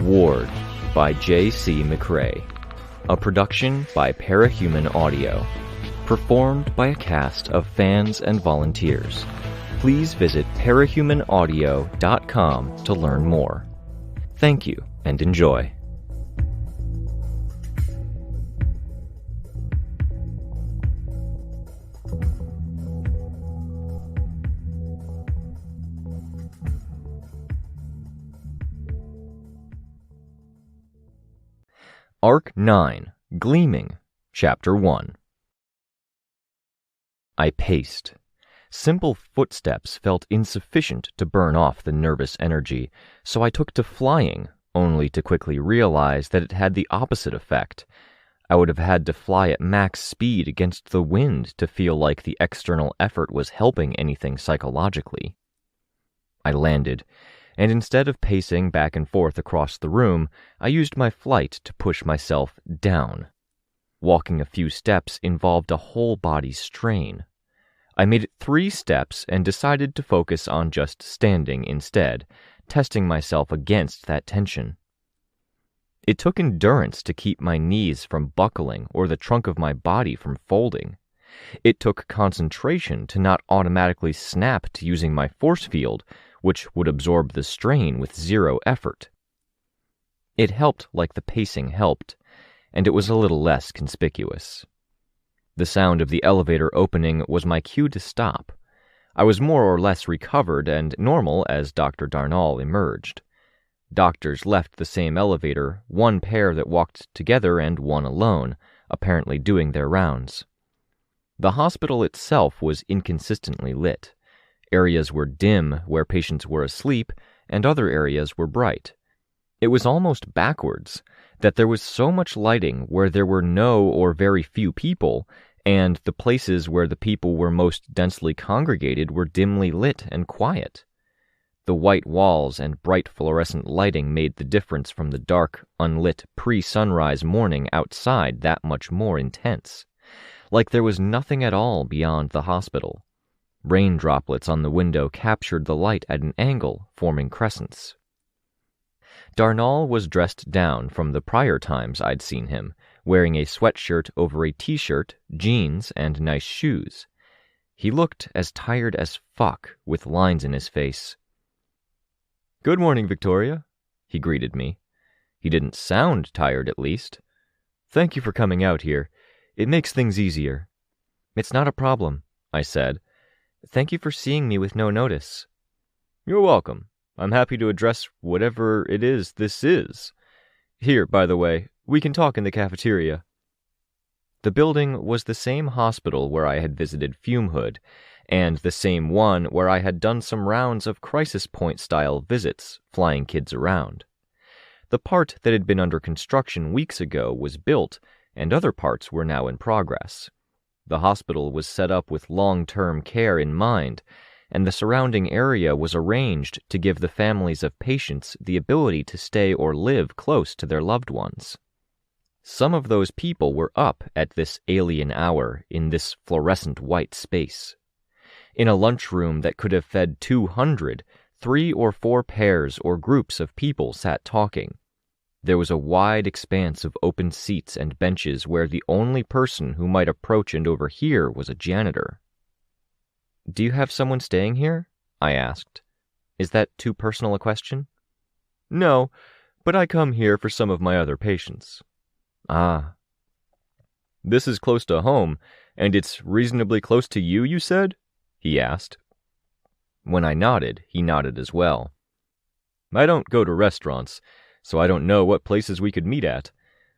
Ward by J.C. McCrae. A production by Parahuman Audio. Performed by a cast of fans and volunteers. Please visit parahumanaudio.com to learn more. Thank you and enjoy. Arc 9, Gleaming, Chapter 1. I paced. Simple footsteps felt insufficient to burn off the nervous energy, so I took to flying, only to quickly realize that it had the opposite effect. I would have had to fly at max speed against the wind to feel like the external effort was helping anything psychologically. I landed, and instead of pacing back and forth across the room, I used my flight to push myself down. Walking a few steps involved a whole-body strain. I made it 3 steps and decided to focus on just standing instead, testing myself against that tension. It took endurance to keep my knees from buckling or the trunk of my body from folding. It took concentration to not automatically snap to using my force field, which would absorb the strain with 0 effort. It helped like the pacing helped, and it was a little less conspicuous. The sound of the elevator opening was my cue to stop. I was more or less recovered and normal as Dr. Darnall emerged. Doctors left the same elevator, one pair that walked together and one alone, apparently doing their rounds. The hospital itself was inconsistently lit. Areas were dim where patients were asleep, and other areas were bright. It was almost backwards, that there was so much lighting where there were no or very few people, and the places where the people were most densely congregated were dimly lit and quiet. The white walls and bright fluorescent lighting made the difference from the dark, unlit pre-sunrise morning outside that much more intense, like there was nothing at all beyond the hospital. Rain droplets on the window captured the light at an angle, forming crescents. Darnall was dressed down from the prior times I'd seen him, wearing a sweatshirt over a t-shirt, jeans, and nice shoes. He looked as tired as fuck, with lines in his face. "Good morning, Victoria," he greeted me. He didn't sound tired, at least. "Thank you for coming out here. It makes things easier." "It's not a problem," I said. "Thank you for seeing me with no notice." "You're welcome. I'm happy to address whatever it is this is. Here, by the way, we can talk in the cafeteria." The building was the same hospital where I had visited Fumehood, and the same one where I had done some rounds of crisis point-style visits, flying kids around. The part that had been under construction weeks ago was built, and other parts were now in progress. The hospital was set up with long-term care in mind, and the surrounding area was arranged to give the families of patients the ability to stay or live close to their loved ones. Some of those people were up at this alien hour in this fluorescent white space. In a lunchroom that could have fed 200, 3 or 4 pairs or groups of people sat talking. There was a wide expanse of open seats and benches where the only person who might approach and overhear was a janitor. "Do you have someone staying here?" I asked. "Is that too personal a question?" "No, but I come here for some of my other patients." "Ah." "This is close to home, and it's reasonably close to you, you said?" he asked. When I nodded, he nodded as well. "I don't go to restaurants, so I don't know what places we could meet at.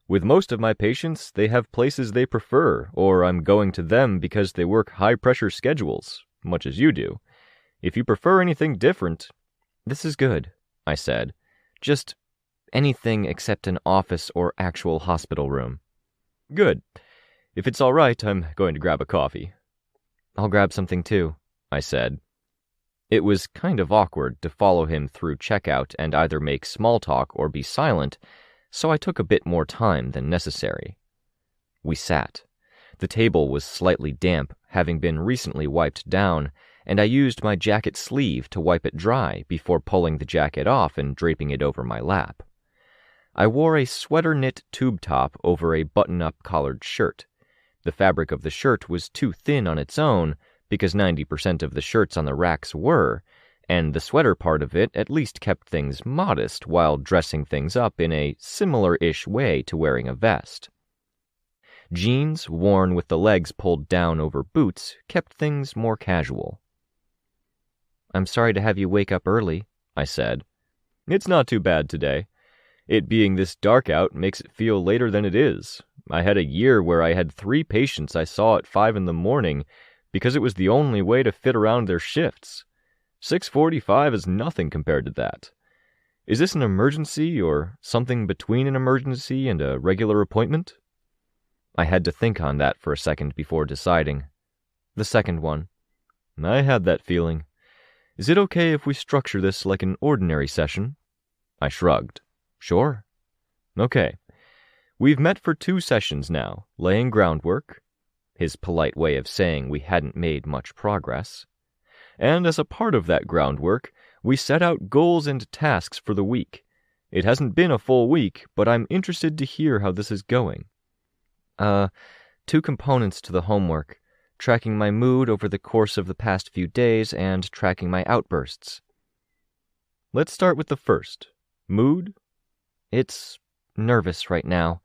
With most of my patients, they have places they prefer, or I'm going to them because they work high-pressure schedules, much as you do. If you prefer anything different..." "This is good," I said. "Just anything except an office or actual hospital room." "Good. If it's all right, I'm going to grab a coffee." "I'll grab something too," I said. It was kind of awkward to follow him through checkout and either make small talk or be silent, so I took a bit more time than necessary. We sat. The table was slightly damp, having been recently wiped down, and I used my jacket sleeve to wipe it dry before pulling the jacket off and draping it over my lap. I wore a sweater-knit tube top over a button-up collared shirt. The fabric of the shirt was too thin on its own, because 90% of the shirts on the racks were, and the sweater part of it at least kept things modest while dressing things up in a similar-ish way to wearing a vest. Jeans, worn with the legs pulled down over boots, kept things more casual. "I'm sorry to have you wake up early," I said. "It's not too bad today. It being this dark out makes it feel later than it is. I had a year where I had 3 patients I saw at 5 in the morning because it was the only way to fit around their shifts. 6:45 is nothing compared to that. Is this an emergency or something between an emergency and a regular appointment?" I had to think on that for a second before deciding. "The second one." "I had that feeling. Is it okay if we structure this like an ordinary session?" I shrugged. "Sure." "Okay. We've met for 2 sessions now, laying groundwork," his polite way of saying we hadn't made much progress. "And as a part of that groundwork, we set out goals and tasks for the week. It hasn't been a full week, but I'm interested to hear how this is going." 2 components to the homework, tracking my mood over the course of the past few days and tracking my outbursts." "Let's start with the first. Mood?" "It's nervous right now.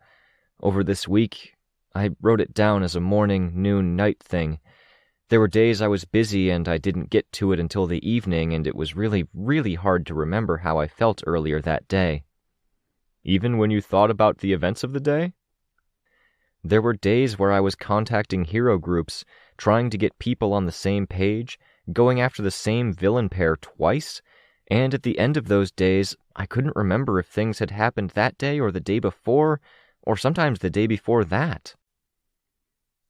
Over this week, I wrote it down as a morning, noon, night thing. There were days I was busy and I didn't get to it until the evening, and it was really, really hard to remember how I felt earlier that day." "Even when you thought about the events of the day?" "There were days where I was contacting hero groups, trying to get people on the same page, going after the same villain pair twice, and at the end of those days, I couldn't remember if things had happened that day or the day before, or sometimes the day before that."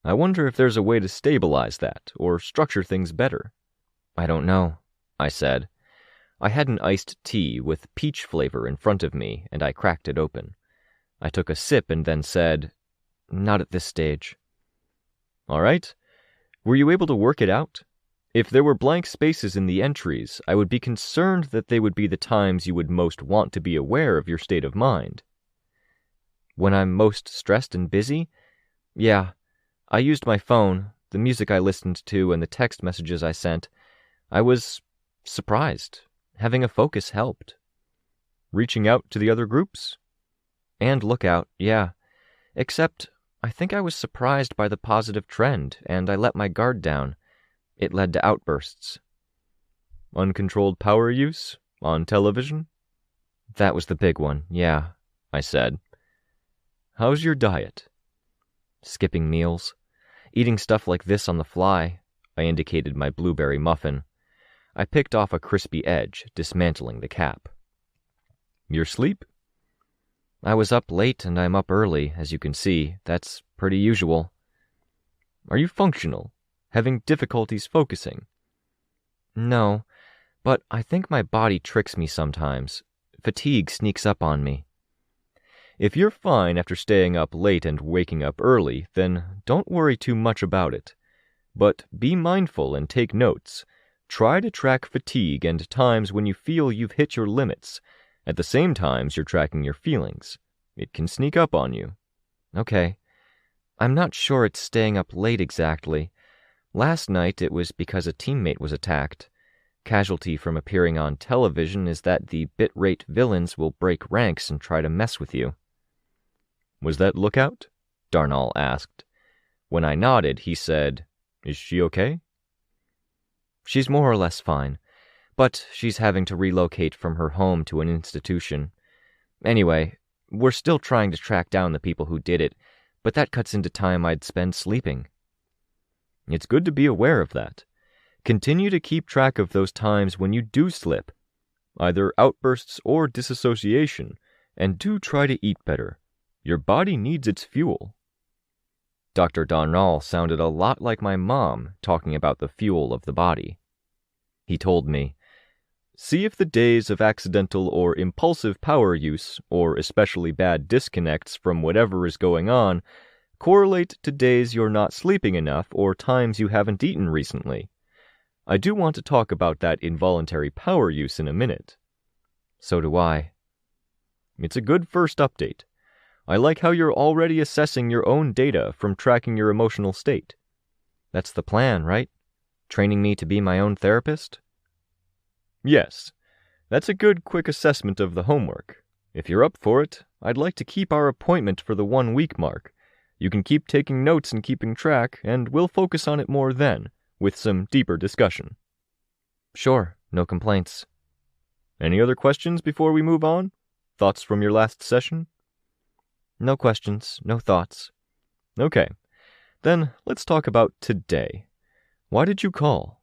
"I wonder if there's a way to stabilize that, or structure things better." "I don't know," I said. I had an iced tea with peach flavor in front of me, and I cracked it open. I took a sip and then said, "Not at this stage." "All right. Were you able to work it out? If there were blank spaces in the entries, I would be concerned that they would be the times you would most want to be aware of your state of mind." "When I'm most stressed and busy? Yeah. I used my phone, the music I listened to, and the text messages I sent. I was surprised. Having a focus helped." "Reaching out to the other groups?" "And Lookout, yeah. Except, I think I was surprised by the positive trend, and I let my guard down. It led to outbursts." "Uncontrolled power use? On television?" "That was the big one, yeah," I said. "How's your diet?" "Skipping meals. Eating stuff like this on the fly." I indicated my blueberry muffin. I picked off a crispy edge, dismantling the cap. "Your sleep?" "I was up late and I'm up early, as you can see. That's pretty usual." "Are you functional? Having difficulties focusing?" "No, but I think my body tricks me sometimes. Fatigue sneaks up on me." "If you're fine after staying up late and waking up early, then don't worry too much about it. But be mindful and take notes. Try to track fatigue and times when you feel you've hit your limits. At the same times you're tracking your feelings. It can sneak up on you." "Okay. I'm not sure it's staying up late exactly. Last night it was because a teammate was attacked. Casualty from appearing on television is that the bit-rate villains will break ranks and try to mess with you." "Was that Lookout?" Darnall asked. When I nodded, he said, "Is she okay?" "She's more or less fine, but she's having to relocate from her home to an institution. Anyway, we're still trying to track down the people who did it, but that cuts into time I'd spend sleeping." "It's good to be aware of that. Continue to keep track of those times when you do slip, either outbursts or disassociation, and do try to eat better. Your body needs its fuel." Dr. Darnall sounded a lot like my mom talking about the fuel of the body. He told me, "See if the days of accidental or impulsive power use, or especially bad disconnects from whatever is going on, correlate to days you're not sleeping enough or times you haven't eaten recently. I do want to talk about that involuntary power use in a minute." "So do I." It's a good first update. I like how you're already assessing your own data from tracking your emotional state. That's the plan, right? Training me to be my own therapist? Yes. That's a good quick assessment of the homework. If you're up for it, I'd like to keep our appointment for the 1-week mark. You can keep taking notes and keeping track, and we'll focus on it more then, with some deeper discussion. Sure, no complaints. Any other questions before we move on? Thoughts from your last session? No questions, no thoughts. Okay. Then let's talk about today. Why did you call?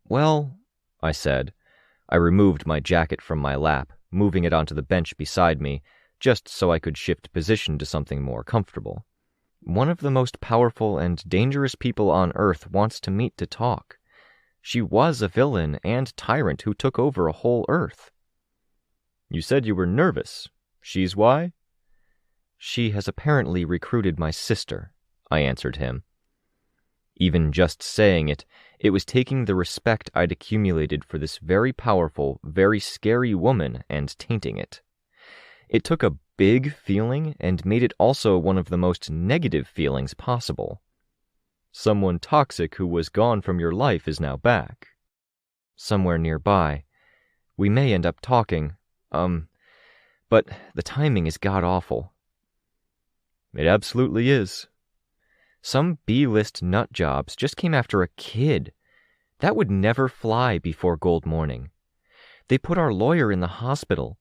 Well, I said. I removed my jacket from my lap, moving it onto the bench beside me, just so I could shift position to something more comfortable. One of the most powerful and dangerous people on Earth wants to meet to talk. She was a villain and tyrant who took over a whole Earth. You said you were nervous. She's why? She has apparently recruited my sister, I answered him. Even just saying it, it was taking the respect I'd accumulated for this very powerful, very scary woman and tainting it. It took a big feeling and made it also one of the most negative feelings possible. Someone toxic who was gone from your life is now back. Somewhere nearby. We may end up talking, but the timing is god-awful. It absolutely is. Some B-list nut jobs just came after a kid. That would never fly before Gold Morning. They put our lawyer in the hospital.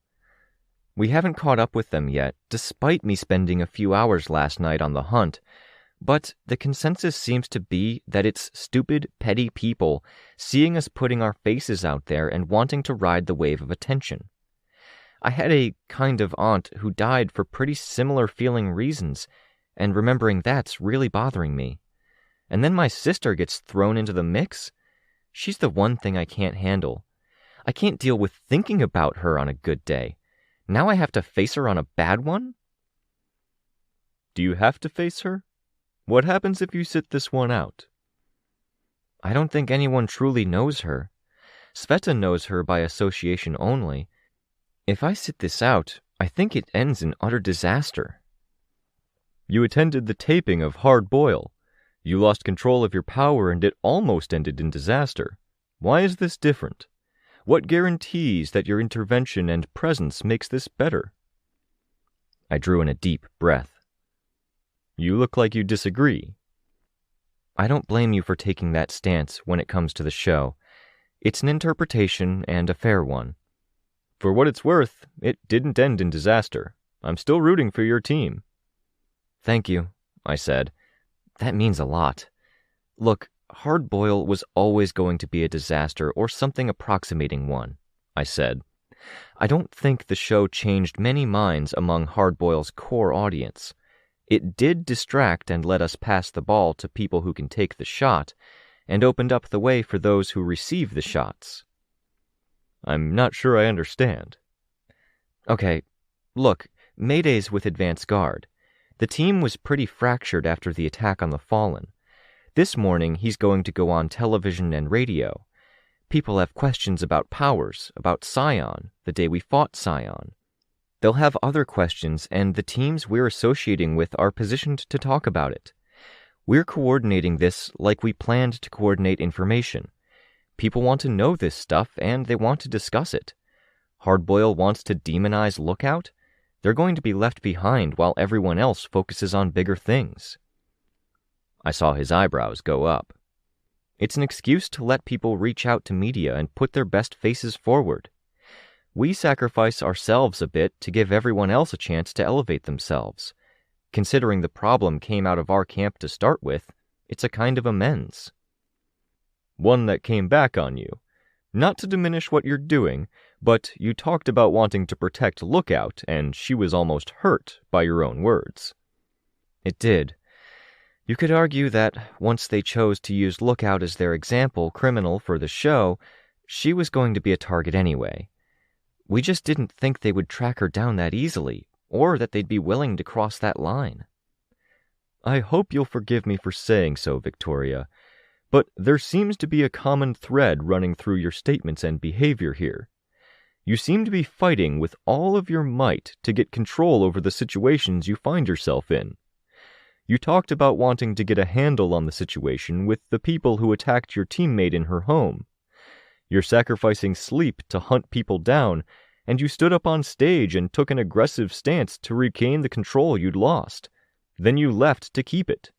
We haven't caught up with them yet, despite me spending a few hours last night on the hunt, but the consensus seems to be that it's stupid, petty people seeing us putting our faces out there and wanting to ride the wave of attention. I had a kind of aunt who died for pretty similar feeling reasons, and remembering that's really bothering me. And then my sister gets thrown into the mix? She's the one thing I can't handle. I can't deal with thinking about her on a good day. Now I have to face her on a bad one? Do you have to face her? What happens if you sit this one out? I don't think anyone truly knows her. Sveta knows her by association only. If I sit this out, I think it ends in utter disaster. You attended the taping of Hard Boil. You lost control of your power and it almost ended in disaster. Why is this different? What guarantees that your intervention and presence makes this better? I drew in a deep breath. You look like you disagree. I don't blame you for taking that stance when it comes to the show. It's an interpretation and a fair one. For what it's worth, it didn't end in disaster. I'm still rooting for your team. Thank you, I said. That means a lot. Look, Hard Boil was always going to be a disaster or something approximating one, I said. I don't think the show changed many minds among Hard Boil's core audience. It did distract and let us pass the ball to people who can take the shot, and opened up the way for those who receive the shots. I'm not sure I understand. Okay, look, Mayday's with Advance Guard. The team was pretty fractured after the attack on the Fallen. This morning, he's going to go on television and radio. People have questions about powers, about Scion, the day we fought Scion. They'll have other questions, and the teams we're associating with are positioned to talk about it. We're coordinating this like we planned to coordinate information. People want to know this stuff, and they want to discuss it. Hard Boil wants to demonize Lookout. They're going to be left behind while everyone else focuses on bigger things. I saw his eyebrows go up. It's an excuse to let people reach out to media and put their best faces forward. We sacrifice ourselves a bit to give everyone else a chance to elevate themselves. Considering the problem came out of our camp to start with, it's a kind of amends. One that came back on you. Not to diminish what you're doing, but you talked about wanting to protect Lookout, and she was almost hurt by your own words. It did. You could argue that once they chose to use Lookout as their example criminal for the show, she was going to be a target anyway. We just didn't think they would track her down that easily, or that they'd be willing to cross that line. I hope you'll forgive me for saying so, Victoria, but there seems to be a common thread running through your statements and behavior here. You seem to be fighting with all of your might to get control over the situations you find yourself in. You talked about wanting to get a handle on the situation with the people who attacked your teammate in her home. You're sacrificing sleep to hunt people down, and you stood up on stage and took an aggressive stance to regain the control you'd lost. Then you left to keep it.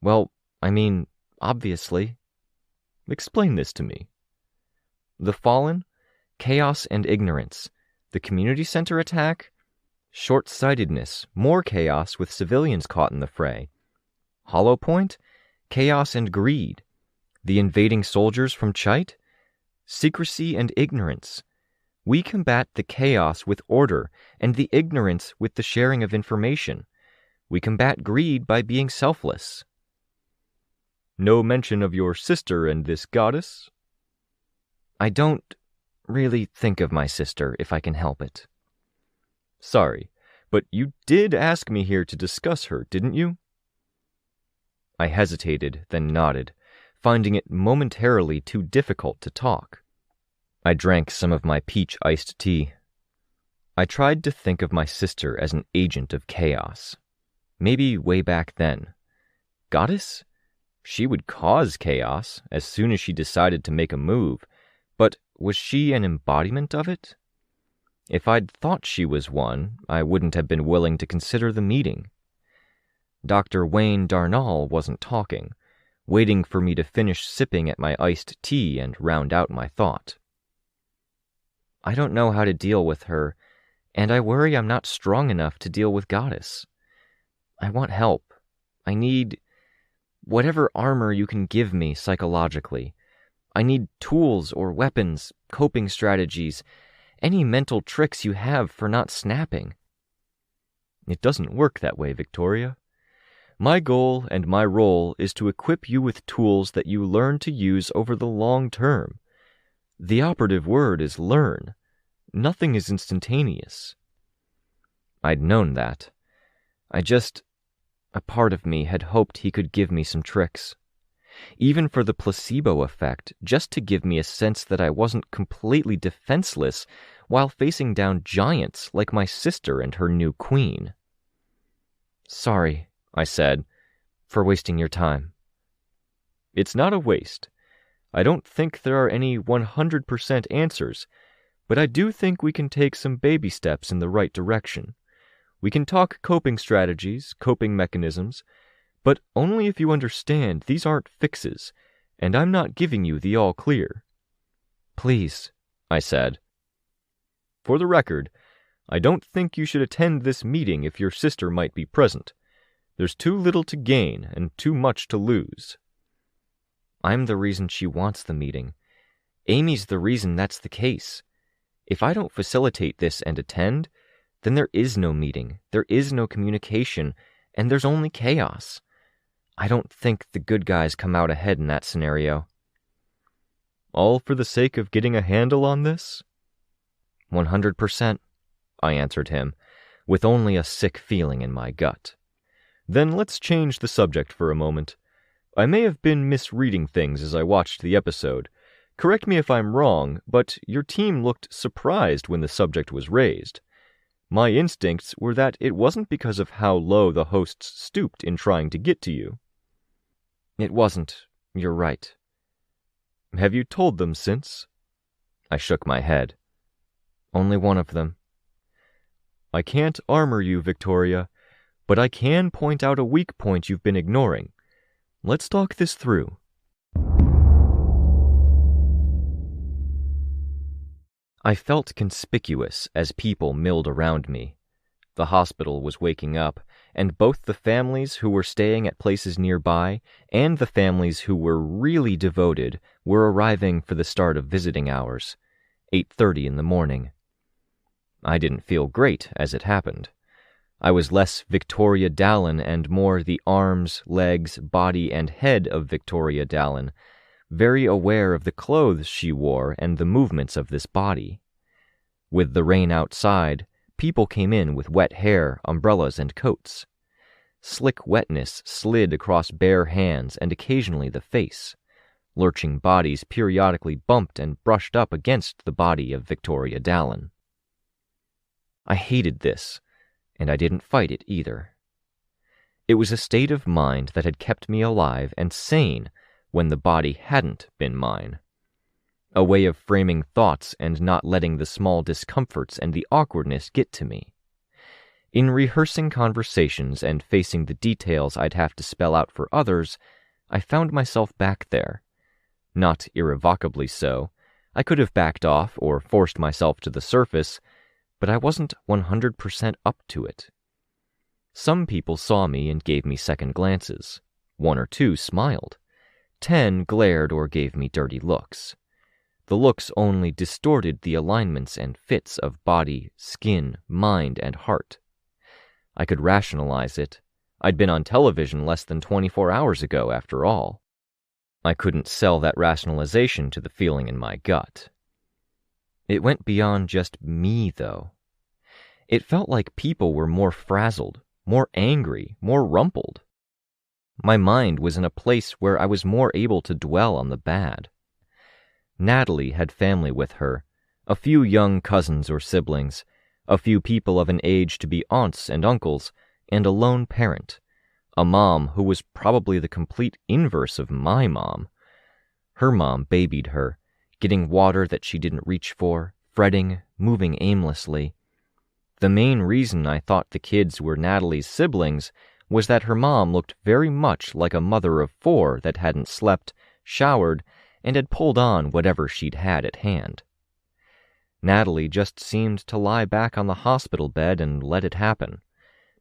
Well, I mean, obviously. Explain this to me. The Fallen, chaos and ignorance. The community center attack, short-sightedness, more chaos with civilians caught in the fray. Hollow Point, chaos and greed. The invading soldiers from Chite, secrecy and ignorance. We combat the chaos with order and the ignorance with the sharing of information. We combat greed by being selfless. No mention of your sister and this goddess? I don't really think of my sister if I can help it. Sorry, but you did ask me here to discuss her, didn't you? I hesitated, then nodded, finding it momentarily too difficult to talk. I drank some of my peach iced tea. I tried to think of my sister as an agent of chaos. Maybe way back then. Goddess? She would cause chaos as soon as she decided to make a move, but was she an embodiment of it? If I'd thought she was one, I wouldn't have been willing to consider the meeting. Dr. Wayne Darnall wasn't talking, waiting for me to finish sipping at my iced tea and round out my thought. I don't know how to deal with her, and I worry I'm not strong enough to deal with Goddess. I want help. I need whatever armor you can give me psychologically. I need tools or weapons, coping strategies, any mental tricks you have for not snapping. It doesn't work that way, Victoria. My goal and my role is to equip you with tools that you learn to use over the long term. The operative word is learn. Nothing is instantaneous. I'd known that. A part of me had hoped he could give me some tricks. Even for the placebo effect, just to give me a sense that I wasn't completely defenseless while facing down giants like my sister and her new queen. Sorry, I said, for wasting your time. It's not a waste. I don't think there are any 100% answers, but I do think we can take some baby steps in the right direction. We can talk coping strategies, coping mechanisms, but only if you understand these aren't fixes, and I'm not giving you the all clear. Please, I said. For the record, I don't think you should attend this meeting if your sister might be present. There's too little to gain and too much to lose. I'm the reason she wants the meeting. Amy's the reason that's the case. If I don't facilitate this and attend, then there is no meeting, there is no communication, and there's only chaos. I don't think the good guys come out ahead in that scenario. All for the sake of getting a handle on this? 100%, I answered him, with only a sick feeling in my gut. Then let's change the subject for a moment. I may have been misreading things as I watched the episode. Correct me if I'm wrong, but your team looked surprised when the subject was raised. My instincts were that it wasn't because of how low the hosts stooped in trying to get to you. It wasn't. You're right. Have you told them since? I shook my head. Only one of them. I can't armor you, Victoria, but I can point out a weak point you've been ignoring. Let's talk this through. I felt conspicuous as people milled around me. The hospital was waking up, and both the families who were staying at places nearby and the families who were really devoted were arriving for the start of visiting hours, 8:30 in the morning. I didn't feel great as it happened. I was less Victoria Dallin and more the arms, legs, body, and head of Victoria Dallin, very aware of the clothes she wore and the movements of this body. With the rain outside, people came in with wet hair, umbrellas, and coats. Slick wetness slid across bare hands and occasionally the face. Lurching bodies periodically bumped and brushed up against the body of Victoria Dallin. I hated this, and I didn't fight it either. It was a state of mind that had kept me alive and sane when the body hadn't been mine. A way of framing thoughts and not letting the small discomforts and the awkwardness get to me. In rehearsing conversations and facing the details I'd have to spell out for others, I found myself back there. Not irrevocably so. I could have backed off or forced myself to the surface, but I wasn't 100% up to it. Some people saw me and gave me second glances. 1 or 2 smiled. 10 glared or gave me dirty looks. The looks only distorted the alignments and fits of body, skin, mind, and heart. I could rationalize it. I'd been on television less than 24 hours ago, after all. I couldn't sell that rationalization to the feeling in my gut. It went beyond just me, though. It felt like people were more frazzled, more angry, more rumpled. My mind was in a place where I was more able to dwell on the bad. Natalie had family with her, a few young cousins or siblings, a few people of an age to be aunts and uncles, and a lone parent, a mom who was probably the complete inverse of my mom. Her mom babied her, getting water that she didn't reach for, fretting, moving aimlessly. The main reason I thought the kids were Natalie's siblings was that her mom looked very much like a mother of 4 that hadn't slept, showered, and had pulled on whatever she'd had at hand. Natalie just seemed to lie back on the hospital bed and let it happen,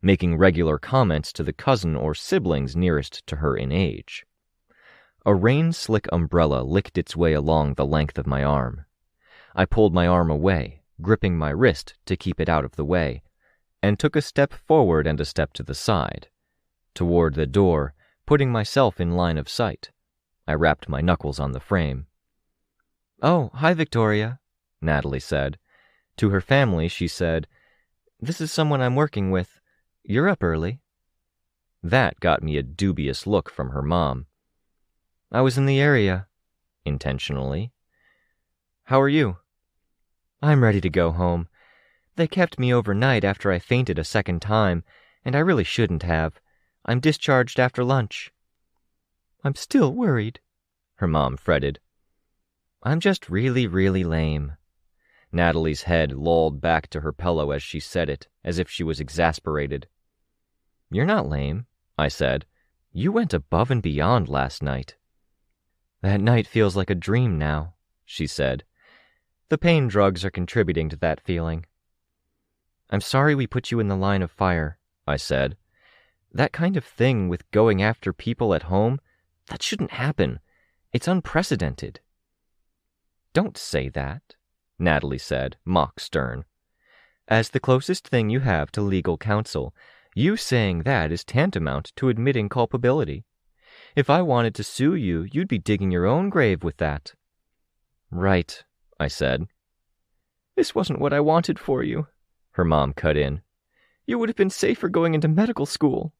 making regular comments to the cousin or siblings nearest to her in age. A rain-slick umbrella licked its way along the length of my arm. I pulled my arm away, gripping my wrist to keep it out of the way, and took a step forward and a step to the side. Toward the door, putting myself in line of sight. I rapped my knuckles on the frame. "Oh, hi, Victoria," Natalie said. To her family, she said, "This is someone I'm working with. You're up early." That got me a dubious look from her mom. "I was in the area," intentionally. "How are you?" "I'm ready to go home. They kept me overnight after I fainted a second time, and I really shouldn't have. I'm discharged after lunch." "I'm still worried," her mom fretted. "I'm just really, really lame." Natalie's head lolled back to her pillow as she said it, as if she was exasperated. "You're not lame," I said. "You went above and beyond last night." "That night feels like a dream now," she said. "The pain drugs are contributing to that feeling." "I'm sorry we put you in the line of fire," I said. "That kind of thing with going after people at home, that shouldn't happen. It's unprecedented." "Don't say that," Natalie said, mock stern. "As the closest thing you have to legal counsel, you saying that is tantamount to admitting culpability. If I wanted to sue you, you'd be digging your own grave with that." "Right," I said. "This wasn't what I wanted for you," her mom cut in. "You would have been safer going into medical school."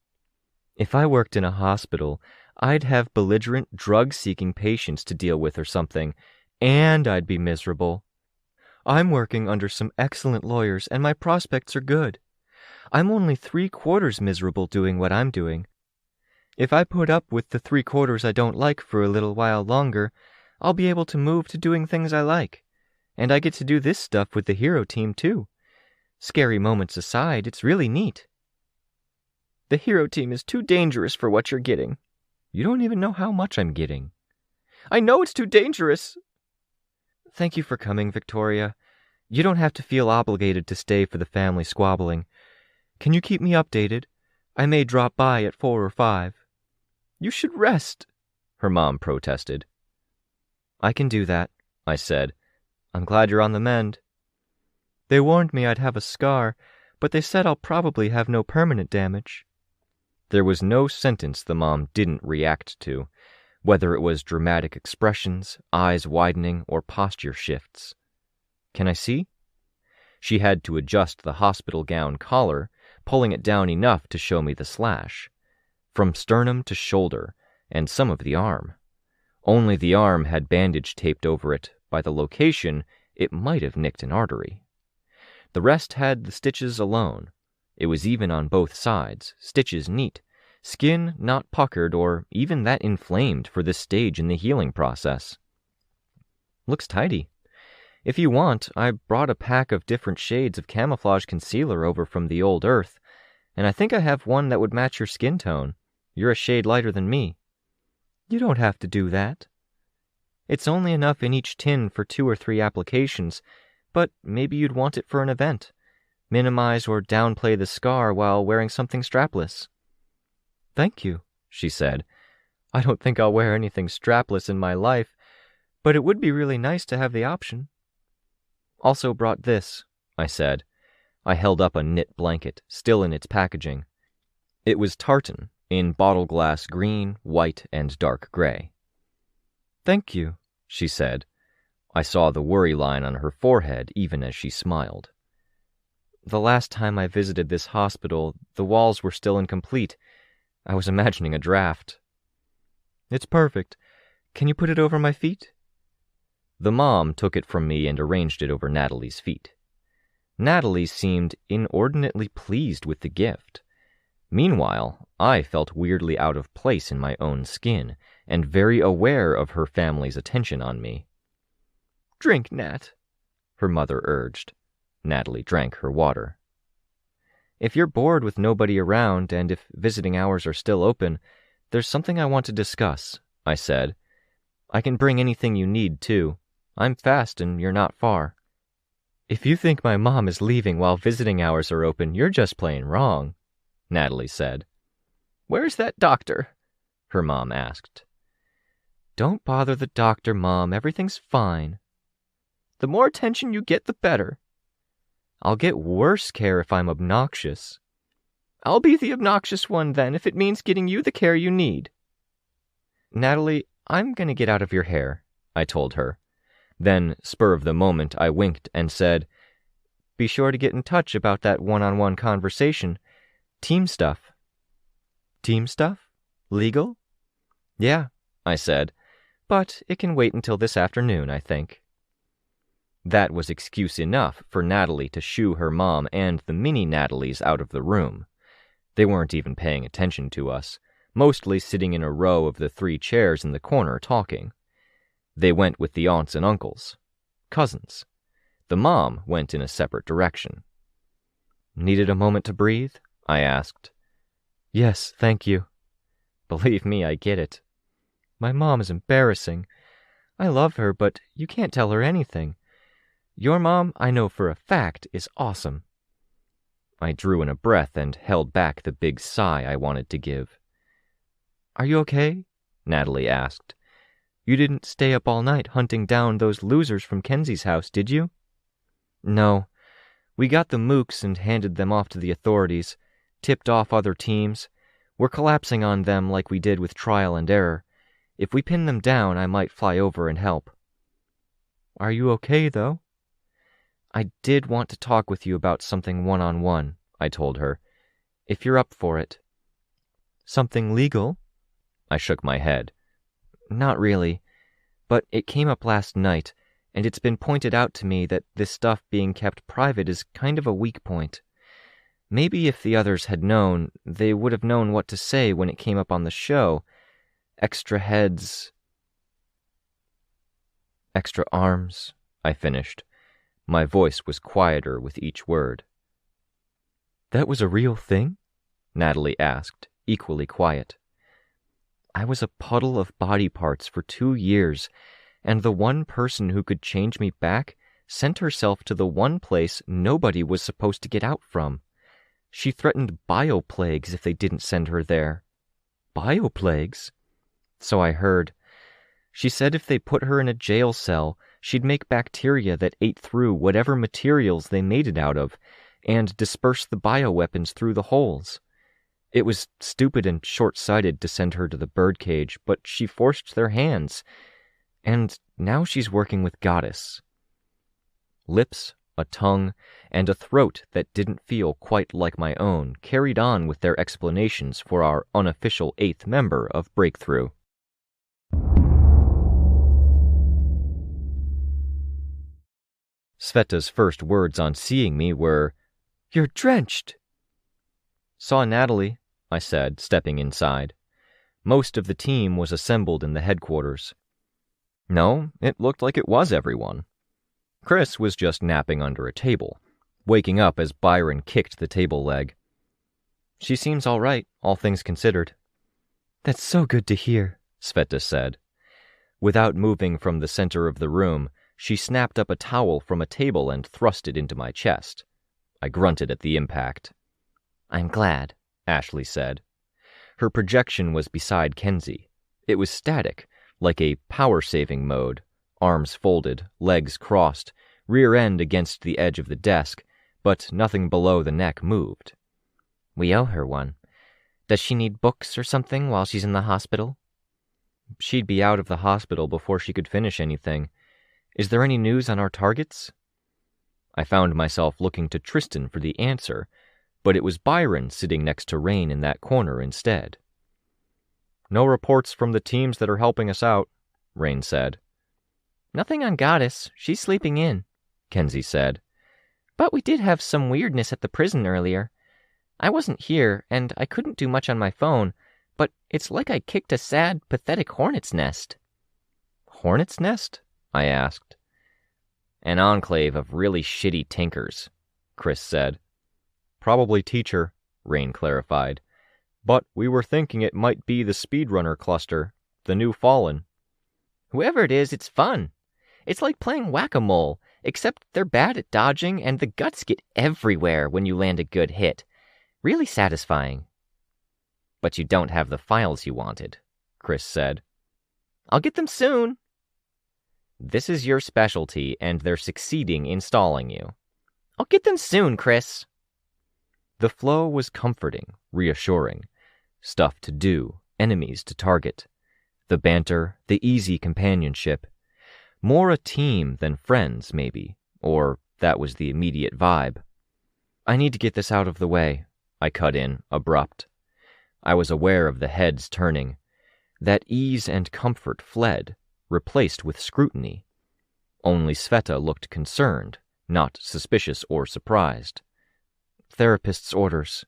"If I worked in a hospital, I'd have belligerent, drug-seeking patients to deal with or something, and I'd be miserable. I'm working under some excellent lawyers, and my prospects are good. I'm only 3/4 miserable doing what I'm doing. If I put up with the 3/4 I don't like for a little while longer, I'll be able to move to doing things I like. And I get to do this stuff with the hero team, too. Scary moments aside, it's really neat." "The hero team is too dangerous for what you're getting." "You don't even know how much I'm getting." "I know it's too dangerous." "Thank you for coming, Victoria. You don't have to feel obligated to stay for the family squabbling. Can you keep me updated? I may drop by at 4 or 5. "You should rest," her mom protested. "I can do that," I said. "I'm glad you're on the mend." "They warned me I'd have a scar, but they said I'll probably have no permanent damage." There was no sentence the mom didn't react to, whether it was dramatic expressions, eyes widening, or posture shifts. "Can I see?" She had to adjust the hospital gown collar, pulling it down enough to show me the slash. From sternum to shoulder, and some of the arm. Only the arm had bandage taped over it. By the location, it might have nicked an artery. The rest had the stitches alone. It was even on both sides, stitches neat, skin not puckered or even that inflamed for this stage in the healing process. Looks tidy. If you want, I brought a pack of different shades of camouflage concealer over from the old Earth, and I think I have one that would match your skin tone. You're a shade lighter than me. You don't have to do that. It's only enough in each tin for 2 or 3 applications, but maybe you'd want it for an event. Minimize or downplay the scar while wearing something strapless. Thank you, she said. I don't think I'll wear anything strapless in my life, but it would be really nice to have the option. Also brought this, I said. I held up a knit blanket, still in its packaging. It was tartan, in bottle glass green, white, and dark gray. Thank you, she said. I saw the worry line on her forehead even as she smiled. The last time I visited this hospital, the walls were still incomplete. I was imagining a draft. It's perfect. Can you put it over my feet? The mom took it from me and arranged it over Natalie's feet. Natalie seemed inordinately pleased with the gift. Meanwhile, I felt weirdly out of place in my own skin and very aware of her family's attention on me. Drink, Nat, her mother urged. Natalie drank her water. If you're bored with nobody around and if visiting hours are still open, there's something I want to discuss, I said. I can bring anything you need, too. I'm fast and you're not far. If you think my mom is leaving while visiting hours are open, you're just plain wrong, Natalie said. Where's that doctor? Her mom asked. Don't bother the doctor, Mom. Everything's fine. The more attention you get, the better. I'll get worse care if I'm obnoxious. I'll be the obnoxious one then if it means getting you the care you need. Natalie, I'm going to get out of your hair, I told her. Then, spur of the moment, I winked and said, Be sure to get in touch about that one-on-one conversation. Team stuff. Team stuff? Legal? Yeah, I said, but it can wait until this afternoon, I think. That was excuse enough for Natalie to shoo her mom and the mini Natalies out of the room. They weren't even paying attention to us, mostly sitting in a row of the 3 chairs in the corner talking. They went with the aunts and uncles, cousins. The mom went in a separate direction. Needed a moment to breathe? I asked. Yes, thank you. Believe me, I get it. My mom is embarrassing. I love her, but you can't tell her anything. Your mom, I know for a fact, is awesome. I drew in a breath and held back the big sigh I wanted to give. Are you okay? Natalie asked. You didn't stay up all night hunting down those losers from Kenzie's house, did you? No. We got the mooks and handed them off to the authorities, tipped off other teams. We're collapsing on them like we did with Trial and Error. If we pin them down, I might fly over and help. Are you okay, though? I did want to talk with you about something one-on-one, I told her. If you're up for it. Something legal? I shook my head. Not really, but it came up last night, and it's been pointed out to me that this stuff being kept private is kind of a weak point. Maybe if the others had known, they would have known what to say when it came up on the show. Extra heads. Extra arms, I finished. My voice was quieter with each word. That was a real thing? Natalie asked, equally quiet. I was a puddle of body parts for 2 years, and the one person who could change me back sent herself to the one place nobody was supposed to get out from. She threatened bioplagues if they didn't send her there. Bioplagues? So I heard. She said if they put her in a jail cell, she'd make bacteria that ate through whatever materials they made it out of, and disperse the bioweapons through the holes. It was stupid and short-sighted to send her to the birdcage, but she forced their hands, and now she's working with Goddess. Lips, a tongue, and a throat that didn't feel quite like my own carried on with their explanations for our unofficial 8th member of Breakthrough. Sveta's first words on seeing me were, "You're drenched." "Saw Natalie," I said, stepping inside. Most of the team was assembled in the headquarters. No, it looked like it was everyone. Chris was just napping under a table, waking up as Byron kicked the table leg. "She seems all right, all things considered." "That's so good to hear," Sveta said. Without moving from the center of the room, she snapped up a towel from a table and thrust it into my chest. I grunted at the impact. "I'm glad," Ashley said. Her projection was beside Kenzie. It was static, like a power-saving mode, arms folded, legs crossed, rear end against the edge of the desk, but nothing below the neck moved. "We owe her one. Does she need books or something while she's in the hospital?" "She'd be out of the hospital before she could finish anything. Is there any news on our targets?" I found myself looking to Tristan for the answer, but it was Byron sitting next to Rain in that corner instead. "No reports from the teams that are helping us out," Rain said. "Nothing on Goddess. She's sleeping in," Kenzie said. "But we did have some weirdness at the prison earlier. I wasn't here, and I couldn't do much on my phone, but it's like I kicked a sad, pathetic hornet's nest." "Hornet's nest?" I asked. "An enclave of really shitty tinkers," Chris said. "Probably Teacher," Rain clarified. "But we were thinking it might be the Speedrunner cluster, the new Fallen." "Whoever it is, it's fun. It's like playing whack-a-mole, except they're bad at dodging and the guts get everywhere when you land a good hit. Really satisfying." "But you don't have the files you wanted," Chris said. "I'll get them soon." "This is your specialty, and they're succeeding in stalling you." "I'll get them soon, Chris." The flow was comforting, reassuring. Stuff to do, enemies to target. The banter, the easy companionship. More a team than friends, maybe, or that was the immediate vibe. "I need to get this out of the way," I cut in, abrupt. I was aware of the heads turning. That ease and comfort fled, replaced with scrutiny. Only Sveta looked concerned, not suspicious or surprised. "Therapist's orders."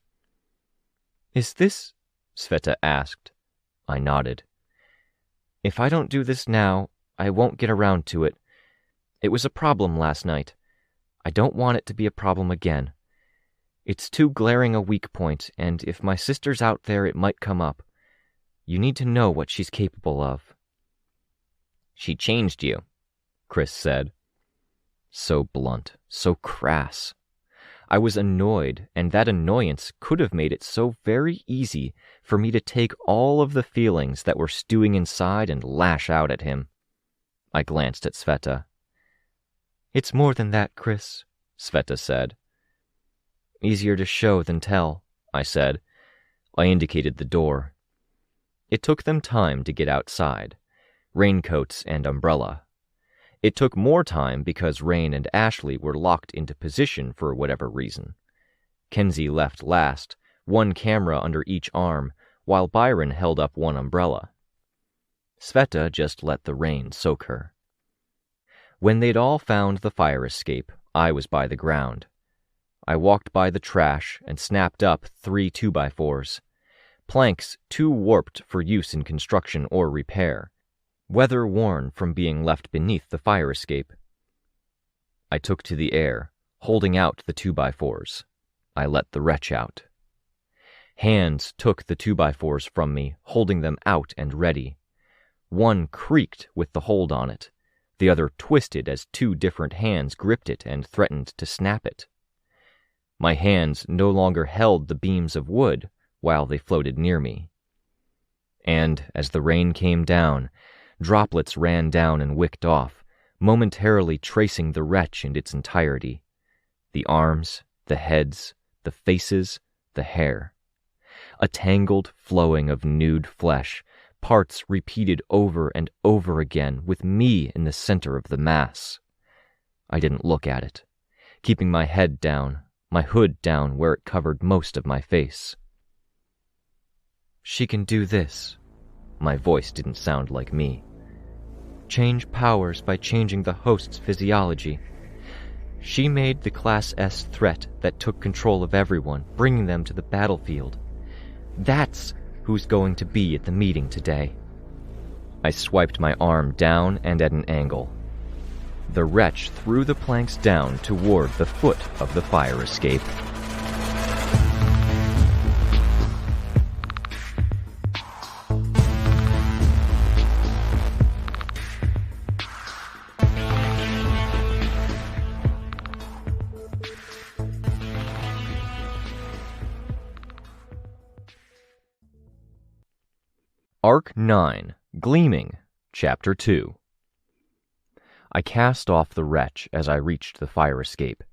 "Is this?" Sveta asked. I nodded. "If I don't do this now, I won't get around to it. It was a problem last night. I don't want it to be a problem again. It's too glaring a weak point, and if my sister's out there, it might come up. You need to know what she's capable of." "She changed you," Chris said. So blunt, so crass. I was annoyed, and that annoyance could have made it so very easy for me to take all of the feelings that were stewing inside and lash out at him. I glanced at Sveta. "It's more than that, Chris," Sveta said. "Easier to show than tell," I said. I indicated the door. It took them time to get outside. Raincoats and umbrella. It took more time because Rain and Ashley were locked into position for whatever reason. Kenzie left last, one camera under each arm, while Byron held up one umbrella. Sveta just let the rain soak her. When they'd all found the fire escape, I was by the ground. I walked by the trash and snapped up 3 2x4s. Planks too warped for use in construction or repair, weather-worn from being left beneath the fire escape. I took to the air, holding out the 2x4s. I let the wretch out. Hands took the 2x4s from me, holding them out and ready. One creaked with the hold on it. The other twisted as 2 different hands gripped it and threatened to snap it. My hands no longer held the beams of wood while they floated near me. And as the rain came down, droplets ran down and wicked off, momentarily tracing the wretch in its entirety. The arms, the heads, the faces, the hair. A tangled flowing of nude flesh, parts repeated over and over again with me in the center of the mass. I didn't look at it, keeping my head down, my hood down where it covered most of my face. "She can do this." My voice didn't sound like me. "Change powers by changing the host's physiology. She made the Class S threat that took control of everyone, bringing them to the battlefield. That's who's going to be at the meeting today. I swiped my arm down and at an angle. The wretch threw the planks down toward the foot of the fire escape. Arc 9, Gleaming, Chapter 2. I cast off the wretch as I reached the fire escape.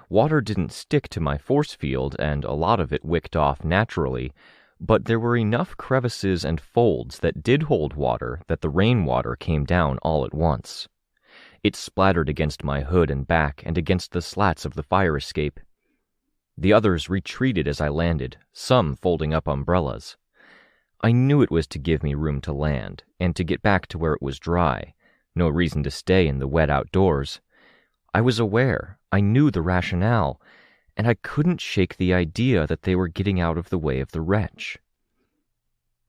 Water didn't stick to my force field, and a lot of it wicked off naturally, but there were enough crevices and folds that did hold water that the rainwater came down all at once. It splattered against my hood and back and against the slats of the fire escape. The others retreated as I landed, some folding up umbrellas. I knew it was to give me room to land, and to get back to where it was dry. No reason to stay in the wet outdoors. I was aware, I knew the rationale, and I couldn't shake the idea that they were getting out of the way of the wretch.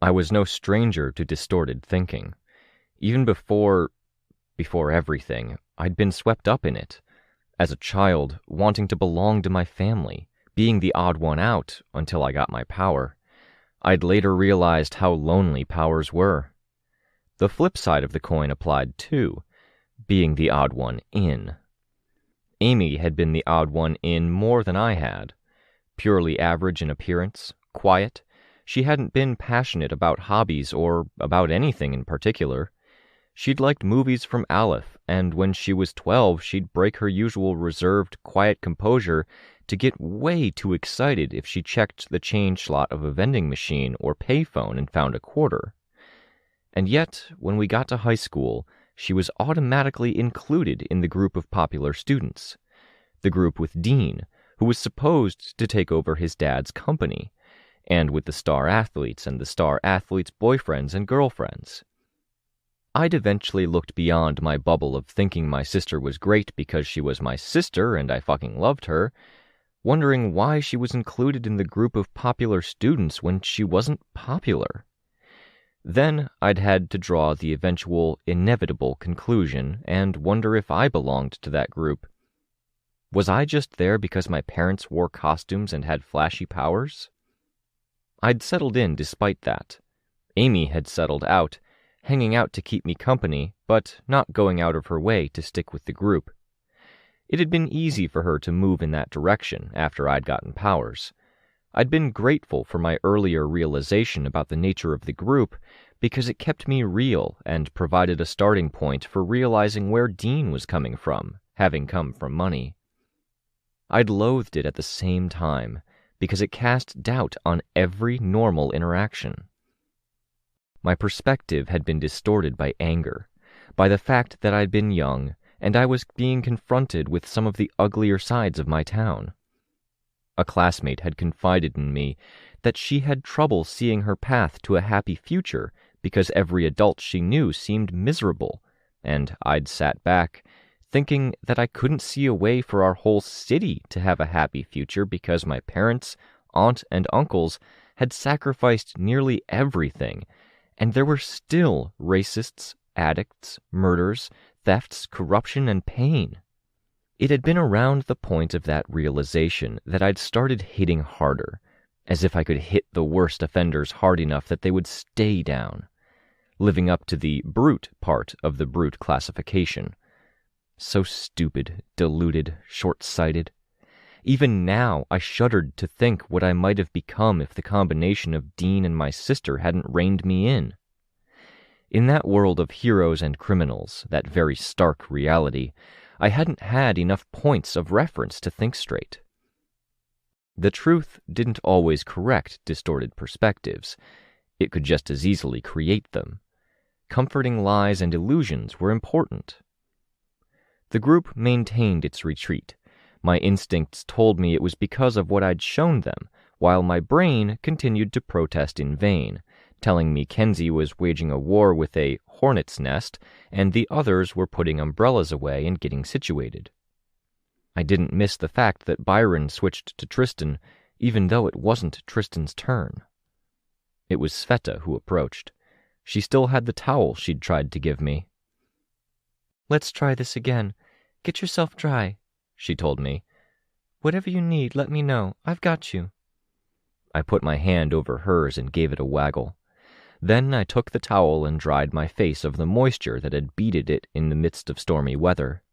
I was no stranger to distorted thinking. Even before everything, I'd been swept up in it. As a child, wanting to belong to my family, being the odd one out until I got my power. I'd later realized how lonely powers were. The flip side of the coin applied too, being the odd one in. Amy had been the odd one in more than I had. Purely average in appearance, quiet, she hadn't been passionate about hobbies or about anything in particular. She'd liked movies from Aleph, and when she was 12, she'd break her usual reserved, quiet composure to get way too excited if she checked the change slot of a vending machine or payphone and found a quarter. And yet, when we got to high school, she was automatically included in the group of popular students. The group with Dean, who was supposed to take over his dad's company, and with the star athletes and the star athletes' boyfriends and girlfriends. I'd eventually looked beyond my bubble of thinking my sister was great because she was my sister and I fucking loved her, wondering why she was included in the group of popular students when she wasn't popular. Then I'd had to draw the eventual, inevitable conclusion and wonder if I belonged to that group. Was I just there because my parents wore costumes and had flashy powers? I'd settled in despite that. Amy had settled out, hanging out to keep me company, but not going out of her way to stick with the group. It had been easy for her to move in that direction after I'd gotten powers. I'd been grateful for my earlier realization about the nature of the group because it kept me real and provided a starting point for realizing where Dean was coming from, having come from money. I'd loathed it at the same time because it cast doubt on every normal interaction. My perspective had been distorted by anger, by the fact that I'd been young and I was being confronted with some of the uglier sides of my town. A classmate had confided in me that she had trouble seeing her path to a happy future because every adult she knew seemed miserable, and I'd sat back, thinking that I couldn't see a way for our whole city to have a happy future because my parents, aunt, and uncles had sacrificed nearly everything, and there were still racists, addicts, murders, thefts, corruption, and pain. It had been around the point of that realization that I'd started hitting harder, as if I could hit the worst offenders hard enough that they would stay down, living up to the brute part of the brute classification. So stupid, deluded, short-sighted. Even now, I shuddered to think what I might have become if the combination of Dean and my sister hadn't reined me in. In that world of heroes and criminals, that very stark reality, I hadn't had enough points of reference to think straight. The truth didn't always correct distorted perspectives. It could just as easily create them. Comforting lies and illusions were important. The group maintained its retreat. My instincts told me it was because of what I'd shown them, while my brain continued to protest in vain, telling me Kenzie was waging a war with a hornet's nest, and the others were putting umbrellas away and getting situated. I didn't miss the fact that Byron switched to Tristan, even though it wasn't Tristan's turn. It was Sveta who approached. She still had the towel she'd tried to give me. "Let's try this again. Get yourself dry," she told me. "Whatever you need, let me know. I've got you." I put my hand over hers and gave it a waggle. Then I took the towel and dried my face of the moisture that had beaded it in the midst of stormy weather.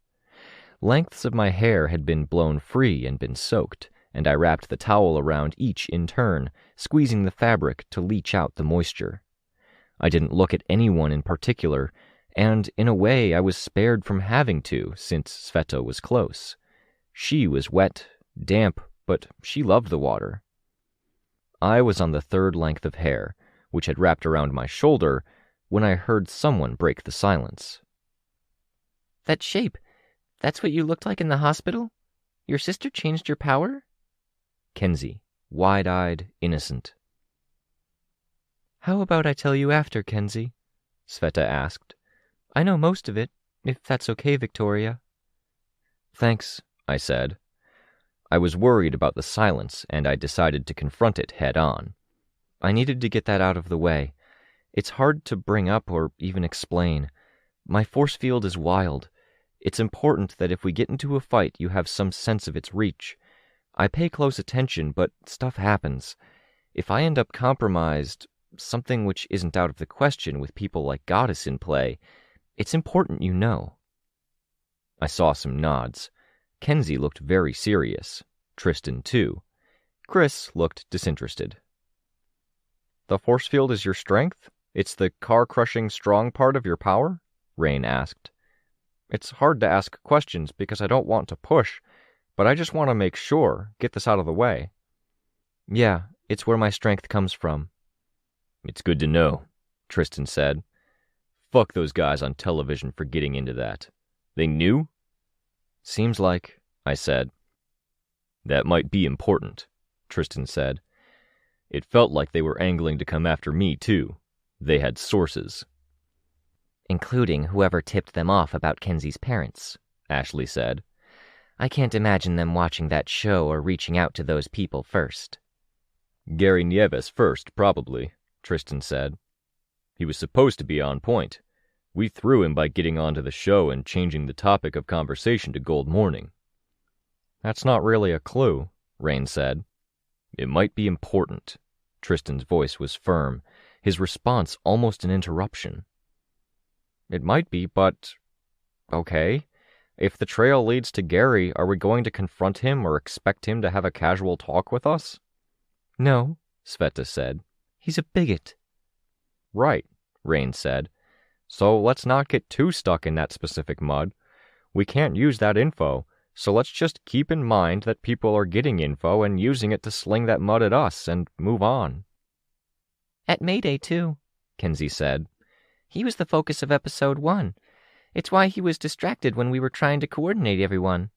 Lengths of my hair had been blown free and been soaked, and I wrapped the towel around each in turn, squeezing the fabric to leach out the moisture. I didn't look at anyone in particular, and in a way I was spared from having to, since Sveta was close. She was wet, damp, but she loved the water. I was on the third length of hair, which had wrapped around my shoulder, when I heard someone break the silence. "That shape, that's what you looked like in the hospital? Your sister changed your power?" Kenzie, wide-eyed, innocent. "How about I tell you after, Kenzie?" Sveta asked. "I know most of it, if that's okay, Victoria." "Thanks," I said. I was worried about the silence, and I decided to confront it head-on. I needed to get that out of the way. It's hard to bring up or even explain. My force field is wild. It's important that if we get into a fight, you have some sense of its reach. I pay close attention, but stuff happens. If I end up compromised, something which isn't out of the question with people like Goddess in play, it's important you know." I saw some nods. Kenzie looked very serious. Tristan, too. Chris looked disinterested. "The force field is your strength? It's the car-crushing strong part of your power?" Rain asked. "It's hard to ask questions because I don't want to push, but I just want to make sure, get this out of the way." "Yeah, it's where my strength comes from." "It's good to know," Tristan said. "Fuck those guys on television for getting into that. They knew?" "Seems like," I said. "That might be important," Tristan said. "It felt like they were angling to come after me, too. They had sources." "Including whoever tipped them off about Kenzie's parents," Ashley said. "I can't imagine them watching that show or reaching out to those people first." "Gary Nieves first, probably," Tristan said. "He was supposed to be on point. We threw him by getting onto the show and changing the topic of conversation to Gold Morning." "That's not really a clue," Rain said. "It might be important." Tristan's voice was firm, his response almost an interruption. "It might be, but... okay. If the trail leads to Gary, are we going to confront him or expect him to have a casual talk with us?" "No," Sveta said. "He's a bigot." "Right," Rain said. "So let's not get too stuck in that specific mud. We can't use that info, so let's just keep in mind that people are getting info and using it to sling that mud at us and move on." "At Mayday, too," Kenzie said. "He was the focus of episode 1. It's why he was distracted when we were trying to coordinate everyone."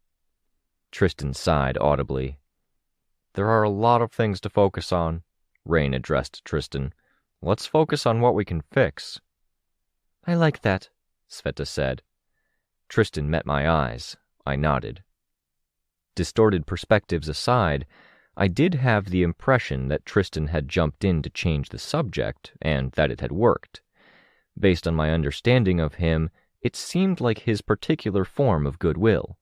Tristan sighed audibly. "There are a lot of things to focus on," Rain addressed Tristan. "Let's focus on what we can fix." "I like that," Sveta said. Tristan met my eyes. I nodded. Distorted perspectives aside, I did have the impression that Tristan had jumped in to change the subject, and that it had worked. Based on my understanding of him, it seemed like his particular form of goodwill.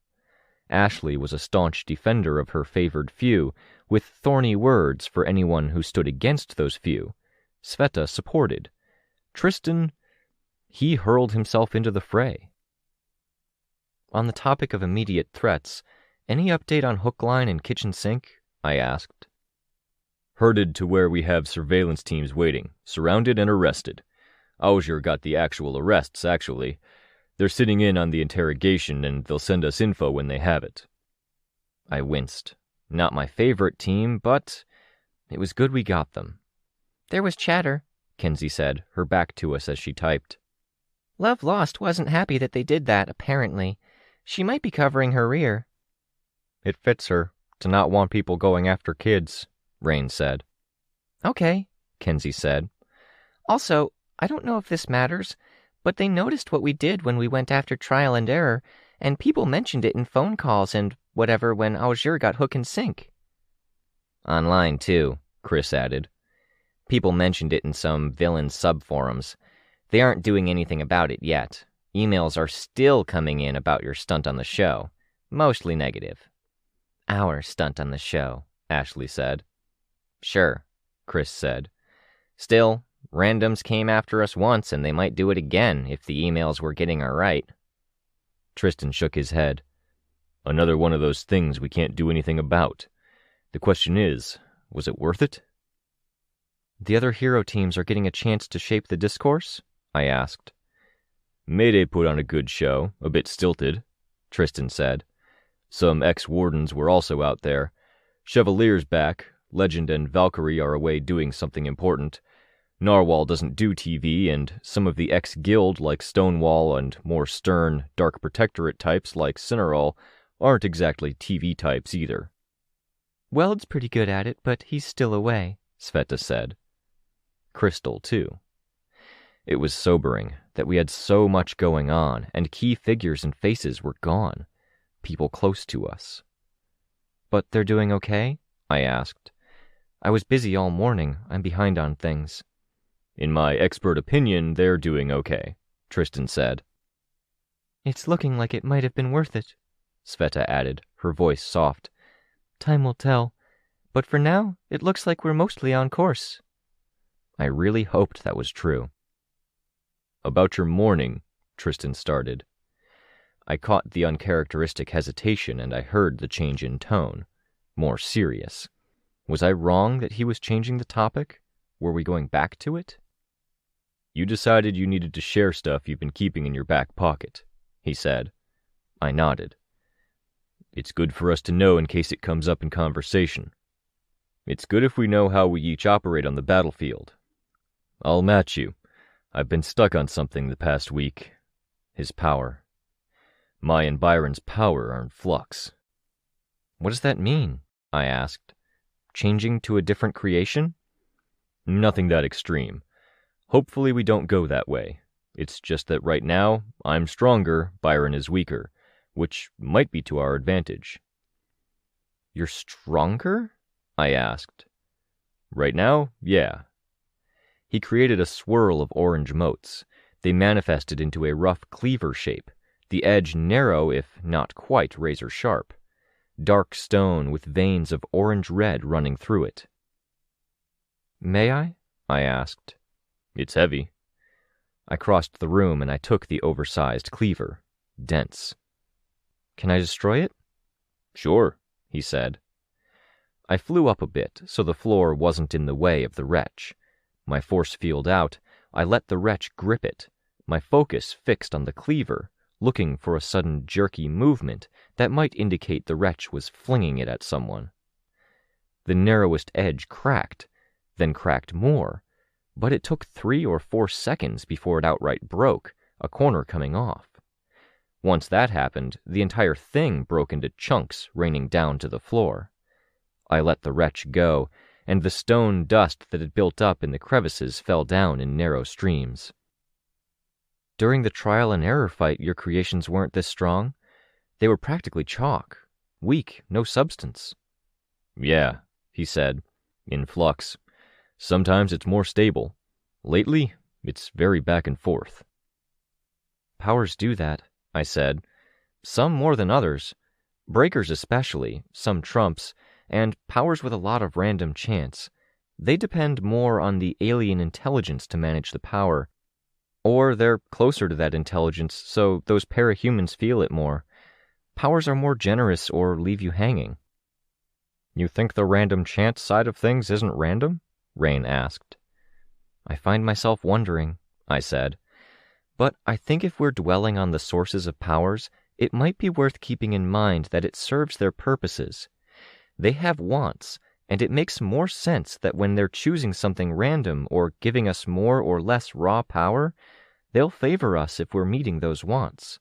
Ashley was a staunch defender of her favored few, with thorny words for anyone who stood against those few. Sveta supported. Tristan, he hurled himself into the fray. "On the topic of immediate threats, any update on Hook Line and Kitchen Sink?" I asked. "Herded to where we have surveillance teams waiting, surrounded and arrested. Auger got the actual arrests, actually. They're sitting in on the interrogation, and they'll send us info when they have it." I winced. Not my favorite team, but it was good we got them. "There was chatter," Kenzie said, her back to us as she typed. "Love Lost wasn't happy that they did that, apparently. She might be covering her rear." "It fits her, to not want people going after kids," Rain said. "Okay," Kenzie said. "Also, I don't know if this matters, but they noticed what we did when we went after Trial and Error, and people mentioned it in phone calls and whatever when Azure got hook and sink. Online, too, Chris added. People mentioned it in some villain subforums. They aren't doing anything about it yet. Emails are still coming in about your stunt on the show. Mostly negative. Our stunt on the show, Ashley said. Sure, Chris said. Still, randoms came after us once and they might do it again if the emails were getting her right. Tristan shook his head. Another one of those things we can't do anything about. The question is, was it worth it? The other hero teams are getting a chance to shape the discourse? I asked. Mayday put on a good show, a bit stilted, Tristan said. Some ex-wardens were also out there. Chevalier's back, Legend and Valkyrie are away doing something important. Narwhal doesn't do TV, and some of the ex-guild like Stonewall and more stern, Dark Protectorate types like Cineral aren't exactly TV types either. Weld's pretty good at it, but he's still away, Sveta said. Crystal, too. It was sobering that we had so much going on, and key figures and faces were gone, people close to us. But they're doing okay? I asked. I was busy all morning. I'm behind on things. In my expert opinion, they're doing okay, Tristan said. It's looking like it might have been worth it, Sveta added, her voice soft. Time will tell, but for now, it looks like we're mostly on course. I really hoped that was true. About your morning, Tristan started. I caught the uncharacteristic hesitation and I heard the change in tone, more serious. Was I wrong that he was changing the topic? Were we going back to it? You decided you needed to share stuff you've been keeping in your back pocket, he said. I nodded. It's good for us to know in case it comes up in conversation. It's good if we know how we each operate on the battlefield. I'll match you. I've been stuck on something the past week. His power. My and Byron's power are in flux. What does that mean? I asked. Changing to a different creation? Nothing that extreme. Hopefully we don't go that way. It's just that right now, I'm stronger, Byron is weaker, which might be to our advantage. You're stronger? I asked. Right now, yeah. He created a swirl of orange motes. They manifested into a rough cleaver shape, the edge narrow if not quite razor-sharp. Dark stone with veins of orange-red running through it. May I? I asked. It's heavy. I crossed the room and I took the oversized cleaver. Dense. Can I destroy it? Sure, he said. I flew up a bit so the floor wasn't in the way of the wretch. My force field out, I let the wretch grip it, my focus fixed on the cleaver, looking for a sudden jerky movement that might indicate the wretch was flinging it at someone. The narrowest edge cracked, then cracked more, but it took 3 or 4 seconds before it outright broke, a corner coming off. Once that happened, the entire thing broke into chunks, raining down to the floor. I let the wretch go, and the stone dust that had built up in the crevices fell down in narrow streams. During the trial and error fight, your creations weren't this strong. They were practically chalk, weak, no substance. Yeah, he said, in flux. Sometimes it's more stable. Lately, it's very back and forth. Powers do that, I said. Some more than others. Breakers especially, some trumps, and powers with a lot of random chance. They depend more on the alien intelligence to manage the power. Or they're closer to that intelligence, so those parahumans feel it more. Powers are more generous or leave you hanging. You think the random chance side of things isn't random? Rain asked. I find myself wondering, I said. But I think if we're dwelling on the sources of powers, it might be worth keeping in mind that it serves their purposes. They have wants, and it makes more sense that when they're choosing something random or giving us more or less raw power, they'll favor us if we're meeting those wants.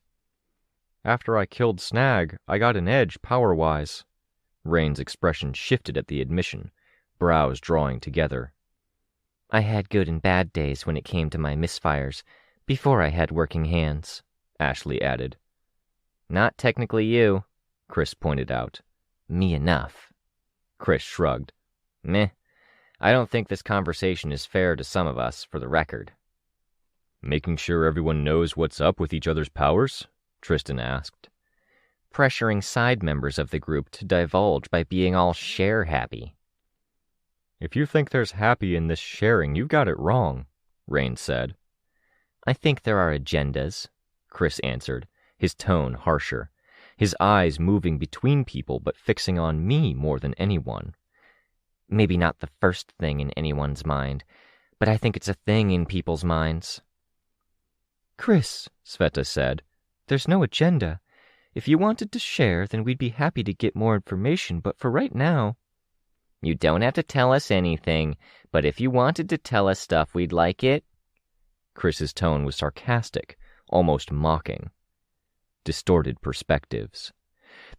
After I killed Snag, I got an edge power-wise. Rain's expression shifted at the admission, brows drawing together. I had good and bad days when it came to my misfires, before I had working hands, Ashley added. Not technically you, Chris pointed out. Me enough. Chris shrugged. Meh. I don't think this conversation is fair to some of us, for the record. Making sure everyone knows what's up with each other's powers? Tristan asked. Pressuring side members of the group to divulge by being all share-happy. If you think there's happy in this sharing, you've got it wrong, Rain said. I think there are agendas, Chris answered, his tone harsher, his eyes moving between people but fixing on me more than anyone. Maybe not the first thing in anyone's mind, but I think it's a thing in people's minds. Chris, Sveta said, there's no agenda. If you wanted to share, then we'd be happy to get more information, but for right now... You don't have to tell us anything, but if you wanted to tell us stuff, we'd like it. Chris's tone was sarcastic, almost mocking. Distorted perspectives.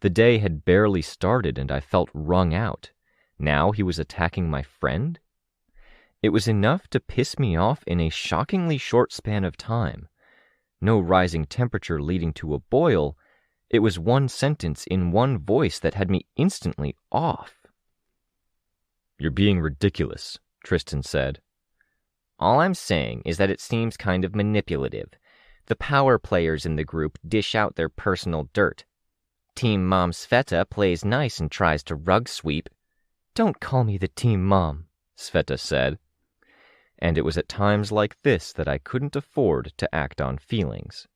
The day had barely started and I felt wrung out. Now he was attacking my friend? It was enough to piss me off in a shockingly short span of time. No rising temperature leading to a boil. It was one sentence in one voice that had me instantly off. You're being ridiculous, Tristan said. All I'm saying is that it seems kind of manipulative. The power players in the group dish out their personal dirt. Team Mom Sveta plays nice and tries to rug sweep. Don't call me the Team Mom, Sveta said. And it was at times like this that I couldn't afford to act on feelings.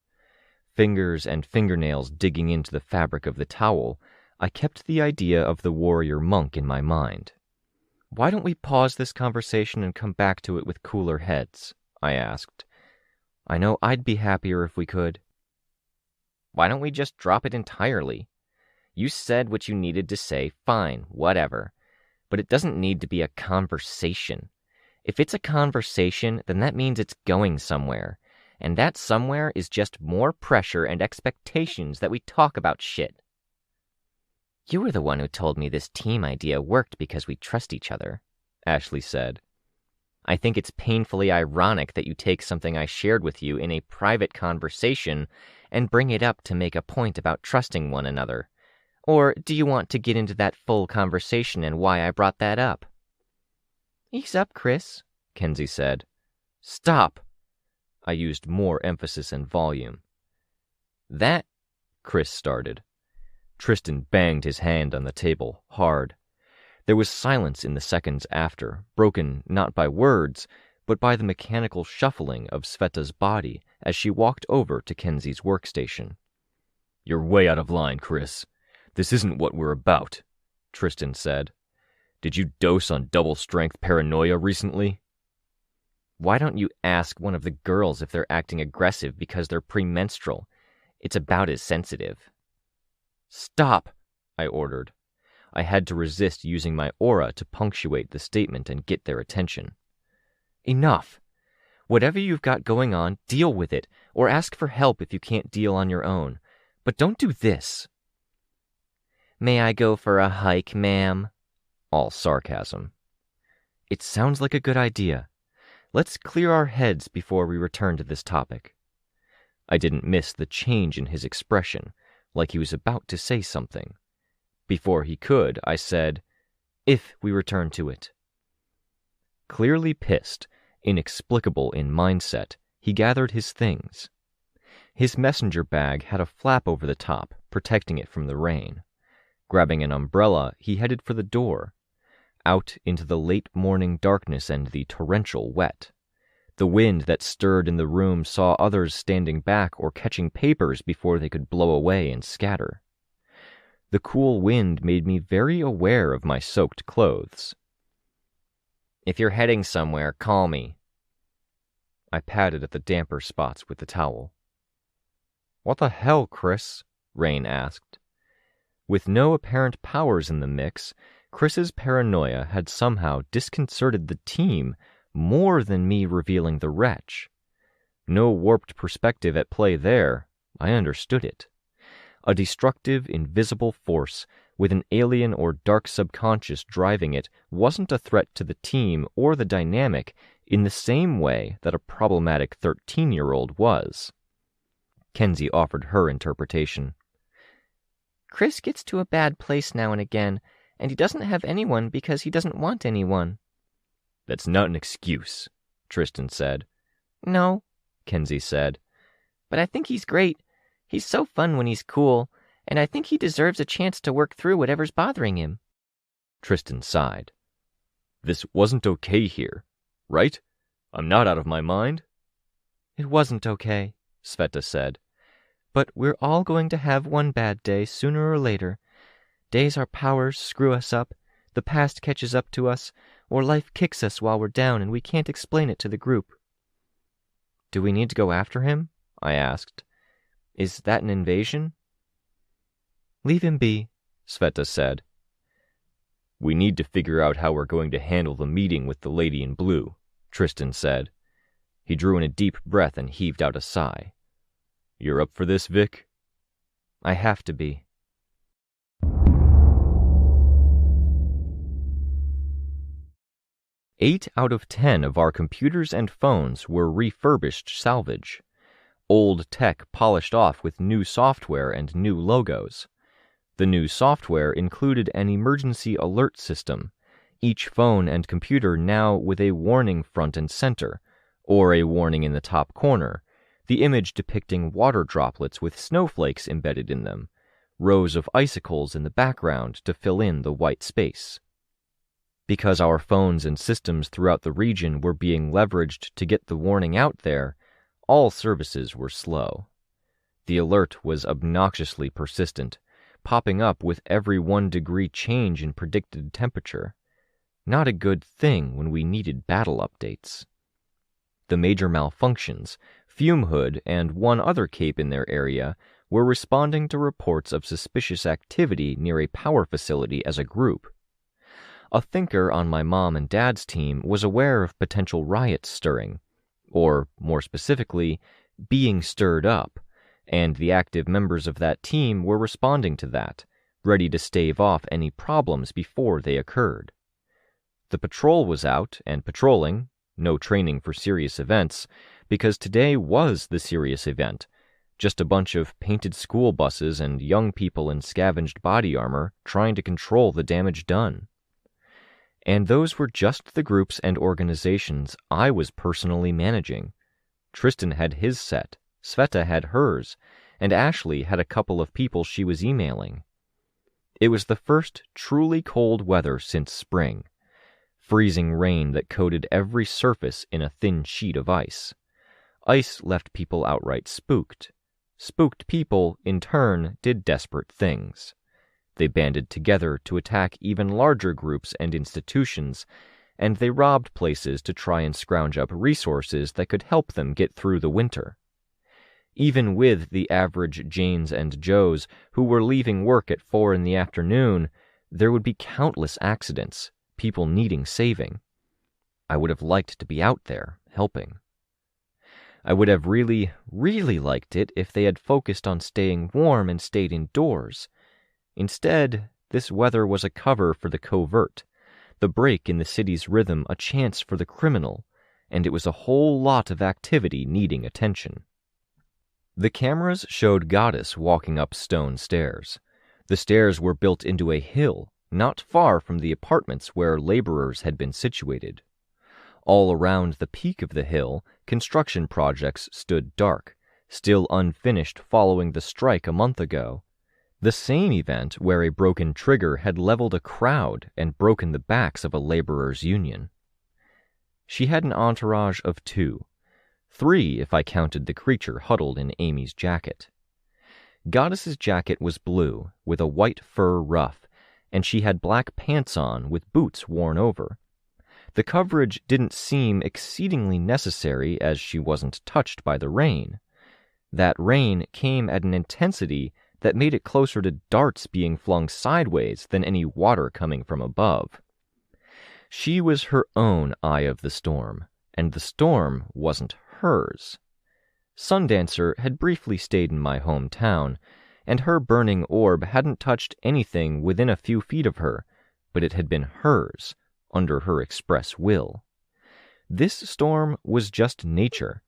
Fingers and fingernails digging into the fabric of the towel, I kept the idea of the warrior monk in my mind. Why don't we pause this conversation and come back to it with cooler heads? I asked. I know I'd be happier if we could. Why don't we just drop it entirely? You said what you needed to say, fine, whatever. But it doesn't need to be a conversation. If it's a conversation, then that means it's going somewhere. And that somewhere is just more pressure and expectations that we talk about shit. You were the one who told me this team idea worked because we trust each other, Ashley said. I think it's painfully ironic that you take something I shared with you in a private conversation and bring it up to make a point about trusting one another. Or do you want to get into that full conversation and why I brought that up? Ease up, Chris, Kenzie said. Stop! I used more emphasis and volume. That, Chris started. Tristan banged his hand on the table, hard. There was silence in the seconds after, broken not by words, but by the mechanical shuffling of Sveta's body as she walked over to Kenzie's workstation. You're way out of line, Chris. This isn't what we're about, Tristan said. Did you dose on double-strength paranoia recently? Why don't you ask one of the girls if they're acting aggressive because they're premenstrual? It's about as sensitive. Stop, I ordered. I had to resist using my aura to punctuate the statement and get their attention. Enough. Whatever you've got going on, deal with it, or ask for help if you can't deal on your own. But don't do this. May I go for a hike, ma'am? All sarcasm. It sounds like a good idea. Let's clear our heads before we return to this topic. I didn't miss the change in his expression, like he was about to say something. Before he could, I said, if we return to it. Clearly pissed, inexplicable in mindset, he gathered his things. His messenger bag had a flap over the top, protecting it from the rain. Grabbing an umbrella, he headed for the door, out into the late morning darkness and the torrential wet. The wind that stirred in the room saw others standing back or catching papers before they could blow away and scatter. The cool wind made me very aware of my soaked clothes. If you're heading somewhere, call me. I patted at the damper spots with the towel. What the hell, Chris? Rain asked. With no apparent powers in the mix, Chris's paranoia had somehow disconcerted the team more than me revealing the wretch. No warped perspective at play there. I understood it. A destructive, invisible force with an alien or dark subconscious driving it wasn't a threat to the team or the dynamic in the same way that a problematic 13-year-old was. Kenzie offered her interpretation. Chris gets to a bad place now and again, and he doesn't have anyone because he doesn't want anyone. That's not an excuse, Tristan said. No, Kenzie said. But I think he's great. He's so fun when he's cool, and I think he deserves a chance to work through whatever's bothering him. Tristan sighed. This wasn't okay here, right? I'm not out of my mind? It wasn't okay, Sveta said. But we're all going to have one bad day sooner or later. Days our powers screw us up, the past catches up to us, or life kicks us while we're down and we can't explain it to the group. Do we need to go after him? I asked. Is that an invasion? Leave him be, Sveta said. We need to figure out how we're going to handle the meeting with the lady in blue, Tristan said. He drew in a deep breath and heaved out a sigh. You're up for this, Vic? I have to be. Eight out of 10 of our computers and phones were refurbished salvage. Old tech polished off with new software and new logos. The new software included an emergency alert system, each phone and computer now with a warning front and center, or a warning in the top corner, the image depicting water droplets with snowflakes embedded in them, rows of icicles in the background to fill in the white space. Because our phones and systems throughout the region were being leveraged to get the warning out there, all services were slow. The alert was obnoxiously persistent, popping up with every 1 degree change in predicted temperature. Not a good thing when we needed battle updates. The major malfunctions, Fume Hood and one other cape in their area, were responding to reports of suspicious activity near a power facility as a group. A thinker on my mom and dad's team was aware of potential riots stirring, or, more specifically, being stirred up, and the active members of that team were responding to that, ready to stave off any problems before they occurred. The patrol was out and patrolling, no training for serious events, because today was the serious event, just a bunch of painted school buses and young people in scavenged body armor trying to control the damage done. And those were just the groups and organizations I was personally managing. Tristan had his set, Sveta had hers, and Ashley had a couple of people she was emailing. It was the first truly cold weather since spring. Freezing rain that coated every surface in a thin sheet of ice. Ice left people outright spooked. Spooked people, in turn, did desperate things. They banded together to attack even larger groups and institutions, and they robbed places to try and scrounge up resources that could help them get through the winter. Even with the average Janes and Joes who were leaving work at 4 p.m, there would be countless accidents, people needing saving. I would have liked to be out there, helping. I would have really, really liked it if they had focused on staying warm and stayed indoors. Instead, this weather was a cover for the covert, the break in the city's rhythm a chance for the criminal, and it was a whole lot of activity needing attention. The cameras showed Goddess walking up stone stairs. The stairs were built into a hill, not far from the apartments where laborers had been situated. All around the peak of the hill, construction projects stood dark, still unfinished following the strike a month ago. The same event where a broken trigger had leveled a crowd and broken the backs of a laborers' union. She had an entourage of 2. 3 if I counted the creature huddled in Amy's jacket. Goddess's jacket was blue, with a white fur ruff, and she had black pants on with boots worn over. The coverage didn't seem exceedingly necessary as she wasn't touched by the rain. That rain came at an intensity that made it closer to darts being flung sideways than any water coming from above. She was her own eye of the storm, and the storm wasn't hers. Sundancer had briefly stayed in my hometown, and her burning orb hadn't touched anything within a few feet of her, but it had been hers, under her express will. This storm was just nature,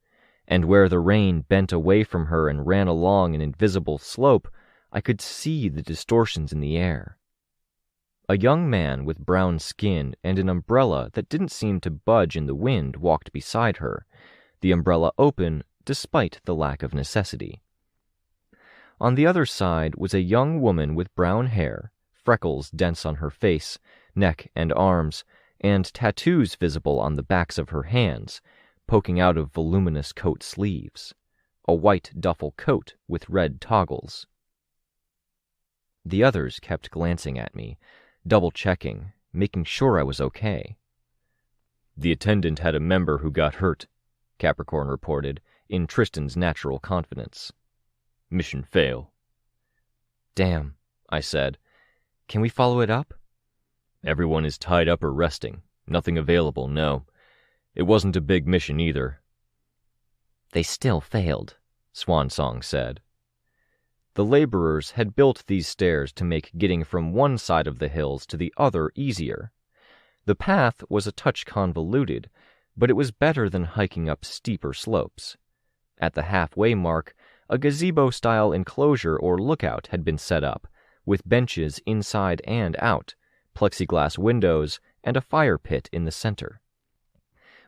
and where the rain bent away from her and ran along an invisible slope, I could see the distortions in the air. A young man with brown skin and an umbrella that didn't seem to budge in the wind walked beside her, the umbrella open despite the lack of necessity. On the other side was a young woman with brown hair, freckles dense on her face, neck and arms, and tattoos visible on the backs of her hands, poking out of voluminous coat sleeves, a white duffel coat with red toggles. The others kept glancing at me, double-checking, making sure I was okay. "The attendant had a member who got hurt," Capricorn reported, in Tristan's natural confidence. "Mission fail." "Damn," I said. "Can we follow it up?" "Everyone is tied up or resting. Nothing available, no. It wasn't a big mission either." "They still failed," Swansong said. The laborers had built these stairs to make getting from one side of the hills to the other easier. The path was a touch convoluted, but it was better than hiking up steeper slopes. At the halfway mark, a gazebo-style enclosure or lookout had been set up, with benches inside and out, plexiglass windows, and a fire pit in the center.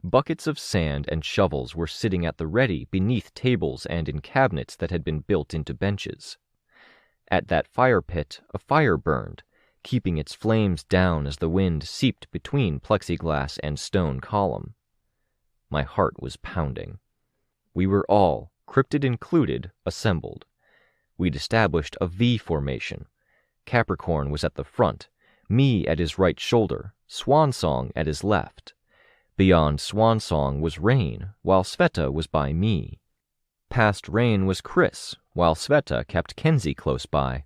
Buckets of sand and shovels were sitting at the ready beneath tables and in cabinets that had been built into benches. At that fire pit, a fire burned, keeping its flames down as the wind seeped between plexiglass and stone column. My heart was pounding. We were all, cryptid included, assembled. We'd established a V formation. Capricorn was at the front, me at his right shoulder, Swansong at his left. Beyond Swansong was Rain, while Sveta was by me. Past Rain was Chris, while Sveta kept Kenzie close by.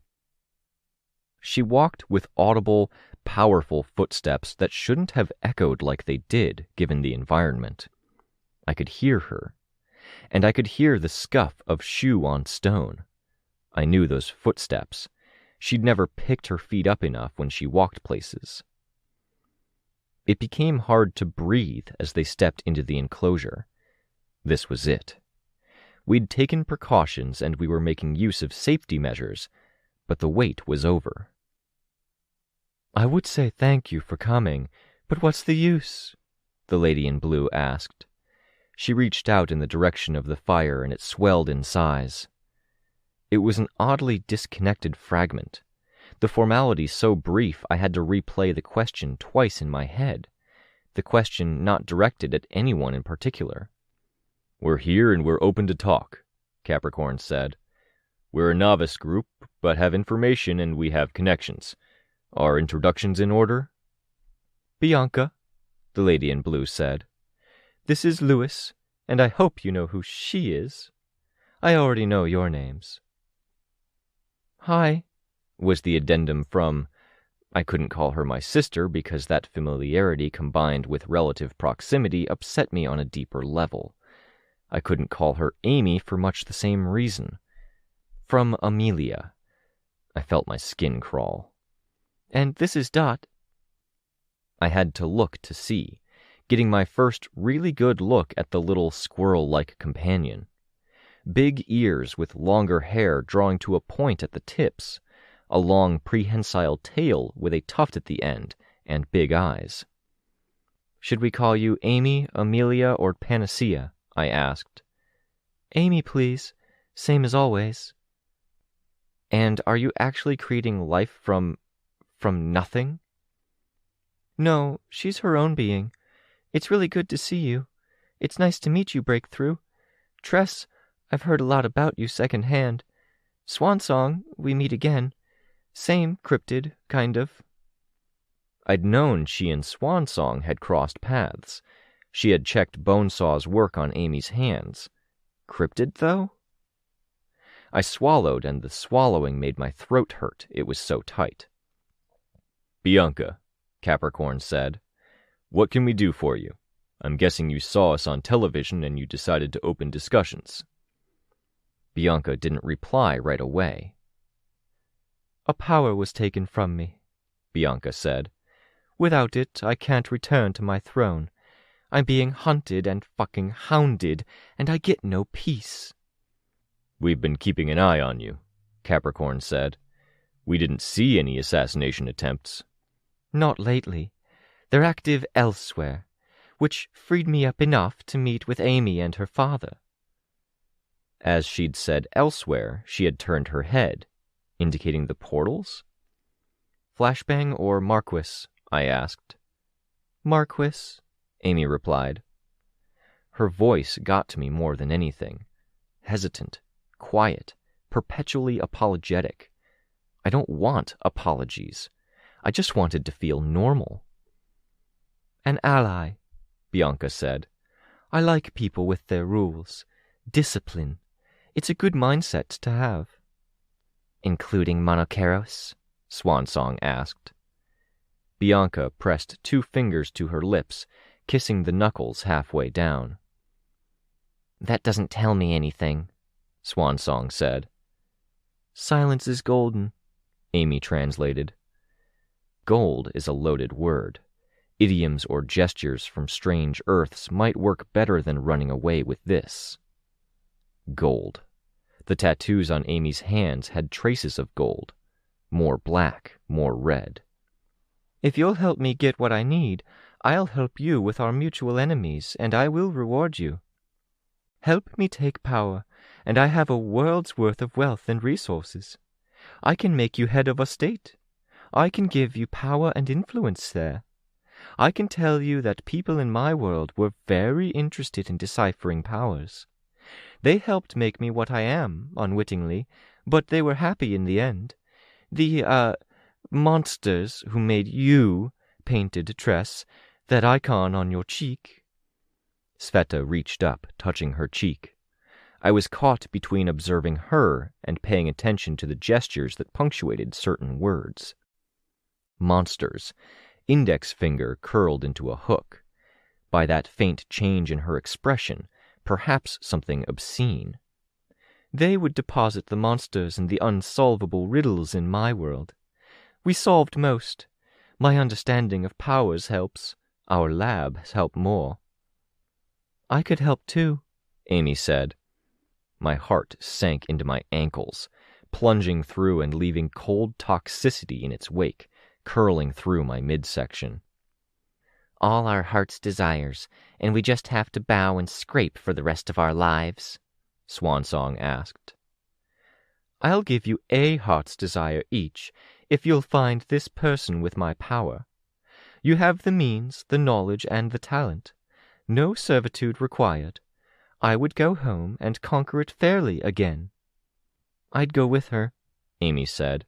She walked with audible, powerful footsteps that shouldn't have echoed like they did, given the environment. I could hear her, and I could hear the scuff of shoe on stone. I knew those footsteps. She'd never picked her feet up enough when she walked places. It became hard to breathe as they stepped into the enclosure. This was it. We'd taken precautions and we were making use of safety measures, but the wait was over. "I would say thank you for coming, but what's the use?" the lady in blue asked. She reached out in the direction of the fire and it swelled in size. It was an oddly disconnected fragment. The formality so brief I had to replay the question twice in my head. The question not directed at anyone in particular. "We're here and we're open to talk," Capricorn said. "We're a novice group, but have information and we have connections. Are introductions in order?" "Bianca," the lady in blue said. "This is Louis, and I hope you know who she is. I already know your names." "Hi," was the addendum from... I couldn't call her my sister because that familiarity combined with relative proximity upset me on a deeper level. I couldn't call her Amy for much the same reason. From Amelia. I felt my skin crawl. "And this is Dot." I had to look to see, getting my first really good look at the little squirrel-like companion. Big ears with longer hair drawing to a point at the tips, a long prehensile tail with a tuft at the end, and big eyes. "Should we call you Amy, Amelia, or Panacea?" I asked. "Amy, please. Same as always." "And are you actually creating life from nothing?" "No, she's her own being. It's really good to see you. It's nice to meet you, Breakthrough. Tress, I've heard a lot about you secondhand. Swansong, we meet again. Same cryptid, kind of." I'd known she and Swansong had crossed paths. She had checked Bonesaw's work on Amy's hands. Cryptid, though? I swallowed, and the swallowing made my throat hurt. It was so tight. "Bianca," Capricorn said, "what can we do for you? I'm guessing you saw us on television and you decided to open discussions." Bianca didn't reply right away. "A power was taken from me," Bianca said. "Without it, I can't return to my throne. I'm being hunted and fucking hounded, and I get no peace." "We've been keeping an eye on you," Capricorn said. We didn't see any assassination attempts. Not lately. They're active elsewhere, which freed me up enough to meet with Amy and her father. As she'd said elsewhere, she had turned her head, indicating the portals? Flashbang or Marquis? I asked. Marquis, Amy replied. Her voice got to me more than anything. Hesitant, quiet, perpetually apologetic. I don't want apologies. I just wanted to feel normal. An ally, Bianca said. I like people with their rules. Discipline. It's a good mindset to have. Including Monoceros? Swansong asked. Bianca pressed 2 fingers to her lips, kissing the knuckles halfway down. That doesn't tell me anything, Swansong said. Silence is golden, Amy translated. Gold is a loaded word. Idioms or gestures from strange earths might work better than running away with this. Gold. The tattoos on Amy's hands had traces of gold. More black, more red. If you'll help me get what I need, I'll help you with our mutual enemies, and I will reward you. Help me take power, and I have a world's worth of wealth and resources. I can make you head of a state. I can give you power and influence there. I can tell you that people in my world were very interested in deciphering powers. They helped make me what I am, unwittingly, but they were happy in the end. The, monsters who made you painted tress, that icon on your cheek. Sveta reached up, touching her cheek. I was caught between observing her and paying attention to the gestures that punctuated certain words. Monsters. Index finger curled into a hook. By that faint change in her expression, perhaps something obscene. They would deposit the monsters and the unsolvable riddles in my world. We solved most. My understanding of powers helps. Our labs help more. I could help too, Amy said. My heart sank into my ankles, plunging through and leaving cold toxicity in its wake, curling through my midsection. All our heart's desires, and we just have to bow and scrape for the rest of our lives? Swansong asked. I'll give you a heart's desire each, if you'll find this person with my power. You have the means, the knowledge, and the talent. No servitude required. I would go home and conquer it fairly again. I'd go with her, Amy said.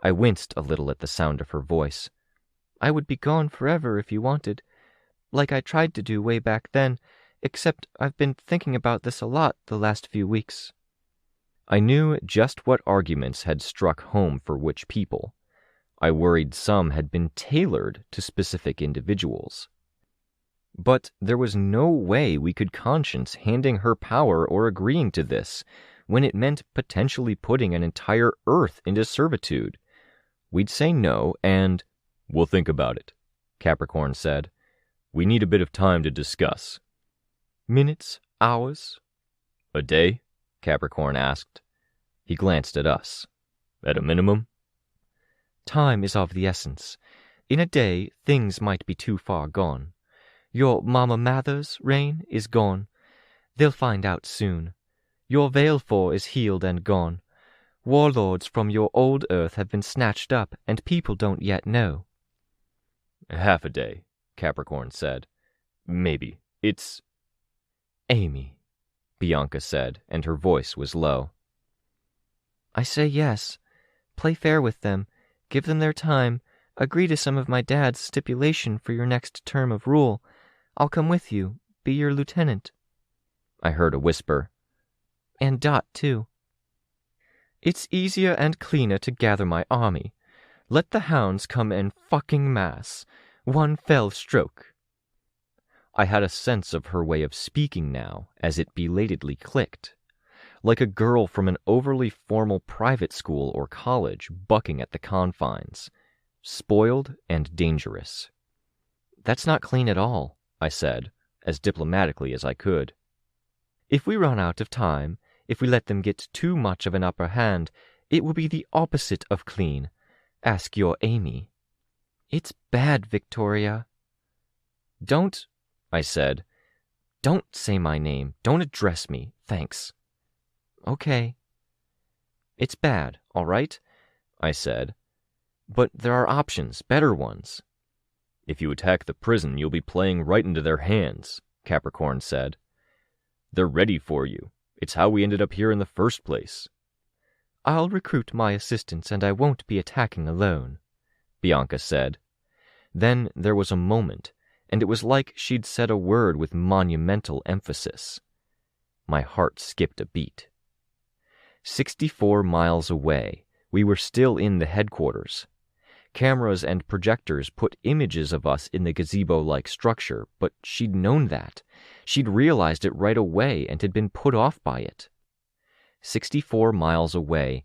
I winced a little at the sound of her voice. I would be gone forever if you wanted, like I tried to do way back then, except I've been thinking about this a lot the last few weeks. I knew just what arguments had struck home for which people. I worried some had been tailored to specific individuals. But there was no way we could conscience handing her power or agreeing to this, when it meant potentially putting an entire Earth into servitude. We'd say no, and we'll think about it, Capricorn said. We need a bit of time to discuss. Minutes? Hours? A day? Capricorn asked. He glanced at us. At a minimum? Time is of the essence. In a day, things might be too far gone. Your Mama Mather's reign is gone. They'll find out soon. Your Veilfor is healed and gone. Warlords from your old Earth have been snatched up, and people don't yet know. Half a day, Capricorn said. Maybe. It's... Amy, Bianca said, and her voice was low. I say yes. Play fair with them. Give them their time. Agree to some of my dad's stipulation for your next term of rule. I'll come with you. Be your lieutenant. I heard a whisper. And Dot, too. It's easier and cleaner to gather my army. Let the hounds come en fucking mass. One fell stroke. I had a sense of her way of speaking now, as it belatedly clicked. Like a girl from an overly formal private school or college bucking at the confines. Spoiled and dangerous. That's not clean at all, I said, as diplomatically as I could. If we run out of time, if we let them get too much of an upper hand, It will be the opposite of clean. Ask your Amy. It's bad, Victoria. Don't, I said. Don't say my name. Don't address me. Thanks. Okay. It's bad, all right? I said. But there are options, better ones. If you attack the prison, you'll be playing right into their hands, Capricorn said. They're ready for you. It's how we ended up here in the first place. I'll recruit my assistants and I won't be attacking alone, Bianca said. Then there was a moment, and it was like she'd said a word with monumental emphasis. My heart skipped a beat. 64 miles away, we were still in the headquarters. Cameras and projectors put images of us in the gazebo-like structure, but she'd known that. She'd realized it right away and had been put off by it. 64 miles away,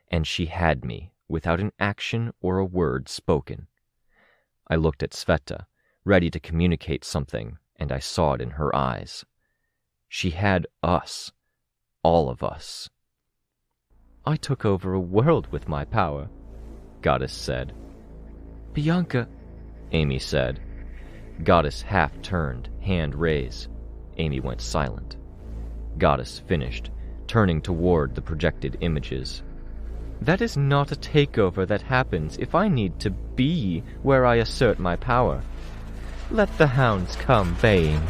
and she had me, without an action or a word spoken. I looked at Sveta, ready to communicate something, and I saw it in her eyes. She had us. All of us. I took over a world with my power, Goddess said. Bianca, Amy said. Goddess half turned, hand raised. Amy went silent. Goddess finished, turning toward the projected images. That is not a takeover that happens if I need to be where I assert my power. Let the hounds come baying.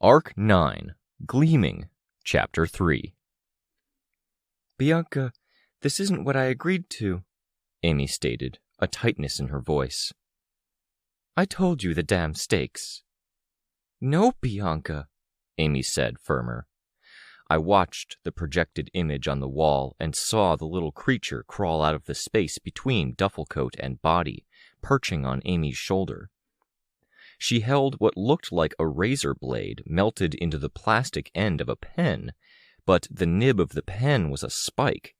Arc 9, Gleaming, Chapter 3. Bianca, this isn't what I agreed to, Amy stated, a tightness in her voice. I told you the damn stakes. No, Bianca, Amy said, firmer. I watched the projected image on the wall and saw the little creature crawl out of the space between duffel coat and body, perching on Amy's shoulder. She held what looked like a razor blade melted into the plastic end of a pen, but the nib of the pen was a spike.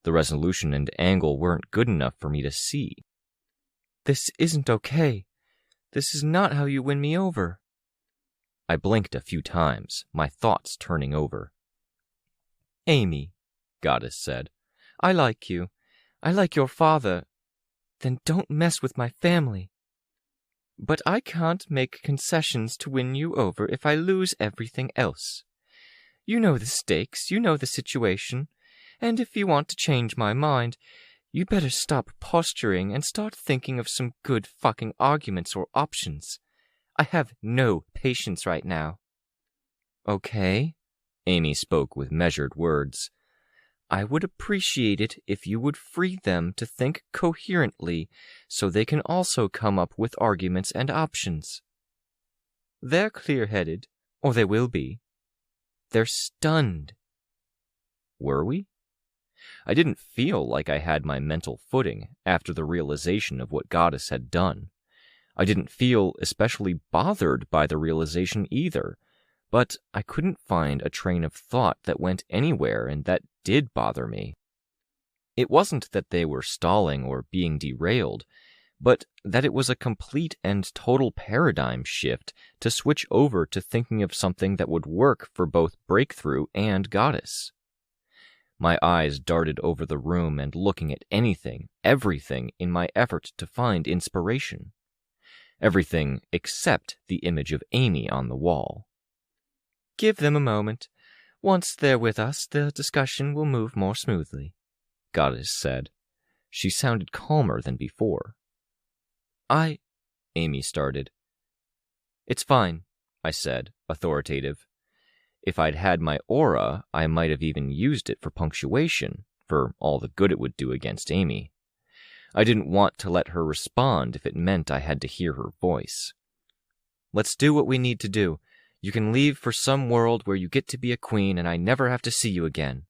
The resolution and angle weren't good enough for me to see. This isn't okay. This is not how you win me over. I blinked a few times, my thoughts turning over. Amy, Goddess said. I like you. I like your father. Then don't mess with my family. But I can't make concessions to win you over if I lose everything else. You know the stakes, you know the situation, and if you want to change my mind, you better stop posturing and start thinking of some good fucking arguments or options. I have no patience right now. Okay, Amy spoke with measured words. I would appreciate it if you would free them to think coherently so they can also come up with arguments and options. They're clear-headed, or they will be. They're stunned. Were we? I didn't feel like I had my mental footing after the realization of what Goddess had done. I didn't feel especially bothered by the realization either, but I couldn't find a train of thought that went anywhere and that did bother me. It wasn't that they were stalling or being derailed, but that it was a complete and total paradigm shift to switch over to thinking of something that would work for both Breakthrough and Goddess. My eyes darted over the room and looking at anything, everything in my effort to find inspiration. Everything except the image of Amy on the wall. Give them a moment. Once they're with us, the discussion will move more smoothly, Goddess said. She sounded calmer than before. Amy started. It's fine, I said, authoritative. If I'd had my aura, I might have even used it for punctuation, for all the good it would do against Amy. I didn't want to let her respond if it meant I had to hear her voice. Let's do what we need to do. You can leave for some world where you get to be a queen and I never have to see you again.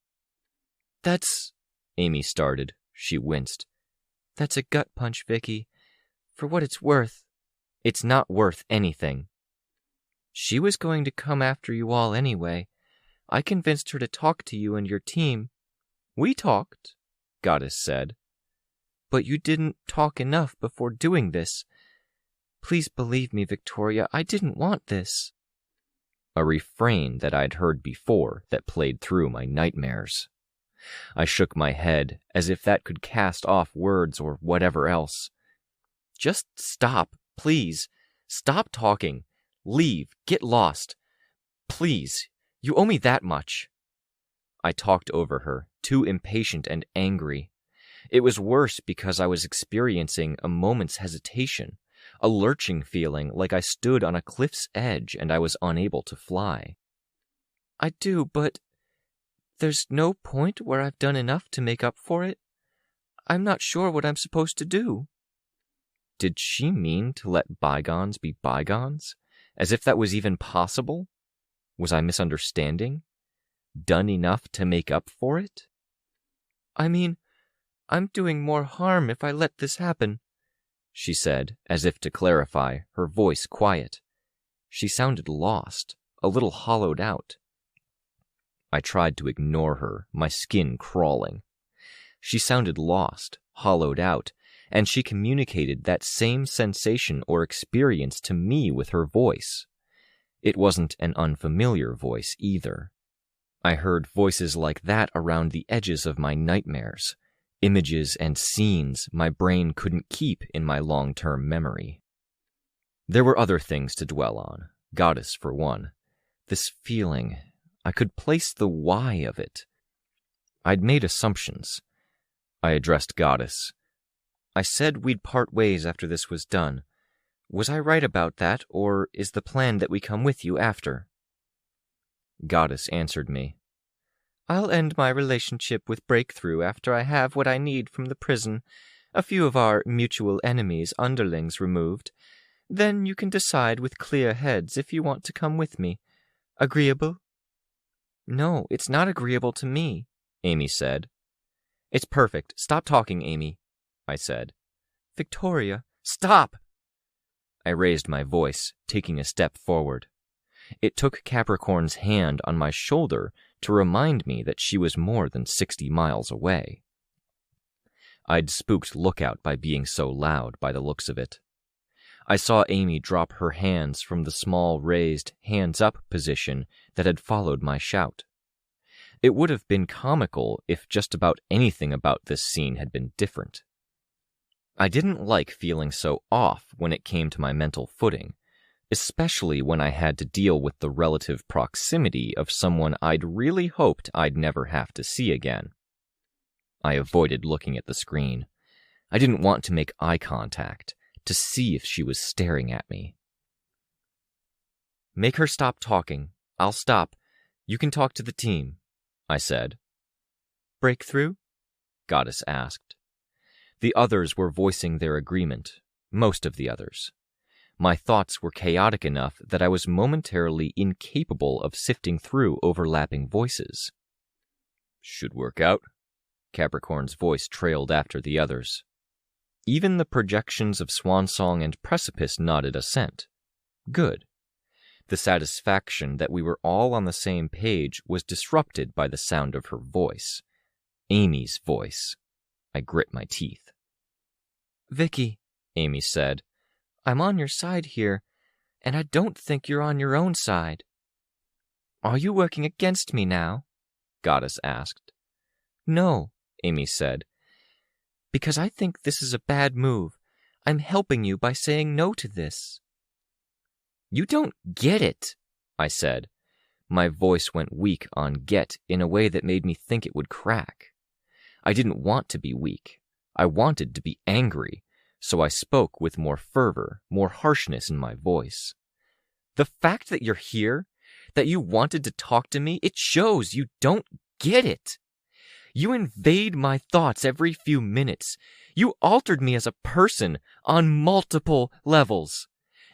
That's... Amy started. She winced. That's a gut punch, Vicky. For what it's worth. It's not worth anything. She was going to come after you all anyway. I convinced her to talk to you and your team. We talked, Goddess said. But you didn't talk enough before doing this. Please believe me, Victoria, I didn't want this. A refrain that I'd heard before that played through my nightmares. I shook my head as if that could cast off words or whatever else. Just stop, please. Stop talking. Leave. Get lost. Please. You owe me that much. I talked over her, too impatient and angry. It was worse because I was experiencing a moment's hesitation, a lurching feeling like I stood on a cliff's edge and I was unable to fly. I do, but there's no point where I've done enough to make up for it. I'm not sure what I'm supposed to do. Did she mean to let bygones be bygones? As if that was even possible? Was I misunderstanding? Done enough to make up for it? I mean, I'm doing more harm if I let this happen, she said, as if to clarify, her voice quiet. She sounded lost, a little hollowed out. I tried to ignore her, my skin crawling. She sounded lost, hollowed out, and she communicated that same sensation or experience to me with her voice. It wasn't an unfamiliar voice either. I heard voices like that around the edges of my nightmares, images and scenes my brain couldn't keep in my long-term memory. There were other things to dwell on, Goddess for one. This feeling, I could place the why of it. I'd made assumptions. I addressed Goddess. I said we'd part ways after this was done. Was I right about that, or is the plan that we come with you after? Goddess answered me. I'll end my relationship with Breakthrough after I have what I need from the prison, a few of our mutual enemies' underlings removed. Then you can decide with clear heads if you want to come with me. Agreeable? No, it's not agreeable to me, Amy said. It's perfect. Stop talking, Amy, I said. Victoria, stop! I raised my voice, taking a step forward. It took Capricorn's hand on my shoulder to remind me that she was more than 60 miles away. I'd spooked Lookout by being so loud by the looks of it. I saw Amy drop her hands from the small raised hands-up position that had followed my shout. It would have been comical if just about anything about this scene had been different. I didn't like feeling so off when it came to my mental footing, especially when I had to deal with the relative proximity of someone I'd really hoped I'd never have to see again. I avoided looking at the screen. I didn't want to make eye contact, to see if she was staring at me. Make her stop talking. I'll stop. You can talk to the team, I said. Breakthrough? Goddess asked. The others were voicing their agreement, most of the others. My thoughts were chaotic enough that I was momentarily incapable of sifting through overlapping voices. Should work out, Capricorn's voice trailed after the others. Even the projections of Swansong and Precipice nodded assent. Good. The satisfaction that we were all on the same page was disrupted by the sound of her voice. Amy's voice. I grit my teeth. Vicky, Amy said. I'm on your side here, and I don't think you're on your own side. Are you working against me now? Goddess asked. No, Amy said. Because I think this is a bad move. I'm helping you by saying no to this. You don't get it, I said. My voice went weak on get in a way that made me think it would crack. I didn't want to be weak. I wanted to be angry, so I spoke with more fervor, more harshness in my voice. The fact that you're here, that you wanted to talk to me, it shows you don't get it. You invade my thoughts every few minutes. You altered me as a person on multiple levels.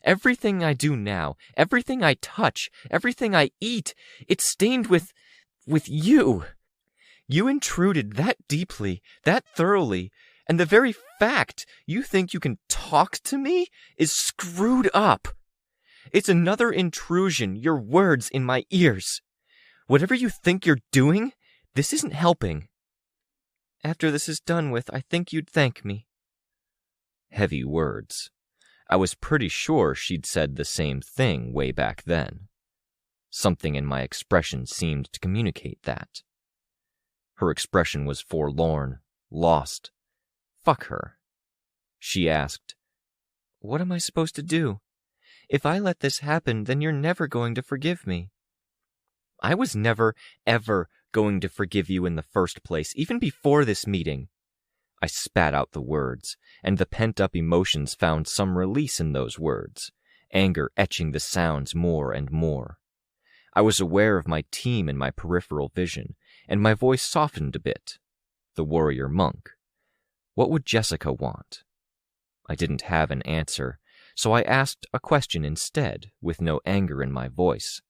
Everything I do now, everything I touch, everything I eat, it's stained with you. You intruded that deeply, that thoroughly, and the very fact you think you can talk to me is screwed up. It's another intrusion, your words in my ears. Whatever you think you're doing, this isn't helping. After this is done with, I think you'd thank me. Heavy words. I was pretty sure she'd said the same thing way back then. Something in my expression seemed to communicate that. Her expression was forlorn, lost. Fuck her. She asked, "What am I supposed to do? If I let this happen, then you're never going to forgive me." I was never, ever going to forgive you in the first place, even before this meeting. I spat out the words, and the pent-up emotions found some release in those words, anger etching the sounds more and more. I was aware of my team in my peripheral vision, and my voice softened a bit. The warrior monk. What would Jessica want? I didn't have an answer, so I asked a question instead, with no anger in my voice.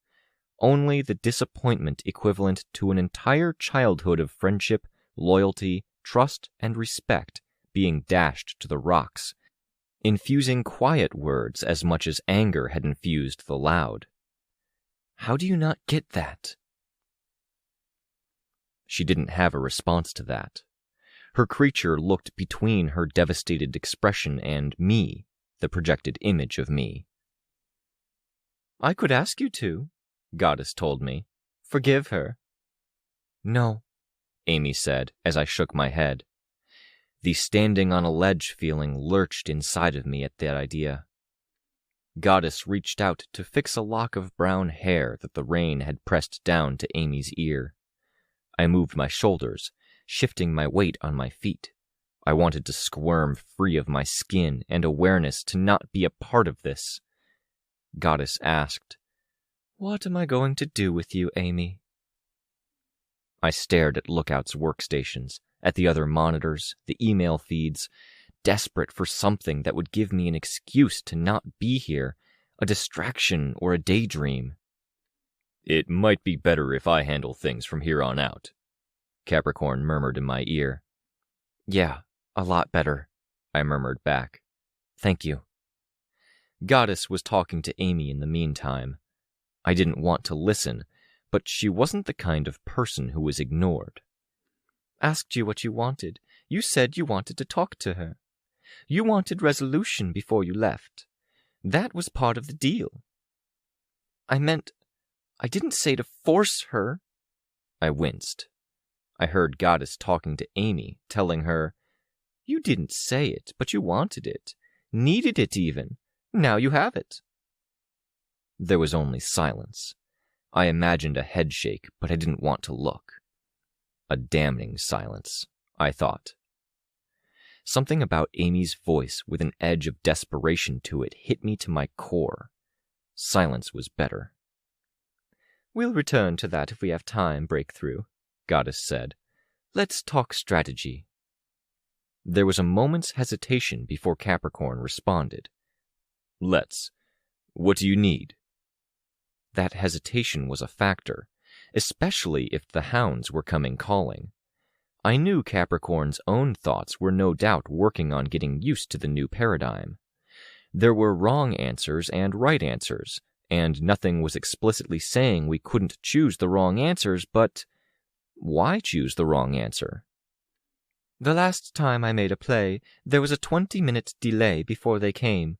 Only the disappointment equivalent to an entire childhood of friendship, loyalty, trust, and respect being dashed to the rocks, infusing quiet words as much as anger had infused the loud. How do you not get that? She didn't have a response to that. Her creature looked between her devastated expression and me, the projected image of me. I could ask you to, Goddess told me. Forgive her. No, Amy said as I shook my head. The standing on a ledge feeling lurched inside of me at that idea. Goddess reached out to fix a lock of brown hair that the rain had pressed down to Amy's ear. I moved my shoulders, shifting my weight on my feet. I wanted to squirm free of my skin and awareness to not be a part of this. Goddess asked, "What am I going to do with you, Amy?" I stared at Lookout's workstations, at the other monitors, the email feeds, desperate for something that would give me an excuse to not be here, a distraction or a daydream. It might be better if I handle things from here on out, Capricorn murmured in my ear. Yeah, a lot better, I murmured back. Thank you. Goddess was talking to Amy in the meantime. I didn't want to listen, but she wasn't the kind of person who was ignored. Asked you what you wanted. You said you wanted to talk to her. You wanted resolution before you left. That was part of the deal. I didn't say to force her. I winced. I heard Goddess talking to Amy, telling her, "You didn't say it, but you wanted it. Needed it even. Now you have it." There was only silence. I imagined a headshake, but I didn't want to look. A damning silence, I thought. Something about Amy's voice with an edge of desperation to it hit me to my core. Silence was better. "We'll return to that if we have time, Breakthrough," Goddess said. "Let's talk strategy." There was a moment's hesitation before Capricorn responded. "Let's. What do you need?" That hesitation was a factor, especially if the hounds were coming calling. I knew Capricorn's own thoughts were no doubt working on getting used to the new paradigm. There were wrong answers and right answers, and nothing was explicitly saying we couldn't choose the wrong answers, but why choose the wrong answer? "The last time I made a play, there was a 20-minute delay before they came.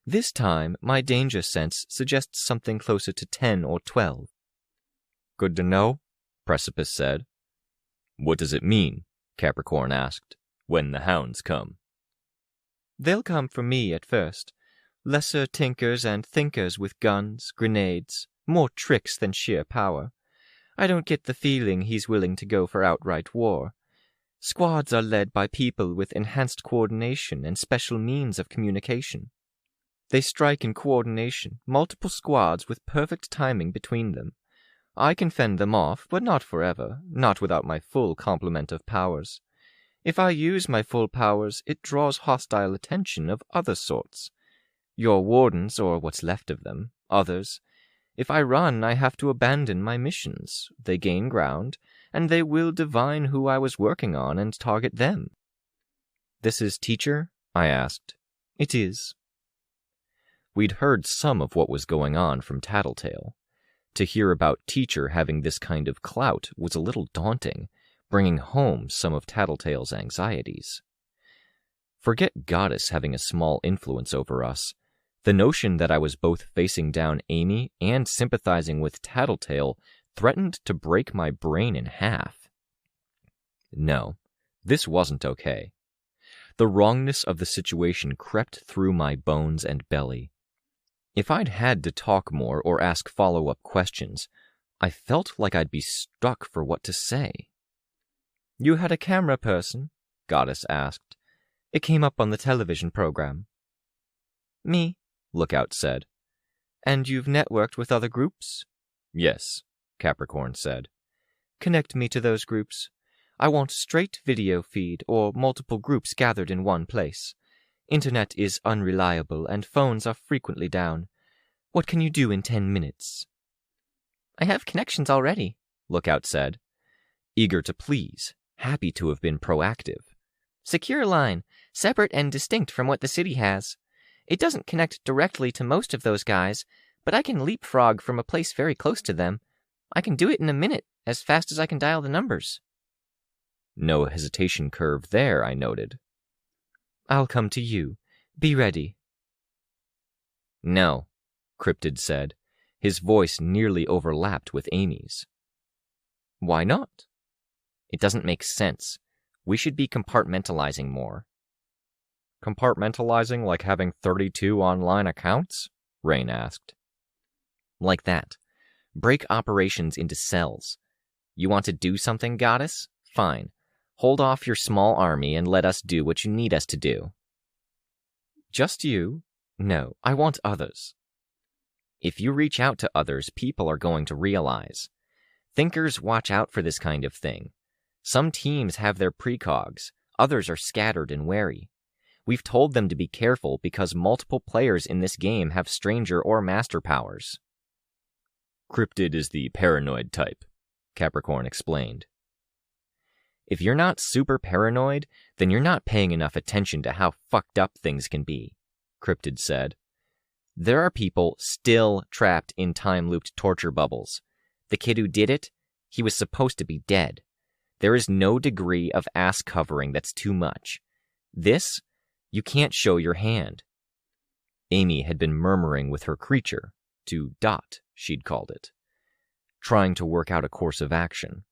This time, my danger sense suggests something closer to 10 or 12. "Good to know," Precipice said. "What does it mean?" Capricorn asked. "When the hounds come?" "They'll come for me at first. Lesser tinkers and thinkers with guns, grenades, more tricks than sheer power. I don't get the feeling he's willing to go for outright war. Squads are led by people with enhanced coordination and special means of communication. They strike in coordination, multiple squads with perfect timing between them. I can fend them off, but not forever, not without my full complement of powers. If I use my full powers, it draws hostile attention of other sorts. Your wardens, or what's left of them, others. If I run, I have to abandon my missions. They gain ground, and they will divine who I was working on and target them." "This is Teacher?" I asked. "It is." We'd heard some of what was going on from Tattletale. To hear about Teacher having this kind of clout was a little daunting, bringing home some of Tattletale's anxieties. Forget Goddess having a small influence over us. The notion that I was both facing down Amy and sympathizing with Tattletale threatened to break my brain in half. No, this wasn't okay. The wrongness of the situation crept through my bones and belly. If I'd had to talk more or ask follow-up questions, I felt like I'd be stuck for what to say. "You had a camera person?" Goddess asked. "It came up on the television program." "Me," Lookout said. "And you've networked with other groups?" "Yes," Capricorn said. "Connect me to those groups. I want straight video feed or multiple groups gathered in one place. Internet is unreliable and phones are frequently down. What can you do in 10 minutes? "I have connections already," Lookout said, eager to please, happy to have been proactive. "Secure line, separate and distinct from what the city has. It doesn't connect directly to most of those guys, but I can leapfrog from a place very close to them. I can do it in a minute, as fast as I can dial the numbers." No hesitation curve there, I noted. "I'll come to you. Be ready." "No," Cryptid said. His voice nearly overlapped with Amy's. "Why not?" "It doesn't make sense. We should be compartmentalizing more." "Compartmentalizing like having 32 online accounts?" Rain asked. "Like that. Break operations into cells. You want to do something, Goddess? Fine. Hold off your small army and let us do what you need us to do." "Just you? No, I want others." "If you reach out to others, people are going to realize. Thinkers watch out for this kind of thing. Some teams have their precogs, others are scattered and wary. We've told them to be careful because multiple players in this game have stranger or master powers." "Cryptid is the paranoid type," Capricorn explained. "If you're not super paranoid, then you're not paying enough attention to how fucked up things can be," Cryptid said. "There are people still trapped in time-looped torture bubbles. The kid who did it, he was supposed to be dead. There is no degree of ass covering that's too much. This, you can't show your hand." Amy had been murmuring with her creature, to Dot, she'd called it, trying to work out a course of action.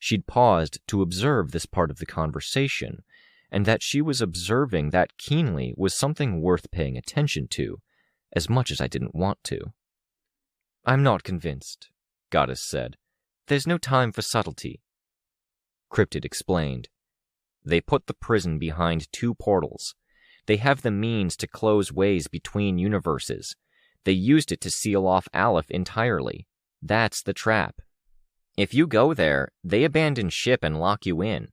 She'd paused to observe this part of the conversation, and that she was observing that keenly was something worth paying attention to, as much as I didn't want to. "I'm not convinced," Goddess said. "There's no time for subtlety." Cryptid explained. "They put the prison behind 2 portals. They have the means to close ways between universes. They used it to seal off Aleph entirely. That's the trap. If you go there, they abandon ship and lock you in.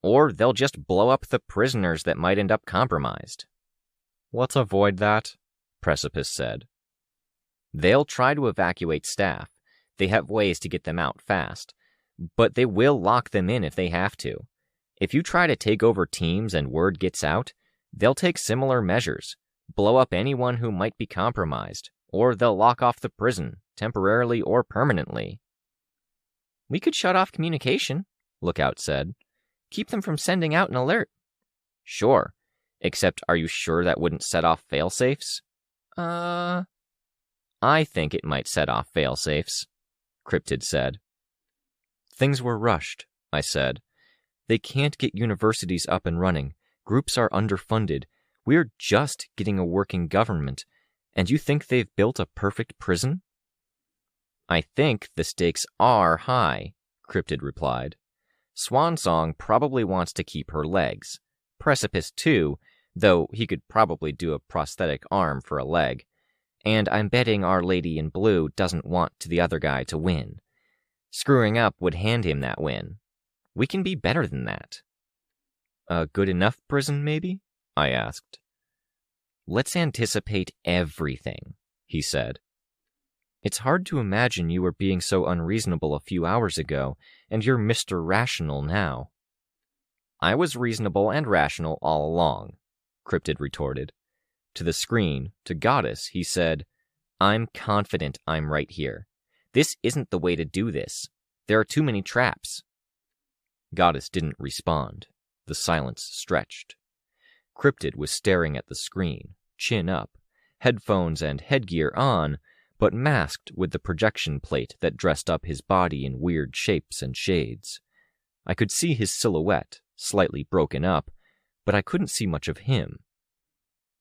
Or they'll just blow up the prisoners that might end up compromised." "Let's avoid that," Precipice said. "They'll try to evacuate staff. They have ways to get them out fast. But they will lock them in if they have to. If you try to take over teams and word gets out, they'll take similar measures. Blow up anyone who might be compromised. Or they'll lock off the prison, temporarily or permanently." "We could shut off communication," Lookout said. "Keep them from sending out an alert." "Sure. Except, are you sure that wouldn't set off failsafes?" "I think it might set off failsafes," Cryptid said. "Things were rushed," I said. "They can't get universities up and running. Groups are underfunded. We're just getting a working government. And you think they've built a perfect prison?" "I think the stakes are high," Cryptid replied. "Swansong probably wants to keep her legs. Precipice too, though he could probably do a prosthetic arm for a leg. And I'm betting Our Lady in Blue doesn't want the other guy to win. Screwing up would hand him that win. We can be better than that." "A good enough prison, maybe?" I asked. "Let's anticipate everything," he said. "It's hard to imagine you were being so unreasonable a few hours ago, and you're Mr. Rational now." "I was reasonable and rational all along," Cryptid retorted. To the screen, to Goddess, he said, "I'm confident I'm right here. This isn't the way to do this. There are too many traps." Goddess didn't respond. The silence stretched. Cryptid was staring at the screen, chin up, headphones and headgear on, but masked with the projection plate that dressed up his body in weird shapes and shades. I could see his silhouette, slightly broken up, but I couldn't see much of him.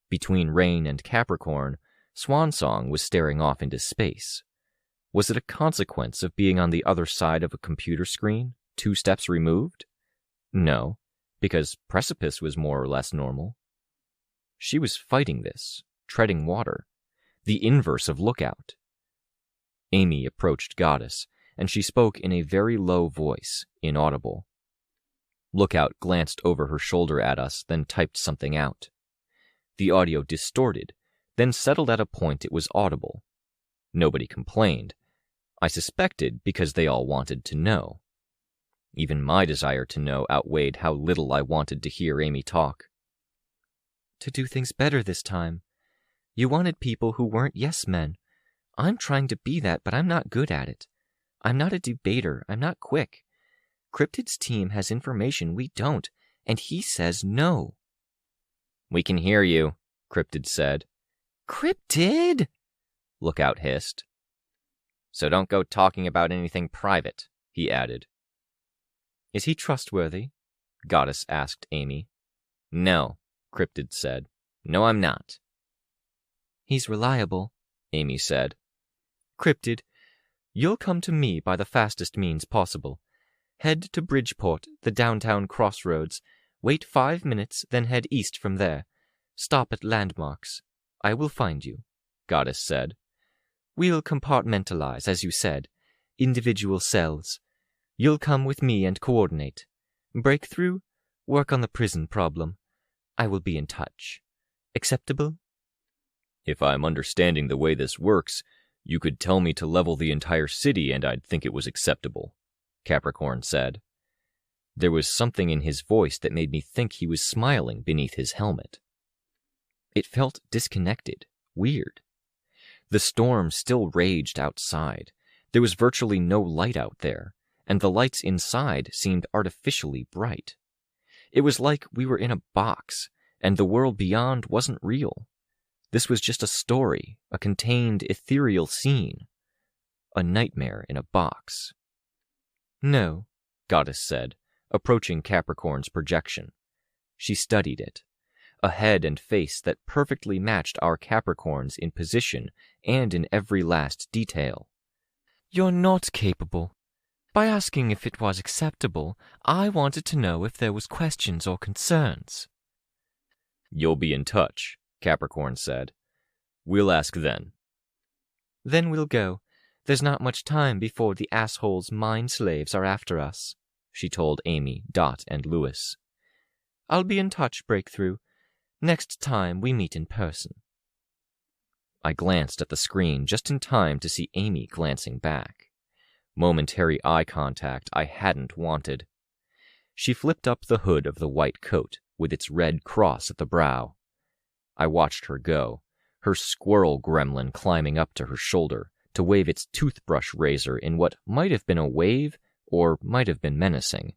Between Rain and Capricorn, Swansong was staring off into space. Was it a consequence of being on the other side of a computer screen, 2 steps removed? No, because Precipice was more or less normal. She was fighting this, treading water, the inverse of Lookout. Amy approached Goddess, and she spoke in a very low voice, inaudible. Lookout glanced over her shoulder at us, then typed something out. The audio distorted, then settled at a point it was audible. Nobody complained. I suspected because they all wanted to know. Even my desire to know outweighed how little I wanted to hear Amy talk. To do things better this time. You wanted people who weren't yes men. I'm trying to be that, but I'm not good at it. I'm not a debater. I'm not quick. Cryptid's team has information we don't, and he says no. "We can hear you," Cryptid said. Cryptid! Lookout hissed. "So don't go talking about anything private," he added. Is he trustworthy? Goddess asked Amy. "No," Cryptid said. "No, I'm not." He's reliable, Amy said. Cryptid, you'll come to me by the fastest means possible. Head to Bridgeport, the downtown crossroads. Wait 5 minutes, then head east from there. Stop at landmarks. I will find you, Goddess said. We'll compartmentalize, as you said. Individual cells. You'll come with me and coordinate. Breakthrough? Work on the prison problem. I will be in touch. Acceptable? If I'm understanding the way this works, you could tell me to level the entire city and I'd think it was acceptable, Capricorn said. There was something in his voice that made me think he was smiling beneath his helmet. It felt disconnected, weird. The storm still raged outside. There was virtually no light out there, and the lights inside seemed artificially bright. It was like we were in a box, and the world beyond wasn't real. This was just a story, a contained, ethereal scene. A nightmare in a box. No, Goddess said, approaching Capricorn's projection. She studied it. A head and face that perfectly matched our Capricorns in position and in every last detail. You're not capable. By asking if it was acceptable, I wanted to know if there was questions or concerns. You'll be in touch, Capricorn said. We'll ask then. Then we'll go. There's not much time before the assholes' mind slaves are after us, she told Amy, Dot, and Lewis. I'll be in touch, Breakthrough. Next time we meet in person. I glanced at the screen just in time to see Amy glancing back. Momentary eye contact I hadn't wanted. She flipped up the hood of the white coat with its red cross at the brow. I watched her go, her squirrel gremlin climbing up to her shoulder to wave its toothbrush razor in what might have been a wave or might have been menacing.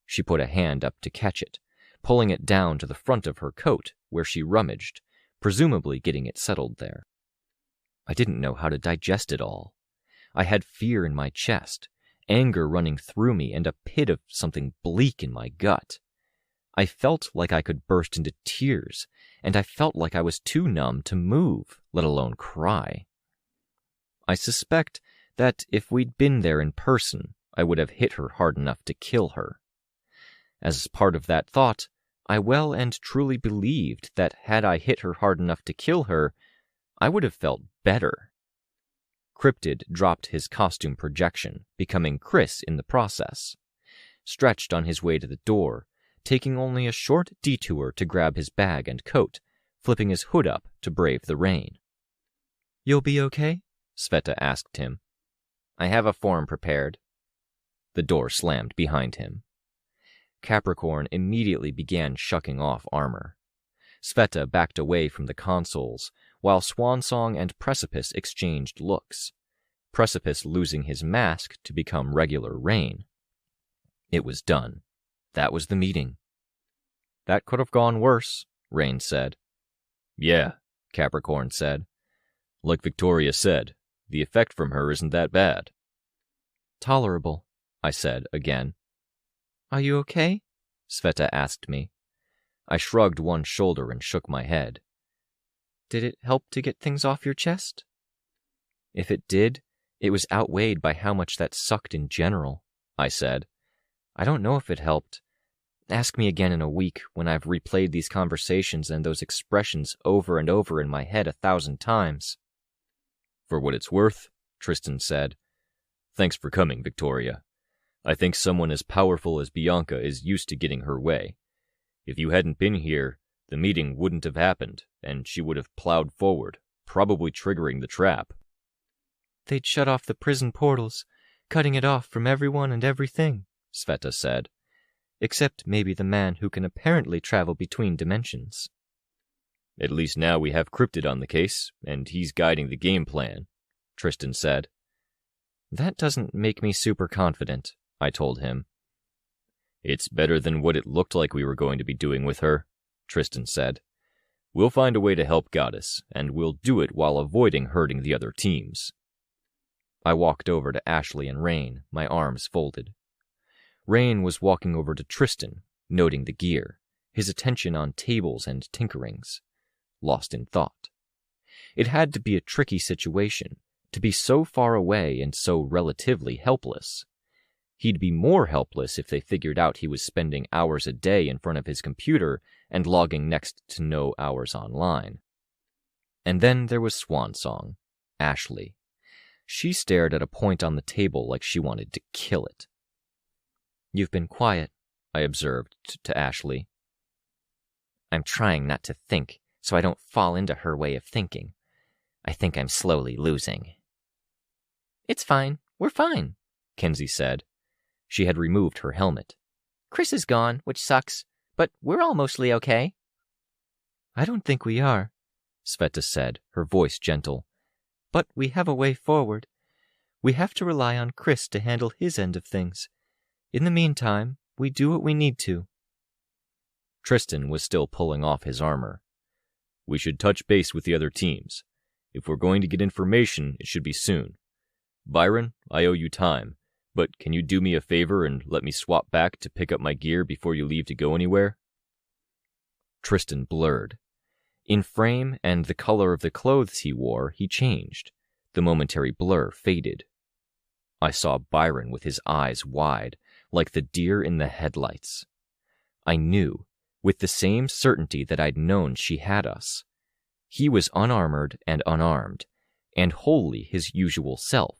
She put a hand up to catch it, pulling it down to the front of her coat where she rummaged, presumably getting it settled there. I didn't know how to digest it all. I had fear in my chest, anger running through me, and a pit of something bleak in my gut. I felt like I could burst into tears, and I felt like I was too numb to move, let alone cry. I suspect that if we'd been there in person, I would have hit her hard enough to kill her. As part of that thought, I well and truly believed that had I hit her hard enough to kill her, I would have felt better. Cryptid dropped his costume projection, becoming Chris in the process, stretched on his way to the door, taking only a short detour to grab his bag and coat, flipping his hood up to brave the rain. You'll be okay? Sveta asked him. I have a form prepared. The door slammed behind him. Capricorn immediately began shucking off armor. Sveta backed away from the consoles, while Swansong and Precipice exchanged looks, Precipice losing his mask to become regular Rain. It was done. That was the meeting. That could have gone worse, Rain said. Yeah, Capricorn said. Like Victoria said, the effect from her isn't that bad. Tolerable, I said again. Are you okay? Sveta asked me. I shrugged one shoulder and shook my head. Did it help to get things off your chest? If it did, it was outweighed by how much that sucked in general, I said. I don't know if it helped. Ask me again in a week when I've replayed these conversations and those expressions over and over in my head 1,000 times. For what it's worth, Tristan said. Thanks for coming, Victoria. I think someone as powerful as Bianca is used to getting her way. If you hadn't been here, the meeting wouldn't have happened, and she would have plowed forward, probably triggering the trap. They'd shut off the prison portals, cutting it off from everyone and everything, Sveta said. Except maybe the man who can apparently travel between dimensions. At least now we have Cryptid on the case, and he's guiding the game plan, Tristan said. That doesn't make me super confident, I told him. It's better than what it looked like we were going to be doing with her, Tristan said. We'll find a way to help Goddess, and we'll do it while avoiding hurting the other teams. I walked over to Ashley and Rain, my arms folded. Rain was walking over to Tristan, noting the gear, his attention on tables and tinkerings, lost in thought. It had to be a tricky situation, to be so far away and so relatively helpless. He'd be more helpless if they figured out he was spending hours a day in front of his computer and logging next to no hours online. And then there was Swansong, Ashley. She stared at a point on the table like she wanted to kill it. You've been quiet, I observed to Ashley. I'm trying not to think, so I don't fall into her way of thinking. I think I'm slowly losing. It's fine. We're fine, Kenzie said. She had removed her helmet. Chris is gone, which sucks, but we're all mostly okay. I don't think we are, Sveta said, her voice gentle. But we have a way forward. We have to rely on Chris to handle his end of things. In the meantime, we do what we need to. Tristan was still pulling off his armor. We should touch base with the other teams. If we're going to get information, it should be soon. Byron, I owe you time, but can you do me a favor and let me swap back to pick up my gear before you leave to go anywhere? Tristan blurred. In frame and the color of the clothes he wore, he changed. The momentary blur faded. I saw Byron with his eyes wide, like the deer in the headlights. I knew, with the same certainty that I'd known she had us. He was unarmored and unarmed, and wholly his usual self,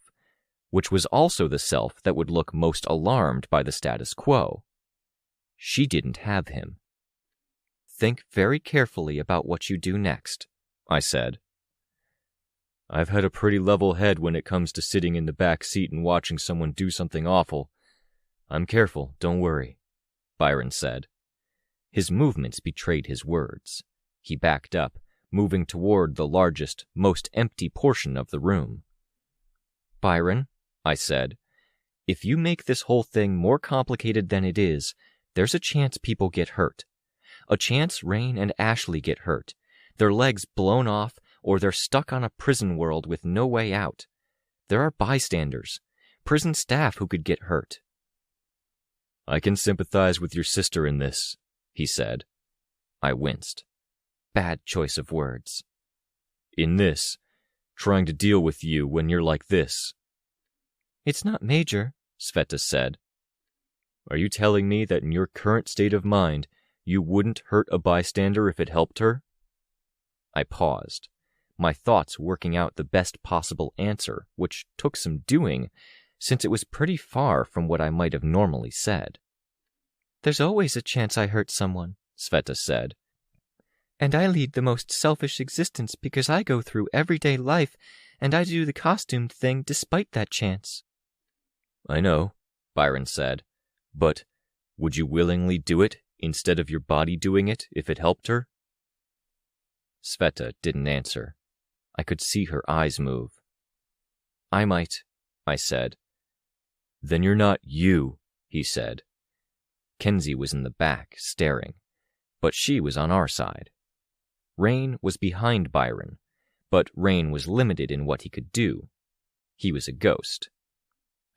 which was also the self that would look most alarmed by the status quo. She didn't have him. Think very carefully about what you do next, I said. I've had a pretty level head when it comes to sitting in the back seat and watching someone do something awful. I'm careful, don't worry, Byron said. His movements betrayed his words. He backed up, moving toward the largest, most empty portion of the room. Byron, I said, if you make this whole thing more complicated than it is, there's a chance people get hurt. A chance Rain and Ashley get hurt, their legs blown off, or they're stuck on a prison world with no way out. There are bystanders, prison staff who could get hurt. I can sympathize with your sister in this, he said. I winced. Bad choice of words. In this, trying to deal with you when you're like this. It's not major, Sveta said. Are you telling me that in your current state of mind, you wouldn't hurt a bystander if it helped her? I paused, my thoughts working out the best possible answer, which took some doing, since it was pretty far from what I might have normally said. There's always a chance I hurt someone, Sveta said. And I lead the most selfish existence because I go through everyday life, and I do the costumed thing despite that chance. I know, Byron said, but would you willingly do it instead of your body doing it if it helped her? Sveta didn't answer. I could see her eyes move. I might, I said. Then you're not you, he said. Kenzie was in the back, staring, but she was on our side. Rain was behind Byron, but Rain was limited in what he could do. He was a ghost.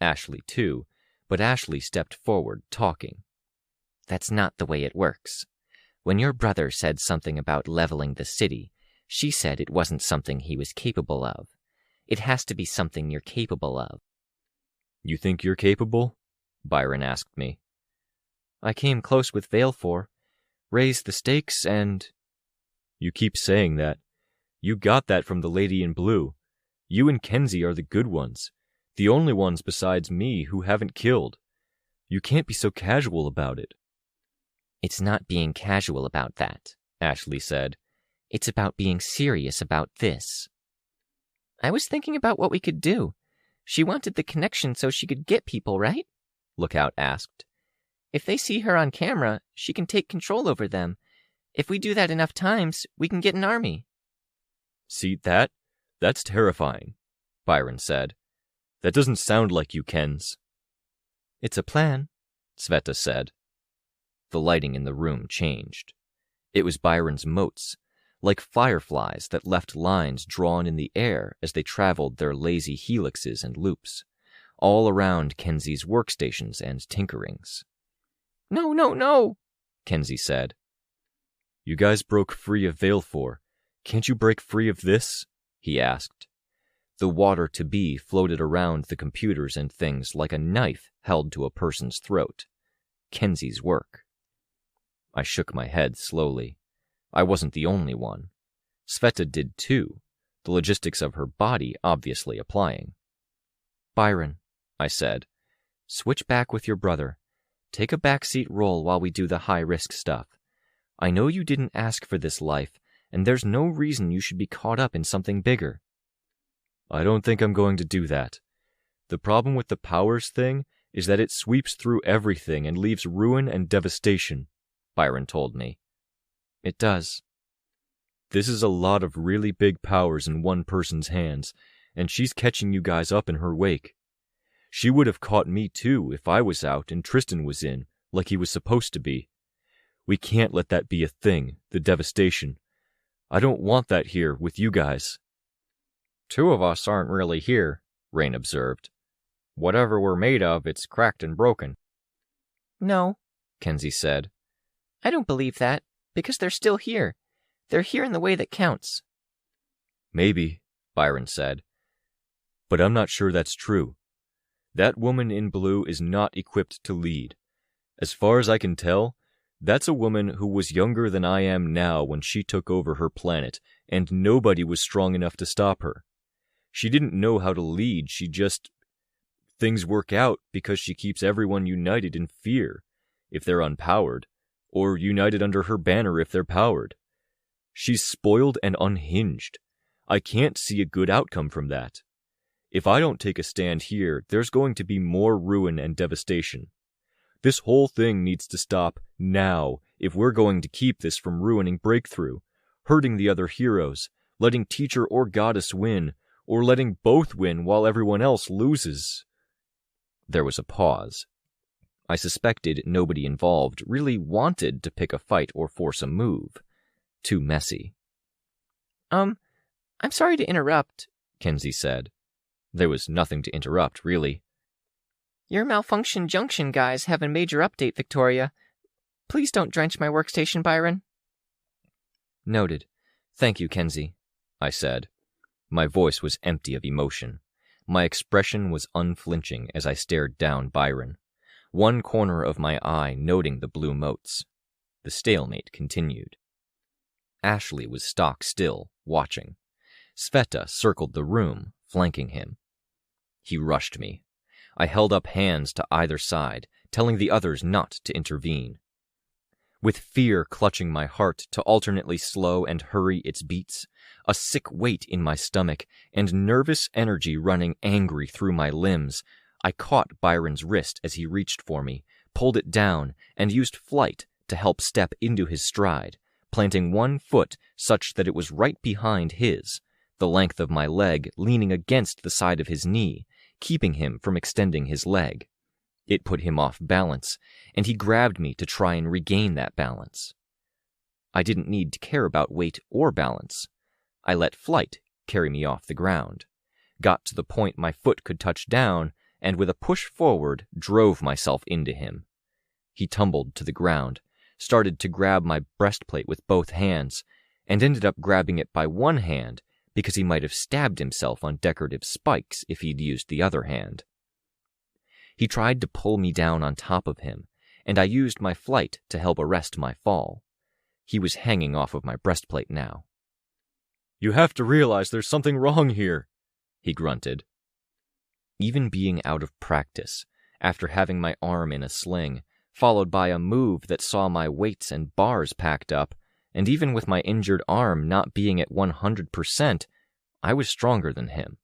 Ashley too, but Ashley stepped forward, talking. That's not the way it works. When your brother said something about leveling the city, she said it wasn't something he was capable of. It has to be something you're capable of. You think you're capable? Byron asked me. I came close with Valefor, raised the stakes, and... You keep saying that. You got that from the lady in blue. You and Kenzie are the good ones, the only ones besides me who haven't killed. You can't be so casual about it. It's not being casual about that, Ashley said. It's about being serious about this. I was thinking about what we could do. She wanted the connection so she could get people, right? Lookout asked. If they see her on camera, she can take control over them. If we do that enough times, we can get an army. See that? That's terrifying, Byron said. That doesn't sound like you, Kens. It's a plan, Sveta said. The lighting in the room changed. It was Byron's motes, like fireflies that left lines drawn in the air as they traveled their lazy helixes and loops, all around Kenzie's workstations and tinkerings. No, no, no, Kenzie said. You guys broke free of Valefor. Can't you break free of this? He asked. The water-to-be floated around the computers and things like a knife held to a person's throat. Kenzie's work. I shook my head slowly. I wasn't the only one. Sveta did too, the logistics of her body obviously applying. Byron, I said, switch back with your brother. Take a backseat role while we do the high-risk stuff. I know you didn't ask for this life, and there's no reason you should be caught up in something bigger. I don't think I'm going to do that. The problem with the powers thing is that it sweeps through everything and leaves ruin and devastation, Byron told me. It does. This is a lot of really big powers in one person's hands, and she's catching you guys up in her wake. She would have caught me too if I was out and Tristan was in, like he was supposed to be. We can't let that be a thing, the devastation. I don't want that here with you guys. 2 of us aren't really here, Rain observed. Whatever we're made of, it's cracked and broken. No, Kenzie said. I don't believe that, because they're still here. They're here in the way that counts. Maybe, Byron said. But I'm not sure that's true. That woman in blue is not equipped to lead. As far as I can tell, that's a woman who was younger than I am now when she took over her planet, and nobody was strong enough to stop her. She didn't know how to lead, things work out because she keeps everyone united in fear, if they're unpowered, or united under her banner if they're powered. She's spoiled and unhinged. I can't see a good outcome from that. If I don't take a stand here, there's going to be more ruin and devastation. This whole thing needs to stop now if we're going to keep this from ruining Breakthrough, hurting the other heroes, letting Teacher or Goddess win, or letting both win while everyone else loses. There was a pause. I suspected nobody involved really wanted to pick a fight or force a move. Too messy. I'm sorry to interrupt, Kenzie said. There was nothing to interrupt, really. Your malfunction junction guys have a major update, Victoria. Please don't drench my workstation, Byron. Noted. Thank you, Kenzie, I said. My voice was empty of emotion. My expression was unflinching as I stared down Byron, one corner of my eye noting the blue motes. The stalemate continued. Ashley was stock still, watching. Sveta circled the room, flanking him. He rushed me. I held up hands to either side, telling the others not to intervene. With fear clutching my heart to alternately slow and hurry its beats, a sick weight in my stomach, and nervous energy running angry through my limbs, I caught Byron's wrist as he reached for me, pulled it down, and used flight to help step into his stride, planting one foot such that it was right behind his, the length of my leg leaning against the side of his knee, keeping him from extending his leg. It put him off balance, and he grabbed me to try and regain that balance. I didn't need to care about weight or balance. I let flight carry me off the ground, got to the point my foot could touch down, and with a push forward, drove myself into him. He tumbled to the ground, started to grab my breastplate with both hands, and ended up grabbing it by one hand because he might have stabbed himself on decorative spikes if he'd used the other hand. He tried to pull me down on top of him, and I used my flight to help arrest my fall. He was hanging off of my breastplate now. "You have to realize there's something wrong here," he grunted. Even being out of practice, after having my arm in a sling, followed by a move that saw my weights and bars packed up, and even with my injured arm not being at 100%, I was stronger than him.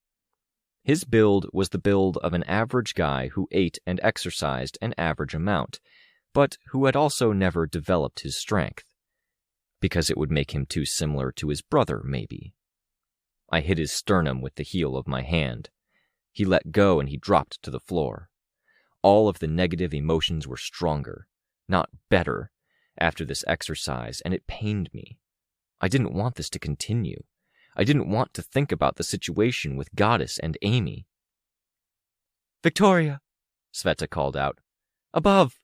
His build was the build of an average guy who ate and exercised an average amount, but who had also never developed his strength, because it would make him too similar to his brother, maybe. I hit his sternum with the heel of my hand. He let go and he dropped to the floor. All of the negative emotions were stronger, not better, after this exercise, and it pained me. I didn't want this to continue. I didn't want to think about the situation with Goddess and Amy. "Victoria," Sveta called out. "Above!"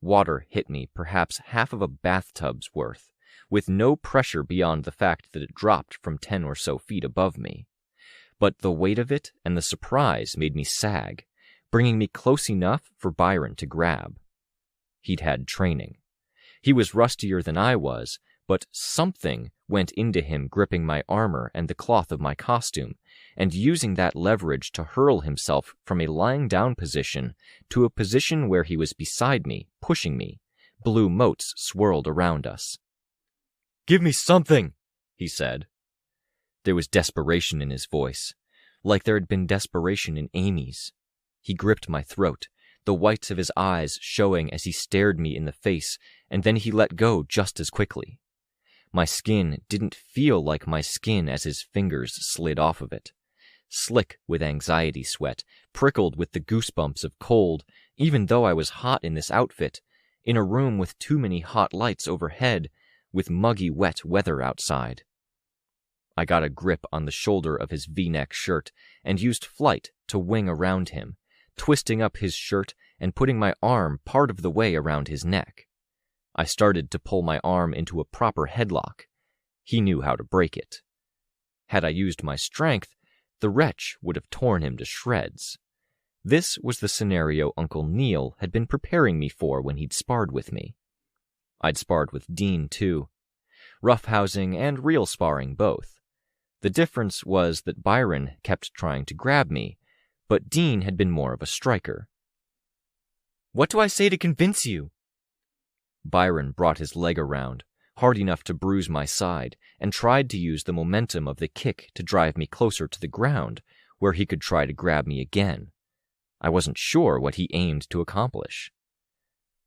Water hit me perhaps half of a bathtub's worth, with no pressure beyond the fact that it dropped from 10 or so feet above me. But the weight of it and the surprise made me sag, bringing me close enough for Byron to grab. He'd had training. He was rustier than I was, but something went into him gripping my armor and the cloth of my costume, and using that leverage to hurl himself from a lying down position to a position where he was beside me, pushing me. Blue motes swirled around us. "Give me something," he said. There was desperation in his voice, like there had been desperation in Amy's. He gripped my throat, the whites of his eyes showing as he stared me in the face, and then he let go just as quickly. My skin didn't feel like my skin as his fingers slid off of it. Slick with anxiety sweat, prickled with the goosebumps of cold, even though I was hot in this outfit, in a room with too many hot lights overhead, with muggy wet weather outside. I got a grip on the shoulder of his V-neck shirt and used flight to wing around him, twisting up his shirt and putting my arm part of the way around his neck. I started to pull my arm into a proper headlock. He knew how to break it. Had I used my strength, the wretch would have torn him to shreds. This was the scenario Uncle Neil had been preparing me for when he'd sparred with me. I'd sparred with Dean, too. Roughhousing and real sparring both. The difference was that Byron kept trying to grab me, but Dean had been more of a striker. "What do I say to convince you?" Byron brought his leg around, hard enough to bruise my side, and tried to use the momentum of the kick to drive me closer to the ground, where he could try to grab me again. I wasn't sure what he aimed to accomplish.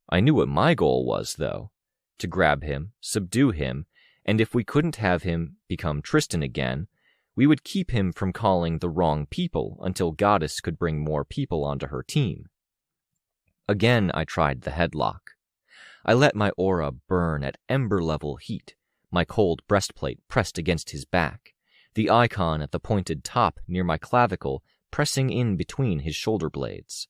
I knew what my goal was, though, to grab him, subdue him, and if we couldn't have him become Tristan again, we would keep him from calling the wrong people until Goddess could bring more people onto her team. Again, I tried the headlock. I let my aura burn at ember-level heat, my cold breastplate pressed against his back, the icon at the pointed top near my clavicle pressing in between his shoulder blades.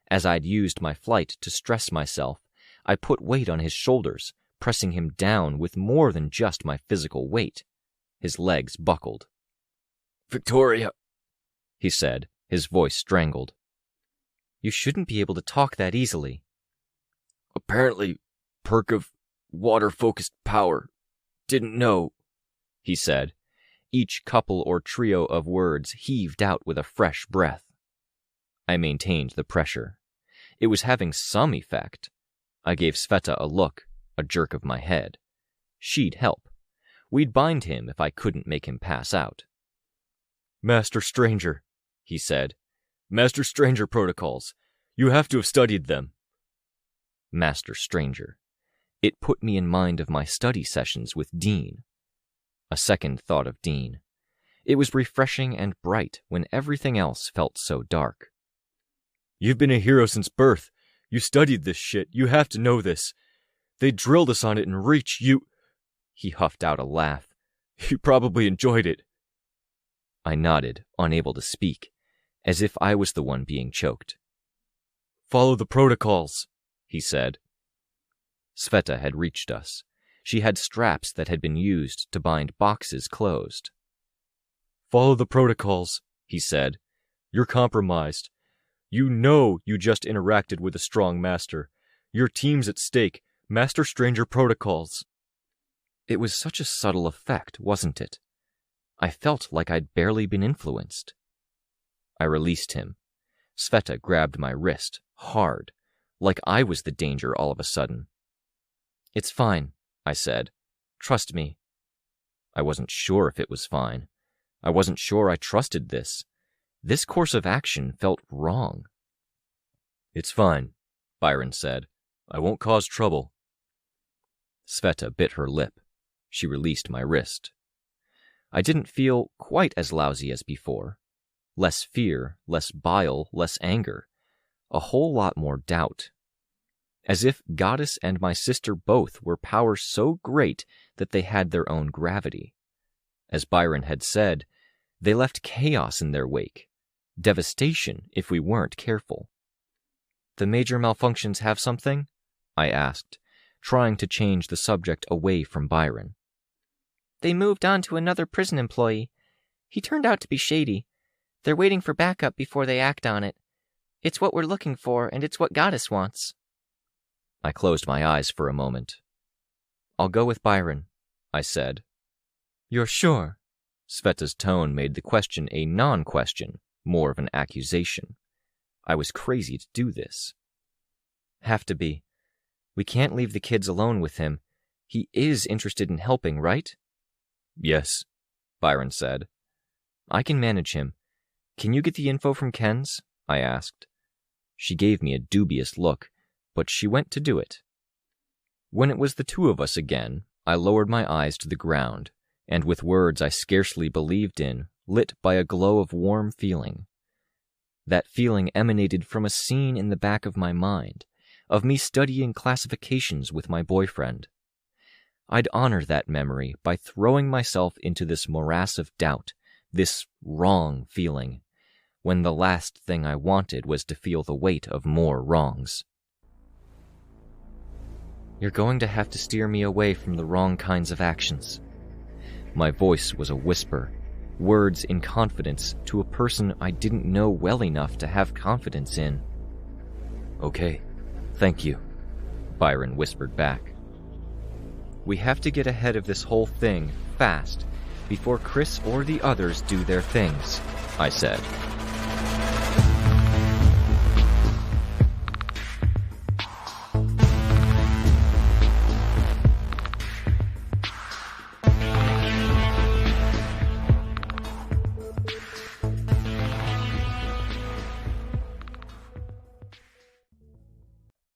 As I'd used my flight to stress myself, I put weight on his shoulders, pressing him down with more than just my physical weight. His legs buckled. "Victoria," he said, his voice strangled. "You shouldn't be able to talk that easily." "Apparently, perk of water-focused power. Didn't know," he said. Each couple or trio of words heaved out with a fresh breath. I maintained the pressure. It was having some effect. I gave Sveta a look, a jerk of my head. She'd help. We'd bind him if I couldn't make him pass out. "Master Stranger," he said. "Master Stranger protocols. You have to have studied them." Master Stranger. It put me in mind of my study sessions with Dean. A second thought of Dean. It was refreshing and bright when everything else felt so dark. You've been a hero since birth. You studied this shit. You have to know this. They drilled us on it in Reach. He huffed out a laugh. You probably enjoyed it. I nodded, unable to speak, as if I was the one being choked. Follow the protocols, he said. Sveta had reached us. She had straps that had been used to bind boxes closed. Follow the protocols, he said. You're compromised. You know you just interacted with a strong master. Your team's at stake. Master Stranger protocols. It was such a subtle effect, wasn't it? I felt like I'd barely been influenced. I released him. Sveta grabbed my wrist, hard, like I was the danger all of a sudden. It's fine, I said. Trust me. I wasn't sure if it was fine. I wasn't sure I trusted this. This course of action felt wrong. It's fine, Byron said. I won't cause trouble. Sveta bit her lip. She released my wrist. I didn't feel quite as lousy as before. Less fear, less bile, less anger. A whole lot more doubt. As if Goddess and my sister both were powers so great that they had their own gravity. As Byron had said, they left chaos in their wake. Devastation if we weren't careful. The major malfunctions have something? I asked, trying to change the subject away from Byron. They moved on to another prison employee. He turned out to be shady. They're waiting for backup before they act on it. It's what we're looking for, and it's what Goddess wants. I closed my eyes for a moment. I'll go with Byron, I said. You're sure? Sveta's tone made the question a non-question, more of an accusation. I was crazy to do this. Have to be. We can't leave the kids alone with him. He is interested in helping, right? Yes, Byron said. I can manage him. Can you get the info from Ken's? I asked. She gave me a dubious look, but she went to do it. When it was the two of us again, I lowered my eyes to the ground, and with words I scarcely believed in, lit by a glow of warm feeling. That feeling emanated from a scene in the back of my mind, of me studying classifications with my boyfriend. I'd honor that memory by throwing myself into this morass of doubt, this wrong feeling, when the last thing I wanted was to feel the weight of more wrongs. You're going to have to steer me away from the wrong kinds of actions. My voice was a whisper, words in confidence to a person I didn't know well enough to have confidence in. Okay, thank you, Byron whispered back. We have to get ahead of this whole thing, fast, before Chris or the others do their things, I said.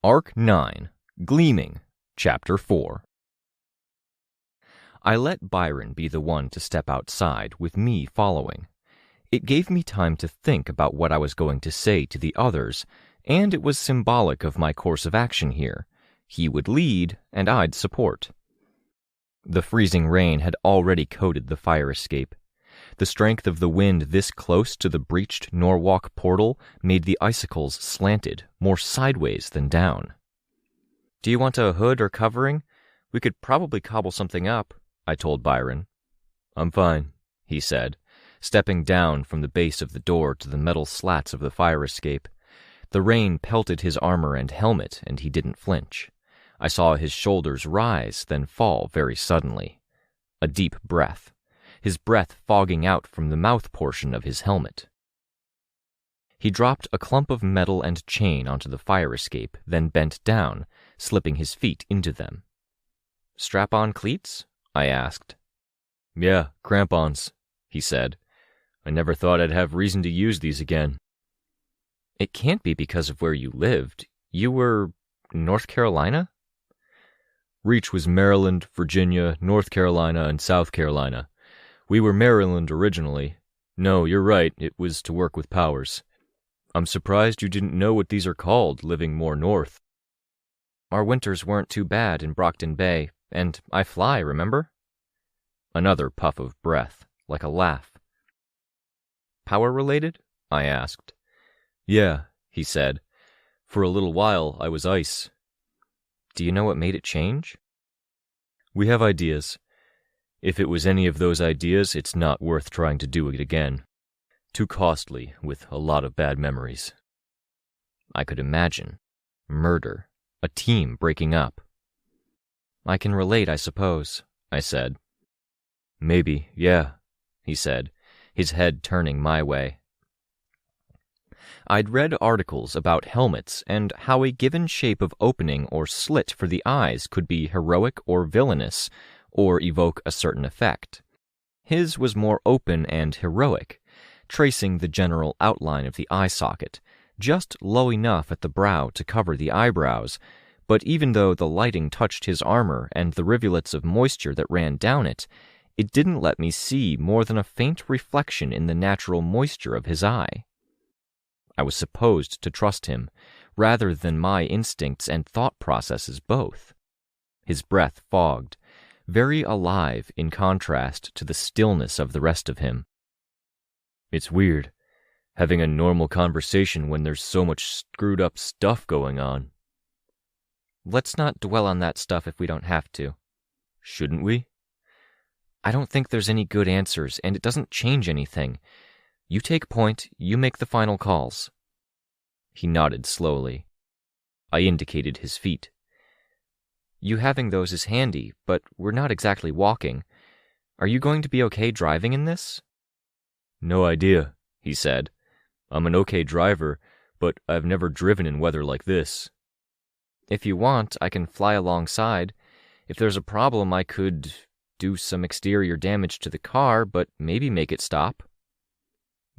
Arc 9, Gleaming, Chapter 4. I let Byron be the one to step outside, with me following. It gave me time to think about what I was going to say to the others, and it was symbolic of my course of action here. He would lead, and I'd support. The freezing rain had already coated the fire escape. The strength of the wind this close to the breached Norwalk portal made the icicles slanted, more sideways than down. Do you want a hood or covering? We could probably cobble something up, I told Byron. I'm fine, he said, stepping down from the base of the door to the metal slats of the fire escape. The rain pelted his armor and helmet, and he didn't flinch. I saw his shoulders rise, then fall very suddenly. A deep breath. His breath fogging out from the mouth portion of his helmet. He dropped a clump of metal and chain onto the fire escape, then bent down, slipping his feet into them. Strap-on cleats? I asked. Yeah, crampons, he said. I never thought I'd have reason to use these again. It can't be because of where you lived. You were North Carolina? Reach was Maryland, Virginia, North Carolina, and South Carolina. We were Maryland originally. No, you're right, it was to work with powers. I'm surprised you didn't know what these are called, living more north. Our winters weren't too bad in Brockton Bay, and I fly, remember? Another puff of breath, like a laugh. Power-related? I asked. Yeah, he said. For a little while, I was ice. Do you know what made it change? We have ideas. If it was any of those ideas, it's not worth trying to do it again. Too costly, with a lot of bad memories. I could imagine. Murder. A team breaking up. I can relate, I suppose, I said. Maybe, yeah, he said, his head turning my way. I'd read articles about helmets and how a given shape of opening or slit for the eyes could be heroic or villainous, or evoke a certain effect. His was more open and heroic, tracing the general outline of the eye socket, just low enough at the brow to cover the eyebrows, but even though the lighting touched his armor and the rivulets of moisture that ran down it, it didn't let me see more than a faint reflection in the natural moisture of his eye. I was supposed to trust him, rather than my instincts and thought processes both. His breath fogged, very alive in contrast to the stillness of the rest of him. It's weird, having a normal conversation when there's so much screwed up stuff going on. Let's not dwell on that stuff if we don't have to. Shouldn't we? I don't think there's any good answers, and it doesn't change anything. You take point, you make the final calls. He nodded slowly. I indicated his feet. You having those is handy, but we're not exactly walking. Are you going to be okay driving in this? No idea, he said. I'm an okay driver, but I've never driven in weather like this. If you want, I can fly alongside. If there's a problem, I could do some exterior damage to the car, but maybe make it stop.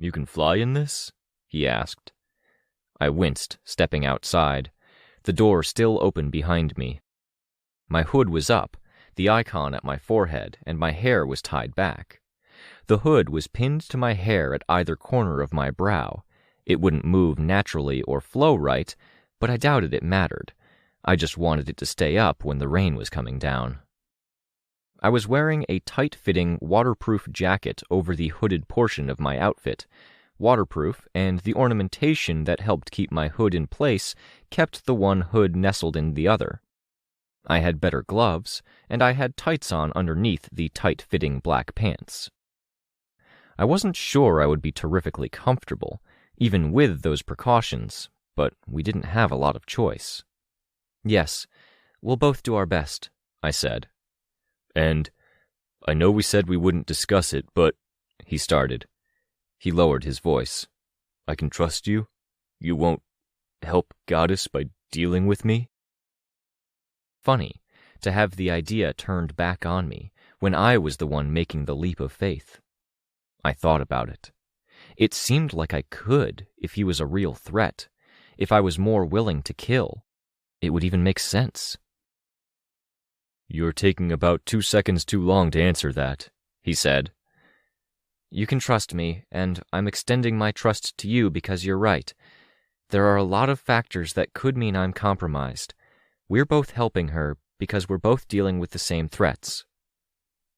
You can fly in this? He asked. I winced, stepping outside, the door still open behind me. My hood was up, the icon at my forehead, and my hair was tied back. The hood was pinned to my hair at either corner of my brow. It wouldn't move naturally or flow right, but I doubted it mattered. I just wanted it to stay up when the rain was coming down. I was wearing a tight-fitting, waterproof jacket over the hooded portion of my outfit. Waterproof, and the ornamentation that helped keep my hood in place kept the one hood nestled in the other. I had better gloves, and I had tights on underneath the tight-fitting black pants. I wasn't sure I would be terrifically comfortable, even with those precautions, but we didn't have a lot of choice. Yes, we'll both do our best, I said. And I know we said we wouldn't discuss it, but, he started. He lowered his voice. I can trust you? You won't help Goddess by dealing with me? Funny, to have the idea turned back on me, when I was the one making the leap of faith. I thought about it. It seemed like I could, if he was a real threat, if I was more willing to kill. It would even make sense. You're taking about 2 seconds too long to answer that, he said. You can trust me, and I'm extending my trust to you because you're right. There are a lot of factors that could mean I'm compromised. We're both helping her because we're both dealing with the same threats.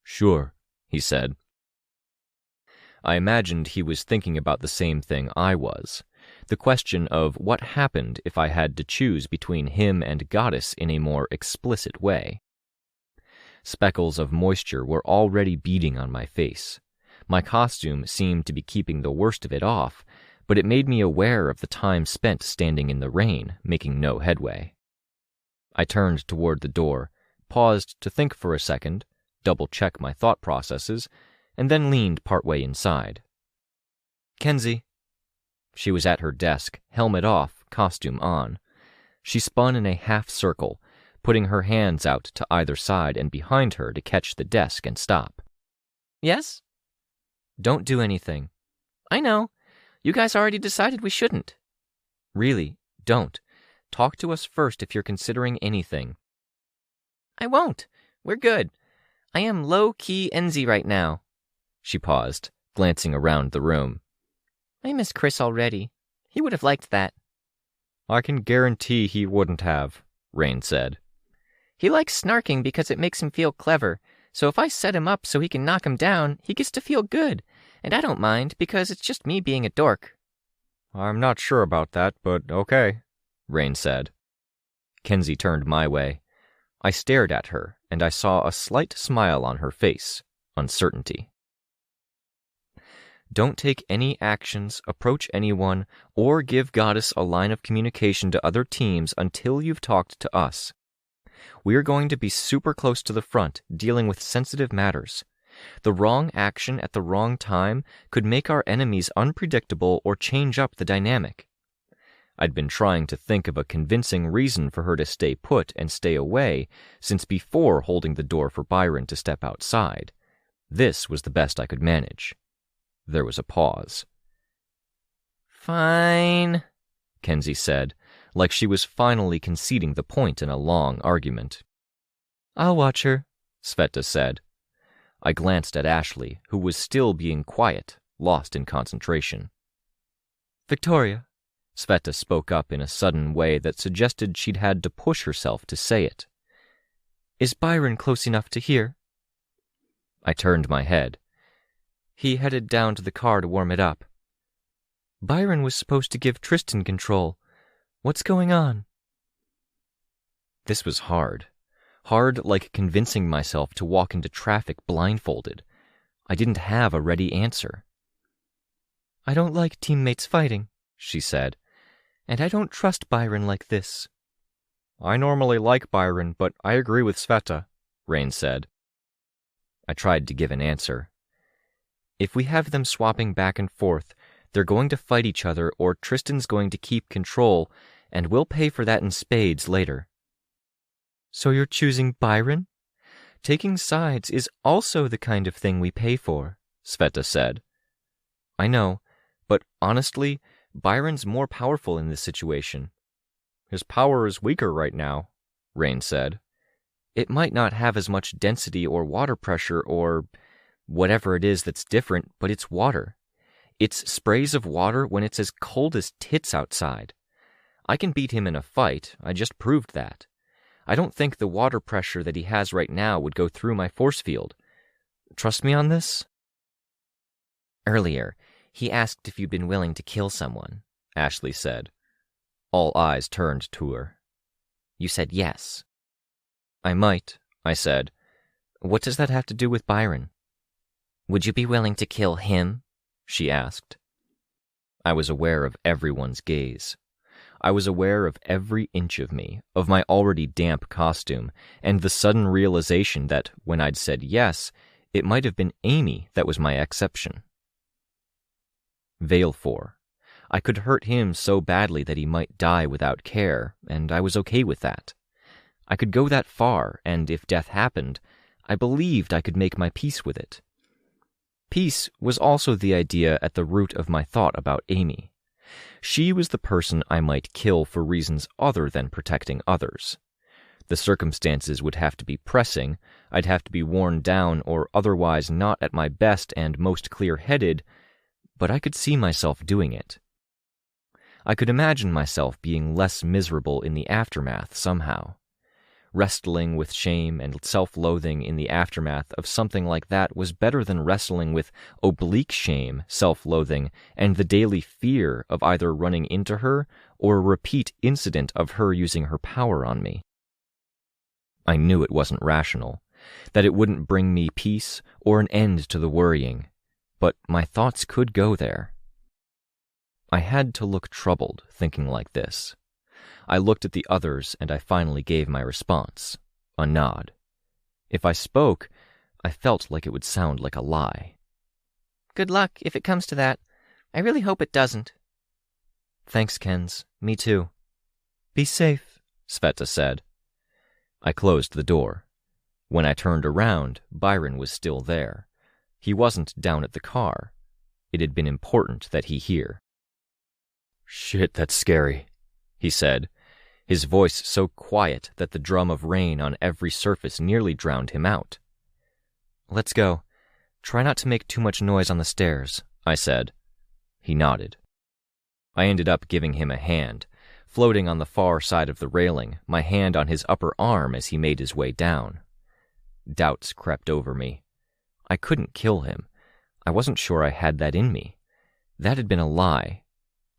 Sure, he said. I imagined he was thinking about the same thing I was. The question of what happened if I had to choose between him and Goddess in a more explicit way. Speckles of moisture were already beading on my face. My costume seemed to be keeping the worst of it off, but it made me aware of the time spent standing in the rain, making no headway. I turned toward the door, paused to think for a second, double-check my thought processes, and then leaned partway inside. Kenzie. She was at her desk, helmet off, costume on. She spun in a half-circle, putting her hands out to either side and behind her to catch the desk and stop. Yes? Don't do anything. I know. You guys already decided we shouldn't. Really, don't. Talk to us first if you're considering anything. I won't. We're good. I am low-key Enzy right now. She paused, glancing around the room. I miss Chris already. He would have liked that. I can guarantee he wouldn't have, Rain said. He likes snarking because it makes him feel clever, so if I set him up so he can knock him down, he gets to feel good, and I don't mind because it's just me being a dork. I'm not sure about that, but okay, Rain said. Kenzie turned my way. I stared at her, and I saw a slight smile on her face, uncertainty. Don't take any actions, approach anyone, or give Goddess a line of communication to other teams until you've talked to us. We're going to be super close to the front, dealing with sensitive matters. The wrong action at the wrong time could make our enemies unpredictable or change up the dynamic. I'd been trying to think of a convincing reason for her to stay put and stay away since before holding the door for Byron to step outside. This was the best I could manage. There was a pause. Fine, Kenzie said, like she was finally conceding the point in a long argument. I'll watch her, Sveta said. I glanced at Ashley, who was still being quiet, lost in concentration. Victoria, Sveta spoke up in a sudden way that suggested she'd had to push herself to say it. Is Byron close enough to hear? I turned my head. He headed down to the car to warm it up. Byron was supposed to give Tristan control. What's going on? This was hard. Hard like convincing myself to walk into traffic blindfolded. I didn't have a ready answer. I don't like teammates fighting, she said. And I don't trust Byron like this. I normally like Byron, but I agree with Sveta, Rain said. I tried to give an answer. If we have them swapping back and forth, they're going to fight each other or Tristan's going to keep control, and we'll pay for that in spades later. So you're choosing Byron? Taking sides is also the kind of thing we pay for, Sveta said. I know, but honestly, Byron's more powerful in this situation. His power is weaker right now, Rain said. It might not have as much density or water pressure or whatever it is that's different, but it's water. It's sprays of water when it's as cold as tits outside. I can beat him in a fight, I just proved that. I don't think the water pressure that he has right now would go through my force field. Trust me on this? Earlier, he asked if you'd been willing to kill someone, Ashley said. All eyes turned to her. You said yes. I might, I said. What does that have to do with Byron? Would you be willing to kill him? She asked. I was aware of everyone's gaze. I was aware of every inch of me, of my already damp costume, and the sudden realization that, when I'd said yes, it might have been Amy that was my exception. Valefor. I could hurt him so badly that he might die without care, and I was okay with that. I could go that far, and if death happened, I believed I could make my peace with it. Peace was also the idea at the root of my thought about Amy. She was the person I might kill for reasons other than protecting others. The circumstances would have to be pressing, I'd have to be worn down or otherwise not at my best and most clear-headed, but I could see myself doing it. I could imagine myself being less miserable in the aftermath somehow. Wrestling with shame and self-loathing in the aftermath of something like that was better than wrestling with oblique shame, self-loathing, and the daily fear of either running into her or a repeat incident of her using her power on me. I knew it wasn't rational, that it wouldn't bring me peace or an end to the worrying, but my thoughts could go there. I had to look troubled thinking like this. I looked at the others and I finally gave my response, a nod. If I spoke, I felt like it would sound like a lie. Good luck if it comes to that. I really hope it doesn't. Thanks, Kens. Me too. Be safe, Sveta said. I closed the door. When I turned around, Byron was still there. He wasn't down at the car. It had been important that he hear. Shit, that's scary, he said. his voice so quiet that the drum of rain on every surface nearly drowned him out. "Let's go. Try not to make too much noise on the stairs," I said. He nodded. I ended up giving him a hand, floating on the far side of the railing, my hand on his upper arm as he made his way down. Doubts crept over me. I couldn't kill him. I wasn't sure I had that in me. That had been a lie.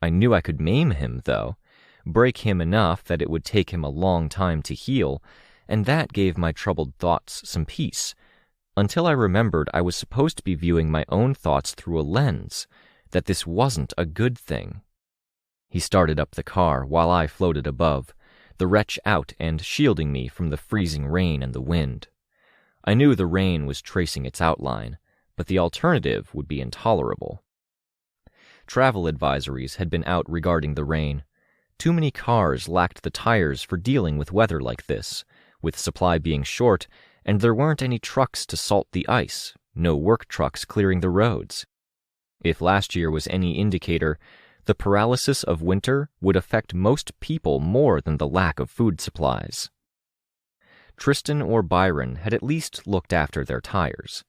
I knew I could maim him, though, break him enough that it would take him a long time to heal, and that gave my troubled thoughts some peace, until I remembered I was supposed to be viewing my own thoughts through a lens, that this wasn't a good thing. He started up the car while I floated above, the wretch out and shielding me from the freezing rain and the wind. I knew the rain was tracing its outline, but the alternative would be intolerable. Travel advisories had been out regarding the rain. Too many cars lacked the tires for dealing with weather like this, with supply being short, and there weren't any trucks to salt the ice, no work trucks clearing the roads. If last year was any indicator, the paralysis of winter would affect most people more than the lack of food supplies. Tristan or Byron had at least looked after their tires.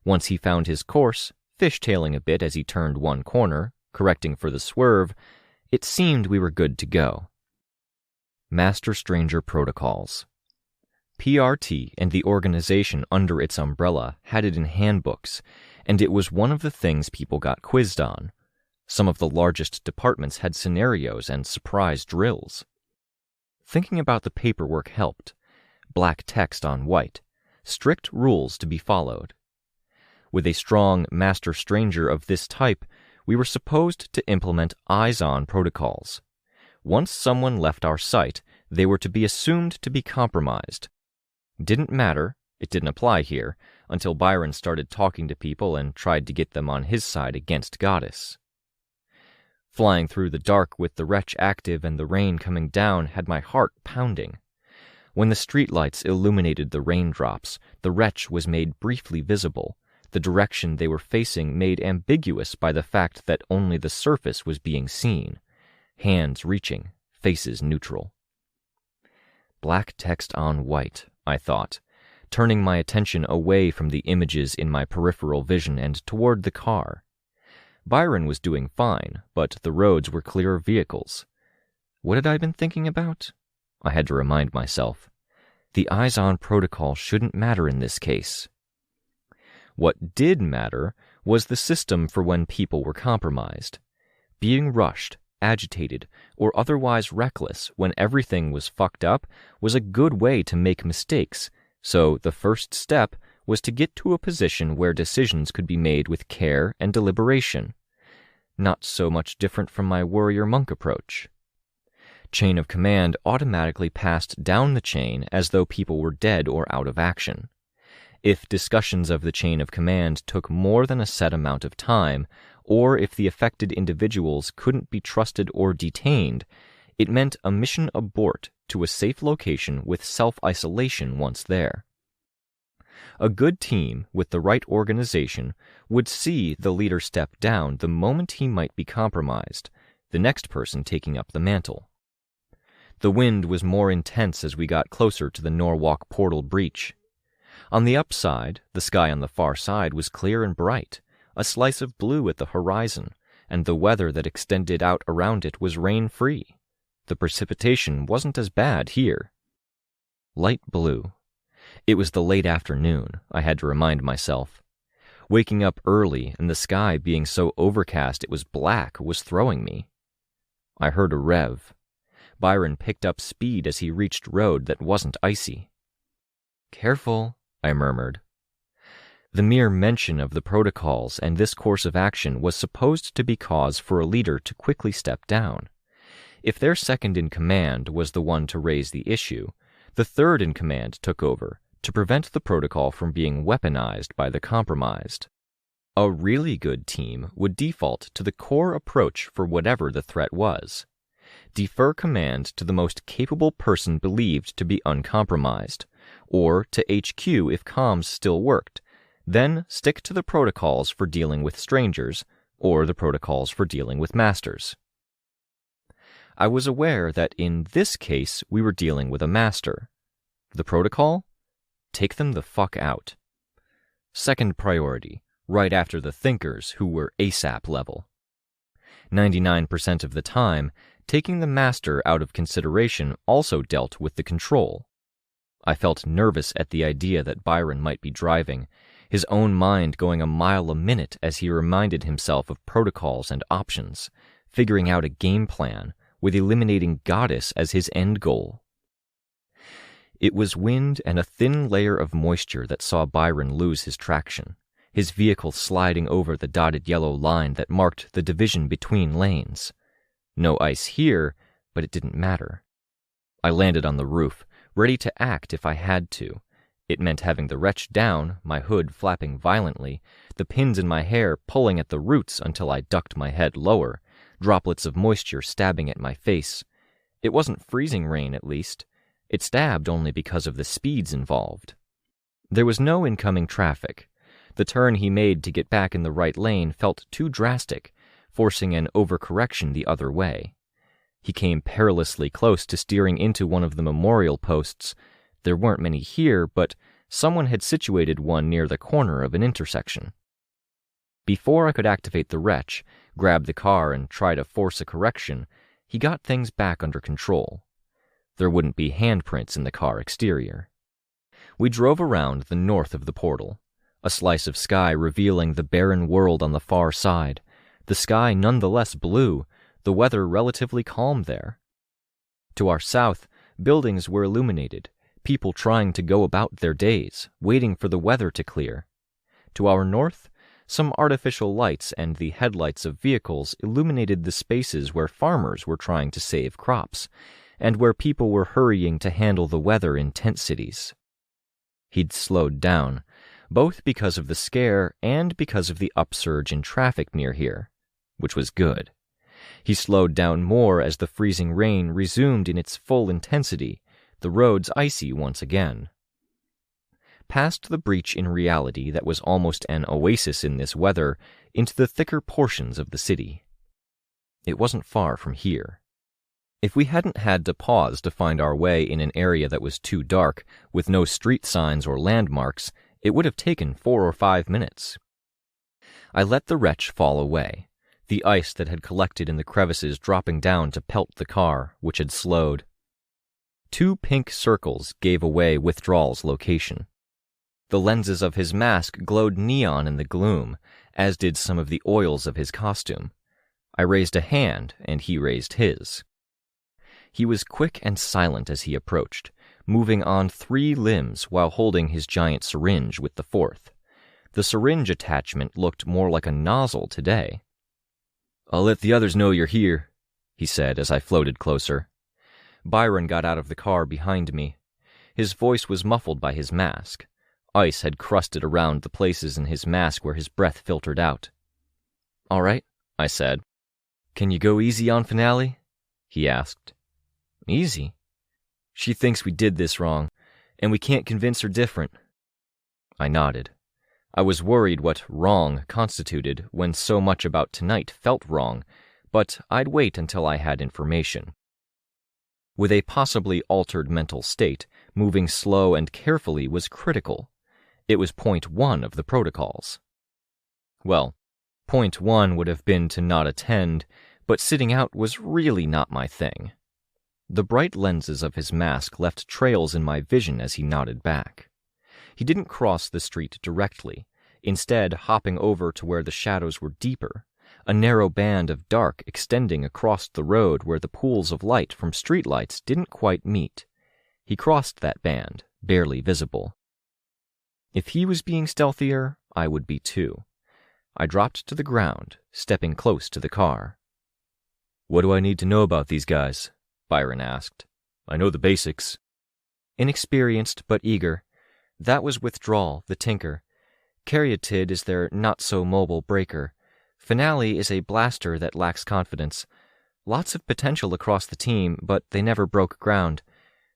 Once he found his course, fishtailing a bit as he turned one corner, correcting for the swerve, it seemed we were good to go. Master Stranger Protocols. PRT and the organization under its umbrella had it in handbooks, and it was one of the things people got quizzed on. Some of the largest departments had scenarios and surprise drills. Thinking about the paperwork helped. Black text on white, strict rules to be followed. With a strong master stranger of this type, we were supposed to implement eyes-on protocols. Once someone left our sight, they were to be assumed to be compromised. Didn't matter, it didn't apply here, until Byron started talking to people and tried to get them on his side against Goddess. Flying through the dark with the wretch active and the rain coming down had my heart pounding. When the streetlights illuminated the raindrops, the wretch was made briefly visible, the direction they were facing made ambiguous by the fact that only the surface was being seen, hands reaching, faces neutral. Black text on white, I thought, turning my attention away from the images in my peripheral vision and toward the car. Byron was doing fine, but the roads were clear of vehicles. What had I been thinking about? I had to remind myself. The eyes-on protocol shouldn't matter in this case. What did matter was the system for when people were compromised. Being rushed, agitated, or otherwise reckless when everything was fucked up was a good way to make mistakes, so the first step was to get to a position where decisions could be made with care and deliberation. Not so much different from my warrior-monk approach. Chain of command automatically passed down the chain as though people were dead or out of action. If discussions of the chain of command took more than a set amount of time, or if the affected individuals couldn't be trusted or detained, it meant a mission abort to a safe location with self-isolation once there. A good team with the right organization would see the leader step down the moment he might be compromised, the next person taking up the mantle. The wind was more intense as we got closer to the Norwalk portal breach. On the upside, the sky on the far side was clear and bright, a slice of blue at the horizon, and the weather that extended out around it was rain-free. The precipitation wasn't as bad here. Light blue. It was the late afternoon, I had to remind myself. Waking up early and the sky being so overcast it was black was throwing me. I heard a rev. Byron picked up speed as he reached road that wasn't icy. "Careful," I murmured. The mere mention of the protocols and this course of action was supposed to be cause for a leader to quickly step down. If their second in command was the one to raise the issue, the third in command took over to prevent the protocol from being weaponized by the compromised. A really good team would default to the core approach for whatever the threat was. Defer command to the most capable person believed to be uncompromised, or to HQ if comms still worked, then stick to the protocols for dealing with strangers, or the protocols for dealing with masters. I was aware that in this case we were dealing with a master. The protocol? Take them the fuck out. Second priority, right after the thinkers who were ASAP level. 99% of the time, taking the master out of consideration also dealt with the control. I felt nervous at the idea that Byron might be driving, his own mind going a mile a minute as he reminded himself of protocols and options, figuring out a game plan, with eliminating Goddess as his end goal. It was wind and a thin layer of moisture that saw Byron lose his traction, his vehicle sliding over the dotted yellow line that marked the division between lanes. No ice here, but it didn't matter. I landed on the roof, ready to act if I had to. It meant having the wretch down, my hood flapping violently, the pins in my hair pulling at the roots until I ducked my head lower, droplets of moisture stabbing at my face. It wasn't freezing rain, at least. It stabbed only because of the speeds involved. There was no incoming traffic. The turn he made to get back in the right lane felt too drastic, forcing an overcorrection the other way. He came perilously close to steering into one of the memorial posts. There weren't many here, but someone had situated one near the corner of an intersection. Before I could activate the wretch, grab the car, and try to force a correction, he got things back under control. There wouldn't be handprints in the car exterior. We drove around the north of the portal, a slice of sky revealing the barren world on the far side, the sky nonetheless blue, the weather relatively calm there. To our south, buildings were illuminated, people trying to go about their days, waiting for the weather to clear. To our north, some artificial lights and the headlights of vehicles illuminated the spaces where farmers were trying to save crops, and where people were hurrying to handle the weather in tent cities. He'd slowed down, both because of the scare and because of the upsurge in traffic near here, which was good. He slowed down more as the freezing rain resumed in its full intensity, the roads icy once again. Past the breach in reality that was almost an oasis in this weather, into the thicker portions of the city. It wasn't far from here. If we hadn't had to pause to find our way in an area that was too dark, with no street signs or landmarks, it would have taken 4 or 5 minutes. I let the wretch fall away, the ice that had collected in the crevices dropping down to pelt the car, which had slowed. 2 pink circles gave away Withdrawal's location. The lenses of his mask glowed neon in the gloom, as did some of the oils of his costume. I raised a hand, and he raised his. He was quick and silent as he approached, moving on 3 limbs while holding his giant syringe with the 4th. The syringe attachment looked more like a nozzle today. "I'll let the others know you're here," he said as I floated closer. Byron got out of the car behind me. His voice was muffled by his mask. Ice had crusted around the places in his mask where his breath filtered out. "All right," I said. "Can you go easy on Finale?" he asked. "Easy?" "She thinks we did this wrong, and we can't convince her different." I nodded. I was worried what wrong constituted when so much about tonight felt wrong, but I'd wait until I had information. With a possibly altered mental state, moving slow and carefully was critical. It was point 1 of the protocols. Well, point 1 would have been to not attend, but sitting out was really not my thing. The bright lenses of his mask left trails in my vision as he nodded back. He didn't cross the street directly, instead hopping over to where the shadows were deeper, a narrow band of dark extending across the road where the pools of light from streetlights didn't quite meet. He crossed that band, barely visible. If he was being stealthier, I would be too. I dropped to the ground, stepping close to the car. "What do I need to know about these guys?" Byron asked. "I know the basics." Inexperienced but eager. That was Withdrawal, the tinker. Caryatid is their not-so-mobile breaker. Finale is a blaster that lacks confidence. Lots of potential across the team, but they never broke ground.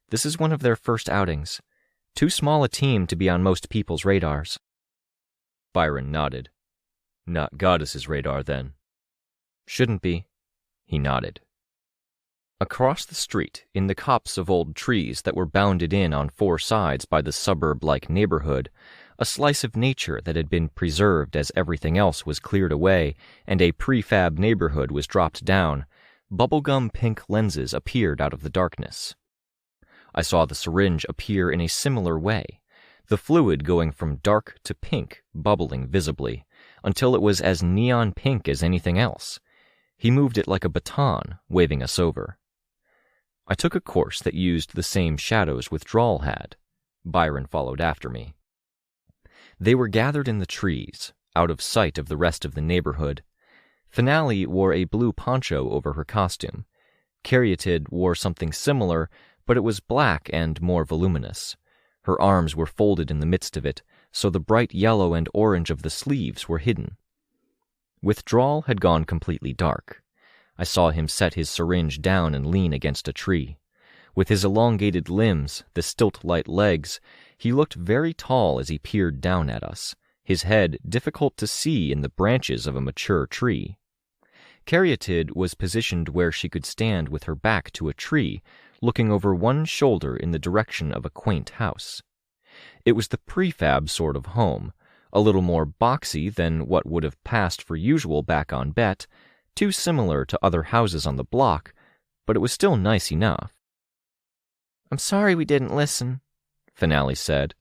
This is one of their first outings. Too small a team to be on most people's radars. Byron nodded. "Not Goddess's radar, then?" "Shouldn't be." He nodded. Across the street, in the copse of old trees that were bounded in on four sides by the suburb-like neighborhood, a slice of nature that had been preserved as everything else was cleared away and a prefab neighborhood was dropped down, bubblegum pink lenses appeared out of the darkness. I saw the syringe appear in a similar way, the fluid going from dark to pink, bubbling visibly, until it was as neon pink as anything else. He moved it like a baton, waving us over. I took a course that used the same shadows Withdrawal had. Byron followed after me. They were gathered in the trees, out of sight of the rest of the neighborhood. Finale wore a blue poncho over her costume. Caryatid wore something similar, but it was black and more voluminous. Her arms were folded in the midst of it, so the bright yellow and orange of the sleeves were hidden. Withdrawal had gone completely dark. I saw him set his syringe down and lean against a tree. With his elongated limbs, the stilt-like legs, he looked very tall as he peered down at us, his head difficult to see in the branches of a mature tree. Caryatid was positioned where she could stand with her back to a tree, looking over one shoulder in the direction of a quaint house. It was the prefab sort of home, a little more boxy than what would have passed for usual back on Bet, too similar to other houses on the block, but it was still nice enough. "I'm sorry we didn't listen," Finale said.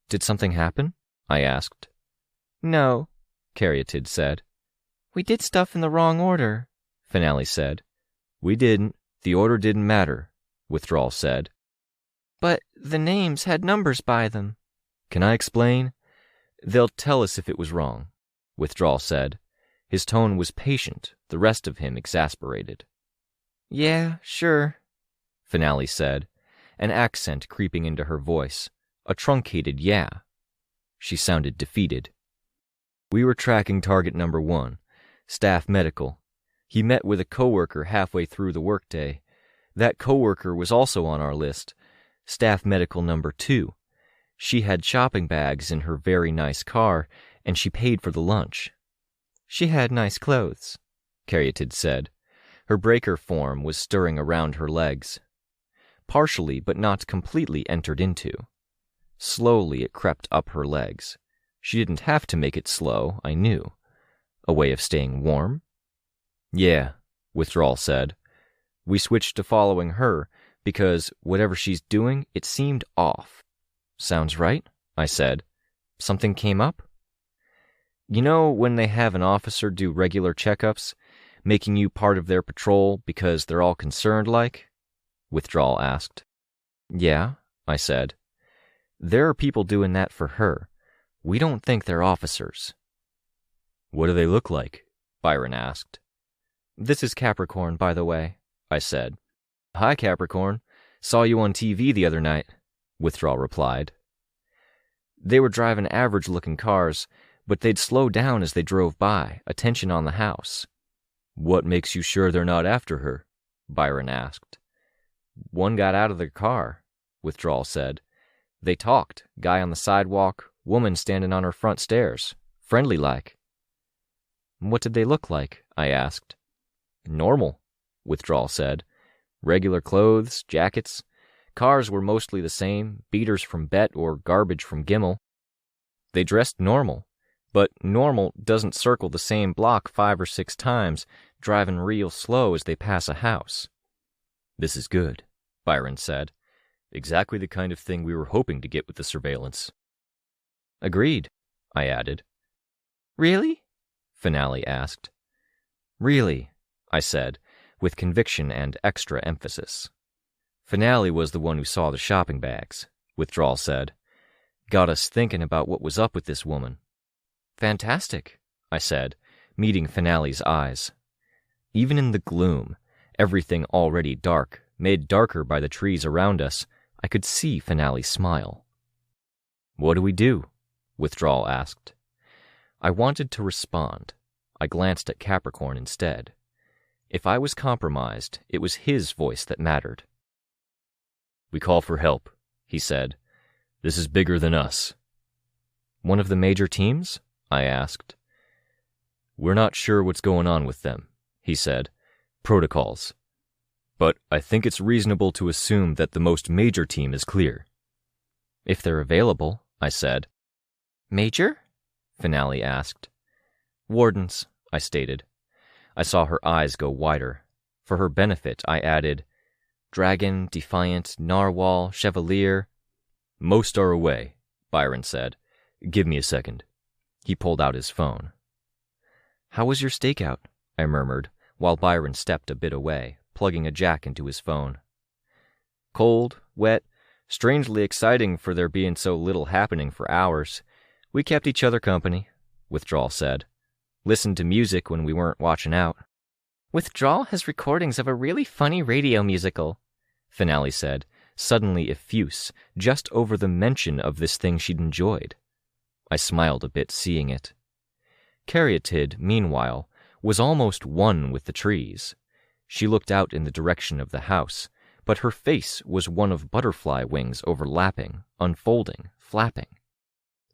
"Did something happen?" I asked. "No," Caryatid said. "We did stuff in the wrong order," Finale said. "We didn't. The order didn't matter," Withdrawal said. "But the names had numbers by them." "Can I explain?" "They'll tell us if it was wrong," Withdrawal said. His tone was patient, the rest of him exasperated. "Yeah, sure," Finale said, an accent creeping into her voice, a truncated yeah. She sounded defeated. "We were tracking target number 1, staff medical. He met with a coworker halfway through the workday. That coworker was also on our list, staff medical number 2. She had shopping bags in her very nice car, and she paid for the lunch." "She had nice clothes," Caryatid said. Her breaker form was stirring around her legs. Partially, but not completely entered into. Slowly it crept up her legs. She didn't have to make it slow, I knew. A way of staying warm? "Yeah," Withdrawal said. "We switched to following her, because whatever she's doing, it seemed off." "Sounds right," I said. "Something came up?" "You know when they have an officer do regular checkups, making you part of their patrol because they're all concerned like?" Withdrawal asked. "Yeah," I said. "There are people doing that for her. We don't think they're officers." "What do they look like?" Byron asked. "This is Capricorn, by the way," I said. "Hi, Capricorn. Saw you on TV the other night," Withdrawal replied. They were driving average-looking cars, but they'd slow down as they drove by, attention on the house. "What makes you sure they're not after her?" Byron asked. "One got out of their car," Withdrawal said. "They talked, guy on the sidewalk, woman standing on her front stairs, friendly-like." "What did they look like?" I asked. "Normal," Withdrawal said. "Regular clothes, jackets. Cars were mostly the same, beaters from Bet or garbage from Gimmel. They dressed normal, but normal doesn't circle the same block 5 or 6 times, driving real slow as they pass a house." "This is good," Byron said. "Exactly the kind of thing we were hoping to get with the surveillance." "Agreed," I added. "Really?" Finale asked. "Really," I said, with conviction and extra emphasis. "Finale was the one who saw the shopping bags," Withdrawal said. "Got us thinking about what was up with this woman." "Fantastic," I said, meeting Finale's eyes. Even in the gloom, everything already dark, made darker by the trees around us, I could see Finale smile. "What do we do?" Withdrawal asked. I wanted to respond. I glanced at Capricorn instead. If I was compromised, it was his voice that mattered. "We call for help," he said. "This is bigger than us." "One of the major teams?" I asked. "We're not sure what's going on with them," he said. "Protocols." But I think it's reasonable to assume that the most major team is clear. If they're available, I said. Major? Finale asked. Wardens, I stated. I saw her eyes go wider. For her benefit, I added, Dragon, Defiant, Narwhal, Chevalier. Most are away, Byron said. Give me a second. He pulled out his phone. How was your stakeout? I murmured, while Byron stepped a bit away, plugging a jack into his phone. Cold, wet, strangely exciting for there being so little happening for hours. We kept each other company, Withdrawal said. Listened to music when we weren't watching out. Withdrawal has recordings of a really funny radio musical, Finale said, suddenly effuse, just over the mention of this thing she'd enjoyed. I smiled a bit seeing it. Caryatid, meanwhile, was almost one with the trees. She looked out in the direction of the house, but her face was one of butterfly wings overlapping, unfolding, flapping.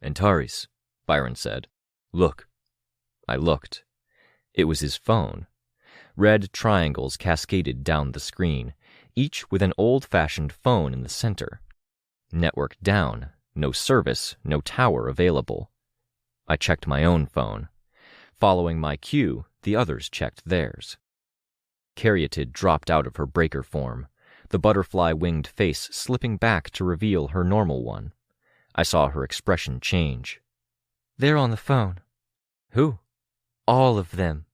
Antares, Byron said. Look. I looked. It was his phone. Red triangles cascaded down the screen, each with an old-fashioned phone in the center. Network down, no service, no tower available. I checked my own phone. Following my cue, the others checked theirs. Caryatid dropped out of her breaker form, the butterfly-winged face slipping back to reveal her normal one. I saw her expression change. They're on the phone. Who? All of them.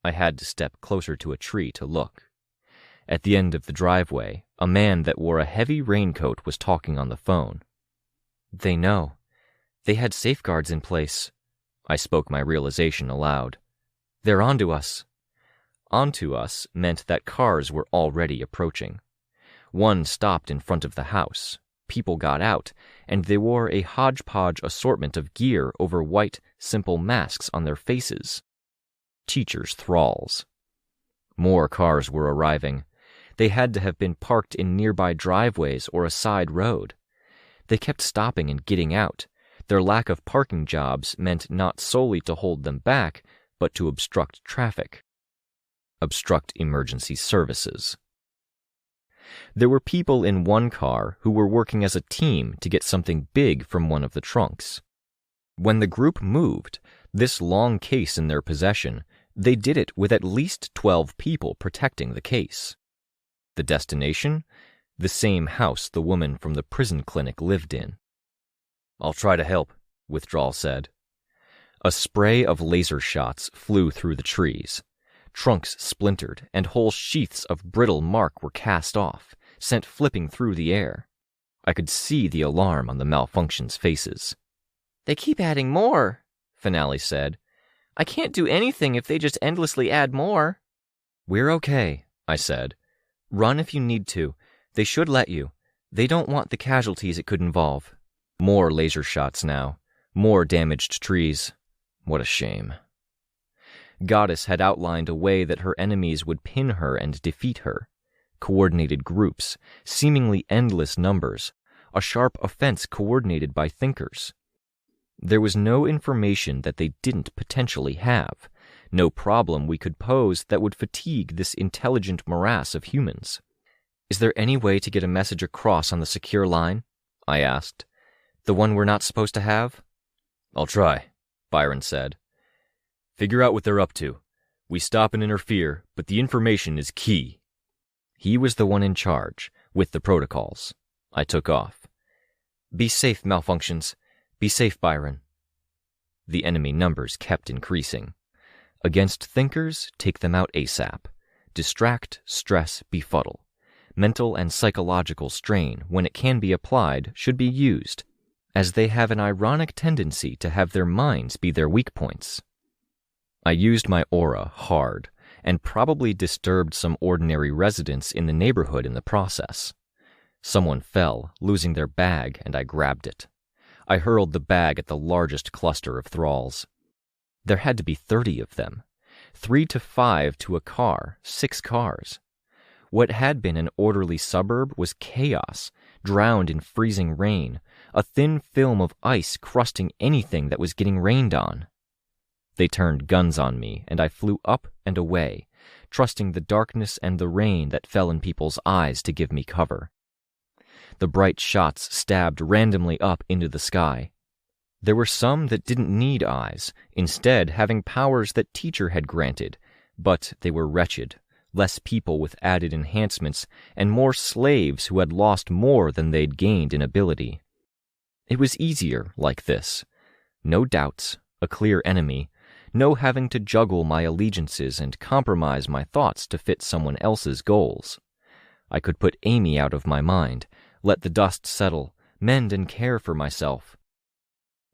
I had to step closer to a tree to look. At the end of the driveway, a man that wore a heavy raincoat was talking on the phone. They know. They had safeguards in place. I spoke my realization aloud. They're onto us. Onto us meant that cars were already approaching. One stopped in front of the house. People got out, and they wore a hodgepodge assortment of gear over white, simple masks on their faces. Teachers' thralls. More cars were arriving. They had to have been parked in nearby driveways or a side road. They kept stopping and getting out. Their lack of parking jobs meant not solely to hold them back, but to obstruct traffic. Obstruct emergency services. There were people in one car who were working as a team to get something big from one of the trunks. When the group moved, this long case in their possession, they did it with at least 12 people protecting the case. The destination? The same house the woman from the prison clinic lived in. I'll try to help, Withdrawal said. A spray of laser shots flew through the trees. Trunks splintered, and whole sheaths of brittle mark were cast off, sent flipping through the air. I could see the alarm on the malfunction's faces. They keep adding more, Finale said. I can't do anything if they just endlessly add more. We're okay, I said. Run if you need to. They should let you. They don't want the casualties it could involve. More laser shots now. More damaged trees. What a shame. Goddess had outlined a way that her enemies would pin her and defeat her. Coordinated groups, seemingly endless numbers, a sharp offense coordinated by thinkers. There was no information that they didn't potentially have, no problem we could pose that would fatigue this intelligent morass of humans. Is there any way to get a message across on the secure line? I asked. The one we're not supposed to have? I'll try, Byron said. Figure out what they're up to. We stop and interfere, but the information is key. He was the one in charge, with the protocols. I took off. Be safe, malfunctions. Be safe, Byron. The enemy numbers kept increasing. Against thinkers, take them out ASAP. Distract, stress, befuddle. Mental and psychological strain, when it can be applied, should be used, as they have an ironic tendency to have their minds be their weak points. I used my aura hard, and probably disturbed some ordinary residents in the neighborhood in the process. Someone fell, losing their bag, and I grabbed it. I hurled the bag at the largest cluster of thralls. There had to be 30 of them. 3 to 5 to a car, 6 cars. What had been an orderly suburb was chaos, drowned in freezing rain, a thin film of ice crusting anything that was getting rained on. They turned guns on me, and I flew up and away, trusting the darkness and the rain that fell in people's eyes to give me cover. The bright shots stabbed randomly up into the sky. There were some that didn't need eyes, instead having powers that Teacher had granted, but they were wretched, less people with added enhancements, and more slaves who had lost more than they'd gained in ability. It was easier like this. No doubts, a clear enemy, no having to juggle my allegiances and compromise my thoughts to fit someone else's goals. I could put Amy out of my mind, let the dust settle, mend and care for myself.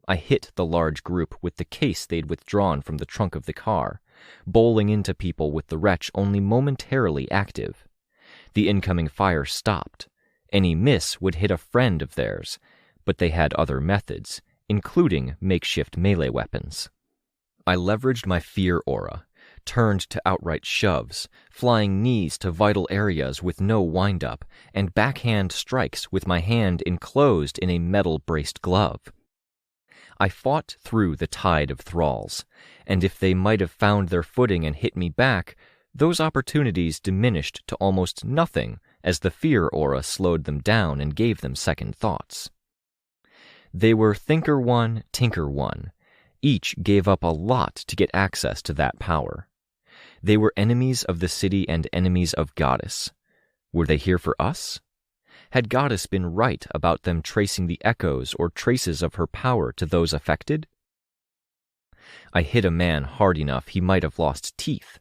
I hit the large group with the case they'd withdrawn from the trunk of the car, bowling into people with the wretch only momentarily active. The incoming fire stopped. Any miss would hit a friend of theirs, but they had other methods, including makeshift melee weapons. I leveraged my fear aura, turned to outright shoves, flying knees to vital areas with no wind-up, and backhand strikes with my hand enclosed in a metal-braced glove. I fought through the tide of thralls, and if they might have found their footing and hit me back, those opportunities diminished to almost nothing as the fear aura slowed them down and gave them second thoughts. They were Thinker 1, Tinker 1. Each gave up a lot to get access to that power. They were enemies of the city and enemies of Goddess. Were they here for us? Had Goddess been right about them tracing the echoes or traces of her power to those affected? I hit a man hard enough he might have lost teeth.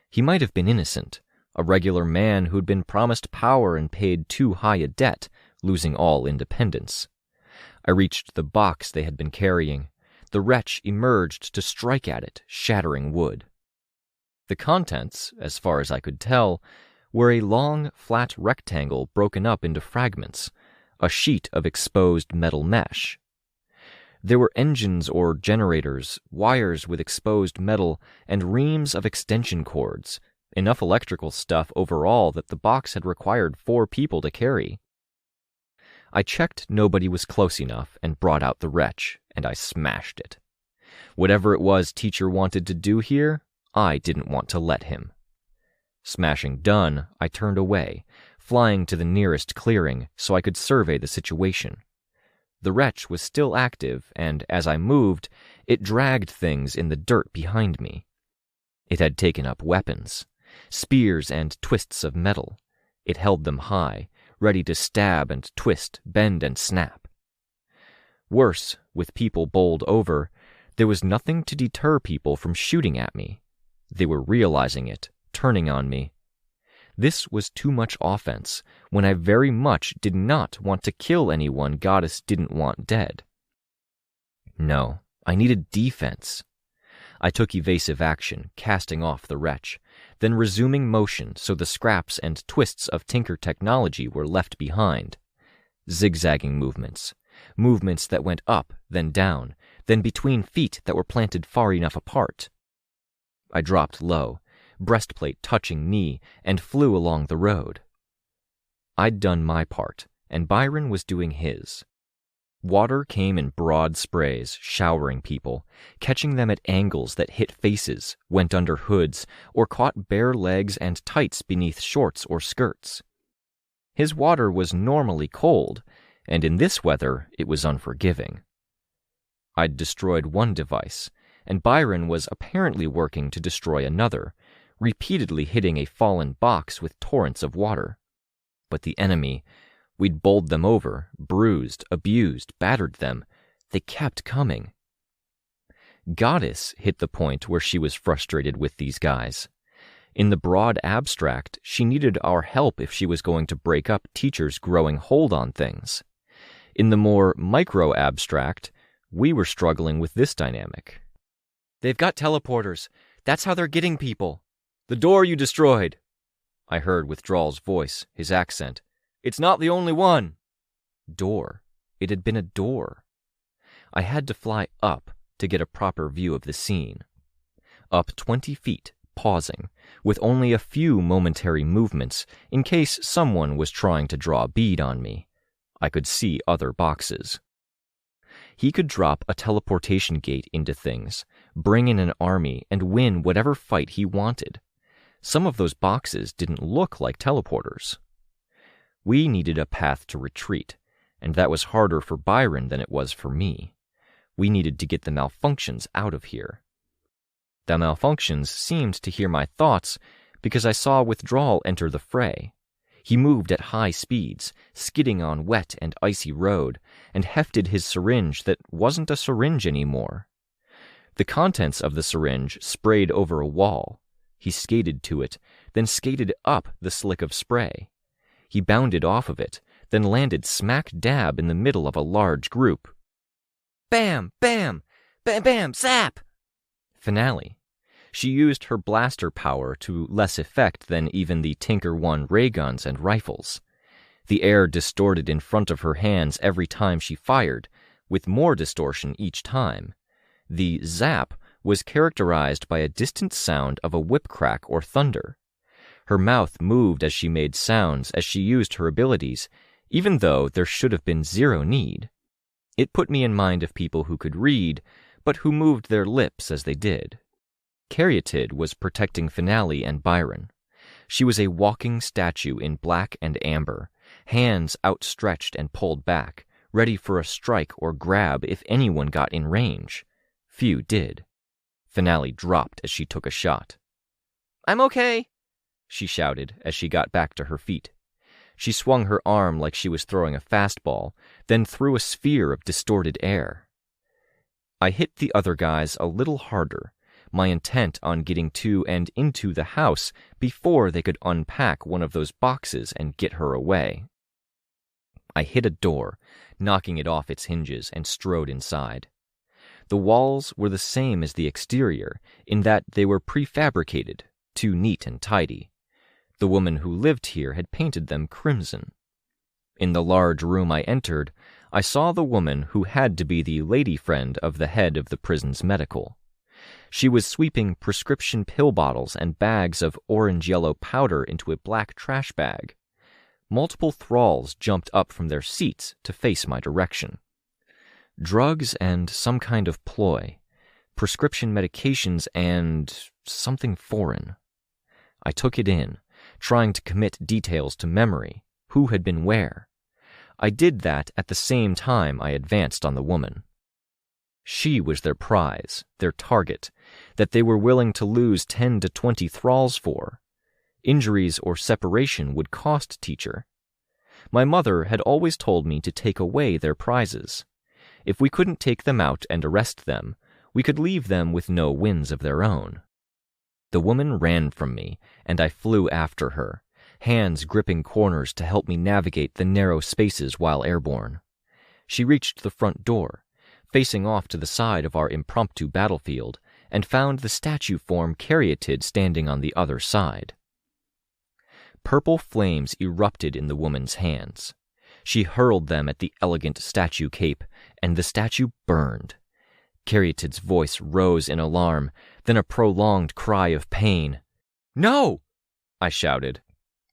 He might have been innocent, a regular man who'd been promised power and paid too high a debt, losing all independence. I reached the box they had been carrying. The wretch emerged to strike at it, shattering wood. The contents, as far as I could tell, were a long, flat rectangle broken up into fragments, a sheet of exposed metal mesh. There were engines or generators, wires with exposed metal, and reams of extension cords, enough electrical stuff overall that the box had required 4 people to carry. I checked nobody was close enough and brought out the wretch, and I smashed it. Whatever it was Teacher wanted to do here, I didn't want to let him. Smashing done, I turned away, flying to the nearest clearing so I could survey the situation. The wretch was still active, and as I moved, it dragged things in the dirt behind me. It had taken up weapons, spears and twists of metal. It held them high, ready to stab and twist, bend and snap. Worse, with people bowled over, there was nothing to deter people from shooting at me. They were realizing it, turning on me. This was too much offense, when I very much did not want to kill anyone Goddess didn't want dead. No, I needed defense. I took evasive action, casting off the wretch, then resuming motion so the scraps and twists of Tinker technology were left behind. Zigzagging movements that went up, then down, then between feet that were planted far enough apart. I dropped low, breastplate touching knee, and flew along the road. I'd done my part, and Byron was doing his. Water came in broad sprays, showering people, catching them at angles that hit faces, went under hoods, or caught bare legs and tights beneath shorts or skirts. His water was normally cold, and in this weather it was unforgiving. I'd destroyed one device, and Byron was apparently working to destroy another, repeatedly hitting a fallen box with torrents of water. But the enemy, we'd bowled them over, bruised, abused, battered them. They kept coming. Goddess hit the point where she was frustrated with these guys. In the broad abstract, she needed our help if she was going to break up Teacher's growing hold on things. In the more micro-abstract, we were struggling with this dynamic. They've got teleporters. That's how they're getting people. The door you destroyed, I heard Withdrawal's voice, his accent. It's not the only one. Door. It had been a door. I had to fly up to get a proper view of the scene. Up 20 feet, pausing, with only a few momentary movements in case someone was trying to draw a bead on me. I could see other boxes. He could drop a teleportation gate into things, bring in an army, and win whatever fight he wanted. Some of those boxes didn't look like teleporters. We needed a path to retreat, and that was harder for Byron than it was for me. We needed to get the malfunctions out of here. The malfunctions seemed to hear my thoughts because I saw Withdrawal enter the fray. He moved at high speeds, skidding on wet and icy road, and hefted his syringe that wasn't a syringe anymore. The contents of the syringe sprayed over a wall. He skated to it, then skated up the slick of spray. He bounded off of it, then landed smack dab in the middle of a large group. Bam! Bam! Bam! Bam! Zap! Finale. She used her blaster power to less effect than even the Tinker 1 ray guns and rifles. The air distorted in front of her hands every time she fired, with more distortion each time. The zap was characterized by a distant sound of a whip crack or thunder. Her mouth moved as she made sounds as she used her abilities, even though there should have been zero need. It put me in mind of people who could read, but who moved their lips as they did. Caryatid was protecting Finale and Byron. She was a walking statue in black and amber, hands outstretched and pulled back, ready for a strike or grab if anyone got in range. Few did. Finale dropped as she took a shot. "I'm okay," she shouted as she got back to her feet. She swung her arm like she was throwing a fastball, then threw a sphere of distorted air. I hit the other guys a little harder, my intent on getting to and into the house before they could unpack one of those boxes and get her away. I hit a door, knocking it off its hinges, and strode inside. The walls were the same as the exterior, in that they were prefabricated, too neat and tidy. The woman who lived here had painted them crimson. In the large room I entered, I saw the woman who had to be the lady friend of the head of the prison's medical. She was sweeping prescription pill bottles and bags of orange-yellow powder into a black trash bag. Multiple thralls jumped up from their seats to face my direction. Drugs and some kind of ploy, prescription medications and something foreign. I took it in, trying to commit details to memory, who had been where. I did that at the same time I advanced on the woman. She was their prize, their target, that they were willing to lose 10 to 20 thralls for. Injuries or separation would cost Teacher. My mother had always told me to take away their prizes. If we couldn't take them out and arrest them, we could leave them with no wins of their own. The woman ran from me, and I flew after her, hands gripping corners to help me navigate the narrow spaces while airborne. She reached the front door, facing off to the side of our impromptu battlefield, and found the statue form Caryatid standing on the other side. Purple flames erupted in the woman's hands. She hurled them at the elegant statue cape, and the statue burned. Caryatid's voice rose in alarm, then a prolonged cry of pain. "No!" I shouted.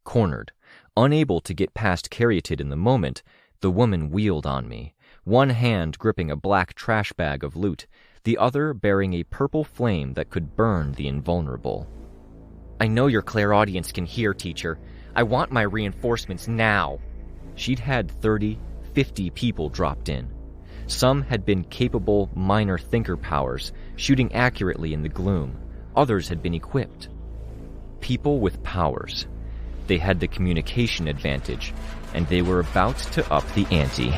Cornered, unable to get past Caryatid in the moment, the woman wheeled on me, one hand gripping a black trash bag of loot, the other bearing a purple flame that could burn the invulnerable. "I know your clairaudience can hear, Teacher. I want my reinforcements now." She'd had 30, 50 people dropped in. Some had been capable minor thinker powers, shooting accurately in the gloom. Others had been equipped. People with powers. They had the communication advantage, and they were about to up the ante.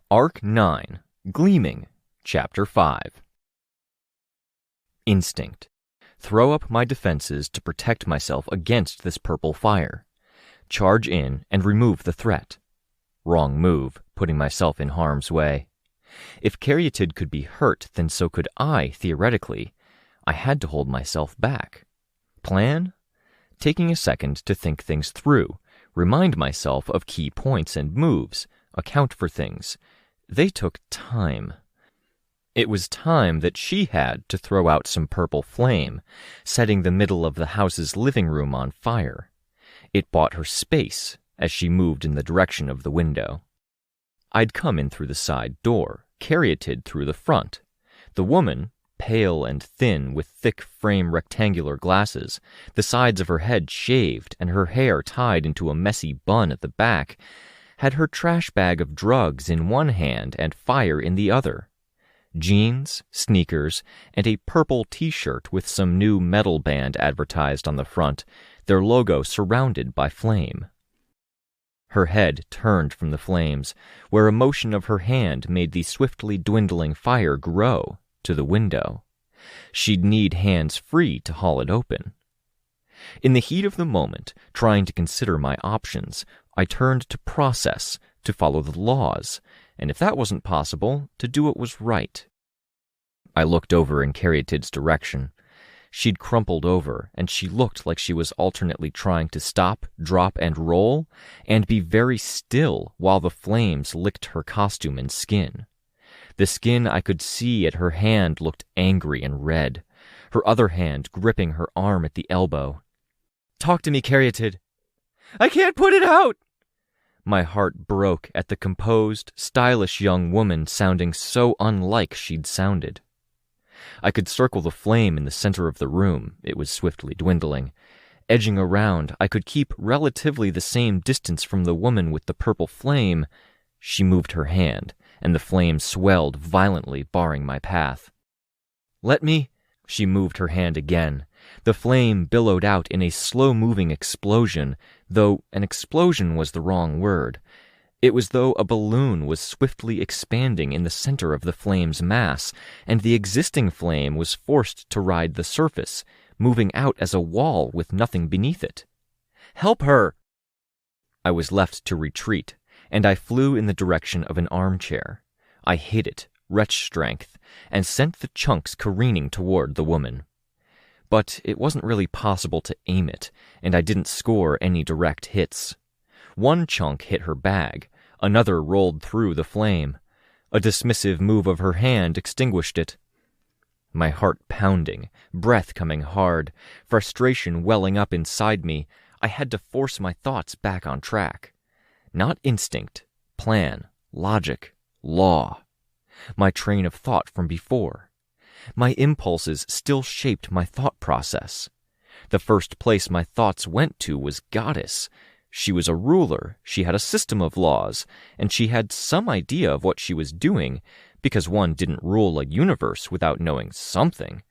Arc 9, Gleaming, Chapter 5. Instinct. Throw up my defenses to protect myself against this purple fire. Charge in and remove the threat. Wrong move, putting myself in harm's way. If Caryatid could be hurt, then so could I, theoretically. I had to hold myself back. Plan? Taking a second to think things through, remind myself of key points and moves, account for things. They took time. It was time that she had to throw out some purple flame, setting the middle of the house's living room on fire. It bought her space as she moved in the direction of the window. I'd come in through the side door, carieted through the front. The woman, pale and thin with thick frame rectangular glasses, the sides of her head shaved and her hair tied into a messy bun at the back, had her trash bag of drugs in one hand and fire in the other. Jeans, sneakers, and a purple t-shirt with some new metal band advertised on the front, their logo surrounded by flame. Her head turned from the flames, where a motion of her hand made the swiftly dwindling fire grow, to the window. She'd need hands free to haul it open. In the heat of the moment, trying to consider my options, I turned to process, to follow the laws, and if that wasn't possible, to do what was right. I looked over in Caryatid's direction. She'd crumpled over, and she looked like she was alternately trying to stop, drop, and roll, and be very still while the flames licked her costume and skin. The skin I could see at her hand looked angry and red, her other hand gripping her arm at the elbow. "Talk to me, Caryatid." "I can't put it out!" My heart broke at the composed, stylish young woman sounding so unlike she'd sounded. I could circle the flame in the center of the room. It was swiftly dwindling. Edging around, I could keep relatively the same distance from the woman with the purple flame. She moved her hand, and the flame swelled violently, barring my path. "Let me—" She moved her hand again. The flame billowed out in a slow-moving explosion, though an explosion was the wrong word. It was though a balloon was swiftly expanding in the center of the flame's mass, and the existing flame was forced to ride the surface, moving out as a wall with nothing beneath it. "Help her!" I was left to retreat, and I flew in the direction of an armchair. I hit it, wretch strength, and sent the chunks careening toward the woman. But it wasn't really possible to aim it, and I didn't score any direct hits. One chunk hit her bag, another rolled through the flame. A dismissive move of her hand extinguished it. My heart pounding, breath coming hard, frustration welling up inside me, I had to force my thoughts back on track. Not instinct, plan, logic, law. My train of thought from before. My impulses still shaped my thought process. The first place my thoughts went to was Goddess. She was a ruler, she had a system of laws, and she had some idea of what she was doing, because one didn't rule a universe without knowing something.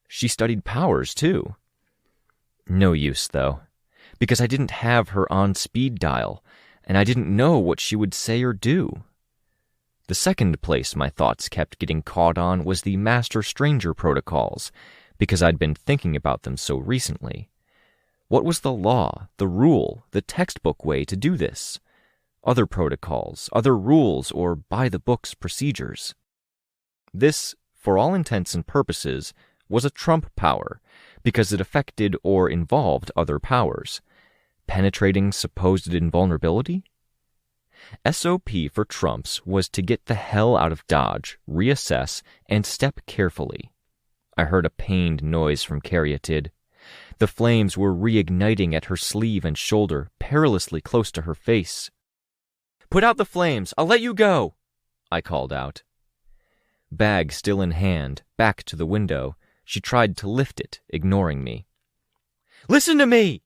She studied powers, too. No use, though, because I didn't have her on speed dial, and I didn't know what she would say or do. The second place my thoughts kept getting caught on was the Master-Stranger protocols, because I'd been thinking about them so recently. What was the law, the rule, the textbook way to do this? Other protocols, other rules, or by-the-books procedures? This, for all intents and purposes, was a trump power, because it affected or involved other powers. Penetrating supposed invulnerability? SOP for trumps was to get the hell out of Dodge, reassess, and step carefully. I heard a pained noise from Caryatid. The flames were reigniting at her sleeve and shoulder, perilously close to her face. "Put out the flames! I'll let you go!" I called out. Bag still in hand, back to the window, she tried to lift it, ignoring me. "Listen to me!"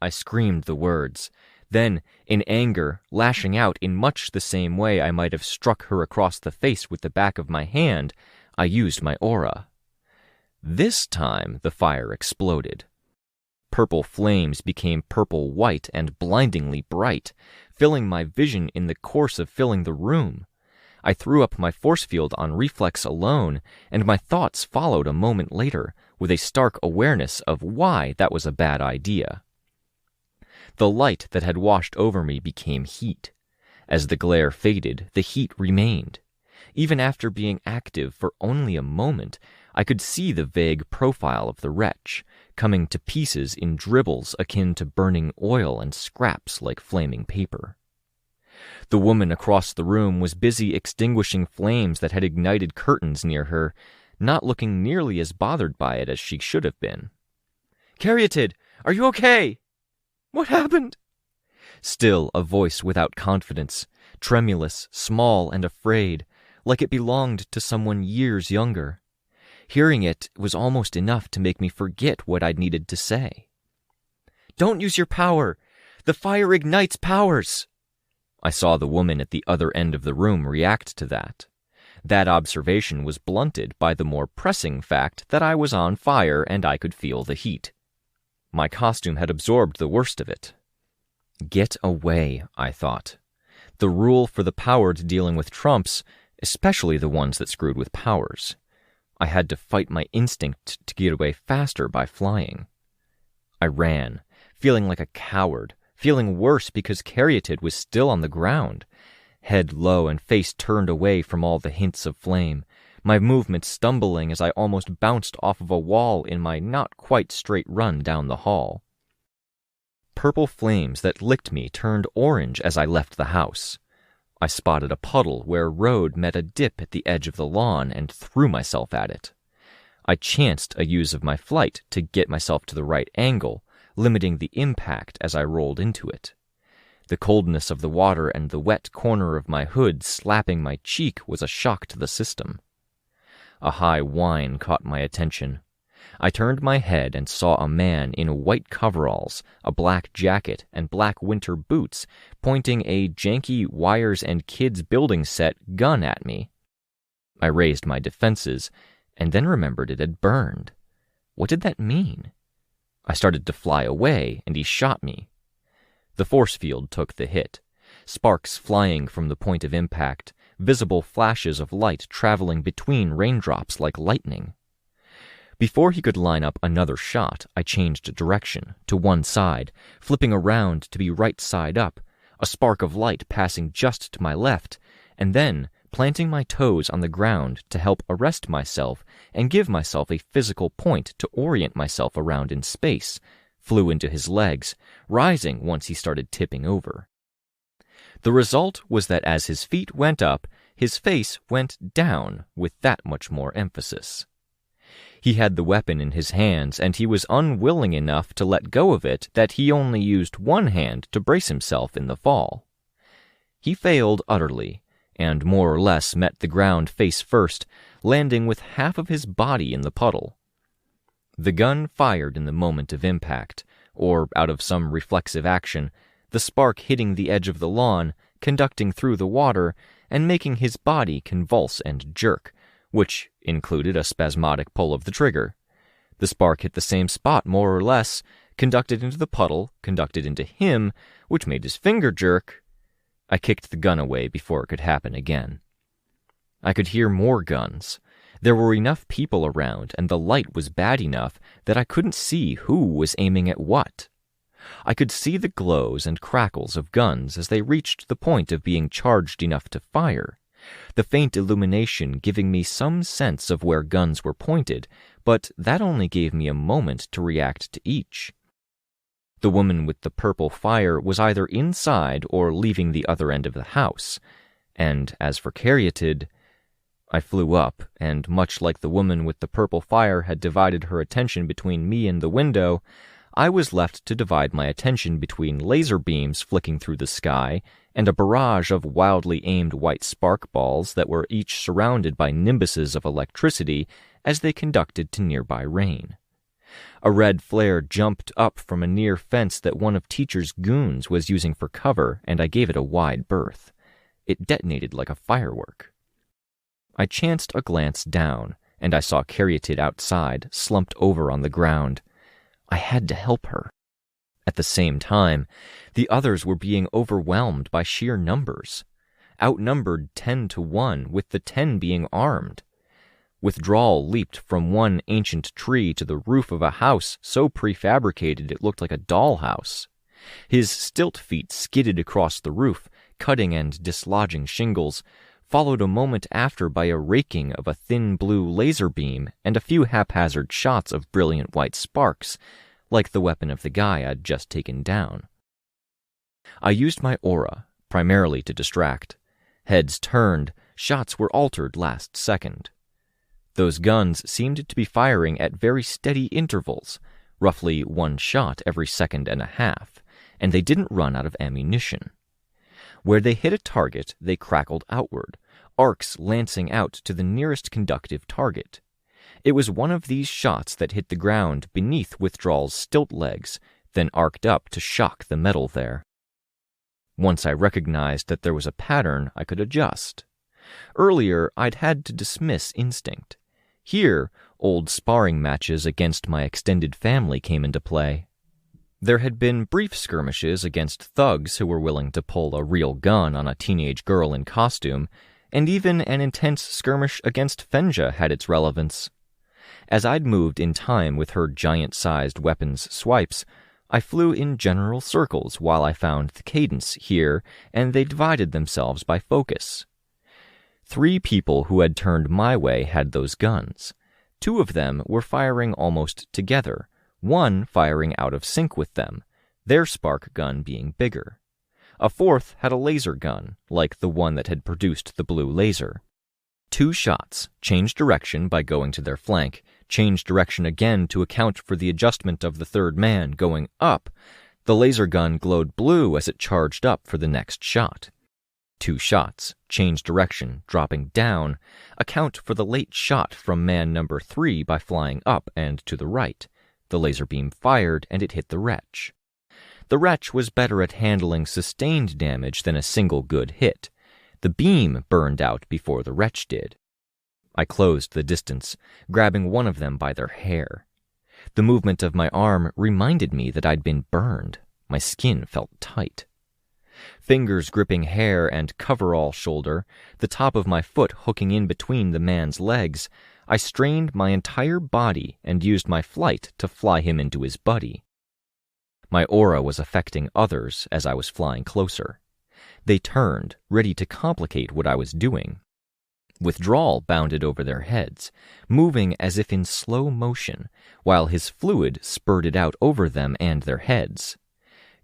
I screamed the words. Then, in anger, lashing out in much the same way I might have struck her across the face with the back of my hand, I used my aura. This time the fire exploded. Purple flames became purple-white and blindingly bright, filling my vision in the course of filling the room. I threw up my force field on reflex alone, and my thoughts followed a moment later, with a stark awareness of why that was a bad idea. The light that had washed over me became heat. As the glare faded, the heat remained. Even after being active for only a moment, I could see the vague profile of the wretch, coming to pieces in dribbles akin to burning oil and scraps like flaming paper. The woman across the room was busy extinguishing flames that had ignited curtains near her, not looking nearly as bothered by it as she should have been. "Caryatid, are you okay?" "What happened?" Still a voice without confidence, tremulous, small, and afraid, like it belonged to someone years younger. Hearing it was almost enough to make me forget what I'd needed to say. "Don't use your power! The fire ignites powers!" I saw the woman at the other end of the room react to that. That observation was blunted by the more pressing fact that I was on fire and I could feel the heat. My costume had absorbed the worst of it. Get away, I thought. The rule for the powered dealing with trumps, especially the ones that screwed with powers. I had to fight my instinct to get away faster by flying. I ran, feeling like a coward, feeling worse because Caryatid was still on the ground, head low and face turned away from all the hints of flame, my movement stumbling as I almost bounced off of a wall in my not-quite-straight run down the hall. Purple flames that licked me turned orange as I left the house. I spotted a puddle where a road met a dip at the edge of the lawn and threw myself at it. I chanced a use of my flight to get myself to the right angle, limiting the impact as I rolled into it. The coldness of the water and the wet corner of my hood slapping my cheek was a shock to the system. A high whine caught my attention. I turned my head and saw a man in white coveralls, a black jacket, and black winter boots pointing a janky wires and kids building set gun at me. I raised my defenses, and then remembered it had burned. What did that mean? I started to fly away, and he shot me. The force field took the hit, sparks flying from the point of impact, visible flashes of light traveling between raindrops like lightning. Before he could line up another shot, I changed direction, to one side, flipping around to be right side up, a spark of light passing just to my left, and then planting my toes on the ground to help arrest myself and give myself a physical point to orient myself around in space, flew into his legs, rising once he started tipping over. The result was that as his feet went up, his face went down with that much more emphasis. He had the weapon in his hands, and he was unwilling enough to let go of it that he only used one hand to brace himself in the fall. He failed utterly, and more or less met the ground face first, landing with half of his body in the puddle. The gun fired in the moment of impact, or out of some reflexive action, the spark hitting the edge of the lawn, conducting through the water, and making his body convulse and jerk, which included a spasmodic pull of the trigger. The spark hit the same spot, more or less, conducted into the puddle, conducted into him, which made his finger jerk. I kicked the gun away before it could happen again. I could hear more guns. There were enough people around, and the light was bad enough that I couldn't see who was aiming at what. I could see the glows and crackles of guns as they reached the point of being charged enough to fire, the faint illumination giving me some sense of where guns were pointed, but that only gave me a moment to react to each. The woman with the purple fire was either inside or leaving the other end of the house, and as for Caryatid, I flew up, and much like the woman with the purple fire had divided her attention between me and the window, I was left to divide my attention between laser beams flicking through the sky and a barrage of wildly aimed white spark balls that were each surrounded by nimbuses of electricity as they conducted to nearby rain. A red flare jumped up from a near fence that one of Teacher's goons was using for cover, and I gave it a wide berth. It detonated like a firework. I chanced a glance down, and I saw Caryatid outside, slumped over on the ground. I had to help her. At the same time, the others were being overwhelmed by sheer numbers, outnumbered 10-1, with the 10 being armed. Withdrawal leaped from one ancient tree to the roof of a house so prefabricated it looked like a dollhouse. His stilt feet skidded across the roof, cutting and dislodging shingles, followed a moment after by a raking of a thin blue laser beam and a few haphazard shots of brilliant white sparks, like the weapon of the guy I'd just taken down. I used my aura, primarily to distract. Heads turned, shots were altered last second. Those guns seemed to be firing at very steady intervals, roughly one shot every second and a half, and they didn't run out of ammunition. Where they hit a target, they crackled outward, arcs lancing out to the nearest conductive target. It was one of these shots that hit the ground beneath Withdrawal's stilt legs, then arced up to shock the metal there. Once I recognized that there was a pattern, I could adjust. Earlier, I'd had to dismiss instinct. Here, old sparring matches against my extended family came into play. There had been brief skirmishes against thugs who were willing to pull a real gun on a teenage girl in costume, and even an intense skirmish against Fenja had its relevance. As I'd moved in time with her giant-sized weapons swipes, I flew in general circles while I found the cadence here, and they divided themselves by focus. 3 people who had turned my way had those guns. 2 of them were firing almost together, one firing out of sync with them, their spark gun being bigger. A 4th had a laser gun, like the one that had produced the blue laser. 2 shots, changed direction by going to their flank, changed direction again to account for the adjustment of the 3rd man going up. The laser gun glowed blue as it charged up for the next shot. 2 shots, changed direction, dropping down, account for the late shot from man number 3 by flying up and to the right. The laser beam fired and it hit the wretch. The wretch was better at handling sustained damage than a single good hit. The beam burned out before the wretch did. I closed the distance, grabbing one of them by their hair. The movement of my arm reminded me that I'd been burned. My skin felt tight. Fingers gripping hair and coverall shoulder, the top of my foot hooking in between the man's legs, I strained my entire body and used my flight to fly him into his buddy. My aura was affecting others as I was flying closer. They turned, ready to complicate what I was doing. Withdrawal bounded over their heads, moving as if in slow motion, while his fluid spurted out over them and their heads.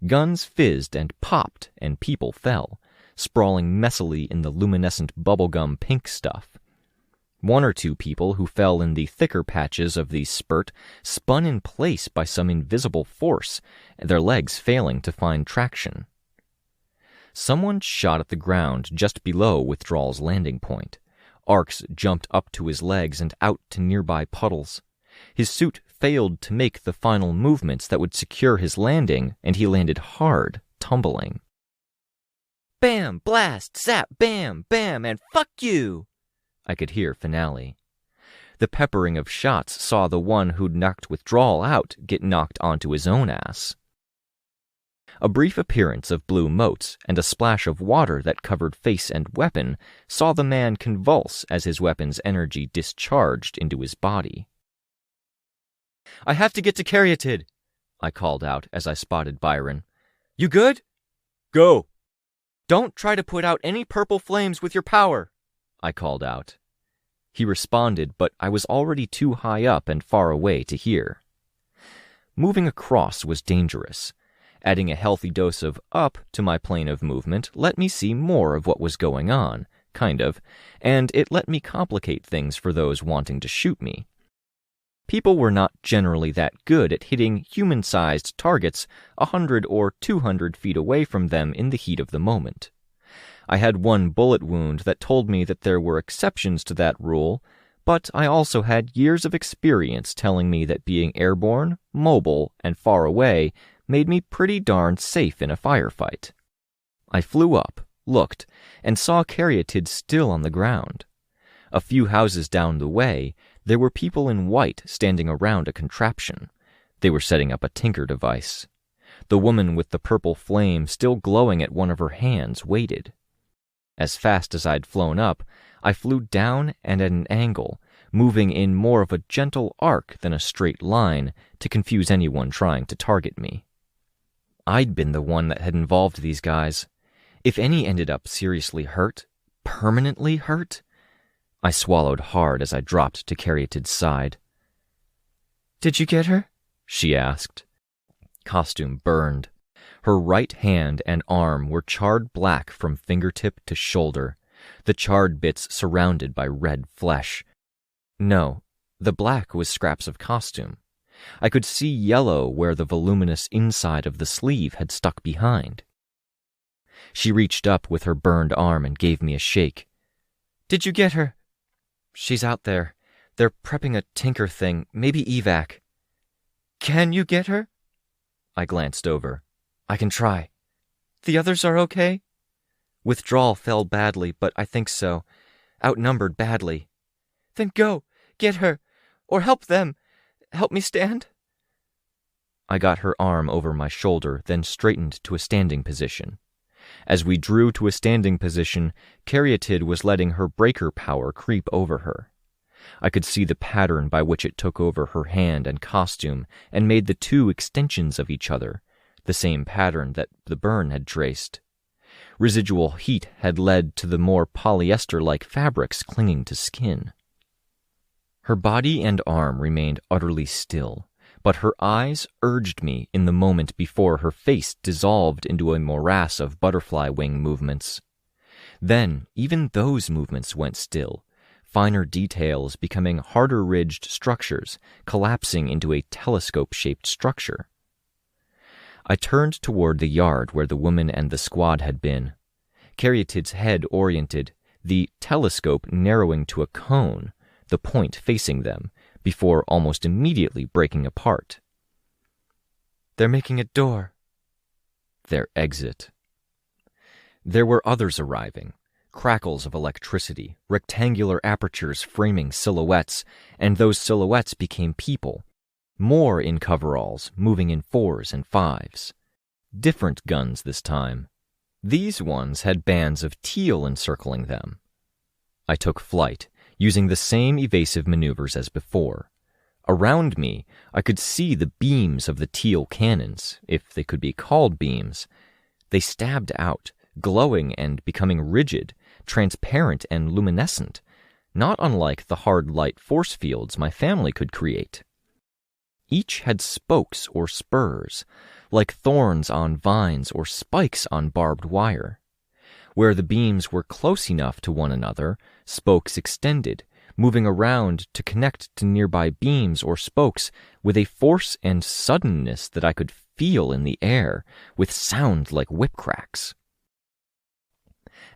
Guns fizzed and popped, and people fell, sprawling messily in the luminescent bubblegum pink stuff. 1 or 2 people who fell in the thicker patches of the spurt spun in place by some invisible force, their legs failing to find traction. Someone shot at the ground just below Withdrawal's landing point. Arcs jumped up to his legs and out to nearby puddles. His suit failed to make the final movements that would secure his landing, and he landed hard, tumbling. Bam, blast, zap, bam, bam, and fuck you! I could hear Finale. The peppering of shots saw the one who'd knocked Withdrawal out get knocked onto his own ass. A brief appearance of blue motes and a splash of water that covered face and weapon saw the man convulse as his weapon's energy discharged into his body. "I have to get to Caryatid," I called out as I spotted Byron. "You good?" "Go!" "Don't try to put out any purple flames with your power," I called out. He responded, but I was already too high up and far away to hear. Moving across was dangerous. Adding a healthy dose of up to my plane of movement let me see more of what was going on, kind of, and it let me complicate things for those wanting to shoot me. People were not generally that good at hitting human-sized targets 100 or 200 feet away from them in the heat of the moment. I had one bullet wound that told me that there were exceptions to that rule, but I also had years of experience telling me that being airborne, mobile, and far away made me pretty darn safe in a firefight. I flew up, looked, and saw Caryatid still on the ground. A few houses down the way, there were people in white standing around a contraption. They were setting up a tinker device. The woman with the purple flame still glowing at one of her hands waited. As fast as I'd flown up, I flew down and at an angle, moving in more of a gentle arc than a straight line to confuse anyone trying to target me. I'd been the one that had involved these guys. If any ended up seriously hurt, permanently hurt, I swallowed hard as I dropped to Caryatid's side. "Did you get her?" she asked. Costume burned. Her right hand and arm were charred black from fingertip to shoulder, the charred bits surrounded by red flesh. No, the black was scraps of costume. I could see yellow where the voluminous inside of the sleeve had stuck behind. She reached up with her burned arm and gave me a shake. "Did you get her?" "She's out there. They're prepping a tinker thing, maybe evac." "Can you get her?" I glanced over. "I can try." "The others are okay?" "Withdrawal fell badly, but I think so. Outnumbered badly." "Then go. Get her. Or help them. Help me stand?" I got her arm over my shoulder, then straightened to a standing position. As we drew to a standing position, Caryatid was letting her breaker power creep over her. I could see the pattern by which it took over her hand and costume and made the two extensions of each other, the same pattern that the burn had traced. Residual heat had led to the more polyester-like fabrics clinging to skin. Her body and arm remained utterly still, but her eyes urged me in the moment before her face dissolved into a morass of butterfly wing movements. Then even those movements went still, finer details becoming harder-ridged structures, collapsing into a telescope-shaped structure. I turned toward the yard where the woman and the squad had been. Caryatid's head oriented, the telescope narrowing to a cone, the point facing them, before almost immediately breaking apart. "They're making a door." Their exit. There were others arriving, crackles of electricity, rectangular apertures framing silhouettes, and those silhouettes became people. More in coveralls, moving in 4s and 5s. Different guns this time. These ones had bands of teal encircling them. I took flight, using the same evasive maneuvers as before. Around me, I could see the beams of the teal cannons, if they could be called beams. They stabbed out, glowing and becoming rigid, transparent and luminescent, not unlike the hard light force fields my family could create. Each had spokes or spurs, like thorns on vines or spikes on barbed wire. Where the beams were close enough to one another, spokes extended, moving around to connect to nearby beams or spokes with a force and suddenness that I could feel in the air, with sound like whip cracks.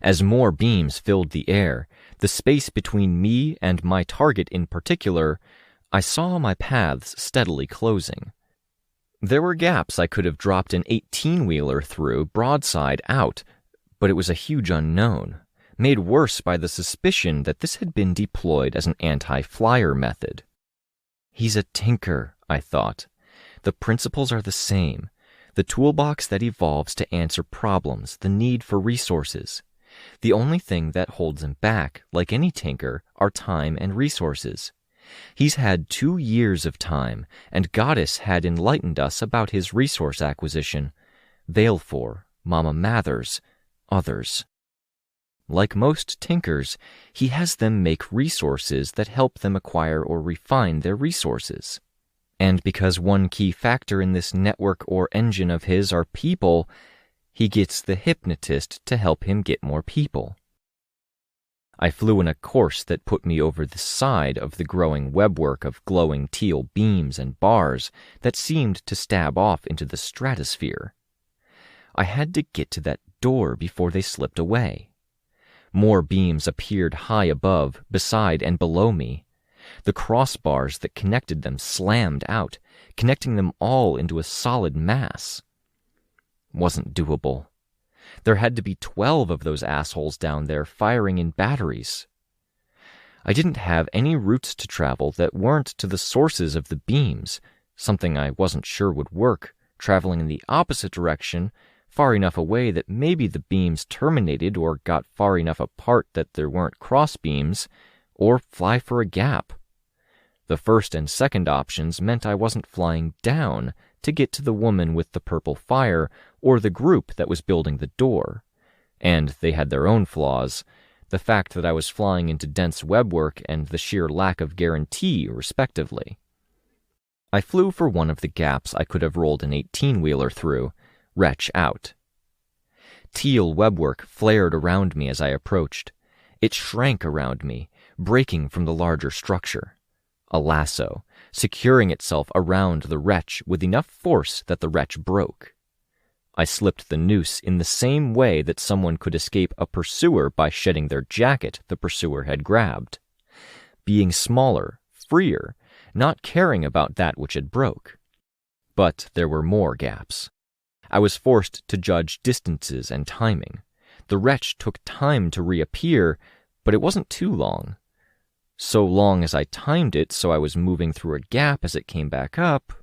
As more beams filled the air, the space between me and my target in particular, I saw my paths steadily closing. There were gaps I could have dropped an 18-wheeler through broadside out, but it was a huge unknown, made worse by the suspicion that this had been deployed as an anti-flyer method. He's a tinker, I thought. The principles are the same. The toolbox that evolves to answer problems, the need for resources. The only thing that holds him back, like any tinker, are time and resources. He's had 2 years of time, and Goddess had enlightened us about his resource acquisition. Valefor, Mama Mathers, others. Like most tinkers, he has them make resources that help them acquire or refine their resources. And because one key factor in this network or engine of his are people, he gets the hypnotist to help him get more people. I flew in a course that put me over the side of the growing webwork of glowing teal beams and bars that seemed to stab off into the stratosphere. I had to get to that door before they slipped away. More beams appeared high above, beside, and below me. The crossbars that connected them slammed out, connecting them all into a solid mass. Wasn't doable. There had to be 12 of those assholes down there firing in batteries. I didn't have any routes to travel that weren't to the sources of the beams, something I wasn't sure would work, traveling in the opposite direction, far enough away that maybe the beams terminated or got far enough apart that there weren't cross beams, or fly for a gap. The first and second options meant I wasn't flying down to get to the woman with the purple fire or the group that was building the door. And they had their own flaws, the fact that I was flying into dense webwork and the sheer lack of guarantee, respectively. I flew for one of the gaps I could have rolled an 18-wheeler through, wretch out. Teal webwork flared around me as I approached. It shrank around me, breaking from the larger structure. A lasso, securing itself around the wretch with enough force that the wretch broke. I slipped the noose in the same way that someone could escape a pursuer by shedding their jacket the pursuer had grabbed. Being smaller, freer, not caring about that which had broke. But there were more gaps. I was forced to judge distances and timing. The wretch took time to reappear, but it wasn't too long. So long as I timed it so I was moving through a gap as it came back up.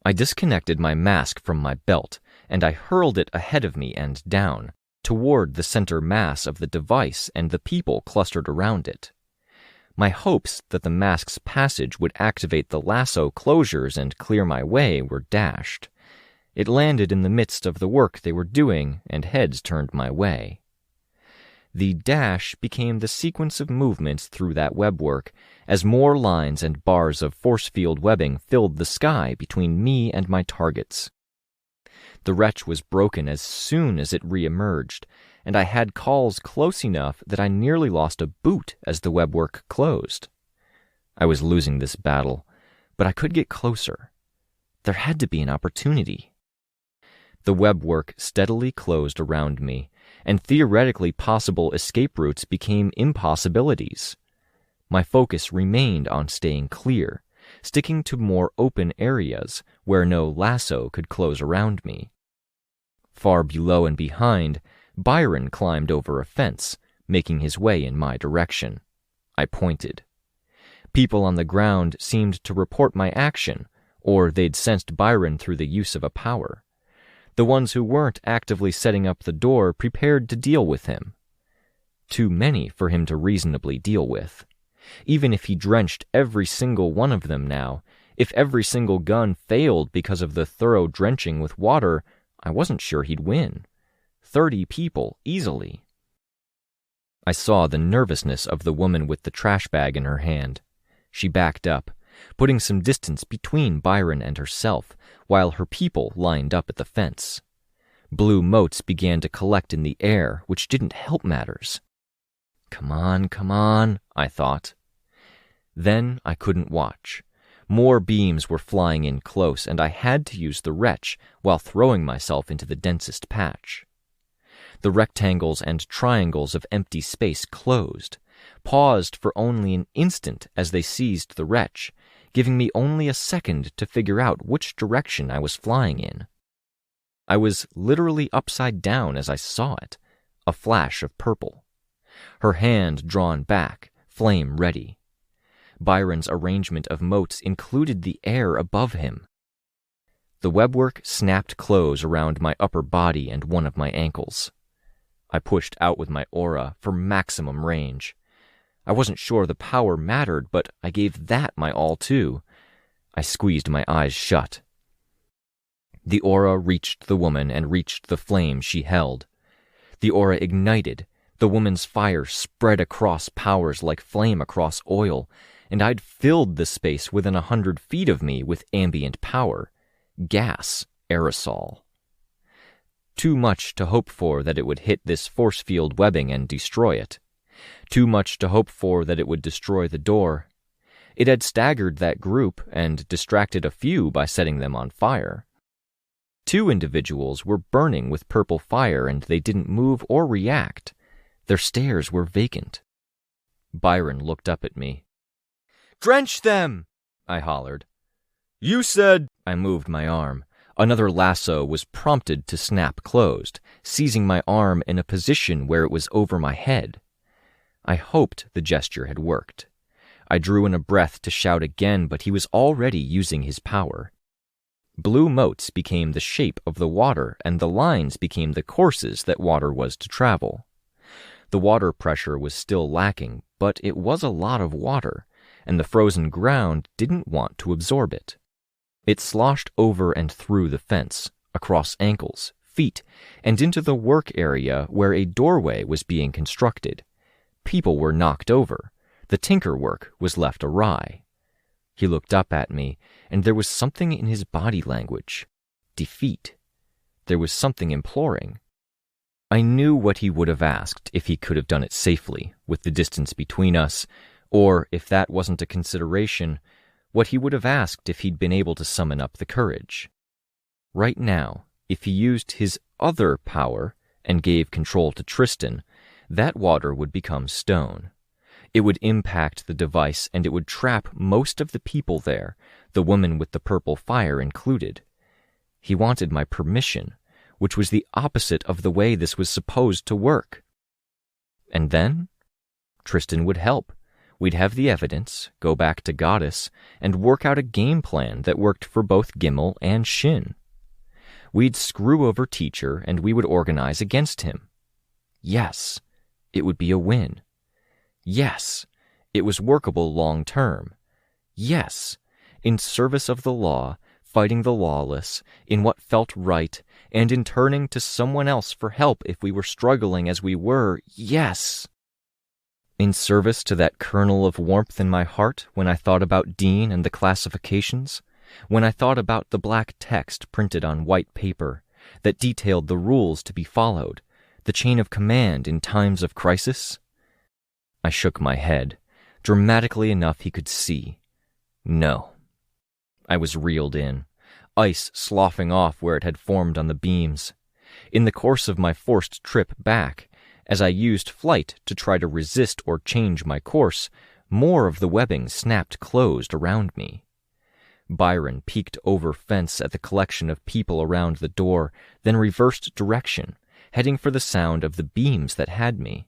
I disconnected my mask from my belt, and I hurled it ahead of me and down, toward the center mass of the device and the people clustered around it. My hopes that the mask's passage would activate the lasso closures and clear my way were dashed. It landed in the midst of the work they were doing, and heads turned my way. The dash became the sequence of movements through that webwork as more lines and bars of force field webbing filled the sky between me and my targets. The wretch was broken as soon as it re-emerged, and I had calls close enough that I nearly lost a boot as the webwork closed. I was losing this battle, but I could get closer. There had to be an opportunity. The webwork steadily closed around me, and theoretically possible escape routes became impossibilities. My focus remained on staying clear, sticking to more open areas where no lasso could close around me. Far below and behind, Byron climbed over a fence, making his way in my direction. I pointed. People on the ground seemed to report my action, or they'd sensed Byron through the use of a power. The ones who weren't actively setting up the door prepared to deal with him. Too many for him to reasonably deal with. Even if he drenched every single one of them now, if every single gun failed because of the thorough drenching with water, I wasn't sure he'd win. 30 people, easily. I saw the nervousness of the woman with the trash bag in her hand. She backed up, putting some distance between Byron and herself, while her people lined up at the fence. Blue motes began to collect in the air, which didn't help matters. Come on, I thought. Then I couldn't watch. More beams were flying in close, and I had to use the wretch while throwing myself into the densest patch. The rectangles and triangles of empty space closed, paused for only an instant as they seized the wretch, giving me only a second to figure out which direction I was flying in. I was literally upside down as I saw it, a flash of purple. Her hand drawn back, flame ready. Byron's arrangement of motes included the air above him. The webwork snapped close around my upper body and one of my ankles. I pushed out with my aura for maximum range. I wasn't sure the power mattered, but I gave that my all too. I squeezed my eyes shut. The aura reached the woman and reached the flame she held. The aura ignited. The woman's fire spread across powers like flame across oil, and I'd filled the space within 100 feet of me with ambient power. Gas, aerosol. Too much to hope for that it would hit this force field webbing and destroy it. Too much to hope for that it would destroy the door. It had staggered that group and distracted a few by setting them on fire. 2 individuals were burning with purple fire and they didn't move or react. Their stares were vacant. Byron looked up at me. "Drench them!" I hollered. "You said—" I moved my arm. Another lasso was prompted to snap closed, seizing my arm in a position where it was over my head. I hoped the gesture had worked. I drew in a breath to shout again, but he was already using his power. Blue motes became the shape of the water, and the lines became the courses that water was to travel. The water pressure was still lacking, but it was a lot of water, and the frozen ground didn't want to absorb it. It sloshed over and through the fence, across ankles, feet, and into the work area where a doorway was being constructed. People were knocked over. The tinker work was left awry. He looked up at me, and there was something in his body language. Defeat. There was something imploring. I knew what he would have asked if he could have done it safely, with the distance between us, or, if that wasn't a consideration, what he would have asked if he'd been able to summon up the courage. Right now, if he used his other power and gave control to Tristan, that water would become stone. It would impact the device and it would trap most of the people there, the woman with the purple fire included. He wanted my permission, which was the opposite of the way this was supposed to work. And then? Tristan would help. We'd have the evidence, go back to Goddess, and work out a game plan that worked for both Gimel and Shin. We'd screw over Teacher and we would organize against him. Yes, it would be a win. Yes, it was workable long term. Yes, in service of the law, fighting the lawless, in what felt right, and in turning to someone else for help if we were struggling as we were, yes. In service to that kernel of warmth in my heart when I thought about Dean and the classifications, when I thought about the black text printed on white paper that detailed the rules to be followed, the chain of command in times of crisis. I shook my head, dramatically enough he could see. No. I was reeled in, ice sloughing off where it had formed on the beams. In the course of my forced trip back, as I used flight to try to resist or change my course, more of the webbing snapped closed around me. Byron peeked over fence at the collection of people around the door, then reversed direction, heading for the sound of the beams that had me.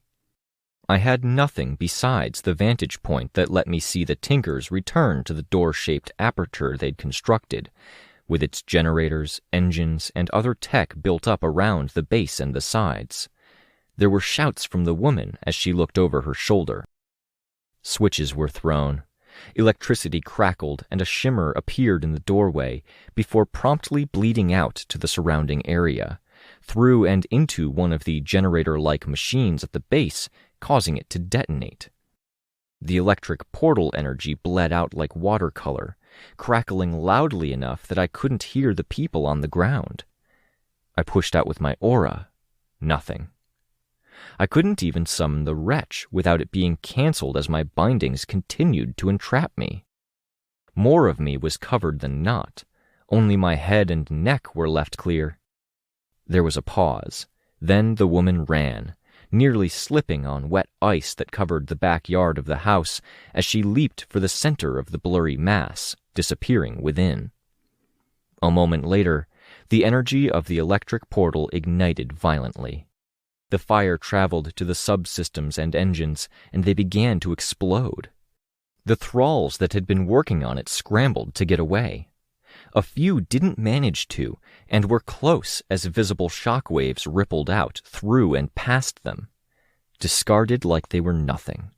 I had nothing besides the vantage point that let me see the Tinkers return to the door-shaped aperture they'd constructed, with its generators, engines, and other tech built up around the base and the sides. There were shouts from the woman as she looked over her shoulder. Switches were thrown. Electricity crackled and a shimmer appeared in the doorway before promptly bleeding out to the surrounding area, through and into one of the generator-like machines at the base, causing it to detonate. The electric portal energy bled out like watercolor, crackling loudly enough that I couldn't hear the people on the ground. I pushed out with my aura. Nothing. I couldn't even summon the wretch without it being cancelled as my bindings continued to entrap me. More of me was covered than not. Only my head and neck were left clear. There was a pause. Then the woman ran, nearly slipping on wet ice that covered the backyard of the house as she leaped for the center of the blurry mass, disappearing within. A moment later, the energy of the electric portal ignited violently. The fire traveled to the subsystems and engines, and they began to explode. The thralls that had been working on it scrambled to get away. A few didn't manage to, and were close as visible shockwaves rippled out through and past them, discarded like they were nothing.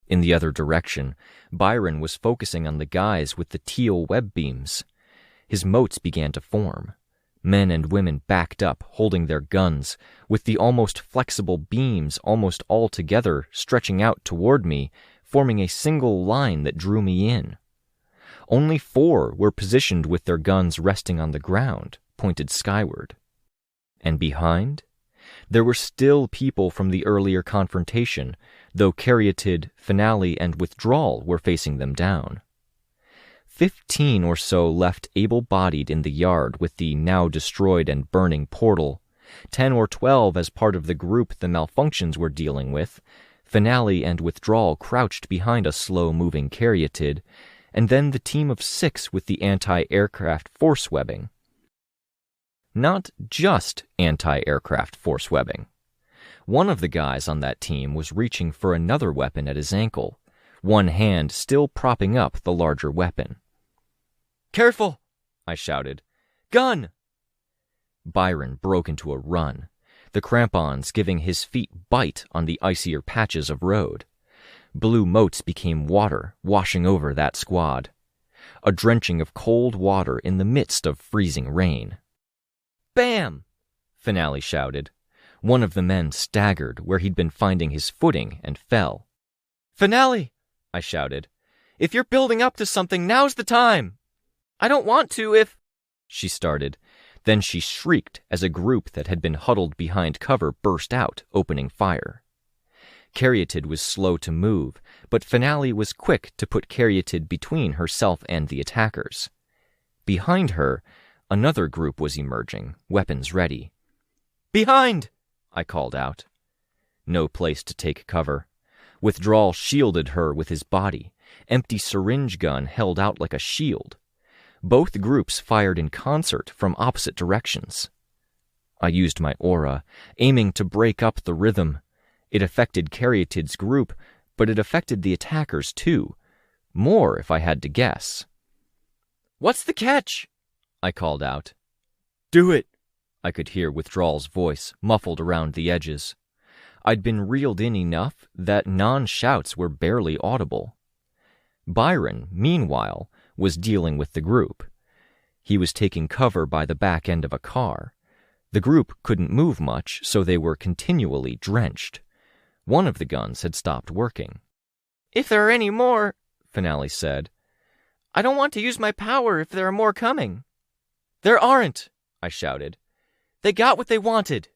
In the other direction, Byron was focusing on the guys with the teal web beams. His motes began to form. Men and women backed up, holding their guns, with the almost flexible beams almost all together stretching out toward me, forming a single line that drew me in. Only 4 were positioned with their guns resting on the ground, pointed skyward. And behind? There were still people from the earlier confrontation, though Caryatid, Finale, and Withdrawal were facing them down. 15 or so left able-bodied in the yard with the now destroyed and burning portal, 10 or 12 as part of the group the malfunctions were dealing with, Finale and Withdrawal crouched behind a slow-moving Caryatid, and then the team of 6 with the anti-aircraft force webbing. Not just anti-aircraft force webbing. One of the guys on that team was reaching for another weapon at his ankle, one hand still propping up the larger weapon. "Careful!" I shouted. "Gun!" Byron broke into a run, the crampons giving his feet bite on the icier patches of road. Blue motes became water, washing over that squad. A drenching of cold water in the midst of freezing rain. "Bam!" Finale shouted. One of the men staggered where he'd been finding his footing and fell. "Finale!" I shouted. "If you're building up to something, now's the time!" "I don't want to if—" she started, Then she shrieked as a group that had been huddled behind cover burst out, opening fire. Caryatid was slow to move, but Finale was quick to put Caryatid between herself and the attackers. Behind her, another group was emerging, weapons ready. "Behind!" I called out. No place to take cover. Withdrawal shielded her with his body, empty syringe gun held out like a shield. Both groups fired in concert from opposite directions. I used my aura, aiming to break up the rhythm. It affected Caryatid's group, but it affected the attackers too. More, if I had to guess. "What's the catch?" I called out. "Do it," I could hear Withdrawal's voice, muffled around the edges. I'd been reeled in enough that non-shouts were barely audible. Byron, meanwhile, was dealing with the group. He was taking cover by the back end of a car. The group couldn't move much, so they were continually drenched. One of the guns had stopped working. "If there are any more," Finale said, "I don't want to use my power if there are more coming." "There aren't," I shouted. "They got what they wanted."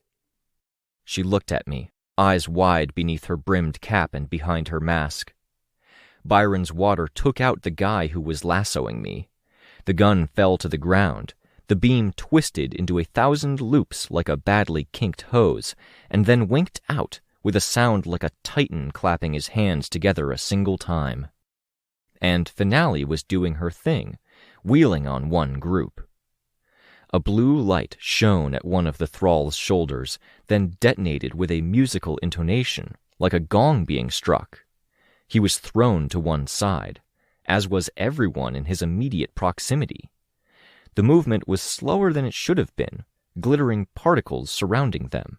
She looked at me, eyes wide beneath her brimmed cap and behind her mask. Byron's water took out the guy who was lassoing me. The gun fell to the ground. The beam twisted into 1,000 loops like a badly kinked hose, and then winked out with a sound like a titan clapping his hands together a single time. And Finale was doing her thing, wheeling on one group. A blue light shone at one of the thrall's shoulders, then detonated with a musical intonation, like a gong being struck. He was thrown to one side, as was everyone in his immediate proximity. The movement was slower than it should have been, glittering particles surrounding them.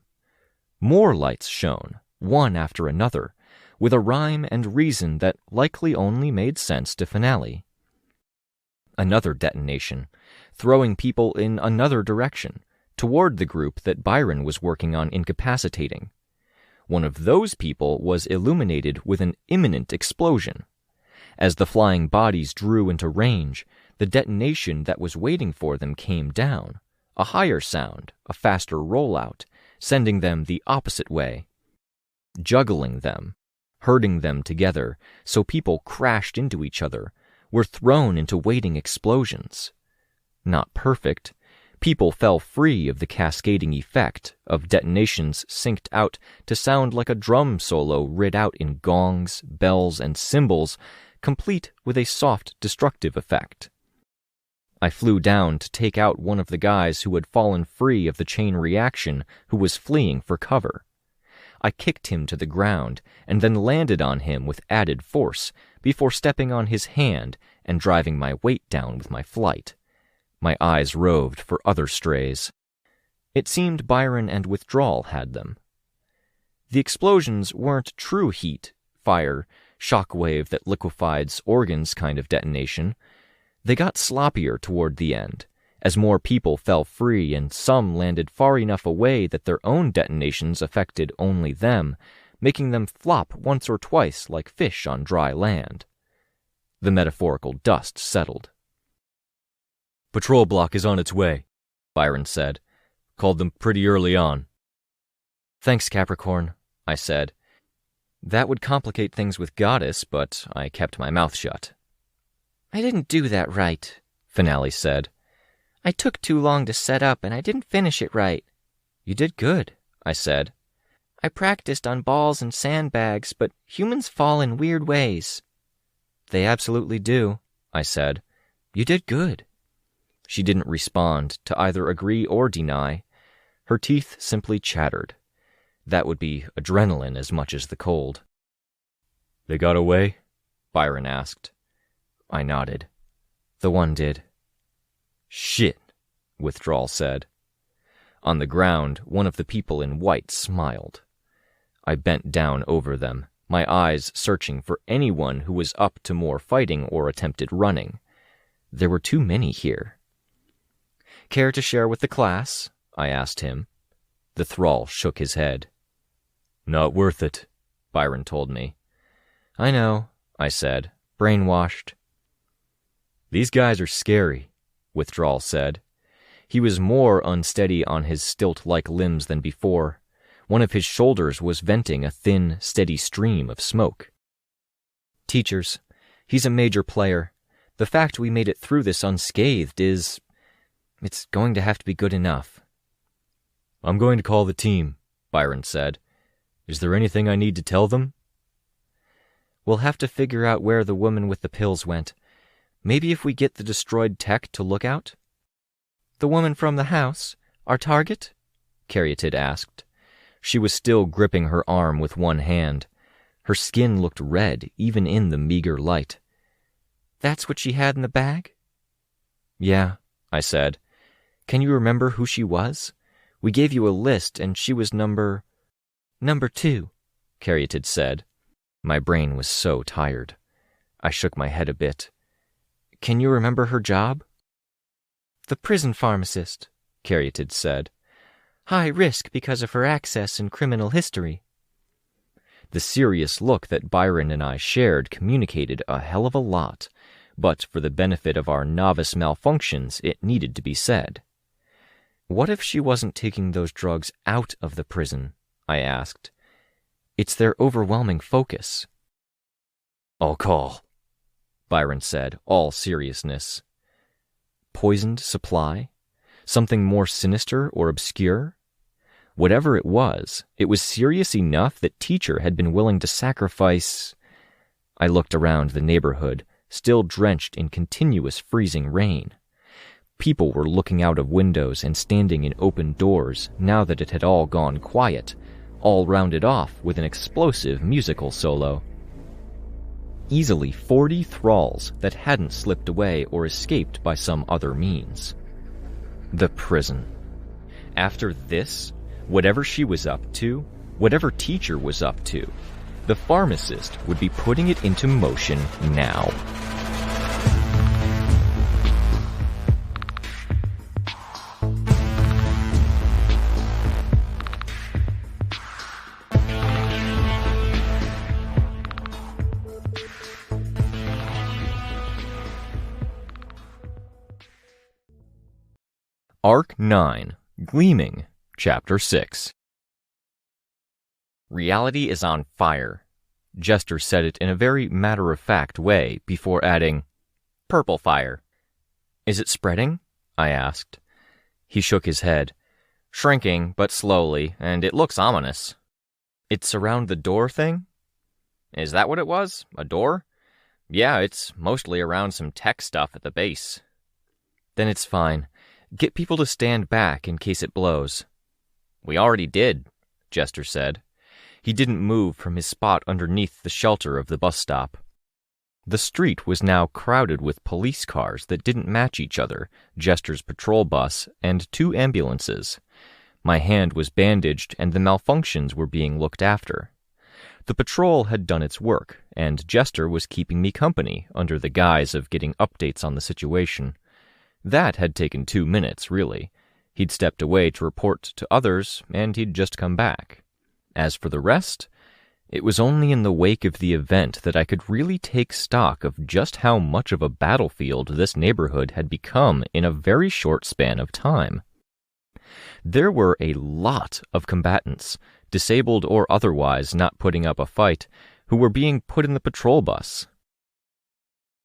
More lights shone, one after another, with a rhyme and reason that likely only made sense to Finale. Another detonation, throwing people in another direction, toward the group that Byron was working on incapacitating. One of those people was illuminated with an imminent explosion. As the flying bodies drew into range, the detonation that was waiting for them came down, a higher sound, a faster rollout, sending them the opposite way. Juggling them, herding them together so people crashed into each other, were thrown into waiting explosions. Not perfect. People fell free of the cascading effect of detonations synced out to sound like a drum solo writ out in gongs, bells, and cymbals, complete with a soft destructive effect. I flew down to take out one of the guys who had fallen free of the chain reaction who was fleeing for cover. I kicked him to the ground and then landed on him with added force before stepping on his hand and driving my weight down with my flight. My eyes roved for other strays. It seemed Byron and Withdrawal had them. The explosions weren't true heat, fire, shockwave that liquefies organs kind of detonation. They got sloppier toward the end, as more people fell free and some landed far enough away that their own detonations affected only them, making them flop once or twice like fish on dry land. The metaphorical dust settled. "Patrol block is on its way," Byron said. "Called them pretty early on." "Thanks, Capricorn," I said. That would complicate things with Goddess, but I kept my mouth shut. "I didn't do that right," Finale said. "I took too long to set up and I didn't finish it right." "You did good," I said. "I practiced on balls and sandbags, but humans fall in weird ways." "They absolutely do," I said. "You did good." She didn't respond, to either agree or deny. Her teeth simply chattered. That would be adrenaline as much as the cold. "They got away?" Byron asked. I nodded. The one did. "Shit," Withdrawal said. On the ground, one of the people in white smiled. I bent down over them, my eyes searching for anyone who was up to more fighting or attempted running. There were too many here. "Care to share with the class?" I asked him. The thrall shook his head. "Not worth it," Byron told me. "I know," I said, brainwashed. "These guys are scary," Withdrawal said. He was more unsteady on his stilt-like limbs than before. One of his shoulders was venting a thin, steady stream of smoke. Teachers, he's a major player. The fact we made it through this unscathed it's going to have to be good enough. I'm going to call the team, Byron said. Is there anything I need to tell them? We'll have to figure out where the woman with the pills went. Maybe if we get the destroyed tech to look out? The woman from the house? Our target? Caryatid asked. She was still gripping her arm with one hand. Her skin looked red, even in the meager light. That's what she had in the bag? Yeah, I said. Can you remember who she was? We gave you a list, and she was number 2, Caryatid said. My brain was so tired. I shook my head a bit. Can you remember her job? The prison pharmacist, Caryatid said. High risk because of her access and criminal history. The serious look that Byron and I shared communicated a hell of a lot, but for the benefit of our novice malfunctions, it needed to be said. What if she wasn't taking those drugs out of the prison? I asked. It's their overwhelming focus. I'll call, Byron said, all seriousness. Poisoned supply? Something more sinister or obscure? Whatever it was serious enough that Teacher had been willing to sacrifice... I looked around the neighborhood, still drenched in continuous freezing rain. People were looking out of windows and standing in open doors now that it had all gone quiet, all rounded off with an explosive musical solo. Easily 40 thralls that hadn't slipped away or escaped by some other means. The prison. After this, whatever she was up to, whatever Teacher was up to, the pharmacist would be putting it into motion now. Arc 9, Gleaming, Chapter 6. Reality is on fire. Jester said it in a very matter-of-fact way before adding, Purple fire. Is it spreading? I asked. He shook his head. Shrinking, but slowly, and it looks ominous. It's around the door thing? Is that what it was? A door? Yeah, it's mostly around some tech stuff at the base. Then it's fine. Get people to stand back in case it blows. We already did, Jester said. He didn't move from his spot underneath the shelter of the bus stop. The street was now crowded with police cars that didn't match each other, Jester's patrol bus, and 2 ambulances. My hand was bandaged and the malfunctions were being looked after. The patrol had done its work, and Jester was keeping me company under the guise of getting updates on the situation. That had taken 2 minutes, really. He'd stepped away to report to others, and he'd just come back. As for the rest, it was only in the wake of the event that I could really take stock of just how much of a battlefield this neighborhood had become in a very short span of time. There were a lot of combatants, disabled or otherwise not putting up a fight, who were being put in the patrol bus.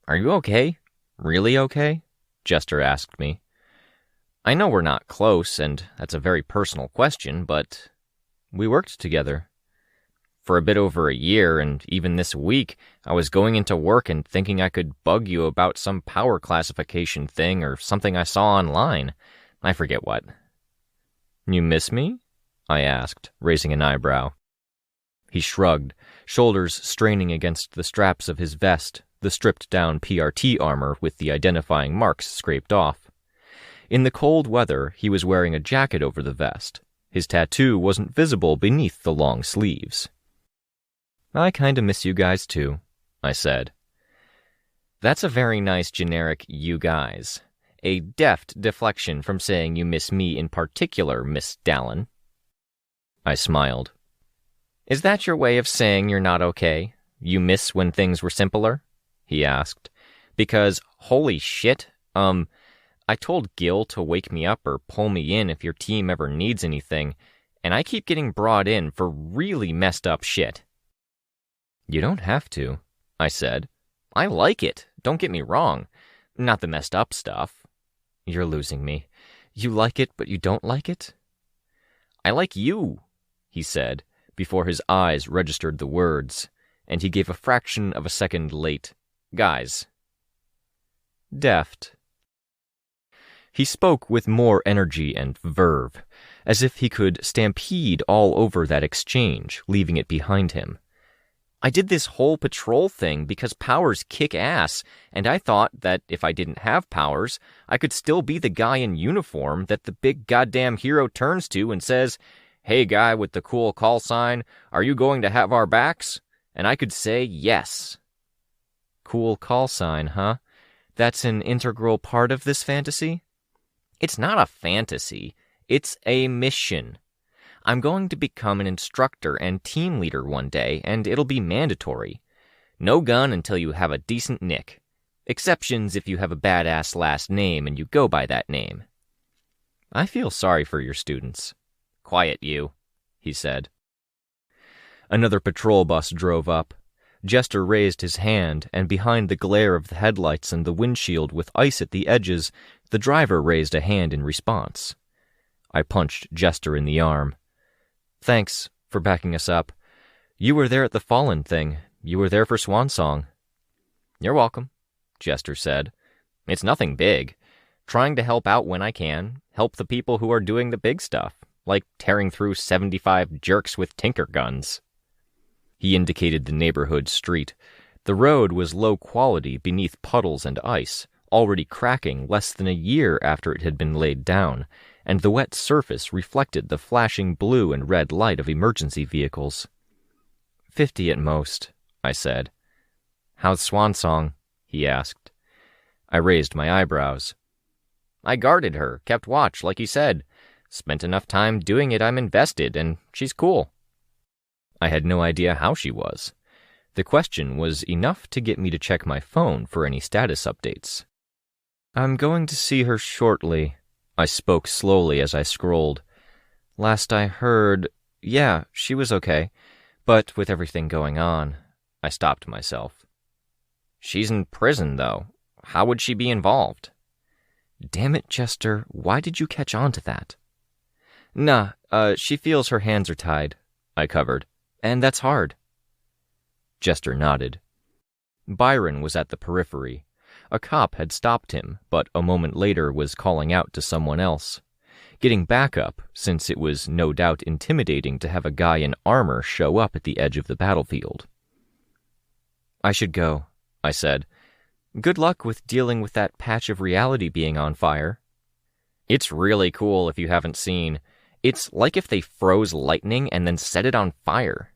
Are you okay? Really okay? Jester asked me. I know we're not close, and that's a very personal question, but we worked together. For a bit over a year, and even this week, I was going into work and thinking I could bug you about some power classification thing or something I saw online. I forget what. You miss me? I asked, raising an eyebrow. He shrugged, shoulders straining against the straps of his vest, the stripped-down PRT armor with the identifying marks scraped off. In the cold weather, he was wearing a jacket over the vest. His tattoo wasn't visible beneath the long sleeves. I kinda miss you guys, too, I said. That's a very nice generic you guys. A deft deflection from saying you miss me in particular, Miss Dallin. I smiled. Is that your way of saying you're not okay? You miss when things were simpler? He asked. Because, holy shit, I told Gil to wake me up or pull me in if your team ever needs anything, and I keep getting brought in for really messed up shit." "You don't have to," I said. "I like it, don't get me wrong. Not the messed up stuff." "You're losing me. You like it, but you don't like it?" "I like you," he said, before his eyes registered the words, and he gave a fraction of a second late. "Guys." "Deft." He spoke with more energy and verve, as if he could stampede all over that exchange, leaving it behind him. "I did this whole patrol thing because powers kick ass, and I thought that if I didn't have powers, I could still be the guy in uniform that the big goddamn hero turns to and says, 'Hey guy with the cool call sign, are you going to have our backs?' And I could say yes." "Cool call sign, huh? That's an integral part of this fantasy?" "It's not a fantasy. It's a mission. I'm going to become an instructor and team leader one day, and it'll be mandatory. No gun until you have a decent nick. Exceptions if you have a badass last name and you go by that name." "I feel sorry for your students." "Quiet you," he said. Another patrol bus drove up. Jester raised his hand, and behind the glare of the headlights and the windshield with ice at the edges, the driver raised a hand in response. I punched Jester in the arm. "Thanks for backing us up. You were there at the Fallen thing. You were there for Swan Song." "You're welcome," Jester said. "It's nothing big. Trying to help out when I can. Help the people who are doing the big stuff, like tearing through 75 jerks with tinker guns." He indicated the neighborhood street. The road was low quality beneath puddles and ice, already cracking less than a year after it had been laid down, and the wet surface reflected the flashing blue and red light of emergency vehicles. 50 at most, I said. "How's Swan Song?" he asked. I raised my eyebrows. "I guarded her, kept watch, like you said. Spent enough time doing it I'm invested, and she's cool." I had no idea how she was. The question was enough to get me to check my phone for any status updates. "I'm going to see her shortly," I spoke slowly as I scrolled. "Last I heard, yeah, she was okay. But with everything going on," I stopped myself. "She's in prison, though. How would she be involved?" "Damn it, Chester, why did you catch on to that?" "Nah, she feels her hands are tied," I covered. "And that's hard." Jester nodded. Byron was at the periphery. A cop had stopped him, but a moment later was calling out to someone else. Getting backup, since it was no doubt intimidating to have a guy in armor show up at the edge of the battlefield. "I should go," I said. "Good luck with dealing with that patch of reality being on fire." "It's really cool if you haven't seen. It's like if they froze lightning and then set it on fire."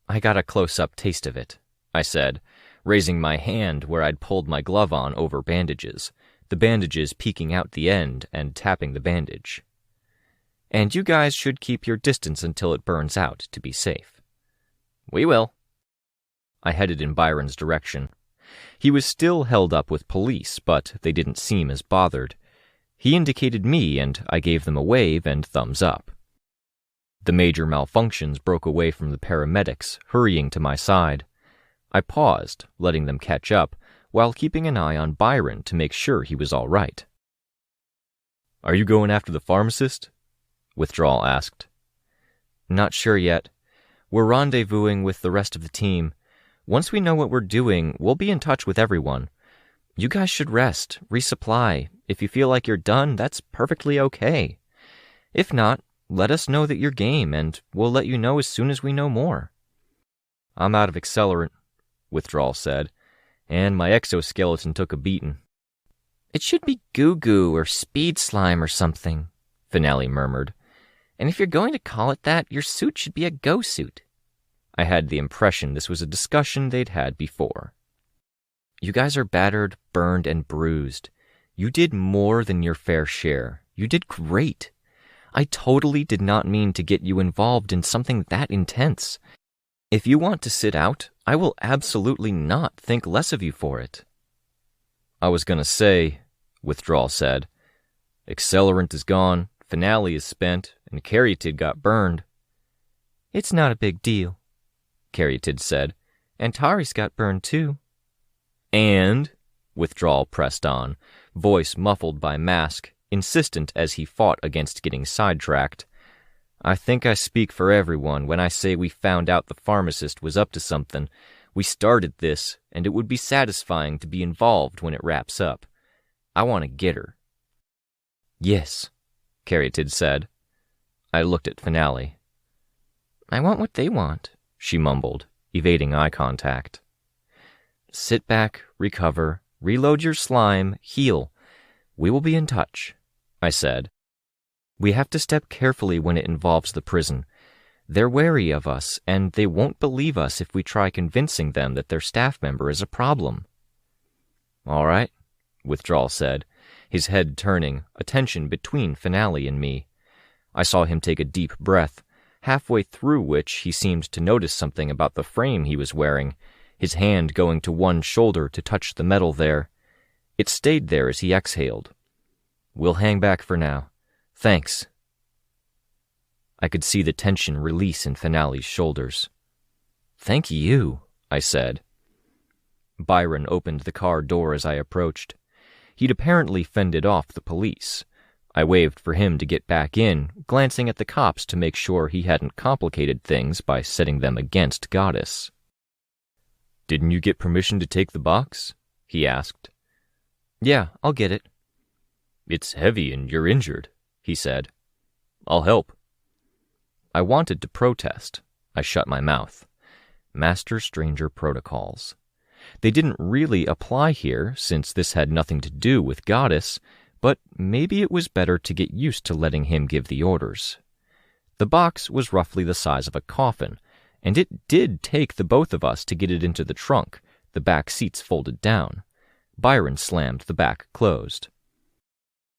"I got a close-up taste of it," I said, raising my hand where I'd pulled my glove on over bandages, the bandages peeking out the end and tapping the bandage. "And you guys should keep your distance until it burns out to be safe." "We will." I headed in Byron's direction. He was still held up with police, but they didn't seem as bothered. He indicated me, and I gave them a wave and thumbs up. The major malfunctions broke away from the paramedics, hurrying to my side. I paused, letting them catch up, while keeping an eye on Byron to make sure he was all right. "Are you going after the pharmacist?" Withdrawal asked. "Not sure yet. We're rendezvousing with the rest of the team. Once we know what we're doing, we'll be in touch with everyone. You guys should rest, resupply. If you feel like you're done, that's perfectly okay. If not, let us know that you're game, and we'll let you know as soon as we know more." "I'm out of accelerant," Withdrawal said, "and my exoskeleton took a beating." "It should be goo-goo or speed slime or something," Finale murmured. "And if you're going to call it that, your suit should be a go suit." I had the impression this was a discussion they'd had before. "You guys are battered, burned, and bruised. You did more than your fair share. You did great. I totally did not mean to get you involved in something that intense. If you want to sit out, I will absolutely not think less of you for it." I was going to say, Withdrawal said. Accelerant is gone, finale is spent, and Caryatid got burned. It's not a big deal, Caryatid said, and Tari's got burned too. And, Withdrawal pressed on, voice muffled by mask, insistent as he fought against getting sidetracked. I think I speak for everyone when I say we found out the pharmacist was up to something. We started this, and it would be satisfying to be involved when it wraps up. I want to get her. Yes, Caryatid said. I looked at Finale. I want what they want, she mumbled, evading eye contact. Sit back, recover, reload your slime, heal. We will be in touch, I said. We have to step carefully when it involves the prison. They're wary of us, and they won't believe us if we try convincing them that their staff member is a problem. All right, Withdrawal said, his head turning, attention between Finale and me. I saw him take a deep breath, halfway through which he seemed to notice something about the frame he was wearing, his hand going to one shoulder to touch the metal there. It stayed there as he exhaled. We'll hang back for now. Thanks. I could see the tension release in Finale's shoulders. Thank you, I said. Byron opened the car door as I approached. He'd apparently fended off the police. I waved for him to get back in, glancing at the cops to make sure he hadn't complicated things by setting them against Goddess. Didn't you get permission to take the box? He asked. Yeah, I'll get it. It's heavy and you're injured, he said. I'll help. I wanted to protest. I shut my mouth. Master-stranger protocols. They didn't really apply here, since this had nothing to do with Goddess, but maybe it was better to get used to letting him give the orders. The box was roughly the size of a coffin, and it did take the both of us to get it into the trunk, the back seats folded down. Byron slammed the back closed.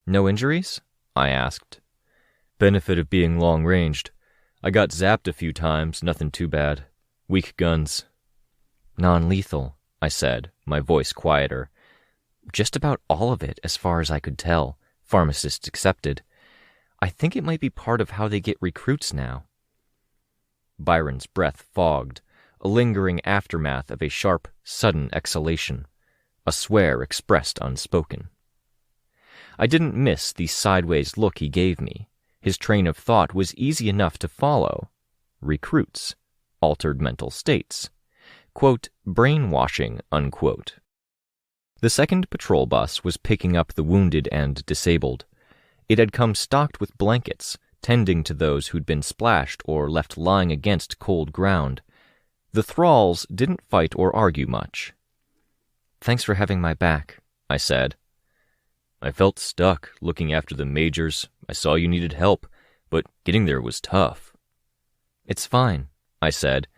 No injuries? I asked. Benefit of being long-ranged. I got zapped a few times, nothing too bad. Weak guns. Non-lethal, I said, my voice quieter. Just about all of it, as far as I could tell, pharmacists accepted. I think it might be part of how they get recruits now. Byron's breath fogged, a lingering aftermath of a sharp, sudden exhalation, a swear expressed unspoken. I didn't miss the sideways look he gave me. His train of thought was easy enough to follow. Recruits. Altered mental states. Quote, brainwashing, unquote. The second patrol bus was picking up the wounded and disabled. It had come stocked with blankets, tending to those who'd been splashed or left lying against cold ground. The thralls didn't fight or argue much. Thanks for having my back, I said. I felt stuck looking after the majors. I saw you needed help, but getting there was tough. It's fine, I said.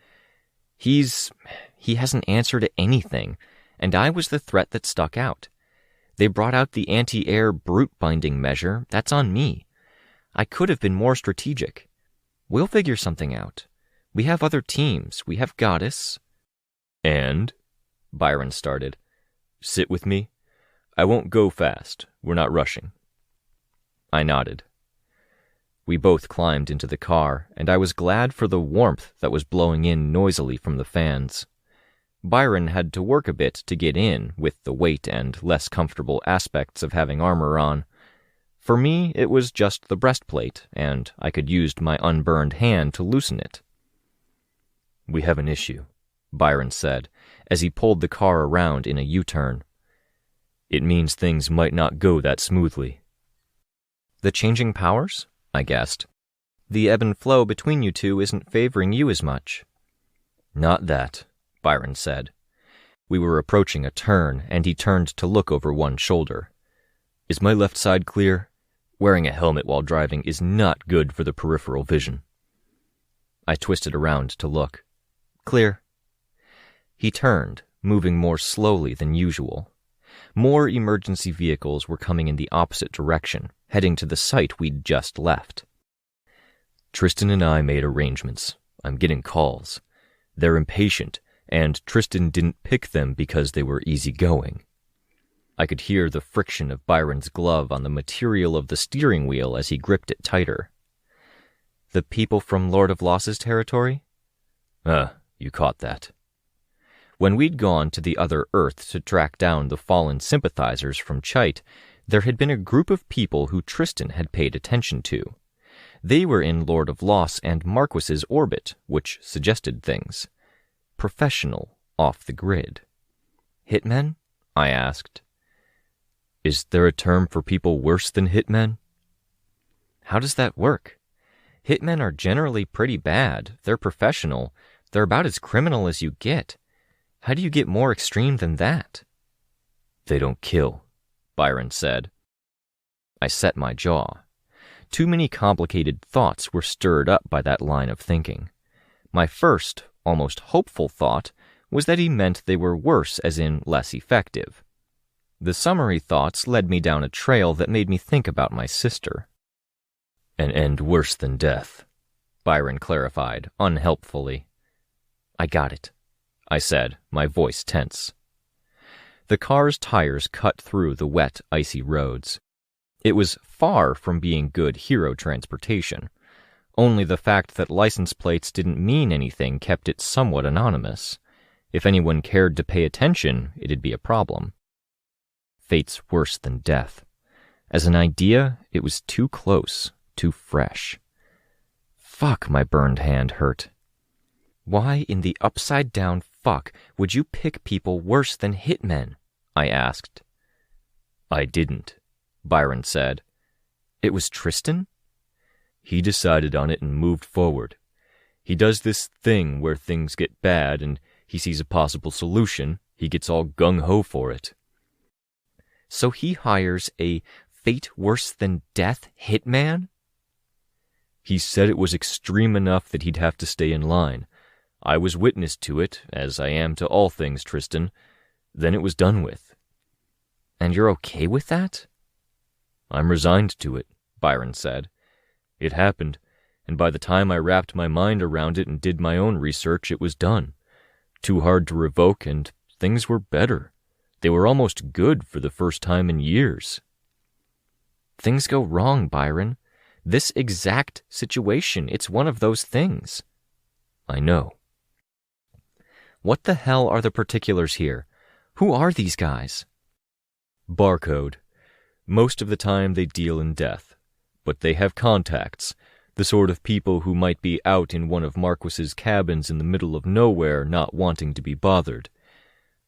He hasn't answered anything, and I was the threat that stuck out. They brought out the anti-air brute binding measure. That's on me. I could have been more strategic. We'll figure something out. We have other teams. We have Goddess. And? Byron started. Sit with me. I won't go fast. We're not rushing. I nodded. We both climbed into the car, and I was glad for the warmth that was blowing in noisily from the fans. Byron had to work a bit to get in with the weight and less comfortable aspects of having armor on. For me, it was just the breastplate, and I could use my unburned hand to loosen it. We have an issue, Byron said, as he pulled the car around in a U-turn. It means things might not go that smoothly. The changing powers? I guessed. The ebb and flow between you two isn't favoring you as much. Not that, Byron said. We were approaching a turn, and he turned to look over one shoulder. Is my left side clear? Wearing a helmet while driving is not good for the peripheral vision. I twisted around to look. Clear. He turned, moving more slowly than usual. More emergency vehicles were coming in the opposite direction, heading to the site we'd just left. Tristan and I made arrangements. I'm getting calls. They're impatient, and Tristan didn't pick them because they were easygoing. I could hear the friction of Byron's glove on the material of the steering wheel as he gripped it tighter. The people from Lord of Loss's territory? You caught that. When we'd gone to the other Earth to track down the fallen sympathizers from Chite, there had been a group of people who Tristan had paid attention to. They were in Lord of Loss and Marquis's orbit, which suggested things. Professional, off the grid. Hitmen? I asked. Is there a term for people worse than hitmen? How does that work? Hitmen are generally pretty bad. They're professional. They're about as criminal as you get. How do you get more extreme than that? They don't kill, Byron said. I set my jaw. Too many complicated thoughts were stirred up by that line of thinking. My first, almost hopeful thought was that he meant they were worse as in less effective. The summary thoughts led me down a trail that made me think about my sister. An end worse than death, Byron clarified, unhelpfully. I got it, I said, my voice tense. The car's tires cut through the wet, icy roads. It was far from being good hero transportation. Only the fact that license plates didn't mean anything kept it somewhat anonymous. If anyone cared to pay attention, it'd be a problem. Fate's worse than death. As an idea, it was too close, too fresh. Fuck, my burned hand hurt. Why in the upside-down fuck would you pick people worse than hitmen? I asked. I didn't, Byron said. It was Tristan? He decided on it and moved forward. He does this thing where things get bad and he sees a possible solution. He gets all gung-ho for it. So he hires a fate-worse-than-death hitman? He said it was extreme enough that he'd have to stay in line. I was witness to it, as I am to all things, Tristan. Then it was done with. And you're okay with that? I'm resigned to it, Byron said. It happened, and by the time I wrapped my mind around it and did my own research, it was done. Too hard to revoke, and things were better. They were almost good for the first time in years. Things go wrong, Byron. This exact situation, it's one of those things. I know. What the hell are the particulars here? Who are these guys? Barcode. Most of the time they deal in death. But they have contacts, the sort of people who might be out in one of Marquis's cabins in the middle of nowhere not wanting to be bothered.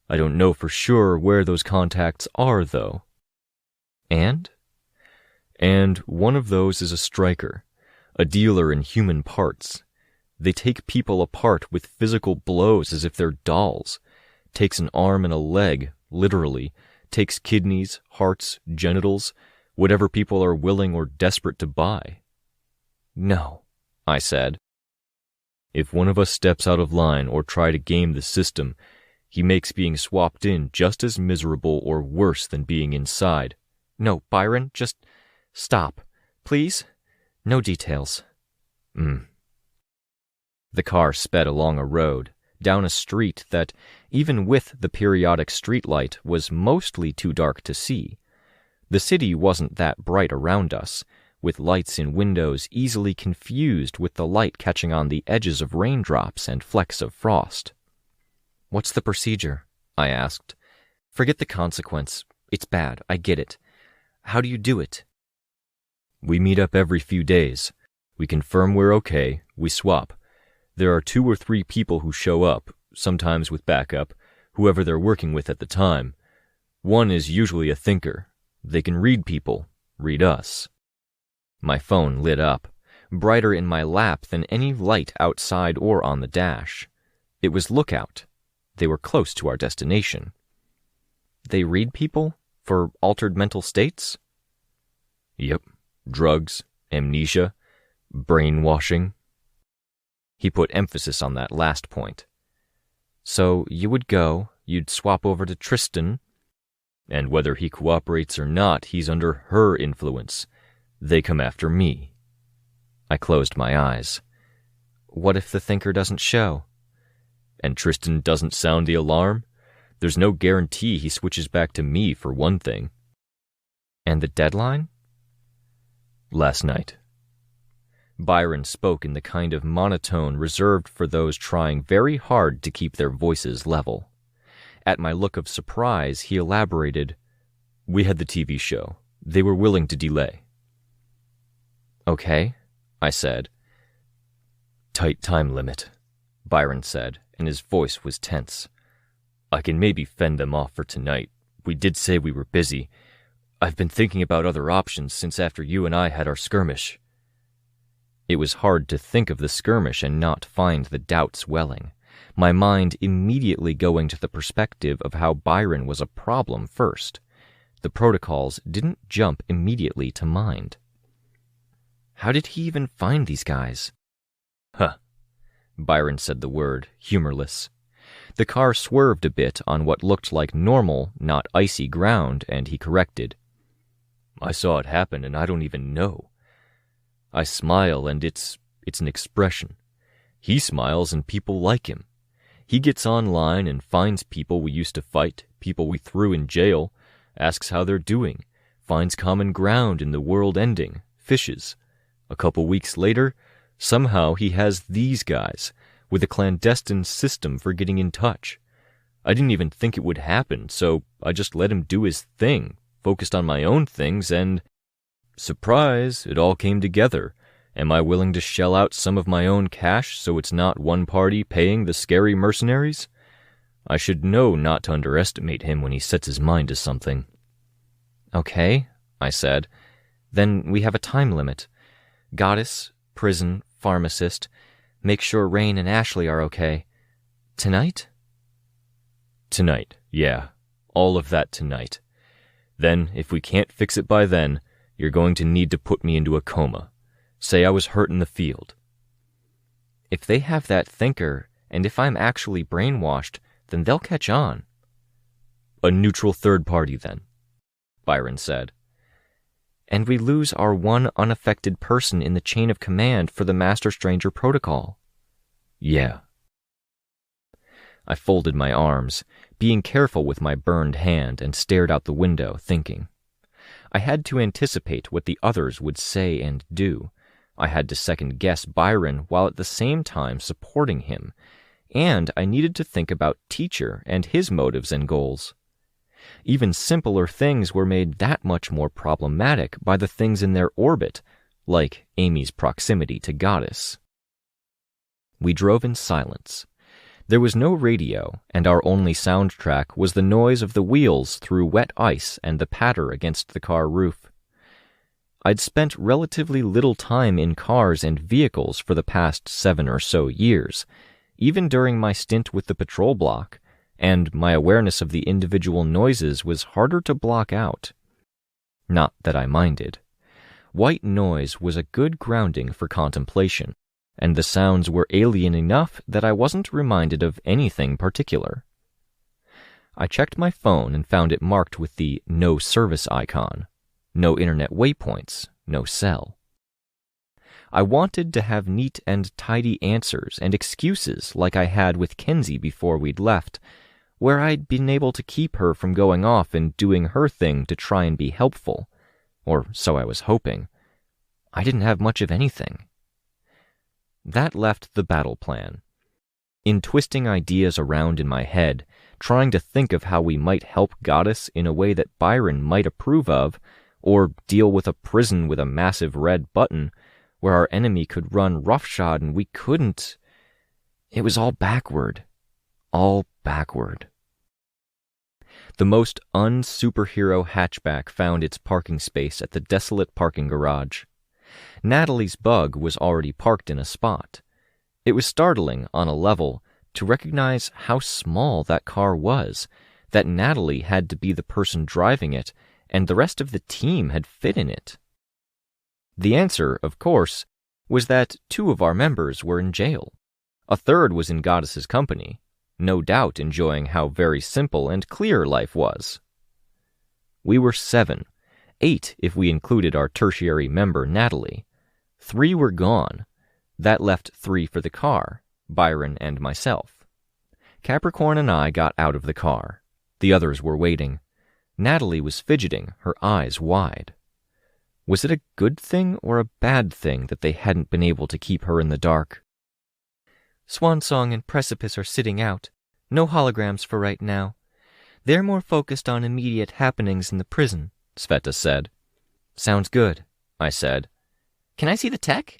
I don't know for sure where those contacts are, though. And one of those is a striker, a dealer in human parts. They take people apart with physical blows as if they're dolls. Takes an arm and a leg, literally. Takes kidneys, hearts, genitals, whatever people are willing or desperate to buy. No, I said. If one of us steps out of line or try to game the system, he makes being swapped in just as miserable or worse than being inside. No, Byron, just stop. Please? No details. The car sped along a road, down a street that, even with the periodic streetlight, was mostly too dark to see. The city wasn't that bright around us, with lights in windows easily confused with the light catching on the edges of raindrops and flecks of frost. What's the procedure? I asked. Forget the consequence. It's bad, I get it. How do you do it? We meet up every few days. We confirm we're okay, we swap. There are 2 or 3 people who show up, sometimes with backup, whoever they're working with at the time. One is usually a thinker. They can read people, read us. My phone lit up, brighter in my lap than any light outside or on the dash. It was Lookout. They were close to our destination. They read people? For altered mental states? Yep. Drugs, amnesia, brainwashing. He put emphasis on that last point. So you would go, you'd swap over to Tristan. And whether he cooperates or not, he's under her influence. They come after me. I closed my eyes. What if the thinker doesn't show? And Tristan doesn't sound the alarm? There's no guarantee he switches back to me, for one thing. And the deadline? Last night. Byron spoke in the kind of monotone reserved for those trying very hard to keep their voices level. At my look of surprise, he elaborated, "We had the TV show. They were willing to delay." "Okay," I said. "Tight time limit," Byron said, and his voice was tense. "I can maybe fend them off for tonight. We did say we were busy. I've been thinking about other options since after you and I had our skirmish." It was hard to think of the skirmish and not find the doubts welling, my mind immediately going to the perspective of how Byron was a problem first. The protocols didn't jump immediately to mind. How did he even find these guys? "Huh." Byron said the word, humorless. The car swerved a bit on what looked like normal, not icy ground, and he corrected. "I saw it happen, and I don't even know. I smile, and it's an expression. He smiles, and people like him. He gets online and finds people we used to fight, people we threw in jail, asks how they're doing, finds common ground in the world ending, fishes. A couple weeks later, somehow he has these guys, with a clandestine system for getting in touch. I didn't even think it would happen, so I just let him do his thing, focused on my own things, and surprise, it all came together. Am I willing to shell out some of my own cash so it's not one party paying the scary mercenaries? I should know not to underestimate him when he sets his mind to something." "Okay," I said. "Then we have a time limit. Goddess, prison, pharmacist. Make sure Rain and Ashley are okay. Tonight?" "Tonight, yeah. All of that tonight. Then, if we can't fix it by then, you're going to need to put me into a coma. Say I was hurt in the field." "If they have that thinker, and if I'm actually brainwashed, then they'll catch on." "A neutral third party, then," Byron said. "And we lose our one unaffected person in the chain of command for the Master Stranger Protocol." "Yeah." I folded my arms, being careful with my burned hand, and stared out the window, thinking. I had to anticipate what the others would say and do. I had to second-guess Byron while at the same time supporting him, and I needed to think about Teacher and his motives and goals. Even simpler things were made that much more problematic by the things in their orbit, like Amy's proximity to Goddess. We drove in silence. There was no radio, and our only soundtrack was the noise of the wheels through wet ice and the patter against the car roof. I'd spent relatively little time in cars and vehicles for the past 7 or so years, even during my stint with the patrol block, and my awareness of the individual noises was harder to block out. Not that I minded. White noise was a good grounding for contemplation, and the sounds were alien enough that I wasn't reminded of anything particular. I checked my phone and found it marked with the no service icon. No internet waypoints, no cell. I wanted to have neat and tidy answers and excuses like I had with Kenzie before we'd left, where I'd been able to keep her from going off and doing her thing to try and be helpful. Or so I was hoping. I didn't have much of anything. That left the battle plan. In twisting ideas around in my head, trying to think of how we might help Goddess in a way that Byron might approve of, or deal with a prison with a massive red button, where our enemy could run roughshod and we couldn't. It was all backward. All backward. The most un-superhero hatchback found its parking space at the desolate parking garage. Natalie's bug was already parked in a spot. It was startling, on a level, to recognize how small that car was, that Natalie had to be the person driving it, and the rest of the team had fit in it. The answer, of course, was that 2 of our members were in jail. A third was in Goddess's company, no doubt enjoying how very simple and clear life was. We were 7, 8 if we included our tertiary member Natalie. 3 were gone. That left 3 for the car, Byron and myself. Capricorn and I got out of the car. The others were waiting. Natalie was fidgeting, her eyes wide. Was it a good thing or a bad thing that they hadn't been able to keep her in the dark? Swansong and Precipice are sitting out. No holograms for right now. They're more focused on immediate happenings in the prison, Sveta said. Sounds good, I said. Can I see the tech?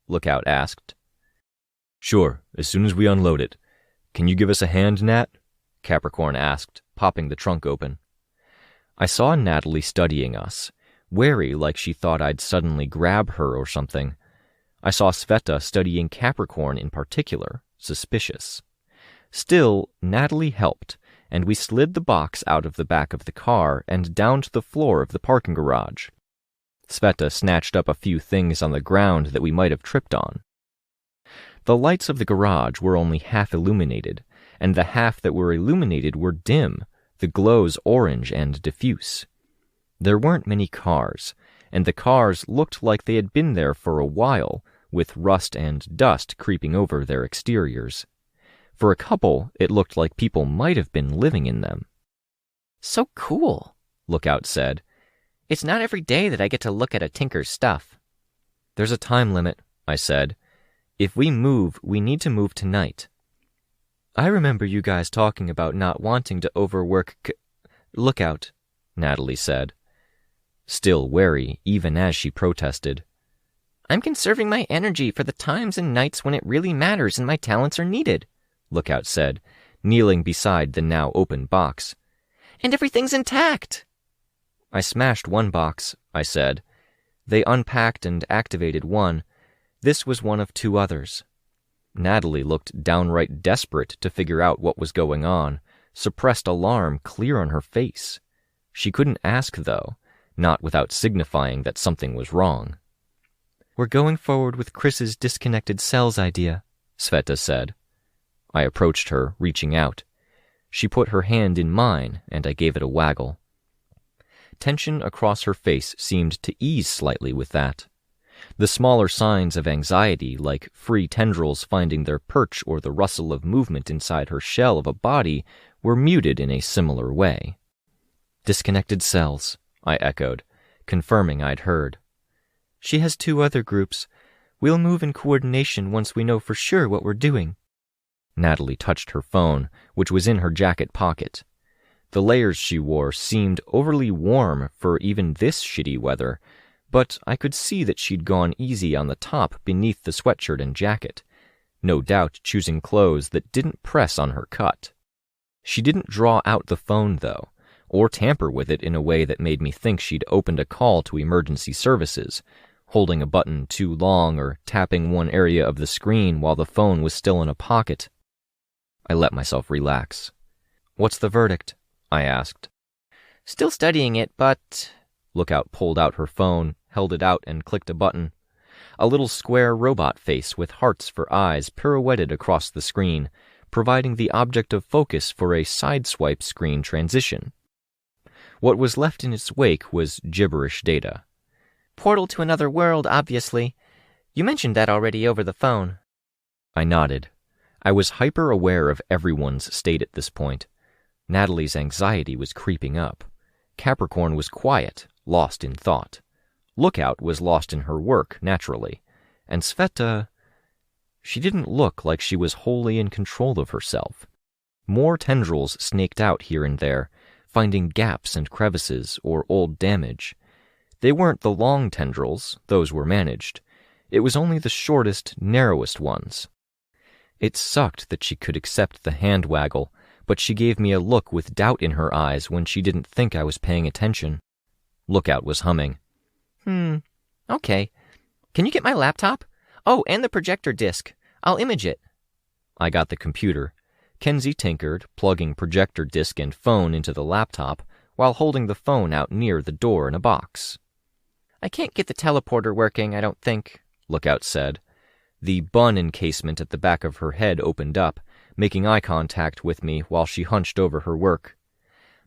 Lookout asked. Sure, as soon as we unload it. Can you give us a hand, Nat? Capricorn asked, popping the trunk open. I saw Natalie studying us, wary like she thought I'd suddenly grab her or something. I saw Sveta studying Capricorn in particular, suspicious. Still, Natalie helped, and we slid the box out of the back of the car and down to the floor of the parking garage. Sveta snatched up a few things on the ground that we might have tripped on. The lights of the garage were only half illuminated, and the half that were illuminated were dim, the glows orange and diffuse. There weren't many cars, and the cars looked like they had been there for a while, with rust and dust creeping over their exteriors. For a couple, it looked like people might have been living in them. So cool, Lookout said. It's not every day that I get to look at a tinker's stuff. There's a time limit, I said. If we move, we need to move tonight. I remember you guys talking about not wanting to overwork Lookout, Natalie said. Still wary, even as she protested. I'm conserving my energy for the times and nights when it really matters and my talents are needed, Lookout said, kneeling beside the now open box. And everything's intact. I smashed one box, I said. They unpacked and activated one. This was one of two others. Natalie looked downright desperate to figure out what was going on, suppressed alarm clear on her face. She couldn't ask, though, not without signifying that something was wrong. We're going forward with Chris's disconnected cells idea, Sveta said. I approached her, reaching out. She put her hand in mine, and I gave it a waggle. Tension across her face seemed to ease slightly with that. The smaller signs of anxiety, like free tendrils finding their perch or the rustle of movement inside her shell of a body, were muted in a similar way. Disconnected cells, I echoed, confirming I'd heard. She has two other groups. We'll move in coordination once we know for sure what we're doing. Natalie touched her phone, which was in her jacket pocket. The layers she wore seemed overly warm for even this shitty weather, but I could see that she'd gone easy on the top beneath the sweatshirt and jacket, no doubt choosing clothes that didn't press on her cut. She didn't draw out the phone, though, or tamper with it in a way that made me think she'd opened a call to emergency services, holding a button too long or tapping one area of the screen while the phone was still in a pocket. I let myself relax. What's the verdict? I asked. Still studying it, but... Lookout pulled out her phone, held it out, and clicked a button. A little square robot face with hearts for eyes pirouetted across the screen, providing the object of focus for a sideswipe screen transition. What was left in its wake was gibberish data. Portal to another world, obviously. You mentioned that already over the phone. I nodded. I was hyper-aware of everyone's state at this point. Natalie's anxiety was creeping up. Capricorn was quiet, lost in thought. Lookout was lost in her work, naturally. And Sveta... She didn't look like she was wholly in control of herself. More tendrils snaked out here and there, finding gaps and crevices or old damage. They weren't the long tendrils, those were managed. It was only the shortest, narrowest ones. It sucked that she could accept the hand waggle, but she gave me a look with doubt in her eyes when she didn't think I was paying attention. Lookout was humming. Okay. Can you get my laptop? Oh, and the projector disc. I'll image it. I got the computer. Kenzie tinkered, plugging projector disc and phone into the laptop, while holding the phone out near the door in a box. I can't get the teleporter working, I don't think, Lookout said. The bun encasement at the back of her head opened up, making eye contact with me while she hunched over her work.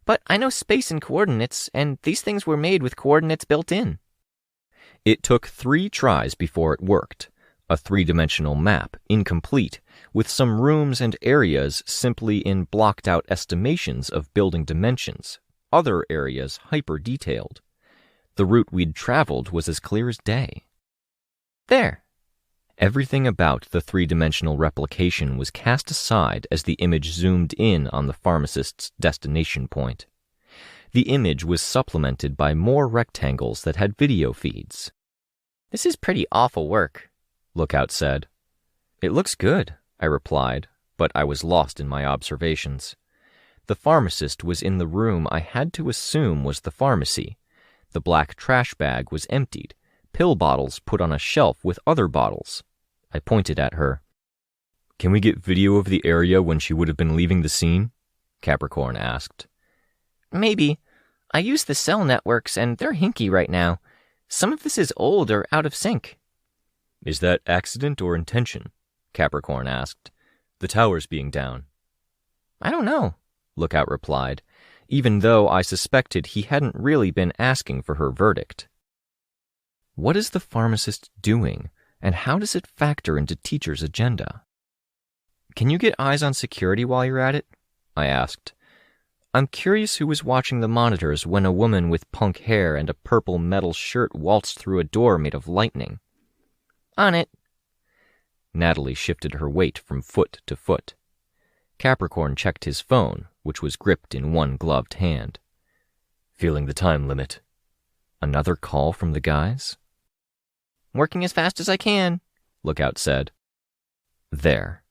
But I know space and coordinates, and these things were made with coordinates built in. It took 3 tries before it worked, A three-dimensional map, incomplete, with some rooms and areas simply in blocked-out estimations of building dimensions, other areas hyper-detailed. The route we'd traveled was as clear as day. There. Everything about the three-dimensional replication was cast aside as the image zoomed in on the pharmacist's destination point. The image was supplemented by more rectangles that had video feeds. This is pretty awful work, Lookout said. It looks good, I replied, but I was lost in my observations. The pharmacist was in the room I had to assume was the pharmacy. The black trash bag was emptied, pill bottles put on a shelf with other bottles. I pointed at her. Can we get video of the area when she would have been leaving the scene? Capricorn asked. Maybe. I use the cell networks and they're hinky right now. Some of this is old or out of sync. Is that accident or intention? Capricorn asked. The towers being down. I don't know, Lookout replied, even though I suspected he hadn't really been asking for her verdict. What is the pharmacist doing, and how does it factor into Teacher's agenda? Can you get eyes on security while you're at it? I asked. I'm curious who was watching the monitors when a woman with punk hair and a purple metal shirt waltzed through a door made of lightning. On it. Natalie shifted her weight from foot to foot. Capricorn checked his phone, which was gripped in one gloved hand. Feeling the time limit. Another call from the guys? Working as fast as I can, Lookout said. There.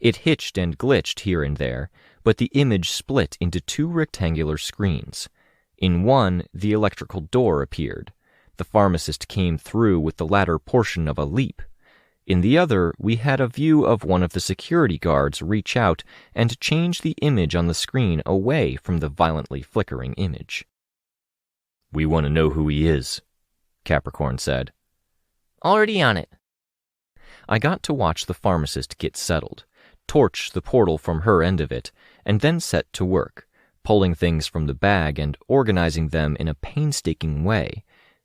It hitched and glitched here and there, but the image split into two rectangular screens. In one, the electrical door appeared. The pharmacist came through with the latter portion of a leap. In the other, we had a view of one of the security guards reach out and change the image on the screen away from the violently flickering image. We want to know who he is, Capricorn said. Already on it. I got to watch the pharmacist get settled, torch the portal from her end of it, and then set to work, pulling things from the bag and organizing them in a painstaking way,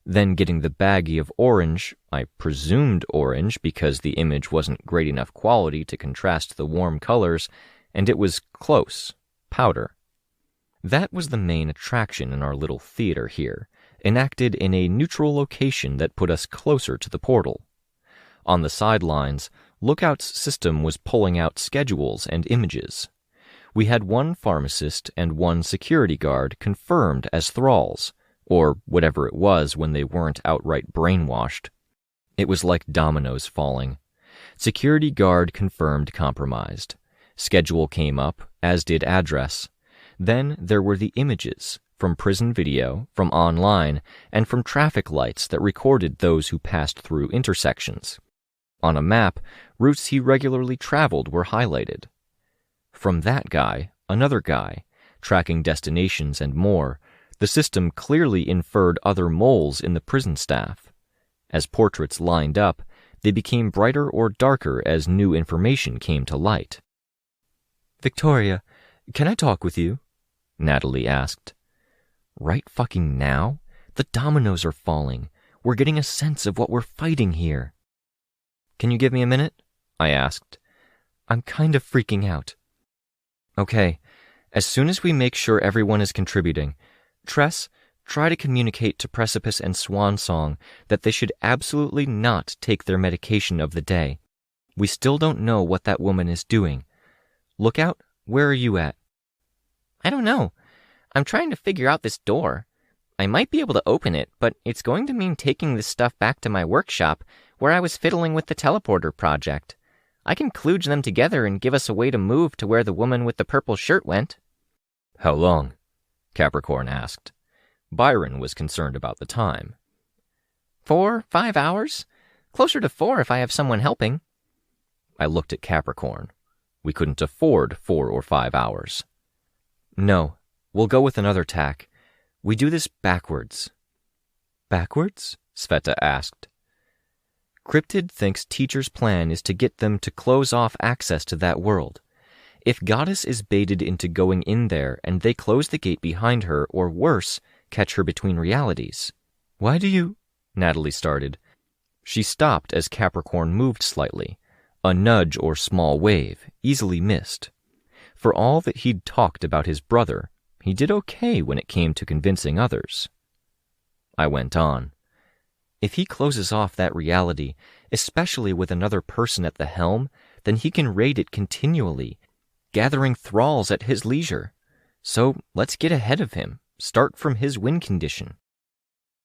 then getting the baggie of orange, I presumed orange because the image wasn't great enough quality to contrast the warm colors, and it was close, powder. That was the main attraction in our little theater here, enacted in a neutral location that put us closer to the portal. On the sidelines, Lookout's system was pulling out schedules and images. We had one pharmacist and one security guard confirmed as thralls, or whatever it was when they weren't outright brainwashed. It was like dominoes falling. Security guard confirmed compromised. Schedule came up, as did address. Then there were the images, from prison video, from online, and from traffic lights that recorded those who passed through intersections. On a map, routes he regularly traveled were highlighted. From that guy, another guy, tracking destinations and more, the system clearly inferred other moles in the prison staff. As portraits lined up, they became brighter or darker as new information came to light. Victoria, can I talk with you? Natalie asked. Right fucking now? The dominoes are falling. We're getting a sense of what we're fighting here. Can you give me a minute? I asked. I'm kind of freaking out. Okay, as soon as we make sure everyone is contributing, Tress, try to communicate to Precipice and Swan Song that they should absolutely not take their medication of the day. We still don't know what that woman is doing. Lookout, where are you at? I don't know. I'm trying to figure out this door. I might be able to open it, but it's going to mean taking this stuff back to my workshop where I was fiddling with the teleporter project. I can kludge them together and give us a way to move to where the woman with the purple shirt went. How long? Capricorn asked. Byron was concerned about the time. 4, 5 hours? Closer to 4 if I have someone helping. I looked at Capricorn. We couldn't afford 4 or 5 hours. No, we'll go with another tack. We do this backwards. Backwards? Sveta asked. Cryptid thinks Teacher's plan is to get them to close off access to that world. If Goddess is baited into going in there and they close the gate behind her, or worse, catch her between realities. Why do you... Natalie started. She stopped as Capricorn moved slightly, a nudge or small wave, easily missed. For all that he'd talked about his brother, he did okay when it came to convincing others. I went on. If he closes off that reality, especially with another person at the helm, then he can raid it continually, gathering thralls at his leisure. So let's get ahead of him, start from his win condition.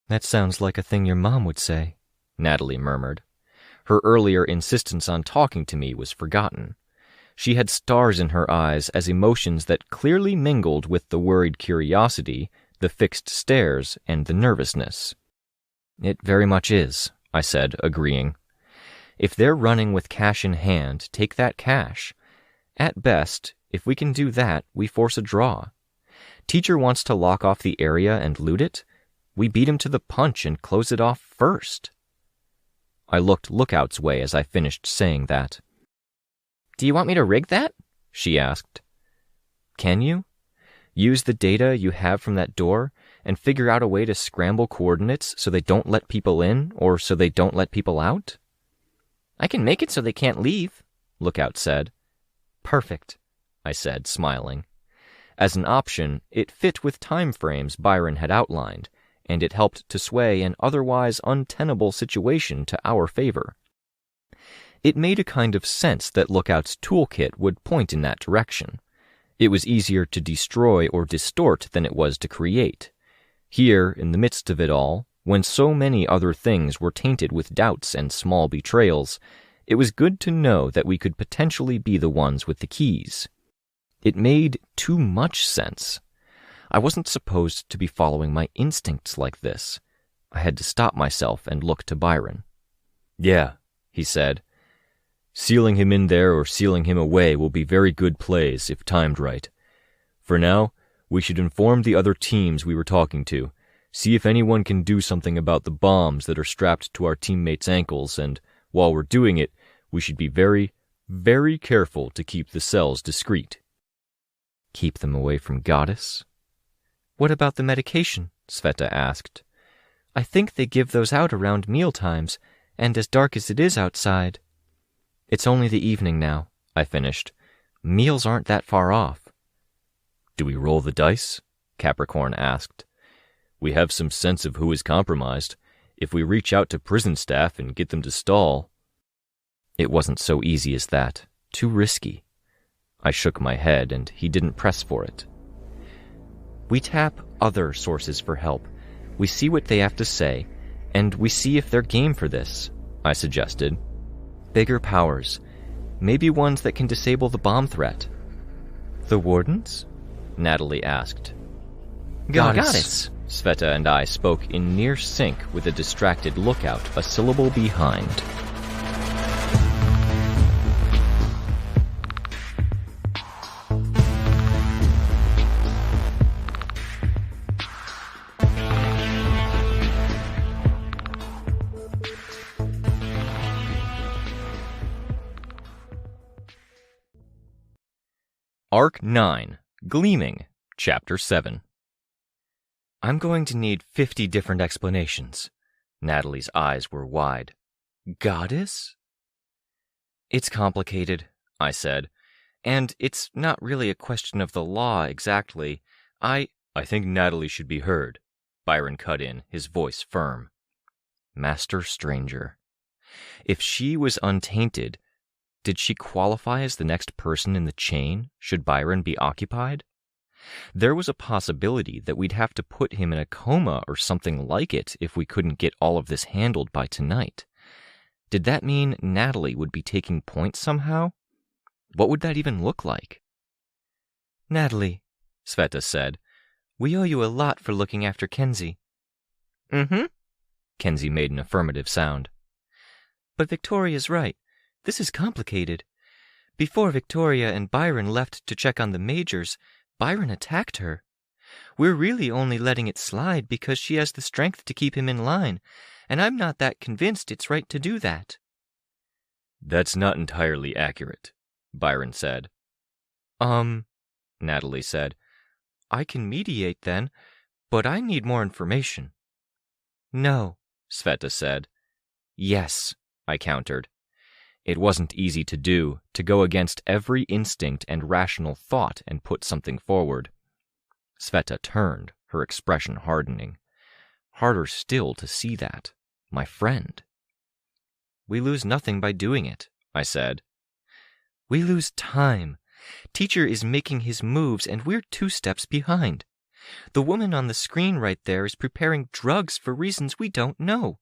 That sounds like a thing your mom would say, Natalie murmured. Her earlier insistence on talking to me was forgotten. She had stars in her eyes as emotions that clearly mingled with the worried curiosity, the fixed stares, and the nervousness. It very much is, I said, agreeing. If they're running with cash in hand, take that cash. At best, if we can do that, we force a draw. Teacher wants to lock off the area and loot it. We beat him to the punch and close it off first. I looked Lookout's way as I finished saying that. Do you want me to rig that? She asked. Can you? Use the data you have from that door and figure out a way to scramble coordinates so they don't let people in or so they don't let people out? I can make it so they can't leave, Lookout said. Perfect, I said, smiling. As an option, it fit with time frames Byron had outlined, and it helped to sway an otherwise untenable situation to our favor. It made a kind of sense that Lookout's toolkit would point in that direction. It was easier to destroy or distort than it was to create. Here, in the midst of it all, when so many other things were tainted with doubts and small betrayals, it was good to know that we could potentially be the ones with the keys. It made too much sense. I wasn't supposed to be following my instincts like this. I had to stop myself and look to Byron. Yeah, he said. Sealing him in there or sealing him away will be very good plays if timed right. For now, we should inform the other teams we were talking to, see if anyone can do something about the bombs that are strapped to our teammates' ankles, and while we're doing it, we should be very, very careful to keep the cells discreet. Keep them away from Goddess? What about the medication? Sveta asked. I think they give those out around mealtimes, and as dark as it is outside. It's only the evening now, I finished. Meals aren't that far off. Do we roll the dice? Capricorn asked. We have some sense of who is compromised. If we reach out to prison staff and get them to stall... It wasn't so easy as that. Too risky. I shook my head, and he didn't press for it. We tap other sources for help. We see what they have to say, and we see if they're game for this, I suggested. Bigger powers. Maybe ones that can disable the bomb threat. The wardens? Natalie asked. Goddess. Sveta and I spoke in near sync with a distracted Lookout a syllable behind. Arc 9, Gleaming, Chapter 7. I'm going to need 50 different explanations. Natalie's eyes were wide. Goddess? It's complicated, I said, and it's not really a question of the law exactly. I think Natalie should be heard, Byron cut in, his voice firm. Master Stranger. If she was untainted, did she qualify as the next person in the chain, should Byron be occupied? There was a possibility that we'd have to put him in a coma or something like it if we couldn't get all of this handled by tonight. Did that mean Natalie would be taking points somehow? What would that even look like? Natalie, Sveta said, we owe you a lot for looking after Kenzie. Mm-hmm. Kenzie made an affirmative sound. But Victoria's right. This is complicated. Before Victoria and Byron left to check on the majors, Byron attacked her. We're really only letting it slide because she has the strength to keep him in line, and I'm not that convinced it's right to do that. That's not entirely accurate, Byron said. Natalie said. I can mediate then, but I need more information. No, Sveta said. Yes, I countered. It wasn't easy to do, to go against every instinct and rational thought and put something forward. Sveta turned, her expression hardening. Harder still to see that. My friend. We lose nothing by doing it, I said. We lose time. Teacher is making his moves and we're 2 steps behind. The woman on the screen right there is preparing drugs for reasons we don't know.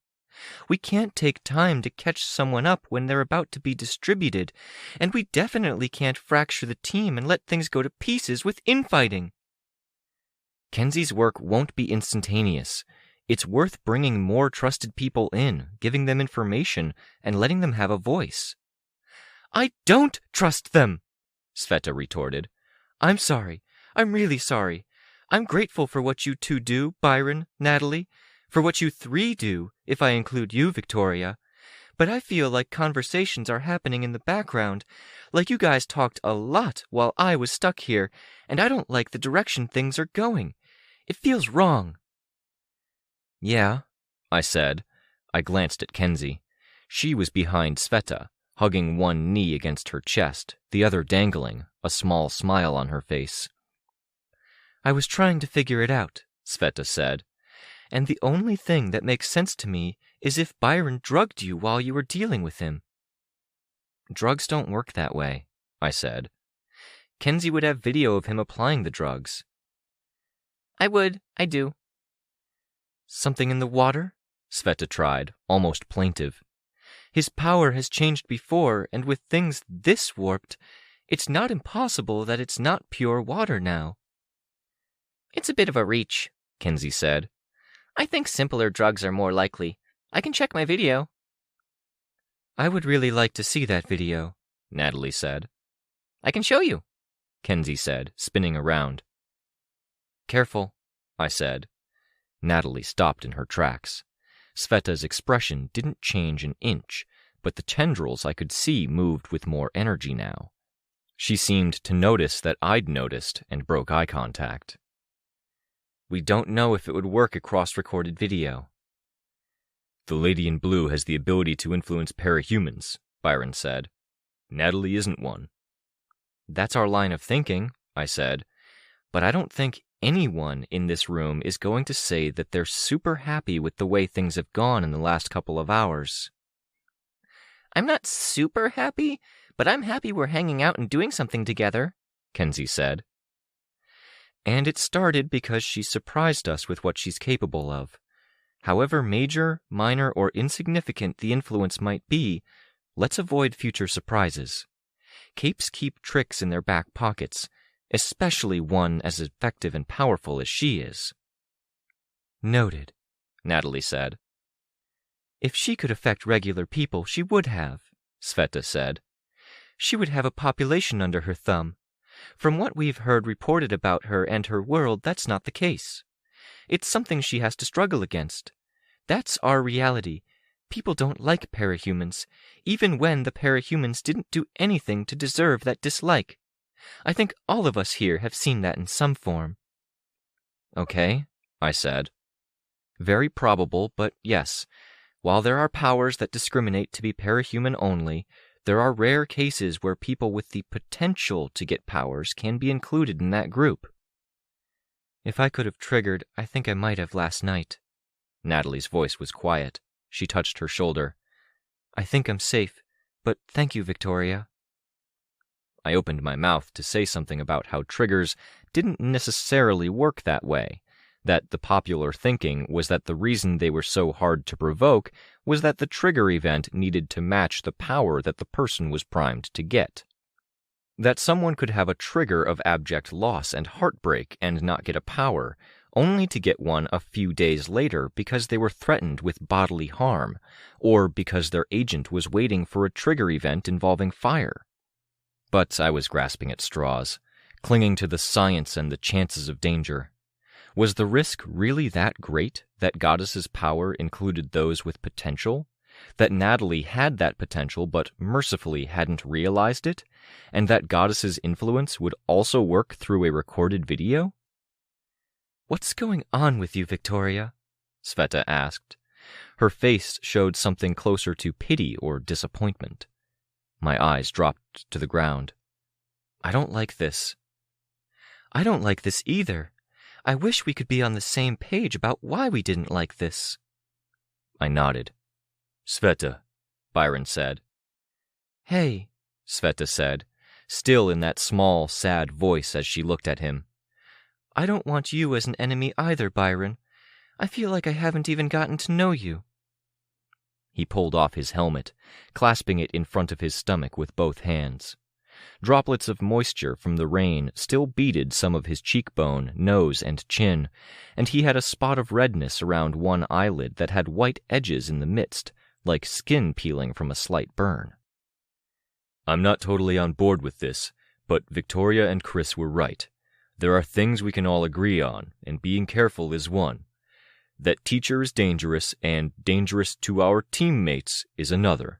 We can't take time to catch someone up when they're about to be distributed, and we definitely can't fracture the team and let things go to pieces with infighting. Kenzie's work won't be instantaneous. It's worth bringing more trusted people in, giving them information, and letting them have a voice. I don't trust them, Sveta retorted. I'm sorry. I'm really sorry. I'm grateful for what you 2 do, Byron, Natalie, for what you 3 do, if I include you, Victoria. But I feel like conversations are happening in the background, like you guys talked a lot while I was stuck here, and I don't like the direction things are going. It feels wrong. Yeah, I said. I glanced at Kenzie. She was behind Sveta, hugging one knee against her chest, the other dangling, a small smile on her face. I was trying to figure it out, Sveta said, and the only thing that makes sense to me is if Byron drugged you while you were dealing with him. Drugs don't work that way, I said. Kenzie would have video of him applying the drugs. I do. Something in the water? Sveta tried, almost plaintive. His power has changed before, and with things this warped, it's not impossible that it's not pure water now. It's a bit of a reach, Kenzie said. I think simpler drugs are more likely. I can check my video. I would really like to see that video, Natalie said. I can show you, Kenzie said, spinning around. Careful, I said. Natalie stopped in her tracks. Sveta's expression didn't change an inch, but the tendrils I could see moved with more energy now. She seemed to notice that I'd noticed and broke eye contact. We don't know if it would work across recorded video. The lady in blue has the ability to influence parahumans, Byron said. Natalie isn't one. That's our line of thinking, I said, but I don't think anyone in this room is going to say that they're super happy with the way things have gone in the last couple of hours. I'm not super happy, but I'm happy we're hanging out and doing something together, Kenzie said. And it started because she surprised us with what she's capable of. However major, minor, or insignificant the influence might be, let's avoid future surprises. Capes keep tricks in their back pockets, especially one as effective and powerful as she is. Noted, Natalie said. If she could affect regular people, she would have, Sveta said. She would have a population under her thumb. From what we've heard reported about her and her world, that's not the case. It's something she has to struggle against. That's our reality. People don't like parahumans, even when the parahumans didn't do anything to deserve that dislike. I think all of us here have seen that in some form. Okay, I said. Very probable, but yes. While there are powers that discriminate to be parahuman only, there are rare cases where people with the potential to get powers can be included in that group. If I could have triggered, I think I might have last night. Natalie's voice was quiet. She touched her shoulder. I think I'm safe, but thank you, Victoria. I opened my mouth to say something about how triggers didn't necessarily work that way, that the popular thinking was that the reason they were so hard to provoke was that the trigger event needed to match the power that the person was primed to get. That someone could have a trigger of abject loss and heartbreak and not get a power, only to get one a few days later because they were threatened with bodily harm, or because their agent was waiting for a trigger event involving fire. But I was grasping at straws, clinging to the science and the chances of danger. Was the risk really that great that Goddess's power included those with potential? That Natalie had that potential but mercifully hadn't realized it? And that Goddess's influence would also work through a recorded video? What's going on with you, Victoria? Sveta asked. Her face showed something closer to pity or disappointment. My eyes dropped to the ground. I don't like this. I don't like this either. I wish we could be on the same page about why we didn't like this. I nodded. Sveta, Byron said. Hey, Sveta said, still in that small, sad voice as she looked at him. I don't want you as an enemy either, Byron. I feel like I haven't even gotten to know you. He pulled off his helmet, clasping it in front of his stomach with both hands. Droplets of moisture from the rain still beaded some of his cheekbone, nose, and chin, and he had a spot of redness around one eyelid that had white edges in the midst, like skin peeling from a slight burn. I'm not totally on board with this, but Victoria and Chris were right. There are things we can all agree on, and being careful is one. That teacher is dangerous, and dangerous to our teammates is another.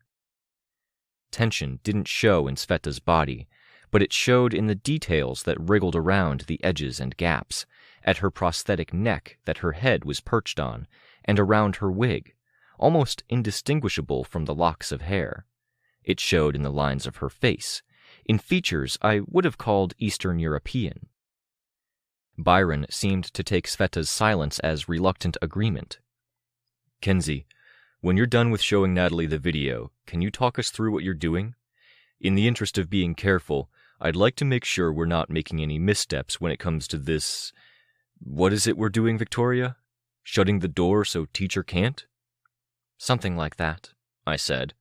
Tension didn't show in Sveta's body, but it showed in the details that wriggled around the edges and gaps, at her prosthetic neck that her head was perched on, and around her wig, almost indistinguishable from the locks of hair. It showed in the lines of her face, in features I would have called Eastern European. Byron seemed to take Sveta's silence as reluctant agreement. Kenzie, when you're done with showing Natalie the video, can you talk us through what you're doing? In the interest of being careful, I'd like to make sure we're not making any missteps when it comes to this... What is it we're doing, Victoria? Shutting the door so teacher can't? Something like that, I said.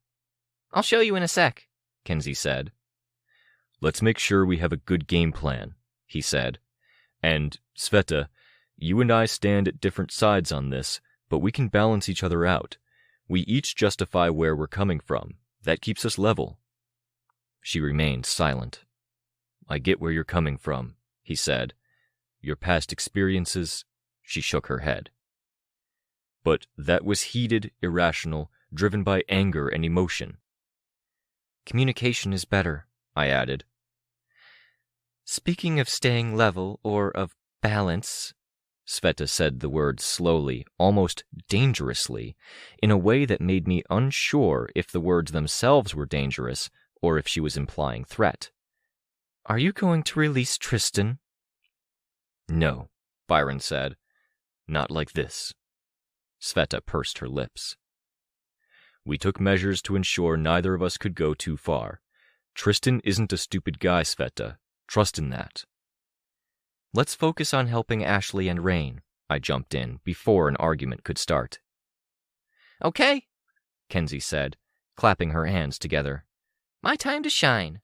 I'll show you in a sec, Kenzie said. Let's make sure we have a good game plan, he said. And, Sveta, you and I stand at different sides on this, but we can balance each other out. We each justify where we're coming from. That keeps us level. She remained silent. I get where you're coming from, he said. Your past experiences, she shook her head. But that was heated, irrational, driven by anger and emotion. Communication is better, I added. Speaking of staying level, or of balance, Sveta said the word slowly, almost dangerously, in a way that made me unsure if the words themselves were dangerous or if she was implying threat. Are you going to release Tristan? No, Byron said. Not like this. Sveta pursed her lips. We took measures to ensure neither of us could go too far. Tristan isn't a stupid guy, Sveta. Trust in that. Let's focus on helping Ashley and Rain, I jumped in before an argument could start. Okay, Kenzie said, clapping her hands together. My time to shine.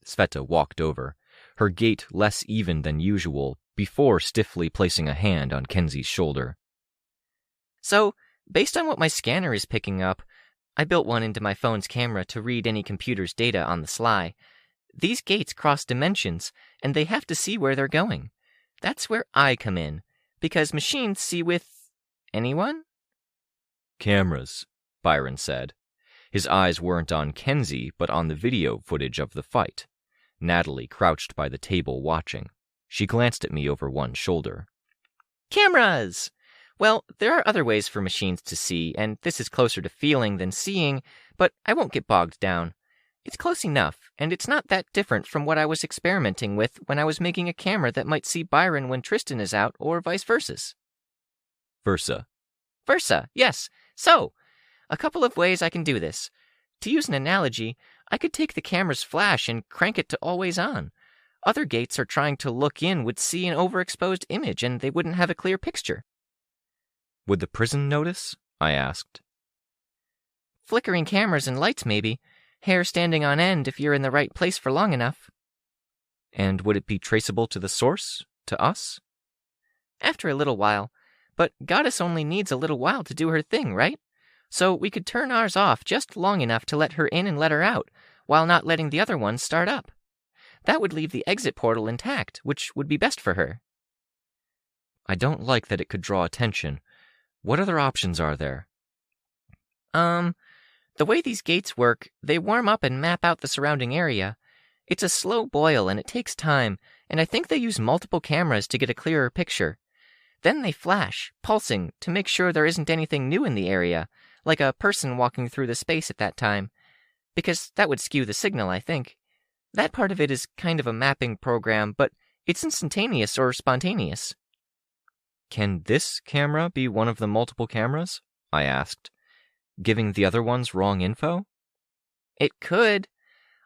Sveta walked over, her gait less even than usual, before stiffly placing a hand on Kenzie's shoulder. So, based on what my scanner is picking up, I built one into my phone's camera to read any computer's data on the sly. These gates cross dimensions, and they have to see where they're going. That's where I come in, because machines see with... anyone? Cameras, Byron said. His eyes weren't on Kenzie, but on the video footage of the fight. Natalie crouched by the table watching. She glanced at me over one shoulder. Cameras! Well, there are other ways for machines to see, and this is closer to feeling than seeing, but I won't get bogged down. It's close enough, and it's not that different from what I was experimenting with when I was making a camera that might see Byron when Tristan is out, or vice versa. Versa, yes. So, a couple of ways I can do this. To use an analogy, I could take the camera's flash and crank it to always on. Other gates are trying to look in would see an overexposed image, and they wouldn't have a clear picture. Would the prison notice? I asked. Flickering cameras and lights, maybe. Hair standing on end if you're in the right place for long enough. And would it be traceable to the source? To us? After a little while. But Goddess only needs a little while to do her thing, right? So we could turn ours off just long enough to let her in and let her out, while not letting the other ones start up. That would leave the exit portal intact, which would be best for her. I don't like that it could draw attention. What other options are there? The way these gates work, they warm up and map out the surrounding area. It's a slow boil and it takes time, and I think they use multiple cameras to get a clearer picture. Then they flash, pulsing, to make sure there isn't anything new in the area, like a person walking through the space at that time. Because that would skew the signal, I think. That part of it is kind of a mapping program, but it's instantaneous or spontaneous. Can this camera be one of the multiple cameras? I asked, giving the other ones wrong info? It could.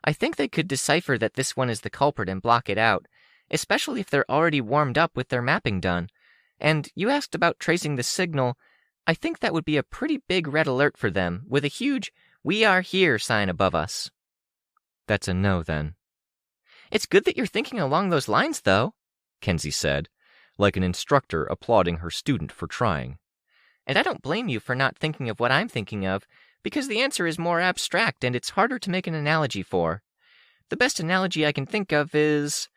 I think they could decipher that this one is the culprit and block it out, especially if they're already warmed up with their mapping done. And you asked about tracing the signal. I think that would be a pretty big red alert for them, with a huge "We are here" sign above us. That's a no, then. It's good that you're thinking along those lines, though, Kenzie said, like an instructor applauding her student for trying. And I don't blame you for not thinking of what I'm thinking of, because the answer is more abstract and it's harder to make an analogy for. The best analogy I can think of is,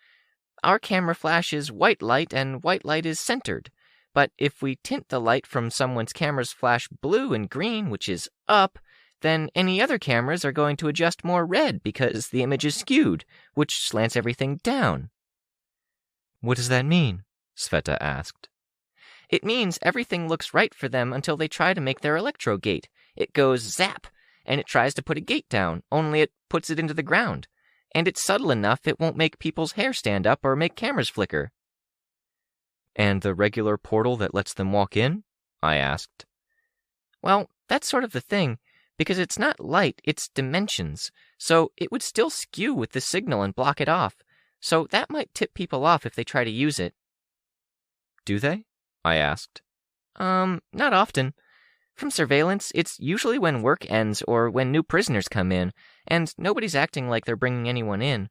our camera flashes white light and white light is centered. But if we tint the light from someone's camera's flash blue and green, which is up, then any other cameras are going to adjust more red because the image is skewed, which slants everything down. What does that mean? Sveta asked. It means everything looks right for them until they try to make their electro gate. It goes zap, and it tries to put a gate down, only it puts it into the ground. And it's subtle enough it won't make people's hair stand up or make cameras flicker. And the regular portal that lets them walk in? I asked. Well, that's sort of the thing, because it's not light, it's dimensions, so it would still skew with the signal and block it off, so that might tip people off if they try to use it. Do they? I asked. Not often. From surveillance, it's usually when work ends or when new prisoners come in, and nobody's acting like they're bringing anyone in.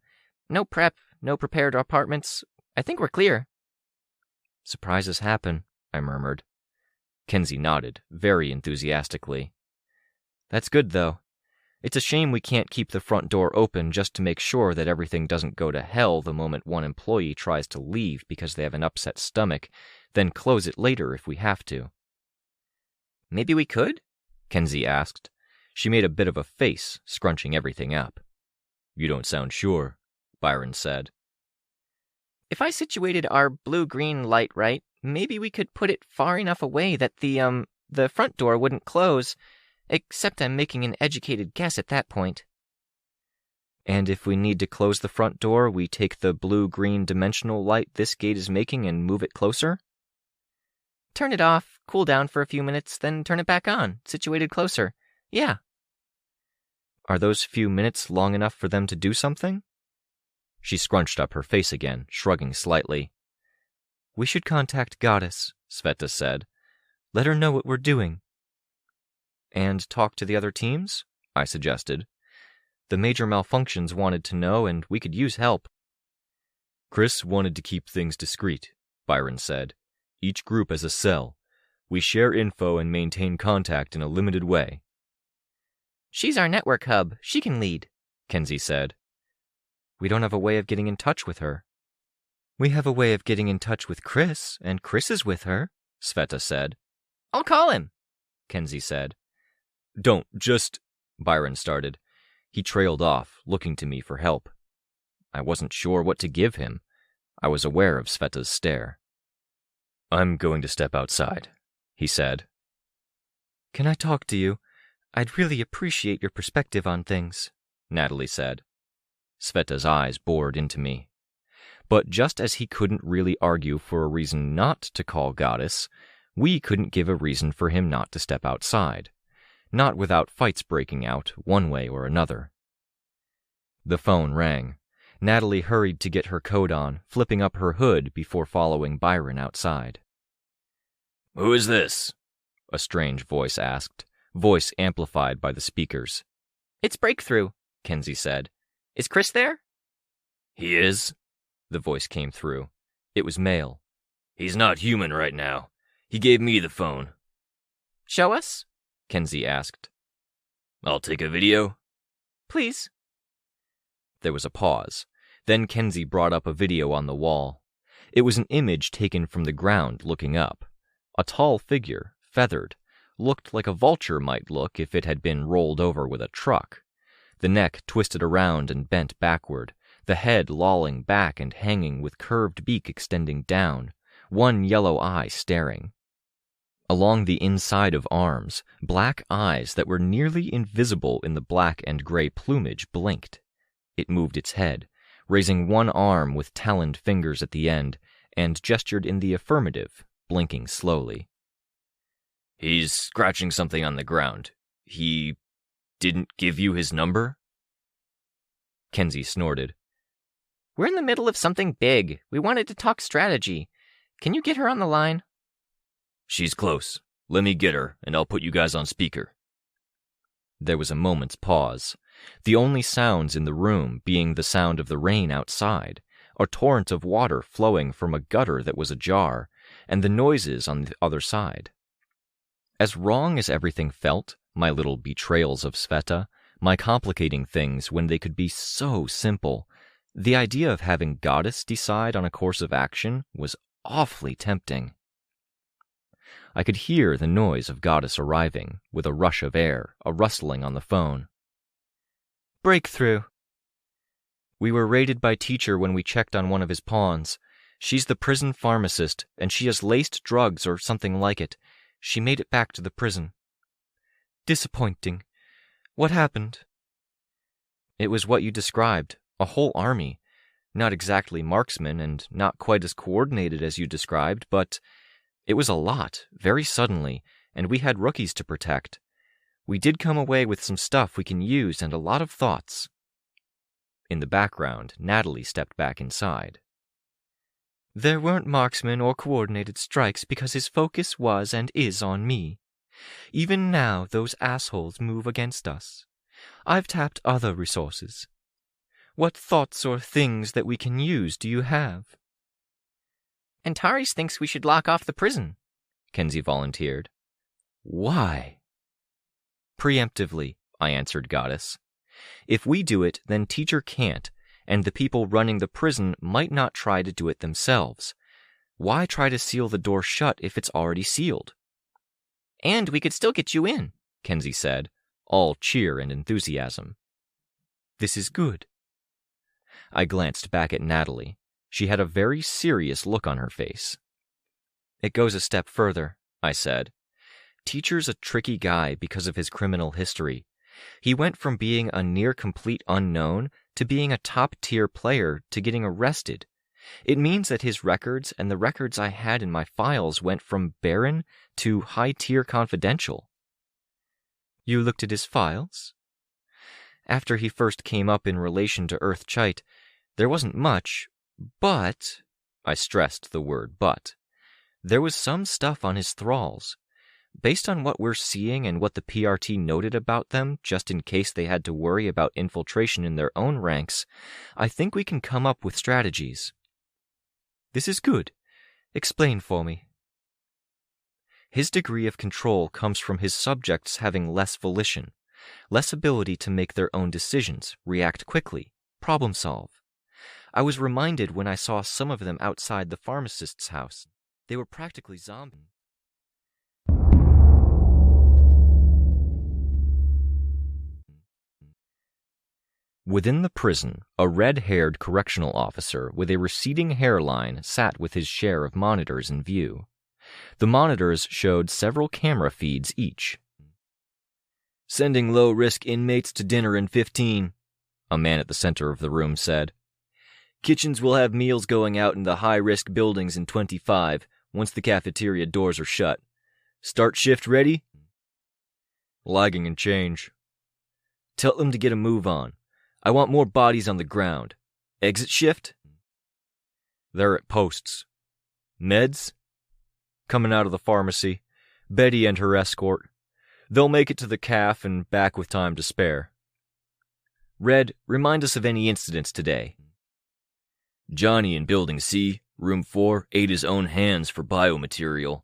No prep, no prepared apartments. I think we're clear. Surprises happen, I murmured. Kenzie nodded, very enthusiastically. That's good, though. It's a shame we can't keep the front door open just to make sure that everything doesn't go to hell the moment one employee tries to leave because they have an upset stomach, then close it later if we have to. Maybe we could? Kenzie asked. She made a bit of a face, scrunching everything up. You don't sound sure, Byron said. If I situated our blue-green light right, maybe we could put it far enough away that the front door wouldn't close, except I'm making an educated guess at that point. And if we need to close the front door, we take the blue-green dimensional light this gate is making and move it closer? Turn it off, cool down for a few minutes, then turn it back on, situated closer. Yeah. Are those few minutes long enough for them to do something? She scrunched up her face again, shrugging slightly. We should contact Goddess, Sveta said. Let her know what we're doing. And talk to the other teams? I suggested. The major malfunctions wanted to know, and we could use help. Chris wanted to keep things discreet, Byron said. Each group as a cell. We share info and maintain contact in a limited way. She's our network hub. She can lead, Kenzie said. We don't have a way of getting in touch with her. We have a way of getting in touch with Chris, and Chris is with her, Sveta said. I'll call him, Kenzie said. Don't, just... Byron started. He trailed off, looking to me for help. I wasn't sure what to give him. I was aware of Sveta's stare. I'm going to step outside, he said. Can I talk to you? I'd really appreciate your perspective on things, Natalie said. Sveta's eyes bored into me. But just as he couldn't really argue for a reason not to call Goddess, we couldn't give a reason for him not to step outside. Not without fights breaking out, one way or another. The phone rang. Natalie hurried to get her coat on, flipping up her hood before following Byron outside. Who is this? A strange voice asked, voice amplified by the speakers. It's Breakthrough, Kenzie said. Is Chris there? He is, the voice came through. It was male. He's not human right now. He gave me the phone. Show us? Kenzie asked. I'll take a video. Please. There was a pause. Then Kenzie brought up a video on the wall. It was an image taken from the ground looking up. A tall figure, feathered, looked like a vulture might look if it had been rolled over with a truck. The neck twisted around and bent backward, the head lolling back and hanging with curved beak extending down, one yellow eye staring. Along the inside of arms, black eyes that were nearly invisible in the black and gray plumage blinked. It moved its head, raising one arm with taloned fingers at the end, and gestured in the affirmative, blinking slowly. "He's scratching something on the ground. He didn't give you his number?" Kenzie snorted. "We're in the middle of something big. We wanted to talk strategy. Can you get her on the line?" "She's close. Let me get her, and I'll put you guys on speaker." There was a moment's pause, the only sounds in the room being the sound of the rain outside, a torrent of water flowing from a gutter that was ajar, and the noises on the other side. As wrong as everything felt, my little betrayals of Sveta, my complicating things when they could be so simple, the idea of having Goddess decide on a course of action was awfully tempting. I could hear the noise of Goddess arriving, with a rush of air, a rustling on the phone. "Breakthrough." "We were raided by Teacher when we checked on one of his pawns. She's the prison pharmacist, and she has laced drugs or something like it. She made it back to the prison." "Disappointing. What happened?" "It was what you described, a whole army. Not exactly marksmen, and not quite as coordinated as you described, but it was a lot, very suddenly, and we had rookies to protect. We did come away with some stuff we can use and a lot of thoughts." In the background, Natalie stepped back inside. "There weren't marksmen or coordinated strikes because his focus was and is on me. Even now, those assholes move against us. I've tapped other resources. What thoughts or things that we can use do you have?" "Antares thinks we should lock off the prison," Kenzie volunteered. "Why?" "Preemptively," I answered Goddess. "If we do it, then Teacher can't, and the people running the prison might not try to do it themselves. Why try to seal the door shut if it's already sealed?" "And we could still get you in," Kenzie said, all cheer and enthusiasm. "This is good." I glanced back at Natalie. She had a very serious look on her face. "It goes a step further," I said. "Teacher's a tricky guy because of his criminal history. He went from being a near-complete unknown to being a top-tier player to getting arrested. It means that his records and the records I had in my files went from barren to high-tier confidential." "You looked at his files?" "After he first came up in relation to Earth-Chite, there wasn't much, but," I stressed the word but, "there was some stuff on his thralls. Based on what we're seeing and what the PRT noted about them, just in case they had to worry about infiltration in their own ranks, I think we can come up with strategies." "This is good. Explain for me." "His degree of control comes from his subjects having less volition, less ability to make their own decisions, react quickly, problem solve. I was reminded when I saw some of them outside the pharmacist's house. They were practically zombies." Within the prison, a red-haired correctional officer with a receding hairline sat with his share of monitors in view. The monitors showed several camera feeds each. "Sending low-risk inmates to dinner in 15, a man at the center of the room said. "Kitchens will have meals going out in the high-risk buildings in 25, once the cafeteria doors are shut. Start shift ready?" "Lagging in change." "Tell them to get a move on. I want more bodies on the ground. Exit shift?" "They're at posts." "Meds?" "Coming out of the pharmacy. Betty and her escort. They'll make it to the caf and back with time to spare." "Red, remind us of any incidents today." "Johnny in Building C, Room 4, ate his own hands for biomaterial.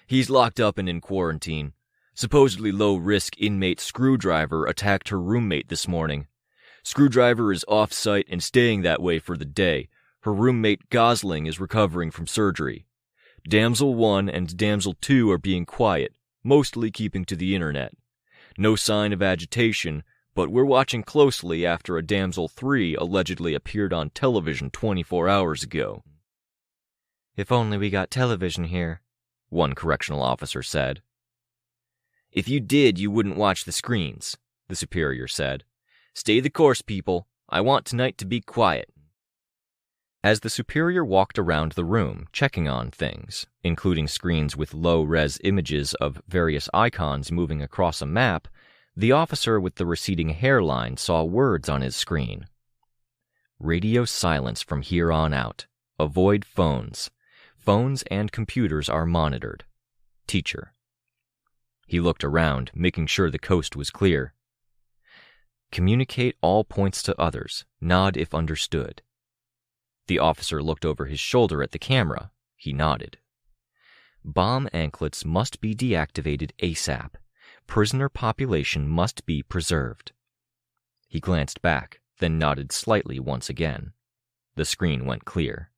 He's locked up and in quarantine. Supposedly low-risk inmate Screwdriver attacked her roommate this morning. Screwdriver is off-site and staying that way for the day. Her roommate Gosling is recovering from surgery. Damsel 1 and Damsel 2 are being quiet, mostly keeping to the internet. No sign of agitation, but we're watching closely after a Damsel 3 allegedly appeared on television 24 hours ago." If only we got television here, one correctional officer said. If you did, you wouldn't watch the screens, the superior said. Stay the course, people. I want tonight to be quiet. As the superior walked around the room, checking on things, including screens with low-res images of various icons moving across a map, the officer with the receding hairline saw words on his screen. Radio silence from here on out. Avoid phones. Phones and computers are monitored. Teacher. He looked around, making sure the coast was clear. Communicate all points to others. Nod if understood. The officer looked over his shoulder at the camera. He nodded. Bomb anklets must be deactivated ASAP. Prisoner population must be preserved. He glanced back, then nodded slightly once again. The screen went clear.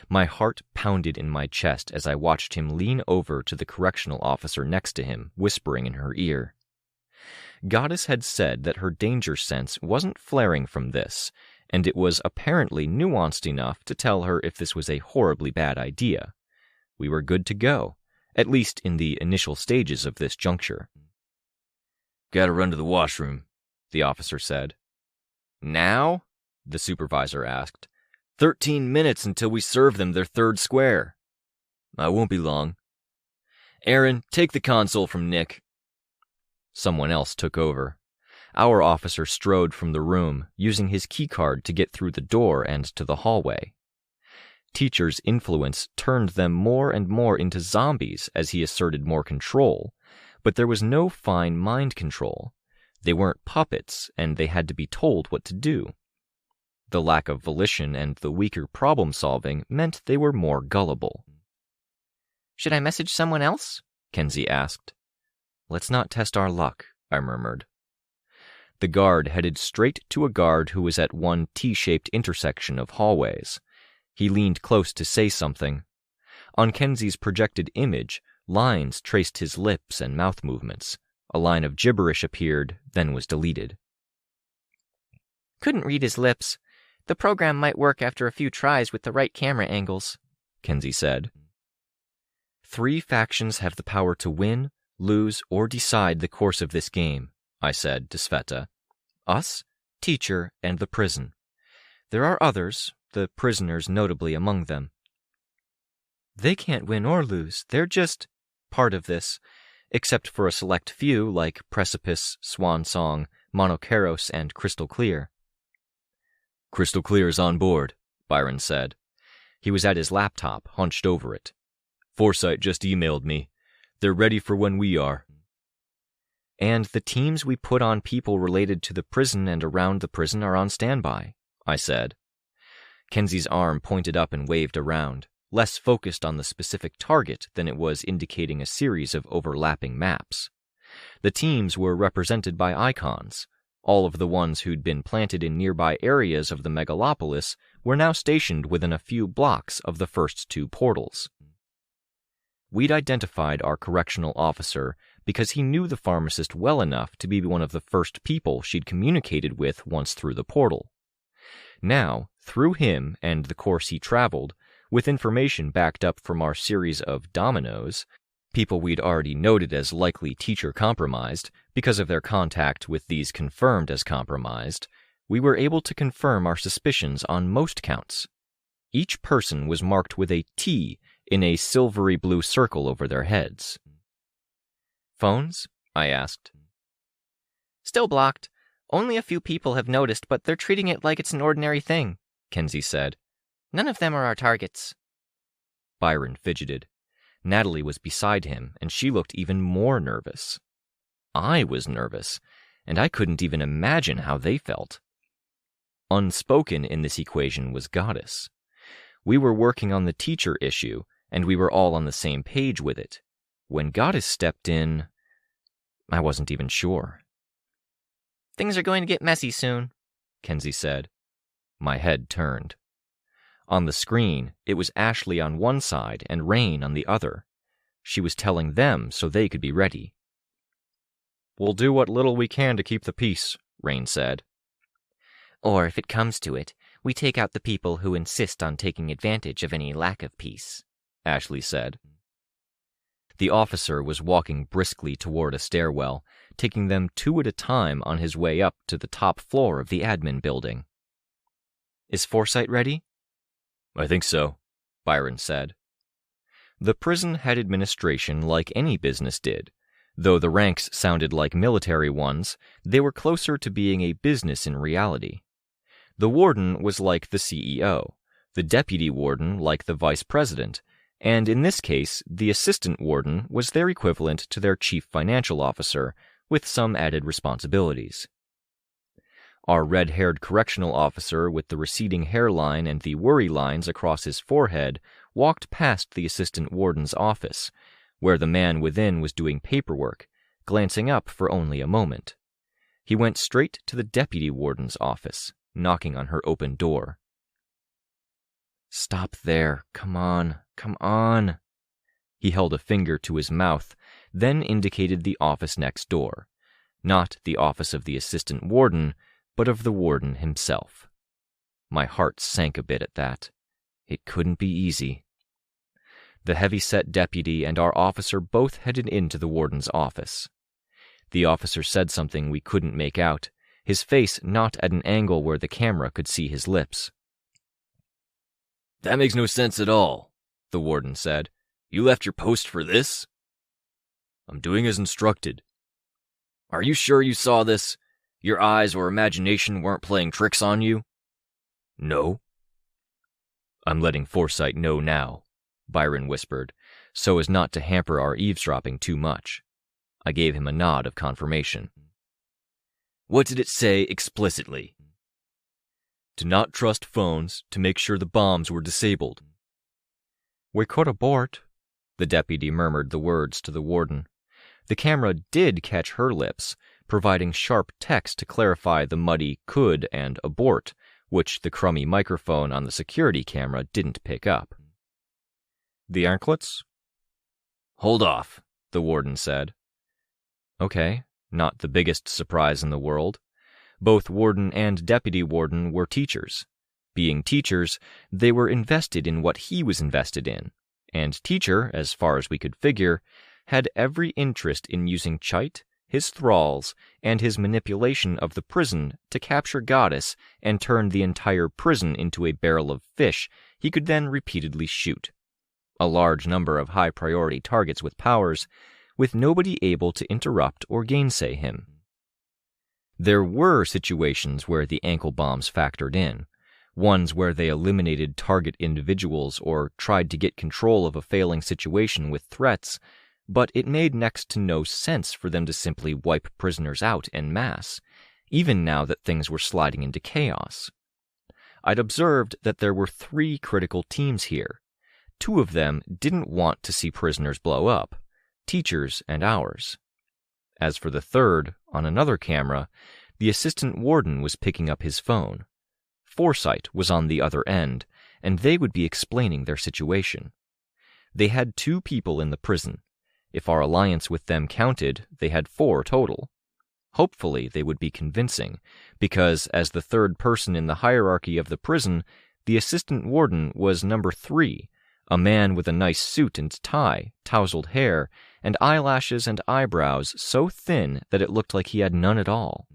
My heart pounded in my chest as I watched him lean over to the correctional officer next to him, whispering in her ear. Goddess had said that her danger sense wasn't flaring from this, and it was apparently nuanced enough to tell her if this was a horribly bad idea. We were good to go, at least in the initial stages of this juncture. Gotta run to the washroom, the officer said. Now? The supervisor asked. 13 minutes until we serve them their third square. I won't be long. Aaron, take the console from Nick. Someone else took over. Our officer strode from the room, using his keycard to get through the door and to the hallway. Teacher's influence turned them more and more into zombies as he asserted more control, but there was no fine mind control. They weren't puppets, and they had to be told what to do. The lack of volition and the weaker problem-solving meant they were more gullible. Should I message someone else? Kenzie asked. Let's not test our luck, I murmured. The guard headed straight to a guard who was at one T-shaped intersection of hallways. He leaned close to say something. On Kenzie's projected image, lines traced his lips and mouth movements. A line of gibberish appeared, then was deleted. Couldn't read his lips. The program might work after a few tries with the right camera angles, Kenzie said. 3 factions have the power to win, lose, or decide the course of this game, I said to Sveta. Us, teacher, and the prison. There are others, the prisoners notably among them. They can't win or lose, they're just part of this, except for a select few like Precipice, Swan Song, Monocaros, and Crystal Clear. Crystal Clear is on board, Byron said. He was at his laptop, hunched over it. Foresight just emailed me. They're ready for when we are. And the teams we put on people related to the prison and around the prison are on standby, I said. Kenzie's arm pointed up and waved around, less focused on the specific target than it was indicating a series of overlapping maps. The teams were represented by icons. All of the ones who'd been planted in nearby areas of the megalopolis were now stationed within a few blocks of the first 2 portals. We'd identified our correctional officer because he knew the pharmacist well enough to be one of the first people she'd communicated with once through the portal. Now, through him and the course he traveled, with information backed up from our series of dominoes, people we'd already noted as likely teacher compromised because of their contact with these confirmed as compromised, we were able to confirm our suspicions on most counts. Each person was marked with a T in a silvery blue circle over their heads. Phones? I asked. Still blocked. Only a few people have noticed, but they're treating it like it's an ordinary thing, Kenzie said. None of them are our targets. Byron fidgeted. Natalie was beside him, and she looked even more nervous. I was nervous, and I couldn't even imagine how they felt. Unspoken in this equation was Goddess. We were working on the teacher issue, and we were all on the same page with it. When Goddess stepped in, I wasn't even sure. Things are going to get messy soon, Kenzie said. My head turned. On the screen, it was Ashley on one side and Rain on the other. She was telling them so they could be ready. We'll do what little we can to keep the peace, Rain said. Or, if it comes to it, We take out the people who insist on taking advantage of any lack of peace, Ashley said. The officer was walking briskly toward a stairwell, taking them 2 at a time on his way up to the top floor of the admin building. Is Forsythe ready? I think so, Byron said. The prison had administration like any business did. Though the ranks sounded like military ones, they were closer to being a business in reality. The warden was like the CEO, the deputy warden like the vice president, and in this case, the assistant warden was their equivalent to their chief financial officer, with some added responsibilities. Our red-haired correctional officer with the receding hairline and the worry lines across his forehead walked past the assistant warden's office, where the man within was doing paperwork, glancing up for only a moment. He went straight to the deputy warden's office, knocking on her open door. Stop there. Come on. Come on. He held a finger to his mouth, then indicated the office next door. Not the office of the assistant warden, but of the warden himself. My heart sank a bit at that. It couldn't be easy. The heavy-set deputy and our officer both headed into the warden's office. The officer said something we couldn't make out, his face not at an angle where the camera could see his lips. That makes no sense at all, the warden said. You left your post for this? I'm doing as instructed. Are you sure you saw this? Your eyes or imagination weren't playing tricks on you? No. I'm letting Forsythe know now, Byron whispered, so as not to hamper our eavesdropping too much. I gave him a nod of confirmation. What did it say explicitly? To not trust phones, to make sure the bombs were disabled. We could abort, the deputy murmured the words to the warden. The camera did catch her lips, providing sharp text to clarify the muddy could and abort, which the crummy microphone on the security camera didn't pick up. The anklets? Hold off, the warden said. Okay, not the biggest surprise in the world. Both warden and deputy warden were teachers. Being teachers, they were invested in what he was invested in, and teacher, as far as we could figure, had every interest in using Chite, his thralls, and his manipulation of the prison to capture Goddess and turn the entire prison into a barrel of fish he could then repeatedly shoot. A large number of high-priority targets with powers, with nobody able to interrupt or gainsay him. There were situations where the ankle bombs factored in, ones where they eliminated target individuals or tried to get control of a failing situation with threats, but it made next to no sense for them to simply wipe prisoners out en masse, even now that things were sliding into chaos. I'd observed that there were 3 critical teams here. 2 of them didn't want to see prisoners blow up, teachers and ours. As for the third, on another camera, the assistant warden was picking up his phone. Forsythe was on the other end, and they would be explaining their situation. They had 2 people in the prison. If our alliance with them counted, they had 4 total. Hopefully they would be convincing, because as the third person in the hierarchy of the prison, the assistant warden was number 3, a man with a nice suit and tie, tousled hair, and eyelashes and eyebrows so thin that it looked like he had none at all.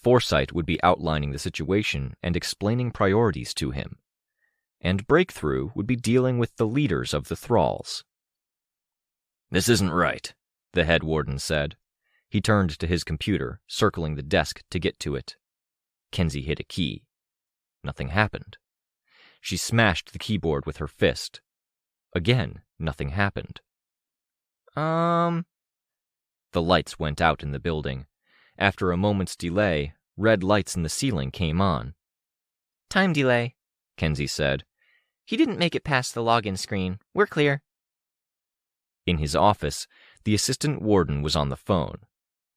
Forsythe would be outlining the situation and explaining priorities to him. And Breakthrough would be dealing with the leaders of the thralls. This isn't right, the head warden said. He turned to his computer, circling the desk to get to it. Kenzie hit a key. Nothing happened. She smashed the keyboard with her fist. Again, nothing happened. The lights went out in the building. After a moment's delay, red lights in the ceiling came on. Time delay, Kenzie said. He didn't make it past the login screen. We're clear. In his office, the assistant warden was on the phone.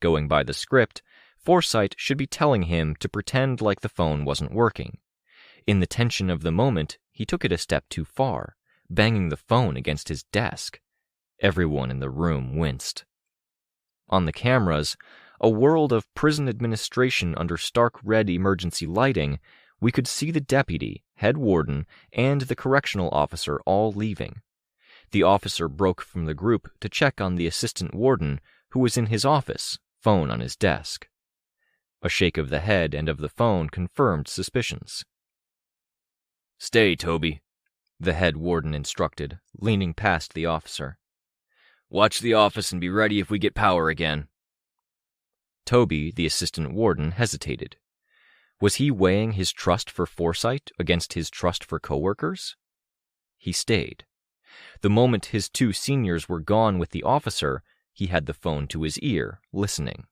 Going by the script, Forsythe should be telling him to pretend like the phone wasn't working. In the tension of the moment, he took it a step too far, banging the phone against his desk. Everyone in the room winced. On the cameras, a world of prison administration under stark red emergency lighting, We could see the deputy, head warden, and the correctional officer all leaving. The officer broke from the group to check on the assistant warden, who was in his office, phone on his desk. A shake of the head and of the phone confirmed suspicions. "Stay, Toby," the head warden instructed, leaning past the officer. "Watch the office and be ready if we get power again." Toby, the assistant warden, hesitated. Was he weighing his trust for Foresight against his trust for coworkers? He stayed. The moment his two seniors were gone with the officer, he had the phone to his ear, listening.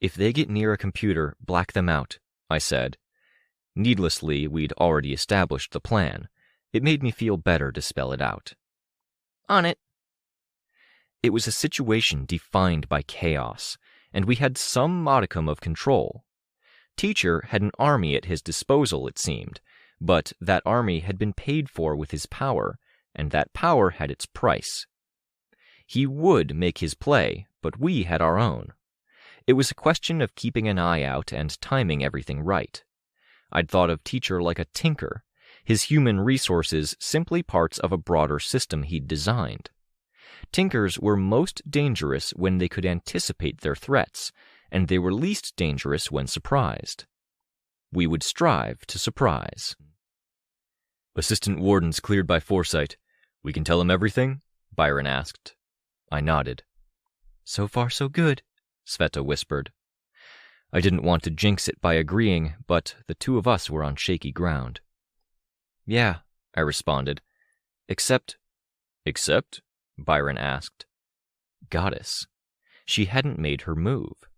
"If they get near a computer, black them out," I said. Needlessly, we'd already established the plan. It made me feel better to spell it out. On it. It was a situation defined by chaos, and we had some modicum of control. Teacher had an army at his disposal, it seemed, but that army had been paid for with his power, and that power had its price. He would make his play, but we had our own. It was a question of keeping an eye out and timing everything right. I'd thought of Teacher like a tinker, his human resources simply parts of a broader system he'd designed. Tinkers were most dangerous when they could anticipate their threats, and they were least dangerous when surprised. We would strive to surprise. "Assistant Warden's cleared by Foresight. We can tell him everything?" Byron asked. I nodded. "So far so good," Sveta whispered. I didn't want to jinx it by agreeing, but the two of us were on shaky ground. "Yeah," I responded. Except, Byron asked. Goddess. She hadn't made her move.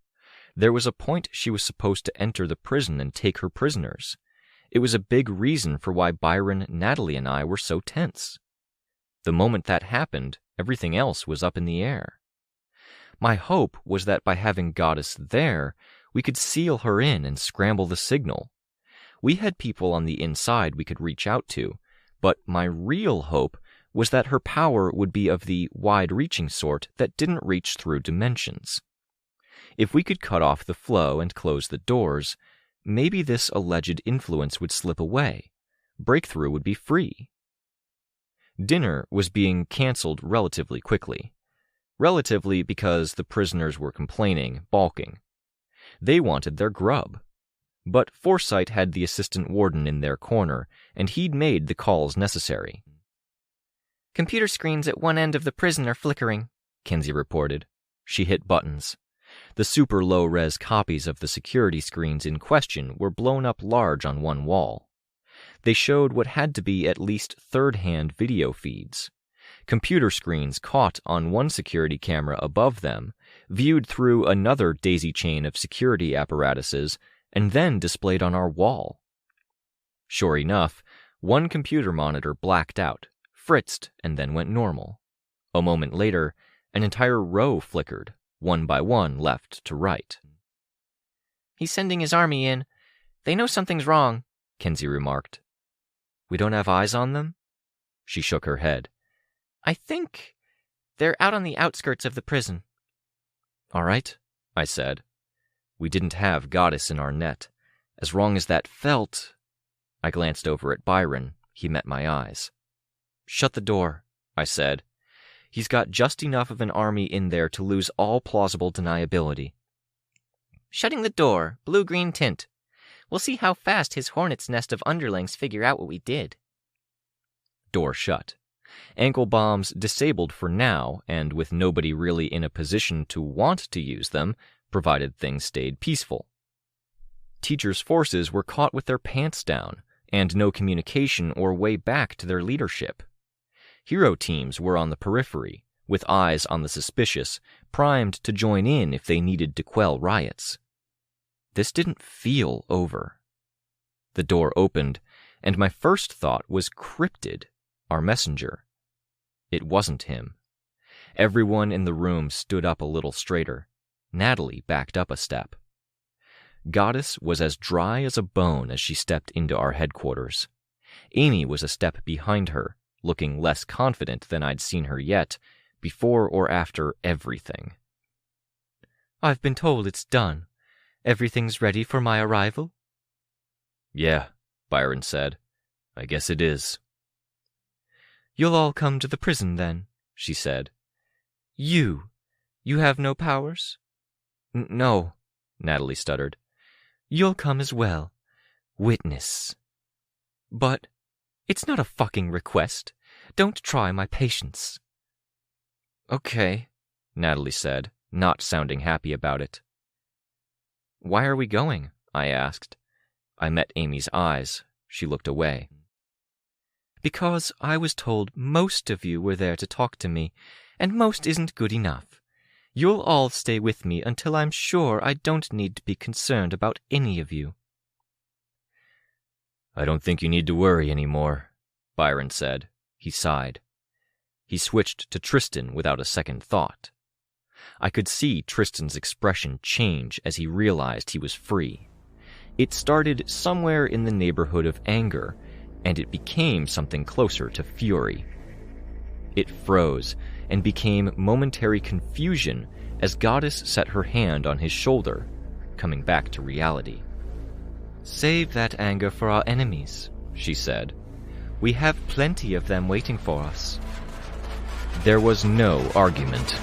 There was a point she was supposed to enter the prison and take her prisoners. It was a big reason for why Byron, Natalie, and I were so tense. The moment that happened, everything else was up in the air. My hope was that by having Goddess there, we could seal her in and scramble the signal. We had people on the inside we could reach out to, but my real hope was that her power would be of the wide-reaching sort that didn't reach through dimensions. If we could cut off the flow and close the doors, maybe this alleged influence would slip away. Breakthrough would be free. Dinner was being canceled relatively quickly. Relatively because the prisoners were complaining, balking. They wanted their grub. But Foresight had the assistant warden in their corner, and he'd made the calls necessary. "Computer screens at one end of the prison are flickering," Kinsey reported. She hit buttons. The super low-res copies of the security screens in question were blown up large on one wall. They showed what had to be at least third-hand video feeds. Computer screens caught on one security camera above them, viewed through another daisy chain of security apparatuses, and then displayed on our wall. Sure enough, one computer monitor blacked out, fritzed, and then went normal. A moment later, an entire row flickered, one by one left to right. "He's sending his army in. They know something's wrong," Kinsey remarked. "We don't have eyes on them?" She shook her head. "I think they're out on the outskirts of the prison." "All right," I said. We didn't have Goddess in our net. As wrong as that felt... I glanced over at Byron. He met my eyes. "Shut the door," I said. "He's got just enough of an army in there to lose all plausible deniability." "Shutting the door, blue-green tint. We'll see how fast his hornet's nest of underlings figure out what we did." Door shut. Ankle bombs disabled for now, and with nobody really in a position to want to use them, provided things stayed peaceful. Teacher's forces were caught with their pants down, and no communication or way back to their leadership. Hero teams were on the periphery, with eyes on the suspicious, primed to join in if they needed to quell riots. This didn't feel over. The door opened, and my first thought was Cryptid, our messenger. It wasn't him. Everyone in the room stood up a little straighter. Natalie backed up a step. Goddess was as dry as a bone as she stepped into our headquarters. Amy was a step behind her, looking less confident than I'd seen her yet, before or after everything. "I've been told it's done. Everything's ready for my arrival?" Yeah, Byron said. I guess it is. You'll all come to the prison then, she said. You have no powers? No, Natalie stuttered. You'll come as well. Witness. But it's not a fucking request. Don't try my patience. Okay, Natalie said, not sounding happy about it. Why are we going? I asked. I met Amy's eyes. She looked away. Because I was told most of you were there to talk to me, and most isn't good enough. You'll all stay with me until I'm sure I don't need to be concerned about any of you. I don't think you need to worry anymore, Byron said. He sighed. He switched to Tristan without a second thought. I could see Tristan's expression change as he realized he was free. It started somewhere in the neighborhood of anger, and it became something closer to fury. It froze and became momentary confusion as Goddess set her hand on his shoulder, coming back to reality. Save that anger for our enemies, she said. We have plenty of them waiting for us. There was no argument.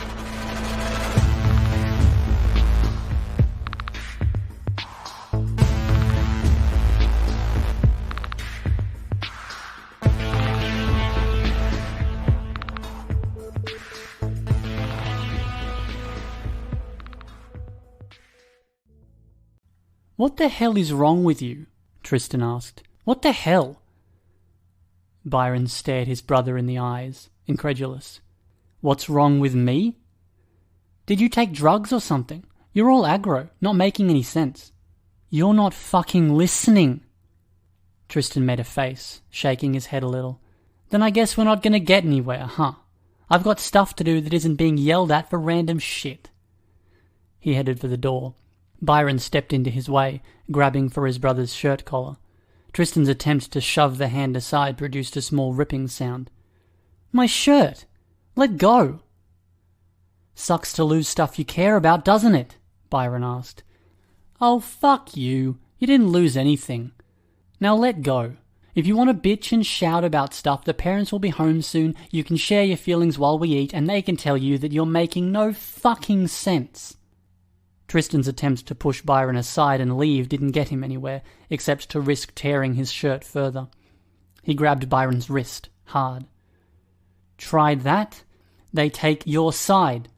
What the hell is wrong with you? Tristan asked. What the hell? Byron stared his brother in the eyes, incredulous. What's wrong with me? Did you take drugs or something? You're all aggro, not making any sense. You're not fucking listening. Tristan made a face, shaking his head a little. Then I guess we're not gonna get anywhere, huh? I've got stuff to do that isn't being yelled at for random shit. He headed for the door. Byron stepped into his way, grabbing for his brother's shirt collar. Tristan's attempt to shove the hand aside produced a small ripping sound. My shirt! Let go! Sucks to lose stuff you care about, doesn't it? Byron asked. Oh, fuck you. You didn't lose anything. Now let go. If you want to bitch and shout about stuff, the parents will be home soon, you can share your feelings while we eat, and they can tell you that you're making no fucking sense. Tristan's attempt to push Byron aside and leave didn't get him anywhere, except to risk tearing his shirt further. He grabbed Byron's wrist, hard. Tried that? They take your side.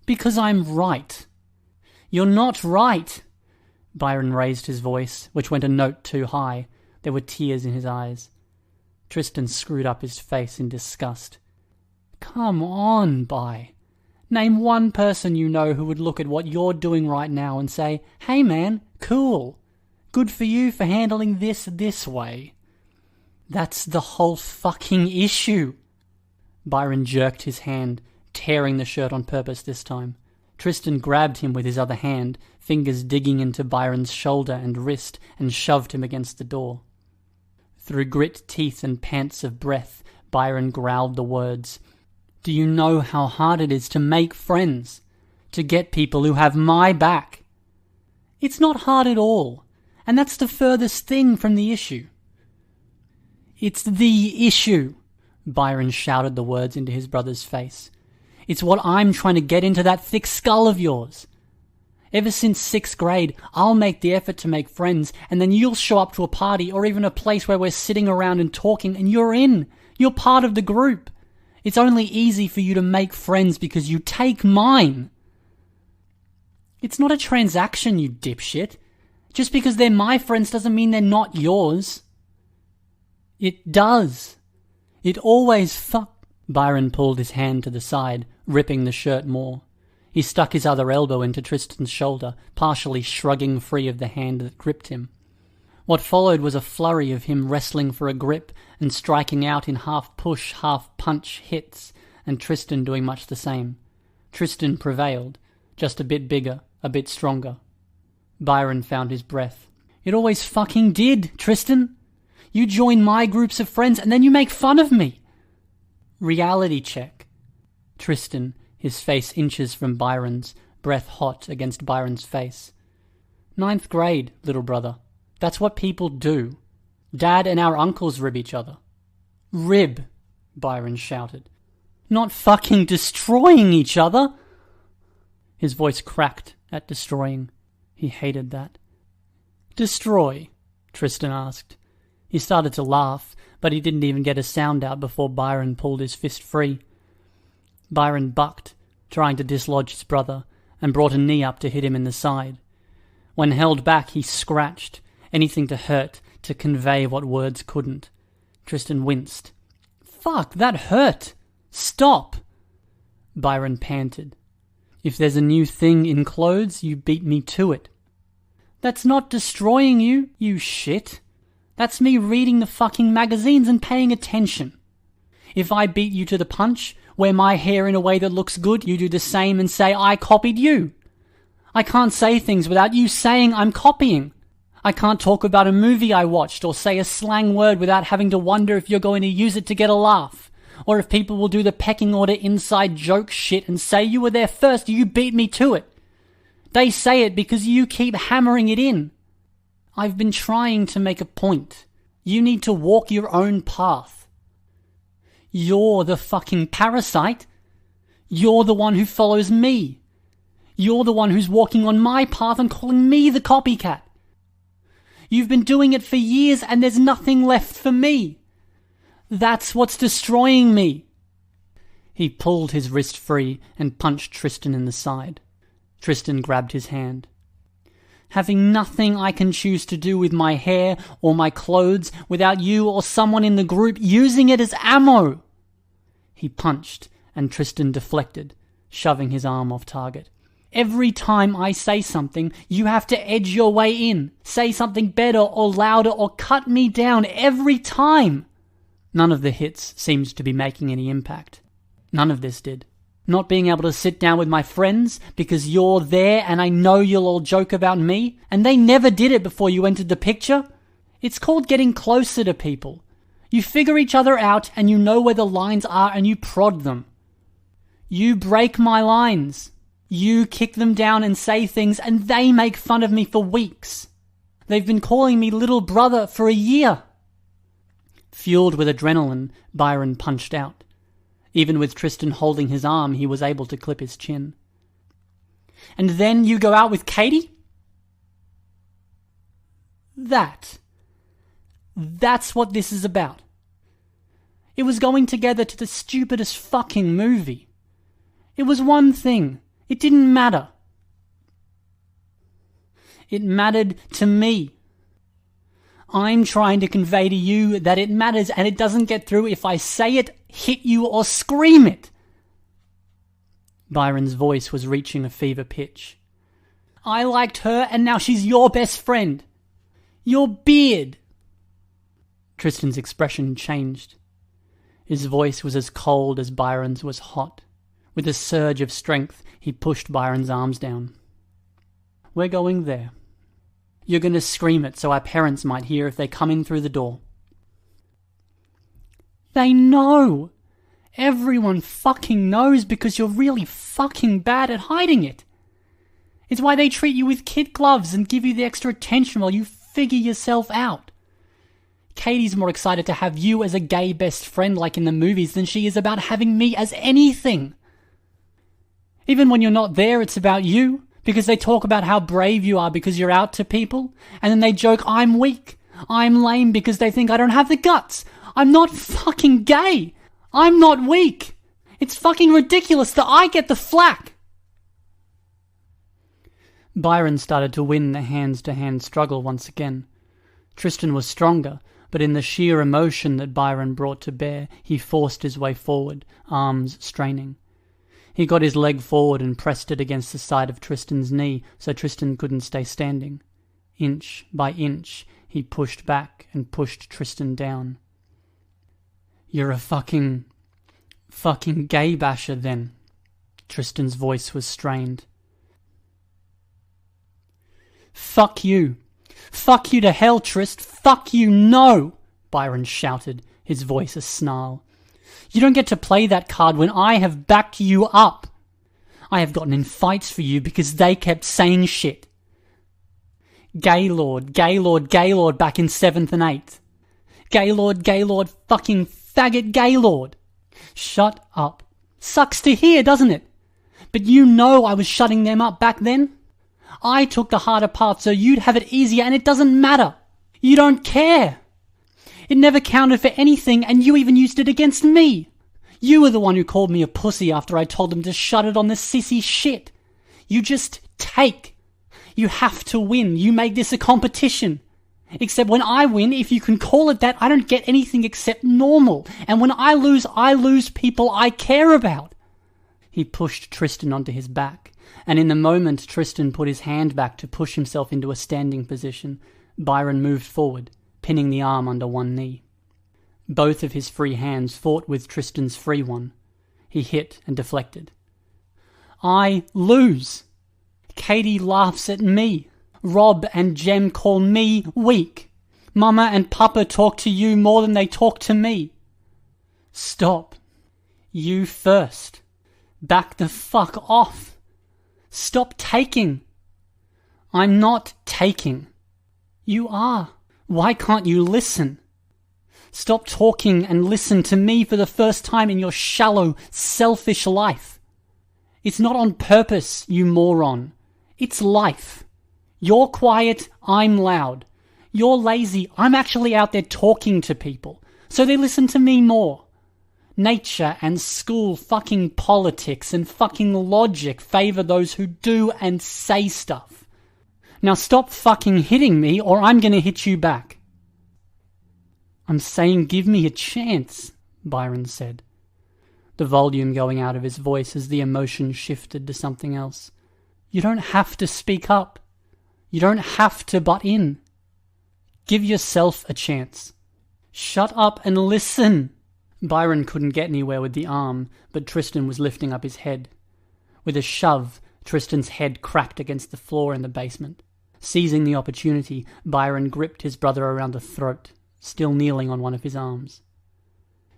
Because I'm right. You're not right. Byron raised his voice, which went a note too high. There were tears in his eyes. Tristan screwed up his face in disgust. Come on, By. Name one person you know who would look at what you're doing right now and say, hey man, cool. Good for you for handling this way. That's the whole fucking issue. Byron jerked his hand, tearing the shirt on purpose this time. Tristan grabbed him with his other hand, fingers digging into Byron's shoulder and wrist, and shoved him against the door. Through grit teeth and pants of breath, Byron growled the words, Do you know how hard it is to make friends? To get people who have my back? It's not hard at all, and that's the furthest thing from the issue. It's the issue, Byron shouted the words into his brother's face. It's what I'm trying to get into that thick skull of yours. Ever since 6th grade, I'll make the effort to make friends, and then you'll show up to a party or even a place where we're sitting around and talking, and you're in. You're part of the group. It's only easy for you to make friends because you take mine. It's not a transaction, you dipshit. Just because they're my friends doesn't mean they're not yours. It does. It always Byron pulled his hand to the side, ripping the shirt more. He stuck his other elbow into Tristan's shoulder, partially shrugging free of the hand that gripped him. What followed was a flurry of him wrestling for a grip and striking out in half-push, half-punch hits, and Tristan doing much the same. Tristan prevailed, just a bit bigger, a bit stronger. Byron found his breath. It always fucking did, Tristan. You join my groups of friends and then you make fun of me. Reality check. Tristan, his face inches from Byron's, breath hot against Byron's face. 9th grade, little brother. That's what people do. Dad and our uncles rib each other. Rib, Byron shouted. Not fucking destroying each other. His voice cracked at destroying. He hated that. Destroy? Tristan asked. He started to laugh, but he didn't even get a sound out before Byron pulled his fist free. Byron bucked, trying to dislodge his brother, and brought a knee up to hit him in the side. When held back, he scratched, anything to hurt, to convey what words couldn't. Tristan winced. Fuck, that hurt! Stop! Byron panted. If there's a new thing in clothes, you beat me to it. That's not destroying you, you shit. That's me reading the fucking magazines and paying attention. If I beat you to the punch, wear my hair in a way that looks good, you do the same and say I copied you. I can't say things without you saying I'm copying. I can't talk about a movie I watched or say a slang word without having to wonder if you're going to use it to get a laugh, or if people will do the pecking order inside joke shit and say you were there first, you beat me to it. They say it because you keep hammering it in. I've been trying to make a point. You need to walk your own path. You're the fucking parasite. You're the one who follows me. You're the one who's walking on my path and calling me the copycat. You've been doing it for years and there's nothing left for me. That's what's destroying me. He pulled his wrist free and punched Tristan in the side. Tristan grabbed his hand. Having nothing I can choose to do with my hair or my clothes without you or someone in the group using it as ammo. He punched and Tristan deflected, shoving his arm off target. Every time I say something, you have to edge your way in, say something better or louder or cut me down every time. None of the hits seemed to be making any impact. None of this did. Not being able to sit down with my friends because you're there and I know you'll all joke about me, and they never did it before you entered the picture. It's called getting closer to people. You figure each other out and you know where the lines are and you prod them. You break my lines. You kick them down and say things and they make fun of me for weeks. They've been calling me little brother for a year. Fueled with adrenaline, Byron punched out. Even with Tristan holding his arm, he was able to clip his chin. And then you go out with Katie? That's what this is about. It was going together to the stupidest fucking movie. It was one thing. It didn't matter. It mattered to me. I'm trying to convey to you that it matters and it doesn't get through if I say it, hit you, or scream it. Byron's voice was reaching a fever pitch. I liked her and now she's your best friend. Your beard. Tristan's expression changed. His voice was as cold as Byron's was hot. With a surge of strength, he pushed Byron's arms down. We're going there. You're going to scream it so our parents might hear if they come in through the door. They know. Everyone fucking knows because you're really fucking bad at hiding it. It's why they treat you with kid gloves and give you the extra attention while you figure yourself out. Katie's more excited to have you as a gay best friend like in the movies than she is about having me as anything. Even when you're not there, it's about you, because they talk about how brave you are because you're out to people, and then they joke I'm weak, I'm lame because they think I don't have the guts. I'm not fucking gay. I'm not weak. It's fucking ridiculous that I get the flack. Byron started to win the hands-to-hand struggle once again. Tristan was stronger, but in the sheer emotion that Byron brought to bear, he forced his way forward, arms straining. He got his leg forward and pressed it against the side of Tristan's knee so Tristan couldn't stay standing. Inch by inch, he pushed back and pushed Tristan down. You're a fucking gay basher then. Tristan's voice was strained. Fuck you. Fuck you to hell, Trist. Fuck you, no! Byron shouted, his voice a snarl. You don't get to play that card when I have backed you up. I have gotten in fights for you because they kept saying shit. Gaylord, Gaylord, Gaylord back in 7th and 8th. Gaylord, Gaylord, fucking faggot Gaylord. Shut up. Sucks to hear, doesn't it? But you know I was shutting them up back then. I took the harder path so you'd have it easier, and it doesn't matter. You don't care. It never counted for anything, and you even used it against me. You were the one who called me a pussy after I told them to shut it on the sissy shit. You just take. You have to win. You make this a competition. Except when I win, if you can call it that, I don't get anything except normal. And when I lose people I care about. He pushed Tristan onto his back, and in the moment Tristan put his hand back to push himself into a standing position, Byron moved forward, pinning the arm under one knee. Both of his free hands fought with Tristan's free one. He hit and deflected. I lose. Katie laughs at me. Rob and Jem call me weak. Mama and Papa talk to you more than they talk to me. Stop. You first. Back the fuck off. Stop taking. I'm not taking. You are. Why can't you listen? Stop talking and listen to me for the first time in your shallow, selfish life. It's not on purpose, you moron. It's life. You're quiet, I'm loud. You're lazy, I'm actually out there talking to people, so they listen to me more. Nature and school, fucking politics and fucking logic favor those who do and say stuff. Now stop fucking hitting me or I'm gonna hit you back. I'm saying give me a chance, Byron said, the volume going out of his voice as the emotion shifted to something else. You don't have to speak up. You don't have to butt in. Give yourself a chance. Shut up and listen. Byron couldn't get anywhere with the arm, but Tristan was lifting up his head. With a shove, Tristan's head cracked against the floor in the basement. Seizing the opportunity, Byron gripped his brother around the throat, still kneeling on one of his arms.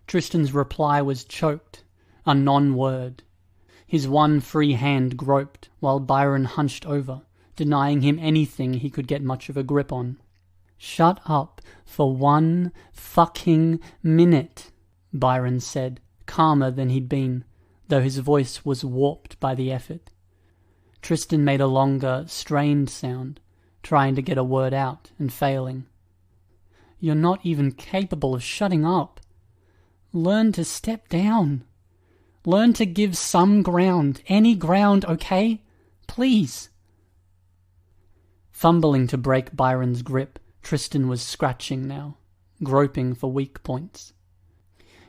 Tristan's reply was choked, a non-word. His one free hand groped, while Byron hunched over, denying him anything he could get much of a grip on. Shut up for 1 fucking minute, Byron said, calmer than he'd been, though his voice was warped by the effort. Tristan made a longer, strained sound, trying to get a word out and failing. You're not even capable of shutting up. Learn to step down. Learn to give some ground, any ground, okay? Please. Fumbling to break Byron's grip, Tristan was scratching now, groping for weak points.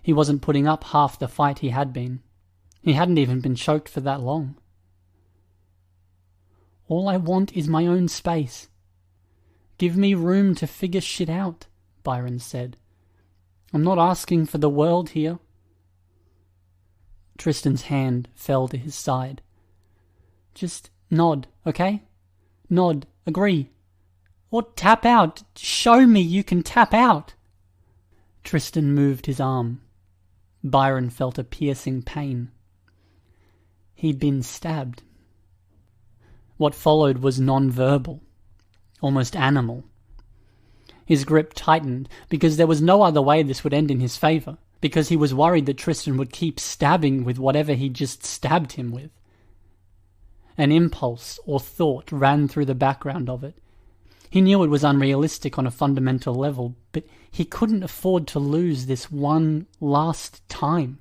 He wasn't putting up half the fight he had been. He hadn't even been choked for that long. All I want is my own space. Give me room to figure shit out, Byron said. I'm not asking for the world here. Tristan's hand fell to his side. Just nod, okay? Nod, agree. Or tap out. Show me you can tap out. Tristan moved his arm. Byron felt a piercing pain. He'd been stabbed. What followed was non-verbal, almost animal. His grip tightened because there was no other way this would end in his favour, because he was worried that Tristan would keep stabbing with whatever he'd just stabbed him with. An impulse or thought ran through the background of it. He knew it was unrealistic on a fundamental level, but he couldn't afford to lose this one last time.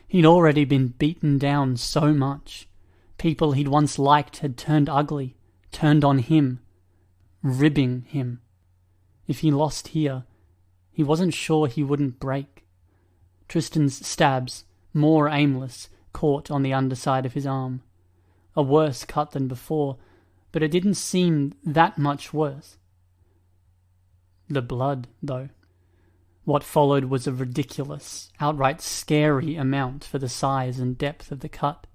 He'd already been beaten down so much. People he'd once liked had turned ugly, turned on him, ribbing him. If he lost here, he wasn't sure he wouldn't break. Tristan's stabs, more aimless, caught on the underside of his arm. A worse cut than before, but it didn't seem that much worse. The blood, though. What followed was a ridiculous, outright scary amount for the size and depth of the cut.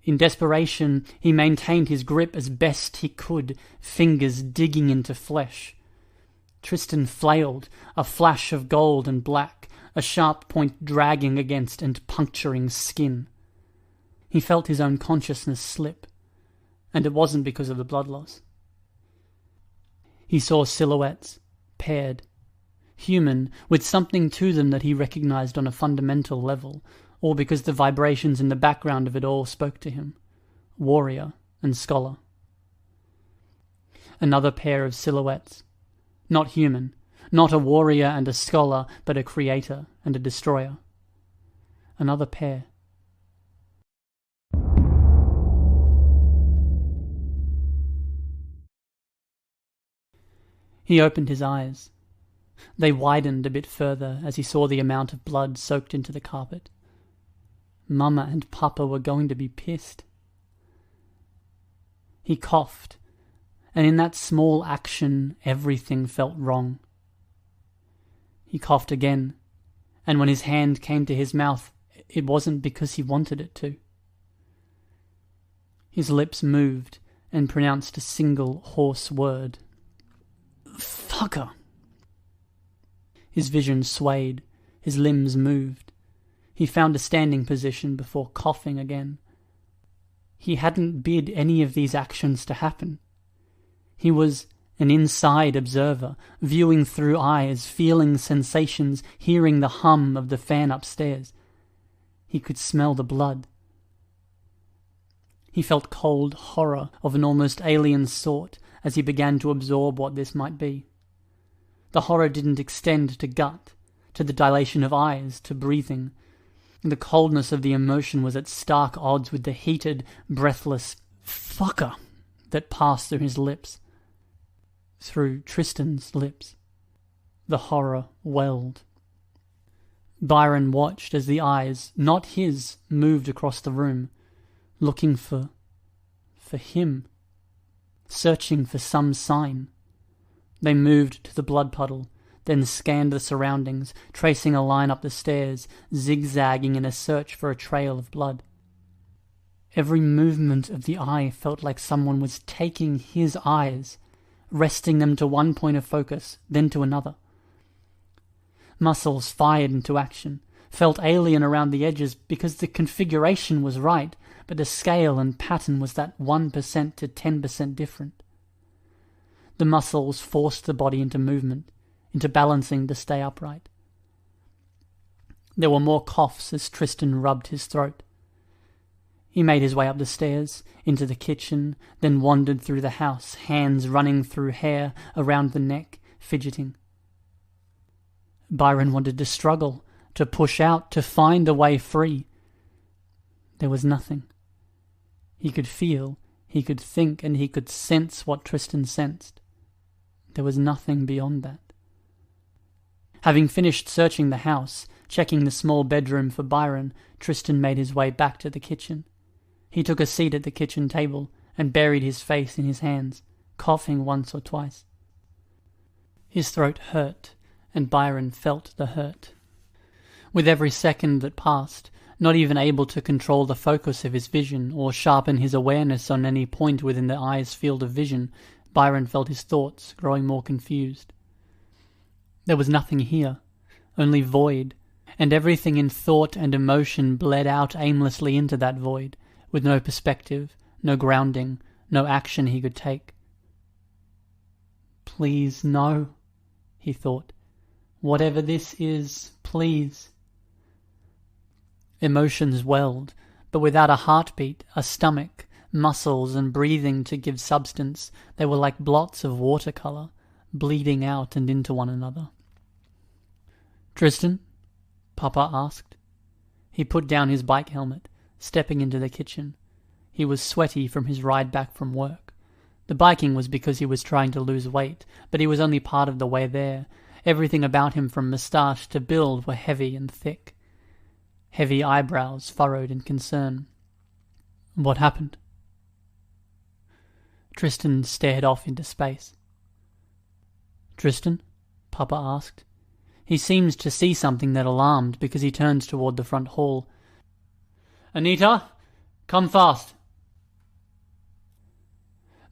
In desperation, he maintained his grip as best he could, fingers digging into flesh. Tristan flailed, a flash of gold and black, a sharp point dragging against and puncturing skin. He felt his own consciousness slip. and it wasn't because of the blood loss. He saw silhouettes, paired, human, with something to them that he recognized on a fundamental level, or because the vibrations in the background of it all spoke to him. Warrior and scholar. Another pair of silhouettes. Not human, not a warrior and a scholar, but a creator and a destroyer. Another pair. He opened his eyes. They widened a bit further as he saw the amount of blood soaked into the carpet. Mama and Papa were going to be pissed. He coughed, and in that small action everything felt wrong. He coughed again, and when his hand came to his mouth, it wasn't because he wanted it to. His lips moved and pronounced a single hoarse word. Fucker! His vision swayed, his limbs moved. He found a standing position before coughing again. He hadn't bid any of these actions to happen. He was an inside observer, viewing through eyes, feeling sensations, hearing the hum of the fan upstairs. He could smell the blood. He felt cold horror of an almost alien sort as he began to absorb what this might be. The horror didn't extend to gut, to the dilation of eyes, to breathing. The coldness of the emotion was at stark odds with the heated, breathless fucker that passed through his lips. Through Tristan's lips. The horror welled. Byron watched as the eyes, not his, moved across the room, looking for him, searching for some sign. They moved to the blood puddle, then scanned the surroundings, tracing a line up the stairs, zigzagging in a search for a trail of blood. Every movement of the eye felt like someone was taking his eyes, resting them to one point of focus, then to another. Muscles fired into action, felt alien around the edges because the configuration was right, but the scale and pattern was that 1% to 10% different. The muscles forced the body into movement, into balancing to stay upright. There were more coughs as Tristan rubbed his throat. He made his way up the stairs, into the kitchen, then wandered through the house, hands running through hair, around the neck, fidgeting. Byron wanted to struggle, to push out, to find a way free. There was nothing. He could feel, he could think, and he could sense what Tristan sensed. There was nothing beyond that. Having finished searching the house, checking the small bedroom for Byron, Tristan made his way back to the kitchen. He took a seat at the kitchen table and buried his face in his hands, coughing once or twice. His throat hurt, and Byron felt the hurt. With every second that passed, not even able to control the focus of his vision or sharpen his awareness on any point within the eye's field of vision, Byron felt his thoughts growing more confused. There was nothing here, only void, and everything in thought and emotion bled out aimlessly into that void, with no perspective, no grounding, no action he could take. Please, no, he thought. Whatever this is, please. Emotions welled, but without a heartbeat, a stomach, muscles and breathing to give substance. They were like blots of watercolour, bleeding out and into one another. "Tristan?" Papa asked. He put down his bike helmet, stepping into the kitchen. He was sweaty from his ride back from work. The biking was because he was trying to lose weight, but he was only part of the way there. Everything about him from moustache to build were heavy and thick. Heavy eyebrows furrowed in concern. What happened? Tristan stared off into space. "Tristan?" Papa asked. He seemed to see something that alarmed because he turned toward the front hall. "Anita, come fast."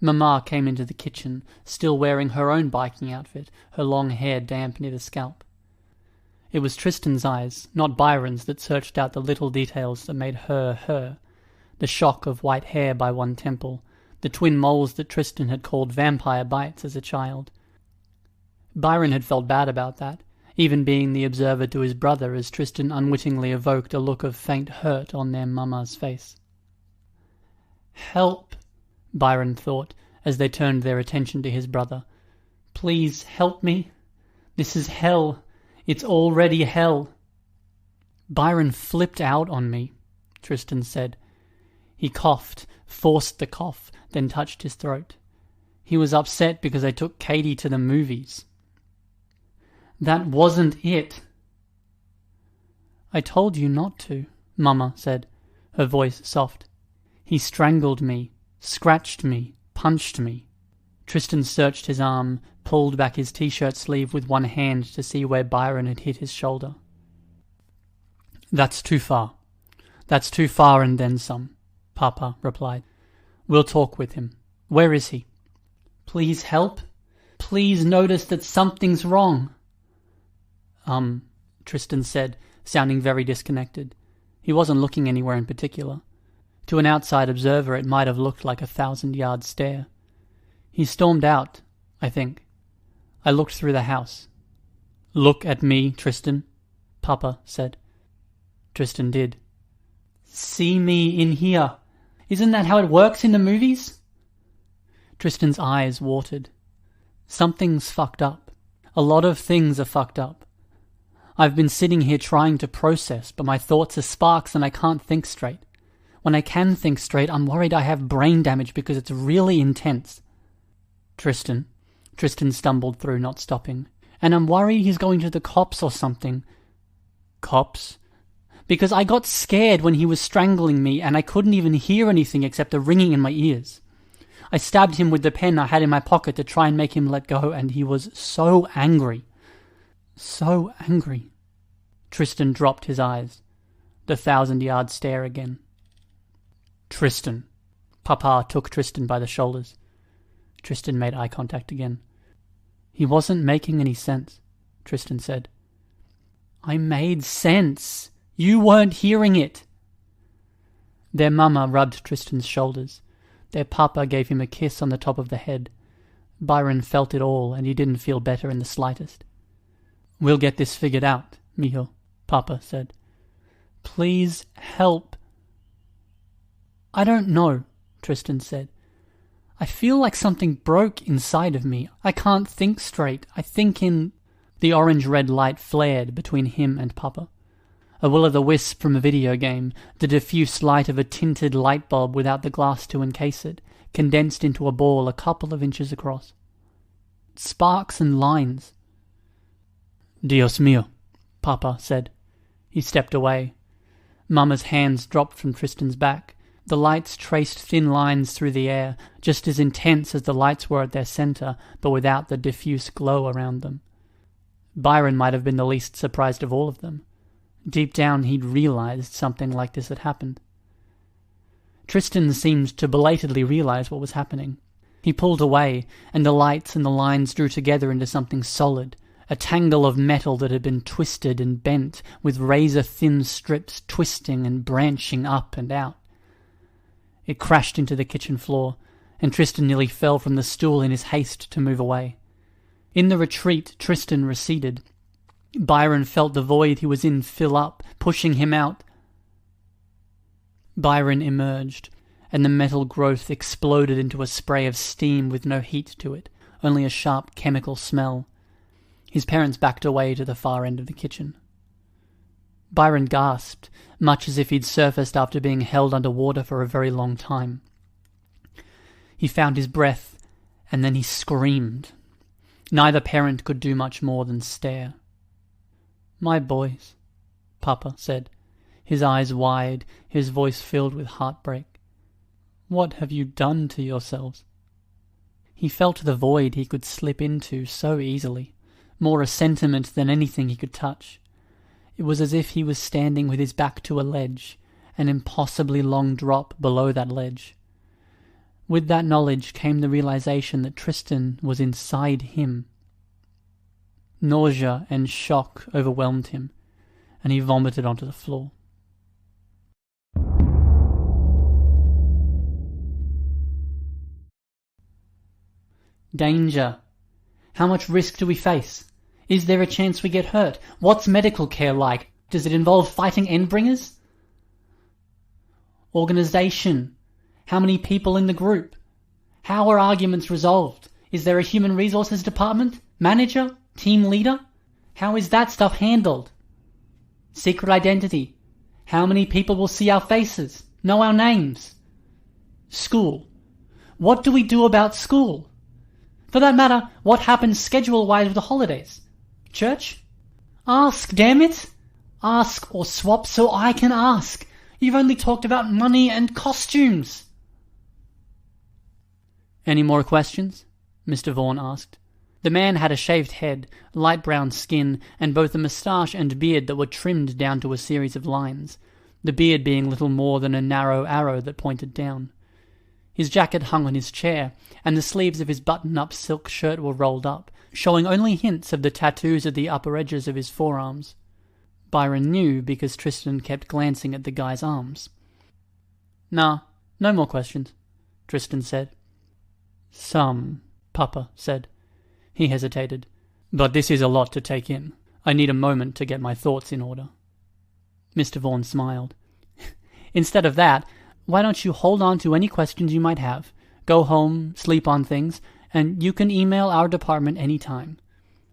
Mama came into the kitchen, still wearing her own biking outfit, her long hair damp near the scalp. It was Tristan's eyes, not Byron's, that searched out the little details that made her her. The shock of white hair by one temple, the twin moles that Tristan had called vampire bites as a child. Byron had felt bad about that, even being the observer to his brother as Tristan unwittingly evoked a look of faint hurt on their mama's face. "Help," Byron thought, as they turned their attention to his brother. "Please help me. This is hell. It's already hell." "Byron flipped out on me," Tristan said. He coughed, forced the cough, then touched his throat. "He was upset because I took Katie to the movies." "That wasn't it." "I told you not to," Mama said, her voice soft. "He strangled me, scratched me, punched me." Tristan searched his arm, pulled back his t-shirt sleeve with one hand to see where Byron had hit his shoulder. "That's too far. That's too far and then some," Papa replied. "We'll talk with him. Where is he?" "Please help. Please notice that something's wrong." Tristan said, sounding very disconnected. He wasn't looking anywhere in particular. To an outside observer it might have looked like a 1,000-yard stare. "He stormed out, I think. I looked through the house." "Look at me, Tristan," Papa said. Tristan did. "See me in here. Isn't that how it works in the movies?" Tristan's eyes watered. "Something's fucked up. A lot of things are fucked up. I've been sitting here trying to process, but my thoughts are sparks and I can't think straight. When I can think straight, I'm worried I have brain damage because it's really intense." Tristan stumbled through, not stopping. "And I'm worried he's going to the cops or something." "Cops?" "Because I got scared when he was strangling me and I couldn't even hear anything except a ringing in my ears. I stabbed him with the pen I had in my pocket to try and make him let go, and he was so angry. So angry." Tristan dropped his eyes. The 1,000-yard stare again. "Tristan." Papa took Tristan by the shoulders. Tristan made eye contact again. "He wasn't making any sense," Tristan said. "I made sense. You weren't hearing it." Their mama rubbed Tristan's shoulders. Their papa gave him a kiss on the top of the head. Byron felt it all, and he didn't feel better in the slightest. "We'll get this figured out, mijo," Papa said. "Please help." "I don't know," Tristan said. "I feel like something broke inside of me. I can't think straight. I think in..." The orange-red light flared between him and Papa. A will-o'-the-wisp from a video game, the diffuse light of a tinted light bulb without the glass to encase it, condensed into a ball a couple of inches across. Sparks and lines. "Dios mío," Papa said. He stepped away. Mama's hands dropped from Tristan's back. The lights traced thin lines through the air, just as intense as the lights were at their center, but without the diffuse glow around them. Byron might have been the least surprised of all of them. Deep down he'd realized something like this had happened. Tristan seemed to belatedly realize what was happening. He pulled away, and the lights and the lines drew together into something solid, a tangle of metal that had been twisted and bent, with razor-thin strips twisting and branching up and out. It crashed into the kitchen floor, and Tristan nearly fell from the stool in his haste to move away. In the retreat, Tristan receded. Byron felt the void he was in fill up, pushing him out. Byron emerged, and the metal growth exploded into a spray of steam with no heat to it, only a sharp chemical smell. His parents backed away to the far end of the kitchen. Byron gasped, much as if he'd surfaced after being held under water for a very long time. He found his breath, and then he screamed. Neither parent could do much more than stare. "My boys," Papa said, his eyes wide, his voice filled with heartbreak. "What have you done to yourselves?" He felt the void he could slip into so easily, more a sentiment than anything he could touch. It was as if he was standing with his back to a ledge, an impossibly long drop below that ledge. With that knowledge came the realization that Tristan was inside him. Nausea and shock overwhelmed him, and he vomited onto the floor. " Danger. How much risk do we face? Is there a chance we get hurt? What's medical care like? Does it involve fighting endbringers? Organization. How many people in the group? How are arguments resolved? Is there a human resources department? Manager? Team leader? How is that stuff handled? Secret identity. How many people will see our faces? Know our names? School. What do we do about school? For that matter, what happens schedule-wise with the holidays? Church? Ask, damn it! Ask or swap so I can ask. You've only talked about money and costumes. Any more questions? Mr. Vaughan asked. The man had a shaved head, light brown skin, and both a moustache and beard that were trimmed down to a series of lines, the beard being little more than a narrow arrow that pointed down. His jacket hung on his chair, and the sleeves of his button-up silk shirt were rolled up, showing only hints of the tattoos at the upper edges of his forearms. Byron knew because Tristan kept glancing at the guy's arms. Nah, no more questions, Tristan said. Some, Papa said. He hesitated. But this is a lot to take in. I need a moment to get my thoughts in order. Mr. Vaughan smiled. Instead of that, why don't you hold on to any questions you might have, go home, sleep on things, and you can email our department any time.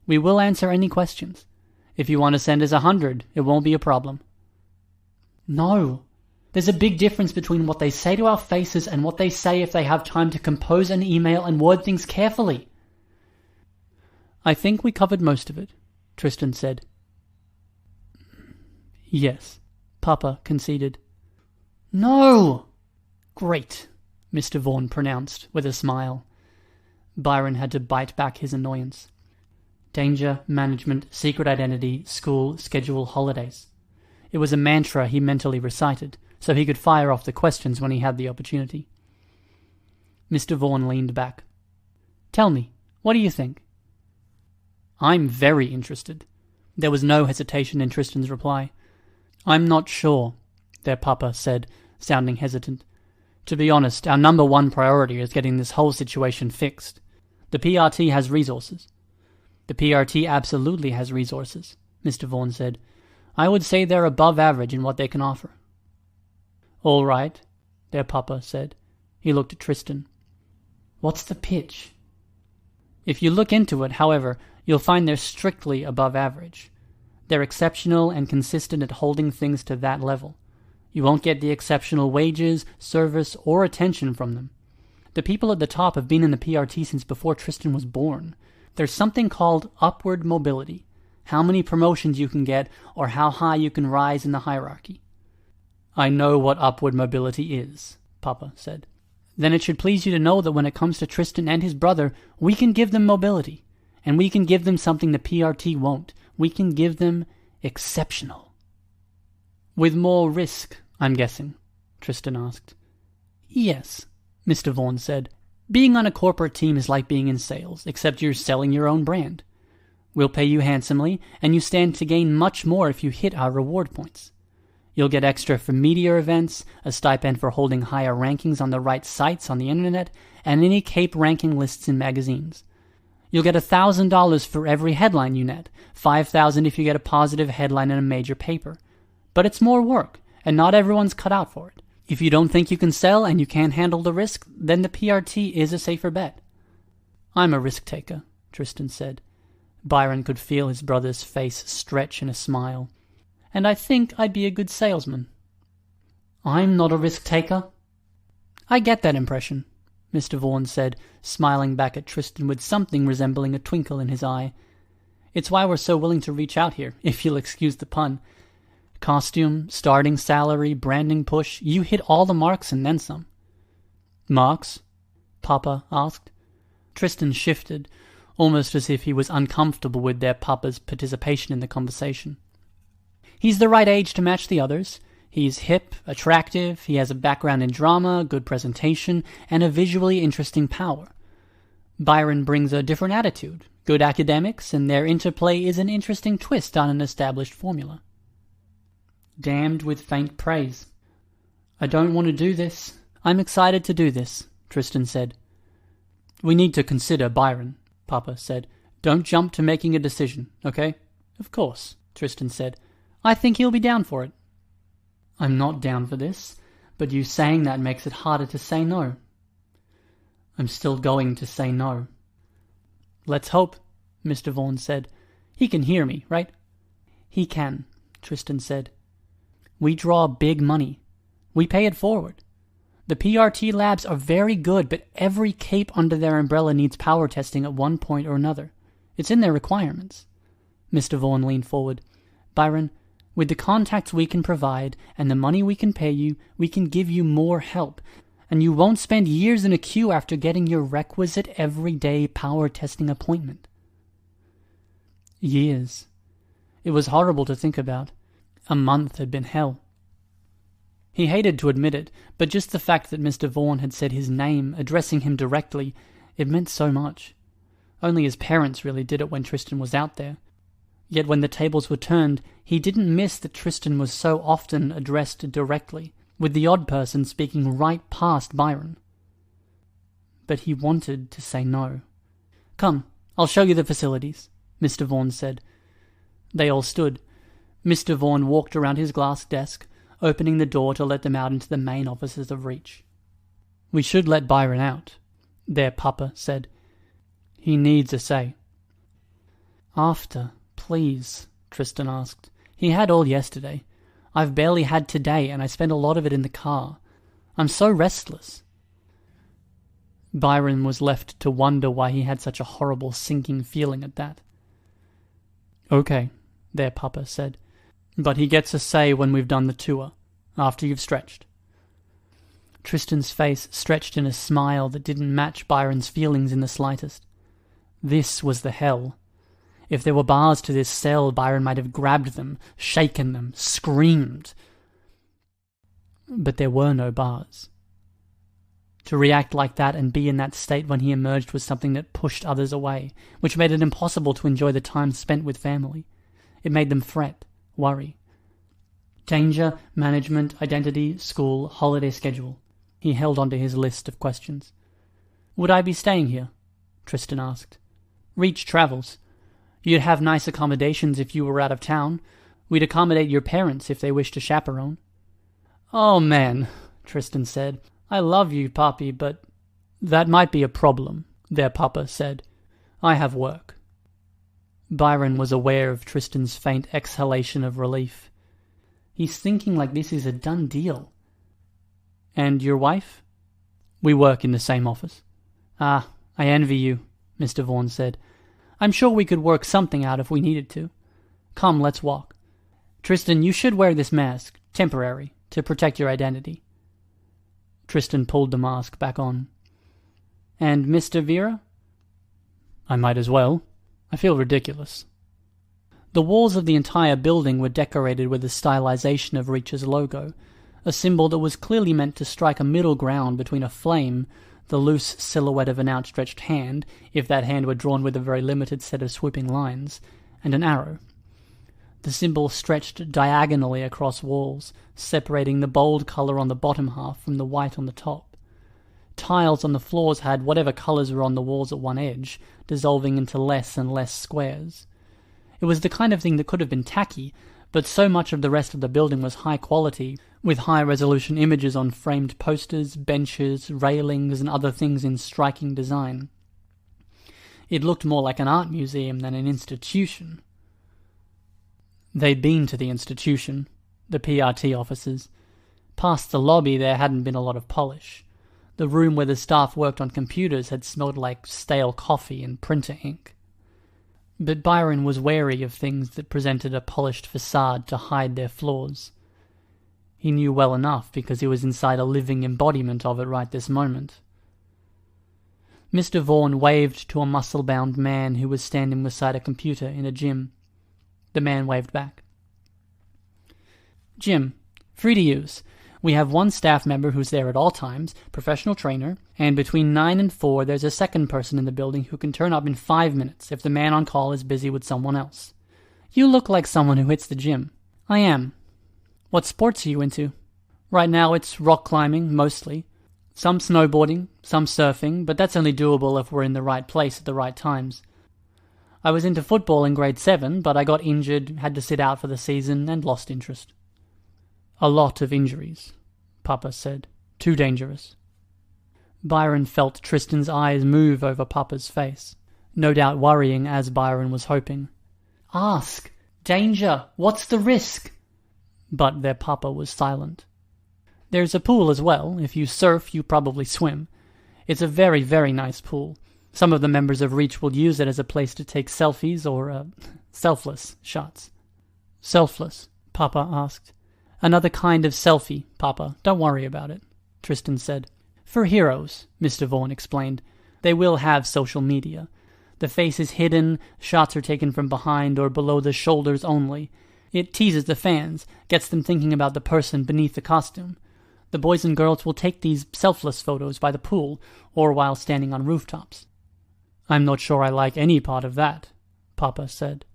We will answer any questions. If you want to send us 100, it won't be a problem. No. There's a big difference between what they say to our faces and what they say if they have time to compose an email and word things carefully. I think we covered most of it, Tristan said. Yes, Papa conceded. No! Great, Mr. Vaughan pronounced with a smile. Byron had to bite back his annoyance. Danger, management, secret identity, school, schedule, holidays. It was a mantra he mentally recited, so he could fire off the questions when he had the opportunity. Mr. Vaughan leaned back. Tell me, what do you think? I'm very interested. There was no hesitation in Tristan's reply. I'm not sure, their papa said, sounding hesitant. To be honest, our number one priority is getting this whole situation fixed. The PRT has resources. The PRT absolutely has resources, Mr. Vaughan said. I would say they're above average in what they can offer. All right, their papa said. He looked at Tristan. What's the pitch? If you look into it, however, you'll find they're strictly above average. They're exceptional and consistent at holding things to that level. You won't get the exceptional wages, service, or attention from them. The people at the top have been in the PRT since before Tristan was born. There's something called upward mobility, how many promotions you can get or how high you can rise in the hierarchy. I know what upward mobility is, Papa said. Then it should please you to know that when it comes to Tristan and his brother, we can give them mobility, and we can give them something the PRT won't. We can give them exceptional. With more risk, I'm guessing, Tristan asked. Yes, Mr. Vaughan said. Being on a corporate team is like being in sales, except you're selling your own brand. We'll pay you handsomely, and you stand to gain much more if you hit our reward points. You'll get extra for media events, a stipend for holding higher rankings on the right sites on the internet, and any CAPE ranking lists in magazines. You'll get $1,000 for every headline you net, $5,000 if you get a positive headline in a major paper. But it's more work, and not everyone's cut out for it. If you don't think you can sell and you can't handle the risk, then the PRT is a safer bet. I'm a risk taker, Tristan said. Byron could feel his brother's face stretch in a smile. And I think I'd be a good salesman. I'm not a risk taker. I get that impression, Mr. Vaughan said, smiling back at Tristan with something resembling a twinkle in his eye. It's why we're so willing to reach out here, if you'll excuse the pun. Costume, starting salary, branding push, you hit all the marks and then some. Marks? Papa asked. Tristan shifted, almost as if he was uncomfortable with their papa's participation in the conversation. He's the right age to match the others. He's hip, attractive, he has a background in drama, good presentation, and a visually interesting power. Byron brings a different attitude, good academics, and their interplay is an interesting twist on an established formula. Damned with faint praise. I don't want to do this. I'm excited to do this, Tristan said. "We need to consider Byron," Papa said. "Don't jump to making a decision, okay?" "Of course," Tristan said. "I think he'll be down for it." "I'm not down for this, but you saying that makes it harder to say no." "I'm still going to say no." "Let's hope," Mr. Vaughan said. "He can hear me, right?" "He can," Tristan said. "We draw big money. We pay it forward. The PRT labs are very good, but every cape under their umbrella needs power testing at one point or another. It's in their requirements." Mr. Vaughan leaned forward. "Byron, with the contacts we can provide and the money we can pay you, we can give you more help, and you won't spend years in a queue after getting your requisite everyday power testing appointment." Years. It was horrible to think about. A month had been hell. He hated to admit it, but just the fact that Mr. Vaughan had said his name, addressing him directly, it meant so much. Only his parents really did it when Tristan was out there. Yet when the tables were turned, he didn't miss that Tristan was so often addressed directly, with the odd person speaking right past Byron. But he wanted to say no. "Come, I'll show you the facilities," Mr. Vaughan said. They all stood. Mr. Vaughan walked around his glass desk, opening the door to let them out into the main offices of Reach. "We should let Byron out," their papa said. "He needs a say." "After, please," Tristan asked. "He had all yesterday. I've barely had today, and I spent a lot of it in the car. I'm so restless." Byron was left to wonder why he had such a horrible sinking feeling at that. "Okay," their papa said. "But he gets a say when we've done the tour, after you've stretched." Tristan's face stretched in a smile that didn't match Byron's feelings in the slightest. This was the hell. If there were bars to this cell, Byron might have grabbed them, shaken them, screamed. But there were no bars. To react like that and be in that state when he emerged was something that pushed others away, which made it impossible to enjoy the time spent with family. It made them fret, worry. Danger, management, identity, school, holiday schedule. He held on to his list of questions. "Would I be staying here?" Tristan asked. "Reach travels. You'd have nice accommodations if you were out of town. We'd accommodate your parents if they wish to chaperone." "Oh, man," Tristan said. "I love you, Papi, but—" "That might be a problem," their papa said. "I have work." Byron was aware of Tristan's faint exhalation of relief. He's thinking like this is a done deal. "And your wife?" "We work in the same office." "Ah, I envy you," Mr. Vaughan said. "I'm sure we could work something out if we needed to. Come, let's walk. Tristan, you should wear this mask, temporary, to protect your identity." Tristan pulled the mask back on. "And Mr. Vera?" "I might as well. I feel ridiculous." The walls of the entire building were decorated with a stylization of Reach's logo, a symbol that was clearly meant to strike a middle ground between a flame, the loose silhouette of an outstretched hand, if that hand were drawn with a very limited set of sweeping lines, and an arrow. The symbol stretched diagonally across walls, separating the bold colour on the bottom half from the white on the top. Tiles on the floors had whatever colours were on the walls at one edge, dissolving into less and less squares. It was the kind of thing that could have been tacky, but so much of the rest of the building was high quality, with high-resolution images on framed posters, benches, railings, and other things in striking design. It looked more like an art museum than an institution. They'd been to the institution, the PRT offices. Past the lobby there hadn't been a lot of polish. The room where the staff worked on computers had smelled like stale coffee and printer ink. But Byron was wary of things that presented a polished facade to hide their flaws. He knew well enough because he was inside a living embodiment of it right this moment. Mr. Vaughan waved to a muscle-bound man who was standing beside a computer in a gym. The man waved back. "Gym, free to use. We have one staff member who's there at all times, professional trainer, and between 9 and 4 there's a second person in the building who can turn up in 5 minutes if the man on call is busy with someone else. You look like someone who hits the gym." "I am." "What sports are you into?" "Right now it's rock climbing, mostly. Some snowboarding, some surfing, but that's only doable if we're in the right place at the right times. I was into football in grade 7, but I got injured, had to sit out for the season, and lost interest. A lot of injuries, Papa said. Too dangerous. Byron felt Tristan's eyes move over Papa's face, no doubt worrying as Byron was hoping. Ask! Danger! What's the risk? But their Papa was silent. There's a pool as well. If you surf, you probably swim. It's a very, very nice pool. Some of the members of Reach will use it as a place to take selfies or, selfless shots. Selfless? Papa asked. Another kind of selfie, Papa. Don't worry about it, Tristan said. For heroes, Mr. Vaughan explained. They will have social media. The face is hidden, shots are taken from behind or below the shoulders only. It teases the fans, gets them thinking about the person beneath the costume. The boys and girls will take these selfless photos by the pool or while standing on rooftops. I'm not sure I like any part of that, Papa said.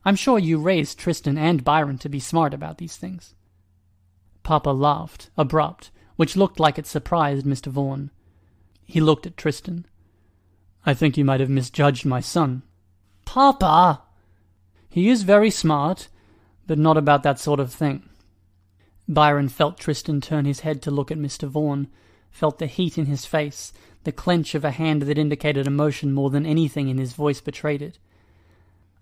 I'm sure you raised Tristan and Byron to be smart about these things. Papa laughed, abrupt, which looked like it surprised Mr. Vaughan. He looked at Tristan. I think you might have misjudged my son. Papa! He is very smart, but not about that sort of thing. Byron felt Tristan turn his head to look at Mr. Vaughan, felt the heat in his face, the clench of a hand that indicated emotion more than anything in his voice betrayed it.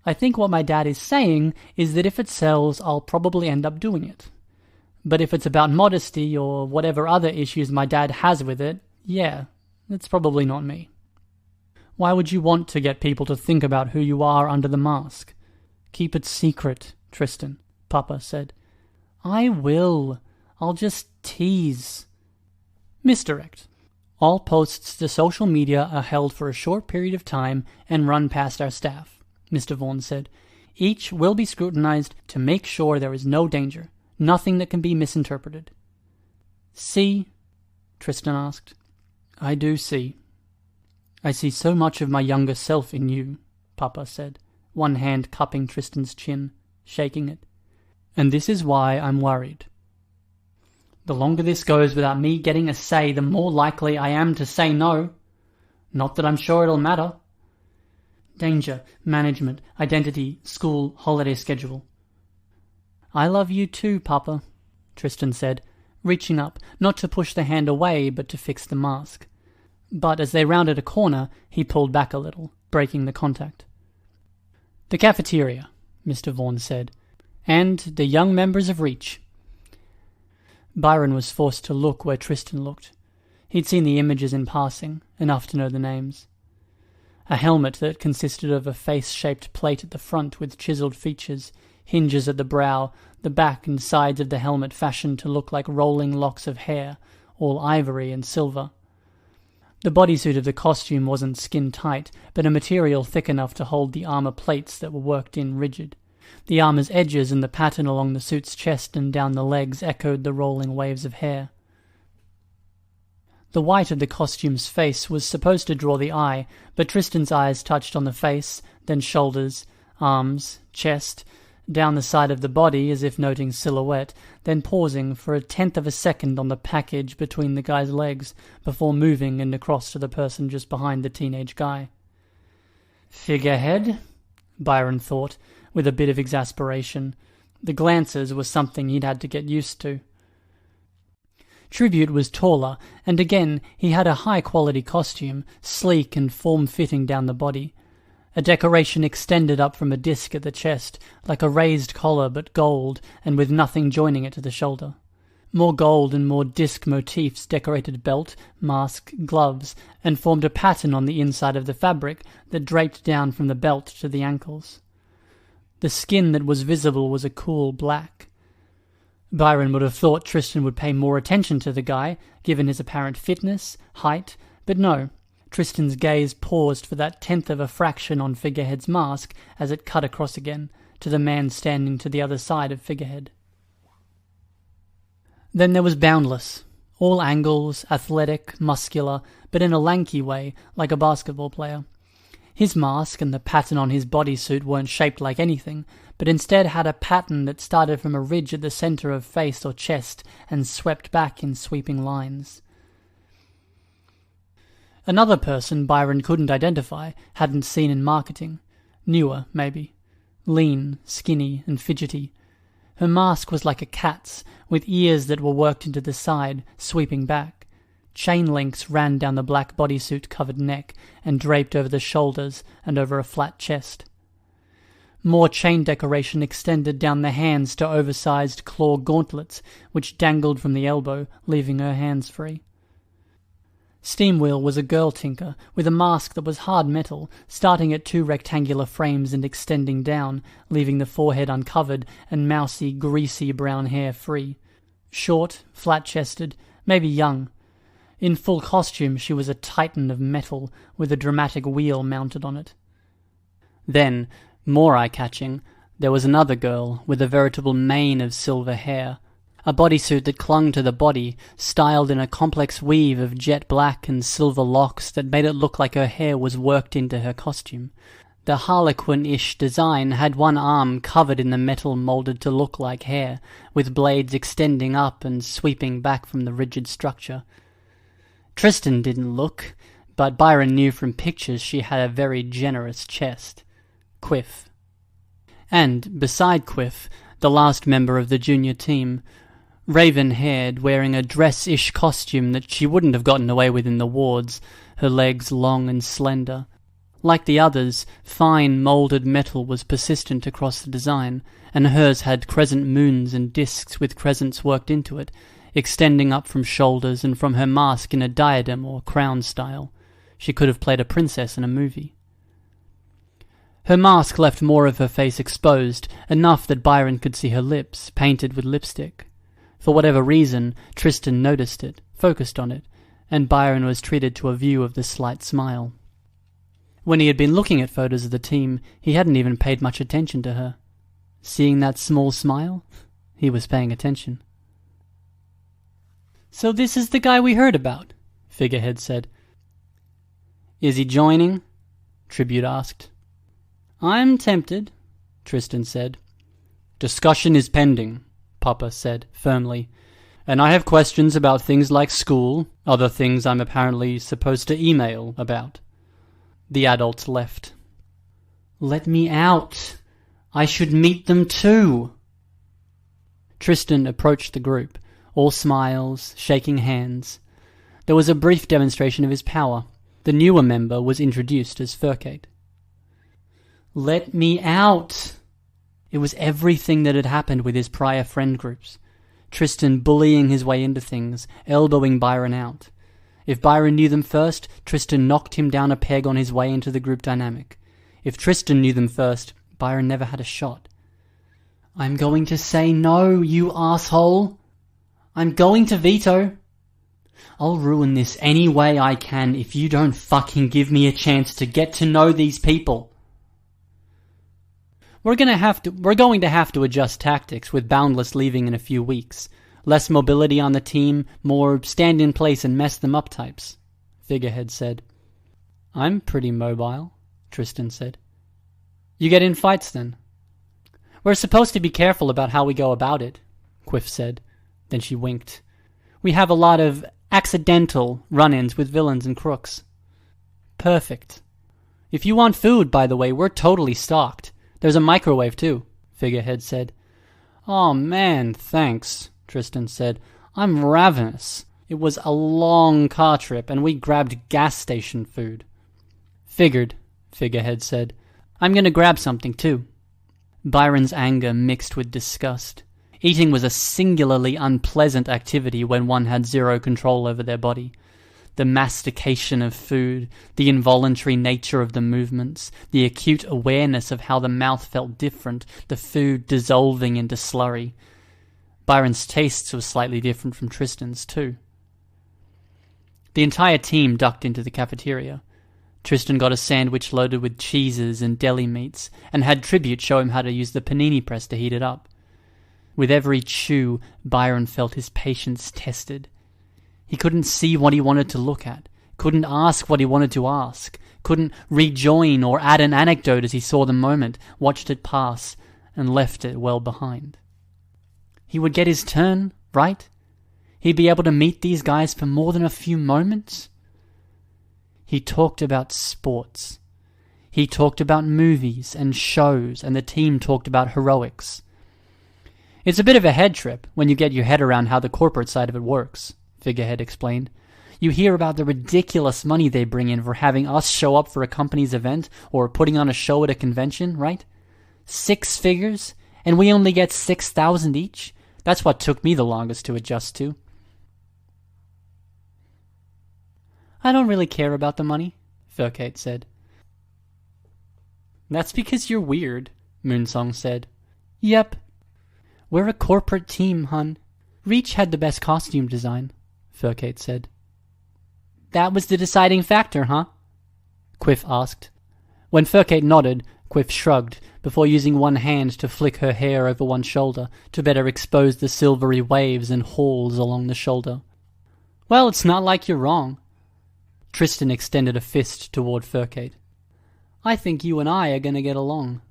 I think what my dad is saying is that if it sells, I'll probably end up doing it. But if it's about modesty or whatever other issues my dad has with it, yeah, it's probably not me. Why would you want to get people to think about who you are under the mask? Keep it secret, Tristan, Papa said. I will. I'll just tease. Misdirect. All posts to social media are held for a short period of time and run past our staff, Mr. Vaughan said. Each will be scrutinized to make sure there is no danger, nothing that can be misinterpreted. See? Tristan asked. I do see. I see so much of my younger self in you, Papa said, one hand cupping Tristan's chin, shaking it. And this is why I'm worried. The longer this goes without me getting a say, the more likely I am to say no. Not that I'm sure it'll matter. Danger, management, identity, school, holiday schedule. I love you too, Papa, Tristan said, reaching up, not to push the hand away, but to fix the mask. But as they rounded a corner, he pulled back a little, breaking the contact. The cafeteria, Mr. Vaughan said, and the young members of Reach. Byron was forced to look where Tristan looked. He'd seen the images in passing, enough to know the names. A helmet that consisted of a face-shaped plate at the front with chiseled features, hinges at the brow, the back and sides of the helmet fashioned to look like rolling locks of hair, all ivory and silver. The bodysuit of the costume wasn't skin-tight, but a material thick enough to hold the armor plates that were worked in rigid. The armor's edges and the pattern along the suit's chest and down the legs echoed the rolling waves of hair. The white of the costume's face was supposed to draw the eye, but Tristan's eyes touched on the face, then shoulders, arms, chest, down the side of the body as if noting silhouette, then pausing for a tenth of a second on the package between the guy's legs before moving and across to the person just behind the teenage guy. Figurehead? Byron thought, with a bit of exasperation. The glances were something he'd had to get used to. Tribute was taller, and again he had a high-quality costume, sleek and form-fitting down the body. A decoration extended up from a disc at the chest, like a raised collar but gold, and with nothing joining it to the shoulder. More gold and more disc motifs decorated belt, mask, gloves, and formed a pattern on the inside of the fabric that draped down from the belt to the ankles. The skin that was visible was a cool black. Byron would have thought Tristan would pay more attention to the guy, given his apparent fitness, height, but no. Tristan's gaze paused for that tenth of a fraction on Figurehead's mask as it cut across again, to the man standing to the other side of Figurehead. Then there was Boundless, all angles, athletic, muscular, but in a lanky way, like a basketball player. His mask and the pattern on his bodysuit weren't shaped like anything, but instead had a pattern that started from a ridge at the center of face or chest and swept back in sweeping lines. Another person Byron couldn't identify, hadn't seen in marketing. Newer, maybe. Lean, skinny, and fidgety. Her mask was like a cat's, with ears that were worked into the side, sweeping back. Chain links ran down the black bodysuit-covered neck and draped over the shoulders and over a flat chest. More chain decoration extended down the hands to oversized claw gauntlets, which dangled from the elbow, leaving her hands free. Steamwheel was a girl tinker, with a mask that was hard metal, starting at 2 rectangular frames and extending down, leaving the forehead uncovered and mousy, greasy brown hair free. Short, flat-chested, maybe young. In full costume she was a titan of metal, with a dramatic wheel mounted on it. Then, more eye-catching, there was another girl with a veritable mane of silver hair, a bodysuit that clung to the body, styled in a complex weave of jet black and silver locks that made it look like her hair was worked into her costume. The harlequin-ish design had one arm covered in the metal molded to look like hair, with blades extending up and sweeping back from the rigid structure. Tristan didn't look, but Byron knew from pictures she had a very generous chest. Quiff. And, beside Quiff, the last member of the junior team, raven-haired, wearing a dress-ish costume that she wouldn't have gotten away with in the wards, her legs long and slender. Like the others, fine moulded metal was persistent across the design, and hers had crescent moons and discs with crescents worked into it, extending up from shoulders and from her mask in a diadem or crown style. She could have played a princess in a movie. Her mask left more of her face exposed, enough that Byron could see her lips, painted with lipstick. For whatever reason, Tristan noticed it, focused on it, and Byron was treated to a view of the slight smile. When he had been looking at photos of the team, he hadn't even paid much attention to her. Seeing that small smile, he was paying attention. "So this is the guy we heard about," Figurehead said. "Is he joining?" Tribute asked. "I'm tempted," Tristan said. "Discussion is pending," Papa said firmly, "and I have questions about things like school, other things I'm apparently supposed to email about." The adults left. "Let me out. I should meet them too." Tristan approached the group, all smiles, shaking hands. There was a brief demonstration of his power. The newer member was introduced as Furcate. "Let me out." It was everything that had happened with his prior friend groups. Tristan bullying his way into things, elbowing Byron out. If Byron knew them first, Tristan knocked him down a peg on his way into the group dynamic. If Tristan knew them first, Byron never had a shot. "I'm going to say no, you asshole. I'm going to veto. I'll ruin this any way I can if you don't fucking give me a chance to get to know these people." We're going to have to adjust tactics with Boundless leaving in a few weeks. Less mobility on the team, more stand in place and mess them up types, Figurehead said. "I'm pretty mobile," Tristan said. "You get in fights then?" "We're supposed to be careful about how we go about it," Quiff said. Then she winked. "We have a lot of accidental run-ins with villains and crooks." "Perfect. If you want food, by the way, we're totally stocked. There's a microwave too," Figurehead said. "Oh man, thanks," Tristan said. "I'm ravenous. It was a long car trip and we grabbed gas station food." "Figured," Figurehead said. "I'm going to grab something too." Byron's anger mixed with disgust. Eating was a singularly unpleasant activity when one had zero control over their body. The mastication of food, the involuntary nature of the movements, the acute awareness of how the mouth felt different, the food dissolving into slurry. Byron's tastes were slightly different from Tristan's, too. The entire team ducked into the cafeteria. Tristan got a sandwich loaded with cheeses and deli meats, and had Tribute show him how to use the panini press to heat it up. With every chew, Byron felt his patience tested. He couldn't see what he wanted to look at, couldn't ask what he wanted to ask, couldn't rejoin or add an anecdote as he saw the moment, watched it pass, and left it well behind. He would get his turn, right? He'd be able to meet these guys for more than a few moments? He talked about sports. He talked about movies and shows, and the team talked about heroics. It's a bit of a head trip when you get your head around how the corporate side of it works, Figurehead explained. You hear about the ridiculous money they bring in for having us show up for a company's event or putting on a show at a convention, right? 6 figures, and we only get 6,000 each? That's what took me the longest to adjust to. I don't really care about the money, Furcate said. That's because you're weird, Moonsong said. Yep. We're a corporate team, hun. Reach had the best costume design, Furcate said. That was the deciding factor, huh? Quiff asked. When Furcate nodded, Quiff shrugged, before using one hand to flick her hair over one shoulder to better expose the silvery waves and halls along the shoulder. Well, it's not like you're wrong. Tristan extended a fist toward Furcate. I think you and I are going to get along.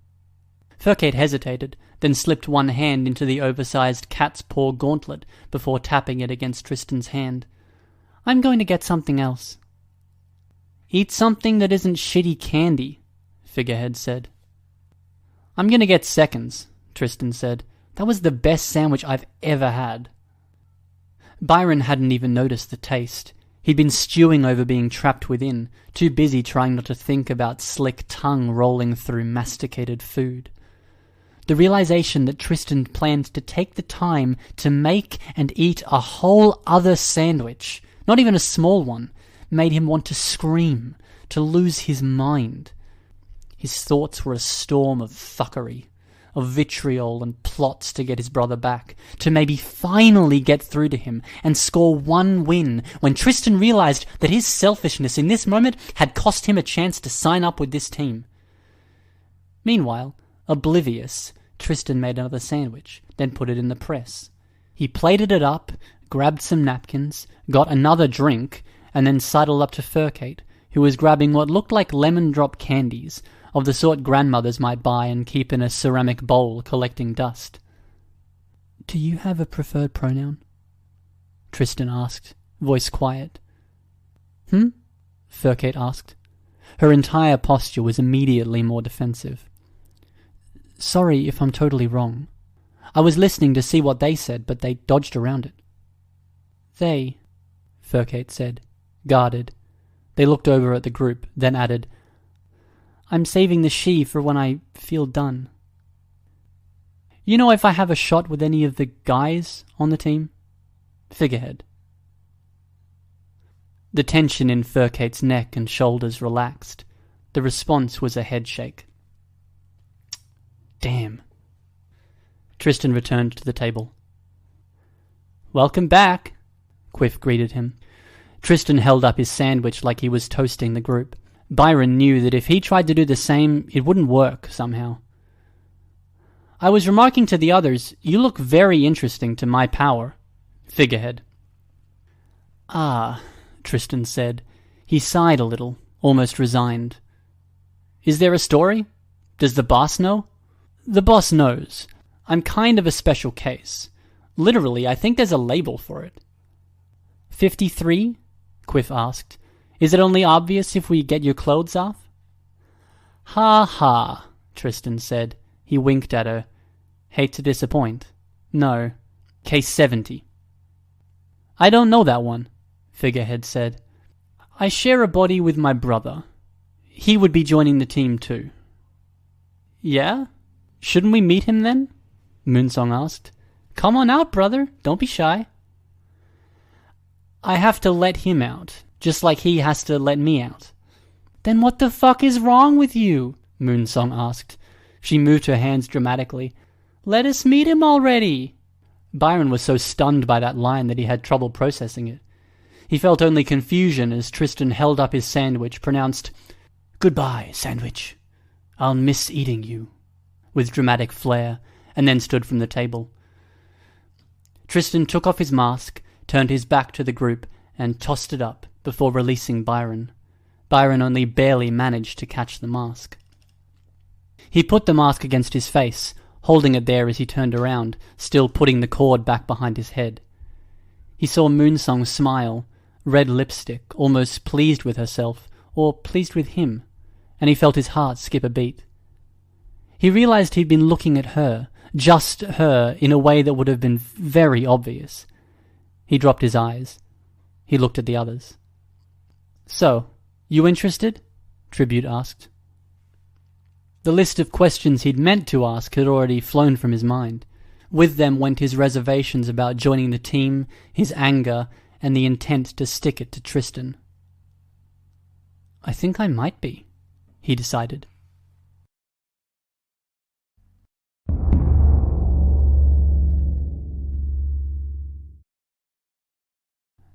Furcate hesitated, then slipped one hand into the oversized cat's paw gauntlet before tapping it against Tristan's hand. I'm going to get something else. Eat something that isn't shitty candy, Figurehead said. I'm going to get seconds, Tristan said. That was the best sandwich I've ever had. Byron hadn't even noticed the taste. He'd been stewing over being trapped within, too busy trying not to think about slick tongue rolling through masticated food. The realization that Tristan planned to take the time to make and eat a whole other sandwich, not even a small one, made him want to scream, to lose his mind. His thoughts were a storm of fuckery, of vitriol and plots to get his brother back, to maybe finally get through to him and score one win when Tristan realized that his selfishness in this moment had cost him a chance to sign up with this team. Meanwhile, oblivious, Tristan made another sandwich, then put it in the press. He plated it up, grabbed some napkins, got another drink, and then sidled up to Furcate, who was grabbing what looked like lemon drop candies, of the sort grandmothers might buy and keep in a ceramic bowl collecting dust. Do you have a preferred pronoun? Tristan asked, voice quiet. Furcate asked. Her entire posture was immediately more defensive. Sorry if I'm totally wrong. I was listening to see what they said, but they dodged around it. They, Furcate said, guarded. They looked over at the group, then added, I'm saving the she for when I feel done. You know if I have a shot with any of the guys on the team? Figurehead. The tension in Furcate's neck and shoulders relaxed. The response was a headshake. Damn. Tristan returned to the table. Welcome back, Quiff greeted him. Tristan held up his sandwich like he was toasting the group. Byron knew that if he tried to do the same, it wouldn't work somehow. I was remarking to the others, you look very interesting to my power, Figurehead. Ah, Tristan said. He sighed a little, almost resigned. Is there a story? Does the boss know? The boss knows. I'm kind of a special case. Literally, I think there's a label for it. 53? Quiff asked. Is it only obvious if we get your clothes off? Ha ha, Tristan said. He winked at her. Hate to disappoint. No. Case 70. I don't know that one, Figurehead said. I share a body with my brother. He would be joining the team too. Yeah? Shouldn't we meet him then? Moonsong asked. Come on out, brother. Don't be shy. I have to let him out, just like he has to let me out. Then what the fuck is wrong with you? Moonsong asked. She moved her hands dramatically. Let us meet him already. Byron was so stunned by that line that he had trouble processing it. He felt only confusion as Tristan held up his sandwich, pronounced, Goodbye, sandwich. I'll miss eating you, with dramatic flair, and then stood from the table. Tristan took off his mask, turned his back to the group, and tossed it up before releasing Byron. Byron only barely managed to catch the mask. He put the mask against his face, holding it there as he turned around, still putting the cord back behind his head. He saw Moonsong smile, red lipstick, almost pleased with herself, or pleased with him, and he felt his heart skip a beat. He realized he'd been looking at her, just her, in a way that would have been very obvious. He dropped his eyes. He looked at the others. "So, you interested?" Tribute asked. The list of questions he'd meant to ask had already flown from his mind. With them went his reservations about joining the team, his anger, and the intent to stick it to Tristan. "I think I might be," he decided.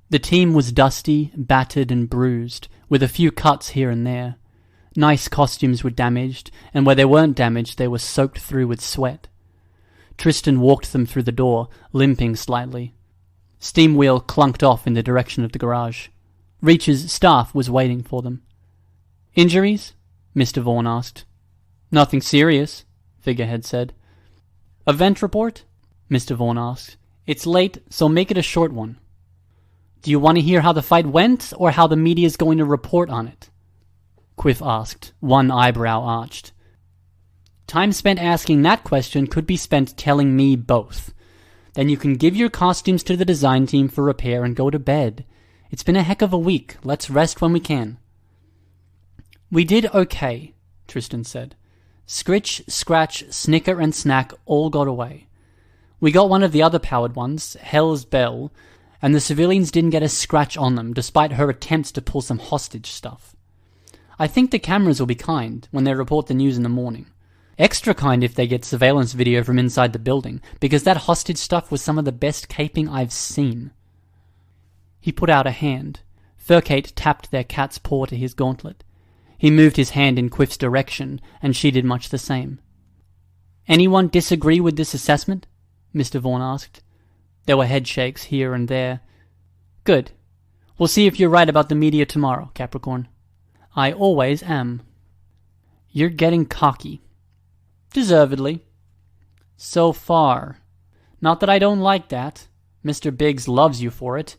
The team was dusty, battered, and bruised, with a few cuts here and there. Nice costumes were damaged, and where they weren't damaged, they were soaked through with sweat. Tristan walked them through the door, limping slightly. Steam Wheel clunked off in the direction of the garage. Reach's staff was waiting for them. "Injuries?" Mr. Vaughn asked. "Nothing serious," Figurehead said. "Event report?" Mr. Vaughn asked. "It's late, so make it a short one." "Do you want to hear how the fight went, or how the media's going to report on it?" Quiff asked, one eyebrow arched. "Time spent asking that question could be spent telling me both. Then you can give your costumes to the design team for repair and go to bed. It's been a heck of a week. Let's rest when we can." "We did okay," Tristan said. "Scritch, Scratch, Snicker, and Snack all got away. We got one of the other powered ones, Hell's Bell, and the civilians didn't get a scratch on them, despite her attempts to pull some hostage stuff. I think the cameras will be kind when they report the news in the morning. Extra kind if they get surveillance video from inside the building, because that hostage stuff was some of the best caping I've seen." He put out a hand. Furcate tapped their cat's paw to his gauntlet. He moved his hand in Quiff's direction, and she did much the same. "Anyone disagree with this assessment?" Mr. Vaughn asked. There were headshakes here and there. "Good. We'll see if you're right about the media tomorrow, Capricorn." "I always am." "You're getting cocky." "Deservedly." "So far. Not that I don't like that. Mr. Biggs loves you for it.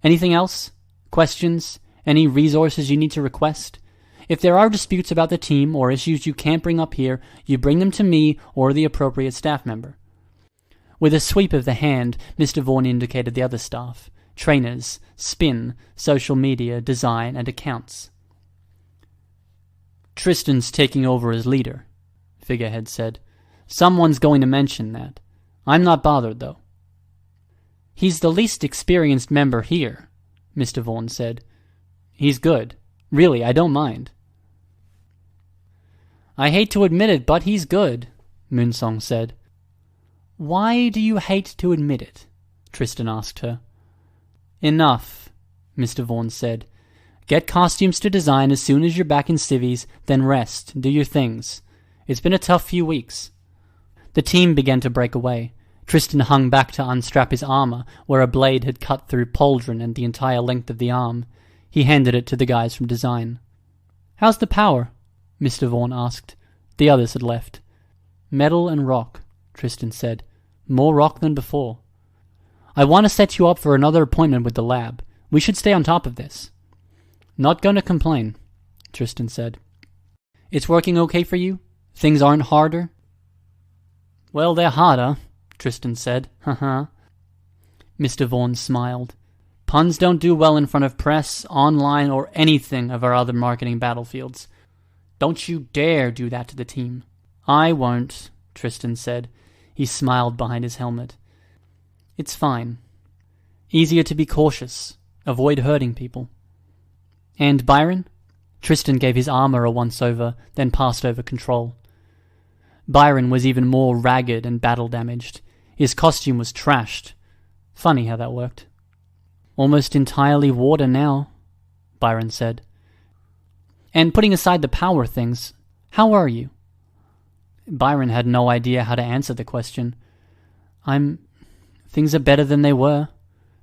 Anything else? Questions? Any resources you need to request? If there are disputes about the team or issues you can't bring up here, you bring them to me or the appropriate staff member." With a sweep of the hand, Mr. Vaughn indicated the other staff: trainers, spin, social media, design, and accounts. "Tristan's taking over as leader," Figurehead said. "Someone's going to mention that. I'm not bothered, though." "He's the least experienced member here," Mr. Vaughn said. "He's good. Really, I don't mind." "I hate to admit it, but he's good," Moonsong said. "Why do you hate to admit it?" Tristan asked her. "Enough," Mr. Vaughn said. "Get costumes to design as soon as you're back in civvies, then rest, do your things. It's been a tough few weeks." The team began to break away. Tristan hung back to unstrap his armor, where a blade had cut through pauldron and the entire length of the arm. He handed it to the guys from design. "How's the power?" Mr. Vaughn asked. The others had left. "Metal and rock," Tristan said. "More rock than before. I want to set you up for another appointment with the lab. We should stay on top of this." "Not going to complain," Tristan said. "It's working okay for you? Things aren't harder?" "Well, they're harder," Tristan said. Haha. Mr. Vaughn smiled. "Puns don't do well in front of press, online, or anything of our other marketing battlefields. Don't you dare do that to the team." "I won't," Tristan said. He smiled behind his helmet. "It's fine. Easier to be cautious. Avoid hurting people." "And Byron?" Tristan gave his armor a once-over, then passed over control. Byron was even more ragged and battle-damaged. His costume was trashed. Funny how that worked. "Almost entirely water now," Byron said. "And putting aside the power things, how are you?" Byron had no idea how to answer the question. Things are better than they were.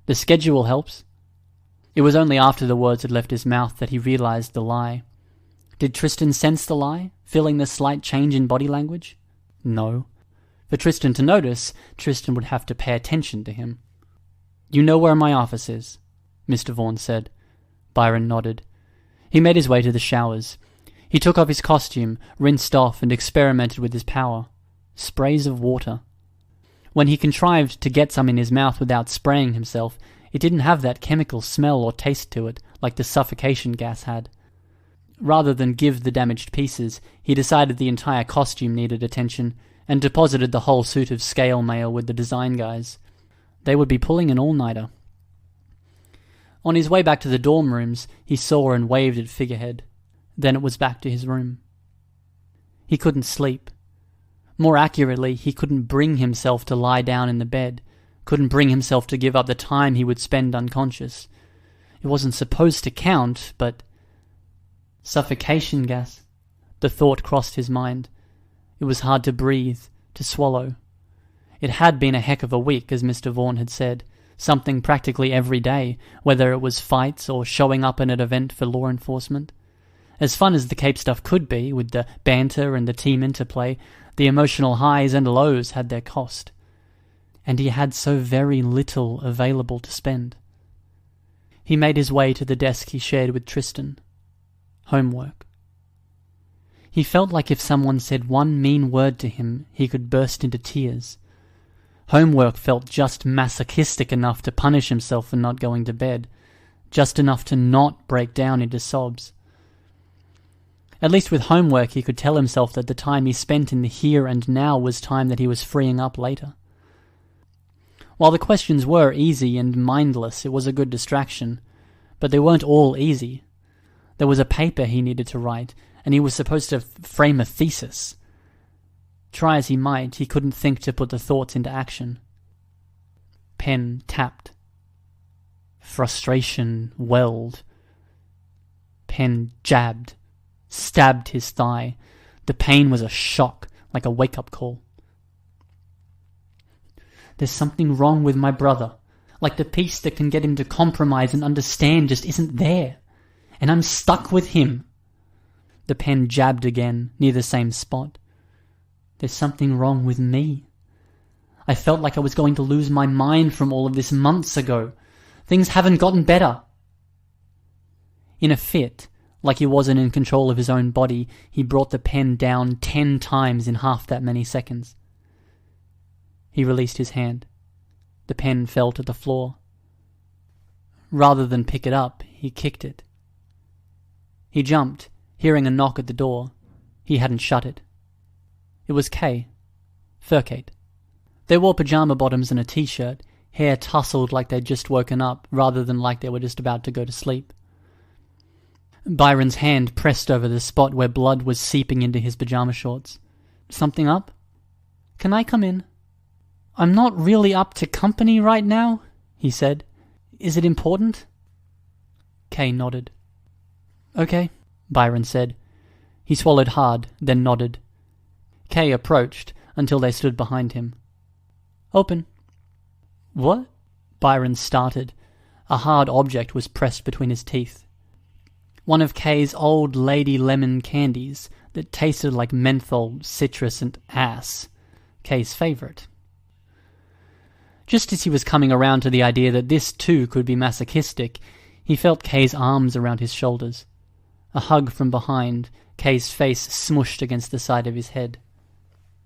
The schedule helps." It was only after the words had left his mouth that he realized the lie. Did Tristan sense the lie, feeling the slight change in body language? No. For Tristan to notice, Tristan would have to pay attention to him. "You know where my office is," Mr. Vaughn said. Byron nodded. He made his way to the showers. He took off his costume, rinsed off, and experimented with his power. Sprays of water. When he contrived to get some in his mouth without spraying himself, it didn't have that chemical smell or taste to it, like the suffocation gas had. Rather than give the damaged pieces, he decided the entire costume needed attention, and deposited the whole suit of scale mail with the design guys. They would be pulling an all-nighter. On his way back to the dorm rooms, he saw and waved at Figurehead. Then it was back to his room. He couldn't sleep. More accurately, he couldn't bring himself to lie down in the bed, couldn't bring himself to give up the time he would spend unconscious. It wasn't supposed to count, but... Suffocation gas. The thought crossed his mind. It was hard to breathe, to swallow. It had been a heck of a week, as Mr. Vaughan had said. Something practically every day, whether it was fights or showing up at an event for law enforcement. As fun as the Cape stuff could be, with the banter and the team interplay, the emotional highs and lows had their cost. And he had so very little available to spend. He made his way to the desk he shared with Tristan. Homework. He felt like if someone said one mean word to him, he could burst into tears. Homework felt just masochistic enough to punish himself for not going to bed, just enough to not break down into sobs. At least with homework he could tell himself that the time he spent in the here and now was time that he was freeing up later. While the questions were easy and mindless, it was a good distraction, but they weren't all easy. There was a paper he needed to write, and he was supposed to frame a thesis. Try as he might, he couldn't think to put the thoughts into action. Pen tapped. Frustration welled. Pen jabbed, stabbed his thigh. The pain was a shock, like a wake-up call. There's something wrong with my brother. Like the piece that can get him to compromise and understand just isn't there. And I'm stuck with him. The pen jabbed again, near the same spot. There's something wrong with me. I felt like I was going to lose my mind from all of this months ago. Things haven't gotten better. In a fit, like he wasn't in control of his own body, he brought the pen down 10 times in half that many seconds. He released his hand. The pen fell to the floor. Rather than pick it up, he kicked it. He jumped, hearing a knock at the door. He hadn't shut it. It was Kay. Furcate. They wore pajama bottoms and a t-shirt, hair tousled like they'd just woken up, rather than like they were just about to go to sleep. Byron's hand pressed over the spot where blood was seeping into his pajama shorts. Something up? Can I come in? I'm not really up to company right now, he said. Is it important? Kay nodded. Okay, Byron said. He swallowed hard, then nodded. Kay approached until they stood behind him. Open. What? Byron started. A hard object was pressed between his teeth. One of Kay's old lady lemon candies that tasted like menthol, citrus, and ass. Kay's favorite. Just as he was coming around to the idea that this too could be masochistic, he felt Kay's arms around his shoulders. A hug from behind, Kay's face smushed against the side of his head.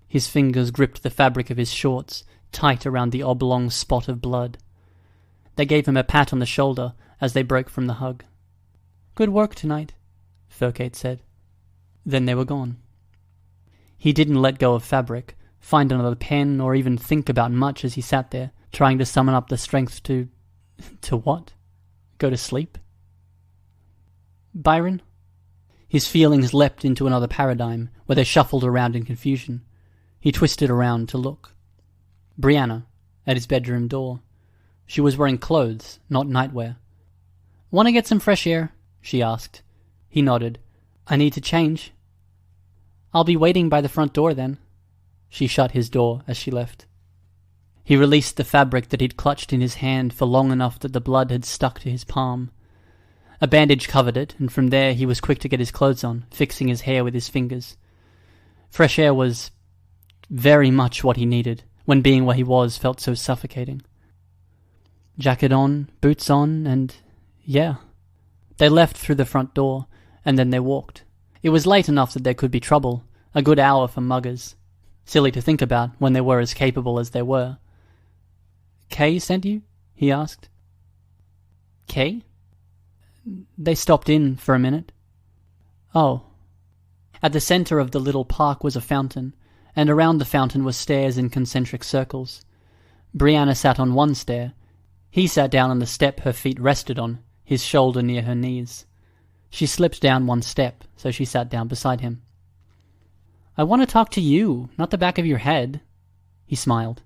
His fingers gripped the fabric of his shorts, tight around the oblong spot of blood. They gave him a pat on the shoulder as they broke from the hug. Good work tonight, Furcate said. Then they were gone. He didn't let go of fabric, find another pen, or even think about much as he sat there, trying to summon up the strength to... To what? Go to sleep? Byron? His feelings leapt into another paradigm, where they shuffled around in confusion. He twisted around to look. Brianna, at his bedroom door. She was wearing clothes, not nightwear. Want to get some fresh air? She asked. He nodded. I need to change. I'll be waiting by the front door then. She shut his door as she left. He released the fabric that he'd clutched in his hand for long enough that the blood had stuck to his palm. A bandage covered it, and from there he was quick to get his clothes on, fixing his hair with his fingers. Fresh air was very much what he needed, when being where he was felt so suffocating. Jacket on, boots on, and yeah. They left through the front door, and then they walked. It was late enough that there could be trouble, a good hour for muggers. Silly to think about when they were as capable as they were. Kay sent you? He asked. Kay? They stopped in for a minute. Oh. At the center of the little park was a fountain, and around the fountain were stairs in concentric circles. Brianna sat on one stair. He sat down on the step her feet rested on, his shoulder near her knees. She slipped down one step, so she sat down beside him. I want to talk to you, not the back of your head. He smiled.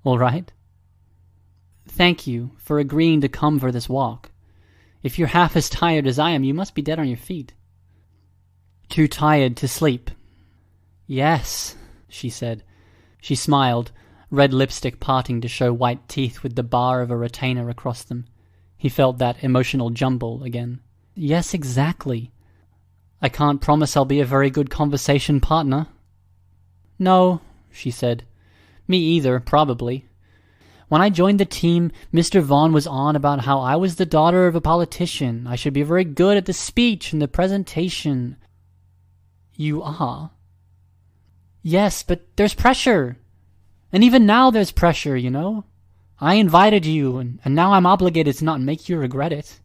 All right. Thank you for agreeing to come for this walk. If you're half as tired as I am, you must be dead on your feet. Too tired to sleep. Yes, she said. She smiled, red lipstick parting to show white teeth with the bar of a retainer across them. He felt that emotional jumble again. Yes, exactly. I can't promise I'll be a very good conversation partner. No, she said. Me either, probably. When I joined the team, Mr. Vaughn was on about how I was the daughter of a politician. I should be very good at the speech and the presentation. You are? Yes, but there's pressure. And even now there's pressure, you know? I invited you, and now I'm obligated to not make you regret it.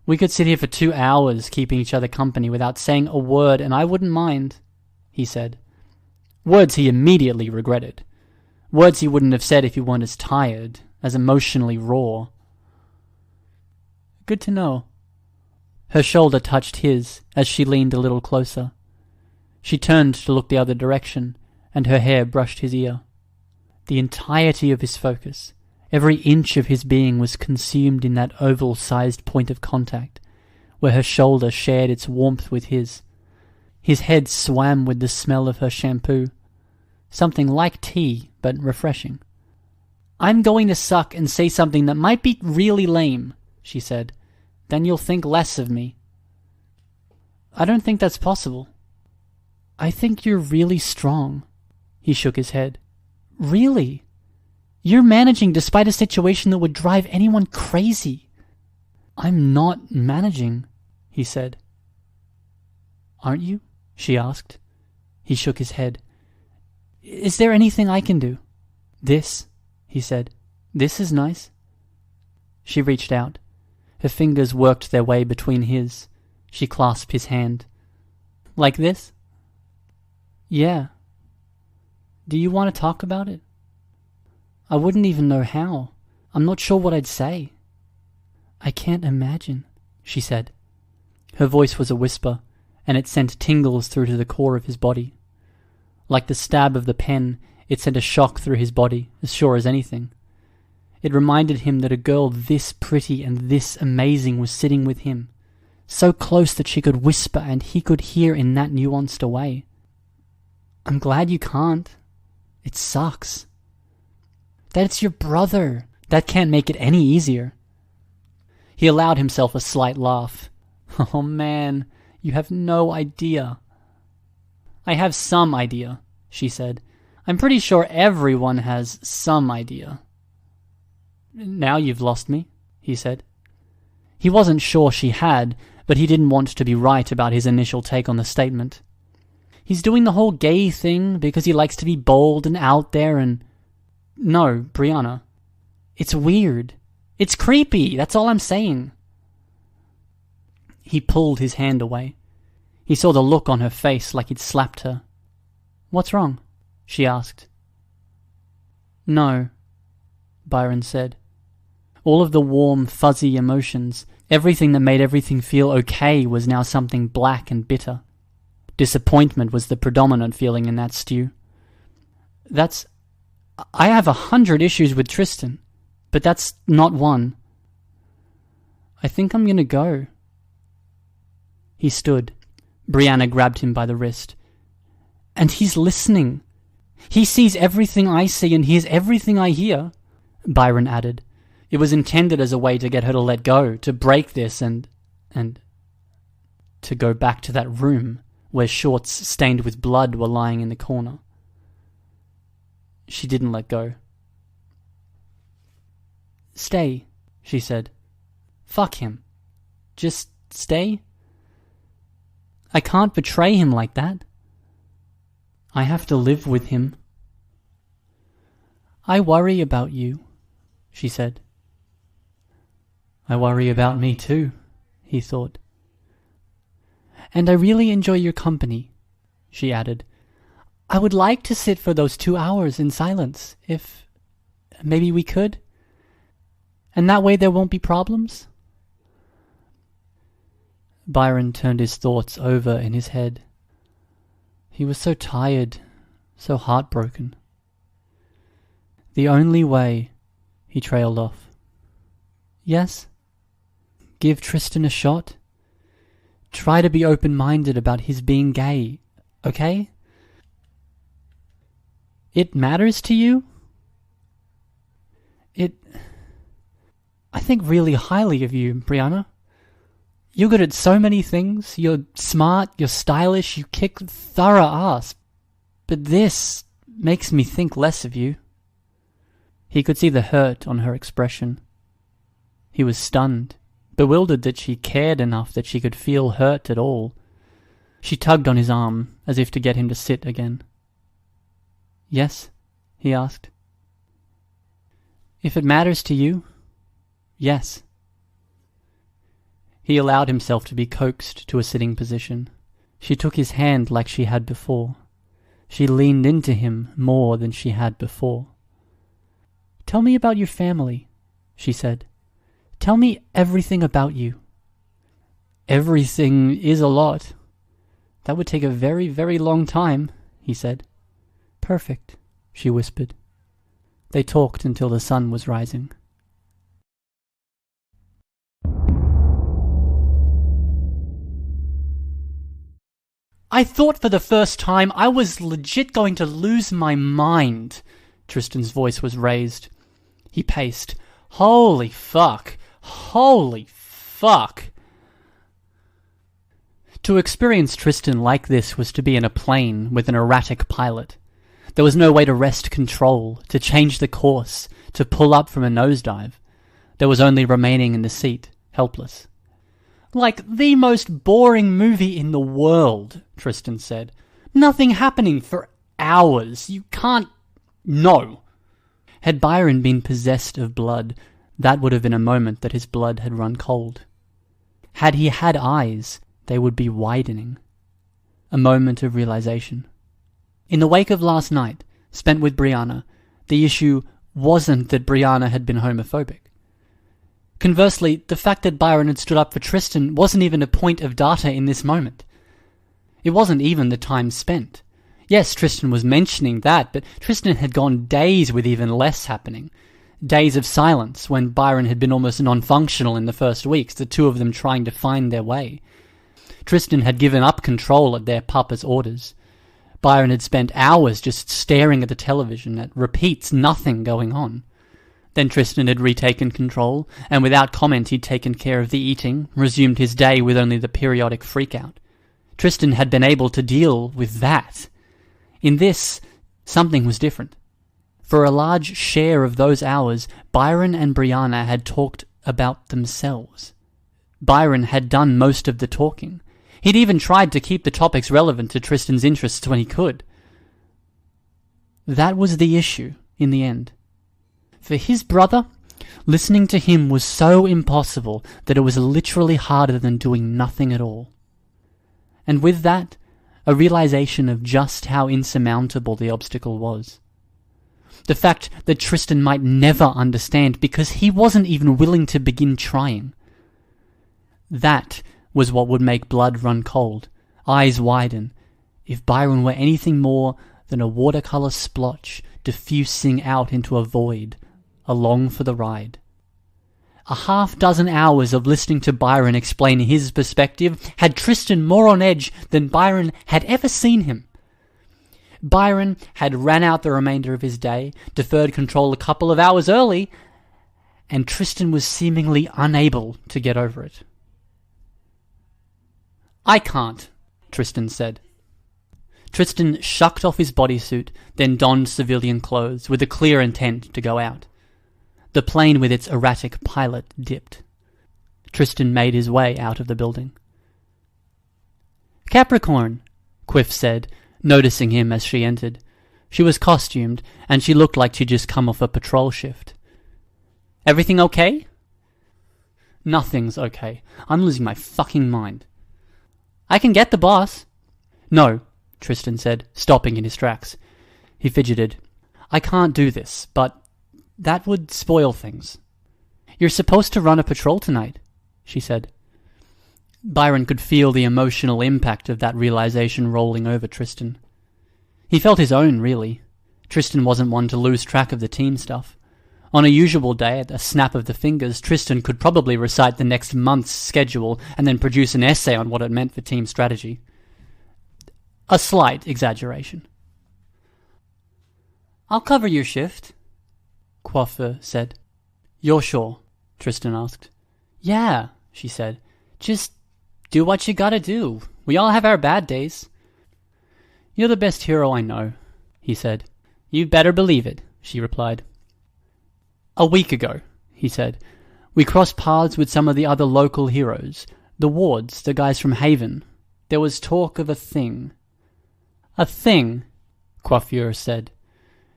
We could sit here for 2 hours keeping each other company without saying a word, and I wouldn't mind, he said. Words he immediately regretted. Words he wouldn't have said if he weren't as tired, as emotionally raw. Good to know. Her shoulder touched his as she leaned a little closer. She turned to look the other direction, and her hair brushed his ear. The entirety of his focus, every inch of his being was consumed in that oval-sized point of contact, where her shoulder shared its warmth with his. His head swam with the smell of her shampoo. Something like tea, but refreshing. I'm going to suck and say something that might be really lame, she said. Then you'll think less of me. I don't think that's possible. I think you're really strong. He shook his head. Really? You're managing despite a situation that would drive anyone crazy. I'm not managing, he said. Aren't you? She asked. He shook his head. Is there anything I can do? This, he said. This is nice. She reached out. Her fingers worked their way between his. She clasped his hand. Like this? Yeah. Do you want to talk about it? I wouldn't even know how. I'm not sure what I'd say. I can't imagine, she said. Her voice was a whisper, and it sent tingles through to the core of his body. Like the stab of the pen, it sent a shock through his body, as sure as anything. It reminded him that a girl this pretty and this amazing was sitting with him, so close that she could whisper and he could hear in that nuanced a way. I'm glad you can't. It sucks. That it's your brother. That can't make it any easier. He allowed himself a slight laugh. Oh man, you have no idea. I have some idea, she said. I'm pretty sure everyone has some idea. Now you've lost me, he said. He wasn't sure she had, but he didn't want to be right about his initial take on the statement. He's doing the whole gay thing because he likes to be bold and out there and... No, Brianna. It's weird. It's creepy, that's all I'm saying. He pulled his hand away. He saw the look on her face like he'd slapped her. What's wrong? She asked. No, Byron said. All of the warm, fuzzy emotions, everything that made everything feel okay was now something black and bitter. Disappointment was the predominant feeling in that stew. I have 100 issues with Tristan, but that's not one. I think I'm gonna go. He stood. Brianna grabbed him by the wrist. And he's listening. He sees everything I see and hears everything I hear, Byron added. It was intended as a way to get her to let go, to break this and to go back to that room where shorts stained with blood were lying in the corner. She didn't let go. Stay, she said. Fuck him. Just stay? I can't betray him like that. I have to live with him. I worry about you, she said. I worry about me too, he thought. And I really enjoy your company, she added. I would like to sit for those 2 hours in silence, if maybe we could. And that way there won't be problems. Byron turned his thoughts over in his head. He was so tired, so heartbroken. The only way, he trailed off. Yes? Give Tristan a shot? Try to be open-minded about his being gay, okay? It matters to you? I think really highly of you, Brianna. You're good at so many things. You're smart, you're stylish, you kick thorough ass. But this makes me think less of you. He could see the hurt on her expression. He was stunned, bewildered that she cared enough that she could feel hurt at all. She tugged on his arm, as if to get him to sit again. Yes? He asked. If it matters to you, yes. He allowed himself to be coaxed to a sitting position. She took his hand like she had before. She leaned into him more than she had before. Tell me about your family, she said. Tell me everything about you. Everything is a lot. That would take a very, very long time, he said. Perfect, she whispered. They talked until the sun was rising. I thought for the first time I was legit going to lose my mind. Tristan's voice was raised. He paced. Holy fuck. Holy fuck. To experience Tristan like this was to be in a plane with an erratic pilot. There was no way to wrest control, to change the course, to pull up from a nosedive. There was only remaining in the seat, helpless. Like the most boring movie in the world, Tristan said. Nothing happening for hours. You can't... No. Had Byron been possessed of blood, that would have been a moment that his blood had run cold. Had he had eyes, they would be widening. A moment of realization. In the wake of last night, spent with Brianna, the issue wasn't that Brianna had been homophobic. Conversely, the fact that Byron had stood up for Tristan wasn't even a point of data in this moment. It wasn't even the time spent. Yes, Tristan was mentioning that, but Tristan had gone days with even less happening. Days of silence, when Byron had been almost non-functional in the first weeks, the two of them trying to find their way. Tristan had given up control at their papa's orders. Byron had spent hours just staring at the television, at repeats, nothing going on. Then Tristan had retaken control, and without comment he'd taken care of the eating, resumed his day with only the periodic freakout. Tristan had been able to deal with that. In this, something was different. For a large share of those hours, Byron and Brianna had talked about themselves. Byron had done most of the talking. He'd even tried to keep the topics relevant to Tristan's interests when he could. That was the issue, in the end. For his brother, listening to him was so impossible that it was literally harder than doing nothing at all. And with that, a realization of just how insurmountable the obstacle was. The fact that Tristan might never understand because he wasn't even willing to begin trying. That was what would make blood run cold, eyes widen, if Byron were anything more than a watercolor splotch diffusing out into a void, along for the ride. A half-dozen hours of listening to Byron explain his perspective had Tristan more on edge than Byron had ever seen him. Byron had ran out the remainder of his day, deferred control a couple of hours early, and Tristan was seemingly unable to get over it. I can't, Tristan said. Tristan shucked off his bodysuit, then donned civilian clothes with a clear intent to go out. The plane with its erratic pilot dipped. Tristan made his way out of the building. Capricorn, Quiff said, noticing him as she entered. She was costumed, and she looked like she'd just come off a patrol shift. Everything okay? Nothing's okay. I'm losing my fucking mind. I can get the boss. No, Tristan said, stopping in his tracks. He fidgeted. I can't do this, but that would spoil things. You're supposed to run a patrol tonight, she said. Byron could feel the emotional impact of that realization rolling over Tristan. He felt his own, really. Tristan wasn't one to lose track of the team stuff. On a usual day, at a snap of the fingers, Tristan could probably recite the next month's schedule and then produce an essay on what it meant for team strategy. A slight exaggeration. I'll cover your shift, Coiffeur said. You're sure? Tristan asked. Yeah, she said. Just do what you gotta do. We all have our bad days. You're the best hero I know, he said. You better believe it, she replied. A week ago, he said, we crossed paths with some of the other local heroes. The Wards, the guys from Haven. There was talk of a thing. A thing, Coiffeur said.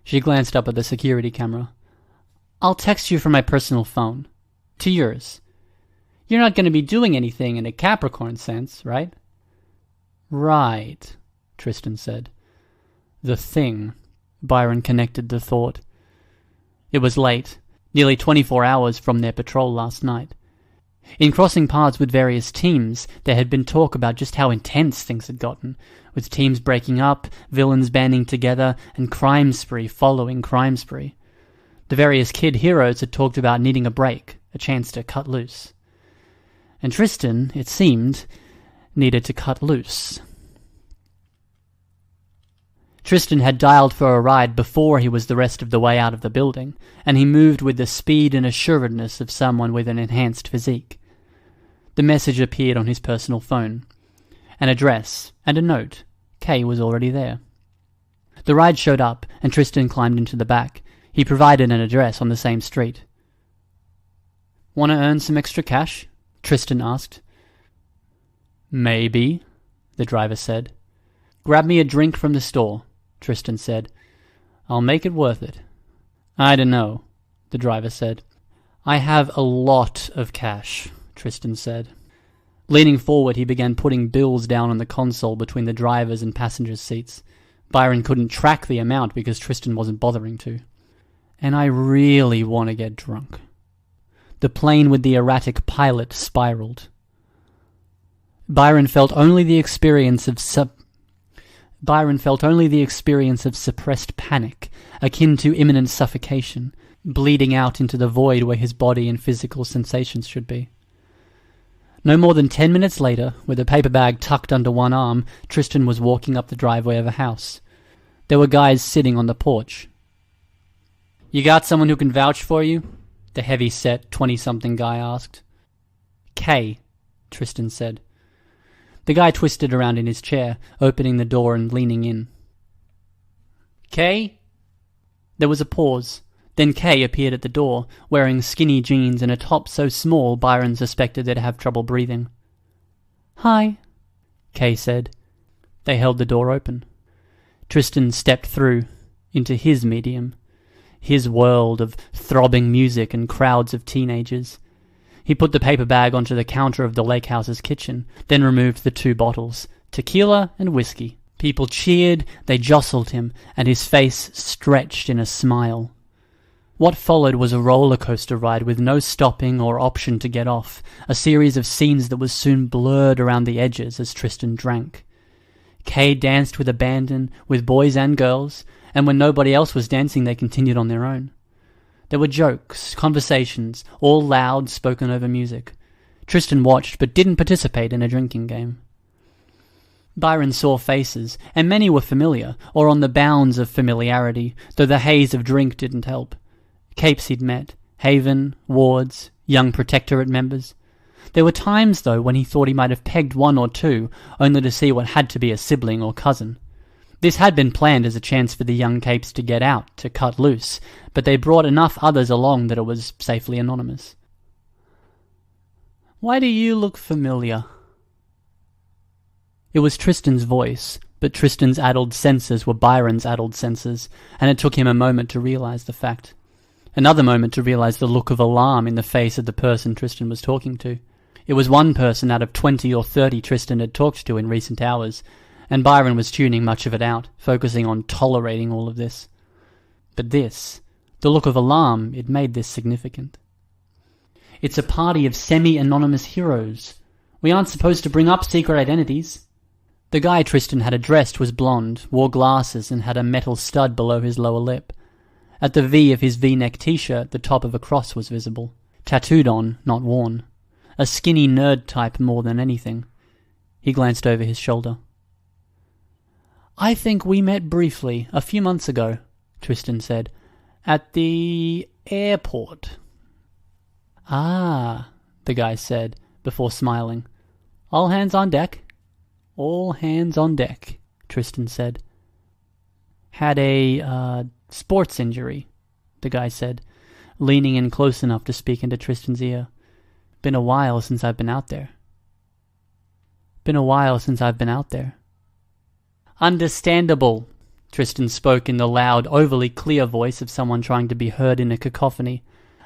She glanced up at the security camera. I'll text you from my personal phone. To yours. You're not going to be doing anything in a Capricorn sense, right? Right, Tristan said. The thing. Byron connected the thought. It was late, nearly 24 hours from their patrol last night. In crossing paths with various teams, there had been talk about just how intense things had gotten, with teams breaking up, villains banding together, and crime spree following crime spree. The various kid heroes had talked about needing a break, a chance to cut loose. And Tristan, it seemed, needed to cut loose. Tristan had dialed for a ride before he was the rest of the way out of the building, and he moved with the speed and assuredness of someone with an enhanced physique. The message appeared on his personal phone. An address and a note. Kay was already there. The ride showed up, and Tristan climbed into the back. He provided an address on the same street. Want to earn some extra cash? Tristan asked. Maybe, the driver said. Grab me a drink from the store, Tristan said. I'll make it worth it. I don't know, the driver said. I have a lot of cash, Tristan said. Leaning forward, he began putting bills down on the console between the driver's and passenger's seats. Byron couldn't track the amount because Tristan wasn't bothering to. And I really want to get drunk. The plane with the erratic pilot spiraled. Byron felt only the experience of suppressed panic, akin to imminent suffocation, bleeding out into the void where his body and physical sensations should be. No more than 10 minutes later, with a paper bag tucked under one arm, Tristan was walking up the driveway of a house. There were guys sitting on the porch. You got someone who can vouch for you? The heavy-set 20-something guy asked. Kay, Tristan said. The guy twisted around in his chair, opening the door and leaning in. Kay? There was a pause. Then Kay appeared at the door, wearing skinny jeans and a top so small Byron suspected they'd have trouble breathing. Hi, Kay said. They held the door open. Tristan stepped through, into his medium, his world of throbbing music and crowds of teenagers. He put the paper bag onto the counter of the lake house's kitchen, then removed the 2 bottles, tequila and whiskey. People cheered, they jostled him, and his face stretched in a smile. What followed was a roller coaster ride with no stopping or option to get off, a series of scenes that was soon blurred around the edges as Tristan drank. Kay danced with abandon, with boys and girls, and when nobody else was dancing they continued on their own. There were jokes, conversations, all loud, spoken over music. Tristan watched but didn't participate in a drinking game. Byron saw faces, and many were familiar, or on the bounds of familiarity, though the haze of drink didn't help. Capes he'd met, Haven, Wards, young Protectorate members. There were times, though, when he thought he might have pegged 1 or 2, only to see what had to be a sibling or cousin. This had been planned as a chance for the young Capes to get out, to cut loose, but they brought enough others along that it was safely anonymous. Why do you look familiar? It was Tristan's voice, but Tristan's addled senses were Byron's addled senses, and it took him a moment to realize the fact. Another moment to realize the look of alarm in the face of the person Tristan was talking to. It was one person out of 20 or 30 Tristan had talked to in recent hours, and Byron was tuning much of it out, focusing on tolerating all of this. But this, the look of alarm, it made this significant. It's a party of semi-anonymous heroes. We aren't supposed to bring up secret identities. The guy Tristan had addressed was blonde, wore glasses, and had a metal stud below his lower lip. At the V of his V-neck t-shirt, the top of a cross was visible. Tattooed on, not worn. A skinny nerd type more than anything. He glanced over his shoulder. "I think we met briefly, a few months ago," Tristan said. "At the airport." "Ah," the guy said, before smiling. "All hands on deck." "All hands on deck," Tristan said. "Had a, sports injury," the guy said, leaning in close enough to speak into Tristan's ear. "Been a while since I've been out there." "Been a while since I've been out there." "Understandable," Tristan spoke in the loud, overly clear voice of someone trying to be heard in a cacophony.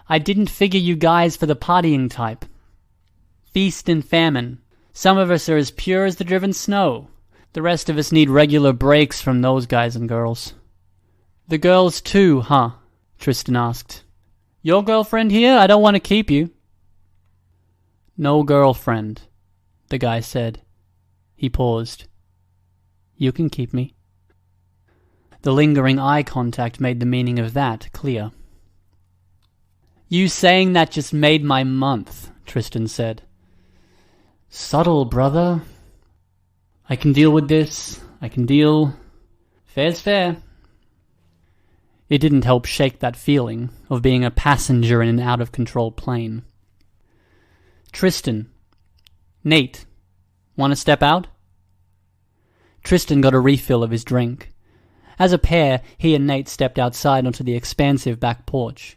"I didn't figure you guys for the partying type. Feast and famine. Some of us are as pure as the driven snow. The rest of us need regular breaks from those guys and girls." "The girls too, huh?" Tristan asked. "Your girlfriend here? I don't want to keep you." "No girlfriend," the guy said. He paused. "You can keep me." The lingering eye contact made the meaning of that clear. "You saying that just made my month," Tristan said. "Subtle, brother. I can deal with this. I can deal. Fair's fair." It didn't help shake that feeling of being a passenger in an out-of-control plane. "Tristan. Nate. Want to step out?" Tristan got a refill of his drink. As a pair, he and Nate stepped outside onto the expansive back porch.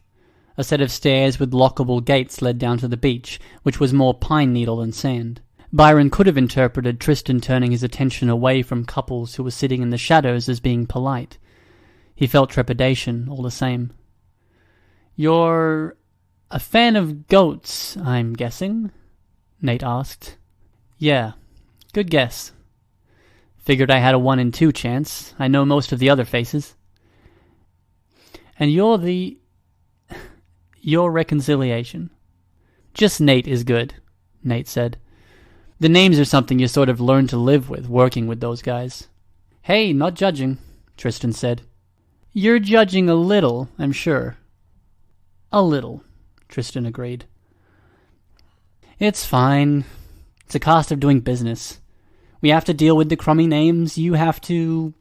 A set of stairs with lockable gates led down to the beach, which was more pine needle than sand. Byron could have interpreted Tristan turning his attention away from couples who were sitting in the shadows as being polite. He felt trepidation, all the same. "You're a fan of goats, I'm guessing?" Nate asked. "Yeah, good guess. Figured I had a 1 in 2 chance. I know most of the other faces." "And you're reconciliation." "Just Nate is good," Nate said. "The names are something you sort of learn to live with, working with those guys." "Hey, not judging," Tristan said. "You're judging a little, I'm sure." "A little," Tristan agreed. "It's fine. It's a cost of doing business. We have to deal with the crummy names. You have to,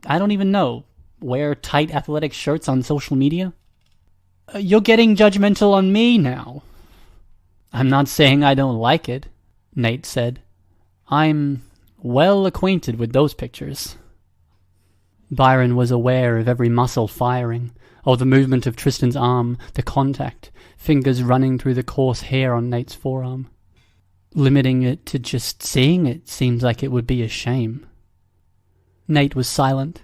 I don't even know, wear tight athletic shirts on social media." "You're getting judgmental on me now." "I'm not saying I don't like it," Nate said. "I'm well acquainted with those pictures." Byron was aware of every muscle firing, of the movement of Tristan's arm, the contact, fingers running through the coarse hair on Nate's forearm. Limiting it to just seeing it seems like it would be a shame. Nate was silent.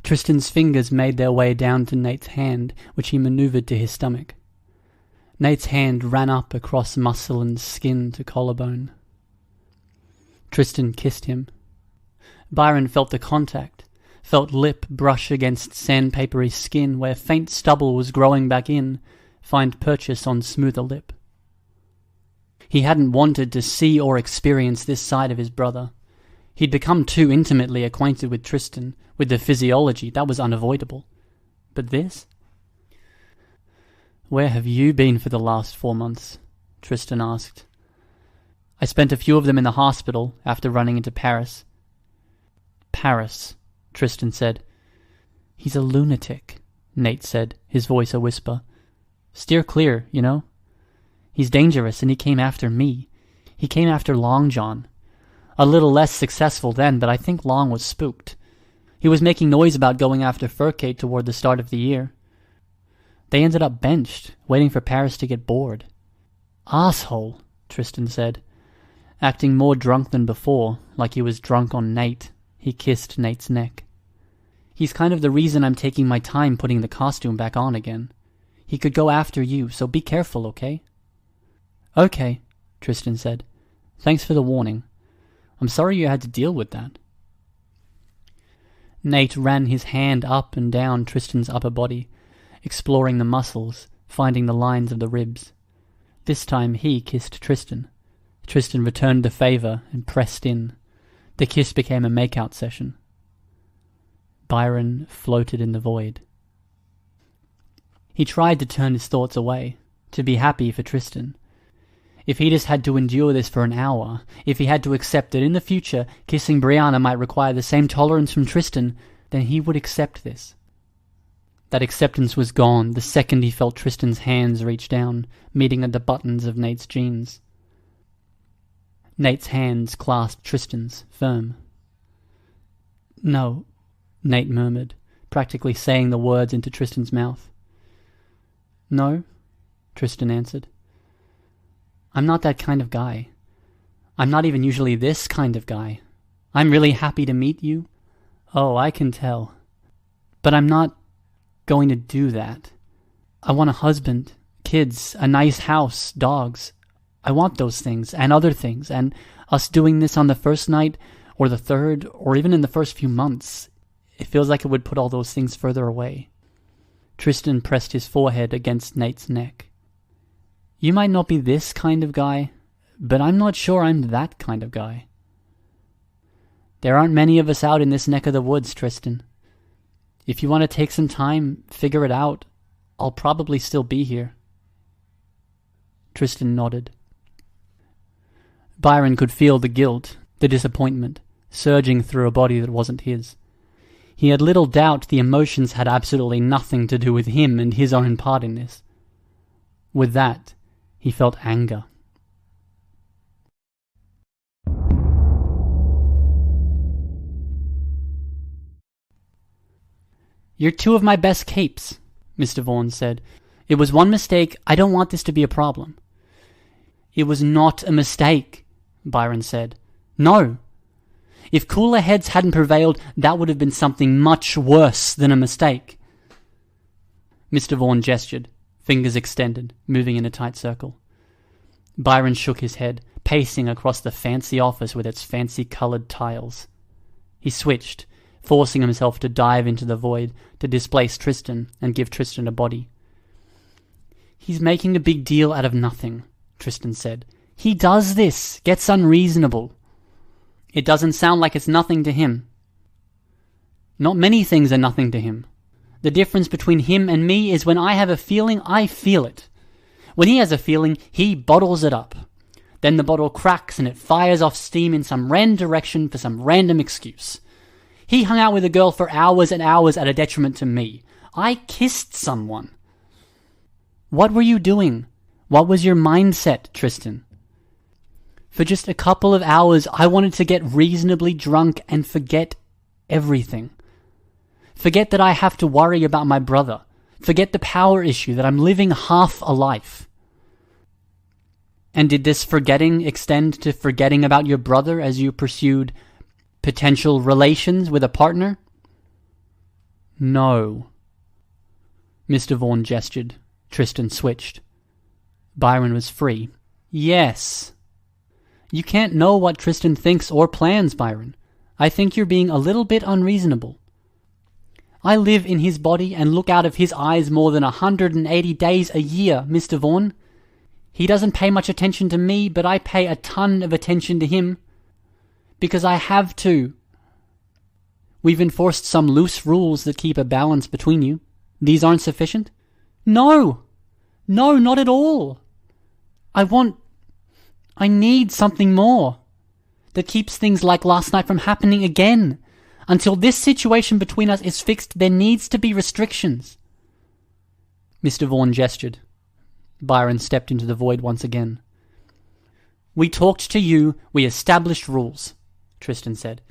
Tristan's fingers made their way down to Nate's hand, which he maneuvered to his stomach. Nate's hand ran up across muscle and skin to collarbone. Tristan kissed him. Byron felt the contact, felt lip brush against sandpapery skin where faint stubble was growing back in, find purchase on smoother lip. He hadn't wanted to see or experience this side of his brother. He'd become too intimately acquainted with Tristan, with the physiology, that was unavoidable. But this? "Where have you been for the last 4 months?" Tristan asked. "I spent a few of them in the hospital after running into Paris." "Paris," Tristan said. "He's a lunatic," Nate said, his voice a whisper. "Steer clear, you know? He's dangerous, and he came after me. He came after Long John. A little less successful then, but I think Long was spooked. He was making noise about going after Furcate toward the start of the year. They ended up benched, waiting for Paris to get bored." "Asshole," Tristan said. Acting more drunk than before, like he was drunk on Nate, he kissed Nate's neck. He's kind of the reason I'm taking my time putting the costume back on again. He could go after you, so be careful, okay? Okay, Tristan said. Thanks for the warning. I'm sorry you had to deal with that. Nate ran his hand up and down Tristan's upper body, exploring the muscles, finding the lines of the ribs. This time he kissed Tristan. Tristan returned the favor and pressed in. The kiss became a make-out session. Byron floated in the void. He tried to turn his thoughts away, to be happy for Tristan. If he just had to endure this for an hour, if he had to accept that in the future kissing Brianna might require the same tolerance from Tristan, then he would accept this. That acceptance was gone the second he felt Tristan's hands reach down, meeting at the buttons of Nate's jeans. Nate's hands clasped Tristan's, firm. No, Nate murmured, practically saying the words into Tristan's mouth. No, Tristan answered. I'm not that kind of guy. I'm not even usually this kind of guy. I'm really happy to meet you. Oh, I can tell. But I'm not going to do that. I want a husband, kids, a nice house, dogs. I want those things, and other things, and us doing this on the first night, or the third, or even in the first few months. It feels like it would put all those things further away. Tristan pressed his forehead against Nate's neck. You might not be this kind of guy, but I'm not sure I'm that kind of guy. There aren't many of us out in this neck of the woods, Tristan. If you want to take some time, figure it out, I'll probably still be here. Tristan nodded. Byron could feel the guilt, the disappointment, surging through a body that wasn't his. He had little doubt the emotions had absolutely nothing to do with him and his own part in this. With that, he felt anger. You're two of my best capes, Mr. Vaughan said. It was one mistake. I don't want this to be a problem. It was not a mistake, Byron said. No. If cooler heads hadn't prevailed, that would have been something much worse than a mistake. Mr. Vaughan gestured, fingers extended, moving in a tight circle. Byron shook his head, pacing across the fancy office with its fancy-coloured tiles. He switched, forcing himself to dive into the void, to displace Tristan and give Tristan a body. He's making a big deal out of nothing, Tristan said. He does this, gets unreasonable. It doesn't sound like it's nothing to him. Not many things are nothing to him. The difference between him and me is when I have a feeling, I feel it. When he has a feeling, he bottles it up. Then the bottle cracks and it fires off steam in some random direction for some random excuse. He hung out with a girl for hours and hours at a detriment to me. I kissed someone. What were you doing? What was your mindset, Tristan? For just a couple of hours, I wanted to get reasonably drunk and forget everything. Forget that I have to worry about my brother. Forget the power issue that I'm living half a life. And did this forgetting extend to forgetting about your brother as you pursued potential relations with a partner? No. Mr. Vaughan gestured. Tristan switched. Byron was free. Yes. You can't know what Tristan thinks or plans, Byron. I think you're being a little bit unreasonable. I live in his body and look out of his eyes more than 180 days a year, Mr. Vaughan. He doesn't pay much attention to me, but I pay a ton of attention to him. Because I have to. We've enforced some loose rules that keep a balance between you. These aren't sufficient? No! No, not at all. I need something more. That keeps things like last night from happening again. Until this situation between us is fixed, there needs to be restrictions. Mr. Vaughan gestured. Byron stepped into the void once again. We talked to you, we established rules, Tristan said.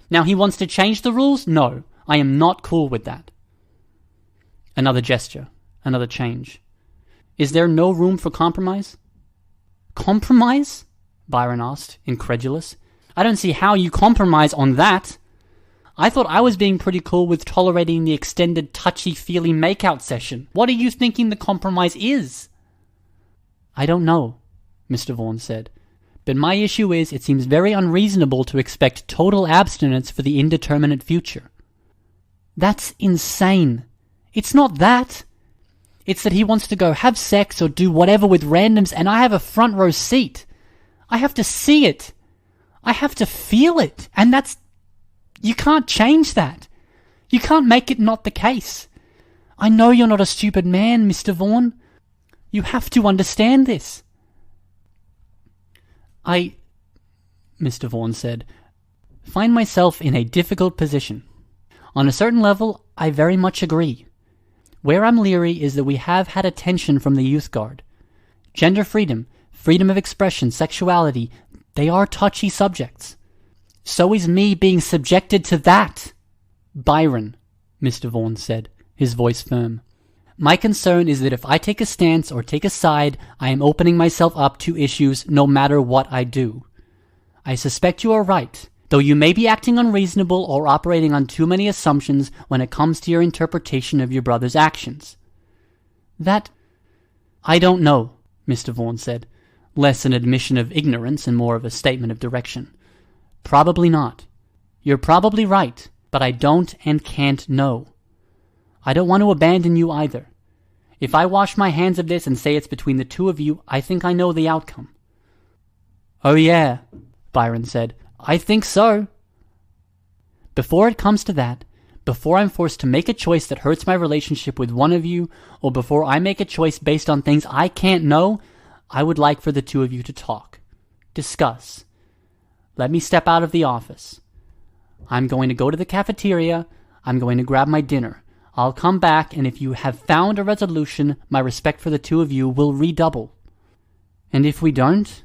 Now he wants to change the rules? No, I am not cool with that. Another gesture, another change. Is there no room for compromise? Compromise? Byron asked, incredulous. I don't see how you compromise on that. I thought I was being pretty cool with tolerating the extended touchy-feely makeout session. What are you thinking the compromise is? I don't know, Mr. Vaughn said. But my issue is it seems very unreasonable to expect total abstinence for the indeterminate future. That's insane. It's not that. It's that he wants to go have sex or do whatever with randoms, and I have a front row seat. I have to see it. I have to feel it. And that's... You can't change that. You can't make it not the case. I know you're not a stupid man, Mr. Vaughn. You have to understand this. I, Mr. Vaughn said, find myself in a difficult position. On a certain level, I very much agree. Where I'm leery is that we have had attention from the Youth Guard. Gender freedom, freedom of expression, sexuality, they are touchy subjects. So is me being subjected to that. Byron, Mr. Vaughn said, his voice firm. My concern is that if I take a stance or take a side, I am opening myself up to issues no matter what I do. I suspect you are right, though you may be acting unreasonable or operating on too many assumptions when it comes to your interpretation of your brother's actions. That... I don't know, Mr. Vaughn said, less an admission of ignorance and more of a statement of direction. Probably not. You're probably right, but I don't and can't know. I don't want to abandon you either. If I wash my hands of this and say it's between the two of you, I think I know the outcome. Oh yeah, Byron said. I think so. Before it comes to that, before I'm forced to make a choice that hurts my relationship with one of you, or before I make a choice based on things I can't know, I would like for the two of you to talk. Discuss. Let me step out of the office. I'm going to go to the cafeteria. I'm going to grab my dinner. I'll come back, and if you have found a resolution, my respect for the two of you will redouble. And if we don't?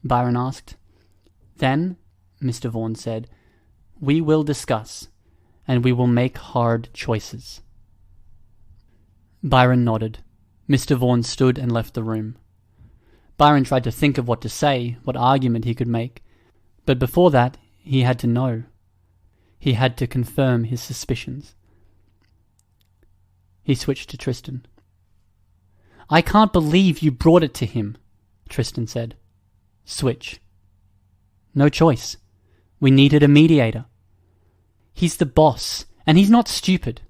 Byron asked. Then, Mr. Vaughn said, we will discuss, and we will make hard choices. Byron nodded. Mr. Vaughn stood and left the room. Byron tried to think of what to say, what argument he could make, but before that, he had to know. He had to confirm his suspicions. He switched to Tristan. I can't believe you brought it to him, Tristan said. Switch. No choice. We needed a mediator. He's the boss, and he's not stupid.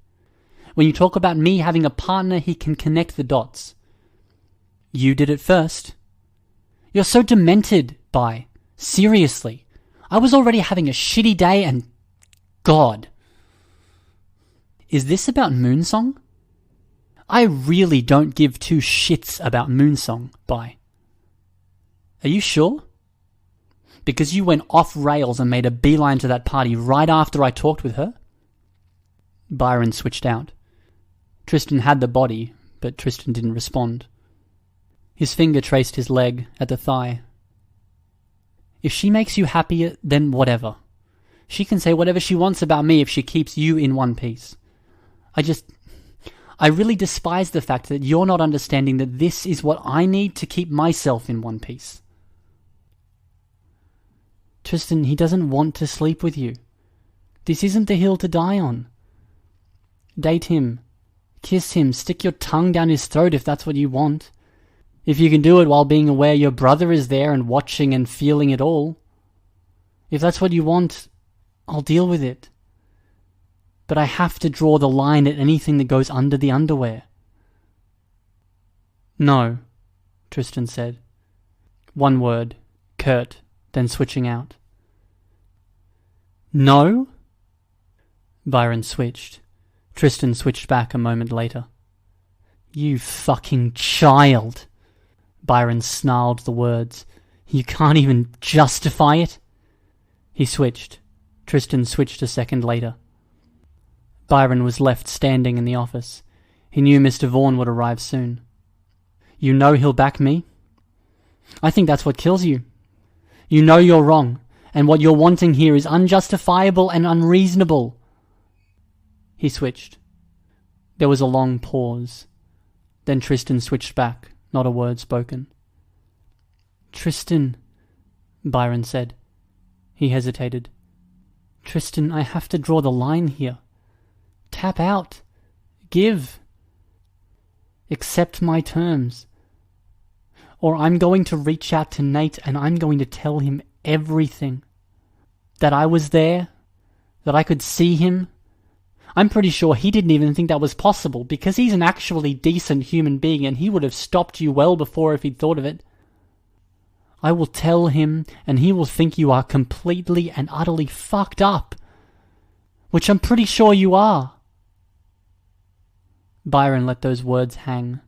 When you talk about me having a partner, he can connect the dots. You did it first. You're so demented, Bai. Seriously. I was already having a shitty day and... God. Is this about Moonsong? I really don't give two shits about Moonsong, Bai. Are you sure? Because you went off rails and made a beeline to that party right after I talked with her? Byron switched out. Tristan had the body, but Tristan didn't respond. His finger traced his leg at the thigh. If she makes you happier, then whatever. She can say whatever she wants about me if she keeps you in one piece. I really despise the fact that you're not understanding that this is what I need to keep myself in one piece. Tristan, he doesn't want to sleep with you. This isn't the hill to die on. Date him. Kiss him. Stick your tongue down his throat if that's what you want. If you can do it while being aware your brother is there and watching and feeling it all. If that's what you want, I'll deal with it. But I have to draw the line at anything that goes under the underwear. No, Tristan said. One word, curt, then switching out. No? Byron switched. Tristan switched back a moment later. You fucking child. Byron snarled the words. You can't even justify it? He switched. Tristan switched a second later. Byron was left standing in the office. He knew Mr. Vaughn would arrive soon. You know he'll back me? I think that's what kills you. You know you're wrong, and what you're wanting here is unjustifiable and unreasonable. He switched. There was a long pause. Then Tristan switched back, not a word spoken. Tristan, Byron said. He hesitated. Tristan, I have to draw the line here. Tap out. Give. Accept my terms. Or I'm going to reach out to Nate and I'm going to tell him everything. That I was there. That I could see him. I'm pretty sure he didn't even think that was possible because he's an actually decent human being and he would have stopped you well before if he'd thought of it. I will tell him and he will think you are completely and utterly fucked up. Which I'm pretty sure you are. Byron let those words hang.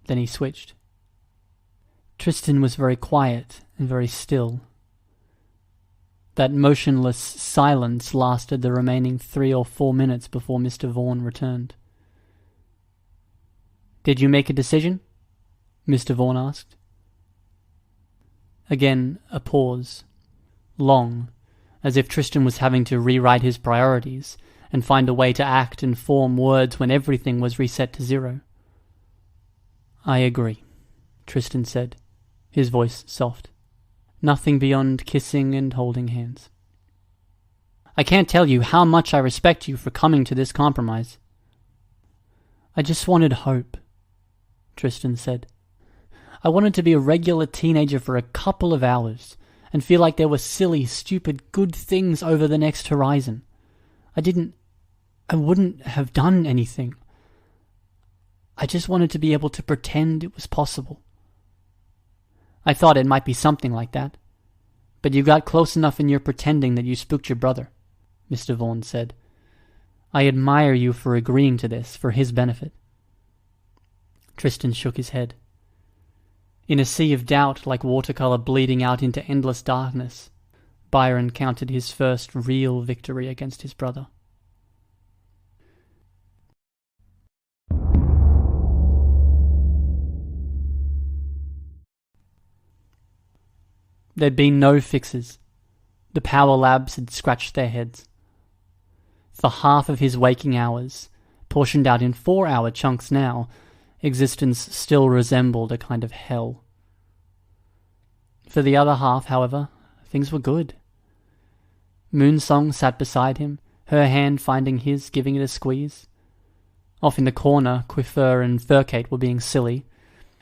Then he switched. Tristan was very quiet and very still. That motionless silence lasted the remaining 3 or 4 minutes before Mr. Vaughan returned. "Did you make a decision?" Mr. Vaughan asked. Again, a pause. Long, as if Tristan was having to rewrite his priorities and find a way to act and form words when everything was reset to 0. "I agree," Tristan said, his voice soft. Nothing beyond kissing and holding hands. "I can't tell you how much I respect you for coming to this compromise." "I just wanted hope," Tristan said. "I wanted to be a regular teenager for a couple of hours and feel like there were silly, stupid, good things over the next horizon. I wouldn't have done anything. I just wanted to be able to pretend it was possible." "I thought it might be something like that. But you got close enough in your pretending that you spooked your brother," Mr. Vaughan said. "I admire you for agreeing to this, for his benefit." Tristan shook his head. In a sea of doubt like watercolour bleeding out into endless darkness, Byron counted his first real victory against his brother. There'd been no fixes. The power labs had scratched their heads. For half of his waking hours, portioned out in 4-hour chunks now, existence still resembled a kind of hell. For the other half, however, things were good. Moonsong sat beside him, her hand finding his, giving it a squeeze. Off in the corner, Quiffur and Furcate were being silly.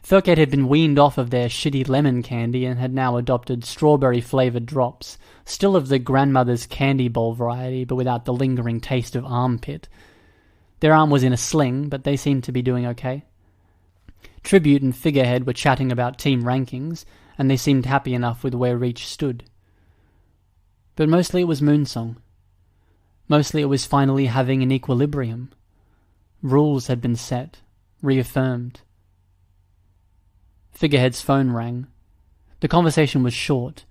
Furcate had been weaned off of their shitty lemon candy and had now adopted strawberry-flavoured drops, still of the grandmother's candy bowl variety, but without the lingering taste of armpit. Their arm was in a sling, but they seemed to be doing okay. Tribute and Figurehead were chatting about team rankings, and they seemed happy enough with where each stood. But mostly it was Moonsong. Mostly it was finally having an equilibrium. Rules had been set, reaffirmed. Figurehead's phone rang. The conversation was short.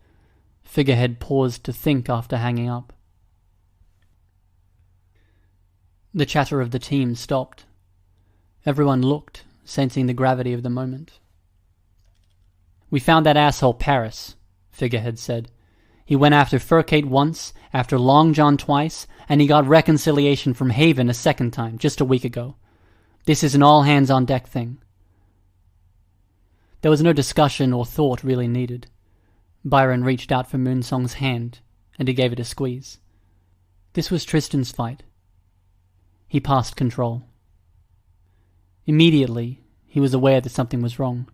Figurehead paused to think after hanging up. The chatter of the team stopped. Everyone looked, sensing the gravity of the moment. "We found that asshole Paris," Figurehead said. "He went after Furcate once, after Long John twice, and he got reconciliation from Haven a second time, just a week ago. This is an all-hands-on-deck thing." There was no discussion or thought really needed. Byron reached out for Moonsong's hand, and he gave it a squeeze. This was Tristan's fight. He passed control. Immediately, he was aware that something was wrong.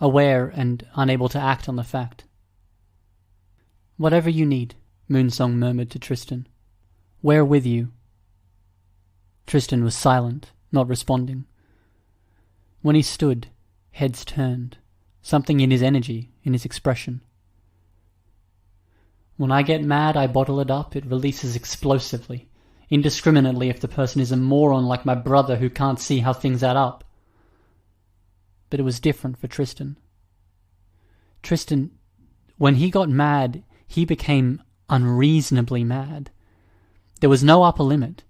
Aware and unable to act on the fact. "Whatever you need," Moonsong murmured to Tristan. "We're with you." Tristan was silent, not responding. When he stood, heads turned, something in his energy, in his expression. "When I get mad, I bottle it up. It releases explosively, indiscriminately if the person is a moron like my brother who can't see how things add up." But it was different for Tristan. Tristan, when he got mad, he became unreasonably mad. There was no upper limit,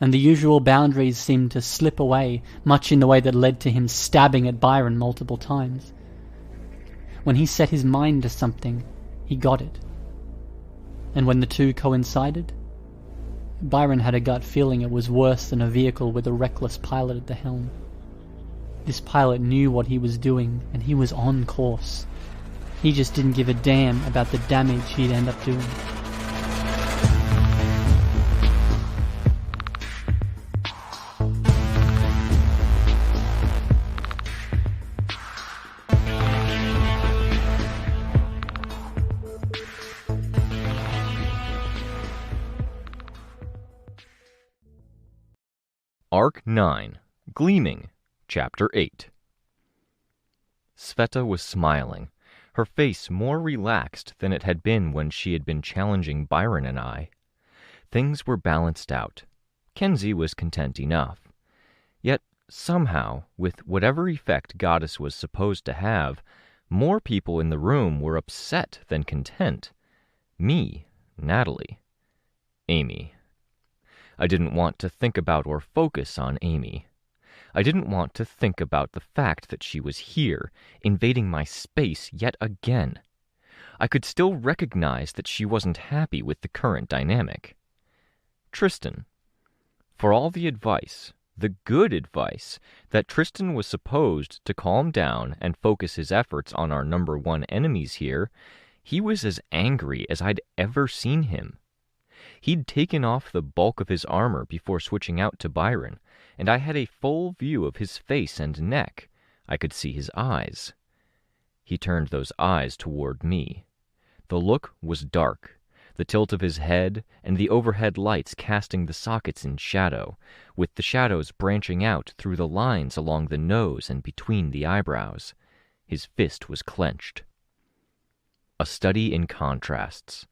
and the usual boundaries seemed to slip away, much in the way that led to him stabbing at Byron multiple times. When he set his mind to something, he got it. And when the two coincided, Byron had a gut feeling it was worse than a vehicle with a reckless pilot at the helm. This pilot knew what he was doing, and he was on course. He just didn't give a damn about the damage he'd end up doing. Arc 9, Gleaming, Chapter 8. Sveta was smiling, her face more relaxed than it had been when she had been challenging Byron and I. Things were balanced out. Kenzie was content enough. Yet, somehow, with whatever effect Goddess was supposed to have, more people in the room were upset than content. Me, Natalie, Amy. I didn't want to think about or focus on Amy. I didn't want to think about the fact that she was here, invading my space yet again. I could still recognize that she wasn't happy with the current dynamic. Tristan. For all the advice, the good advice, that Tristan was supposed to calm down and focus his efforts on our number one enemies here, he was as angry as I'd ever seen him. He'd taken off the bulk of his armor before switching out to Byron, and I had a full view of his face and neck. I could see his eyes. He turned those eyes toward me. The look was dark, the tilt of his head and the overhead lights casting the sockets in shadow, with the shadows branching out through the lines along the nose and between the eyebrows. His fist was clenched. A study in contrasts.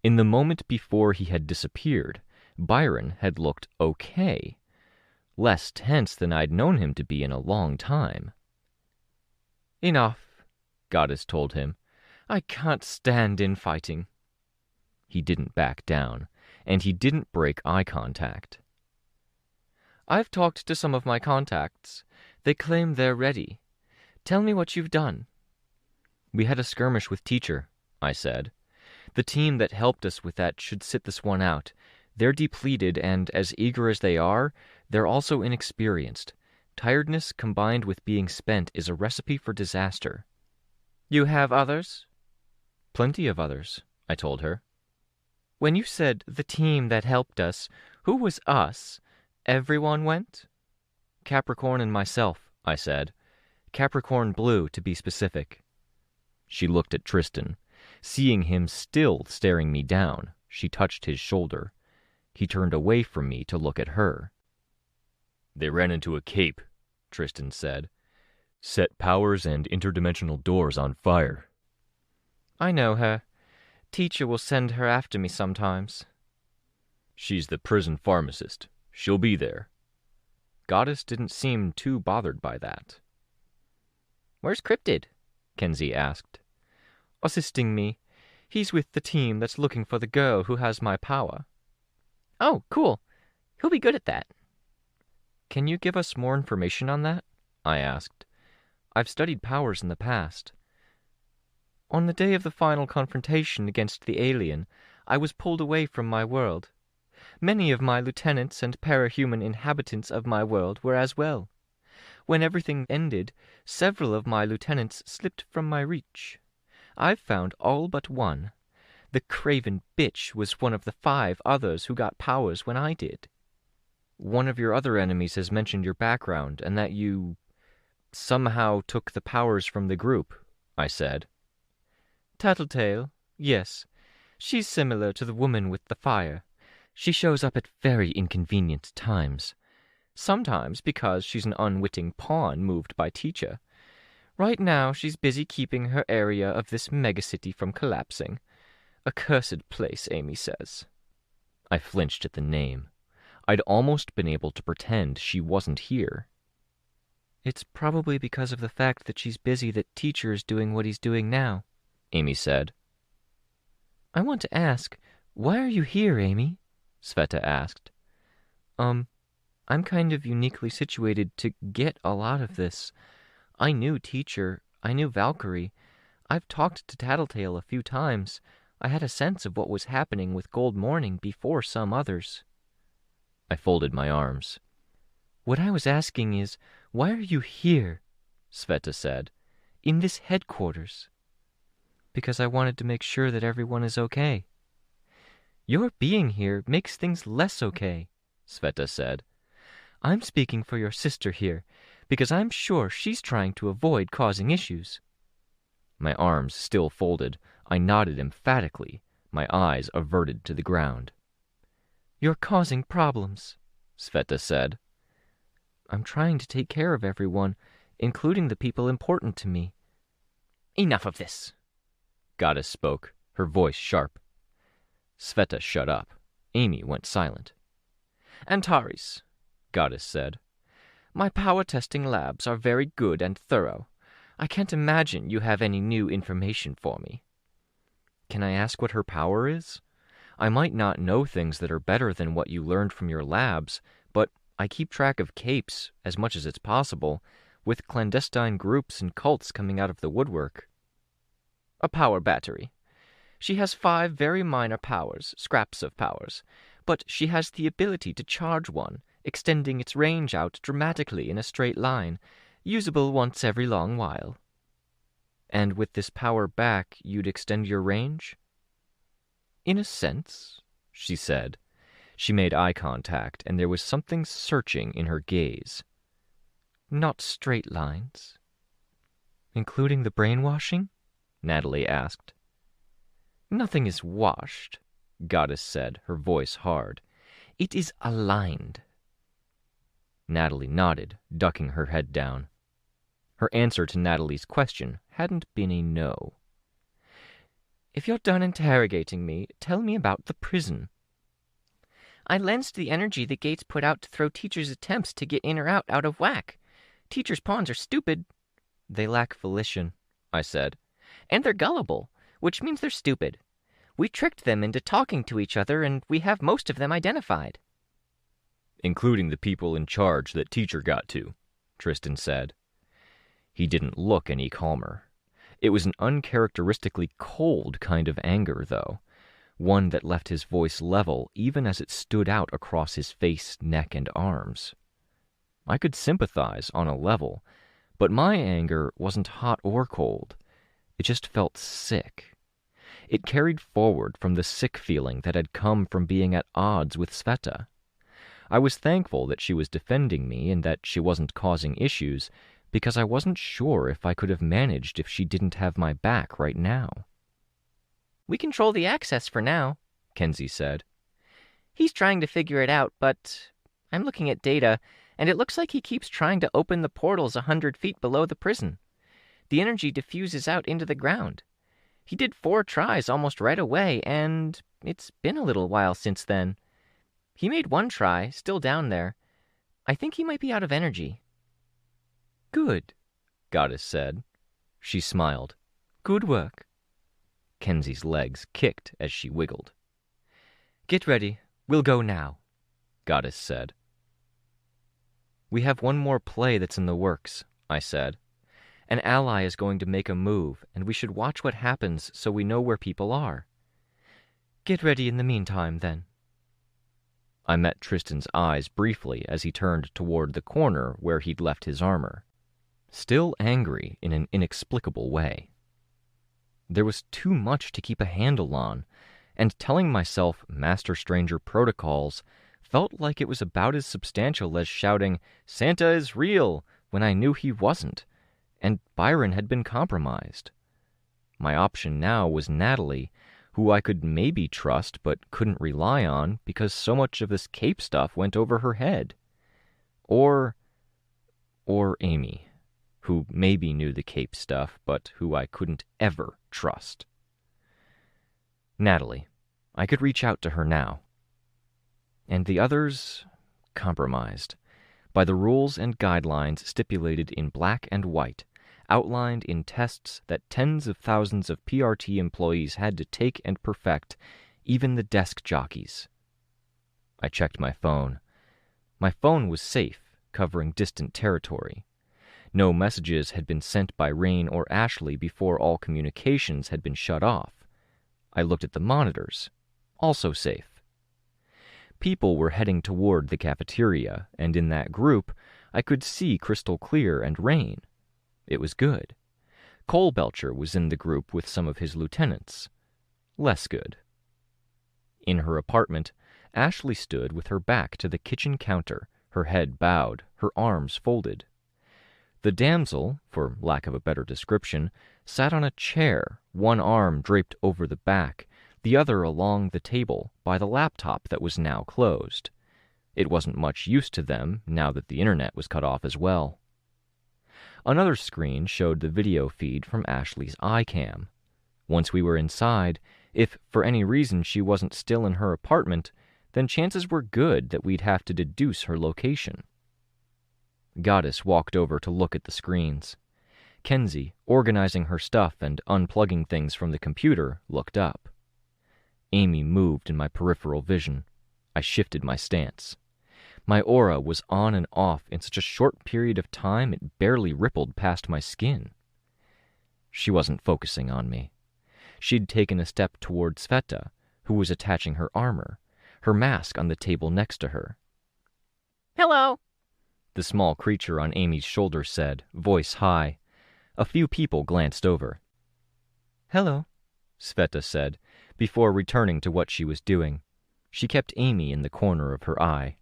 In the moment before he had disappeared, Byron had looked okay. Less tense than I'd known him to be in a long time. "Enough," Goddess told him. "I can't stand infighting." He didn't back down, and he didn't break eye contact. "I've talked to some of my contacts. They claim they're ready. Tell me what you've done." "We had a skirmish with Teacher," I said. "The team that helped us with that should sit this one out. They're depleted, and as eager as they are, they're also inexperienced. Tiredness combined with being spent is a recipe for disaster." "You have others?" "Plenty of others," I told her. "When you said the team that helped us, who was us? Everyone went?" "Capricorn and myself," I said. "Capricorn Blue, to be specific." She looked at Tristan. Seeing him still staring me down, she touched his shoulder. He turned away from me to look at her. "They ran into a cape," Tristan said. "Set powers and interdimensional doors on fire." "I know her. Teacher will send her after me sometimes." "She's the prison pharmacist. She'll be there." Goddess didn't seem too bothered by that. "Where's Cryptid?" Kenzie asked. "Assisting me. He's with the team that's looking for the girl who has my power." "Oh, cool. He'll be good at that." "Can you give us more information on that?" I asked. "I've studied powers in the past." "On the day of the final confrontation against the alien, I was pulled away from my world. Many of my lieutenants and parahuman inhabitants of my world were as well. When everything ended, several of my lieutenants slipped from my reach. I've found all but one. The craven bitch was one of the 5 others who got powers when I did." "One of your other enemies has mentioned your background and that you somehow took the powers from the group," I said. "Tattletale, yes. She's similar to the woman with the fire. She shows up at very inconvenient times. Sometimes because she's an unwitting pawn moved by Teacher. Right now she's busy keeping her area of this megacity from collapsing. A cursed place, Amy says." I flinched at the name. I'd almost been able to pretend she wasn't here. "It's probably because of the fact that she's busy that Teacher's doing what he's doing now," Amy said. "I want to ask, why are you here, Amy?" Sveta asked. I'm kind of uniquely situated to get a lot of this. I knew Teacher, I knew Valkyrie. I've talked to Tattletale a few times. I had a sense of what was happening with Gold Morning before some others." I folded my arms. "What I was asking is, why are you here?" Sveta said. "In this headquarters." because I wanted to make sure that everyone is okay. Your being here makes things less okay, Sveta said. I'm speaking for your sister here, because I'm sure she's trying to avoid causing issues. My arms still folded, I nodded emphatically, my eyes averted to the ground. You're causing problems, Sveta said. I'm trying to take care of everyone, including the people important to me. Enough of this, Goddess spoke, her voice sharp. Sveta shut up. Amy went silent. Antares, Goddess said. My power testing labs are very good and thorough. I can't imagine you have any new information for me. Can I ask what her power is? I might not know things that are better than what you learned from your labs, but I keep track of capes, as much as it's possible, with clandestine groups and cults coming out of the woodwork. A power battery. She has 5 very minor powers, scraps of powers, but she has the ability to charge one, extending its range out dramatically in a straight line, usable once every long while. And with this power back, you'd extend your range? In a sense, she said. She made eye contact, and there was something searching in her gaze. Not straight lines. Including the brainwashing? Natalie asked. Nothing is washed, Goddess said, her voice hard. It is aligned. Natalie nodded, ducking her head down. Her answer to Natalie's question hadn't been a no. If you're done interrogating me, tell me about the prison. I lensed the energy the gates put out to throw teachers' attempts to get in or out of whack. Teachers' pawns are stupid. They lack volition, I said. And they're gullible, which means they're stupid. We tricked them into talking to each other, and we have most of them identified. Including the people in charge that Teacher got to, Tristan said. He didn't look any calmer. It was an uncharacteristically cold kind of anger, though, one that left his voice level even as it stood out across his face, neck, and arms. I could sympathize on a level, but my anger wasn't hot or cold. It just felt sick. It carried forward from the sick feeling that had come from being at odds with Sveta. I was thankful that she was defending me and that she wasn't causing issues, because I wasn't sure if I could have managed if she didn't have my back right now. We control the access for now, Kenzie said. He's trying to figure it out, but I'm looking at data, and it looks like he keeps trying to open the portals 100 feet below the prison. The energy diffuses out into the ground. He did 4 tries almost right away, and it's been a little while since then. He made 1 try, still down there. I think he might be out of energy. Good, Goddess said. She smiled. Good work. Kenzie's legs kicked as she wiggled. Get ready. We'll go now, Goddess said. We have one more play that's in the works, I said. An ally is going to make a move, and we should watch what happens so we know where people are. Get ready in the meantime, then. I met Tristan's eyes briefly as he turned toward the corner where he'd left his armor, still angry in an inexplicable way. There was too much to keep a handle on, and telling myself Master Stranger protocols felt like it was about as substantial as shouting, "Santa is real," when I knew he wasn't, and Byron had been compromised. My option now was Natalie, who I could maybe trust but couldn't rely on because so much of this cape stuff went over her head. Or Amy, who maybe knew the cape stuff, but who I couldn't ever trust. Natalie. I could reach out to her now. And the others, compromised, by the rules and guidelines stipulated in black and white, outlined in tests that tens of thousands of PRT employees had to take and perfect, even the desk jockeys. I checked my phone. My phone was safe, covering distant territory. No messages had been sent by Rain or Ashley before all communications had been shut off. I looked at the monitors. Also safe. People were heading toward the cafeteria, and in that group, I could see Crystal Clear and Rain. It was good. Coal-Belcher was in the group with some of his lieutenants. Less good. In her apartment, Ashley stood with her back to the kitchen counter, her head bowed, her arms folded. The damsel, for lack of a better description, sat on a chair, one arm draped over the back, the other along the table by the laptop that was now closed. It wasn't much use to them now that the internet was cut off as well. Another screen showed the video feed from Ashley's iCam. Once we were inside, if for any reason she wasn't still in her apartment, then chances were good that we'd have to deduce her location. Goddess walked over to look at the screens. Kenzie, organizing her stuff and unplugging things from the computer, looked up. Amy moved in my peripheral vision. I shifted my stance. My aura was on and off in such a short period of time it barely rippled past my skin. She wasn't focusing on me. She'd taken a step toward Sveta, who was attaching her armor, her mask on the table next to her. "Hello," the small creature on Amy's shoulder said, voice high. A few people glanced over. "Hello," Sveta said, before returning to what she was doing. She kept Amy in the corner of her eye.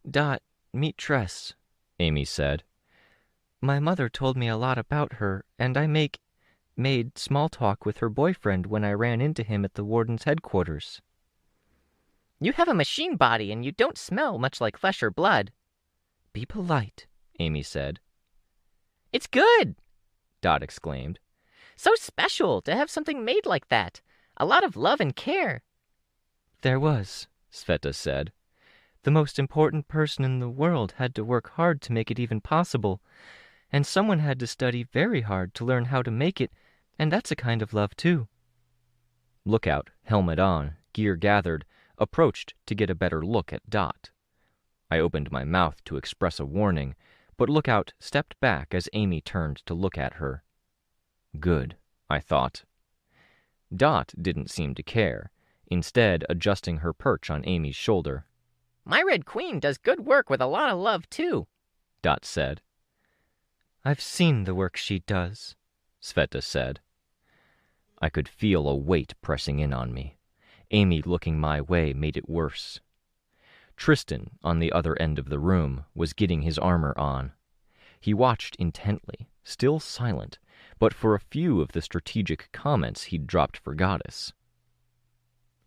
"Dot, meet Tress," Amy said. "My mother told me a lot about her, and I made small talk with her boyfriend when I ran into him at the warden's headquarters." "You have a machine body, and you don't smell much like flesh or blood." "Be polite," Amy said. "It's good!" Dot exclaimed. "So special to have something made like that. A lot of love and care." "There was," Sveta said. "The most important person in the world had to work hard to make it even possible, and someone had to study very hard to learn how to make it, and that's a kind of love, too." Lookout, helmet on, gear gathered, approached to get a better look at Dot. I opened my mouth to express a warning, but Lookout stepped back as Amy turned to look at her. Good, I thought. Dot didn't seem to care, instead adjusting her perch on Amy's shoulder. "My Red Queen does good work with a lot of love, too," Dot said. "I've seen the work she does," Sveta said. I could feel a weight pressing in on me. Amy looking my way made it worse. Tristan, on the other end of the room, was getting his armor on. He watched intently, still silent, but for a few of the strategic comments he'd dropped for Goddess.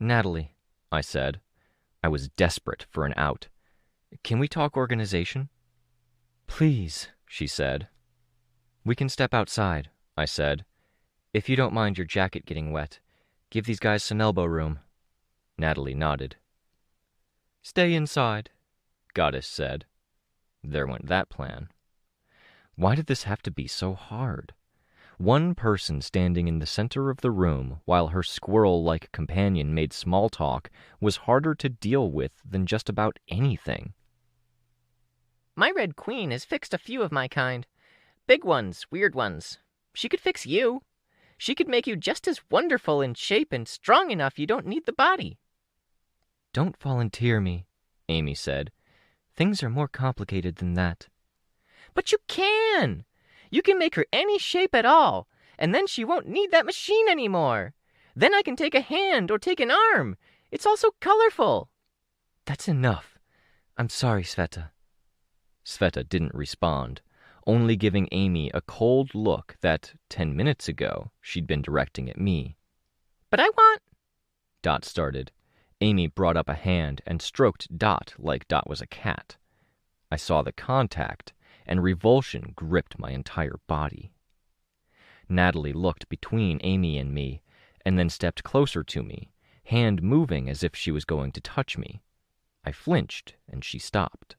"Natalie," I said. I was desperate for an out. "Can we talk organization?" "Please," she said. "We can step outside," I said. "If you don't mind your jacket getting wet, give these guys some elbow room." Natalie nodded. "Stay inside," Goddess said. There went that plan. Why did this have to be so hard? One person standing in the center of the room while her squirrel-like companion made small talk was harder to deal with than just about anything. "My Red Queen has fixed a few of my kind. Big ones, weird ones. She could fix you. She could make you just as wonderful in shape and strong enough you don't need the body." "Don't volunteer me," Amy said. "Things are more complicated than that." "But you can! You can make her any shape at all, and then she won't need that machine anymore. Then I can take a hand or take an arm. It's all so colorful." "That's enough. I'm sorry, Sveta." Sveta didn't respond, only giving Amy a cold look that, 10 minutes ago, she'd been directing at me. "But I want—" Dot started. Amy brought up a hand and stroked Dot like Dot was a cat. I saw the contact, and revulsion gripped my entire body. Natalie looked between Amy and me, and then stepped closer to me, hand moving as if she was going to touch me. I flinched, and she stopped.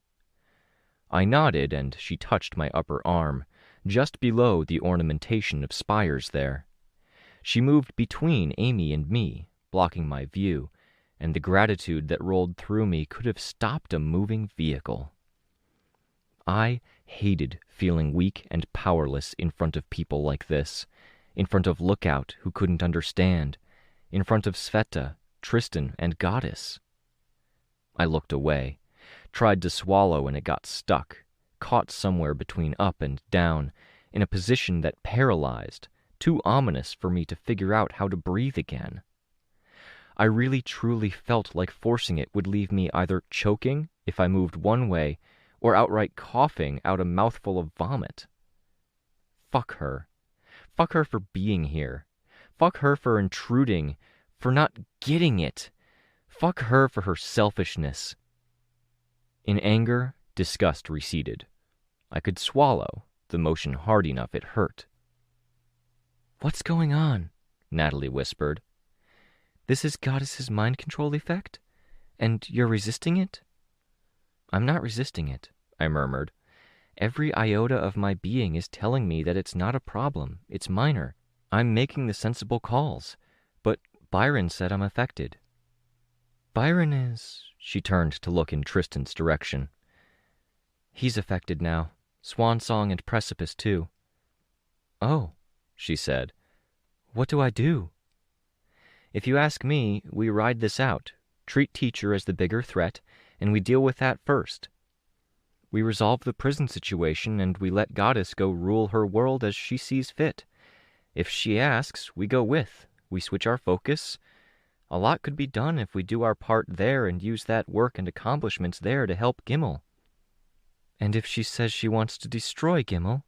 I nodded, and she touched my upper arm, just below the ornamentation of spires there. She moved between Amy and me, blocking my view, and the gratitude that rolled through me could have stopped a moving vehicle. I hated feeling weak and powerless in front of people like this, in front of Lookout who couldn't understand, in front of Sveta, Tristan, and Goddess. I looked away, tried to swallow and it got stuck, caught somewhere between up and down, in a position that paralyzed, too ominous for me to figure out how to breathe again. I really truly felt like forcing it would leave me either choking if I moved one way or outright coughing out a mouthful of vomit. Fuck her. Fuck her for being here. Fuck her for intruding, for not getting it. Fuck her for her selfishness. In anger, disgust receded. I could swallow, the motion hard enough it hurt. "What's going on?" Natalie whispered. "This is Goddess's mind control effect? And you're resisting it?" "I'm not resisting it," I murmured. "Every iota of my being is telling me that it's not a problem, it's minor. I'm making the sensible calls. But Byron said I'm affected." "Byron is..." She turned to look in Tristan's direction. "He's affected now. Swan Song and Precipice, too." "Oh," she said. "What do I do?" "If you ask me, we ride this out, treat teacher as the bigger threat, and we deal with that first. We resolve the prison situation and we let Goddess go rule her world as she sees fit. If she asks, we go with. We switch our focus. A lot could be done if we do our part there and use that work and accomplishments there to help Gimel." "And if she says she wants to destroy Gimel?"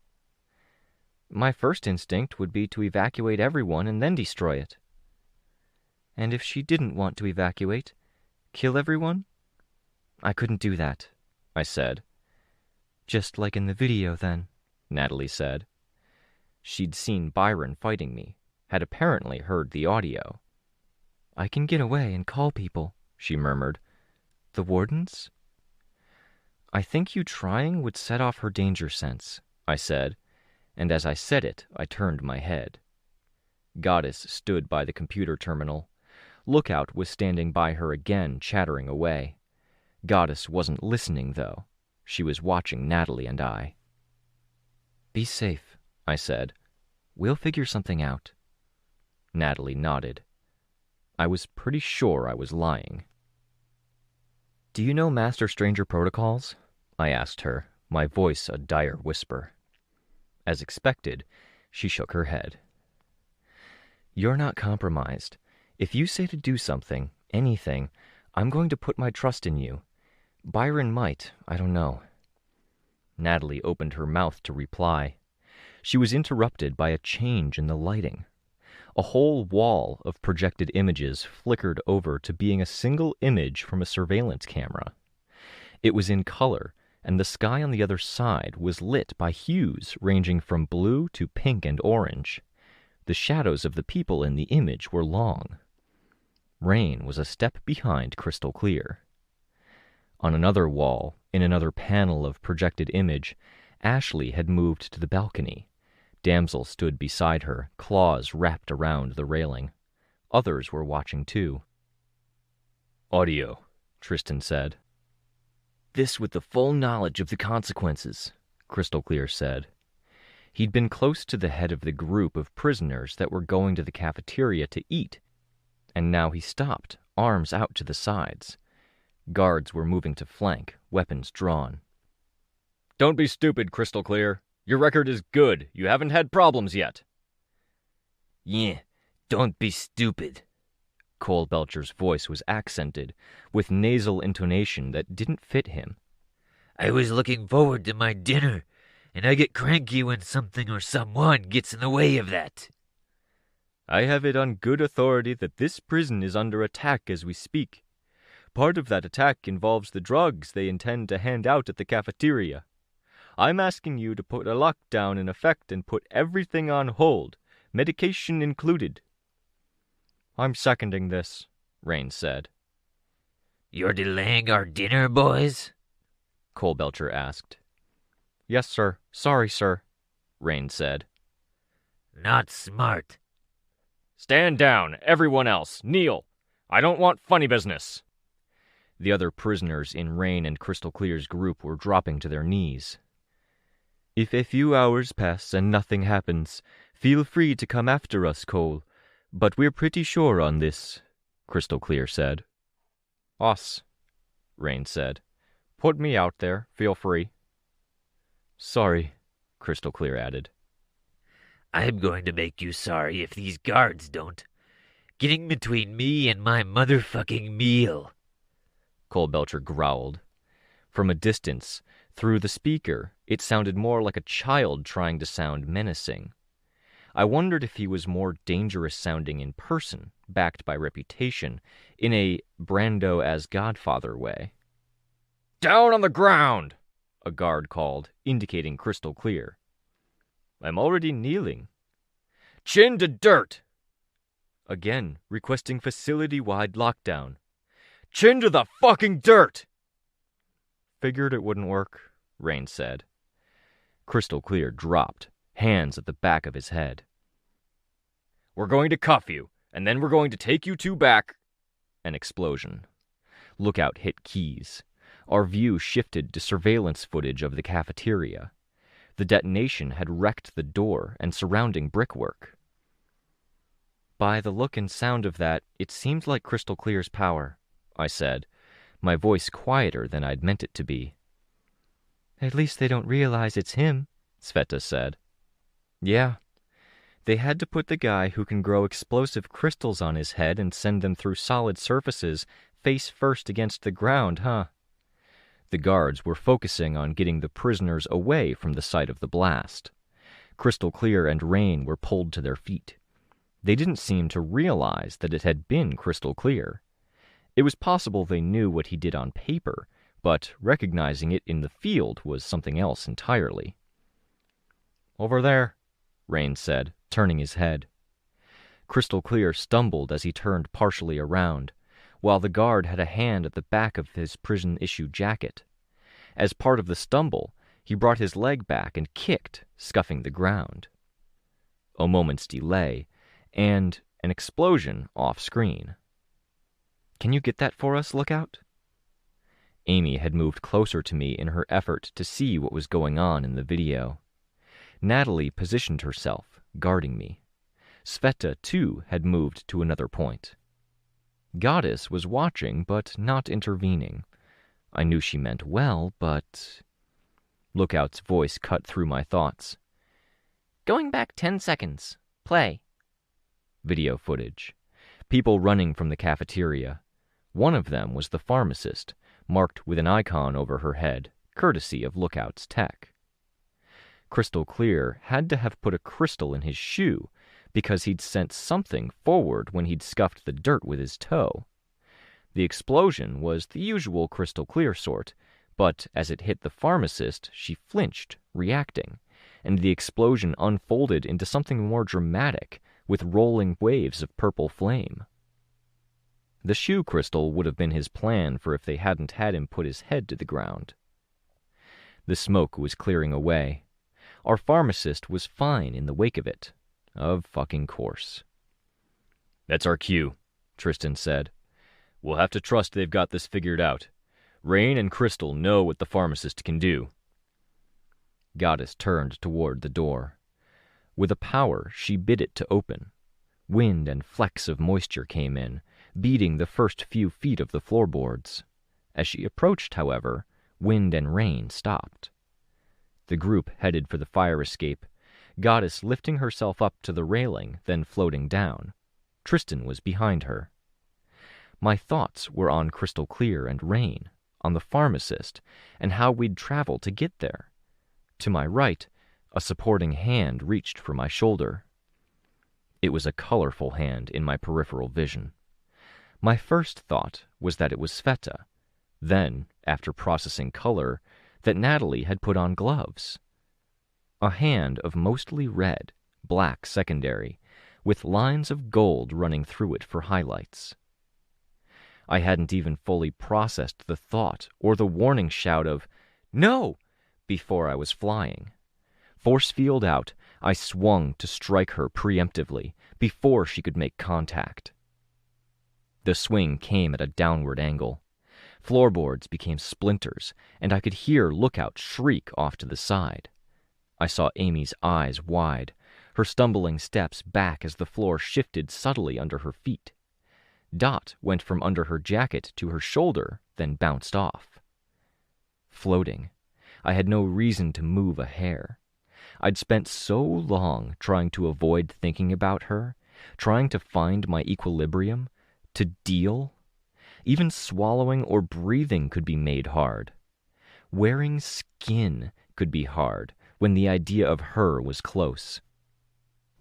"My first instinct would be to evacuate everyone and then destroy it." "And if she didn't want to evacuate, kill everyone?" "I couldn't do that," I said. "Just like in the video, then," Natalie said. She'd seen Byron fighting me, had apparently heard the audio. "I can get away and call people," she murmured. "The wardens?" "I think you trying would set off her danger sense," I said, and as I said it, I turned my head. Goddess stood by the computer terminal. Lookout was standing by her again, chattering away. Goddess wasn't listening, though. She was watching Natalie and I. "Be safe," I said. "We'll figure something out." Natalie nodded. I was pretty sure I was lying. "Do you know Master Stranger protocols?" I asked her, my voice a dire whisper. As expected, she shook her head. "You're not compromised. If you say to do something, anything, I'm going to put my trust in you. Byron might, I don't know." Natalie opened her mouth to reply. She was interrupted by a change in the lighting. A whole wall of projected images flickered over to being a single image from a surveillance camera. It was in color, and the sky on the other side was lit by hues ranging from blue to pink and orange. The shadows of the people in the image were long. Rain was a step behind crystal clear. On another wall, in another panel of projected image, Ashley had moved to the balcony. Damsel stood beside her, claws wrapped around the railing. Others were watching too. "Audio," Tristan said. "This with the full knowledge of the consequences," Crystal Clear said. He'd been close to the head of the group of prisoners that were going to the cafeteria to eat, and now he stopped, arms out to the sides. Guards were moving to flank, weapons drawn. "Don't be stupid, Crystal Clear. Your record is good. You haven't had problems yet." "Yeah, don't be stupid." Cole Belcher's voice was accented, with nasal intonation that didn't fit him. "I was looking forward to my dinner, and I get cranky when something or someone gets in the way of that." "I have it on good authority that this prison is under attack as we speak. Part of that attack involves the drugs they intend to hand out at the cafeteria. I'm asking you to put a lockdown in effect and put everything on hold, medication included." "I'm seconding this," Rain said. "You're delaying our dinner, boys?" Cole Belcher asked. "Yes, sir. Sorry, sir," Rain said. "Not smart." "Stand down, everyone else. Kneel. I don't want funny business." The other prisoners in Rain and Crystal Clear's group were dropping to their knees. "If a few hours pass and nothing happens, feel free to come after us, Cole. But we're pretty sure on this," Crystal Clear said. "Us," Rain said. "Put me out there. Feel free." "Sorry," Crystal Clear added. I'm going to make you sorry if these guards don't. Getting between me and my motherfucking meal. Cole Belcher growled. From a distance, through the speaker, it sounded more like a child trying to sound menacing. I wondered if he was more dangerous sounding in person, backed by reputation, in a Brando as Godfather way. "Down on the ground!" a guard called, indicating crystal clear. "I'm already kneeling." "Chin to dirt!" Again, requesting facility-wide lockdown. "Chin to the fucking dirt!" Figured it wouldn't work, Rain said. Crystal Clear dropped, hands at the back of his head. "We're going to cuff you, and then we're going to take you two back." An explosion. Lookout hit keys. Our view shifted to surveillance footage of the cafeteria. The detonation had wrecked the door and surrounding brickwork. "By the look and sound of that, it seems like Crystal Clear's power," I said, my voice quieter than I'd meant it to be. "At least they don't realize it's him," Sveta said. "Yeah. They had to put the guy who can grow explosive crystals on his head and send them through solid surfaces face first against the ground, huh?" The guards were focusing on getting the prisoners away from the site of the blast. Crystal Clear and Rain were pulled to their feet. They didn't seem to realize that it had been Crystal Clear. It was possible they knew what he did on paper, but recognizing it in the field was something else entirely. "Over there," Rain said, turning his head. Crystal Clear stumbled as he turned partially around, while the guard had a hand at the back of his prison-issue jacket. As part of the stumble, he brought his leg back and kicked, scuffing the ground. A moment's delay, and an explosion off-screen. "Can you get that for us, Lookout?" Amy had moved closer to me in her effort to see what was going on in the video. Natalie positioned herself, guarding me. Sveta, too, had moved to another point. Goddess was watching, but not intervening. I knew she meant well, but... Lookout's voice cut through my thoughts. "Going back 10 seconds. Play." Video footage. People running from the cafeteria. One of them was the pharmacist, marked with an icon over her head, courtesy of Lookout's tech. Crystal Clear had to have put a crystal in his shoe because he'd sent something forward when he'd scuffed the dirt with his toe. The explosion was the usual Crystal Clear sort, but as it hit the pharmacist, she flinched, reacting, and the explosion unfolded into something more dramatic, with rolling waves of purple flame. The shoe crystal would have been his plan for if they hadn't had him put his head to the ground. The smoke was clearing away. Our pharmacist was fine in the wake of it. Of fucking course. "That's our cue," Tristan said. "We'll have to trust they've got this figured out. Rain and Crystal know what the pharmacist can do." Goddess turned toward the door. With a power, she bid it to open. Wind and flecks of moisture came in, beating the first few feet of the floorboards. As she approached, however, wind and rain stopped. The group headed for the fire escape, Goddess lifting herself up to the railing, then floating down. Tristan was behind her. My thoughts were on Crystal Clear and Rain, on the pharmacist, and how we'd travel to get there. To my right, a supporting hand reached for my shoulder. It was a colorful hand in my peripheral vision. My first thought was that it was Sveta. Then, after processing color, that Natalie had put on gloves. A hand of mostly red, black secondary, with lines of gold running through it for highlights. I hadn't even fully processed the thought or the warning shout of, "No!" before I was flying. Force field out, I swung to strike her preemptively, before she could make contact. The swing came at a downward angle. Floorboards became splinters, and I could hear Lookout shriek off to the side. I saw Amy's eyes wide, her stumbling steps back as the floor shifted subtly under her feet. Dot went from under her jacket to her shoulder, then bounced off. Floating. I had no reason to move a hair. I'd spent so long trying to avoid thinking about her, trying to find my equilibrium, to deal. Even swallowing or breathing could be made hard. Wearing skin could be hard when the idea of her was close.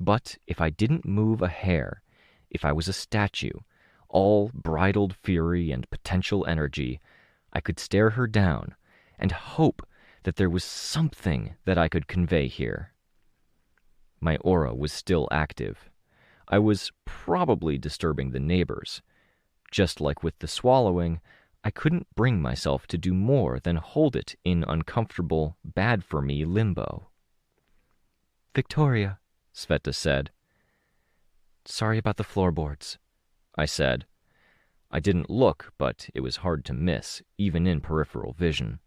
But if I didn't move a hair, if I was a statue, all bridled fury and potential energy, I could stare her down and hope that there was something that I could convey here. My aura was still active. I was probably disturbing the neighbors. Just like with the swallowing, I couldn't bring myself to do more than hold it in uncomfortable, bad-for-me limbo. "Victoria," Sveta said. "Sorry about the floorboards," I said. I didn't look, but it was hard to miss, even in peripheral vision.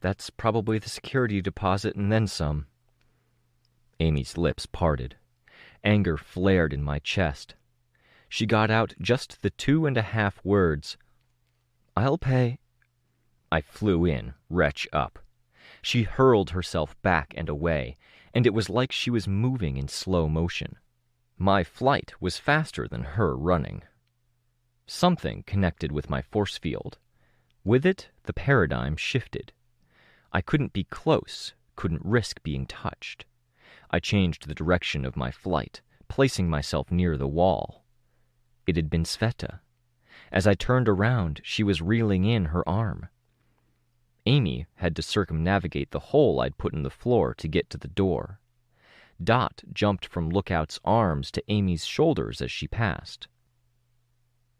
"That's probably the security deposit and then some." Amy's lips parted. Anger flared in my chest. She got out just the 2.5 words, "I'll pay." I flew in, wretch up. She hurled herself back and away, and it was like she was moving in slow motion. My flight was faster than her running. Something connected with my force field. With it, the paradigm shifted. I couldn't be close, couldn't risk being touched. I changed the direction of my flight, placing myself near the wall. It had been Sveta. As I turned around, she was reeling in her arm. Amy had to circumnavigate the hole I'd put in the floor to get to the door. Dot jumped from Lookout's arms to Amy's shoulders as she passed.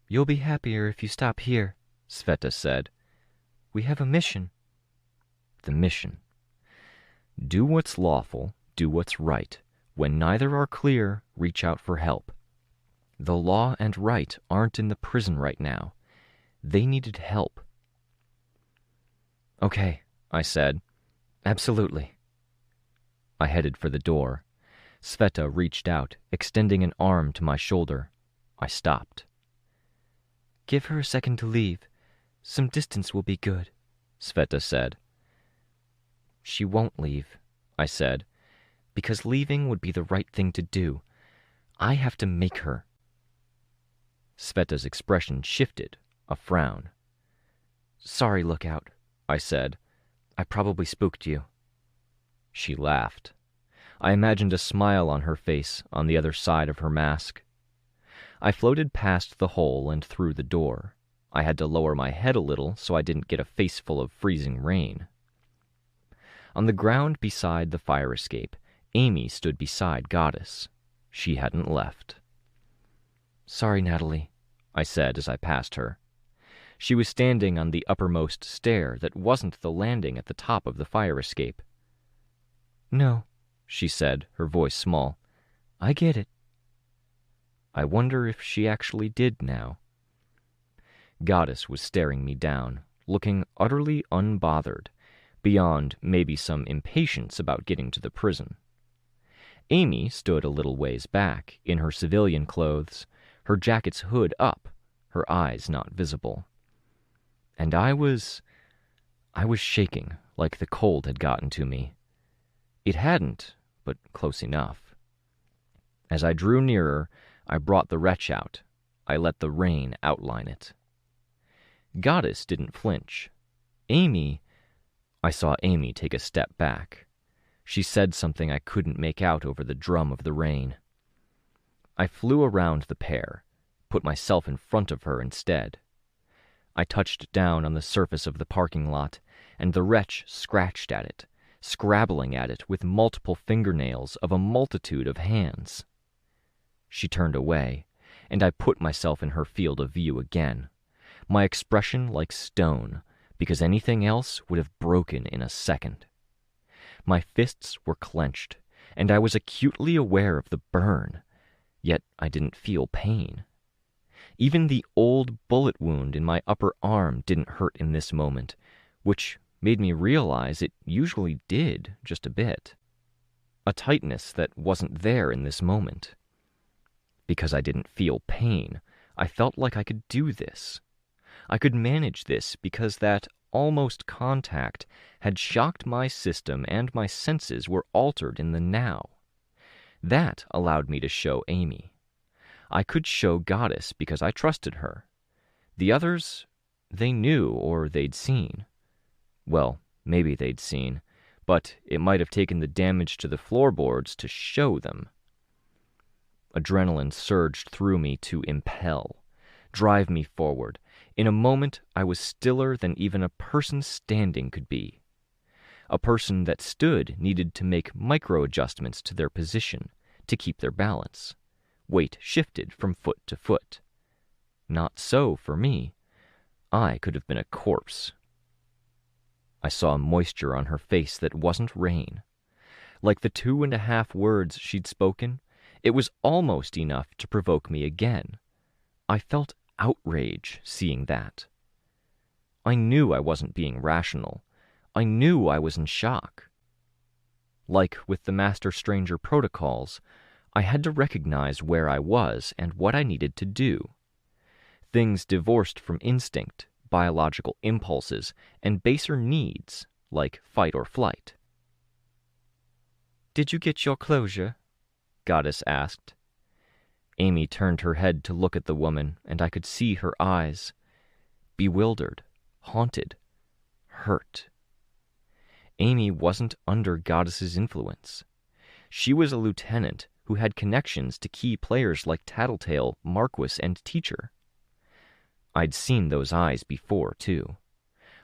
"You'll be happier if you stop here," Sveta said. "We have a mission." The mission. Do what's lawful, do what's right. When neither are clear, reach out for help. The law and right aren't in the prison right now. They needed help. "Okay," I said. "Absolutely." I headed for the door. Sveta reached out, extending an arm to my shoulder. I stopped. "Give her a second to leave. Some distance will be good," Sveta said. "She won't leave," I said, "because leaving would be the right thing to do. I have to make her." Sveta's expression shifted, a frown. "Sorry, Lookout," I said. "I probably spooked you." She laughed. I imagined a smile on her face on the other side of her mask. I floated past the hole and through the door. I had to lower my head a little so I didn't get a face full of freezing rain. On the ground beside the fire escape, Amy stood beside Goddess. She hadn't left. "Sorry, Natalie," I said as I passed her. She was standing on the uppermost stair that wasn't the landing at the top of the fire escape. "No," she said, her voice small. "I get it." I wonder if she actually did now. Goddess was staring me down, looking utterly unbothered, beyond maybe some impatience about getting to the prison. Amy stood a little ways back, in her civilian clothes, her jacket's hood up, her eyes not visible. And I was shaking, like the cold had gotten to me. It hadn't, but close enough. As I drew nearer, I brought the wretch out. I let the rain outline it. Goddess didn't flinch. I saw Amy take a step back. She said something I couldn't make out over the drum of the rain. I flew around the pair, put myself in front of her instead. I touched down on the surface of the parking lot, and the wretch scratched at it, scrabbling at it with multiple fingernails of a multitude of hands. She turned away, and I put myself in her field of view again, my expression like stone, because anything else would have broken in a second. My fists were clenched, and I was acutely aware of the burn, yet I didn't feel pain. Even the old bullet wound in my upper arm didn't hurt in this moment, which made me realize it usually did just a bit. A tightness that wasn't there in this moment. Because I didn't feel pain, I felt like I could do this. I could manage this because that almost contact had shocked my system and my senses were altered in the now. That allowed me to show Amy. I could show Goddess because I trusted her. The others, they knew or they'd seen. Well, maybe they'd seen, but it might have taken the damage to the floorboards to show them. Adrenaline surged through me to impel, drive me forward. In a moment, I was stiller than even a person standing could be. A person that stood needed to make micro-adjustments to their position to keep their balance. Weight shifted from foot to foot. Not so for me. I could have been a corpse. I saw moisture on her face that wasn't rain. Like the 2.5 words she'd spoken, it was almost enough to provoke me again. I felt outrage seeing that. I knew I wasn't being rational. I knew I was in shock. Like with the Master Stranger protocols, I had to recognize where I was and what I needed to do. Things divorced from instinct, biological impulses, and baser needs, like fight or flight. "Did you get your closure?" Goddess asked. Amy turned her head to look at the woman, and I could see her eyes. Bewildered, haunted, hurt. Amy wasn't under Goddess's influence. She was a lieutenant who had connections to key players like Tattletale, Marquis, and Teacher. I'd seen those eyes before, too,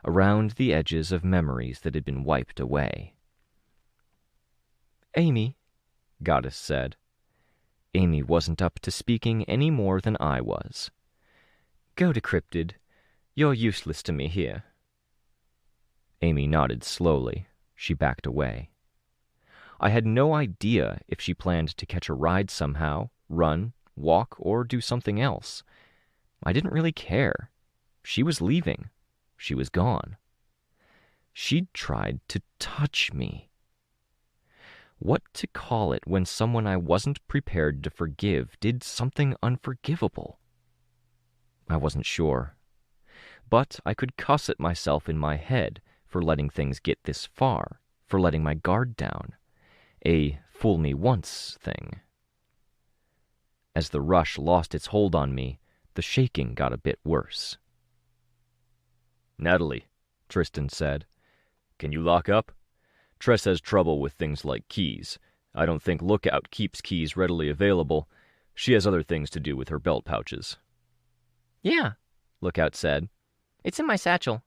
around the edges of memories that had been wiped away. "Amy," Goddess said. Amy wasn't up to speaking any more than I was. "Go decrypted. You're useless to me here." Amy nodded slowly. She backed away. I had no idea if she planned to catch a ride somehow, run, walk, or do something else. I didn't really care. She was leaving. She was gone. She'd tried to touch me. What to call it when someone I wasn't prepared to forgive did something unforgivable? I wasn't sure. But I could cuss at myself in my head for letting things get this far, for letting my guard down. A fool-me-once thing. As the rush lost its hold on me, the shaking got a bit worse. "Natalie," Tristan said, "can you lock up? Tress has trouble with things like keys. I don't think Lookout keeps keys readily available. She has other things to do with her belt pouches." "Yeah," Lookout said. "It's in my satchel."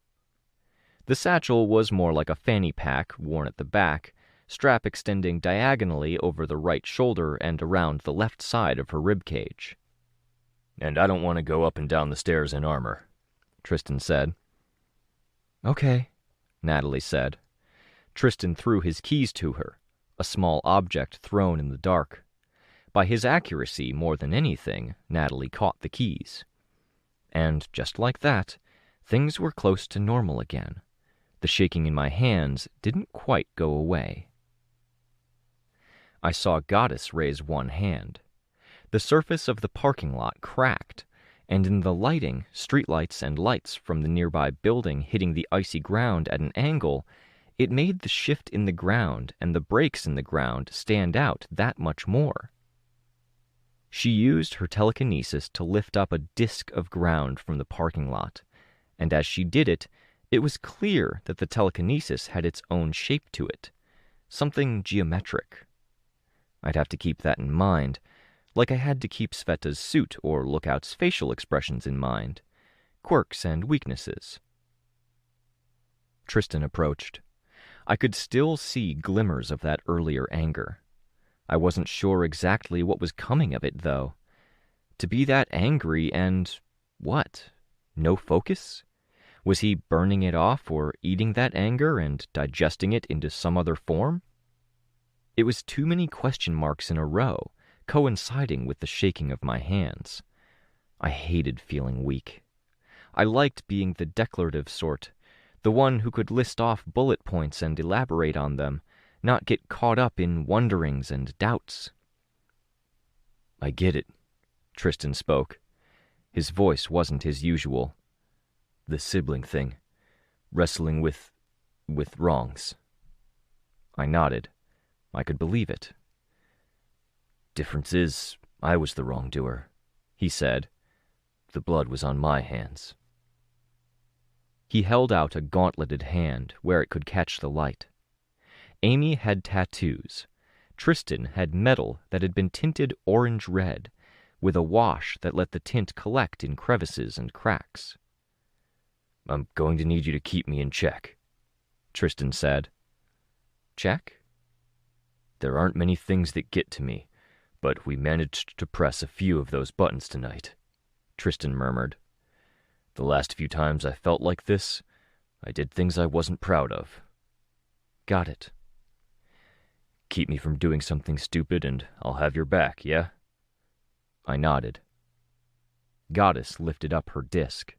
The satchel was more like a fanny pack worn at the back, strap extending diagonally over the right shoulder and around the left side of her ribcage. "And I don't want to go up and down the stairs in armor," Tristan said. "Okay," Natalie said. Tristan threw his keys to her, a small object thrown in the dark. By his accuracy, more than anything, Natalie caught the keys. And just like that, things were close to normal again. The shaking in my hands didn't quite go away. I saw Goddess raise one hand. The surface of the parking lot cracked, and in the lighting, streetlights and lights from the nearby building hitting the icy ground at an angle, it made the shift in the ground and the breaks in the ground stand out that much more. She used her telekinesis to lift up a disk of ground from the parking lot, and as she did it, it was clear that the telekinesis had its own shape to it, something geometric. I'd have to keep that in mind, like I had to keep Sveta's suit or Lookout's facial expressions in mind, quirks and weaknesses. Tristan approached. I could still see glimmers of that earlier anger. I wasn't sure exactly what was coming of it, though. To be that angry and... what? No focus? Was he burning it off or eating that anger and digesting it into some other form? It was too many question marks in a row, coinciding with the shaking of my hands. I hated feeling weak. I liked being the declarative sort, the one who could list off bullet points and elaborate on them, not get caught up in wonderings and doubts. "I get it," Tristan spoke. His voice wasn't his usual. "The sibling thing. wrestling with wrongs. I nodded. I could believe it. Difference is, I was the wrongdoer, he said. The blood was on my hands. He held out a gauntleted hand where it could catch the light. Amy had tattoos. Tristan had metal that had been tinted orange-red, with a wash that let the tint collect in crevices and cracks. I'm going to need you to keep me in check, Tristan said. Check? There aren't many things that get to me, but we managed to press a few of those buttons tonight, Tristan murmured. The last few times I felt like this, I did things I wasn't proud of. Got it. Keep me from doing something stupid and I'll have your back, yeah? I nodded. Goddess lifted up her disc.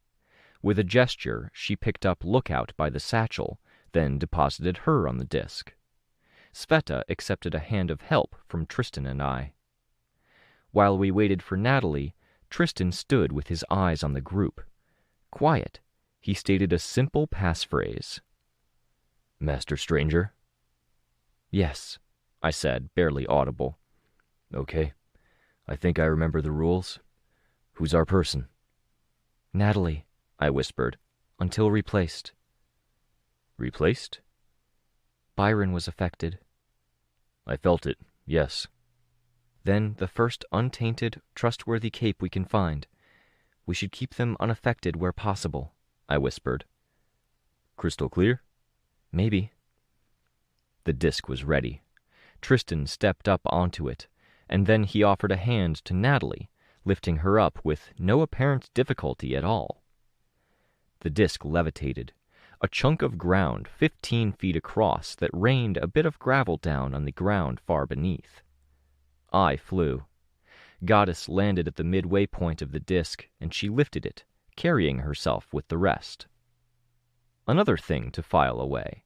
With a gesture, she picked up Lookout by the satchel, then deposited her on the disc. Sveta accepted a hand of help from Tristan and I. While we waited for Natalie, Tristan stood with his eyes on the group. Quiet, he stated a simple passphrase. Master Stranger? Yes, I said, barely audible. Okay, I think I remember the rules. Who's our person? Natalie, I whispered, until replaced. Replaced? Byron was affected. I felt it, yes. Then the first untainted, trustworthy cape we can find. We should keep them unaffected where possible, I whispered. Crystal clear? Maybe. The disc was ready. Tristan stepped up onto it, and then he offered a hand to Natalie, lifting her up with no apparent difficulty at all. The disc levitated, a chunk of ground 15 feet across that rained a bit of gravel down on the ground far beneath. I flew. Goddess landed at the midway point of the disc, and she lifted it, carrying herself with the rest. Another thing to file away.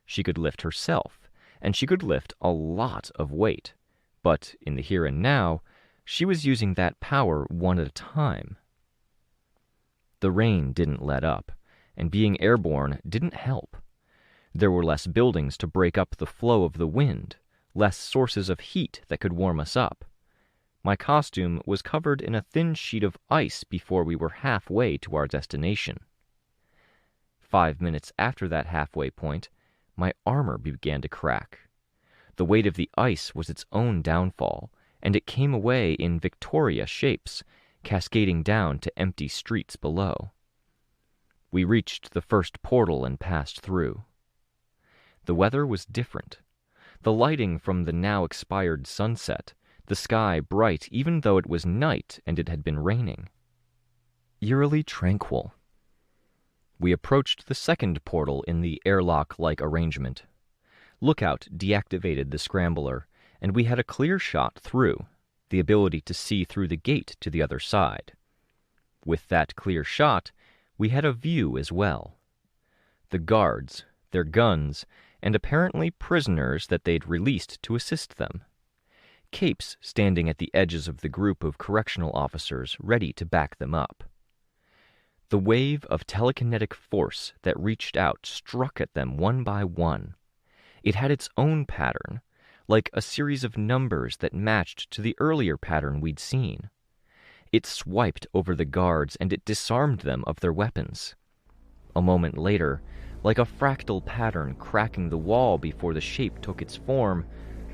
She could lift herself, and she could lift a lot of weight, but in the here and now, she was using that power one at a time. The rain didn't let up, and being airborne didn't help. There were less buildings to break up the flow of the wind, less sources of heat that could warm us up. My costume was covered in a thin sheet of ice before we were halfway to our destination. 5 minutes after that halfway point, my armor began to crack. The weight of the ice was its own downfall, and it came away in Victoria shapes, cascading down to empty streets below. We reached the first portal and passed through. The weather was different. The lighting from the now expired sunset, the sky bright even though it was night and it had been raining. Eerily tranquil. We approached the second portal in the airlock-like arrangement. Lookout deactivated the scrambler, and we had a clear shot through, the ability to see through the gate to the other side. With that clear shot, we had a view as well. The guards, their guns, and apparently prisoners that they'd released to assist them. Capes standing at the edges of the group of correctional officers ready to back them up. The wave of telekinetic force that reached out struck at them one by one. It had its own pattern, like a series of numbers that matched to the earlier pattern we'd seen. It swiped over the guards and it disarmed them of their weapons. A moment later, like a fractal pattern cracking the wall before the shape took its form,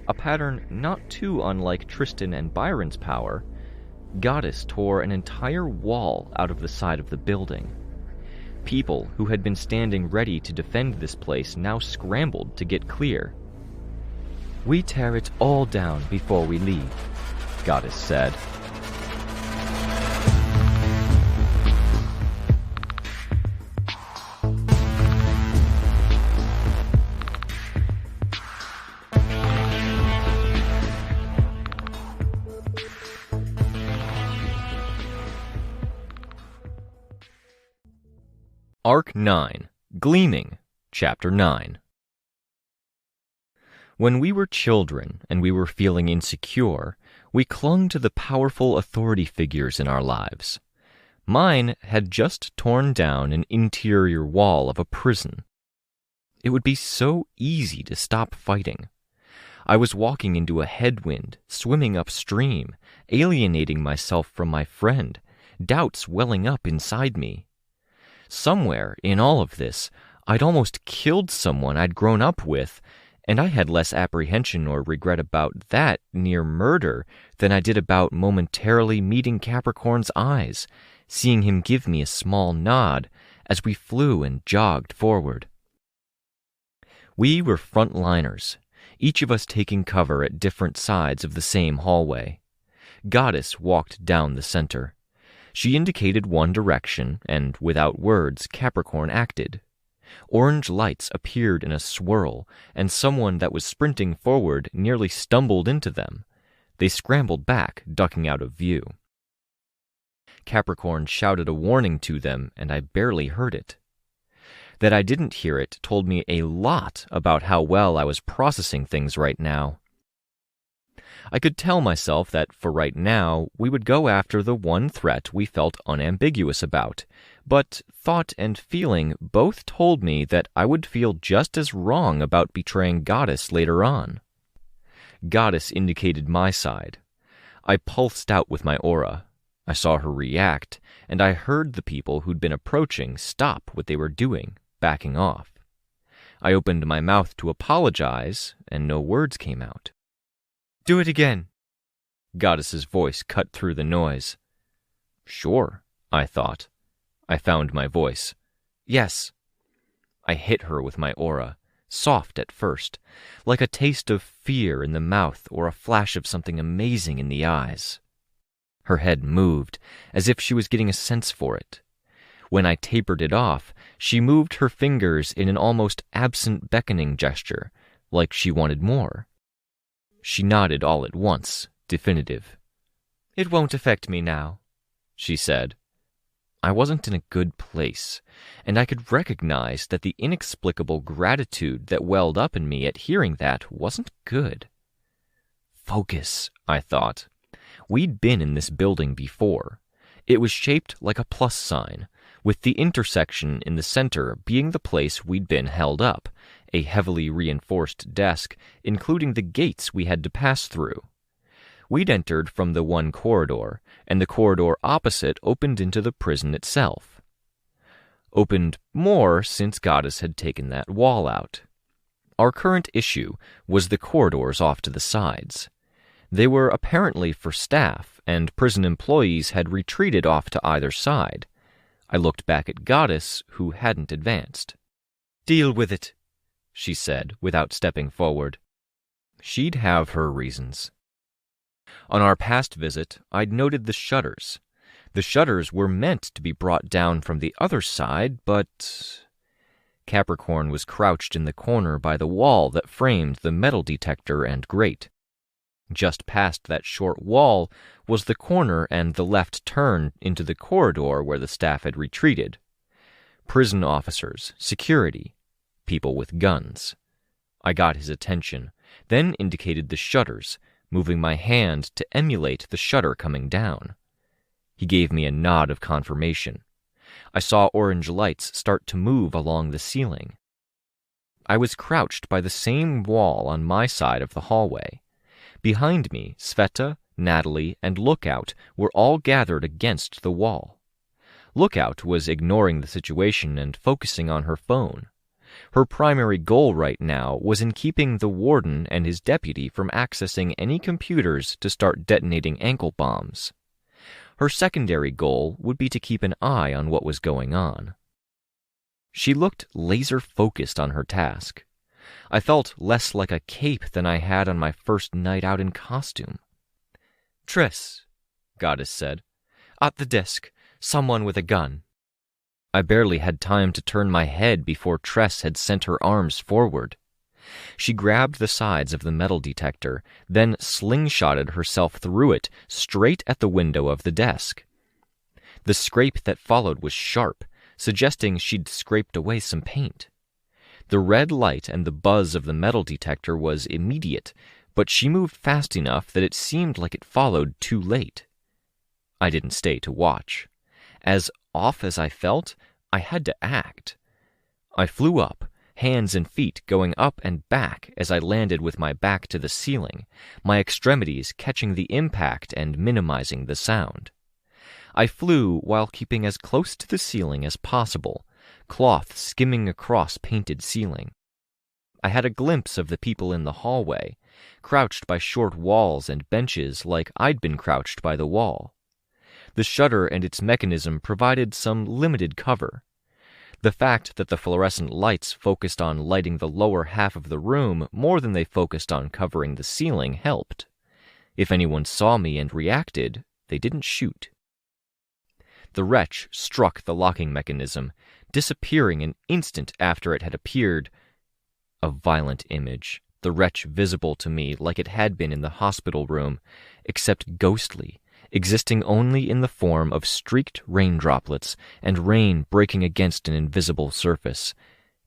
a pattern not too unlike Tristan and Byron's power, Goddess tore an entire wall out of the side of the building. People who had been standing ready to defend this place now scrambled to get clear. "We tear it all down before we leave," Goddess said. Arc 9, Gleaming, Chapter 9. When we were children and we were feeling insecure, we clung to the powerful authority figures in our lives. Mine had just torn down an interior wall of a prison. It would be so easy to stop fighting. I was walking into a headwind, swimming upstream, alienating myself from my friend, doubts welling up inside me. Somewhere in all of this, I'd almost killed someone I'd grown up with, and I had less apprehension or regret about that near murder than I did about momentarily meeting Capricorn's eyes, seeing him give me a small nod as we flew and jogged forward. We were frontliners, each of us taking cover at different sides of the same hallway. Goddess walked down the center. She indicated one direction, and without words, Capricorn acted. Orange lights appeared in a swirl, and someone that was sprinting forward nearly stumbled into them. They scrambled back, ducking out of view. Capricorn shouted a warning to them, and I barely heard it. That I didn't hear it told me a lot about how well I was processing things right now. I could tell myself that for right now, we would go after the one threat we felt unambiguous about, but thought and feeling both told me that I would feel just as wrong about betraying Goddess later on. Goddess indicated my side. I pulsed out with my aura. I saw her react, and I heard the people who'd been approaching stop what they were doing, backing off. I opened my mouth to apologize, and no words came out. "Do it again." Goddess's voice cut through the noise. Sure, I thought. I found my voice. Yes. I hit her with my aura, soft at first, like a taste of fear in the mouth or a flash of something amazing in the eyes. Her head moved, as if she was getting a sense for it. When I tapered it off, she moved her fingers in an almost absent beckoning gesture, like she wanted more. She nodded all at once, definitive. "It won't affect me now," she said. I wasn't in a good place, and I could recognize that the inexplicable gratitude that welled up in me at hearing that wasn't good. Focus, I thought. We'd been in this building before. It was shaped like a plus sign, with the intersection in the center being the place we'd been held up, a heavily reinforced desk, including the gates we had to pass through. We'd entered from the one corridor, and the corridor opposite opened into the prison itself. Opened more since Goddess had taken that wall out. Our current issue was the corridors off to the sides. They were apparently for staff, and prison employees had retreated off to either side. I looked back at Goddess, who hadn't advanced. "Deal with it," she said, without stepping forward. She'd have her reasons. On our past visit, I'd noted the shutters. The shutters were meant to be brought down from the other side, but... Capricorn was crouched in the corner by the wall that framed the metal detector and grate. Just past that short wall was the corner and the left turn into the corridor where the staff had retreated. Prison officers, security, people with guns. I got his attention, then indicated the shutters, moving my hand to emulate the shutter coming down. He gave me a nod of confirmation. I saw orange lights start to move along the ceiling. I was crouched by the same wall on my side of the hallway. Behind me, Sveta, Natalie, and Lookout were all gathered against the wall. Lookout was ignoring the situation and focusing on her phone. Her primary goal right now was in keeping the warden and his deputy from accessing any computers to start detonating ankle bombs. Her secondary goal would be to keep an eye on what was going on. She looked laser-focused on her task. I felt less like a cape than I had on my first night out in costume. "Tress," Goddess said. "At the desk, someone with a gun." I barely had time to turn my head before Tress had sent her arms forward. She grabbed the sides of the metal detector, then slingshotted herself through it, straight at the window of the desk. The scrape that followed was sharp, suggesting she'd scraped away some paint. The red light and the buzz of the metal detector was immediate, but she moved fast enough that it seemed like it followed too late. I didn't stay to watch. As off as I felt, I had to act. I flew up, hands and feet going up and back as I landed with my back to the ceiling, my extremities catching the impact and minimizing the sound. I flew while keeping as close to the ceiling as possible, cloth skimming across painted ceiling. I had a glimpse of the people in the hallway, crouched by short walls and benches like I'd been crouched by the wall. The shutter and its mechanism provided some limited cover. The fact that the fluorescent lights focused on lighting the lower half of the room more than they focused on covering the ceiling helped. If anyone saw me and reacted, they didn't shoot. The wretch struck the locking mechanism, disappearing an instant after it had appeared. A violent image, the wretch visible to me like it had been in the hospital room, except ghostly, existing only in the form of streaked rain droplets and rain breaking against an invisible surface,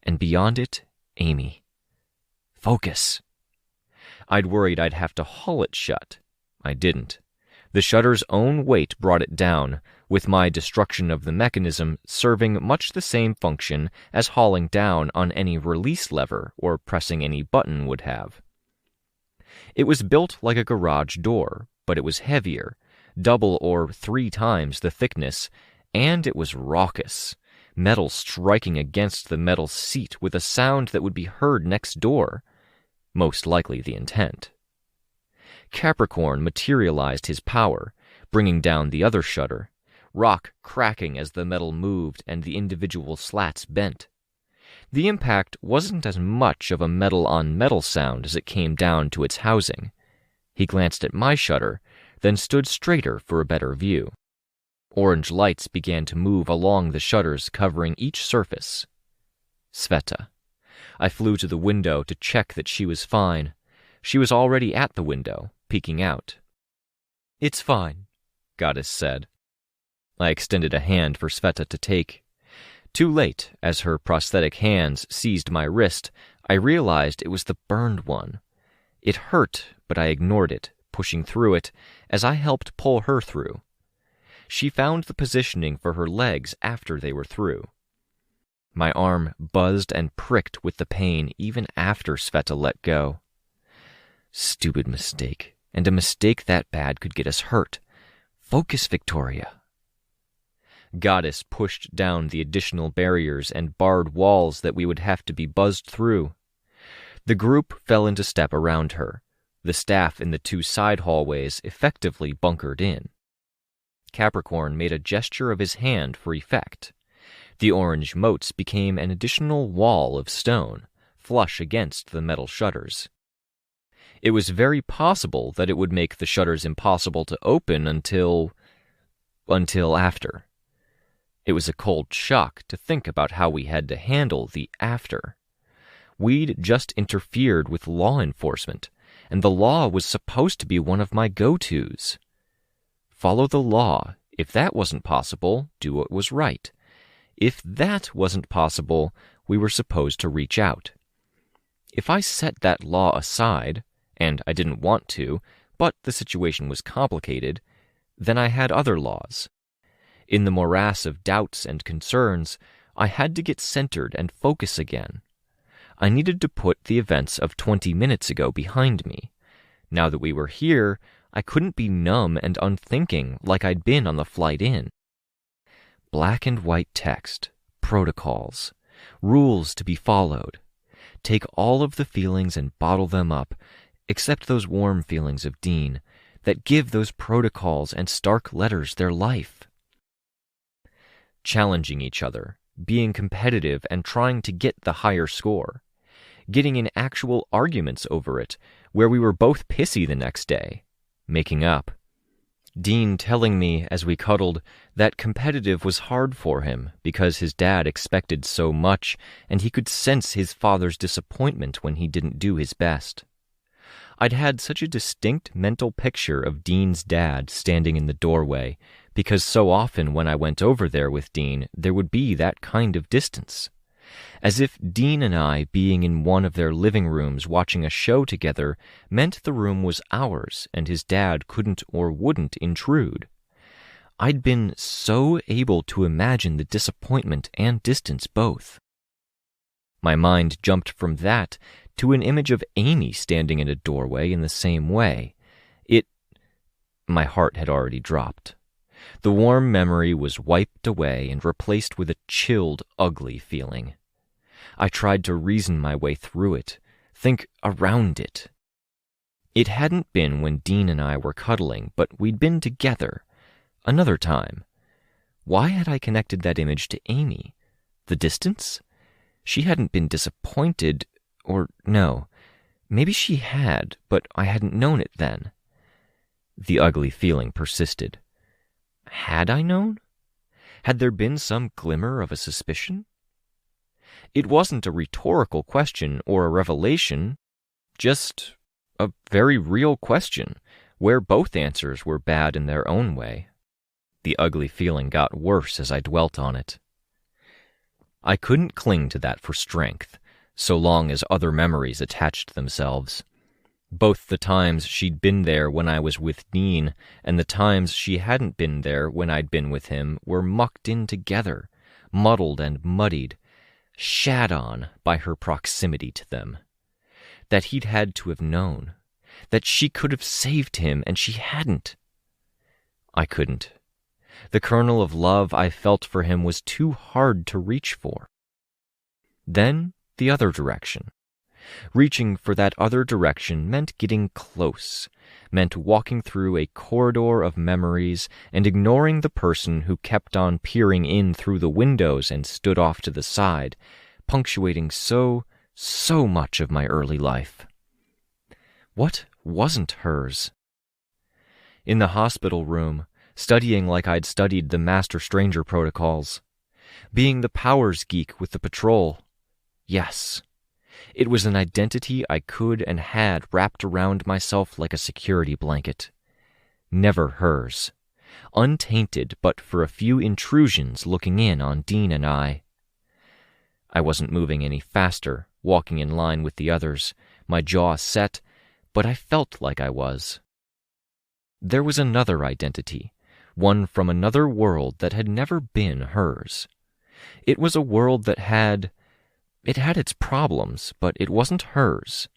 and beyond it, Amy. Focus! I'd worried I'd have to haul it shut. I didn't. The shutter's own weight brought it down, with my destruction of the mechanism serving much the same function as hauling down on any release lever or pressing any button would have. It was built like a garage door, but it was heavier, double or 3 times the thickness, and it was raucous, metal striking against the metal seat with a sound that would be heard next door, most likely the intent. Capricorn materialized his power, bringing down the other shutter, rock cracking as the metal moved and the individual slats bent. The impact wasn't as much of a metal-on-metal sound as it came down to its housing. He glanced at my shutter, then stood straighter for a better view. Orange lights began to move along the shutters covering each surface. Sveta. I flew to the window to check that she was fine. She was already at the window, peeking out. "It's fine," Goddess said. I extended a hand for Sveta to take. Too late, as her prosthetic hands seized my wrist, I realized it was the burned one. It hurt, but I ignored it, pushing through it, as I helped pull her through. She found the positioning for her legs after they were through. My arm buzzed and pricked with the pain even after Sveta let go. Stupid mistake, and a mistake that bad could get us hurt. Focus, Victoria. Goddess pushed down the additional barriers and barred walls that we would have to be buzzed through. The group fell into step around her. The staff in the 2 side hallways effectively bunkered in. Capricorn made a gesture of his hand for effect. The orange motes became an additional wall of stone, flush against the metal shutters. It was very possible that it would make the shutters impossible to open until after. It was a cold shock to think about how we had to handle the after. We'd just interfered with law enforcement, and the law was supposed to be one of my go-tos. Follow the law. If that wasn't possible, do what was right. If that wasn't possible, we were supposed to reach out. If I set that law aside, and I didn't want to, but the situation was complicated, then I had other laws. In the morass of doubts and concerns, I had to get centered and focus again. I needed to put the events of 20 minutes ago behind me. Now that we were here, I couldn't be numb and unthinking like I'd been on the flight in. Black and white text, protocols, rules to be followed. Take all of the feelings and bottle them up, except those warm feelings of Dean that give those protocols and stark letters their life. Challenging each other, being competitive and trying to get the higher score. Getting in actual arguments over it, where we were both pissy the next day. Making up. Dean telling me as we cuddled that competitive was hard for him because his dad expected so much and he could sense his father's disappointment when he didn't do his best. I'd had such a distinct mental picture of Dean's dad standing in the doorway because so often when I went over there with Dean, there would be that kind of distance. As if Dean and I being in one of their living rooms watching a show together meant the room was ours and his dad couldn't or wouldn't intrude. I'd been so able to imagine the disappointment and distance both. My mind jumped from that to an image of Amy standing in a doorway in the same way. My heart had already dropped. The warm memory was wiped away and replaced with a chilled, ugly feeling. I tried to reason my way through it, think around it. It hadn't been when Dean and I were cuddling, but we'd been together. Another time. Why had I connected that image to Amy? The distance? She hadn't been disappointed, or no. Maybe she had, but I hadn't known it then. The ugly feeling persisted. Had I known? Had there been some glimmer of a suspicion? It wasn't a rhetorical question or a revelation, just a very real question, where both answers were bad in their own way. The ugly feeling got worse as I dwelt on it. I couldn't cling to that for strength, so long as other memories attached themselves. Both the times she'd been there when I was with Dean and the times she hadn't been there when I'd been with him were mucked in together, muddled and muddied, shat on by her proximity to them. That he'd had to have known. That she could have saved him and she hadn't. I couldn't. The kernel of love I felt for him was too hard to reach for. Then the other direction. Reaching for that other direction meant getting close, meant walking through a corridor of memories and ignoring the person who kept on peering in through the windows and stood off to the side, punctuating so much of my early life. What wasn't hers? In the hospital room, studying like I'd studied the Master Stranger protocols. Being the powers geek with the patrol. Yes. It was an identity I could and had wrapped around myself like a security blanket. Never hers. Untainted but for a few intrusions looking in on Dean and I. I wasn't moving any faster, walking in line with the others, my jaw set, but I felt like I was. There was another identity, one from another world that had never been hers. It was a world that had its problems, but it wasn't hers.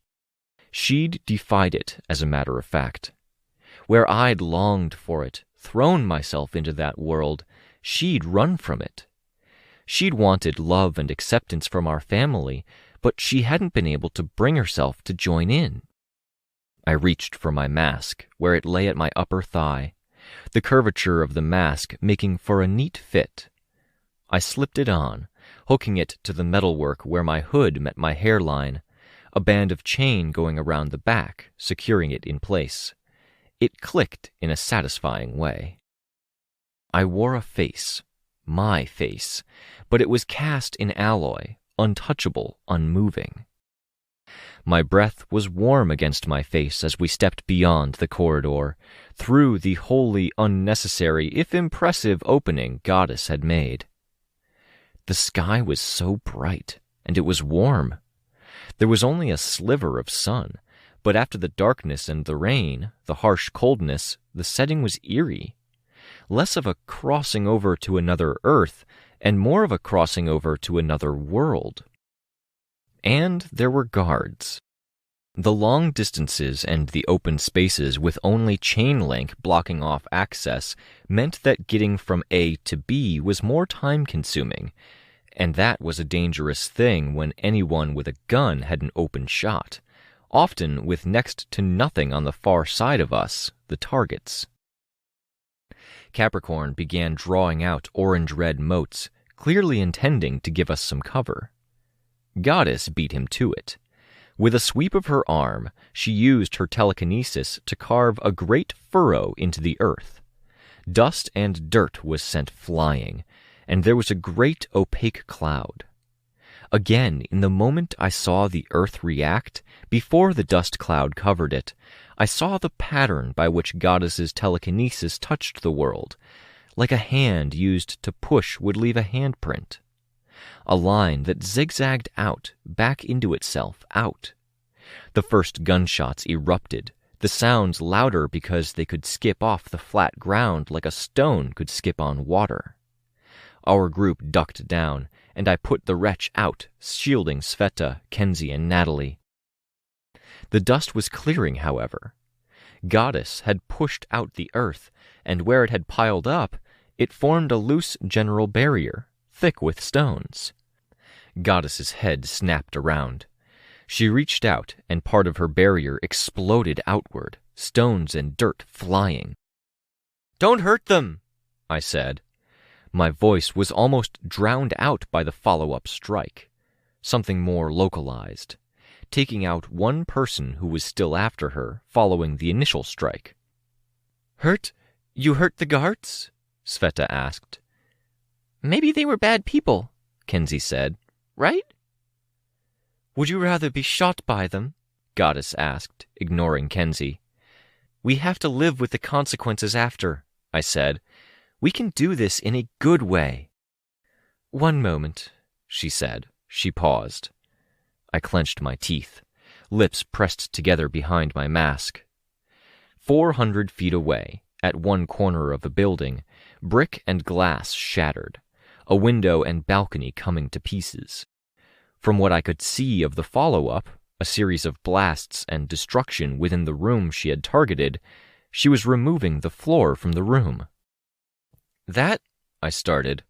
She'd defied it, as a matter of fact. Where I'd longed for it, thrown myself into that world, she'd run from it. She'd wanted love and acceptance from our family, but she hadn't been able to bring herself to join in. I reached for my mask, where it lay at my upper thigh, the curvature of the mask making for a neat fit. I slipped it on, hooking it to the metalwork where my hood met my hairline, a band of chain going around the back, securing it in place. It clicked in a satisfying way. I wore a face, my face, but it was cast in alloy, untouchable, unmoving. My breath was warm against my face as we stepped beyond the corridor, through the wholly unnecessary, if impressive, opening Goddess had made. The sky was so bright, and it was warm. There was only a sliver of sun, but after the darkness and the rain, the harsh coldness, the setting was eerie. Less of a crossing over to another Earth, and more of a crossing over to another world. And there were guards. The long distances and the open spaces with only chain link blocking off access meant that getting from A to B was more time-consuming, and that was a dangerous thing when anyone with a gun had an open shot, often with next to nothing on the far side of us, the targets. Capricorn began drawing out orange-red motes, clearly intending to give us some cover. Goddess beat him to it. With a sweep of her arm, she used her telekinesis to carve a great furrow into the earth. Dust and dirt was sent flying, and there was a great opaque cloud. Again, in the moment I saw the earth react, before the dust cloud covered it, I saw the pattern by which Goddess's telekinesis touched the world, like a hand used to push would leave a handprint. A line that zigzagged out, back into itself, out. The first gunshots erupted, the sounds louder because they could skip off the flat ground like a stone could skip on water. Our group ducked down, and I put the wretch out, shielding Sveta, Kenzie, and Natalie. The dust was clearing, however. Goddess had pushed out the earth, and where it had piled up, it formed a loose general barrier, thick with stones. Goddess's head snapped around. She reached out, and part of her barrier exploded outward, stones and dirt flying. "Don't hurt them," I said. My voice was almost drowned out by the follow-up strike, something more localized, taking out one person who was still after her following the initial strike. "Hurt? You hurt the guards?" Sveta asked. "Maybe they were bad people," Kenzie said. "Right?" "Would you rather be shot by them?" Goddess asked, ignoring Kenzie. "We have to live with the consequences after," I said. "We can do this in a good way." "One moment," she said. She paused. I clenched my teeth, lips pressed together behind my mask. 400 feet away, at one corner of a building, brick and glass shattered, a window and balcony coming to pieces. From what I could see of the follow-up, a series of blasts and destruction within the room she had targeted, she was removing the floor from the room. "That," I started.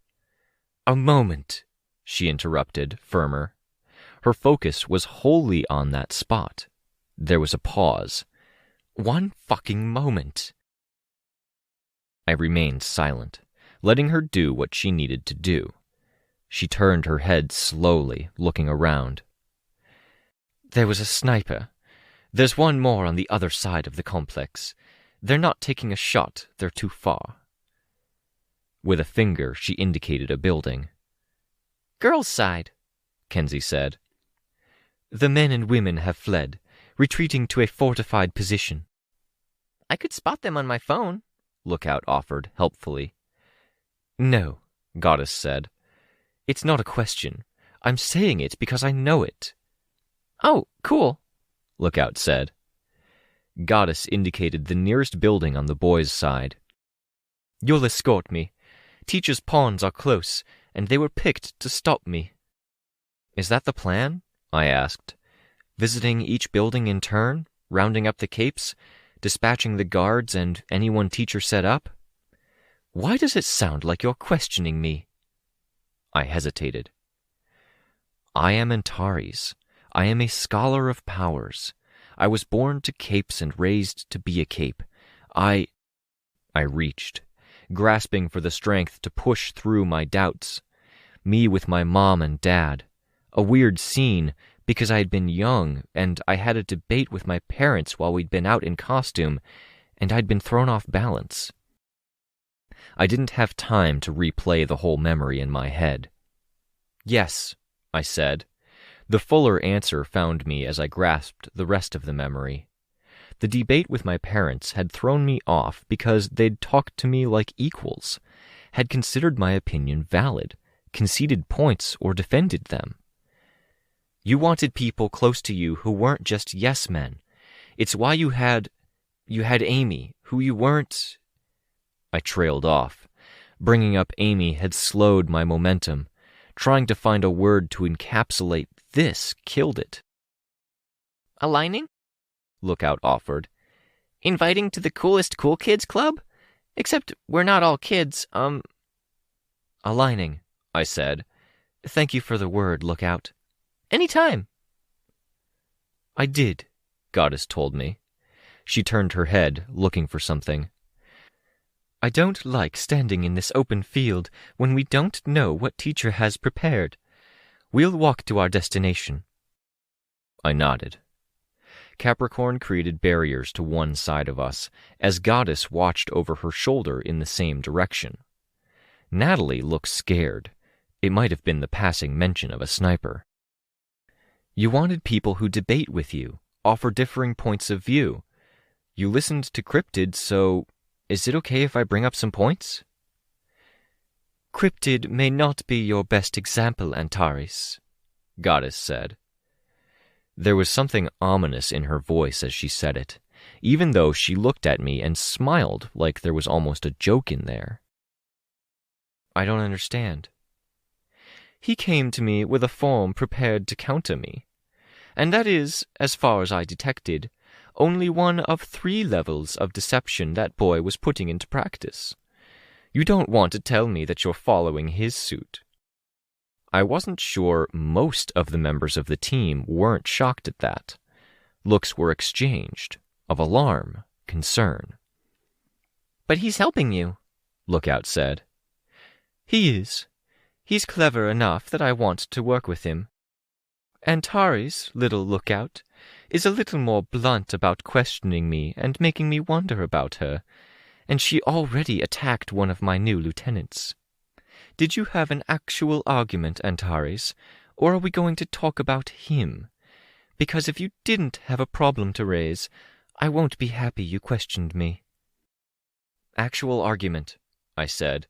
"A moment," she interrupted, firmer. Her focus was wholly on that spot. There was a pause. "One fucking moment." I remained silent, letting her do what she needed to do. She turned her head slowly, looking around. "There was a sniper. There's one more on the other side of the complex. They're not taking a shot, they're too far." With a finger, she indicated a building. "Girls' side," Kenzie said. "The men and women have fled, retreating to a fortified position." "I could spot them on my phone," Lookout offered, helpfully. "No," Goddess said. "It's not a question. I'm saying it because I know it." "Oh, cool," Lookout said. Goddess indicated the nearest building on the boys' side. "You'll escort me. Teacher's pawns are close, and they were picked to stop me." "Is that the plan?" I asked. "Visiting each building in turn, rounding up the capes, dispatching the guards and anyone teacher set up? Why does it sound like you're questioning me?" I hesitated. "I am Antares. I am a scholar of powers. I was born to capes and raised to be a cape. I reached, grasping for the strength to push through my doubts. Me with my mom and dad. A weird scene, because I had been young, and I had a debate with my parents while we'd been out in costume, and I'd been thrown off balance. I didn't have time to replay the whole memory in my head. "Yes," I said. The fuller answer found me as I grasped the rest of the memory. The debate with my parents had thrown me off because they'd talked to me like equals, had considered my opinion valid, conceded points or defended them. "You wanted people close to you who weren't just yes men. It's why you had Amy, who you weren't—" I trailed off. Bringing up Amy had slowed my momentum. Trying to find a word to encapsulate this killed it. "Aligning?" Lookout offered. "Inviting to the coolest cool kids club? Except we're not all kids, "Aligning," I said. "Thank you for the word, Lookout." "Anytime." "I did," Goddess told me. She turned her head, looking for something. "I don't like standing in this open field when we don't know what teacher has prepared. We'll walk to our destination." I nodded. Capricorn created barriers to one side of us, as Goddess watched over her shoulder in the same direction. Natalie looked scared. It might have been the passing mention of a sniper. "You wanted people who debate with you, offer differing points of view. You listened to Cryptid, so is it okay if I bring up some points?" "Cryptid may not be your best example, Antares," Goddess said. There was something ominous in her voice as she said it, even though she looked at me and smiled like there was almost a joke in there. I don't understand. He came to me with a form prepared to counter me, and that is, as far as I detected, only one of 3 levels of deception that boy was putting into practice. You don't want to tell me that you're following his suit. I wasn't sure most of the members of the team weren't shocked at that. Looks were exchanged, of alarm, concern. But he's helping you, Lookout said. He is. He's clever enough that I want to work with him. Antari's little Lookout is a little more blunt about questioning me and making me wonder about her, and she already attacked one of my new lieutenants. Did you have an actual argument, Antares, or are we going to talk about him? Because if you didn't have a problem to raise, I won't be happy you questioned me. Actual argument, I said.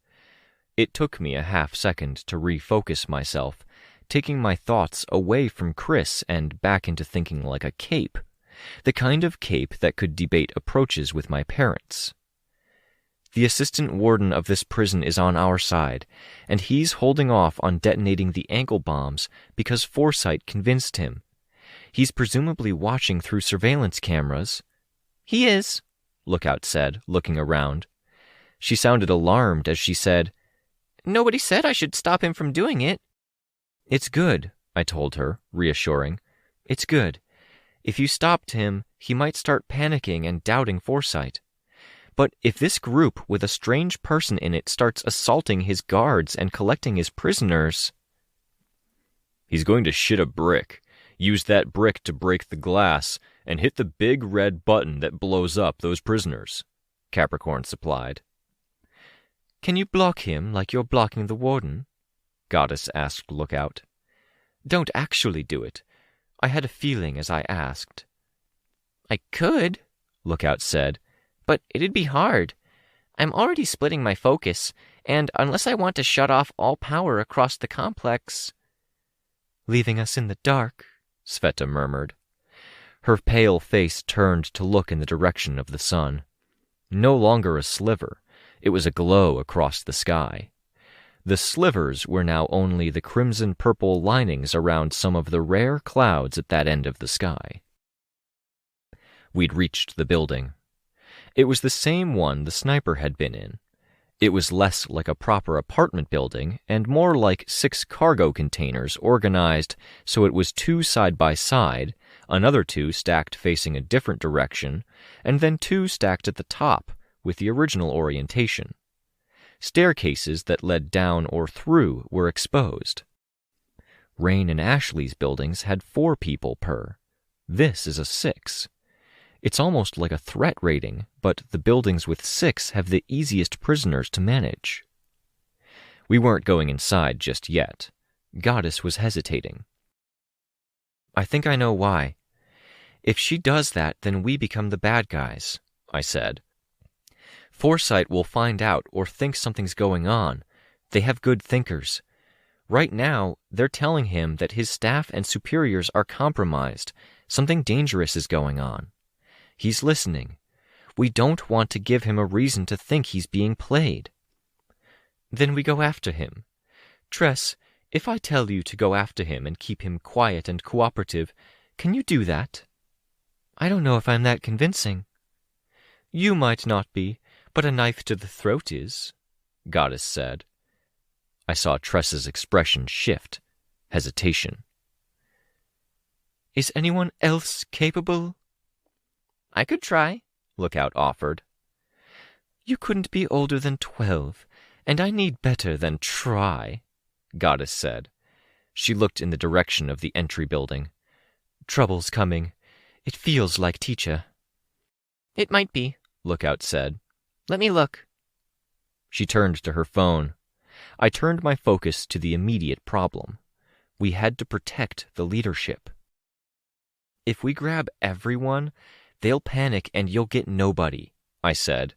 It took me a half-second to refocus myself, taking my thoughts away from Chris and back into thinking like a cape, the kind of cape that could debate approaches with my parents. The assistant warden of this prison is on our side, and he's holding off on detonating the ankle bombs because Foresight convinced him. He's presumably watching through surveillance cameras. He is, Lookout said, looking around. She sounded alarmed as she said, Nobody said I should stop him from doing it. It's good, I told her, reassuring. It's good. If you stopped him, he might start panicking and doubting Foresight. But if this group with a strange person in it starts assaulting his guards and collecting his prisoners... He's going to shit a brick, use that brick to break the glass, and hit the big red button that blows up those prisoners, Capricorn supplied. Can you block him like you're blocking the warden? Goddess asked Lookout. Don't actually do it. I had a feeling as I asked. I could, Lookout said, but it'd be hard. I'm already splitting my focus, and unless I want to shut off all power across the complex... Leaving us in the dark, Sveta murmured. Her pale face turned to look in the direction of the sun. No longer a sliver, it was a glow across the sky. The slivers were now only the crimson-purple linings around some of the rare clouds at that end of the sky. We'd reached the building. It was the same one the sniper had been in. It was less like a proper apartment building and more like 6 cargo containers organized so it was 2 side by side, another 2 stacked facing a different direction, and then 2 stacked at the top with the original orientation. Staircases that led down or through were exposed. Rain and Ashley's buildings had 4 people per. This is a 6. It's almost like a threat rating, but the buildings with 6 have the easiest prisoners to manage. We weren't going inside just yet. Goddess was hesitating. I think I know why. If she does that, then we become the bad guys, I said. Foresight will find out or think something's going on. They have good thinkers. Right now, they're telling him that his staff and superiors are compromised. Something dangerous is going on. He's listening. We don't want to give him a reason to think he's being played. Then we go after him. Tress, if I tell you to go after him and keep him quiet and cooperative, can you do that? I don't know if I'm that convincing. You might not be, but a knife to the throat is, Goddess said. I saw Tress's expression shift, hesitation. Is anyone else capable? I could try, Lookout offered. You couldn't be older than 12, and I need better than try, Goddess said. She looked in the direction of the entry building. Trouble's coming. It feels like teacher. It might be, Lookout said. Let me look. She turned to her phone. I turned my focus to the immediate problem. We had to protect the leadership. If we grab everyone, they'll panic and you'll get nobody, I said.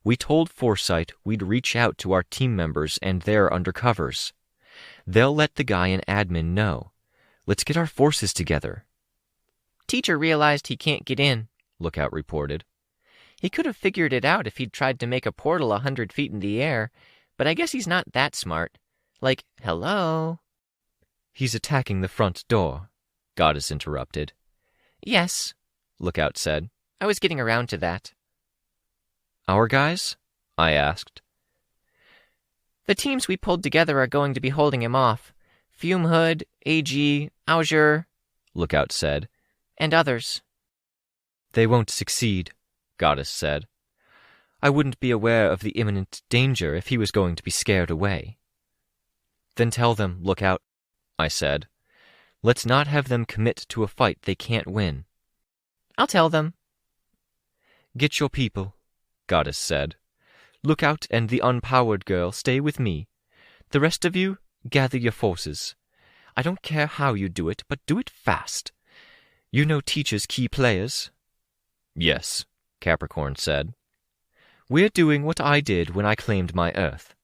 We told Foresight we'd reach out to our team members and their undercovers. They'll let the guy in admin know. Let's get our forces together. Teacher realized he can't get in, Lookout reported. He could have figured it out if he'd tried to make a portal 100 feet in the air, but I guess he's not that smart. Like, hello? He's attacking the front door, Goddess interrupted. Yes, Lookout said. I was getting around to that. Our guys? I asked. The teams we pulled together are going to be holding him off. Fume Hood, AG, Azure, Lookout said. And others. They won't succeed, Goddess said. I wouldn't be aware of the imminent danger if he was going to be scared away. Then tell them, Lookout, I said. Let's not have them commit to a fight they can't win. I'll tell them. Get your people, Goddess said. Lookout and the unpowered girl stay with me. The rest of you, gather your forces. I don't care how you do it, but do it fast. You know Teacher's key players? Yes, Capricorn said. We're doing what I did when I claimed my Earth.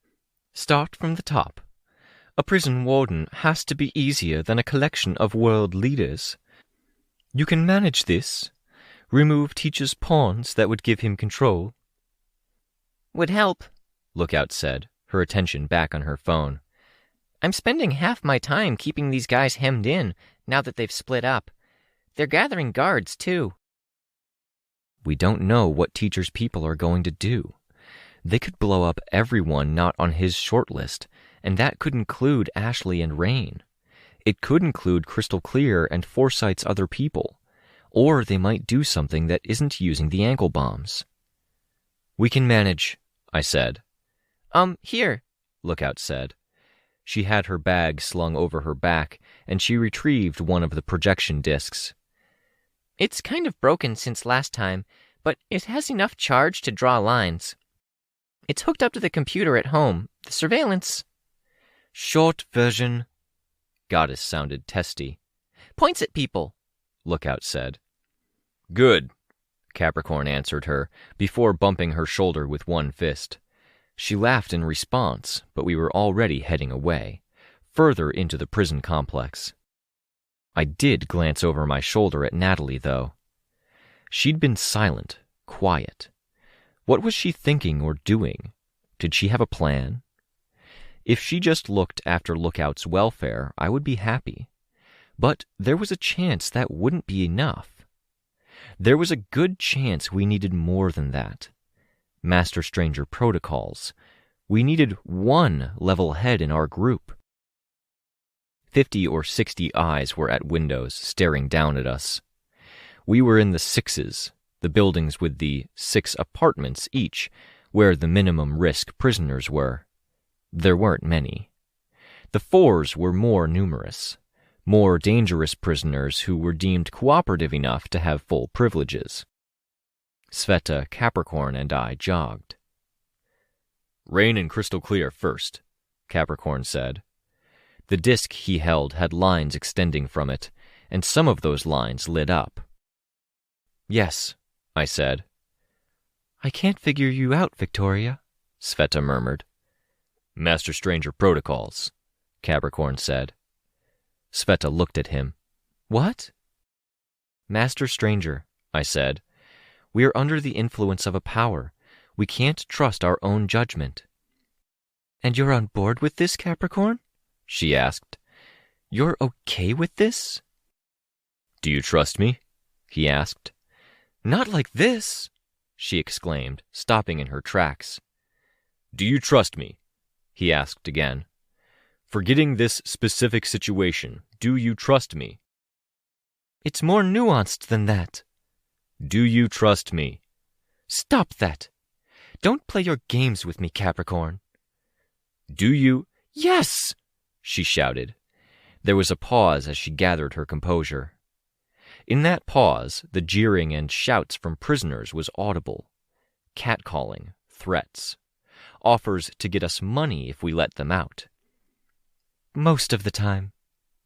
Start from the top. A prison warden has to be easier than a collection of world leaders. You can manage this. Remove Teacher's pawns that would give him control. Would help, Lookout said, her attention back on her phone. I'm spending half my time keeping these guys hemmed in, now that they've split up. They're gathering guards, too. We don't know what Teacher's people are going to do. They could blow up everyone not on his shortlist, and that could include Ashley and Rain. It could include Crystal Clear and Foresight's other people. Or they might do something that isn't using the ankle bombs. We can manage, I said. Here, Lookout said. She had her bag slung over her back, and she retrieved one of the projection discs. It's kind of broken since last time, but it has enough charge to draw lines. It's hooked up to the computer at home. The surveillance... Short version. Goddess sounded testy. Points at people, Lookout said. Good, Capricorn answered her, before bumping her shoulder with one fist. She laughed in response, but we were already heading away, further into the prison complex. I did glance over my shoulder at Natalie, though. She'd been silent, quiet. What was she thinking or doing? Did she have a plan? If she just looked after Lookout's welfare, I would be happy. But there was a chance that wouldn't be enough. There was a good chance we needed more than that. Master Stranger protocols. We needed one level head in our group. 50 or 60 eyes were at windows, staring down at us. We were in the 6s, the buildings with the 6 apartments each, where the minimum risk prisoners were. There weren't many. The 4s were more numerous, more dangerous prisoners who were deemed cooperative enough to have full privileges. Sveta, Capricorn, and I jogged. Rain and Crystal Clear first, Capricorn said. The disc he held had lines extending from it, and some of those lines lit up. Yes, I said. I can't figure you out, Victoria, Sveta murmured. Master Stranger protocols, Capricorn said. Sveta looked at him. What? Master Stranger, I said. We are under the influence of a power. We can't trust our own judgment. And you're on board with this, Capricorn? She asked. You're okay with this? Do you trust me? He asked. Not like this, she exclaimed, stopping in her tracks. Do you trust me? He asked again. Forgetting this specific situation, do you trust me? It's more nuanced than that. Do you trust me? Stop that. Don't play your games with me, Capricorn. Do you? Yes, she shouted. There was a pause as she gathered her composure. In that pause, the jeering and shouts from prisoners was audible. Catcalling, threats, offers to get us money if we let them out. Most of the time,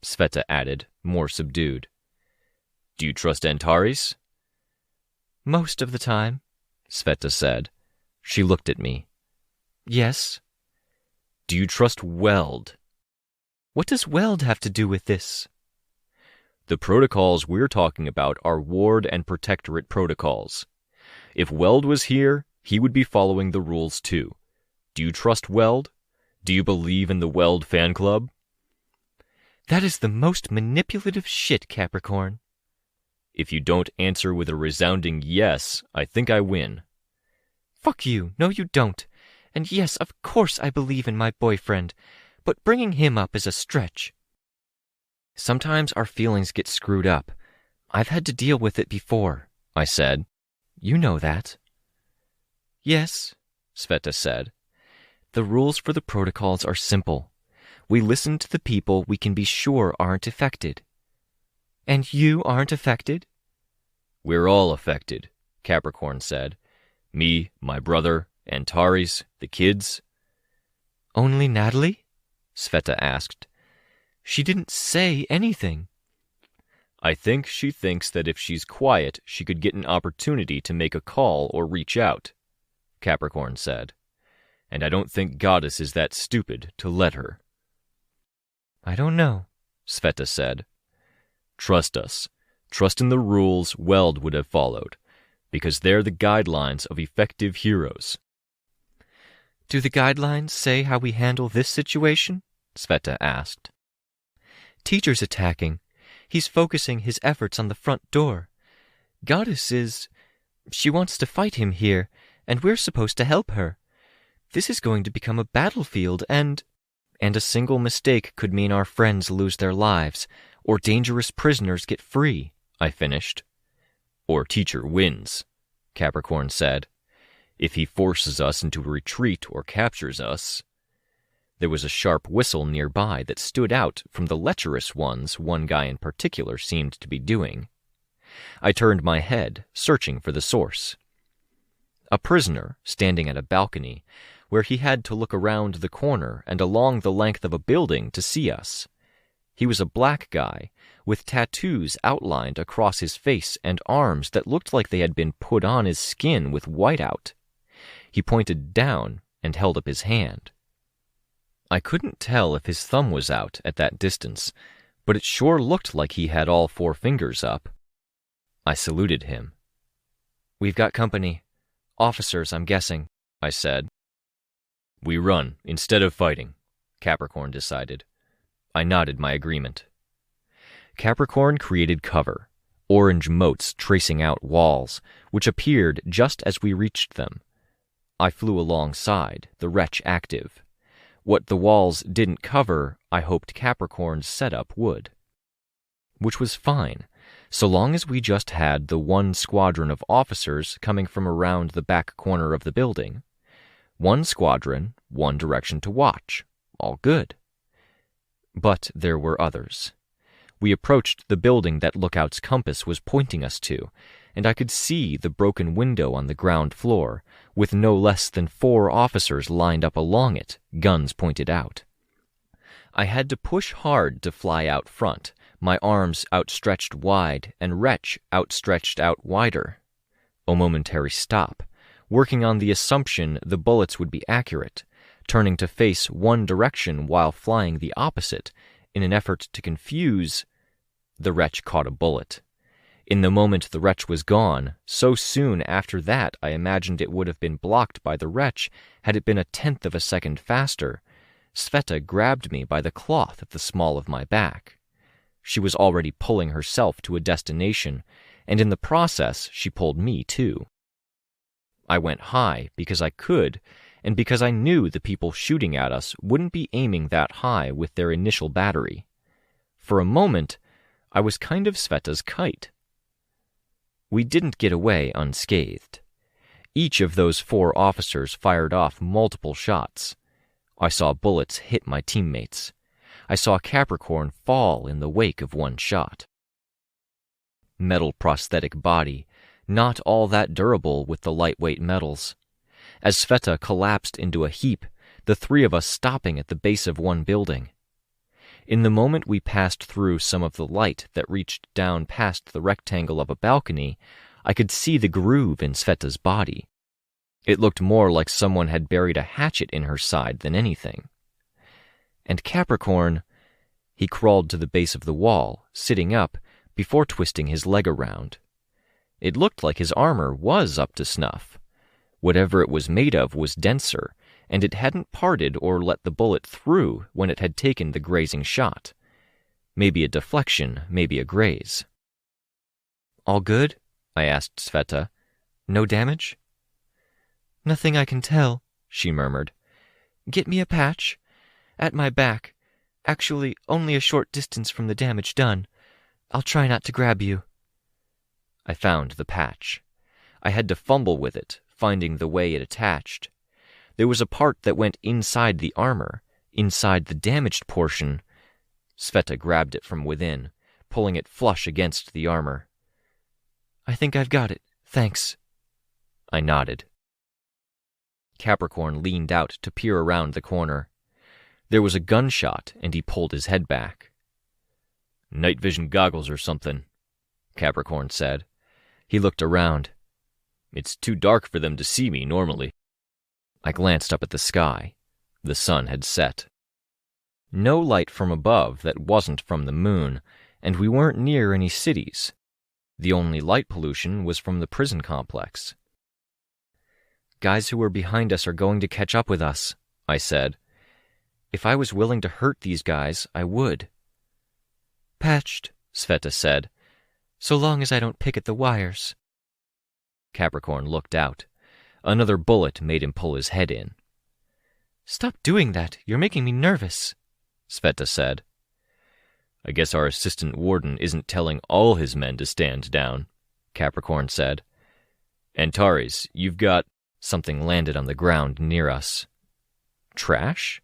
Sveta added, more subdued. Do you trust Antares? Most of the time, Sveta said. She looked at me. Yes. Do you trust Weld? What does Weld have to do with this? The protocols we're talking about are Ward and Protectorate protocols. If Weld was here, he would be following the rules too. Do you trust Weld? Do you believe in the Weld fan club? That is the most manipulative shit, Capricorn. If you don't answer with a resounding yes, I think I win. Fuck you. No, you don't. And yes, of course I believe in my boyfriend, but bringing him up is a stretch. Sometimes our feelings get screwed up. I've had to deal with it before, I said. You know that. Yes, Sveta said. The rules for the protocols are simple. We listen to the people we can be sure aren't affected. And you aren't affected? We're all affected, Capricorn said. Me, my brother, Antares, the kids. Only Natalie? Sveta asked. She didn't say anything. I think she thinks that if she's quiet, she could get an opportunity to make a call or reach out, Capricorn said. And I don't think Goddess is that stupid to let her. I don't know, Sveta said. Trust us. Trust in the rules Weld would have followed, because they're the guidelines of effective heroes. Do the guidelines say how we handle this situation? Sveta asked. Teacher's attacking. He's focusing his efforts on the front door. Goddess is... She wants to fight him here, and we're supposed to help her. This is going to become a battlefield, and a single mistake could mean our friends lose their lives, or dangerous prisoners get free, I finished. Or Teacher wins, Capricorn said. If he forces us into a retreat or captures us. There was a sharp whistle nearby that stood out from the lecherous ones one guy in particular seemed to be doing. I turned my head, searching for the source. A prisoner, standing at a balcony, where he had to look around the corner and along the length of a building to see us. He was a black guy, with tattoos outlined across his face and arms that looked like they had been put on his skin with whiteout. He pointed down and held up his hand. I couldn't tell if his thumb was out at that distance, but it sure looked like he had all 4 fingers up. I saluted him. We've got company. Officers, I'm guessing, I said. We run instead of fighting, Capricorn decided. I nodded my agreement. Capricorn created cover, orange motes tracing out walls, which appeared just as we reached them. I flew alongside, the wretch active. What the walls didn't cover, I hoped Capricorn's setup would. Which was fine, so long as we just had the 1 squadron of officers coming from around the back corner of the building. 1 squadron, 1 direction to watch. All good. But there were others. We approached the building that Lookout's compass was pointing us to, and I could see the broken window on the ground floor, with no less than 4 officers lined up along it, guns pointed out. I had to push hard to fly out front, my arms outstretched wide and Wretch outstretched out wider. A momentary stop, working on the assumption the bullets would be accurate, turning to face one direction while flying the opposite, in an effort to confuse. The Wretch caught a bullet. In the moment the Wretch was gone, so soon after that I imagined it would have been blocked by the Wretch had it been 1/10 of a second faster. Sveta grabbed me by the cloth at the small of my back. She was already pulling herself to a destination, and in the process she pulled me too. I went high because I could, and because I knew the people shooting at us wouldn't be aiming that high with their initial battery. For a moment, I was kind of Sveta's kite. We didn't get away unscathed. Each of those 4 officers fired off multiple shots. I saw bullets hit my teammates. I saw Capricorn fall in the wake of one shot. Metal prosthetic body, not all that durable with the lightweight metals. As Sveta collapsed into a heap, the 3 of us stopping at the base of one building. In the moment we passed through some of the light that reached down past the rectangle of a balcony, I could see the groove in Sveta's body. It looked more like someone had buried a hatchet in her side than anything. And Capricorn, he crawled to the base of the wall, sitting up, before twisting his leg around. It looked like his armor was up to snuff. Whatever it was made of was denser, and it hadn't parted or let the bullet through when it had taken the grazing shot. Maybe a deflection, maybe a graze. "All good?" I asked Sveta. "No damage?" "Nothing I can tell," she murmured. "Get me a patch. At my back. Actually, only a short distance from the damage done. I'll try not to grab you." I found the patch. I had to fumble with it, finding the way it attached. There was a part that went inside the armor, inside the damaged portion. Sveta grabbed it from within, pulling it flush against the armor. "I think I've got it. Thanks." I nodded. Capricorn leaned out to peer around the corner. There was a gunshot, and he pulled his head back. "Night vision goggles or something," Capricorn said. He looked around. "It's too dark for them to see me normally." I glanced up at the sky. The sun had set. No light from above that wasn't from the moon, and we weren't near any cities. The only light pollution was from the prison complex. "Guys who were behind us are going to catch up with us," I said. "If I was willing to hurt these guys, I would." "Patched," Sveta said, "so long as I don't pick at the wires." Capricorn looked out. Another bullet made him pull his head in. "Stop doing that. You're making me nervous," Sveta said. "I guess our assistant warden isn't telling all his men to stand down," Capricorn said. "Antares, you've got—" Something landed on the ground near us. Trash?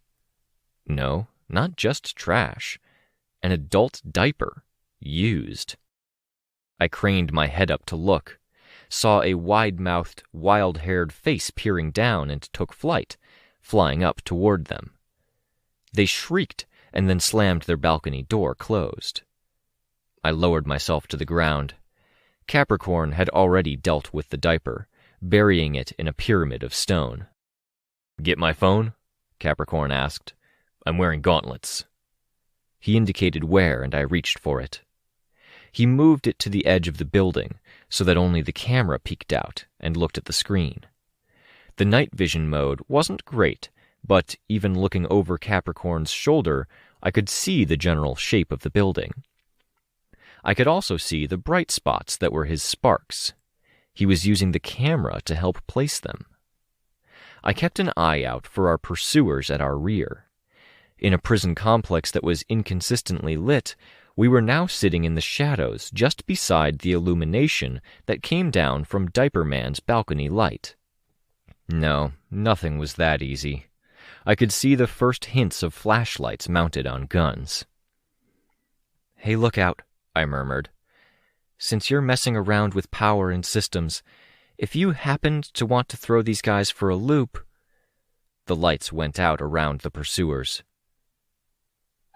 No, not just trash. An adult diaper. Used. I craned my head up to look, saw a wide-mouthed, wild-haired face peering down, and took flight, flying up toward them. They shrieked and then slammed their balcony door closed. I lowered myself to the ground. Capricorn had already dealt with the diaper, burying it in a pyramid of stone. "Get my phone?" Capricorn asked. "I'm wearing gauntlets." He indicated where, and I reached for it. He moved it to the edge of the building so that only the camera peeked out and looked at the screen. The night vision mode wasn't great, but even looking over Capricorn's shoulder, I could see the general shape of the building. I could also see the bright spots that were his sparks. He was using the camera to help place them. I kept an eye out for our pursuers at our rear. In a prison complex that was inconsistently lit, we were now sitting in the shadows just beside the illumination that came down from Diaper Man's balcony light. No, nothing was that easy. I could see the first hints of flashlights mounted on guns. "Hey, look out," I murmured. "Since you're messing around with power and systems, if you happened to want to throw these guys for a loop—" The lights went out around the pursuers.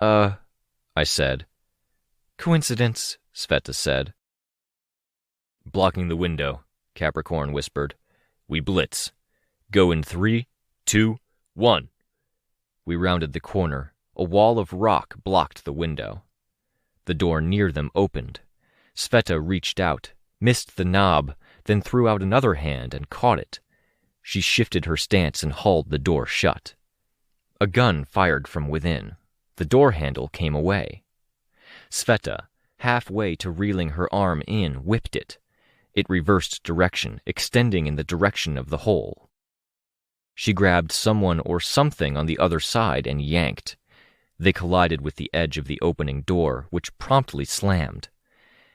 I said. "Coincidence," Sveta said. "Blocking the window," Capricorn whispered. "We blitz. Go in 3, 2, 1. We rounded the corner. A wall of rock blocked the window. The door near them opened. Sveta reached out, missed the knob, then threw out another hand and caught it. She shifted her stance and hauled the door shut. A gun fired from within. The door handle came away. Sveta, halfway to reeling her arm in, whipped it. It reversed direction, extending in the direction of the hole. She grabbed someone or something on the other side and yanked. They collided with the edge of the opening door, which promptly slammed.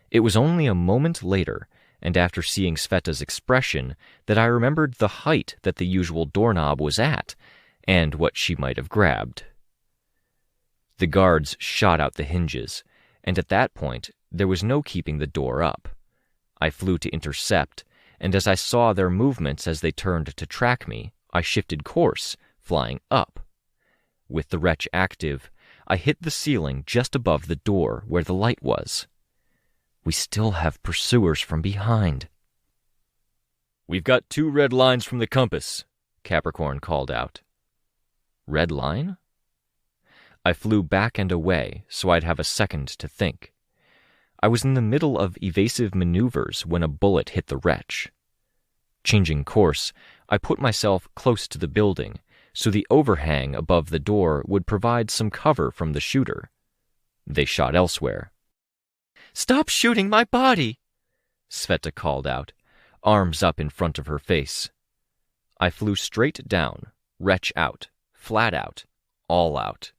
It was only a moment later, and after seeing Sveta's expression, that I remembered the height that the usual doorknob was at, and what she might have grabbed. The guards shot out the hinges, and at that point, there was no keeping the door up. I flew to intercept, and as I saw their movements as they turned to track me, I shifted course, flying up. With the wretch active, I hit the ceiling just above the door where the light was. We still have pursuers from behind. "We've got 2 red lines from the compass," Capricorn called out. Red line? I flew back and away so I'd have a second to think. I was in the middle of evasive maneuvers when a bullet hit the wretch. Changing course, I put myself close to the building, so the overhang above the door would provide some cover from the shooter. They shot elsewhere. "Stop shooting my body!" Sveta called out, arms up in front of her face. I flew straight down, wretch out, flat out, all out.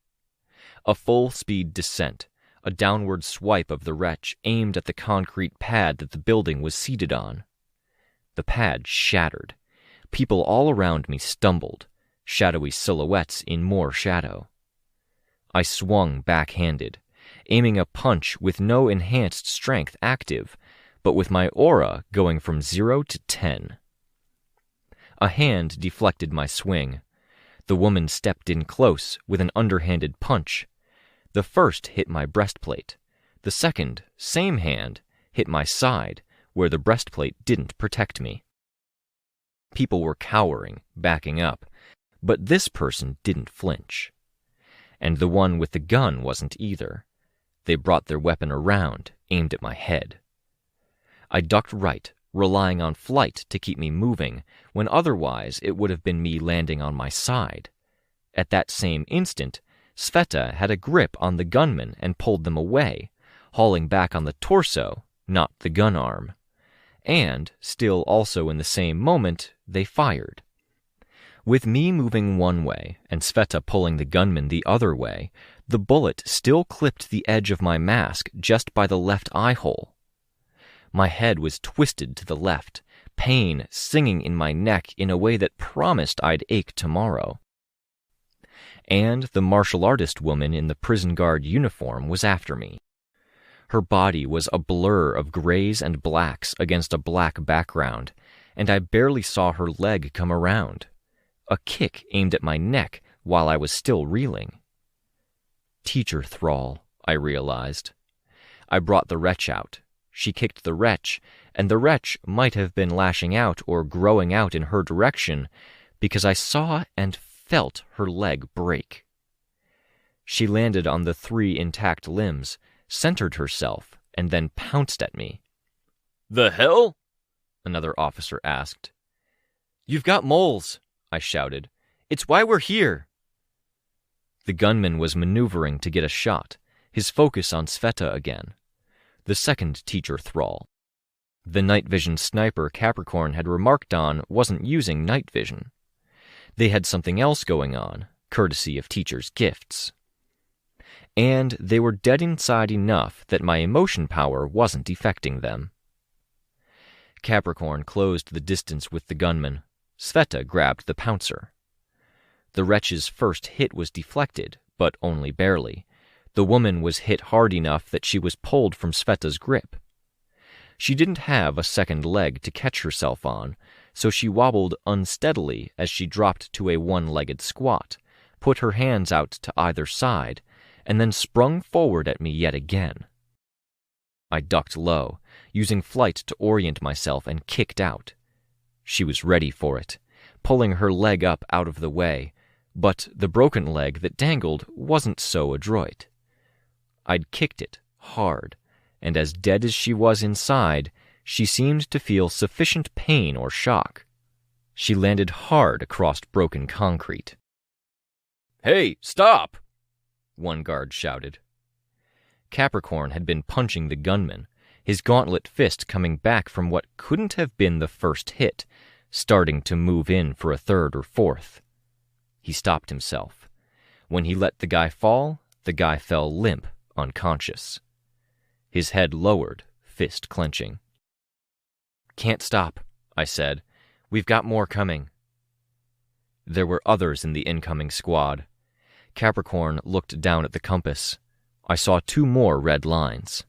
A full-speed descent, a downward swipe of the wretch aimed at the concrete pad that the building was seated on. The pad shattered. People all around me stumbled, shadowy silhouettes in more shadow. I swung backhanded, aiming a punch with no enhanced strength active, but with my aura going from 0 to 10. A hand deflected my swing. The woman stepped in close with an underhanded punch. The first hit my breastplate. The second, same hand, hit my side, where the breastplate didn't protect me. People were cowering, backing up, but this person didn't flinch. And the one with the gun wasn't either. They brought their weapon around, aimed at my head. I ducked right, relying on flight to keep me moving, when otherwise it would have been me landing on my side. At that same instant, Sveta had a grip on the gunman and pulled them away, hauling back on the torso, not the gun arm. And, still also in the same moment, they fired. With me moving one way and Sveta pulling the gunman the other way, the bullet still clipped the edge of my mask just by the left eye hole. My head was twisted to the left, pain singing in my neck in a way that promised I'd ache tomorrow. And the martial artist woman in the prison guard uniform was after me. Her body was a blur of grays and blacks against a black background, and I barely saw her leg come around. A kick aimed at my neck while I was still reeling. Teacher thrall, I realized. I brought the wretch out. She kicked the wretch, and the wretch might have been lashing out or growing out in her direction, because I saw and felt her leg break. She landed on the 3 intact limbs, centered herself, and then pounced at me. "The hell?" another officer asked. "You've got moles," I shouted. "It's why we're here." The gunman was maneuvering to get a shot, his focus on Sveta again. The second teacher thrall. The night vision sniper Capricorn had remarked on wasn't using night vision. They had something else going on, courtesy of teachers' gifts. And they were dead inside enough that my emotion power wasn't affecting them. Capricorn closed the distance with the gunman. Sveta grabbed the pouncer. The wretch's first hit was deflected, but only barely. The woman was hit hard enough that she was pulled from Sveta's grip. She didn't have a second leg to catch herself on, so she wobbled unsteadily as she dropped to a one-legged squat, put her hands out to either side, and then sprung forward at me yet again. I ducked low, using flight to orient myself, and kicked out. She was ready for it, pulling her leg up out of the way, but the broken leg that dangled wasn't so adroit. I'd kicked it hard, and as dead as she was inside, she seemed to feel sufficient pain or shock. She landed hard across broken concrete. "Hey, stop!" one guard shouted. Capricorn had been punching the gunman, his gauntlet fist coming back from what couldn't have been the first hit, starting to move in for a third or fourth. He stopped himself. When he let the guy fall, the guy fell limp, unconscious. His head lowered, fist clenching. "Can't stop," I said. "We've got more coming." There were others in the incoming squad. Capricorn looked down at the compass. I saw 2 more red lines.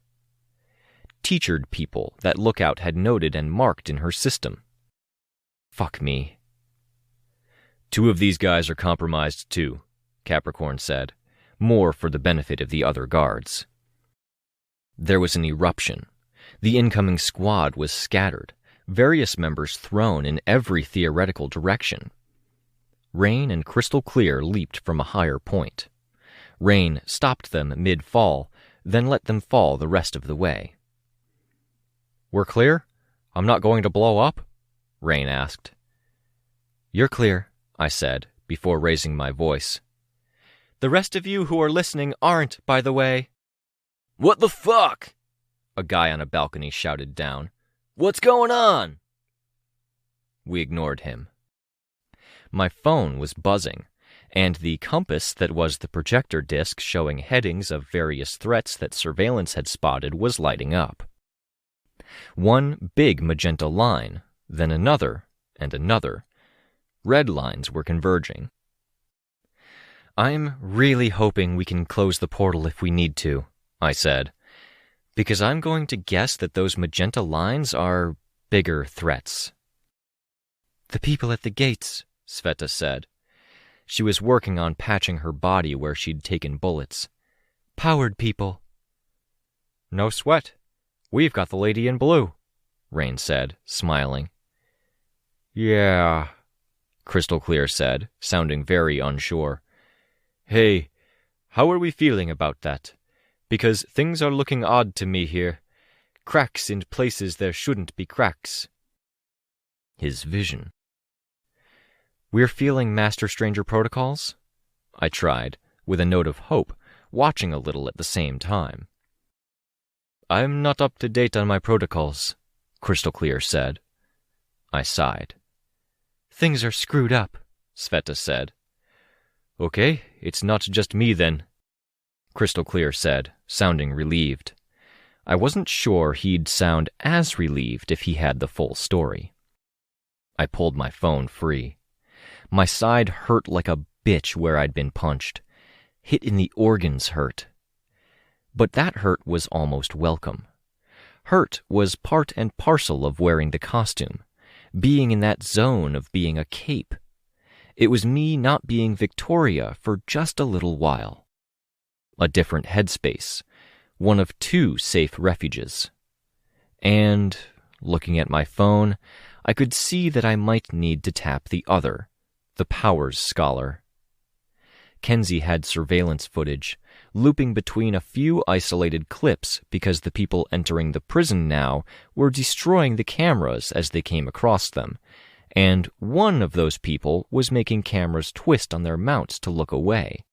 Teachered people that Lookout had noted and marked in her system. Fuck me. 2 of these guys are compromised too, Capricorn said, more for the benefit of the other guards. There was an eruption. The incoming squad was scattered, various members thrown in every theoretical direction. Rain and Crystal Clear leaped from a higher point. Rain stopped them mid-fall, then let them fall the rest of the way. We're clear? I'm not going to blow up? Rain asked. You're clear, I said, before raising my voice. The rest of you who are listening aren't, by the way. What the fuck? A guy on a balcony shouted down. What's going on? We ignored him. My phone was buzzing, and the compass that was the projector disc showing headings of various threats that surveillance had spotted was lighting up. One big magenta line, then another, and another. Red lines were converging. I'm really hoping we can close the portal if we need to, I said, because I'm going to guess that those magenta lines are bigger threats. The people at the gates, Sveta said. She was working on patching her body where she'd taken bullets. Powered people. No sweat. We've got the lady in blue, Rain said, smiling. Yeah, Crystal Clear said, sounding very unsure. Hey, how are we feeling about that? Because things are looking odd to me here. Cracks in places there shouldn't be cracks. His vision. We're feeling Master Stranger protocols? I tried, with a note of hope, watching a little at the same time. I'm not up to date on my protocols, Crystal Clear said. I sighed. Things are screwed up, Sveta said. Okay, it's not just me then, Crystal Clear said, sounding relieved. I wasn't sure he'd sound as relieved if he had the full story. I pulled my phone free. My side hurt like a bitch where I'd been punched. Hit in the organs hurt. But that hurt was almost welcome. Hurt was part and parcel of wearing the costume, being in that zone of being a cape. It was me not being Victoria for just a little while. A different headspace, one of two safe refuges. And, looking at my phone, I could see that I might need to tap the other, the Powers Scholar. Kenzie had surveillance footage, looping between a few isolated clips because the people entering the prison now were destroying the cameras as they came across them, and one of those people was making cameras twist on their mounts to look away.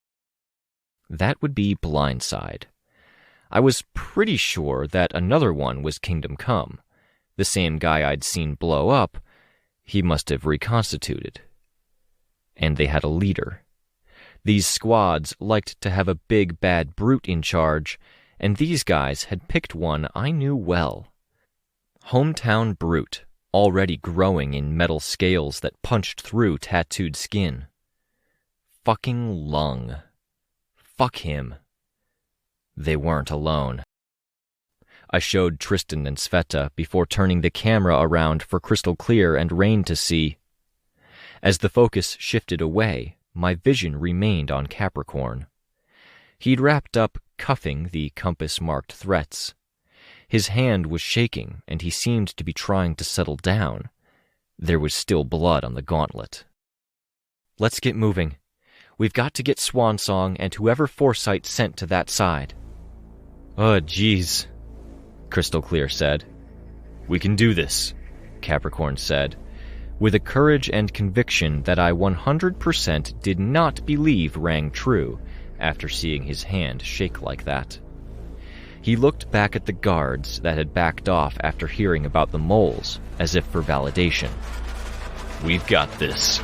That would be Blindside. I was pretty sure that another one was Kingdom Come. The same guy I'd seen blow up, he must have reconstituted. And they had a leader. These squads liked to have a big bad brute in charge, and these guys had picked one I knew well. Hometown Brute, already growing in metal scales that punched through tattooed skin. Fucking Lung. Fuck him. They weren't alone. I showed Tristan and Sveta before turning the camera around for Crystal Clear and Rain to see. As the focus shifted away, my vision remained on Capricorn. He'd wrapped up cuffing the compass-marked threats. His hand was shaking, and he seemed to be trying to settle down. There was still blood on the gauntlet. Let's get moving. We've got to get Swansong and whoever Foresight sent to that side. Oh, jeez, Crystal Clear said. We can do this, Capricorn said, with a courage and conviction that I 100% did not believe rang true after seeing his hand shake like that. He looked back at the guards that had backed off after hearing about the moles, as if for validation. We've got this.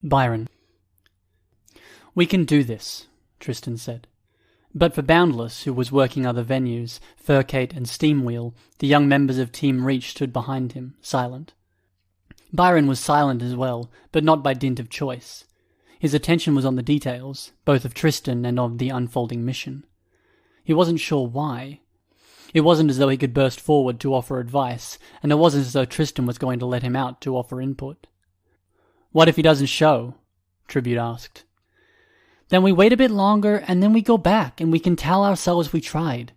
Byron. We can do this, Tristan said. But for Boundless, who was working other venues, Furcate and Steamwheel, the young members of Team Reach stood behind him, silent. Byron was silent as well, but not by dint of choice. His attention was on the details, both of Tristan and of the unfolding mission. He wasn't sure why. It wasn't as though he could burst forward to offer advice, and it wasn't as though Tristan was going to let him out to offer input. What if he doesn't show? Tribute asked. Then we wait a bit longer, and then we go back, and we can tell ourselves we tried,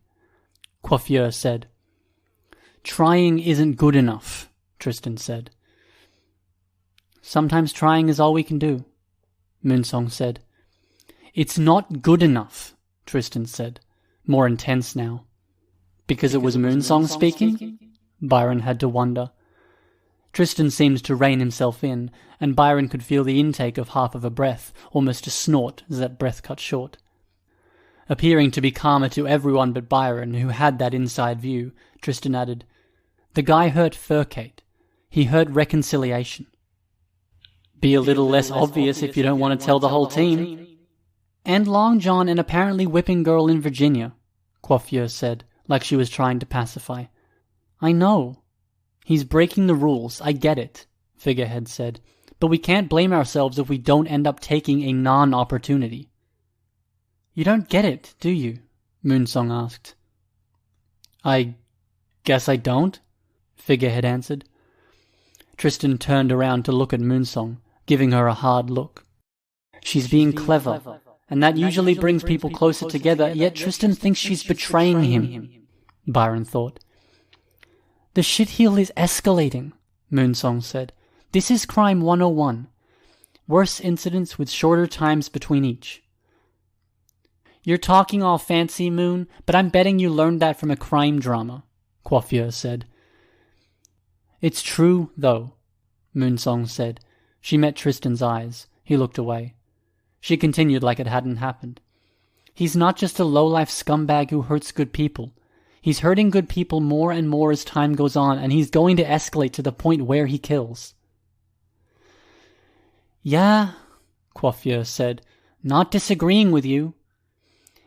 Coiffure said. Trying isn't good enough, Tristan said. Sometimes trying is all we can do, Moonsong said. It's not good enough, Tristan said, more intense now. Because it was Moonsong speaking? Byron had to wonder. Tristan seemed to rein himself in, and Byron could feel the intake of half of a breath, almost a snort, as that breath cut short. Appearing to be calmer to everyone but Byron, who had that inside view, Tristan added, The guy hurt Furcate. He hurt reconciliation. Be a little less obvious if you don't want to tell the whole team. And Long John and apparently whipping girl in Virginia, Coiffure said, like she was trying to pacify. I know. He's breaking the rules, I get it, Figurehead said. But we can't blame ourselves if we don't end up taking a non-opportunity. You don't get it, do you? Moonsong asked. I guess I don't, Figurehead answered. Tristan turned around to look at Moonsong, giving her a hard look. She's being clever, and that usually brings people closer together, yet Tristan thinks she's betraying him, Byron thought. The shitheel is escalating, Moonsong said. This is crime 101. Worse incidents with shorter times between each. You're talking all fancy, Moon, but I'm betting you learned that from a crime drama, Coiffure said. It's true, though, Moonsong said. She met Tristan's eyes. He looked away. She continued like it hadn't happened. He's not just a low-life scumbag who hurts good people. He's hurting good people more and more as time goes on, and he's going to escalate to the point where he kills. Yeah, Coiffure said, not disagreeing with you.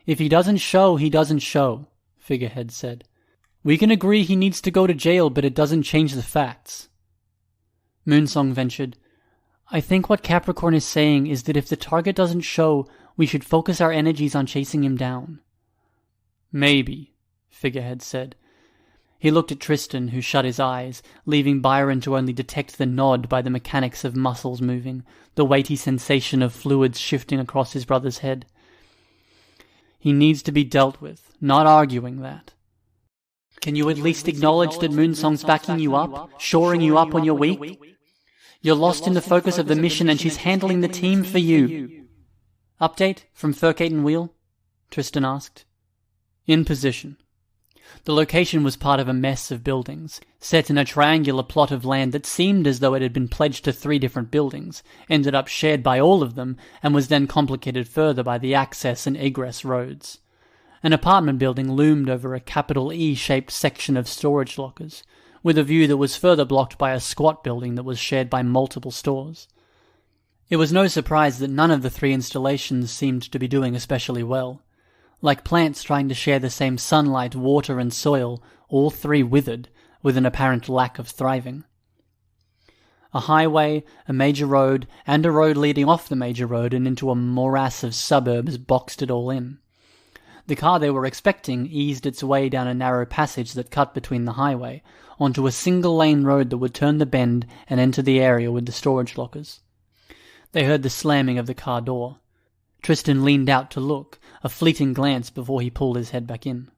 If he doesn't show, he doesn't show, Figurehead said. We can agree he needs to go to jail, but it doesn't change the facts. Moonsong ventured, I think what Capricorn is saying is that if the target doesn't show, we should focus our energies on chasing him down. Maybe, Figurehead said. He looked at Tristan, who shut his eyes, leaving Byron to only detect the nod by the mechanics of muscles moving, the weighty sensation of fluids shifting across his brother's head. He needs to be dealt with, not arguing that. Can you at least acknowledge that Moonsong's backing you up, shoring you up when you're weak? You're lost in the focus of the mission and she's handling the team for you. Update from Furcate and Wheel? Tristan asked. In position. The location was part of a mess of buildings, set in a triangular plot of land that seemed as though it had been pledged to 3 different buildings, ended up shared by all of them, and was then complicated further by the access and egress roads. An apartment building loomed over a capital E-shaped section of storage lockers, with a view that was further blocked by a squat building that was shared by multiple stores. It was no surprise that none of the 3 installations seemed to be doing especially well. Like plants trying to share the same sunlight, water, and soil, all 3 withered, with an apparent lack of thriving. A highway, a major road, and a road leading off the major road and into a morass of suburbs boxed it all in. The car they were expecting eased its way down a narrow passage that cut between the highway, onto a single-lane road that would turn the bend and enter the area with the storage lockers. They heard the slamming of the car door. Tristan leaned out to look, a fleeting glance before he pulled his head back in.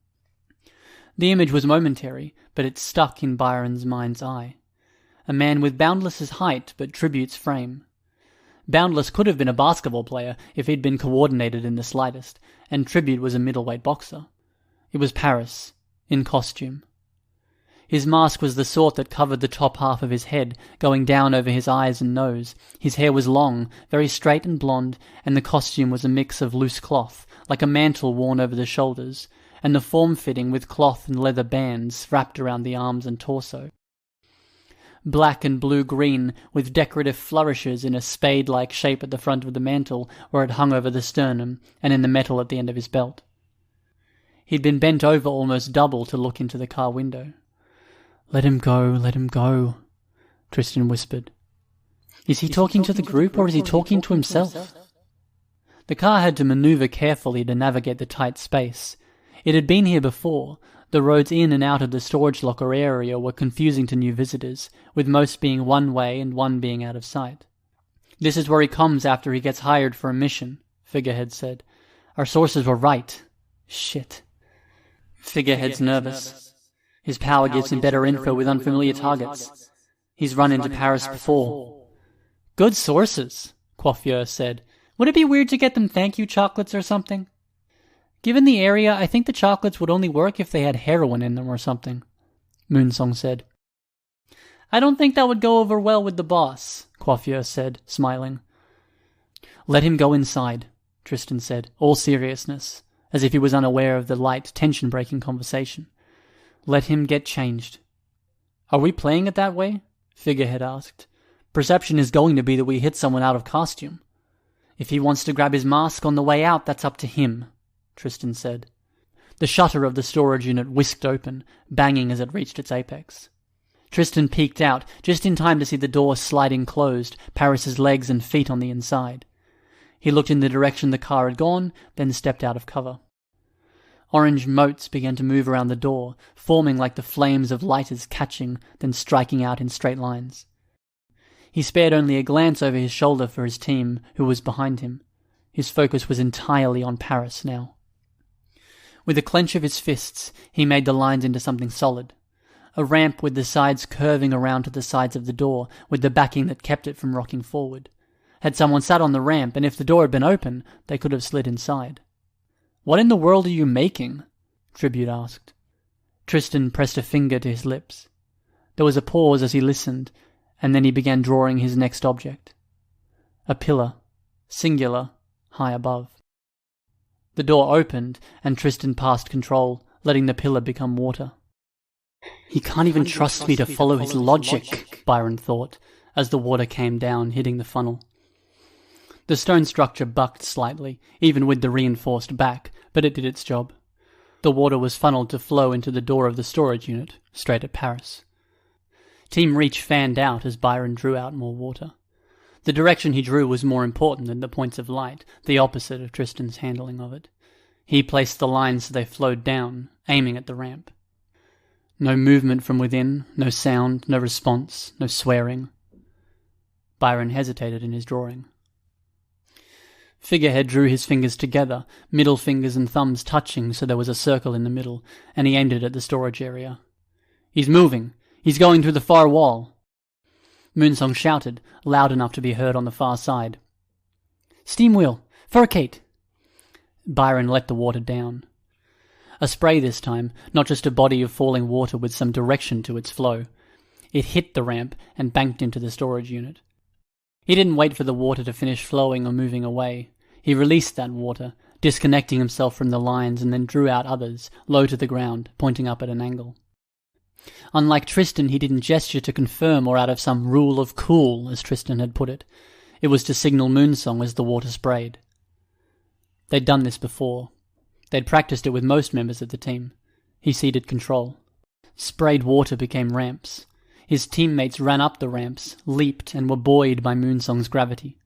The image was momentary, but it stuck in Byron's mind's eye. A man with Boundless's height but Tribute's frame. Boundless could have been a basketball player if he'd been coordinated in the slightest, and Tribute was a middleweight boxer. It was Paris, in costume. His mask was the sort that covered the top half of his head, going down over his eyes and nose. His hair was long, very straight and blonde, and the costume was a mix of loose cloth, like a mantle worn over the shoulders, and the form-fitting with cloth and leather bands wrapped around the arms and torso. Black and blue-green, with decorative flourishes in a spade-like shape at the front of the mantle where it hung over the sternum, and in the metal at the end of his belt. He'd been bent over almost double to look into the car window. Let him go, Tristan whispered. Is he talking to the group or is he talking to himself? The car had to maneuver carefully to navigate the tight space. It had been here before. The roads in and out of the storage locker area were confusing to new visitors, with most being one way and one being out of sight. This is where he comes after he gets hired for a mission, Figurehead said. Our sources were right. Shit. Figurehead's nervous. His power gives him better info with unfamiliar targets. He's run into Paris before. Good sources, Coiffure said. Would it be weird to get them thank you chocolates or something? Given the area, I think the chocolates would only work if they had heroin in them or something, Moonsong said. I don't think that would go over well with the boss, Coiffure said, smiling. Let him go inside, Tristan said, all seriousness, as if he was unaware of the light, tension-breaking conversation. Let him get changed. Are we playing it that way? Figurehead asked. Perception is going to be that we hit someone out of costume. If he wants to grab his mask on the way out, that's up to him, Tristan said. The shutter of the storage unit whisked open, banging as it reached its apex. Tristan peeked out, just in time to see the door sliding closed, Paris's legs and feet on the inside. He looked in the direction the car had gone, then stepped out of cover. Orange motes began to move around the door, forming like the flames of lighters catching, then striking out in straight lines. He spared only a glance over his shoulder for his team, who was behind him. His focus was entirely on Paris now. With a clench of his fists, he made the lines into something solid. A ramp with the sides curving around to the sides of the door, with the backing that kept it from rocking forward. Had someone sat on the ramp, and if the door had been open, they could have slid inside. What in the world are you making? Tribute asked. Tristan pressed a finger to his lips. There was a pause as he listened, and then he began drawing his next object. A pillar, singular, high above. The door opened, and Tristan passed control, letting the pillar become water. He can't even trust me to follow his logic, Byron thought, as the water came down, hitting the funnel. The stone structure bucked slightly, even with the reinforced back, but it did its job. The water was funneled to flow into the door of the storage unit, straight at Paris. Team Reach fanned out as Byron drew out more water. The direction he drew was more important than the points of light, the opposite of Tristan's handling of it. He placed the lines so they flowed down, aiming at the ramp. No movement from within, no sound, no response, no swearing. Byron hesitated in his drawing. Figurehead drew his fingers together, middle fingers and thumbs touching so there was a circle in the middle, and he aimed it at the storage area. He's moving! He's going through the far wall! Moonsong shouted, loud enough to be heard on the far side. Steam wheel! Furcate! Byron let the water down. A spray this time, not just a body of falling water with some direction to its flow. It hit the ramp and banked into the storage unit. He didn't wait for the water to finish flowing or moving away. He released that water, disconnecting himself from the lines, and then drew out others, low to the ground, pointing up at an angle. Unlike Tristan, he didn't gesture to confirm or out of some rule of cool, as Tristan had put it. It was to signal Moonsong as the water sprayed. They'd done this before. They'd practiced it with most members of the team. He ceded control. Sprayed water became ramps. His teammates ran up the ramps, leaped, and were buoyed by Moonsong's gravity.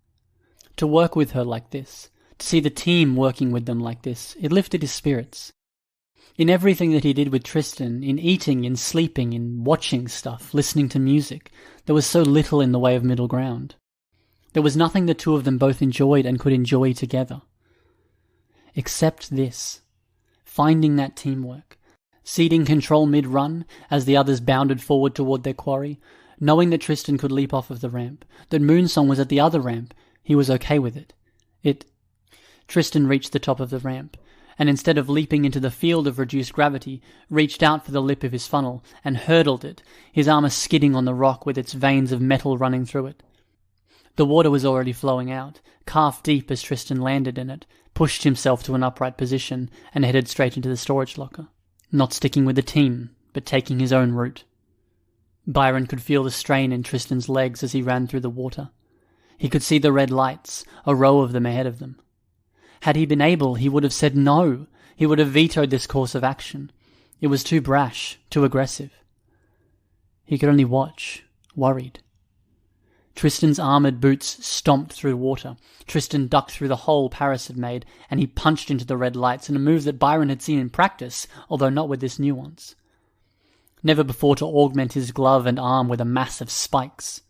To work with her like this, to see the team working with them like this, it lifted his spirits. In everything that he did with Tristan, in eating, in sleeping, in watching stuff, listening to music, there was so little in the way of middle ground. There was nothing the two of them both enjoyed and could enjoy together. Except this, finding that teamwork, ceding control mid-run as the others bounded forward toward their quarry, knowing that Tristan could leap off of the ramp, that Moonsong was at the other ramp, he was okay with it. Tristan reached the top of the ramp, and instead of leaping into the field of reduced gravity, reached out for the lip of his funnel and hurdled it, his armor skidding on the rock with its veins of metal running through it. The water was already flowing out, calf-deep as Tristan landed in it, pushed himself to an upright position, and headed straight into the storage locker. Not sticking with the team, but taking his own route. Byron could feel the strain in Tristan's legs as he ran through the water. He could see the red lights, a row of them ahead of them. Had he been able, he would have said no. He would have vetoed this course of action. It was too brash, too aggressive. He could only watch, worried. Tristan's armoured boots stomped through water. Tristan ducked through the hole Paris had made, and he punched into the red lights in a move that Byron had seen in practice, although not with this nuance. Never before to augment his glove and arm with a mass of spikes.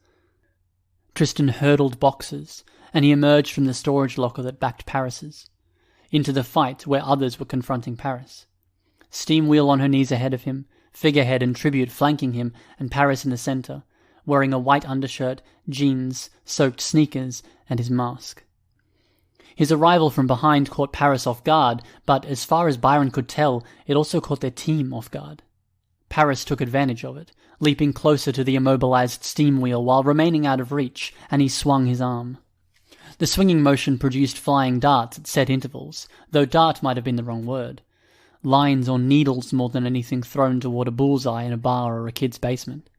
Tristan hurdled boxes, and he emerged from the storage locker that backed Paris's, into the fight where others were confronting Paris. Steamwheel on her knees ahead of him, Figurehead and Tribute flanking him, and Paris in the center, wearing a white undershirt, jeans, soaked sneakers, and his mask. His arrival from behind caught Paris off guard, but as far as Byron could tell, it also caught their team off guard. Paris took advantage of it, leaping closer to the immobilized Steamwheel while remaining out of reach, and he swung his arm. The swinging motion produced flying darts at set intervals, though dart might have been the wrong word. Lines or needles more than anything thrown toward a bullseye in a bar or a kid's basement.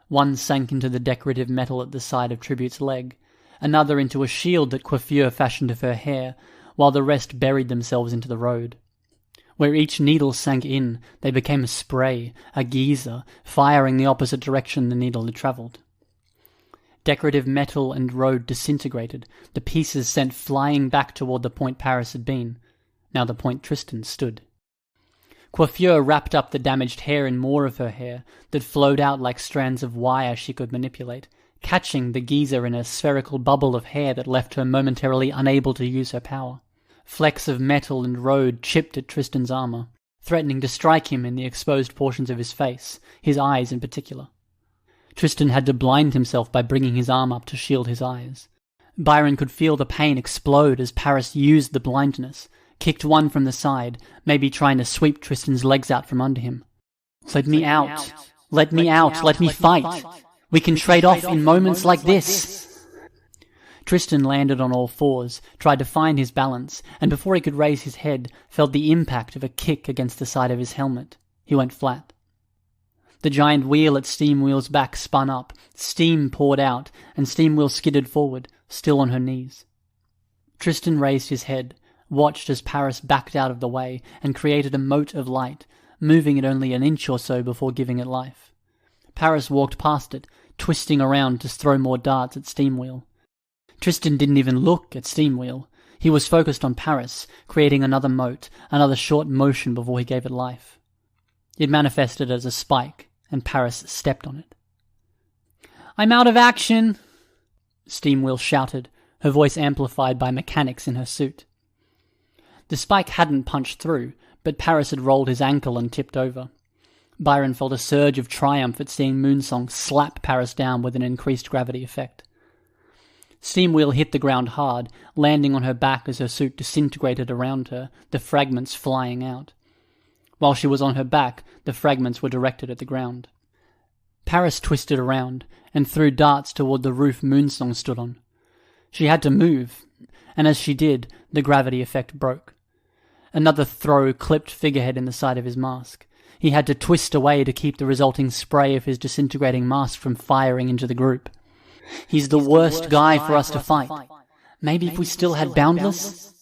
One sank into the decorative metal at the side of Tribute's leg, another into a shield that Coiffure fashioned of her hair, while the rest buried themselves into the road. Where each needle sank in, they became a spray, a geyser, firing the opposite direction the needle had travelled. Decorative metal and road disintegrated, the pieces sent flying back toward the point Paris had been, now the point Tristan stood. Coiffure wrapped up the damaged hair in more of her hair that flowed out like strands of wire she could manipulate, catching the geyser in a spherical bubble of hair that left her momentarily unable to use her power. Flecks of metal and road chipped at Tristan's armor, threatening to strike him in the exposed portions of his face, his eyes in particular. Tristan had to blind himself by bringing his arm up to shield his eyes. Byron could feel the pain explode as Paris used the blindness, kicked one from the side, maybe trying to sweep Tristan's legs out from under him. Let me out. Let me out. Let me fight. We can trade off in moments like this. Tristan landed on all fours, tried to find his balance, and before he could raise his head, felt the impact of a kick against the side of his helmet. He went flat. The giant wheel at Steamwheel's back spun up, steam poured out, and Steamwheel skidded forward, still on her knees. Tristan raised his head, watched as Paris backed out of the way, and created a mote of light, moving it only an inch or so before giving it life. Paris walked past it, twisting around to throw more darts at Steamwheel. Tristan didn't even look at Steamwheel. He was focused on Paris, creating another mote, another short motion before he gave it life. It manifested as a spike, and Paris stepped on it. "I'm out of action!" Steamwheel shouted, her voice amplified by mechanics in her suit. The spike hadn't punched through, but Paris had rolled his ankle and tipped over. Byron felt a surge of triumph at seeing Moonsong slap Paris down with an increased gravity effect. Steamwheel hit the ground hard, landing on her back as her suit disintegrated around her, the fragments flying out. While she was on her back, the fragments were directed at the ground. Paris twisted around and threw darts toward the roof Moonsong stood on. She had to move, and as she did, the gravity effect broke. Another throw clipped Figurehead in the side of his mask. He had to twist away to keep the resulting spray of his disintegrating mask from firing into the group. He's the worst guy for us to fight. Maybe if we still had Boundless?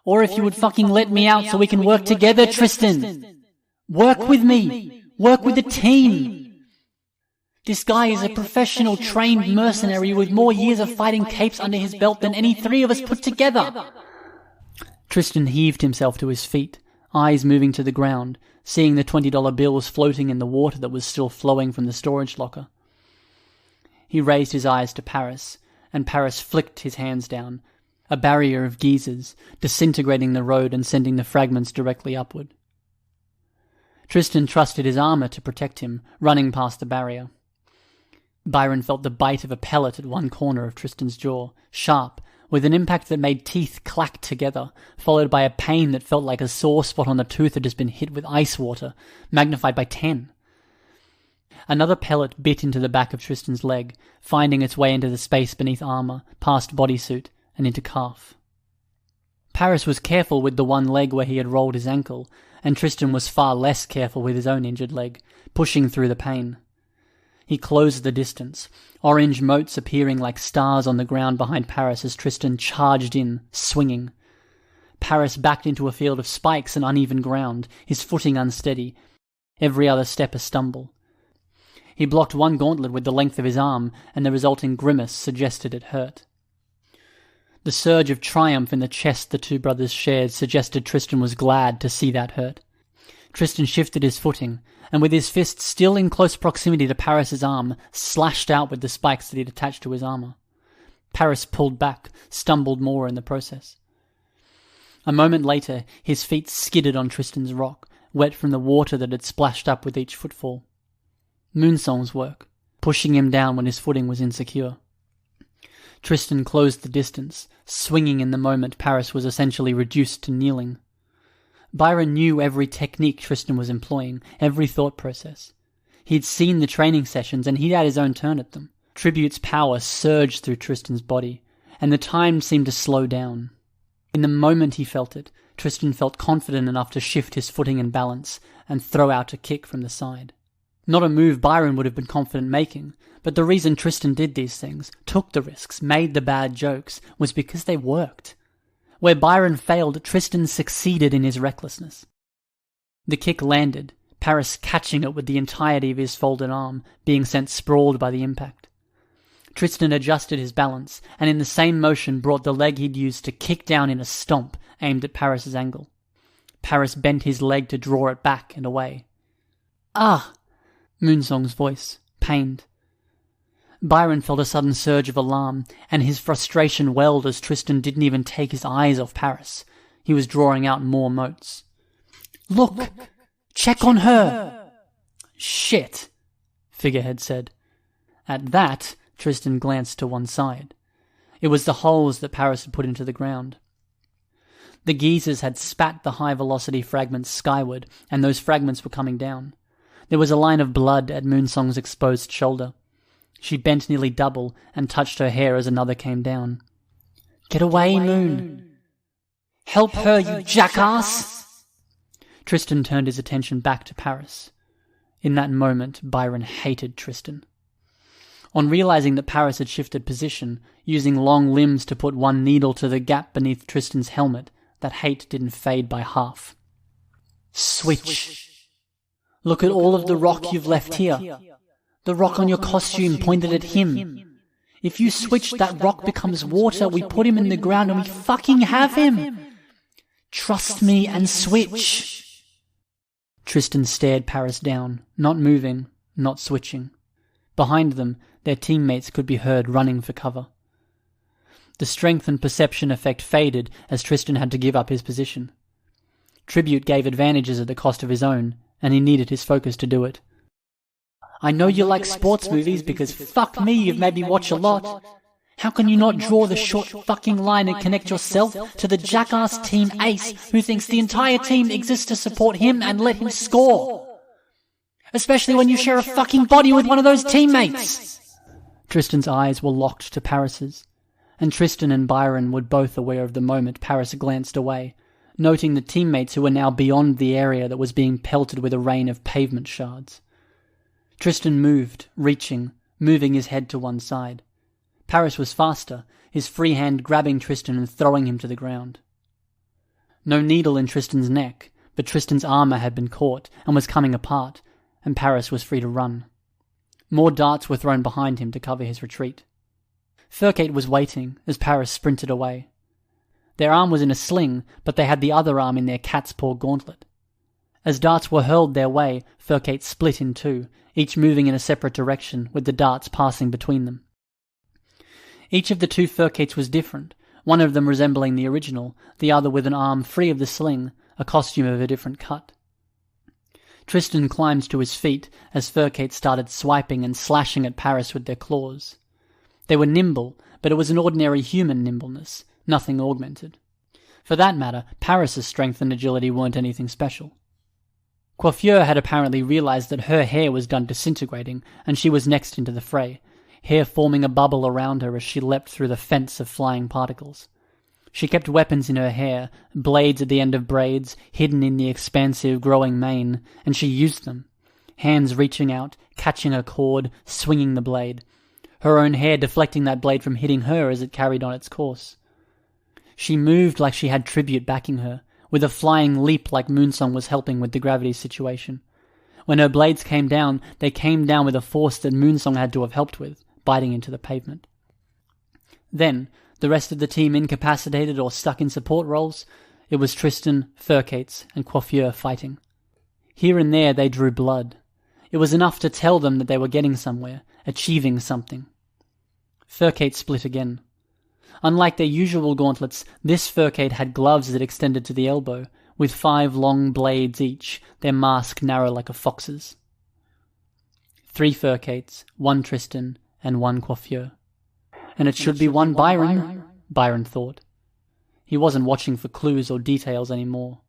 Or if you would fucking let me out so we can work together, Tristan! Work with me! Work with the team! This guy is a professional, trained mercenary with more years of fighting capes under his belt than any three of us put together! Tristan heaved himself to his feet, eyes moving to the ground, seeing the $20 bills floating in the water that was still flowing from the storage locker. He raised his eyes to Paris, and Paris flicked his hands down, a barrier of geysers, disintegrating the road and sending the fragments directly upward. Tristan trusted his armor to protect him, running past the barrier. Byron felt the bite of a pellet at one corner of Tristan's jaw, sharp, with an impact that made teeth clack together, followed by a pain that felt like a sore spot on the tooth that has been hit with ice water, magnified by 10. Another pellet bit into the back of Tristan's leg, finding its way into the space beneath armor, past bodysuit, and into calf. Paris was careful with the one leg where he had rolled his ankle, and Tristan was far less careful with his own injured leg, pushing through the pain. He closed the distance, orange motes appearing like stars on the ground behind Paris as Tristan charged in, swinging. Paris backed into a field of spikes and uneven ground, his footing unsteady, every other step a stumble. He blocked one gauntlet with the length of his arm, and the resulting grimace suggested it hurt. The surge of triumph in the chest the two brothers shared suggested Tristan was glad to see that hurt. Tristan shifted his footing, and with his fist still in close proximity to Paris's arm, slashed out with the spikes that he'd attached to his armor. Paris pulled back, stumbled more in the process. A moment later, his feet skidded on Tristan's rock, wet from the water that had splashed up with each footfall. Moonsong's work, pushing him down when his footing was insecure. Tristan closed the distance, swinging in the moment Paris was essentially reduced to kneeling. Byron knew every technique Tristan was employing, every thought process. He'd seen the training sessions and he'd had his own turn at them. Tribute's power surged through Tristan's body, and the time seemed to slow down. In the moment he felt it, Tristan felt confident enough to shift his footing and balance and throw out a kick from the side. Not a move Byron would have been confident making, but the reason Tristan did these things, took the risks, made the bad jokes, was because they worked. Where Byron failed, Tristan succeeded in his recklessness. The kick landed, Paris catching it with the entirety of his folded arm, being sent sprawled by the impact. Tristan adjusted his balance, and in the same motion brought the leg he'd used to kick down in a stomp aimed at Paris's ankle. Paris bent his leg to draw it back and away. "Ah!" Moonsong's voice, pained. Byron felt a sudden surge of alarm, and his frustration welled as Tristan didn't even take his eyes off Paris. He was drawing out more motes. "Look! Check on her!" "Shit," Figurehead said. At that, Tristan glanced to one side. It was the holes that Paris had put into the ground. The geezers had spat the high-velocity fragments skyward, and those fragments were coming down. There was a line of blood at Moonsong's exposed shoulder. She bent nearly double and touched her hair as another came down. "Get away, Moon!" "Help her, you jackass!" Tristan turned his attention back to Paris. In that moment, Byron hated Tristan. On realizing that Paris had shifted position, using long limbs to put one needle to the gap beneath Tristan's helmet, that hate didn't fade by half. "Switch! Look at all of the rock you've left here. The rock on your costume pointed at him. If you switch, that rock becomes water, we put him in the ground and we fucking have him! Trust me and switch!" Tristan stared Paris down, not moving, not switching. Behind them, their teammates could be heard running for cover. The strength and perception effect faded as Tristan had to give up his position. Tribute gave advantages at the cost of his own, and he needed his focus to do it. "I know you like sports movies because fuck me, you've made me watch a lot. How can you not draw the short fucking line and connect yourself to the jackass team ace who thinks the entire team exists to support him and let him score? Especially when you share a fucking body with one of those teammates!" Tristan's eyes were locked to Paris's, and Tristan and Byron were both aware of the moment Paris glanced away, noting the teammates who were now beyond the area that was being pelted with a rain of pavement shards. Tristan moved, reaching, moving his head to one side. Paris was faster, his free hand grabbing Tristan and throwing him to the ground. No needle in Tristan's neck, but Tristan's armor had been caught and was coming apart, and Paris was free to run. More darts were thrown behind him to cover his retreat. Furcate was waiting as Paris sprinted away. Their arm was in a sling, but they had the other arm in their cat's paw gauntlet. As darts were hurled their way, Furcate split in two, each moving in a separate direction, with the darts passing between them. Each of the two Furcates was different, one of them resembling the original, the other with an arm free of the sling, a costume of a different cut. Tristan climbed to his feet as Furcate started swiping and slashing at Paris with their claws. They were nimble, but it was an ordinary human nimbleness, nothing augmented. For that matter, Paris's strength and agility weren't anything special. Coiffure had apparently realized that her hair was done disintegrating, and she was next into the fray, hair forming a bubble around her as she leapt through the fence of flying particles. She kept weapons in her hair, blades at the end of braids, hidden in the expansive growing mane, and she used them, hands reaching out, catching a cord, swinging the blade, her own hair deflecting that blade from hitting her as it carried on its course. She moved like she had Tribute backing her, with a flying leap like Moonsong was helping with the gravity situation. When her blades came down, they came down with a force that Moonsong had to have helped with, biting into the pavement. Then, the rest of the team incapacitated or stuck in support roles, it was Tristan, Furcates, and Coiffure fighting. Here and there they drew blood. It was enough to tell them that they were getting somewhere, achieving something. Furcate split again. Unlike their usual gauntlets, this furcate had gloves that extended to the elbow, with 5 long blades each, their mask narrow like a fox's. 3 furcates, 1 Tristan, and 1 Coiffure. And it should be 1 Byron, Byron thought. He wasn't watching for clues or details anymore.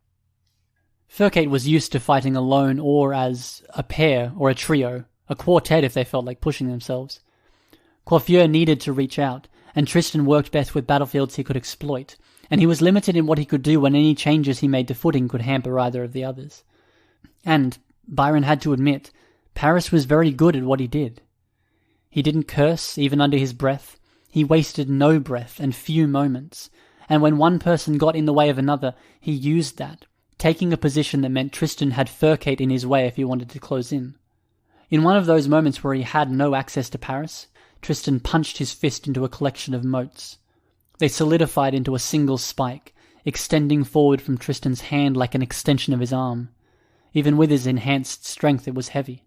Furcate was used to fighting alone or as a pair or a trio, a quartet if they felt like pushing themselves. Coiffure needed to reach out, and Tristan worked best with battlefields he could exploit, and he was limited in what he could do when any changes he made to footing could hamper either of the others. And, Byron had to admit, Paris was very good at what he did. He didn't curse, even under his breath. He wasted no breath and few moments, and when one person got in the way of another, he used that, taking a position that meant Tristan had Furcate in his way if he wanted to close in. In one of those moments where he had no access to Paris, Tristan punched his fist into a collection of motes. They solidified into a single spike, extending forward from Tristan's hand like an extension of his arm. Even with his enhanced strength, it was heavy.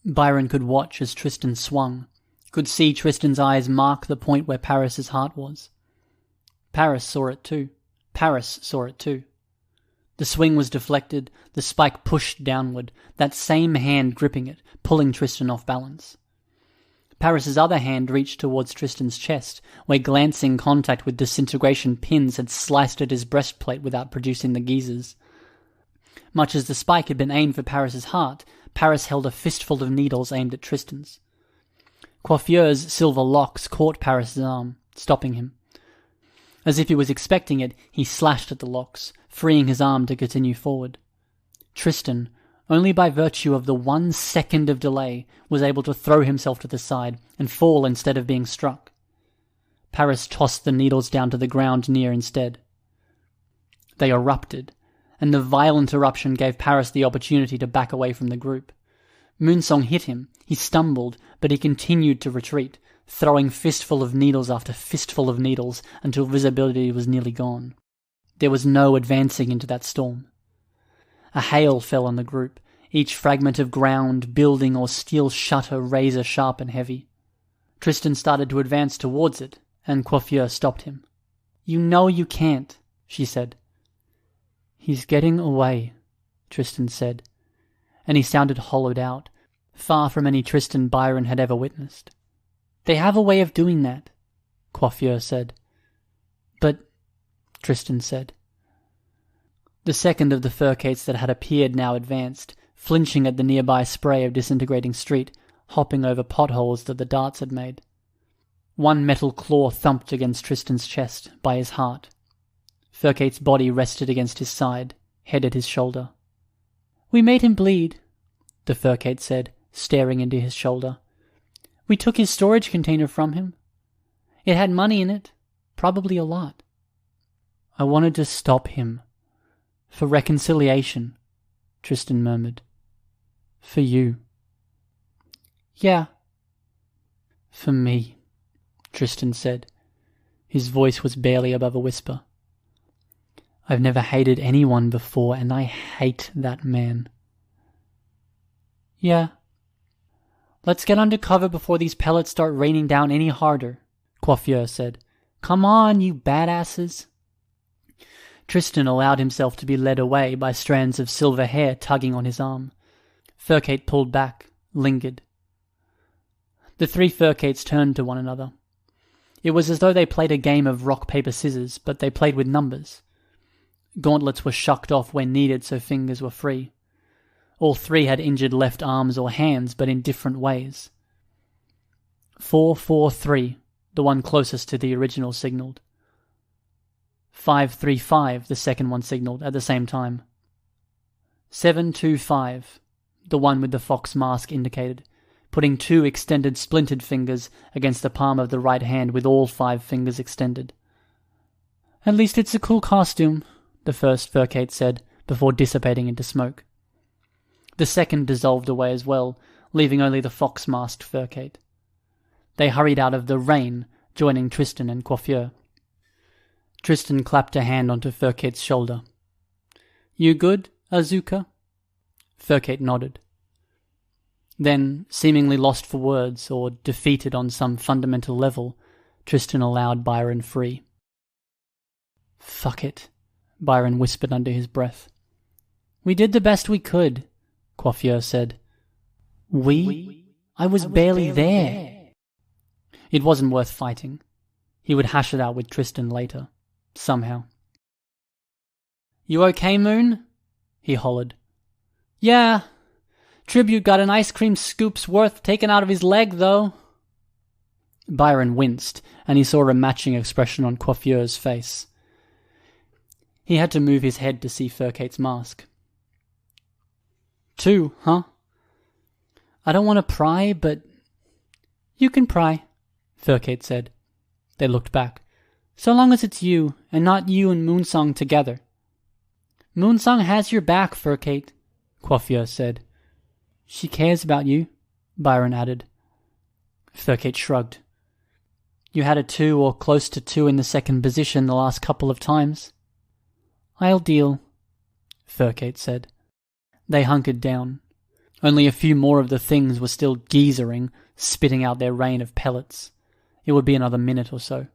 Byron could watch as Tristan swung, could see Tristan's eyes mark the point where Paris's heart was. Paris saw it too. The swing was deflected, the spike pushed downward, that same hand gripping it, pulling Tristan off balance. Paris's other hand reached towards Tristan's chest, where glancing contact with disintegration pins had sliced at his breastplate without producing the geysers. Much as the spike had been aimed for Paris's heart, Paris held a fistful of needles aimed at Tristan's. Coiffeur's silver locks caught Paris's arm, stopping him. As if he was expecting it, he slashed at the locks, freeing his arm to continue forward. Tristan, only by virtue of the 1 second of delay, was able to throw himself to the side and fall instead of being struck. Paris tossed the needles down to the ground near instead. They erupted, and the violent eruption gave Paris the opportunity to back away from the group. Moonsong hit him. He stumbled, but he continued to retreat, throwing fistful of needles after fistful of needles until visibility was nearly gone. There was no advancing into that storm. A hail fell on the group, each fragment of ground, building, or steel shutter razor-sharp and heavy. Tristan started to advance towards it, and Coiffure stopped him. "You know you can't," she said. "He's getting away," Tristan said, and he sounded hollowed out, far from any Tristan Byron had ever witnessed. "They have a way of doing that," Coiffure said. "But," Tristan said. The second of the furcates that had appeared now advanced, flinching at the nearby spray of disintegrating street, hopping over potholes that the darts had made. One metal claw thumped against Tristan's chest, by his heart. Furcate's body rested against his side, head at his shoulder. "We made him bleed," the furcate said, staring into his shoulder. "We took his storage container from him. It had money in it, probably a lot. I wanted to stop him. For reconciliation," Tristan murmured. "For you." "Yeah." "For me," Tristan said. His voice was barely above a whisper. "I've never hated anyone before, and I hate that man." "Yeah." "Let's get under cover before these pellets start raining down any harder," Coiffure said. "Come on, you badasses." Tristan allowed himself to be led away by strands of silver hair tugging on his arm. Furcate pulled back, lingered. The 3 furcates turned to one another. It was as though they played a game of rock, paper, scissors, but they played with numbers. Gauntlets were shucked off where needed so fingers were free. All 3 had injured left arms or hands, but in different ways. 4-4-3, the one closest to the original signaled. 5-3-5, the second one signaled at the same time. 7-2-5, the one with the fox mask indicated, putting 2 extended splintered fingers against the palm of the right hand with all 5 fingers extended. "At least it's a cool costume," the first furcate said, before dissipating into smoke. The second dissolved away as well, leaving only the fox-masked furcate. They hurried out of the rain, joining Tristan and Coiffure. Tristan clapped a hand onto Furcate's shoulder. "You good, Azuka?" Furcate nodded. Then, seemingly lost for words, or defeated on some fundamental level, Tristan allowed Byron free. "Fuck it," Byron whispered under his breath. "We did the best we could," Coiffure said. "We? I was barely there." It wasn't worth fighting. He would hash it out with Tristan later. Somehow. "You okay, Moon?" he hollered. "Yeah. Tribute got an ice cream scoop's worth taken out of his leg, though." Byron winced, and he saw a matching expression on Coiffeur's face. He had to move his head to see Furcate's mask. "Two, huh? I don't want to pry, but..." "You can pry," Furcate said. They looked back. "So long as it's you, and not you and Moonsong together." "Moonsong has your back, Furcate," Coiffure said. "She cares about you," Byron added. Furcate shrugged. "You had a 2 or close to 2 in the second position the last couple of times." "I'll deal," Furcate said. They hunkered down. Only a few more of the things were still geezering, spitting out their rain of pellets. It would be another minute or so.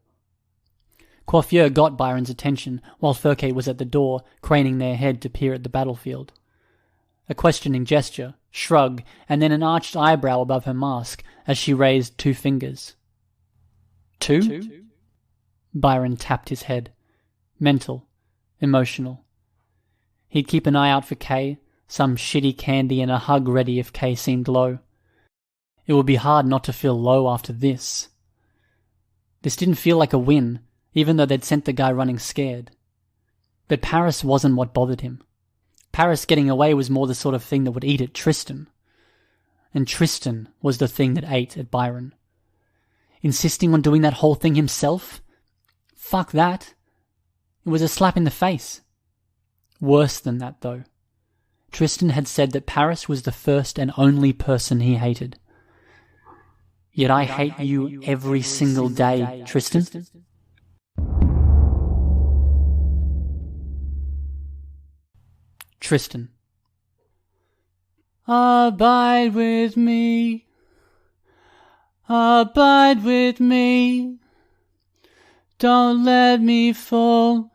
Coiffure got Byron's attention while Furcate was at the door, craning their head to peer at the battlefield. A questioning gesture, shrug, and then an arched eyebrow above her mask as she raised 2 fingers. "Two?" Byron tapped his head. Mental. Emotional. He'd keep an eye out for Kay, some shitty candy and a hug ready if Kay seemed low. It would be hard not to feel low after this. This didn't feel like a win, even though they'd sent the guy running scared. But Paris wasn't what bothered him. Paris getting away was more the sort of thing that would eat at Tristan. And Tristan was the thing that ate at Byron. Insisting on doing that whole thing himself? Fuck that. It was a slap in the face. Worse than that, though. Tristan had said that Paris was the first and only person he hated. "Yet I hate you every single day, Tristan." Tristan. "Abide with me. Abide with me. Don't let me fall,"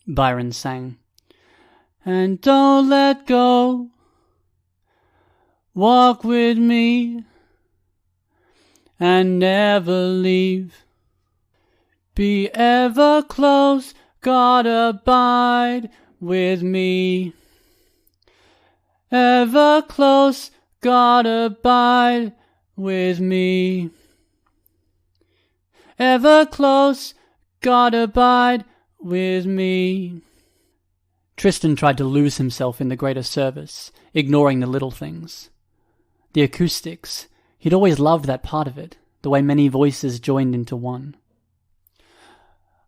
Byron sang. "And don't let go. Walk with me. And never leave. Be ever close. God abide with me. Ever close. God abide with me. Ever close, God abide with me." Tristan tried to lose himself in the greater service, ignoring the little things. The acoustics, he'd always loved that part of it, the way many voices joined into one.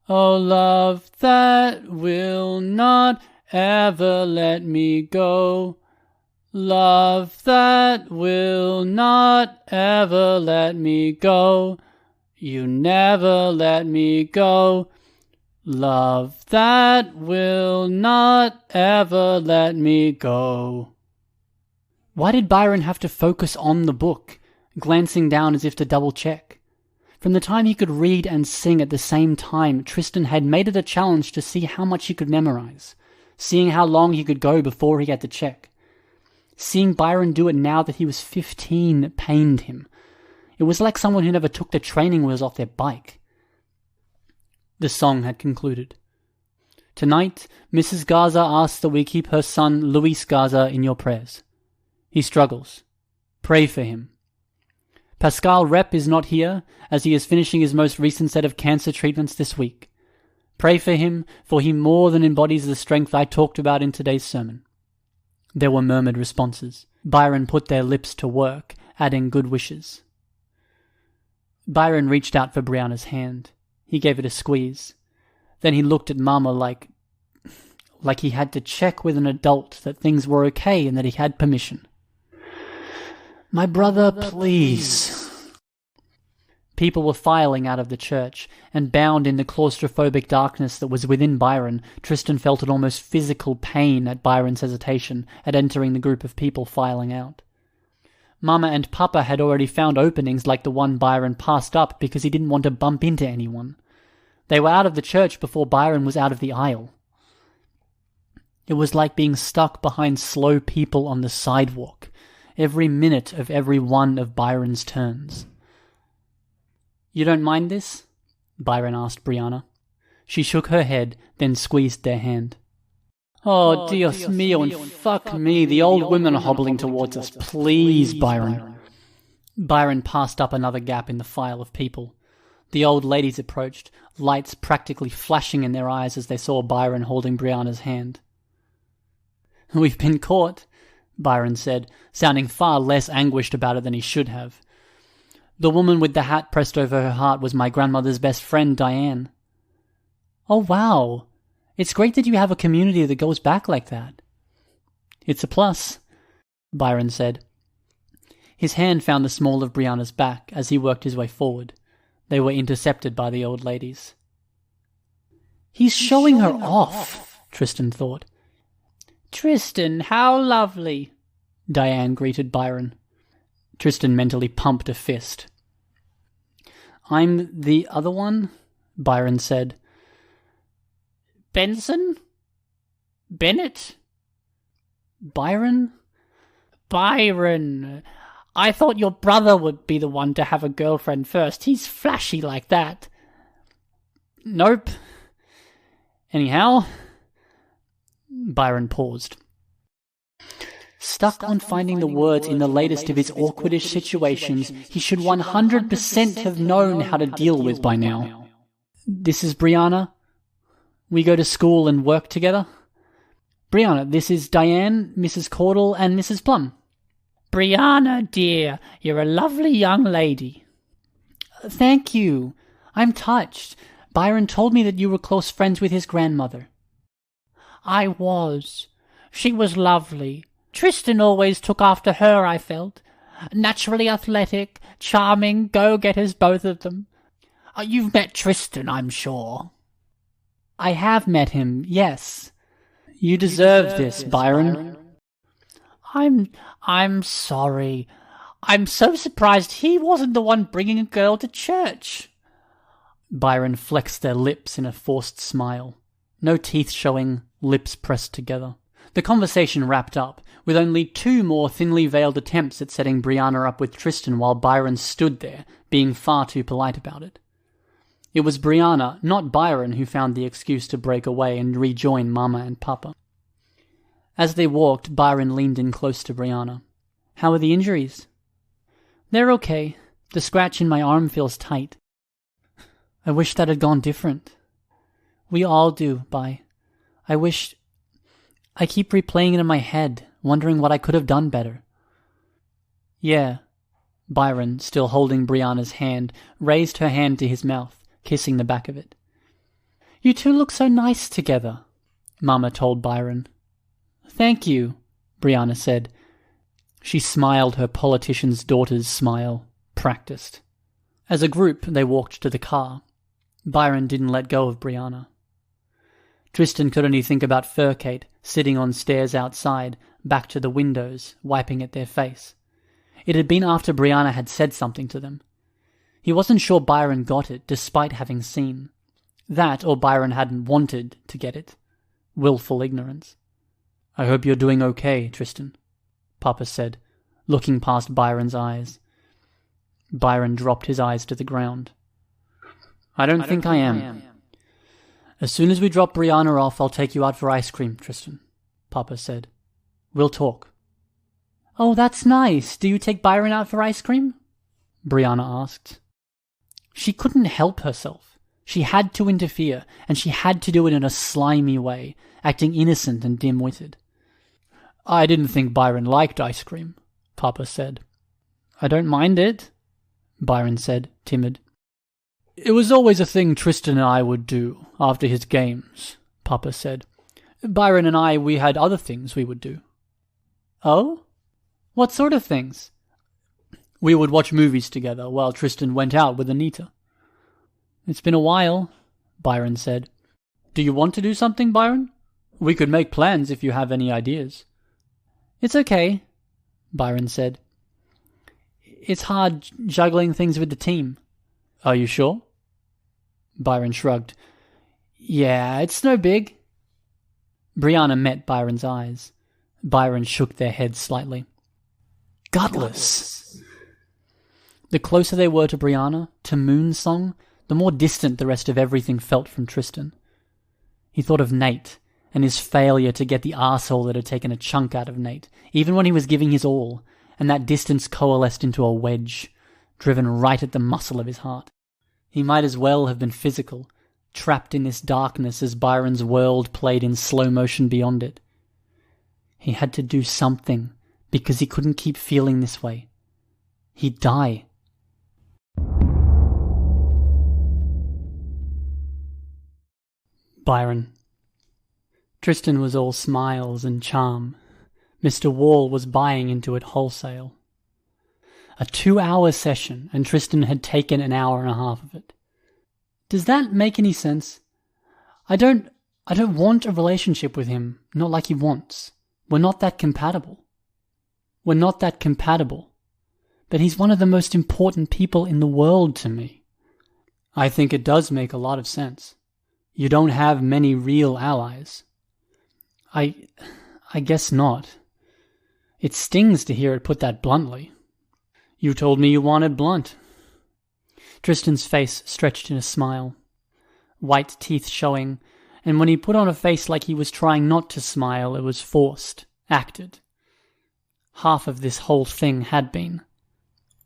"Oh, love that will not ever let me go. Love that will not ever let me go. You never let me go. Love that will not ever let me go." Why did Byron have to focus on the book, glancing down as if to double-check? From the time he could read and sing at the same time, Tristan had made it a challenge to see how much he could memorize, seeing how long he could go before he had to check. Seeing Byron do it now that he was 15 pained him. It was like someone who never took the training wheels off their bike. The song had concluded. "Tonight, Mrs. Garza asks that we keep her son Luis Garza in your prayers. He struggles. Pray for him. Pascal Rep is not here, as he is finishing his most recent set of cancer treatments this week. Pray for him, for he more than embodies the strength I talked about in today's sermon." There were murmured responses. Byron put their lips to work, adding good wishes. Byron reached out for Brianna's hand. He gave it a squeeze. Then he looked at Mama like he had to check with an adult that things were okay and that he had permission. "My brother, please." People were filing out of the church, and bound in the claustrophobic darkness that was within Byron, Tristan felt an almost physical pain at Byron's hesitation at entering the group of people filing out. Mama and Papa had already found openings like the one Byron passed up because he didn't want to bump into anyone. They were out of the church before Byron was out of the aisle. It was like being stuck behind slow people on the sidewalk, every minute of every one of Byron's turns. "You don't mind this?" Byron asked Brianna. She shook her head, then squeezed their hand. "Oh, Dios mío, and fuck me, the old women hobbling towards us. Please, Byron." Byron passed up another gap in the file of people. The old ladies approached, lights practically flashing in their eyes as they saw Byron holding Brianna's hand. "We've been caught," Byron said, sounding far less anguished about it than he should have. "The woman with the hat pressed over her heart was my grandmother's best friend, Diane." "Oh, wow. It's great that you have a community that goes back like that." "It's a plus," Byron said. His hand found the small of Brianna's back as he worked his way forward. They were intercepted by the old ladies. "He's showing her off," Tristan thought. "Tristan, how lovely," Diane greeted Byron. Tristan mentally pumped a fist. "I'm the other one," Byron said. "Benson? Bennett? Byron? Byron. I thought your brother would be the one to have a girlfriend first. He's flashy like that." "Nope. Anyhow..." Byron paused. Stuck on finding the words in the latest of his awkwardish situations he should 100% have known how to deal with by now. "This is Brianna. We go to school and work together. Brianna, this is Diane, Mrs. Caudle, and Mrs. Plum." "Brianna, dear, you're a lovely young lady." "Thank you. I'm touched. Byron told me that you were close friends with his grandmother." "I was. She was lovely. Tristan always took after her, I felt. Naturally athletic, charming, go-getters, both of them. You've met Tristan, I'm sure." "I have met him, yes. You deserve this, Byron." I'm sorry. I'm so surprised he wasn't the one bringing a girl to church." Byron flexed their lips in a forced smile. No teeth showing, lips pressed together. The conversation wrapped up, with only 2 more thinly veiled attempts at setting Brianna up with Tristan while Byron stood there, being far too polite about it. It was Brianna, not Byron, who found the excuse to break away and rejoin Mama and Papa. As they walked, Byron leaned in close to Brianna. "How are the injuries?" "They're okay. The scratch in my arm feels tight. I wish that had gone different." "We all do, Bi. I keep replaying it in my head, wondering what I could have done better." "Yeah." Byron, still holding Brianna's hand, raised her hand to his mouth, kissing the back of it. "You two look so nice together," Mama told Byron. "Thank you," Brianna said. She smiled her politician's daughter's smile, practiced. As a group, they walked to the car. Byron didn't let go of Brianna. Tristan could only think about Furcate, sitting on stairs outside, back to the windows, wiping at their face. It had been after Brianna had said something to them. He wasn't sure Byron got it, despite having seen. That, or Byron hadn't wanted to get it. Willful ignorance. "I hope you're doing okay, Tristan," Papa said, looking past Byron's eyes. Byron dropped his eyes to the ground. I don't think I am. "As soon as we drop Brianna off, I'll take you out for ice cream, Tristan," Papa said. "We'll talk." "Oh, that's nice. Do you take Byron out for ice cream?" Brianna asked. She couldn't help herself. She had to interfere, and she had to do it in a slimy way, acting innocent and dim-witted. "I didn't think Byron liked ice cream," Papa said. "I don't mind it," Byron said, timid. "It was always a thing Tristan and I would do after his games," Papa said. "Byron and I, we had other things we would do." "Oh? What sort of things?" "We would watch movies together while Tristan went out with Anita." "It's been a while," Byron said. "Do you want to do something, Byron? We could make plans if you have any ideas." "It's okay," Byron said. It's hard juggling things with the team. Are you sure? Byron shrugged. Yeah, it's no big. Brianna met Byron's eyes. Byron shook their heads slightly. Gutless. The closer they were to Brianna, to Moonsong, the more distant the rest of everything felt from Tristan. He thought of Nate, and his failure to get the arsehole that had taken a chunk out of Nate, even when he was giving his all, and that distance coalesced into a wedge, driven right at the muscle of his heart. He might as well have been physical, trapped in this darkness as Byron's world played in slow motion beyond it. He had to do something, because he couldn't keep feeling this way. He'd die. Byron. Tristan was all smiles and charm. Mr. Wall was buying into it wholesale. A 2-hour session, and Tristan had taken an hour and a half of it. Does that make any sense? I don't want a relationship with him, not like he wants. We're not that compatible. But he's one of the most important people in the world to me. I think it does make a lot of sense. You don't have many real allies. I guess not. It stings to hear it put that bluntly. You told me you wanted blunt. Tristan's face stretched in a smile, white teeth showing, and when he put on a face like he was trying not to smile, it was forced, acted. Half of this whole thing had been.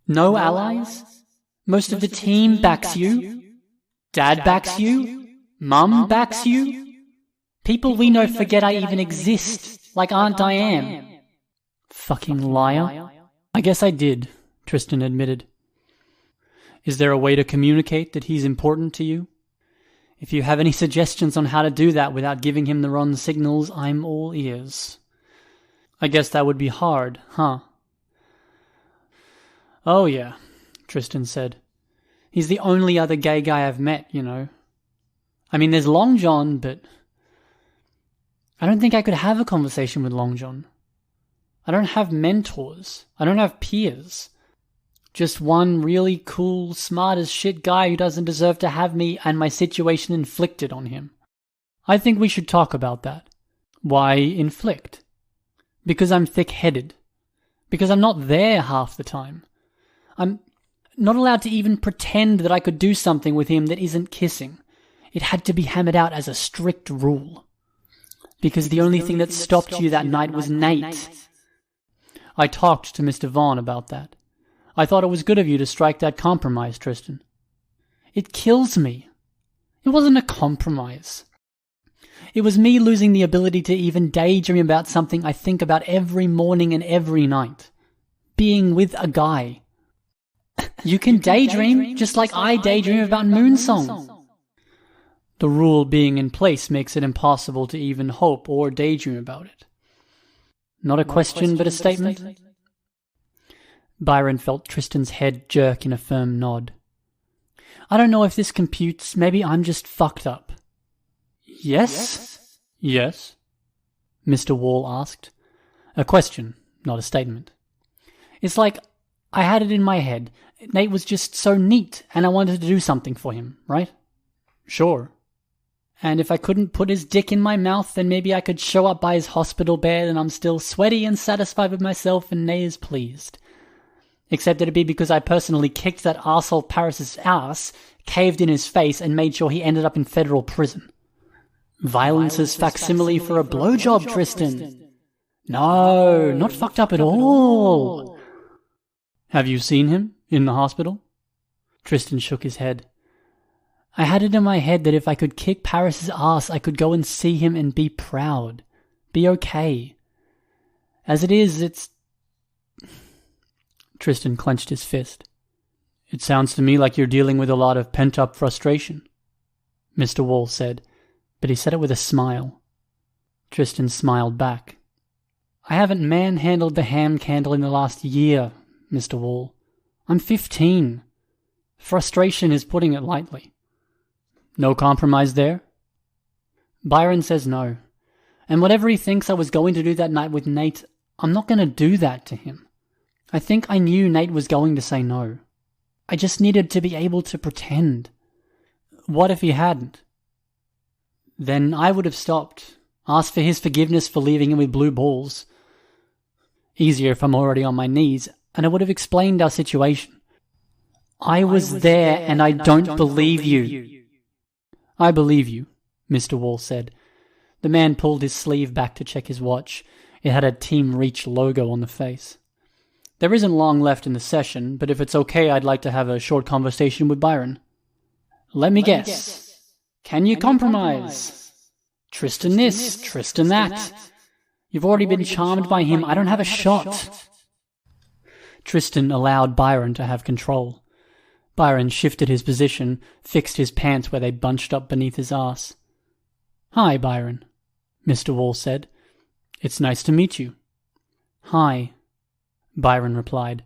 No allies? Most of the team backs you? Dad backs you? Mum backs you? People we know forget I even exist, like Aunt Diane. Fucking liar. I guess I did, Tristan admitted. Is there a way to communicate that he's important to you? If you have any suggestions on how to do that without giving him the wrong signals, I'm all ears. I guess that would be hard, huh? Oh yeah, Tristan said. He's the only other gay guy I've met, you know. I mean, there's Long John, but I don't think I could have a conversation with Long John. I don't have mentors. I don't have peers. Just one really cool, smart as shit guy who doesn't deserve to have me and my situation inflicted on him. I think we should talk about that. Why inflict? Because I'm thick-headed. Because I'm not there half the time. I'm not allowed to even pretend that I could do something with him that isn't kissing. It had to be hammered out as a strict rule. Because the only thing that stopped you that night was Nate. I talked to Mr. Vaughn about that. I thought it was good of you to strike that compromise, Tristan. It kills me. It wasn't a compromise. It was me losing the ability to even daydream about something I think about every morning and every night. Being with a guy. You can daydream just like I daydream about Moonsong. The rule being in place makes it impossible to even hope or daydream about it. Not a question, but a statement? Byron felt Tristan's head jerk in a firm nod. I don't know if this computes. Maybe I'm just fucked up. Yes? Yes? Mr. Wall asked. A question, not a statement. It's like I had it in my head. Nate was just so neat, and I wanted to do something for him, right? Sure. And if I couldn't put his dick in my mouth, then maybe I could show up by his hospital bed and I'm still sweaty and satisfied with myself and Nate is pleased. Except it'd be because I personally kicked that arsehole Paris's ass, caved in his face, and made sure he ended up in federal prison. Violence's facsimile for a blowjob, Tristan. No, not fucked up at all. Have you seen him in the hospital? Tristan shook his head. I had it in my head that if I could kick Paris's ass, I could go and see him and be proud. Be okay. As it is, it's... Tristan clenched his fist. It sounds to me like you're dealing with a lot of pent-up frustration, Mr. Wall said, but he said it with a smile. Tristan smiled back. I haven't manhandled the ham candle in the last year, Mr. Wall. I'm 15. Frustration is putting it lightly. No compromise there? Byron says no. And whatever he thinks I was going to do that night with Nate, I'm not going to do that to him. I think I knew Nate was going to say no. I just needed to be able to pretend. What if he hadn't? Then I would have stopped, asked for his forgiveness for leaving him with blue balls. Easier if I'm already on my knees, and I would have explained our situation. I was there and I don't believe you. I believe you, Mr. Wall said. The man pulled his sleeve back to check his watch. It had a Team Reach logo on the face. There isn't long left in the session, but if it's okay, I'd like to have a short conversation with Byron. Let me guess. Can you compromise? Tristan this, Tristan that. You've already been charmed by him. I don't have a shot. Tristan allowed Byron to have control. Byron shifted his position, fixed his pants where they bunched up beneath his ass. Hi, Byron, Mr. Wall said. It's nice to meet you. Hi, Byron replied.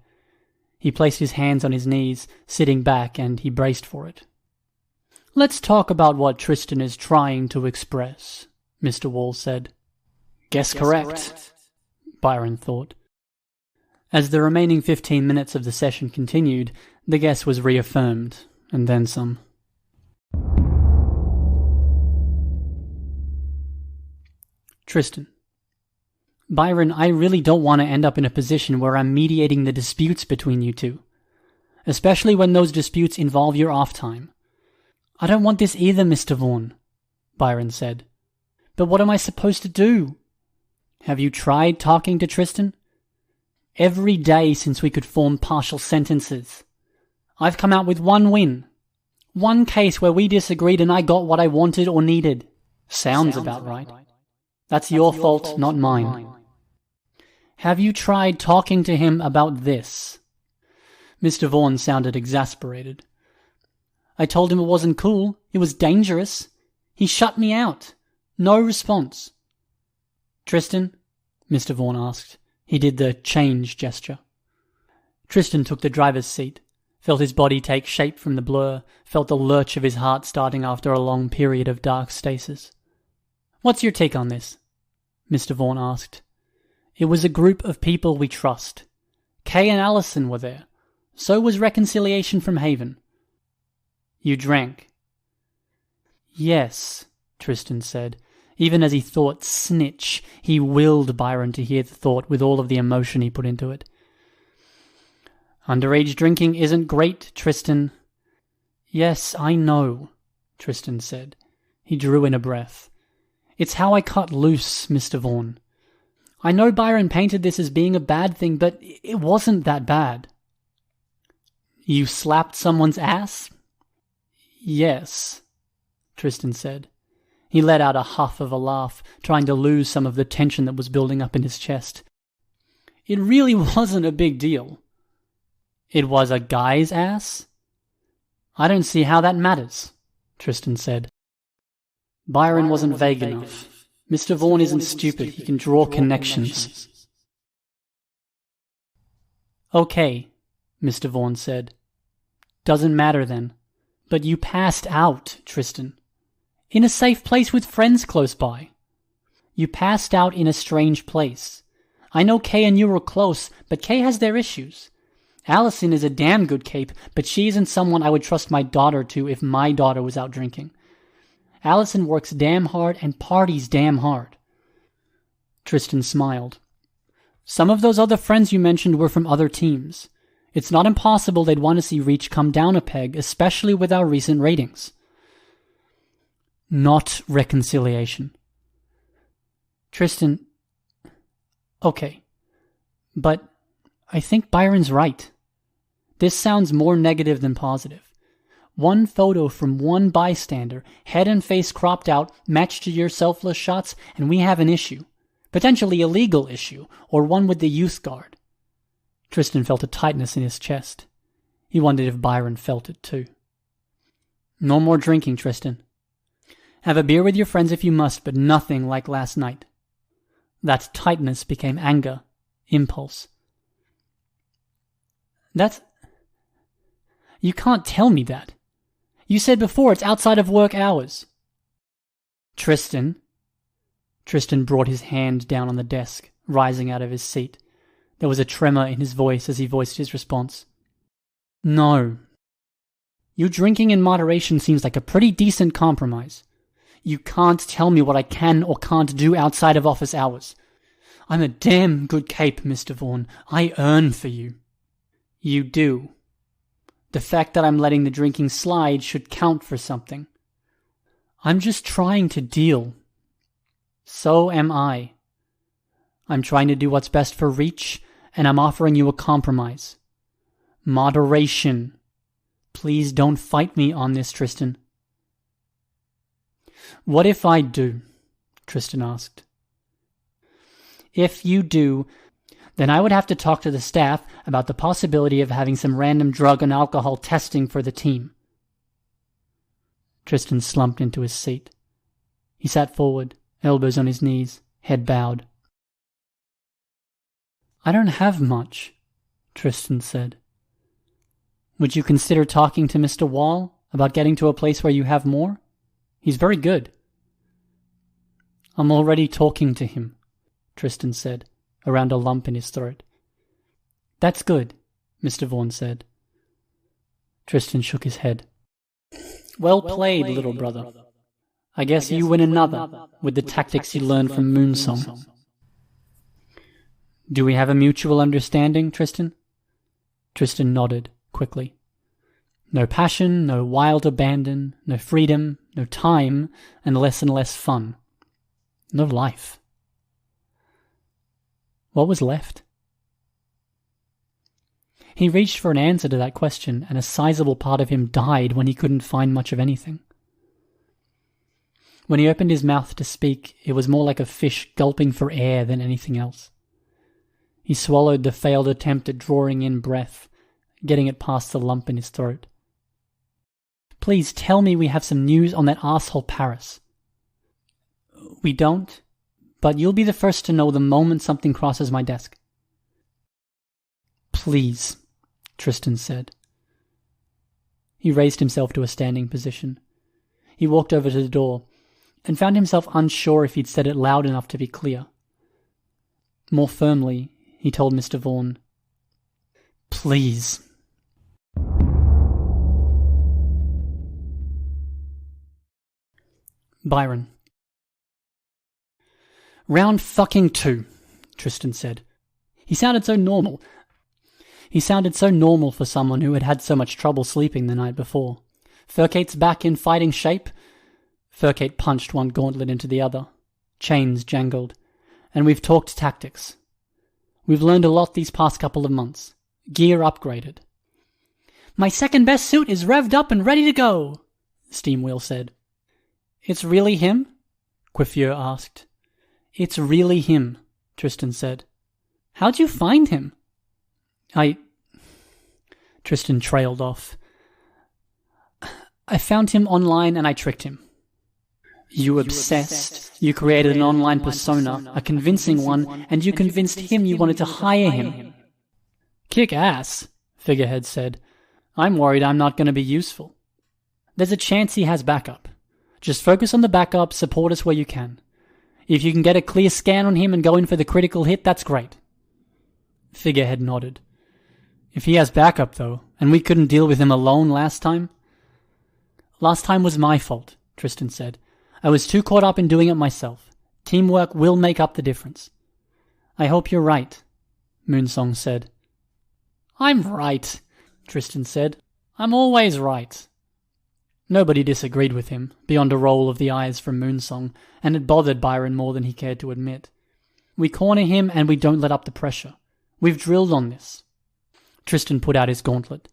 He placed his hands on his knees, sitting back, and he braced for it. Let's talk about what Tristan is trying to express, Mr. Wall said. Guess correct, Byron thought. As the remaining 15 minutes of the session continued, the guess was reaffirmed, and then some. Tristan. Byron, I really don't want to end up in a position where I'm mediating the disputes between you two, especially when those disputes involve your off time. I don't want this either, Mr. Vaughn, Byron said. But what am I supposed to do? Have you tried talking to Tristan? Every day since we could form partial sentences. I've come out with one win. One case where we disagreed and I got what I wanted or needed. Sounds about right. That's your fault, not mine. Have you tried talking to him about this? Mr. Vaughn sounded exasperated. I told him it wasn't cool. It was dangerous. He shut me out. No response. Tristan? Mr. Vaughn asked. He did the change gesture. Tristan took the driver's seat, felt his body take shape from the blur, felt the lurch of his heart starting after a long period of dark stasis. What's your take on this? Mr. Vaughn asked. It was a group of people we trust. Kay and Allison were there. So was Reconciliation from Haven. You drank. Yes, Tristan said. Even as he thought snitch, he willed Byron to hear the thought with all of the emotion he put into it. Underage drinking isn't great, Tristan. Yes, I know, Tristan said. He drew in a breath. It's how I cut loose, Mr. Vaughn. I know Byron painted this as being a bad thing, but it wasn't that bad. You slapped someone's ass? Yes, Tristan said. He let out a huff of a laugh, trying to lose some of the tension that was building up in his chest. It really wasn't a big deal. It was a guy's ass? I don't see how that matters, Tristan said. Byron wasn't vague enough. Mr. Vaughn isn't stupid. He can draw connections. Okay, Mr. Vaughn said. Doesn't matter then. But you passed out, Tristan. In a safe place with friends close by. You passed out in a strange place. I know Kay and you were close, but Kay has their issues. Allison is a damn good cape, but she isn't someone I would trust my daughter to if my daughter was out drinking. Allison works damn hard and parties damn hard. Tristan smiled. Some of those other friends you mentioned were from other teams. It's not impossible they'd want to see Reach come down a peg, especially with our recent ratings. Not Reconciliation. Tristan, okay, but I think Byron's right. This sounds more negative than positive. One photo from one bystander, head and face cropped out, matched to your selfless shots, and we have an issue. Potentially a legal issue, or one with the youth guard. Tristan felt a tightness in his chest. He wondered if Byron felt it too. No more drinking, Tristan. Have a beer with your friends if you must, but nothing like last night. That tightness became anger, impulse. You can't tell me that. You said before it's outside of work hours. Tristan brought his hand down on the desk, rising out of his seat. There was a tremor in his voice as he voiced his response. No. You drinking in moderation seems like a pretty decent compromise. You can't tell me what I can or can't do outside of office hours. I'm a damn good cape, Mr. Vaughn. I earn for you. You do. The fact that I'm letting the drinking slide should count for something. I'm just trying to deal. So am I. I'm trying to do what's best for Reach, and I'm offering you a compromise. Moderation. Please don't fight me on this, Tristan. What if I do? Tristan asked. If you do, then I would have to talk to the staff about the possibility of having some random drug and alcohol testing for the team. Tristan slumped into his seat. He sat forward, elbows on his knees, head bowed. I don't have much, Tristan said. Would you consider talking to Mr. Wall about getting to a place where you have more? He's very good. I'm already talking to him, Tristan said, around a lump in his throat. That's good, Mr. Vaughn said. Tristan shook his head. Well played, little brother. I guess you win another with the tactics you learned from Moonsong. Do we have a mutual understanding, Tristan? Tristan nodded quickly. No passion, no wild abandon, no freedom, no time, and less fun. No life. What was left? He reached for an answer to that question, and a sizable part of him died when he couldn't find much of anything. When he opened his mouth to speak, it was more like a fish gulping for air than anything else. He swallowed the failed attempt at drawing in breath, getting it past the lump in his throat. Please tell me we have some news on that arsehole Paris. We don't, but you'll be the first to know the moment something crosses my desk. Please, Tristan said. He raised himself to a standing position. He walked over to the door, and found himself unsure if he'd said it loud enough to be clear. More firmly, he told Mr. Vaughn, Please. Byron. Round fucking 2, Tristan said. He sounded so normal. He sounded so normal for someone who had had so much trouble sleeping the night before. Furcate's back in fighting shape. Furcate punched one gauntlet into the other. Chains jangled. And we've talked tactics. We've learned a lot these past couple of months. Gear upgraded. My second best suit is revved up and ready to go, Steamwheel said. It's really him? Quifier asked. It's really him, Tristan said. How'd you find him? Tristan trailed off. I found him online and I tricked him. You obsessed. You created an online persona, a convincing one, and you convinced him you wanted to hire him. Kick ass, Figurehead said. I'm worried I'm not going to be useful. There's a chance he has backup. Just focus on the backup, support us where you can. If you can get a clear scan on him and go in for the critical hit, that's great. Figurehead nodded. If he has backup, though, and we couldn't deal with him alone last time? Last time was my fault, Tristan said. I was too caught up in doing it myself. Teamwork will make up the difference. I hope you're right, Moonsong said. I'm right, Tristan said. I'm always right. Nobody disagreed with him, beyond a roll of the eyes from Moonsong, and it bothered Byron more than he cared to admit. We corner him and we don't let up the pressure. We've drilled on this. Tristan put out his gauntlet.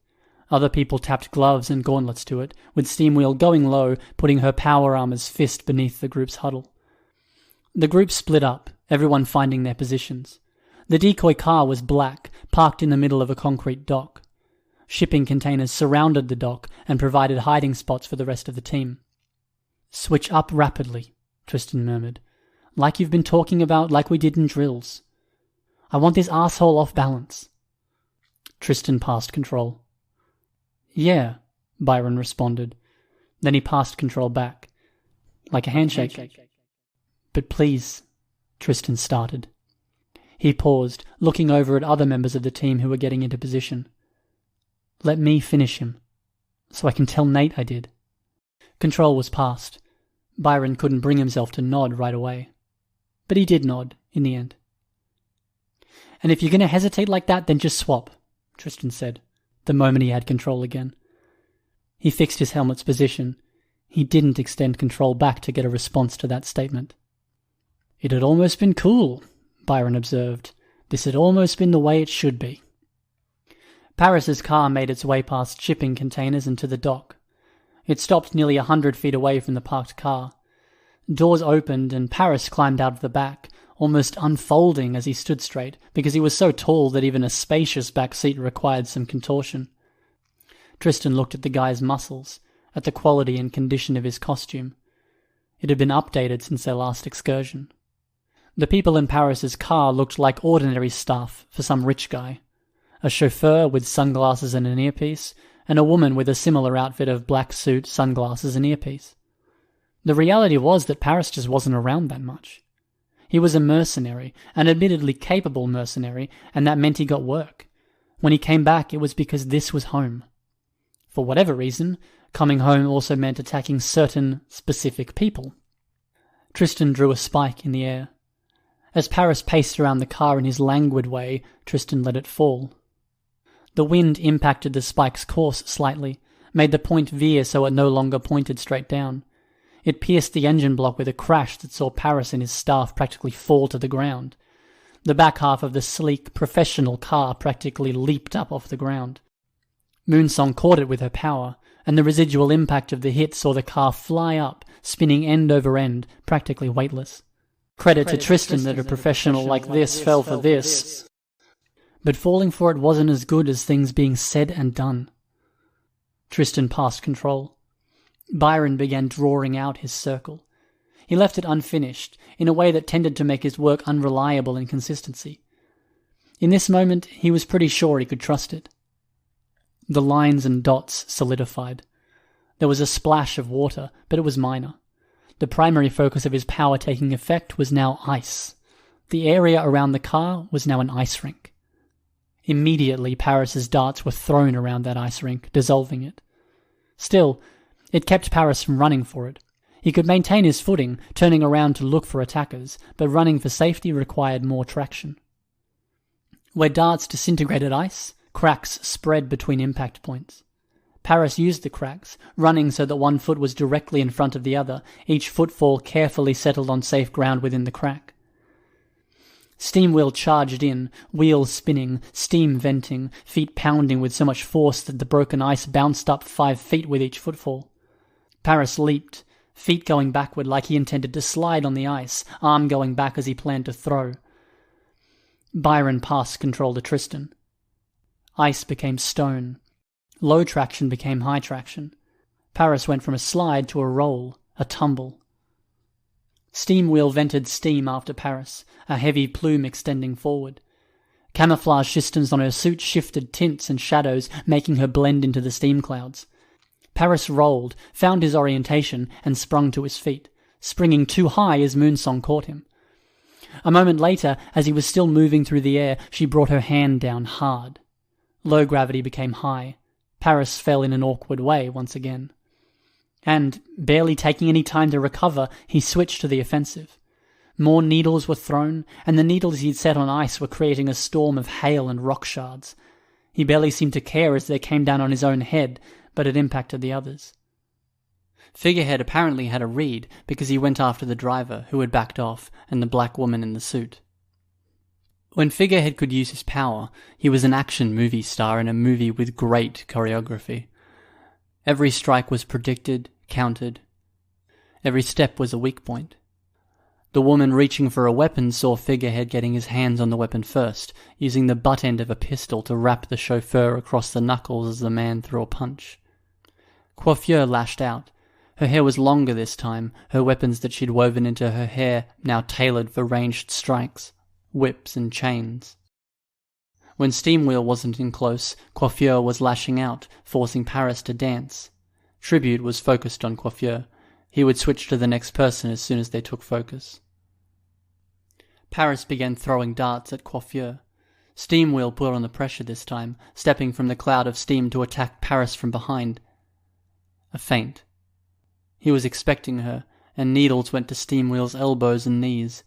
Other people tapped gloves and gauntlets to it, with Steamwheel going low, putting her power armor's fist beneath the group's huddle. The group split up, everyone finding their positions. The decoy car was black, parked in the middle of a concrete dock. Shipping containers surrounded the dock and provided hiding spots for the rest of the team. Switch up rapidly, Tristan murmured. Like you've been talking about, like we did in drills. I want this arsehole off balance. Tristan passed control. Yeah, Byron responded. Then he passed control back. Like a handshake. But please, Tristan started. He paused, looking over at other members of the team who were getting into position. "Let me finish him, so I can tell Nate I did." Control was passed. Byron couldn't bring himself to nod right away. But he did nod, in the end. "And if you're going to hesitate like that, then just swap," Tristan said, the moment he had control again. He fixed his helmet's position. He didn't extend control back to get a response to that statement. "It had almost been cool," Byron observed. "This had almost been the way it should be." Paris's car made its way past shipping containers and to the dock. It stopped nearly 100 feet away from the parked car. Doors opened and Paris climbed out of the back, almost unfolding as he stood straight, because he was so tall that even a spacious back seat required some contortion. Tristan looked at the guy's muscles, at the quality and condition of his costume. It had been updated since their last excursion. The people in Paris's car looked like ordinary staff for some rich guy. A chauffeur with sunglasses and an earpiece, and a woman with a similar outfit of black suit, sunglasses and earpiece. The reality was that Paris just wasn't around that much. He was a mercenary, an admittedly capable mercenary, and that meant he got work. When he came back, it was because this was home. For whatever reason, coming home also meant attacking certain specific people. Tristan drew a spike in the air. As Paris paced around the car in his languid way, Tristan let it fall. The wind impacted the spike's course slightly, made the point veer so it no longer pointed straight down. It pierced the engine block with a crash that saw Paris and his staff practically fall to the ground. The back half of the sleek, professional car practically leaped up off the ground. Moonsong caught it with her power, and the residual impact of the hit saw the car fly up, spinning end over end, practically weightless. Credit to Tristan that a professional like this fell for this. But falling for it wasn't as good as things being said and done. Tristan passed control. Byron began drawing out his circle. He left it unfinished, in a way that tended to make his work unreliable in consistency. In this moment, he was pretty sure he could trust it. The lines and dots solidified. There was a splash of water, but it was minor. The primary focus of his power taking effect was now ice. The area around the car was now an ice rink. Immediately, Paris's darts were thrown around that ice rink, dissolving it. Still, it kept Paris from running for it. He could maintain his footing, turning around to look for attackers, but running for safety required more traction. Where darts disintegrated ice, cracks spread between impact points. Paris used the cracks, running so that one foot was directly in front of the other, each footfall carefully settled on safe ground within the crack. Steam wheel charged in, wheels spinning, steam venting, feet pounding with so much force that the broken ice bounced up 5 feet with each footfall. Paris leaped, feet going backward like he intended to slide on the ice, arm going back as he planned to throw. Byron passed control to Tristan. Ice became stone. Low traction became high traction. Paris went from a slide to a roll, a tumble. Steam wheel vented steam after Paris, a heavy plume extending forward. Camouflage systems on her suit shifted tints and shadows, making her blend into the steam clouds. Paris rolled, found his orientation, and sprung to his feet, springing too high as Moonsong caught him. A moment later, as he was still moving through the air, she brought her hand down hard. Low gravity became high. Paris fell in an awkward way once again. And, barely taking any time to recover, he switched to the offensive. More needles were thrown, and the needles he'd set on ice were creating a storm of hail and rock shards. He barely seemed to care as they came down on his own head, but it impacted the others. Figurehead apparently had a read because he went after the driver, who had backed off, and the black woman in the suit. When Figurehead could use his power, he was an action movie star in a movie with great choreography. Every strike was predicted, countered. Every step was a weak point. The woman reaching for a weapon saw Figurehead getting his hands on the weapon first, using the butt end of a pistol to rap the chauffeur across the knuckles as the man threw a punch. Coiffure lashed out. Her hair was longer this time, her weapons that she'd woven into her hair now tailored for ranged strikes, whips and chains. When Steamwheel wasn't in close, Coiffure was lashing out, forcing Paris to dance. Tribute was focused on Coiffure. He would switch to the next person as soon as they took focus. Paris began throwing darts at Coiffure. Steamwheel put on the pressure this time, stepping from the cloud of steam to attack Paris from behind. A feint. He was expecting her, and needles went to Steamwheel's elbows and knees.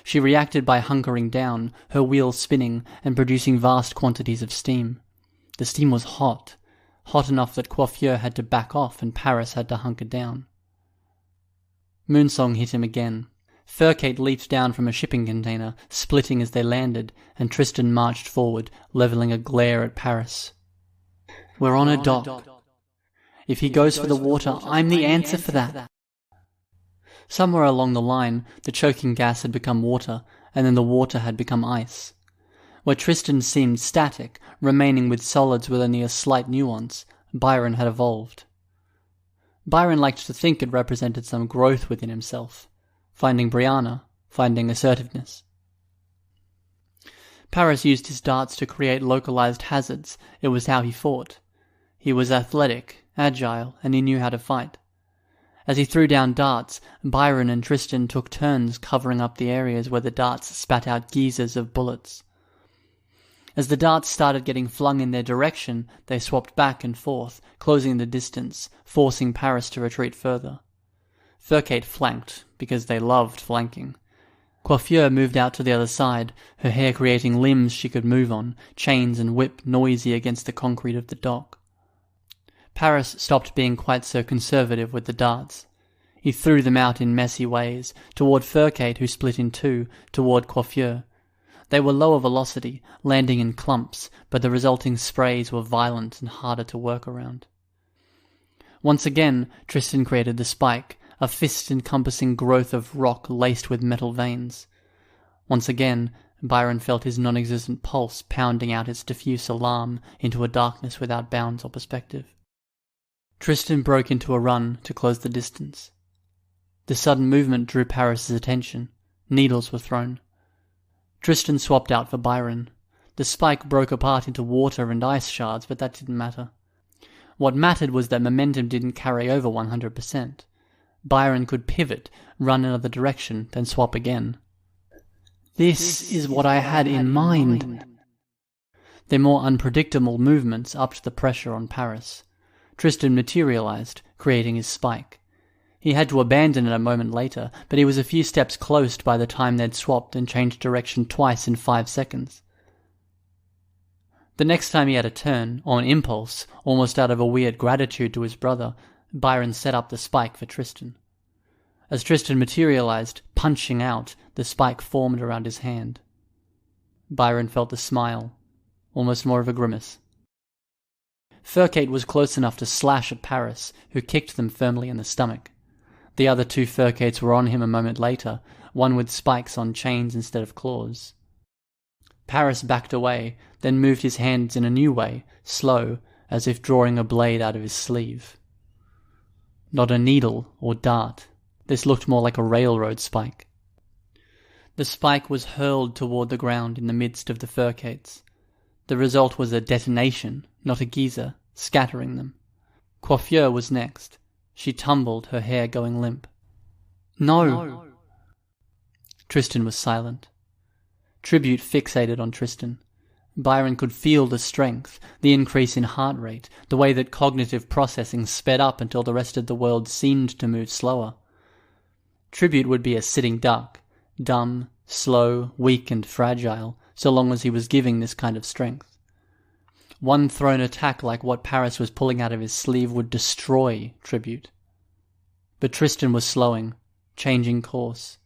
She reacted by hunkering down, her wheels spinning and producing vast quantities of steam. The steam was hot enough that Coiffure had to back off and Paris had to hunker down. Moonsong hit him again. Furcate leaped down from a shipping container, splitting as they landed, and Tristan marched forward, levelling a glare at Paris. "We're on a dock. If he goes for the water, I'm the answer for that." Somewhere along the line, the choking gas had become water, and then the water had become ice. Where Tristan seemed static, remaining with solids with only a slight nuance, Byron had evolved. Byron liked to think it represented some growth within himself. Finding Brianna, finding assertiveness. Paris used his darts to create localized hazards. It was how he fought. He was athletic, agile, and he knew how to fight. As he threw down darts, Byron and Tristan took turns covering up the areas where the darts spat out geysers of bullets. As the darts started getting flung in their direction, they swapped back and forth, closing the distance, forcing Paris to retreat further. Furcate flanked, because they loved flanking. Coiffure moved out to the other side, her hair creating limbs she could move on, chains and whip noisy against the concrete of the dock. Paris stopped being quite so conservative with the darts. He threw them out in messy ways, toward Furcate, who split in two, toward Coiffure. They were lower velocity, landing in clumps, but the resulting sprays were violent and harder to work around. Once again, Tristan created the spike, a fist-encompassing growth of rock laced with metal veins. Once again, Byron felt his non-existent pulse pounding out its diffuse alarm into a darkness without bounds or perspective. Tristan broke into a run to close the distance. The sudden movement drew Paris's attention. Needles were thrown. Tristan swapped out for Byron. The spike broke apart into water and ice shards, but that didn't matter. What mattered was that momentum didn't carry over 100%. Byron could pivot, run another direction, then swap again. This is what I had in mind. Their more unpredictable movements upped the pressure on Paris. Tristan materialized, creating his spike. He had to abandon it a moment later, but he was a few steps close by the time they'd swapped and changed direction twice in 5 seconds. The next time he had a turn, on impulse, almost out of a weird gratitude to his brother, Byron set up the spike for Tristan. As Tristan materialized, punching out, the spike formed around his hand. Byron felt a smile, almost more of a grimace. Furcate was close enough to slash at Paris, who kicked them firmly in the stomach. The other 2 Furcates were on him a moment later, one with spikes on chains instead of claws. Paris backed away, then moved his hands in a new way, slow, as if drawing a blade out of his sleeve. Not a needle or dart. This looked more like a railroad spike. The spike was hurled toward the ground in the midst of the Furcates. The result was a detonation, not a geyser, scattering them. Coiffure was next. She tumbled, her hair going limp. No! Tristan was silent. Tribute fixated on Tristan. Byron could feel the strength, the increase in heart rate, the way that cognitive processing sped up until the rest of the world seemed to move slower. Tribute would be a sitting duck, dumb, slow, weak and fragile, so long as he was giving this kind of strength. One thrown attack like what Paris was pulling out of his sleeve would destroy Tribute. But Tristan was slowing, changing course.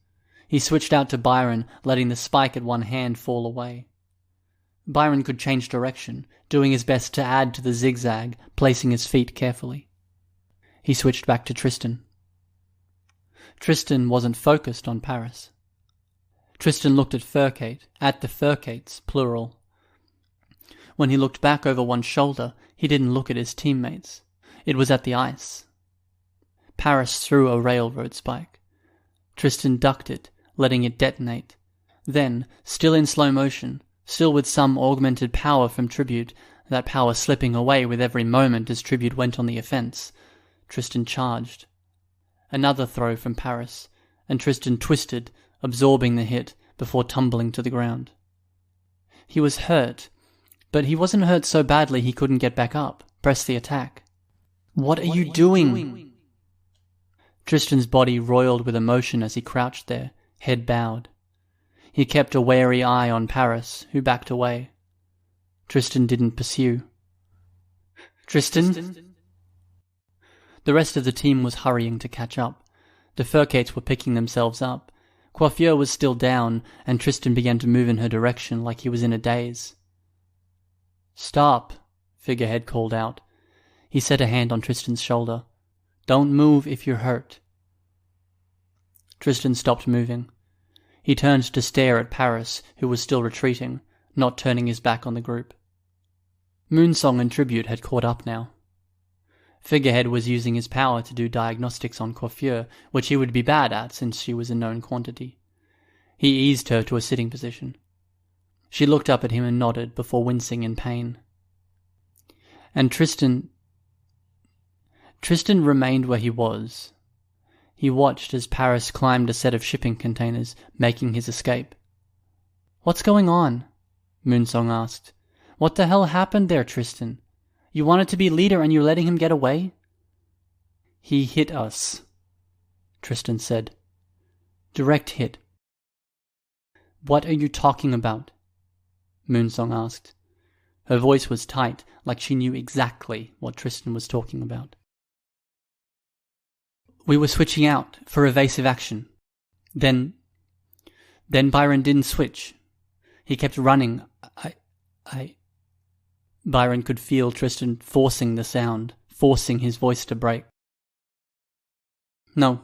He switched out to Byron, letting the spike at one hand fall away. Byron could change direction, doing his best to add to the zigzag, placing his feet carefully. He switched back to Tristan. Tristan wasn't focused on Paris. Tristan looked at Furcate, at the Furcates, plural. When he looked back over one shoulder, he didn't look at his teammates. It was at the ice. Paris threw a railroad spike. Tristan ducked it, letting it detonate. Then, still in slow motion, still with some augmented power from Tribute, that power slipping away with every moment as Tribute went on the offense, Tristan charged. Another throw from Paris, and Tristan twisted, absorbing the hit, before tumbling to the ground. He was hurt, but he wasn't hurt so badly he couldn't get back up, press the attack. What are you doing? Tristan's body roiled with emotion as he crouched there, head bowed. He kept a wary eye on Paris, who backed away. Tristan didn't pursue. Tristan? The rest of the team was hurrying to catch up. The furcates were picking themselves up. Coiffure was still down, and Tristan began to move in her direction like he was in a daze. "Stop," Figurehead called out. He set a hand on Tristan's shoulder. "Don't move if you're hurt." Tristan stopped moving. He turned to stare at Paris, who was still retreating, not turning his back on the group. Moonsong and Tribute had caught up now. Figurehead was using his power to do diagnostics on Coiffure, which he would be bad at since she was a known quantity. He eased her to a sitting position. She looked up at him and nodded before wincing in pain. And Tristan remained where he was. He watched as Paris climbed a set of shipping containers, making his escape. "What's going on?" Moonsong asked. "What the hell happened there, Tristan? You wanted to be leader and you're letting him get away?" "He hit us," Tristan said. "Direct hit." "What are you talking about?" Moonsong asked. Her voice was tight, like she knew exactly what Tristan was talking about. "We were switching out for evasive action. Then Byron didn't switch. He kept running. Byron could feel Tristan forcing the sound, forcing his voice to break. No,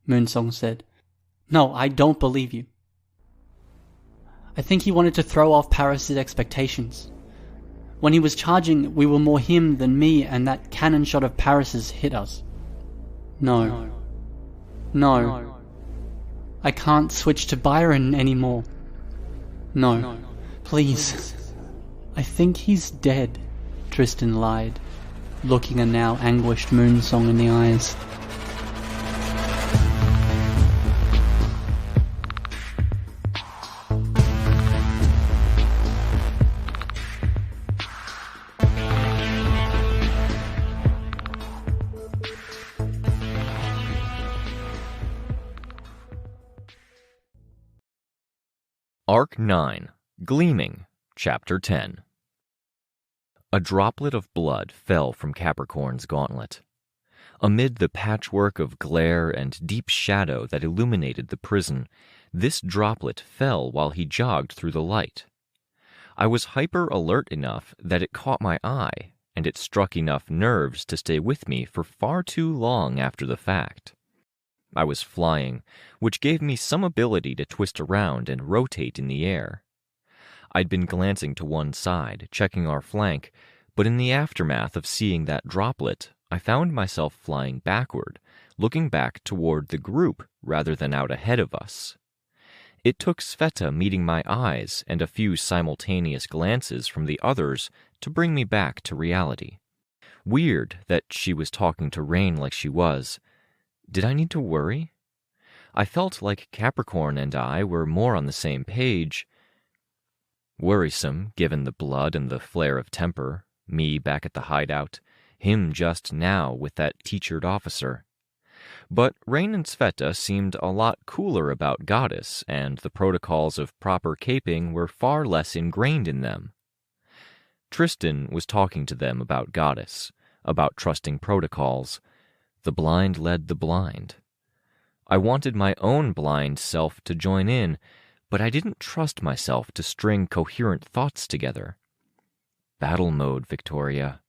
Moonsong said. "No, I don't believe you. I think he wanted to throw off Paris's expectations. When he was charging, we were more him than me, and that cannon shot of Paris's hit us. No. I can't switch to Byron anymore. No, please. I think he's dead," Tristan lied, looking a now anguished Moonsong in the eyes. Arc 9, Gleaming, Chapter 10. A droplet of blood fell from Capricorn's gauntlet. Amid the patchwork of glare and deep shadow that illuminated the prison, this droplet fell while he jogged through the light. I was hyper-alert enough that it caught my eye, and it struck enough nerves to stay with me for far too long after the fact. I was flying, which gave me some ability to twist around and rotate in the air. I'd been glancing to one side, checking our flank, but in the aftermath of seeing that droplet, I found myself flying backward, looking back toward the group rather than out ahead of us. It took Sveta meeting my eyes and a few simultaneous glances from the others to bring me back to reality. Weird that she was talking to Rain like she was. Did I need to worry? I felt like Capricorn and I were more on the same page. Worrisome, given the blood and the flare of temper, me back at the hideout, him just now with that teachered officer. But Rain and Sveta seemed a lot cooler about Goddess, and the protocols of proper caping were far less ingrained in them. Tristan was talking to them about Goddess, about trusting protocols. The blind led the blind. I wanted my own blind self to join in, but I didn't trust myself to string coherent thoughts together. Battle mode, Victoria.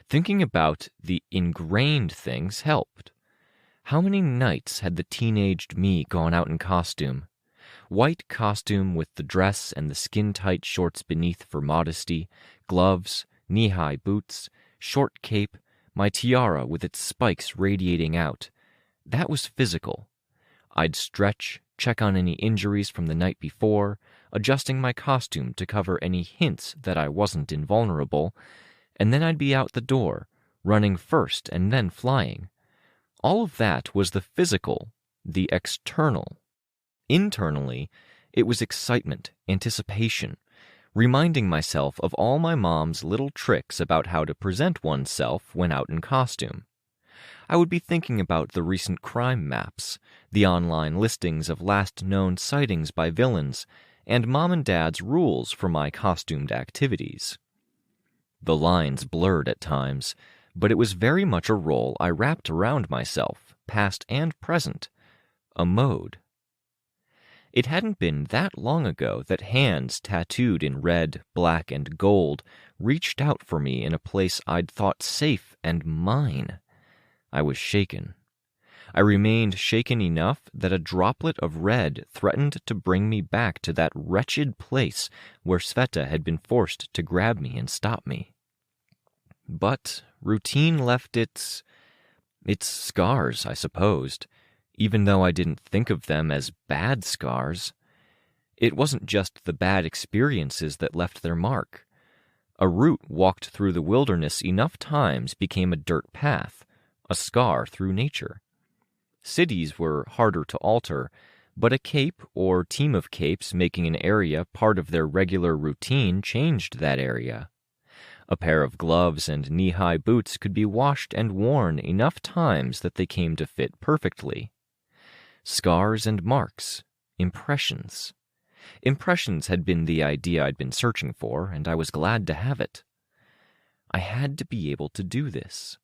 Thinking about the ingrained things helped. How many nights had the teenaged me gone out in costume? White costume with the dress and the skin-tight shorts beneath for modesty, gloves, knee-high boots, short cape, my tiara with its spikes radiating out. That was physical. I'd stretch, check on any injuries from the night before, adjusting my costume to cover any hints that I wasn't invulnerable, and then I'd be out the door, running first and then flying. All of that was the physical, the external. Internally, it was excitement, anticipation, reminding myself of all my mom's little tricks about how to present oneself when out in costume. I would be thinking about the recent crime maps, the online listings of last known sightings by villains, and Mom and Dad's rules for my costumed activities. The lines blurred at times, but it was very much a role I wrapped around myself, past and present, a mode. It hadn't been that long ago that hands tattooed in red, black, and gold reached out for me in a place I'd thought safe and mine. I was shaken. I remained shaken enough that a droplet of red threatened to bring me back to that wretched place where Sveta had been forced to grab me and stop me. But routine left its scars, I supposed, even though I didn't think of them as bad scars. It wasn't just the bad experiences that left their mark. A route walked through the wilderness enough times became a dirt path, a scar through nature. Cities were harder to alter, but a cape or team of capes making an area part of their regular routine changed that area. A pair of gloves and knee-high boots could be washed and worn enough times that they came to fit perfectly. Scars and marks, impressions. Impressions had been the idea I'd been searching for, and I was glad to have it. I had to be able to do this.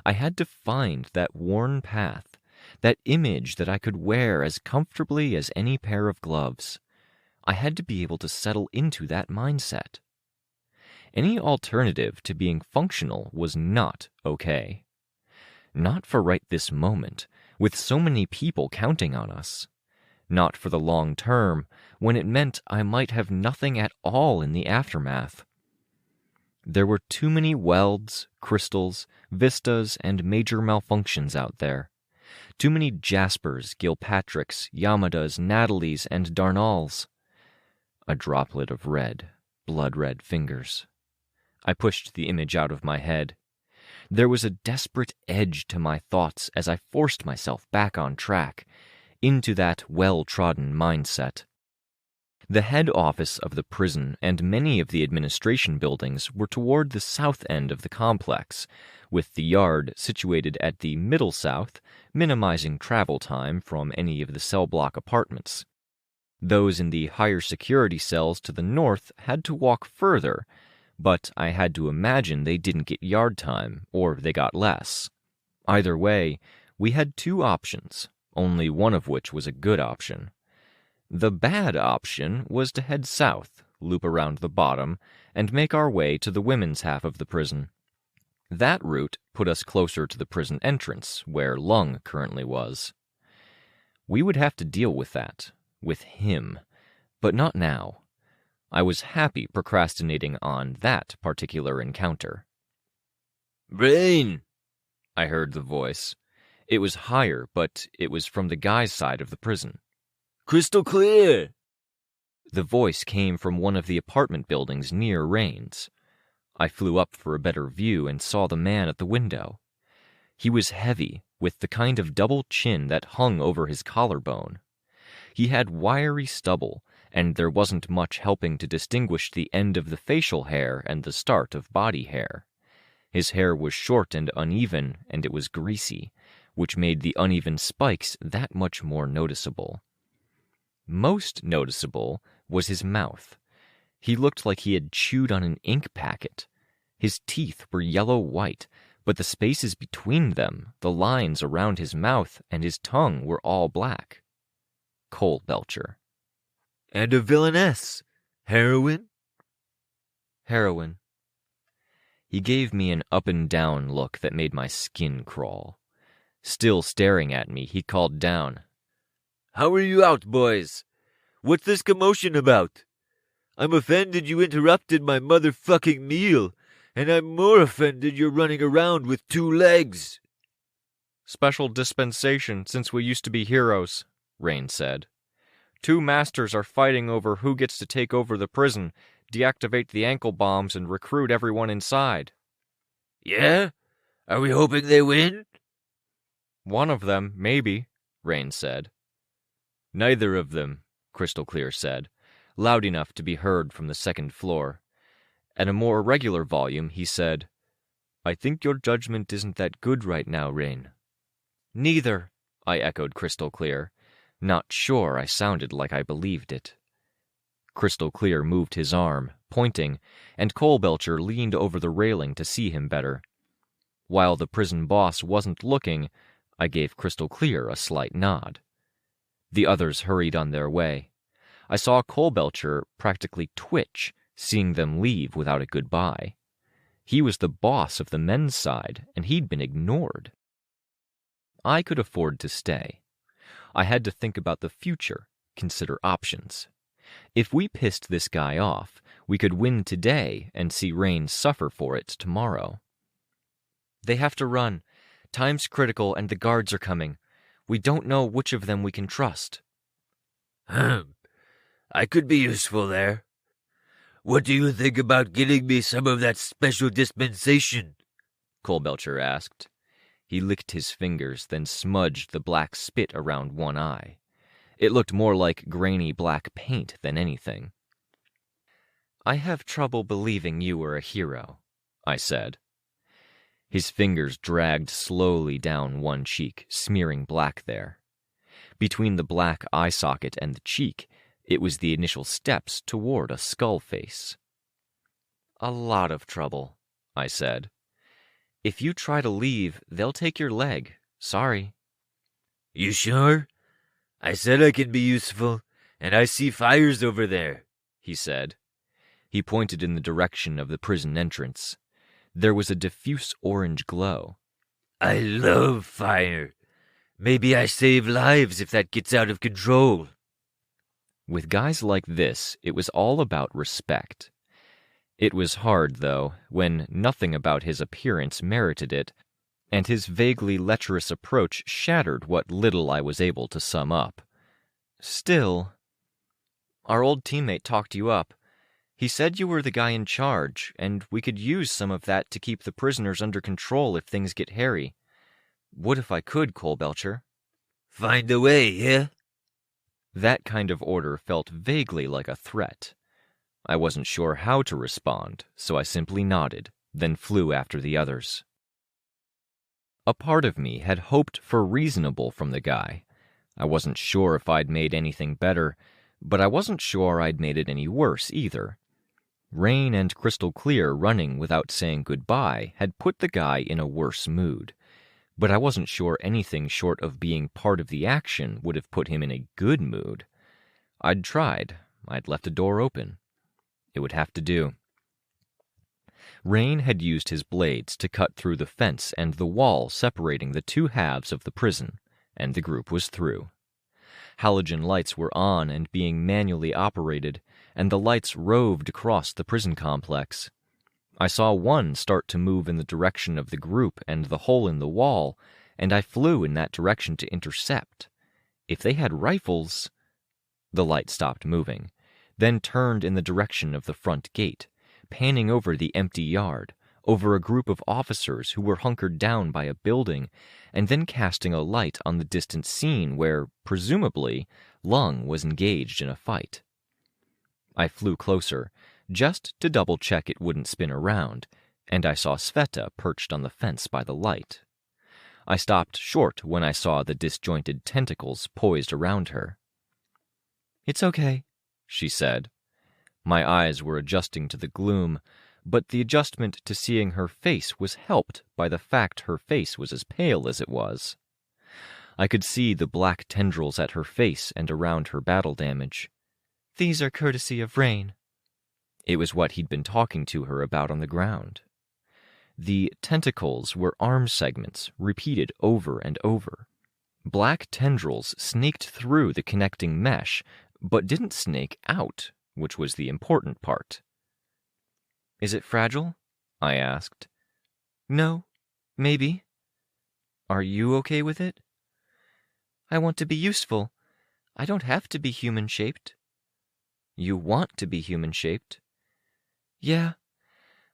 I had to find that worn path, that image that I could wear as comfortably as any pair of gloves. I had to be able to settle into that mindset. Any alternative to being functional was not okay. Not for right this moment, with so many people counting on us. Not for the long term, when it meant I might have nothing at all in the aftermath. There were too many welds, crystals, vistas, and major malfunctions out there. Too many Jaspers, Gilpatricks, Yamadas, Natalies, and Darnalls. A droplet of red, blood-red fingers. I pushed the image out of my head. There was a desperate edge to my thoughts as I forced myself back on track, into that well-trodden mindset. The head office of the prison and many of the administration buildings were toward the south end of the complex, with the yard situated at the middle south, minimizing travel time from any of the cell block apartments. Those in the higher security cells to the north had to walk further, but I had to imagine they didn't get yard time, or they got less. Either way, we had two options, only one of which was a good option. The bad option was to head south, loop around the bottom, and make our way to the women's half of the prison. That route put us closer to the prison entrance, where Lung currently was. We would have to deal with that, with him, but not now. I was happy procrastinating on that particular encounter. Brain! I heard the voice. It was higher, but it was from the guy's side of the prison. Crystal clear! The voice came from one of the apartment buildings near Rains. I flew up for a better view and saw the man at the window. He was heavy, with the kind of double chin that hung over his collarbone. He had wiry stubble, and there wasn't much helping to distinguish the end of the facial hair and the start of body hair. His hair was short and uneven, and it was greasy, which made the uneven spikes that much more noticeable. Most noticeable was his mouth. He looked like he had chewed on an ink packet. His teeth were yellow-white, but the spaces between them, the lines around his mouth, and his tongue were all black. Coal belcher. And a villainess. Heroine? Heroine. He gave me an up-and-down look that made my skin crawl. Still staring at me, he called down. How are you out, boys? What's this commotion about? I'm offended you interrupted my motherfucking meal, and I'm more offended you're running around with 2 legs. Special dispensation since we used to be heroes, Rain said. 2 masters are fighting over who gets to take over the prison, deactivate the ankle bombs, and recruit everyone inside. Yeah? Are we hoping they win? One of them, maybe, Rain said. Neither of them, Crystal Clear said, loud enough to be heard from the second floor. At a more regular volume, he said, I think your judgment isn't that good right now, Rain. Neither, I echoed crystal clear, not sure I sounded like I believed it. Crystal Clear moved his arm, pointing, and Coalbelcher leaned over the railing to see him better. While the prison boss wasn't looking, I gave Crystal Clear a slight nod. The others hurried on their way. I saw Coalbelcher practically twitch, seeing them leave without a goodbye. He was the boss of the men's side, and he'd been ignored. I could afford to stay. I had to think about the future, consider options. If we pissed this guy off, we could win today and see Rain suffer for it tomorrow. They have to run. Time's critical and the guards are coming. We don't know which of them we can trust. I could be useful there. What do you think about getting me some of that special dispensation? Coalbelcher asked. He licked his fingers, then smudged the black spit around one eye. It looked more like grainy black paint than anything. I have trouble believing you were a hero, I said. His fingers dragged slowly down one cheek, smearing black there. Between the black eye socket and the cheek, it was the initial steps toward a skull face. A lot of trouble, I said. If you try to leave, they'll take your leg. Sorry. You sure? I said I can be useful, and I see fires over there, he said. He pointed in the direction of the prison entrance. There was a diffuse orange glow. I love fire. Maybe I save lives if that gets out of control. With guys like this, it was all about respect. It was hard, though, when nothing about his appearance merited it, and his vaguely lecherous approach shattered what little I was able to sum up. Still, our old teammate talked you up. He said you were the guy in charge, and we could use some of that to keep the prisoners under control if things get hairy. Would if I could, Coalbelcher. Find a way, yeah? That kind of order felt vaguely like a threat. I wasn't sure how to respond, so I simply nodded, then flew after the others. A part of me had hoped for reasonable from the guy. I wasn't sure if I'd made anything better, but I wasn't sure I'd made it any worse either. Rain and Crystal Clear running without saying goodbye had put the guy in a worse mood, but I wasn't sure anything short of being part of the action would have put him in a good mood. I'd tried. I'd left a door open. It would have to do. Rain had used his blades to cut through the fence and the wall separating the two halves of the prison, and the group was through. Halogen lights were on and being manually operated, and the lights roved across the prison complex. I saw one start to move in the direction of the group and the hole in the wall, and I flew in that direction to intercept. If they had rifles... The light stopped moving, then turned in the direction of the front gate, panning over the empty yard, over a group of officers who were hunkered down by a building, and then casting a light on the distant scene where, presumably, Lung was engaged in a fight. I flew closer, just to double-check it wouldn't spin around, and I saw Sveta perched on the fence by the light. I stopped short when I saw the disjointed tentacles poised around her. "It's okay," she said. My eyes were adjusting to the gloom, but the adjustment to seeing her face was helped by the fact her face was as pale as it was. I could see the black tendrils at her face and around her battle damage. "These are courtesy of Rain." It was what he'd been talking to her about on the ground. The tentacles were arm segments, repeated over and over. Black tendrils snaked through the connecting mesh, but didn't snake out, which was the important part. "Is it fragile?" I asked. "No, maybe." "Are you okay with it?" "I want to be useful. I don't have to be human-shaped." "You want to be human-shaped?" "Yeah.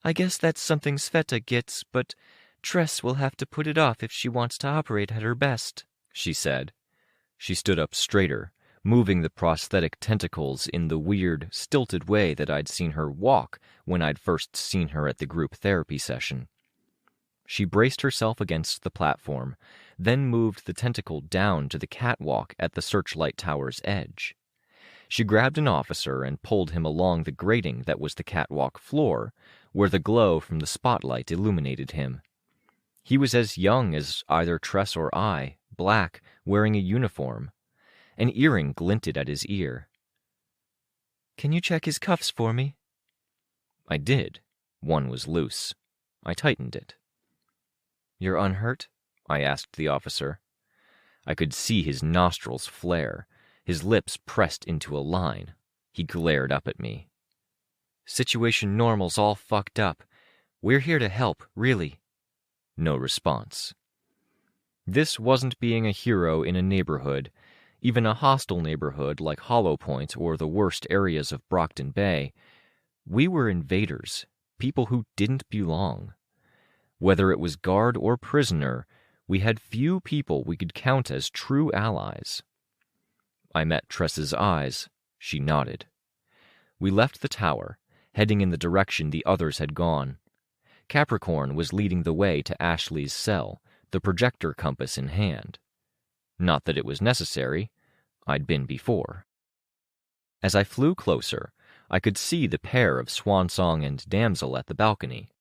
I guess that's something Sveta gets, but Tress will have to put it off if she wants to operate at her best," she said. She stood up straighter, moving the prosthetic tentacles in the weird, stilted way that I'd seen her walk when I'd first seen her at the group therapy session. She braced herself against the platform, then moved the tentacle down to the catwalk at the searchlight tower's edge. She grabbed an officer and pulled him along the grating that was the catwalk floor, where the glow from the spotlight illuminated him. He was as young as either Tress or I, black, wearing a uniform. An earring glinted at his ear. "Can you check his cuffs for me?" I did. One was loose. I tightened it. "You're unhurt?" I asked the officer. I could see his nostrils flare, his lips pressed into a line. He glared up at me. "Situation normal's all fucked up. We're here to help, really." No response. This wasn't being a hero in a neighborhood, even a hostile neighborhood like Hollow Point or the worst areas of Brockton Bay. We were invaders, people who didn't belong. Whether it was guard or prisoner, we had few people we could count as true allies. I met Tress's eyes. She nodded. We left the tower, heading in the direction the others had gone. Capricorn was leading the way to Ashley's cell, the projector compass in hand. Not that it was necessary. I'd been before. As I flew closer, I could see the pair of Swansong and Damsel at the balcony.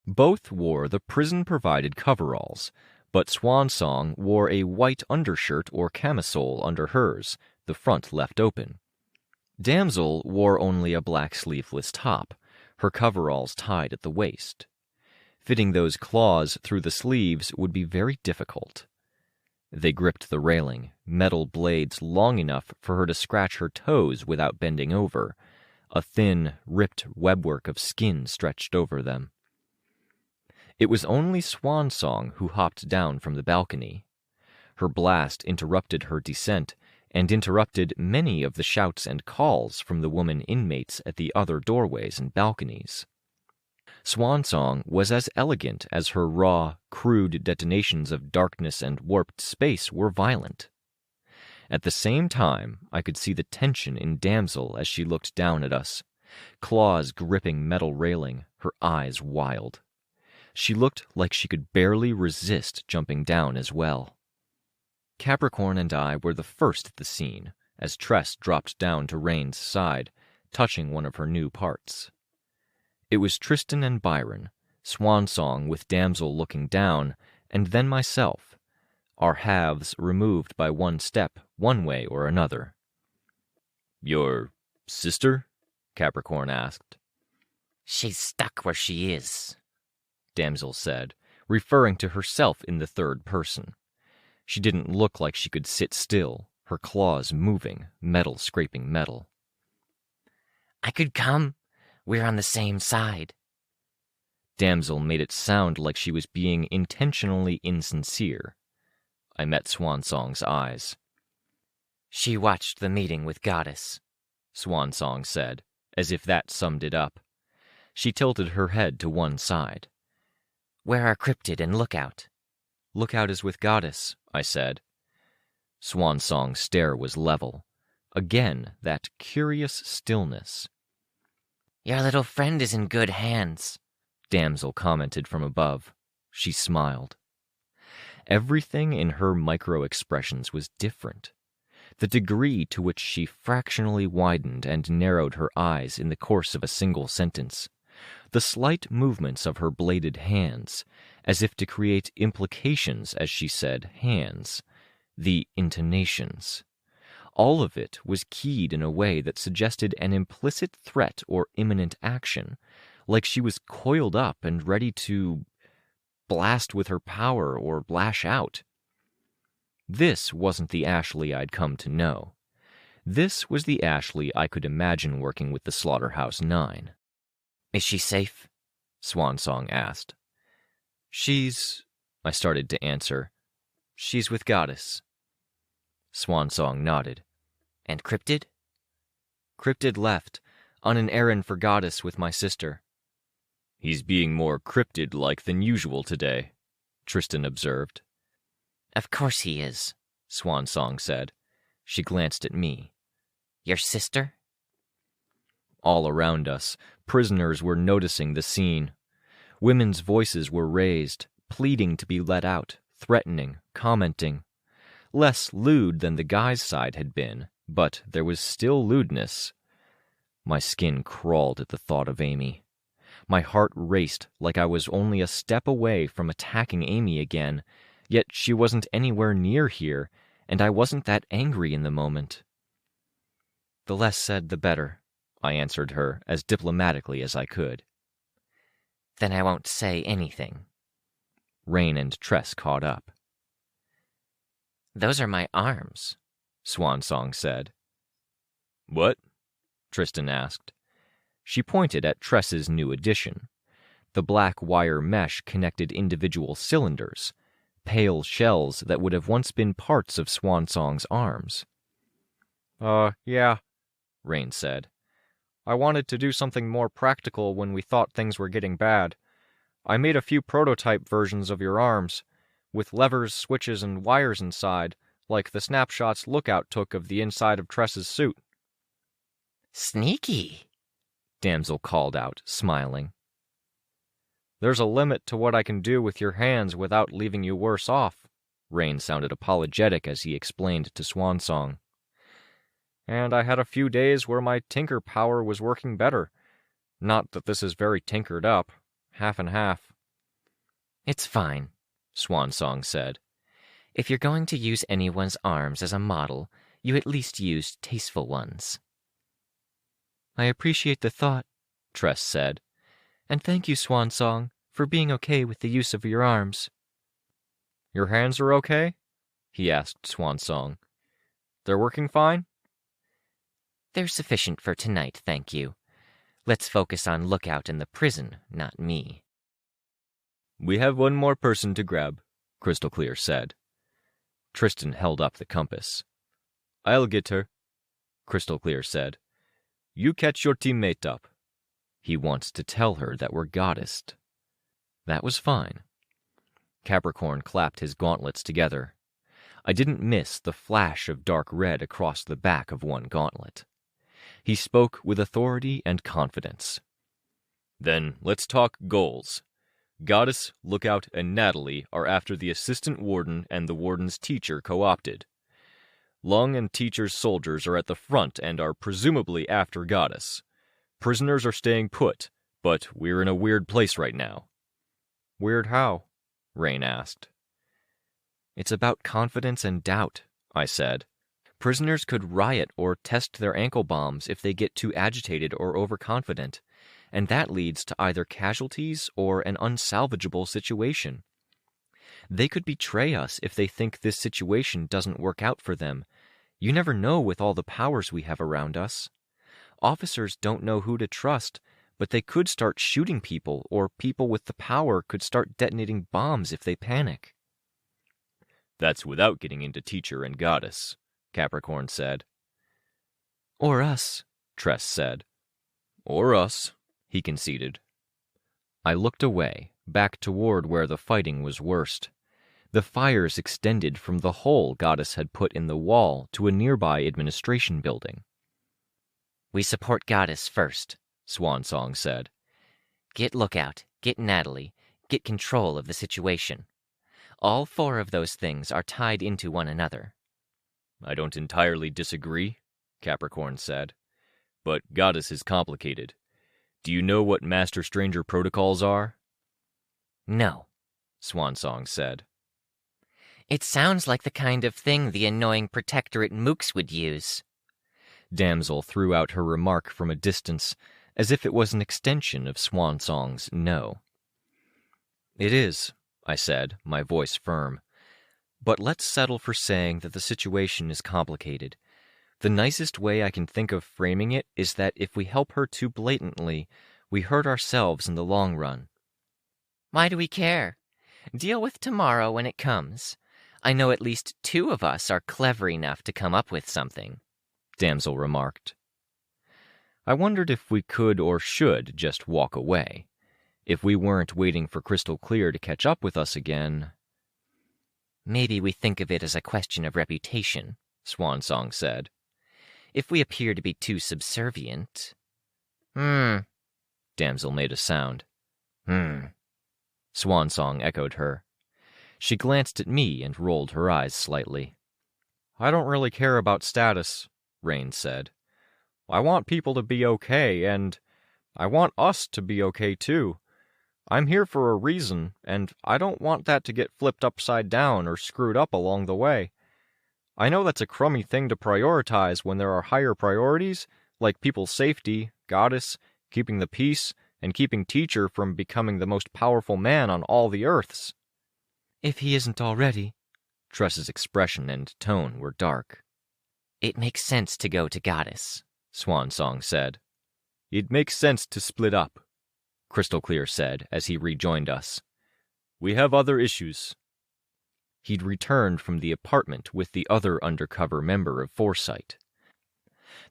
Both wore the prison-provided coveralls, but Swansong wore a white undershirt or camisole under hers, the front left open. Damsel wore only a black sleeveless top, her coveralls tied at the waist. Fitting those claws through the sleeves would be very difficult. They gripped the railing, metal blades long enough for her to scratch her toes without bending over. A thin, ripped webwork of skin stretched over them. It was only Swansong who hopped down from the balcony. Her blast interrupted her descent and interrupted many of the shouts and calls from the woman inmates at the other doorways and balconies. Swansong was as elegant as her raw, crude detonations of darkness and warped space were violent. At the same time, I could see the tension in Damsel as she looked down at us, claws gripping metal railing, her eyes wild. She looked like she could barely resist jumping down as well. Capricorn and I were the first at the scene, as Tress dropped down to Rain's side, touching one of her new parts. It was Tristan and Byron, Swansong with Damsel looking down, and then myself, our halves removed by one step, one way or another. "Your sister?" Capricorn asked. "She's stuck where she is," Damsel said, referring to herself in the third person. She didn't look like she could sit still, her claws moving, metal scraping metal. "I could come. We're on the same side." Damsel made it sound like she was being intentionally insincere. I met Swansong's eyes. "She watched the meeting with Goddess," Swansong said, as if that summed it up. She tilted her head to one side. "Where are Cryptid and Lookout?" "Lookout is with Goddess," I said. Swansong's stare was level. Again, that curious stillness. "Your little friend is in good hands," Damsel commented from above. She smiled. Everything in her micro-expressions was different. The degree to which she fractionally widened and narrowed her eyes in the course of a single sentence. The slight movements of her bladed hands, as if to create implications as she said hands. The intonations. All of it was keyed in a way that suggested an implicit threat or imminent action, like she was coiled up and ready to blast with her power or lash out. This wasn't the Ashley I'd come to know. This was the Ashley I could imagine working with the Slaughterhouse 9. "Is she safe?" Swansong asked. I started to answer. "She's with Goddess." Swansong nodded. "And Cryptid?" "Cryptid left, on an errand for Goddess with my sister." "He's being more cryptid-like than usual today," Tristan observed. "Of course he is," Swansong said. She glanced at me. Your sister? All around us, prisoners were noticing the scene. Women's voices were raised, pleading to be let out, threatening, commenting. Less lewd than the guys' side had been, but there was still lewdness. My skin crawled at the thought of Amy. My heart raced like I was only a step away from attacking Amy again, yet she wasn't anywhere near here, and I wasn't that angry in the moment. The less said, the better, I answered her as diplomatically as I could. Then I won't say anything. Rain and Tress caught up. Those are my arms, Swansong said. What? Tristan asked. She pointed at Tress's new addition. The black wire mesh connected individual cylinders, pale shells that would have once been parts of Swansong's arms. Yeah, Rain said. I wanted to do something more practical when we thought things were getting bad. I made a few prototype versions of your arms, with levers, switches, and wires inside, like the snapshots Lookout took of the inside of Tress's suit. Sneaky, Damsel called out, smiling. There's a limit to what I can do with your hands without leaving you worse off, Rain sounded apologetic as he explained to Swansong. And I had a few days where my tinker power was working better. Not that this is very tinkered up, half and half. It's fine, Swansong said. If you're going to use anyone's arms as a model, you at least use tasteful ones. I appreciate the thought, Tress said. And thank you, Swansong, for being okay with the use of your arms. Your hands are okay? He asked Swansong. They're working fine? They're sufficient for tonight, thank you. Let's focus on Lookout in the prison, not me. We have one more person to grab, Crystal Clear said. Tristan held up the compass. I'll get her, Crystal Clear said. You catch your teammate up. He wants to tell her that we're goddessed. That was fine. Capricorn clapped his gauntlets together. I didn't miss the flash of dark red across the back of one gauntlet. He spoke with authority and confidence. Then let's talk goals. Goddess, Lookout, and Natalie are after the assistant warden and the warden's teacher co-opted. Lung and teacher's soldiers are at the front and are presumably after Goddess. Prisoners are staying put, but we're in a weird place right now. Weird how? Rain asked. It's about confidence and doubt, I said. Prisoners could riot or test their ankle bombs if they get too agitated or overconfident, and that leads to either casualties or an unsalvageable situation. They could betray us if they think this situation doesn't work out for them. You never know with all the powers we have around us. Officers don't know who to trust, but they could start shooting people, or people with the power could start detonating bombs if they panic. That's without getting into teacher and goddess, Capricorn said. Or us, Tress said. Or us, he conceded. I looked away, back toward where the fighting was worst. The fires extended from the hole Goddess had put in the wall to a nearby administration building. We support Goddess first, Swansong said. Get Lookout, get Natalie, get control of the situation. All four of those things are tied into one another. I don't entirely disagree, Capricorn said. But Goddess is complicated. Do you know what Master Stranger protocols are? No, Swansong said. It sounds like the kind of thing the annoying Protectorate mooks would use. Damsel threw out her remark from a distance, as if it was an extension of Swansong's no. It is, I said, my voice firm. But let's settle for saying that the situation is complicated. The nicest way I can think of framing it is that if we help her too blatantly, we hurt ourselves in the long run. Why do we care? Deal with tomorrow when it comes. I know at least two of us are clever enough to come up with something, Damsel remarked. I wondered if we could or should just walk away. If we weren't waiting for Crystal Clear to catch up with us again. Maybe we think of it as a question of reputation, Swansong said. If we appear to be too subservient. Damsel made a sound. Swansong echoed her. She glanced at me and rolled her eyes slightly. I don't really care about status, Rain said. I want people to be okay, and I want us to be okay too. I'm here for a reason, and I don't want that to get flipped upside down or screwed up along the way. I know that's a crummy thing to prioritize when there are higher priorities, like people's safety, Goddess, keeping the peace, and keeping Teacher from becoming the most powerful man on all the Earths. If he isn't already. Tress's expression and tone were dark. It makes sense to go to Goddess, Swansong said. It makes sense to split up, Crystal Clear said as he rejoined us. We have other issues. He'd returned from the apartment with the other undercover member of Foresight.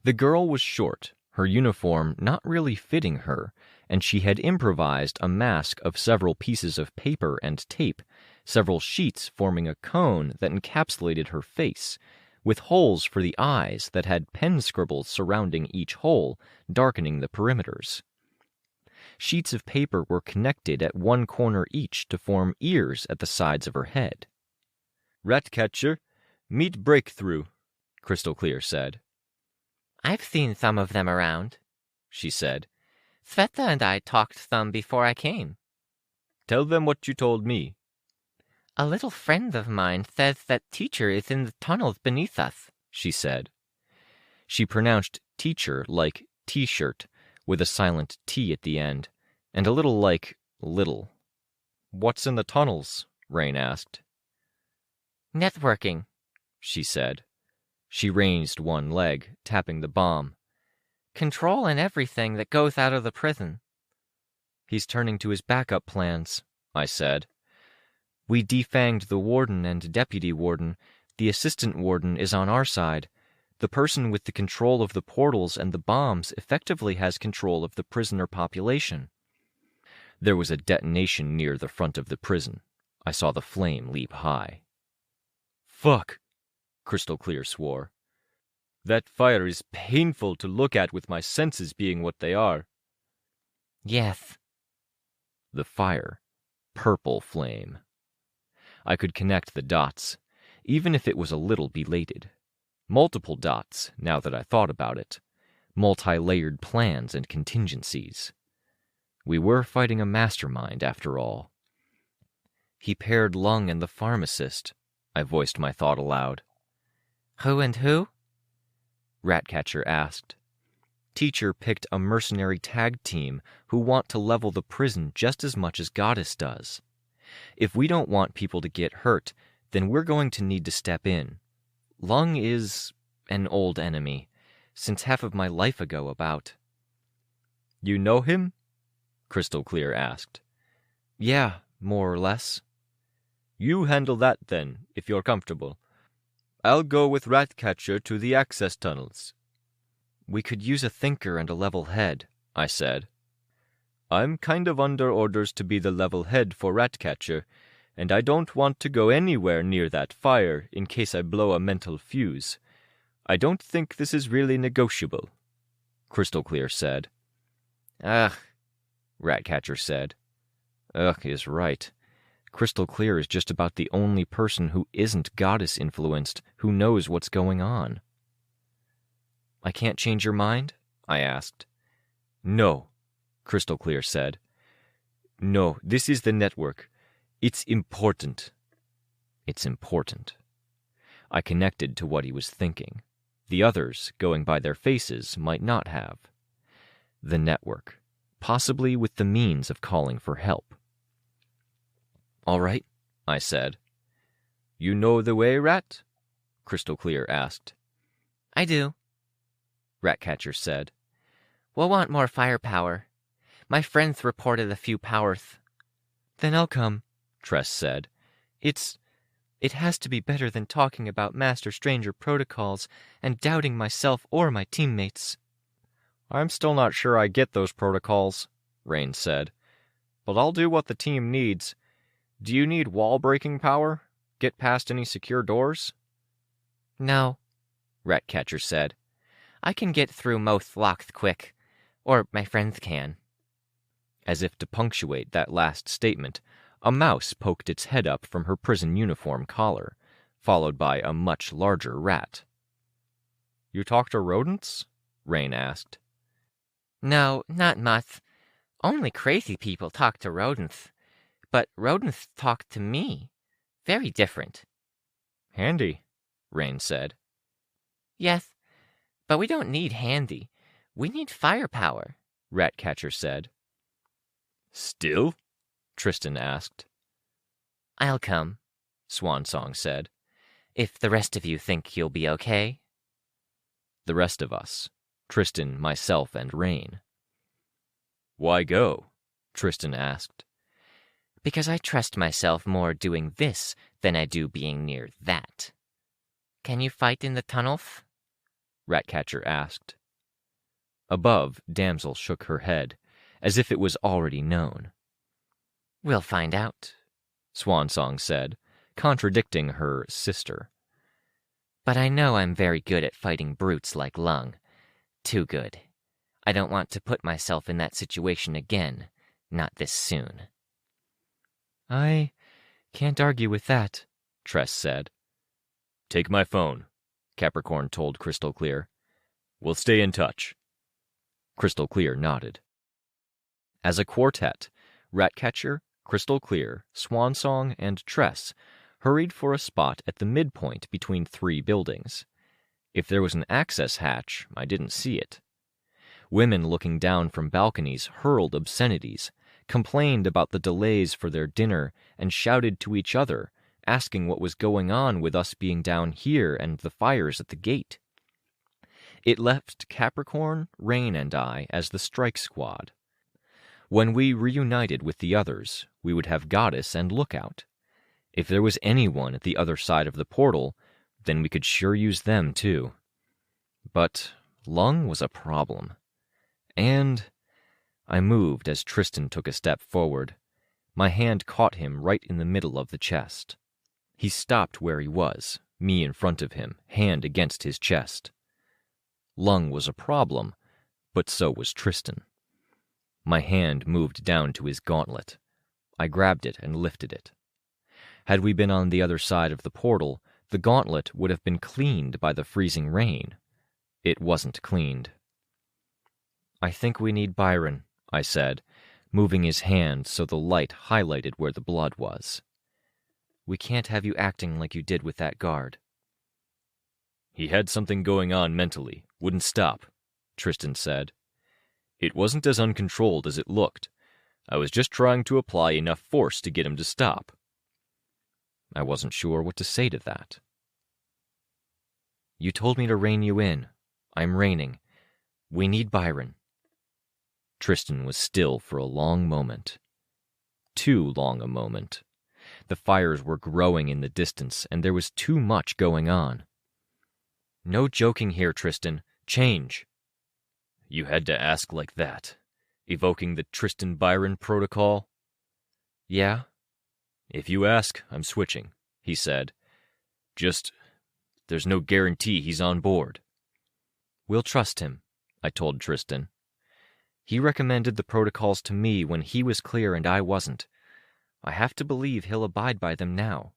The girl was short, her uniform not really fitting her, and she had improvised a mask of several pieces of paper and tape, several sheets forming a cone that encapsulated her face, with holes for the eyes that had pen scribbles surrounding each hole, darkening the perimeters. Sheets of paper were connected at one corner each to form ears at the sides of her head. Ratcatcher, meet Breakthrough, Crystal Clear said. I've seen some of them around, she said. Sveta and I talked some before I came. Tell them what you told me. A little friend of mine says that Teacher is in the tunnels beneath us, she said. She pronounced teacher like T-shirt, with a silent T at the end, and a little like little. What's in the tunnels? Rain asked. Networking, she said. She raised one leg, tapping the bomb. Control and everything that goes out of the prison. He's turning to his backup plans, I said. We defanged the warden and deputy warden. The assistant warden is on our side. The person with the control of the portals and the bombs effectively has control of the prisoner population. There was a detonation near the front of the prison. I saw the flame leap high. Fuck, Crystal Clear swore. That fire is painful to look at with my senses being what they are. Yes. The fire. Purple flame. I could connect the dots, even if it was a little belated. Multiple dots, now that I thought about it. Multi-layered plans and contingencies. We were fighting a mastermind, after all. He paired Lung and the pharmacist, I voiced my thought aloud. Who and who? Ratcatcher asked. Teacher picked a mercenary tag team who want to level the prison just as much as Goddess does. If we don't want people to get hurt, then we're going to need to step in. Lung is an old enemy, since half of my life ago about. You know him? Crystal Clear asked. Yeah, more or less. You handle that then, if you're comfortable. I'll go with Ratcatcher to the access tunnels. We could use a thinker and a level head, I said. I'm kind of under orders to be the level head for Ratcatcher, and I don't want to go anywhere near that fire in case I blow a mental fuse. I don't think this is really negotiable, Crystal Clear said. Ugh, Ratcatcher said. Ugh is right. Crystal Clear is just about the only person who isn't Goddess-influenced who knows what's going on. I can't change your mind? I asked. No, Crystal Clear said. No, this is the network. It's important. It's important. I connected to what he was thinking. The others, going by their faces, might not have. The network, possibly with the means of calling for help. All right, I said. You know the way, Rat? Crystal Clear asked. I do, Ratcatcher said. We'll want more firepower. My friends reported a few powers. Then I'll come, Tress said. It has to be better than talking about Master Stranger protocols and doubting myself or my teammates. I'm still not sure I get those protocols, Rain said. But I'll do what the team needs. Do you need wall-breaking power? Get past any secure doors? No, Ratcatcher said. I can get through most locks quick, or my friends can. As if to punctuate that last statement, a mouse poked its head up from her prison uniform collar, followed by a much larger rat. You talk to rodents? Rain asked. No, not much. Only crazy people talk to rodents. But rodents talk to me. Very different. Handy, Rain said. Yes, but we don't need handy. We need firepower, Ratcatcher said. Still? Tristan asked. I'll come, Swansong said, if the rest of you think you'll be okay. The rest of us, Tristan, myself, and Rain. Why go? Tristan asked. Because I trust myself more doing this than I do being near that. Can you fight in the tunnels? Ratcatcher asked. Above, Damsel shook her head, as if it was already known. We'll find out, Swansong said, contradicting her sister. But I know I'm very good at fighting brutes like Lung. Too good. I don't want to put myself in that situation again, not this soon. I can't argue with that, Tress said. Take my phone, Capricorn told Crystal Clear. We'll stay in touch. Crystal Clear nodded. As a quartet, Ratcatcher, Crystal Clear, Swansong, and Tress hurried for a spot at the midpoint between 3 buildings. If there was an access hatch, I didn't see it. Women looking down from balconies hurled obscenities, complained about the delays for their dinner, and shouted to each other, asking what was going on with us being down here and the fires at the gate. It left Capricorn, Rain, and I as the strike squad. When we reunited with the others, we would have Goddess and Lookout. If there was anyone at the other side of the portal, then we could sure use them too. But Lung was a problem. And I moved as Tristan took a step forward. My hand caught him right in the middle of the chest. He stopped where he was, me in front of him, hand against his chest. Lung was a problem, but so was Tristan. My hand moved down to his gauntlet. I grabbed it and lifted it. Had we been on the other side of the portal, the gauntlet would have been cleaned by the freezing rain. It wasn't cleaned. I think we need Byron, I said, moving his hand so the light highlighted where the blood was. We can't have you acting like you did with that guard. He had something going on mentally, wouldn't stop, Tristan said. It wasn't as uncontrolled as it looked. I was just trying to apply enough force to get him to stop. I wasn't sure what to say to that. You told me to rein you in. I'm reining. We need Byron. Tristan was still for a long moment. Too long a moment. The fires were growing in the distance, and there was too much going on. No joking here, Tristan. Change. You had to ask like that, evoking the Tristan Byron protocol? Yeah. If you ask, I'm switching, he said. There's no guarantee he's on board. We'll trust him, I told Tristan. He recommended the protocols to me when he was clear and I wasn't. I have to believe he'll abide by them now.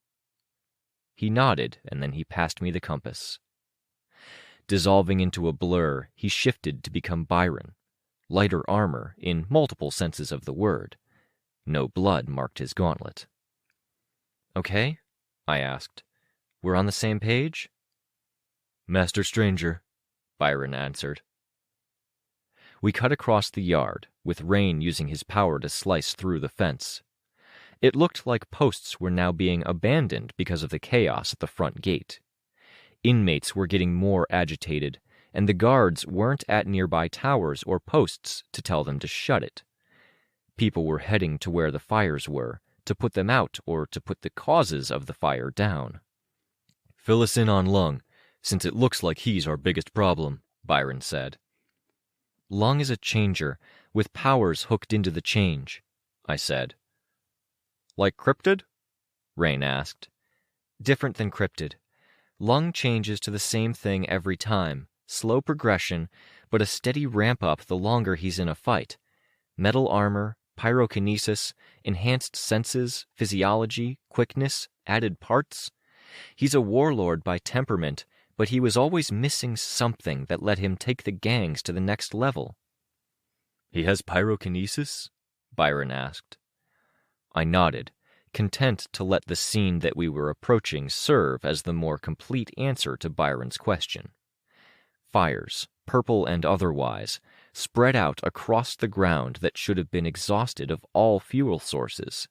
He nodded, and then he passed me the compass. Dissolving into a blur, he shifted to become Byron. Lighter armor, in multiple senses of the word. No blood marked his gauntlet. Okay? I asked. We're on the same page? Master Stranger, Byron answered. We cut across the yard, with Rain using his power to slice through the fence. It looked like posts were now being abandoned because of the chaos at the front gate. Inmates were getting more agitated, and the guards weren't at nearby towers or posts to tell them to shut it. People were heading to where the fires were, to put them out or to put the causes of the fire down. Fill us in on Lung, since it looks like he's our biggest problem, Byron said. Lung is a changer, with powers hooked into the change, I said. Like cryptid? Rain asked. Different than cryptid. Lung changes to the same thing every time. Slow progression, but a steady ramp up the longer he's in a fight. Metal armor, pyrokinesis, enhanced senses, physiology, quickness, added parts. He's a warlord by temperament, but he was always missing something that let him take the gangs to the next level. He has pyrokinesis? Byron asked. I nodded, content to let the scene that we were approaching serve as the more complete answer to Byron's question. Fires, purple and otherwise, spread out across the ground that should have been exhausted of all fuel sources.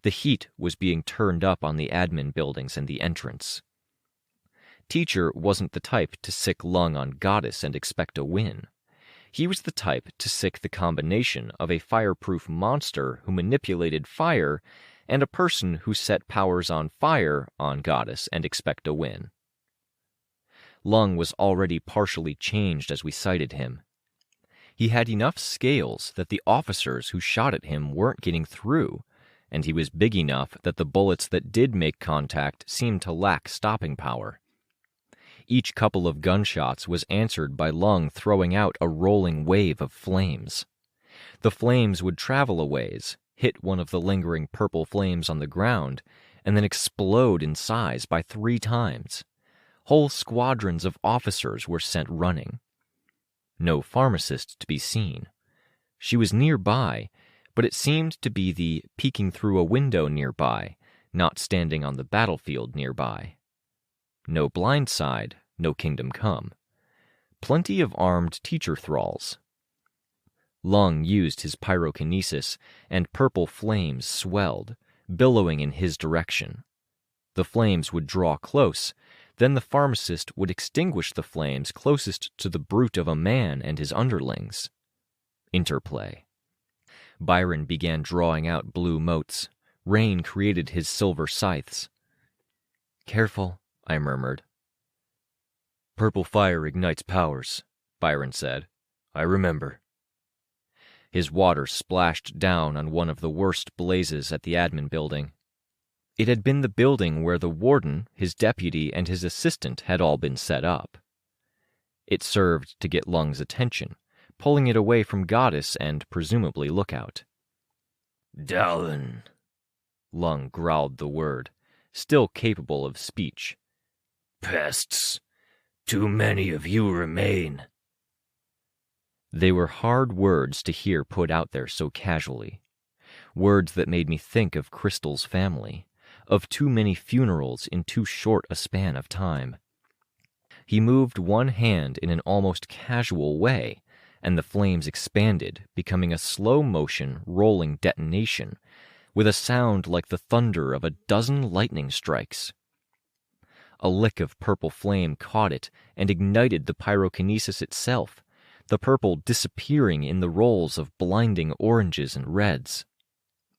The heat was being turned up on the admin buildings and the entrance. Teacher wasn't the type to sick Lung on Goddess and expect a win. He was the type to sick the combination of a fireproof monster who manipulated fire and a person who set powers on fire on Goddess and expect a win. Lung was already partially changed as we sighted him. He had enough scales that the officers who shot at him weren't getting through, and he was big enough that the bullets that did make contact seemed to lack stopping power. Each couple of gunshots was answered by Lung throwing out a rolling wave of flames. The flames would travel a ways, hit one of the lingering purple flames on the ground, and then explode in size by 3 times. Whole squadrons of officers were sent running. No pharmacist to be seen. She was nearby, but it seemed to be the peeking through a window nearby, not standing on the battlefield nearby. No blind side, no kingdom come. Plenty of armed teacher thralls. Lung used his pyrokinesis, and purple flames swelled, billowing in his direction. The flames would draw close, then the pharmacist would extinguish the flames closest to the brute of a man and his underlings. Interplay. Byron began drawing out blue motes. Rain created his silver scythes. "Careful," I murmured. "Purple fire ignites powers," Byron said. "I remember." His water splashed down on one of the worst blazes at the admin building. It had been the building where the warden, his deputy, and his assistant had all been set up. It served to get Lung's attention, pulling it away from Goddess and presumably Lookout. "Dallin." Lung growled the word, still capable of speech. "Pests. Too many of you remain." They were hard words to hear put out there so casually. Words that made me think of Crystal's family, of too many funerals in too short a span of time. He moved one hand in an almost casual way, and the flames expanded, becoming a slow-motion, rolling detonation, with a sound like the thunder of a dozen lightning strikes. A lick of purple flame caught it and ignited the pyrokinesis itself, the purple disappearing in the rolls of blinding oranges and reds.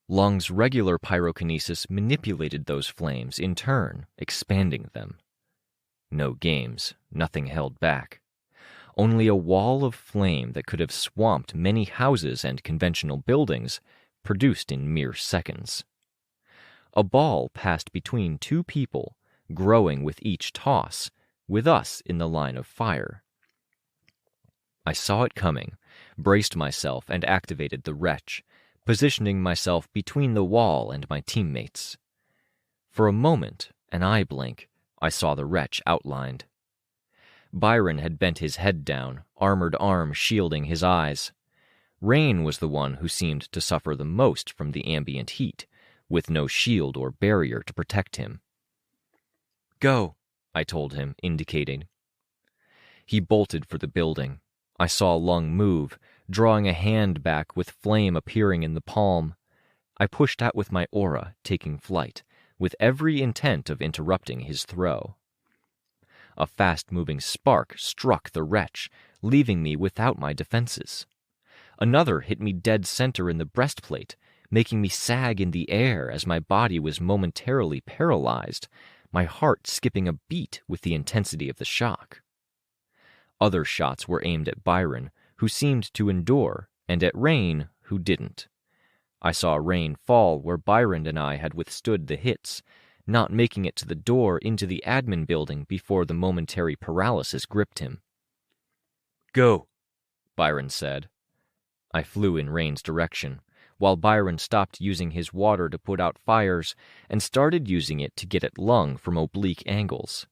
Lung's regular pyrokinesis manipulated those flames in turn, expanding them. No games, nothing held back. Only a wall of flame that could have swamped many houses and conventional buildings, produced in mere seconds. A ball passed between 2 people, growing with each toss, with us in the line of fire. I saw it coming, braced myself and activated the wretch, positioning myself between the wall and my teammates. For a moment, an eye blink, I saw the wretch outlined. Byron had bent his head down, armored arm shielding his eyes. Rain was the one who seemed to suffer the most from the ambient heat, with no shield or barrier to protect him. "Go," I told him, indicating. He bolted for the building. I saw Lung move, drawing a hand back with flame appearing in the palm. I pushed out with my aura, taking flight, with every intent of interrupting his throw. A fast-moving spark struck the wretch, leaving me without my defenses. Another hit me dead center in the breastplate, making me sag in the air as my body was momentarily paralyzed, my heart skipping a beat with the intensity of the shock. Other shots were aimed at Byron, who seemed to endure, and at Rain, who didn't. I saw Rain fall where Byron and I had withstood the hits, not making it to the door into the admin building before the momentary paralysis gripped him. "Go," Byron said. I flew in Rain's direction, while Byron stopped using his water to put out fires and started using it to get at Lung from oblique angles.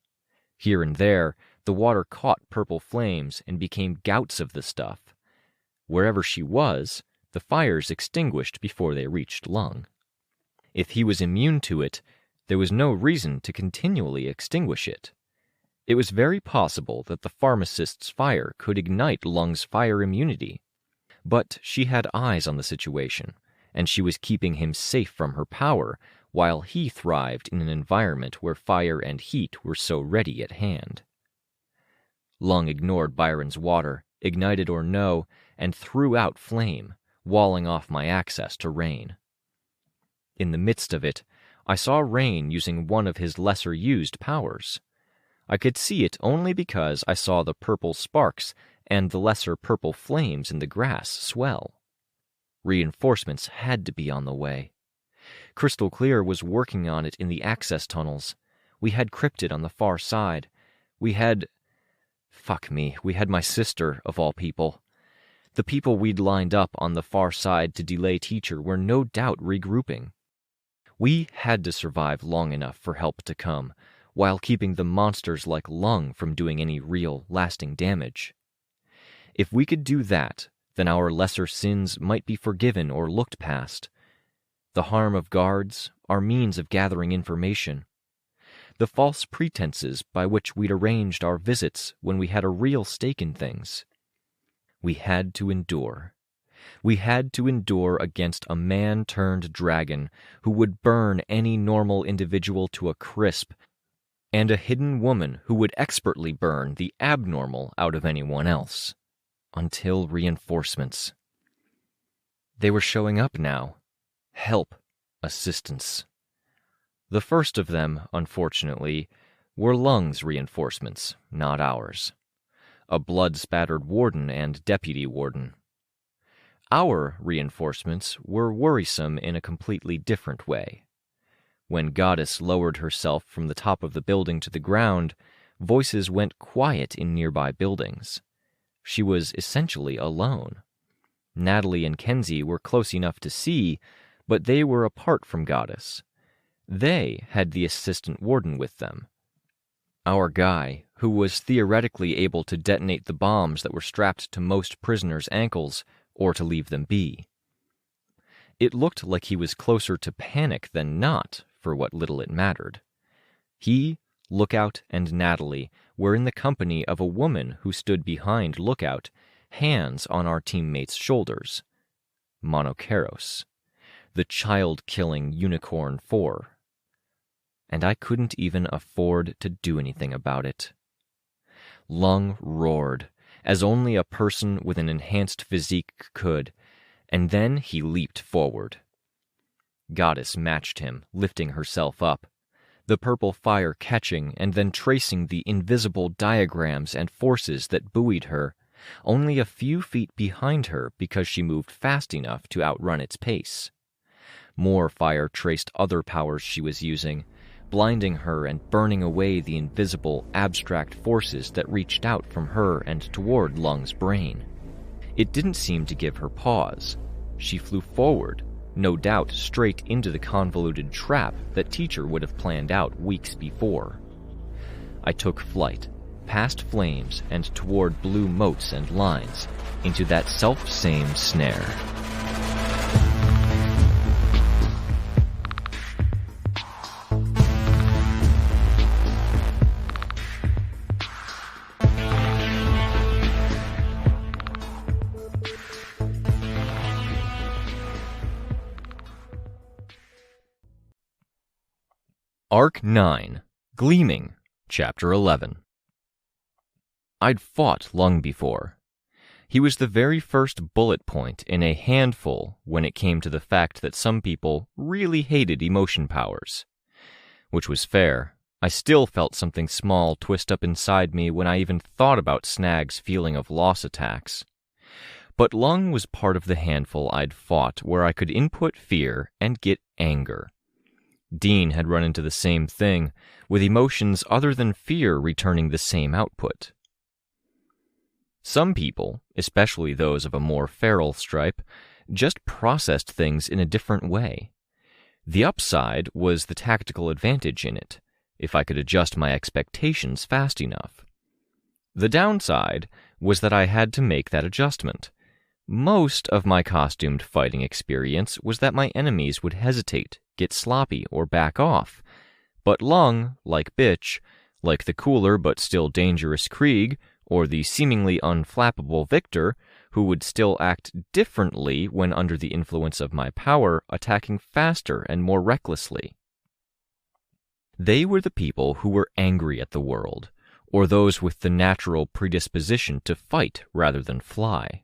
Here and there, the water caught purple flames and became gouts of the stuff. Wherever she was, the fires extinguished before they reached Lung. If he was immune to it, there was no reason to continually extinguish it. It was very possible that the pharmacist's fire could ignite Lung's fire immunity. But she had eyes on the situation, and she was keeping him safe from her power, while he thrived in an environment where fire and heat were so ready at hand. Lung ignored Byron's water, ignited or no, and threw out flame, walling off my access to Rain. In the midst of it, I saw Rain using one of his lesser-used powers. I could see it only because I saw the purple sparks and the lesser purple flames in the grass swell. Reinforcements had to be on the way. Crystal Clear was working on it in the access tunnels. We had Cryptid on the far side. We had my sister, of all people. The people we'd lined up on the far side to delay Teacher were no doubt regrouping. We had to survive long enough for help to come, while keeping the monsters like Lung from doing any real, lasting damage. If we could do that, then our lesser sins might be forgiven or looked past. The harm of guards, our means of gathering information. The false pretenses by which we'd arranged our visits when we had a real stake in things. We had to endure. We had to endure against a man-turned-dragon who would burn any normal individual to a crisp, and a hidden woman who would expertly burn the abnormal out of anyone else. Until reinforcements. They were showing up now. Help, assistance. The first of them, unfortunately, were Lung's reinforcements, not ours. A blood-spattered warden and deputy warden. Our reinforcements were worrisome in a completely different way. When Goddess lowered herself from the top of the building to the ground, voices went quiet in nearby buildings. She was essentially alone. Natalie and Kenzie were close enough to see, but they were apart from Goddess. They had the assistant warden with them. Our guy, who was theoretically able to detonate the bombs that were strapped to most prisoners' ankles, or to leave them be. It looked like he was closer to panic than not, for what little it mattered. He, Lookout, and Natalie were in the company of a woman who stood behind Lookout, hands on our teammates' shoulders. Monokeros, the child-killing Unicorn 4. And I couldn't even afford to do anything about it. Lung roared, as only a person with an enhanced physique could, and then he leaped forward. Goddess matched him, lifting herself up, the purple fire catching and then tracing the invisible diagrams and forces that buoyed her, only a few feet behind her because she moved fast enough to outrun its pace. More fire traced other powers she was using, blinding her and burning away the invisible, abstract forces that reached out from her and toward Lung's brain. It didn't seem to give her pause. She flew forward, no doubt straight into the convoluted trap that Teacher would have planned out weeks before. I took flight, past flames and toward blue motes and lines, into that self-same snare. Arc 9, Gleaming, Chapter 11. I'd fought Lung before. He was the very first bullet point in a handful when it came to the fact that some people really hated emotion powers. Which was fair. I still felt something small twist up inside me when I even thought about Snag's feeling of loss attacks. But Lung was part of the handful I'd fought where I could input fear and get anger. Dean had run into the same thing, with emotions other than fear returning the same output. Some people, especially those of a more feral stripe, just processed things in a different way. The upside was the tactical advantage in it, if I could adjust my expectations fast enough. The downside was that I had to make that adjustment. Most of my costumed fighting experience was that my enemies would hesitate, get sloppy, or back off. But Lung, like Bitch, like the cooler but still dangerous Krieg, or the seemingly unflappable Victor, who would still act differently when under the influence of my power, attacking faster and more recklessly. They were the people who were angry at the world, or those with the natural predisposition to fight rather than fly.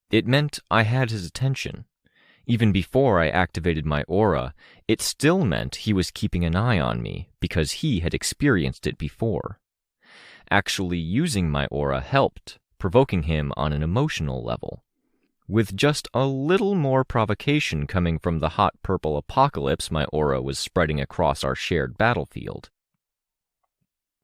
It meant I had his attention. Even before I activated my aura, it still meant he was keeping an eye on me because he had experienced it before. Actually using my aura helped, provoking him on an emotional level. With just a little more provocation coming from the hot purple apocalypse my aura was spreading across our shared battlefield.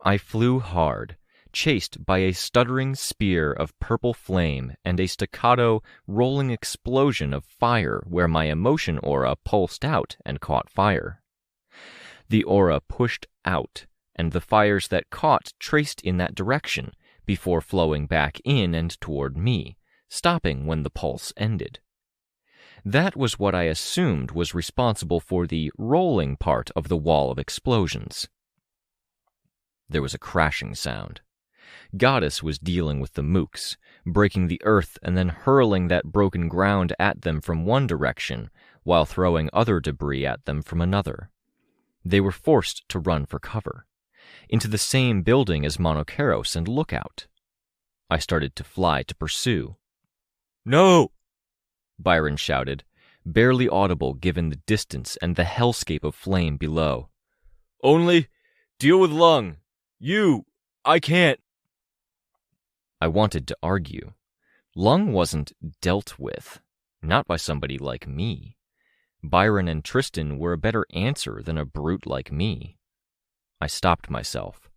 I flew hard, chased by a stuttering spear of purple flame and a staccato, rolling explosion of fire where my emotion aura pulsed out and caught fire. The aura pushed out, and the fires that caught traced in that direction before flowing back in and toward me, stopping when the pulse ended. That was what I assumed was responsible for the rolling part of the wall of explosions. There was a crashing sound. Goddess was dealing with the mooks, breaking the earth and then hurling that broken ground at them from one direction, while throwing other debris at them from another. They were forced to run for cover, into the same building as Monoceros and Lookout. I started to fly to pursue. "No!" Byron shouted, barely audible given the distance and the hellscape of flame below. "Only deal with Lung. I can't." I wanted to argue. Lung wasn't dealt with, not by somebody like me. Byron and Tristan were a better answer than a brute like me. I stopped myself.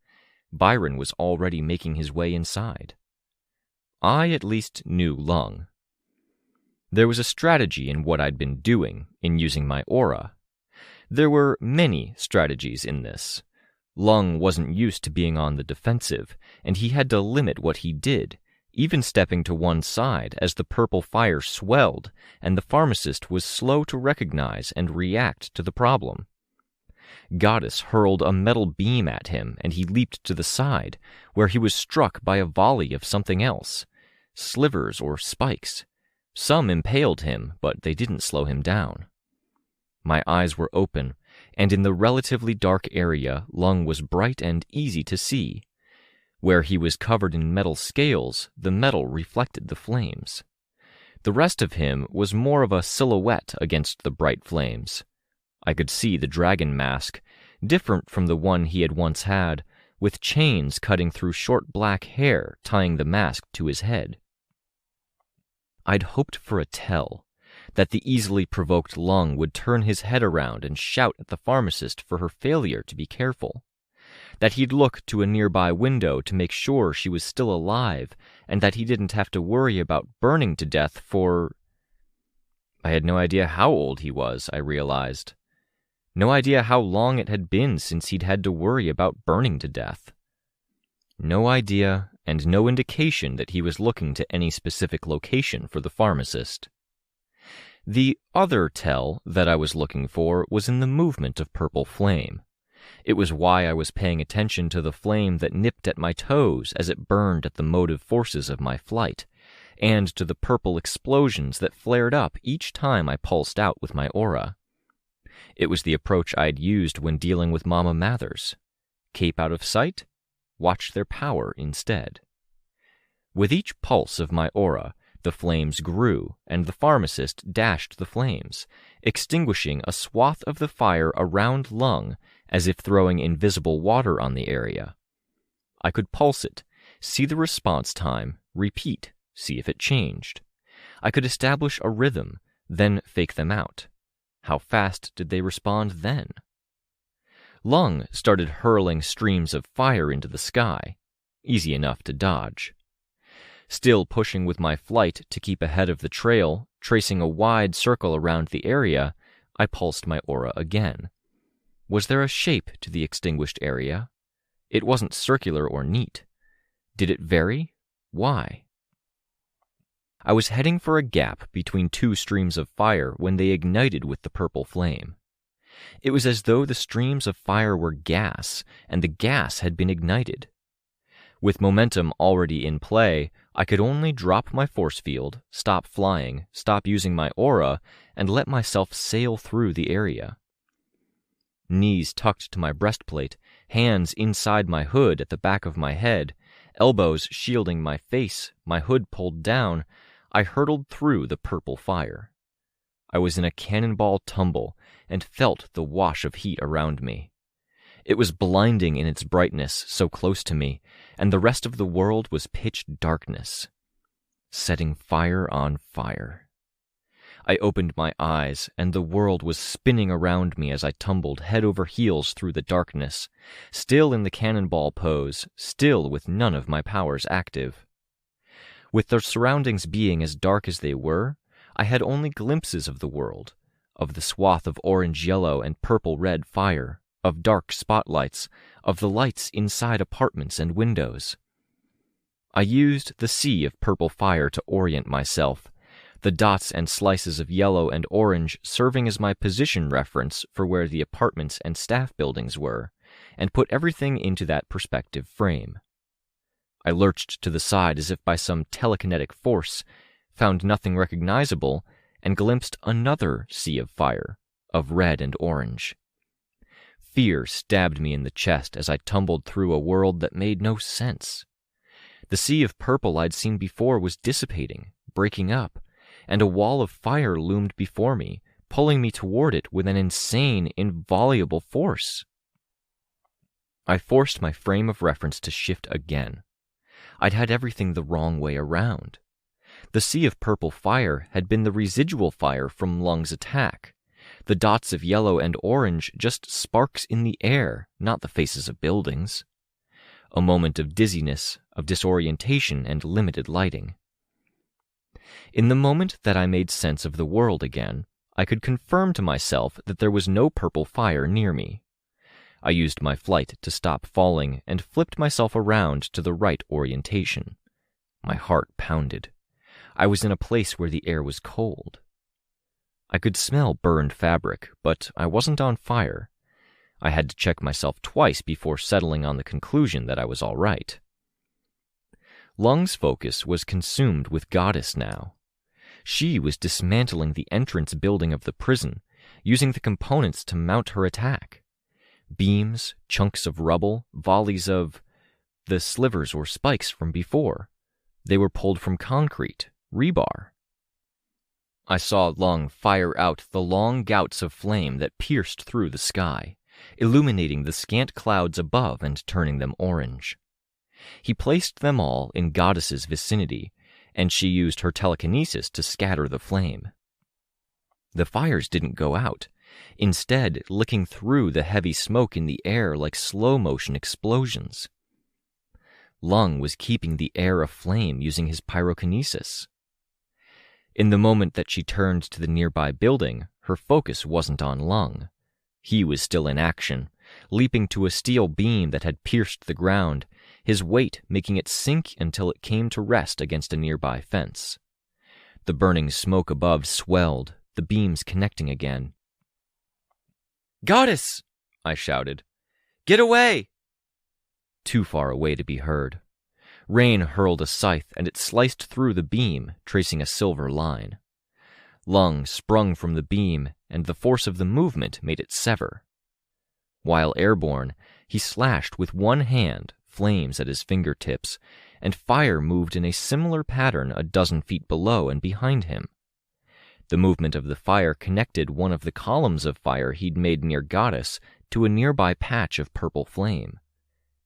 Byron was already making his way inside. I at least knew Lung. There was a strategy in what I'd been doing, in using my aura. There were many strategies in this. Lung wasn't used to being on the defensive, and he had to limit what he did, even stepping to one side as the purple fire swelled, and the pharmacist was slow to recognize and react to the problem. Goddess hurled a metal beam at him, and he leaped to the side, where he was struck by a volley of something else, slivers or spikes. Some impaled him, but they didn't slow him down. My eyes were open, and in the relatively dark area, Lung was bright and easy to see. Where he was covered in metal scales, the metal reflected the flames. The rest of him was more of a silhouette against the bright flames. I could see the dragon mask, different from the one he had once had, with chains cutting through short black hair tying the mask to his head. I'd hoped for a tell, that the easily provoked Lung would turn his head around and shout at the pharmacist for her failure to be careful, that he'd look to a nearby window to make sure she was still alive, and that he didn't have to worry about burning to death for... I had no idea how old he was, I realized. No idea how long it had been since he'd had to worry about burning to death. No idea, and no indication that he was looking to any specific location for the pharmacist. The other tell that I was looking for was in the movement of purple flame. It was why I was paying attention to the flame that nipped at my toes as it burned at the motive forces of my flight, and to the purple explosions that flared up each time I pulsed out with my aura. It was the approach I'd used when dealing with Mama Mathers. Keep out of sight, watch their power instead. With each pulse of my aura, the flames grew, and the pharmacist dashed the flames, extinguishing a swath of the fire around Lung as if throwing invisible water on the area. I could pulse it, see the response time, repeat, see if it changed. I could establish a rhythm, then fake them out. How fast did they respond then? Lung started hurling streams of fire into the sky, easy enough to dodge. Still pushing with my flight to keep ahead of the trail, tracing a wide circle around the area, I pulsed my aura again. Was there a shape to the extinguished area? It wasn't circular or neat. Did it vary? Why? I was heading for a gap between two streams of fire when they ignited with the purple flame. It was as though the streams of fire were gas, and the gas had been ignited. With momentum already in play, I could only drop my force field, stop flying, stop using my aura, and let myself sail through the area. Knees tucked to my breastplate, hands inside my hood at the back of my head, elbows shielding my face, my hood pulled down, I hurtled through the purple fire. I was in a cannonball tumble and felt the wash of heat around me. It was blinding in its brightness so close to me, and the rest of the world was pitch darkness, setting fire on fire. I opened my eyes, and the world was spinning around me as I tumbled head over heels through the darkness, still in the cannonball pose, still with none of my powers active. With the surroundings being as dark as they were, I had only glimpses of the world, of the swath of orange-yellow and purple-red fire, of dark spotlights, of the lights inside apartments and windows. I used the sea of purple fire to orient myself, the dots and slices of yellow and orange serving as my position reference for where the apartments and staff buildings were, and put everything into that perspective frame. I lurched to the side as if by some telekinetic force, found nothing recognizable, and glimpsed another sea of fire, of red and orange. Fear stabbed me in the chest as I tumbled through a world that made no sense. The sea of purple I'd seen before was dissipating, breaking up, and a wall of fire loomed before me, pulling me toward it with an insane, inviolable force. I forced my frame of reference to shift again. I'd had everything the wrong way around. The sea of purple fire had been the residual fire from Lung's attack. The dots of yellow and orange just sparks in the air, not the faces of buildings. A moment of dizziness, of disorientation and limited lighting. In the moment that I made sense of the world again, I could confirm to myself that there was no purple fire near me. I used my flight to stop falling and flipped myself around to the right orientation. My heart pounded. I was in a place where the air was cold. I could smell burned fabric, but I wasn't on fire. I had to check myself twice before settling on the conclusion that I was all right. Lung's focus was consumed with Goddess now. She was dismantling the entrance building of the prison, using the components to mount her attack. Beams, chunks of rubble, volleys of the slivers or spikes from before. They were pulled from concrete, rebar. I saw Lung fire out the long gouts of flame that pierced through the sky, illuminating the scant clouds above and turning them orange. He placed them all in Goddess's vicinity, and she used her telekinesis to scatter the flame. The fires didn't go out, instead licking through the heavy smoke in the air like slow-motion explosions. Lung was keeping the air aflame using his pyrokinesis. In the moment that she turned to the nearby building, her focus wasn't on Lung. He was still in action, leaping to a steel beam that had pierced the ground, his weight making it sink until it came to rest against a nearby fence. The burning smoke above swelled, the beams connecting again. "Goddess!" I shouted. "Get away!" Too far away to be heard. Rain hurled a scythe, and it sliced through the beam, tracing a silver line. Lung sprung from the beam, and the force of the movement made it sever. While airborne, he slashed with one hand, flames at his fingertips, and fire moved in a similar pattern a dozen feet below and behind him. The movement of the fire connected one of the columns of fire he'd made near Goddess to a nearby patch of purple flame.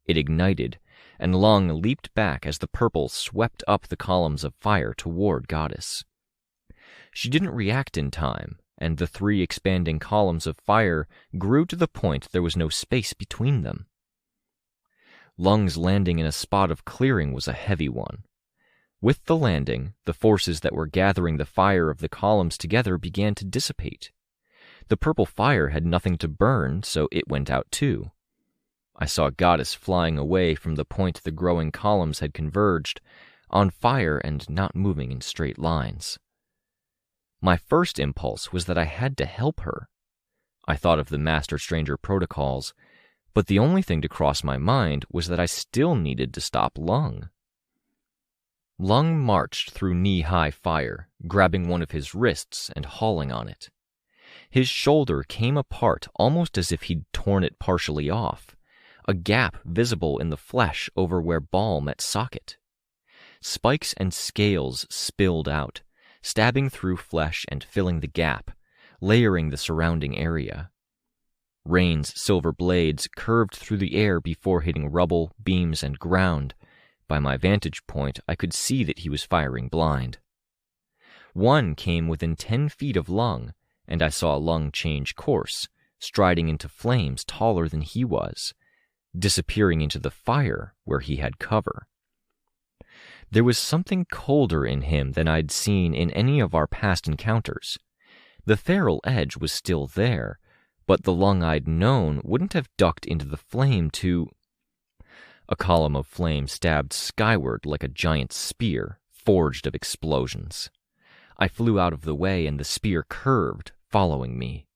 It ignited, and Lung leaped back as the purple swept up the columns of fire toward Goddess. She didn't react in time, and the 3 expanding columns of fire grew to the point there was no space between them. Lung's landing in a spot of clearing was a heavy one. With the landing, the forces that were gathering the fire of the columns together began to dissipate. The purple fire had nothing to burn, so it went out too. I saw Goddess flying away from the point the growing columns had converged, on fire and not moving in straight lines. My first impulse was that I had to help her. I thought of the Master Stranger protocols, but the only thing to cross my mind was that I still needed to stop Lung. Lung marched through knee-high fire, grabbing one of his wrists and hauling on it. His shoulder came apart almost as if he'd torn it partially off, a gap visible in the flesh over where ball met socket. Spikes and scales spilled out, stabbing through flesh and filling the gap, layering the surrounding area. Rain's silver blades curved through the air before hitting rubble, beams, and ground. By my vantage point, I could see that he was firing blind. One came within 10 feet of Lung, and I saw Lung change course, striding into flames taller than he was, disappearing into the fire where he had cover. There was something colder in him than I'd seen in any of our past encounters. The feral edge was still there, but the Lung I'd known wouldn't have ducked into the flame to... A column of flame stabbed skyward like a giant spear, forged of explosions. I flew out of the way and the spear curved, following me.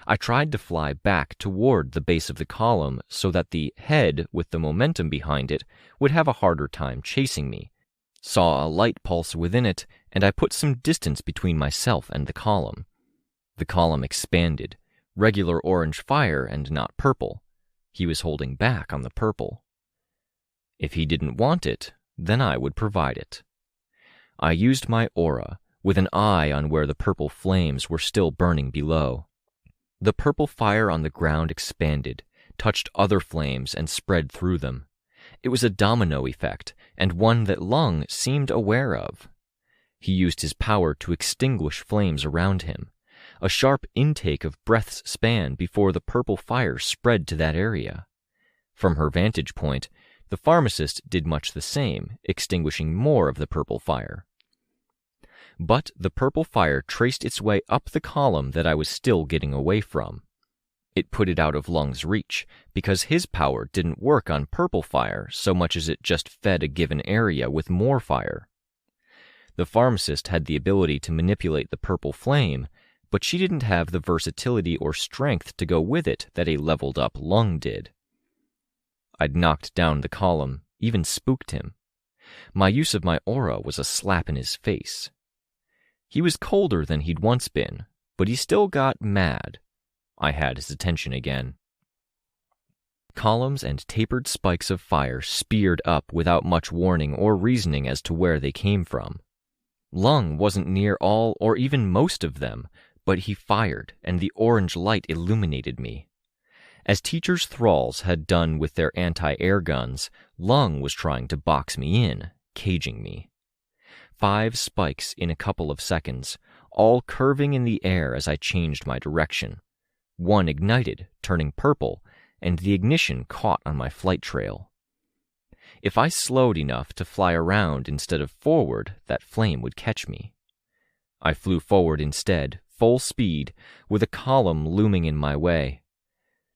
I tried to fly back toward the base of the column so that the head, with the momentum behind it, would have a harder time chasing me. Saw a light pulse within it, and I put some distance between myself and the column. The column expanded, regular orange fire and not purple. He was holding back on the purple. If he didn't want it, then I would provide it. I used my aura, with an eye on where the purple flames were still burning below. The purple fire on the ground expanded, touched other flames, and spread through them. It was a domino effect, and one that Lung seemed aware of. He used his power to extinguish flames around him, a sharp intake of breath's span before the purple fire spread to that area. From her vantage point, the pharmacist did much the same, extinguishing more of the purple fire. But the purple fire traced its way up the column that I was still getting away from. It put it out of Lung's reach, because his power didn't work on purple fire so much as it just fed a given area with more fire. The pharmacist had the ability to manipulate the purple flame, but she didn't have the versatility or strength to go with it that a leveled-up Lung did. I'd knocked down the column, even spooked him. My use of my aura was a slap in his face. He was colder than he'd once been, but he still got mad. I had his attention again. Columns and tapered spikes of fire speared up without much warning or reasoning as to where they came from. Lung wasn't near all or even most of them, but he fired, and the orange light illuminated me. As Teacher's thralls had done with their anti-air guns, Lung was trying to box me in, caging me. 5 spikes in a couple of seconds, all curving in the air as I changed my direction. One ignited, turning purple, and the ignition caught on my flight trail. If I slowed enough to fly around instead of forward, that flame would catch me. I flew forward instead, full speed, with a column looming in my way.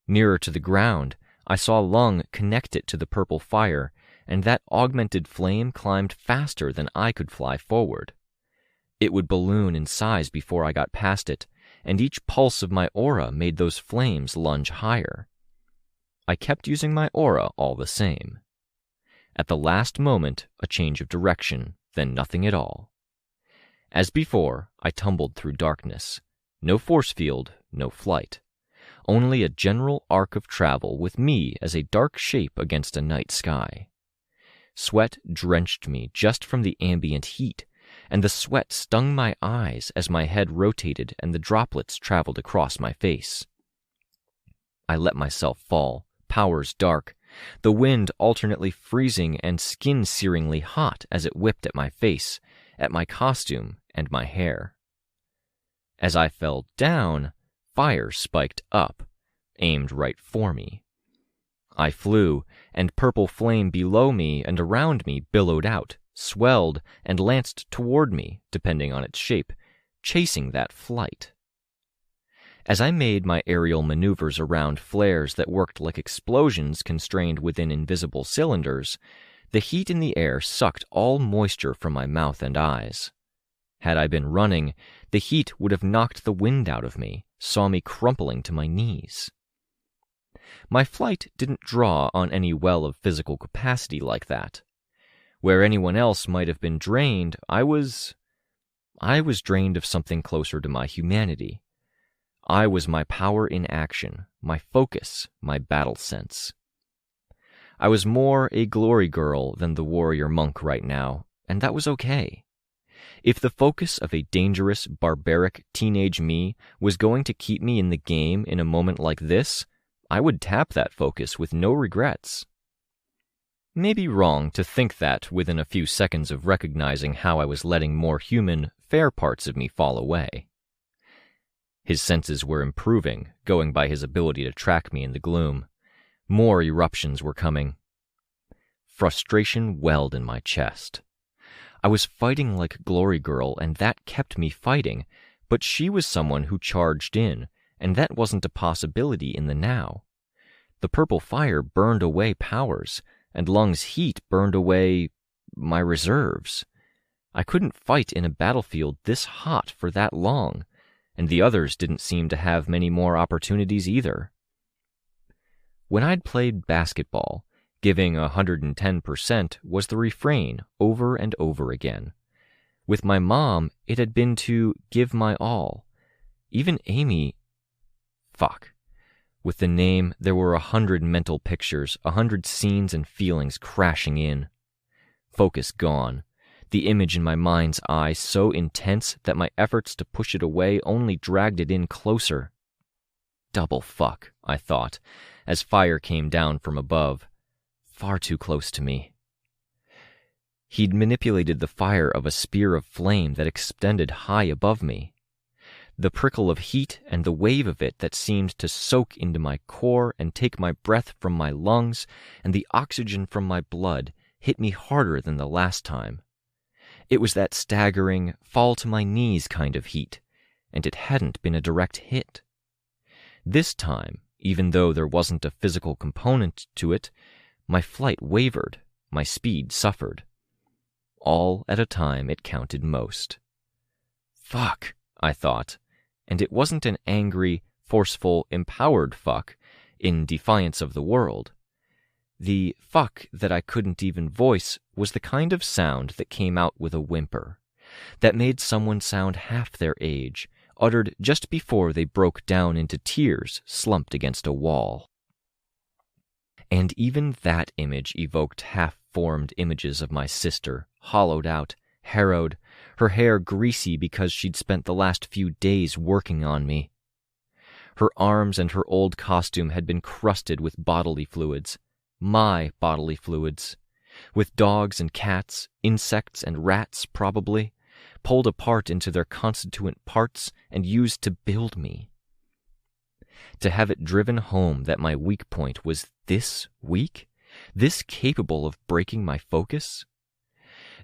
Nearer to the ground, I saw Lung connect it to the purple fire, and that augmented flame climbed faster than I could fly forward. It would balloon in size before I got past it, and each pulse of my aura made those flames lunge higher. I kept using my aura all the same. At the last moment, a change of direction, then nothing at all. As before, I tumbled through darkness. No force field, no flight. Only a general arc of travel with me as a dark shape against a night sky. Sweat drenched me just from the ambient heat, and the sweat stung my eyes as my head rotated and the droplets traveled across my face. I let myself fall, powers dark, the wind alternately freezing and skin-searingly hot as it whipped at my face, at my costume and my hair. As I fell down, fire spiked up, aimed right for me. I flew, and purple flame below me and around me billowed out, swelled, and lanced toward me, depending on its shape, chasing that flight. As I made my aerial maneuvers around flares that worked like explosions constrained within invisible cylinders, the heat in the air sucked all moisture from my mouth and eyes. Had I been running, the heat would have knocked the wind out of me, saw me crumpling to my knees. My flight didn't draw on any well of physical capacity like that. Where anyone else might have been drained, I was drained of something closer to my humanity. I was my power in action, my focus, my battle sense. I was more a glory girl than the warrior monk right now, and that was okay. If the focus of a dangerous, barbaric teenage me was going to keep me in the game in a moment like this, I would tap that focus with no regrets. Maybe wrong to think that within a few seconds of recognizing how I was letting more human, fair parts of me fall away. His senses were improving, going by his ability to track me in the gloom. More eruptions were coming. Frustration welled in my chest. I was fighting like Glory Girl, and that kept me fighting, but she was someone who charged in, and that wasn't a possibility in the now. The purple fire burned away powers, and Lung's heat burned away my reserves. I couldn't fight in a battlefield this hot for that long, and the others didn't seem to have many more opportunities either. When I'd played basketball, giving 110% was the refrain over and over again. With my mom, it had been to give my all. Even Amy... Fuck. With the name, there were 100 mental pictures, 100 scenes and feelings crashing in. Focus gone. The image in my mind's eye so intense that my efforts to push it away only dragged it in closer. Double fuck, I thought, as fire came down from above. Far too close to me. He'd manipulated the fire of a spear of flame that extended high above me. The prickle of heat and the wave of it that seemed to soak into my core and take my breath from my lungs and the oxygen from my blood hit me harder than the last time. It was that staggering, fall-to-my-knees kind of heat, and it hadn't been a direct hit. This time, even though there wasn't a physical component to it, my flight wavered, my speed suffered. All at a time it counted most. Fuck, I thought, and it wasn't an angry, forceful, empowered fuck in defiance of the world. The fuck that I couldn't even voice was the kind of sound that came out with a whimper, that made someone sound half their age, uttered just before they broke down into tears slumped against a wall. And even that image evoked half-formed images of my sister, hollowed out, harrowed, her hair greasy because she'd spent the last few days working on me. Her arms and her old costume had been crusted with bodily fluids, my bodily fluids, with dogs and cats, insects and rats probably, pulled apart into their constituent parts and used to build me. To have it driven home that my weak point was this weak, this capable of breaking my focus.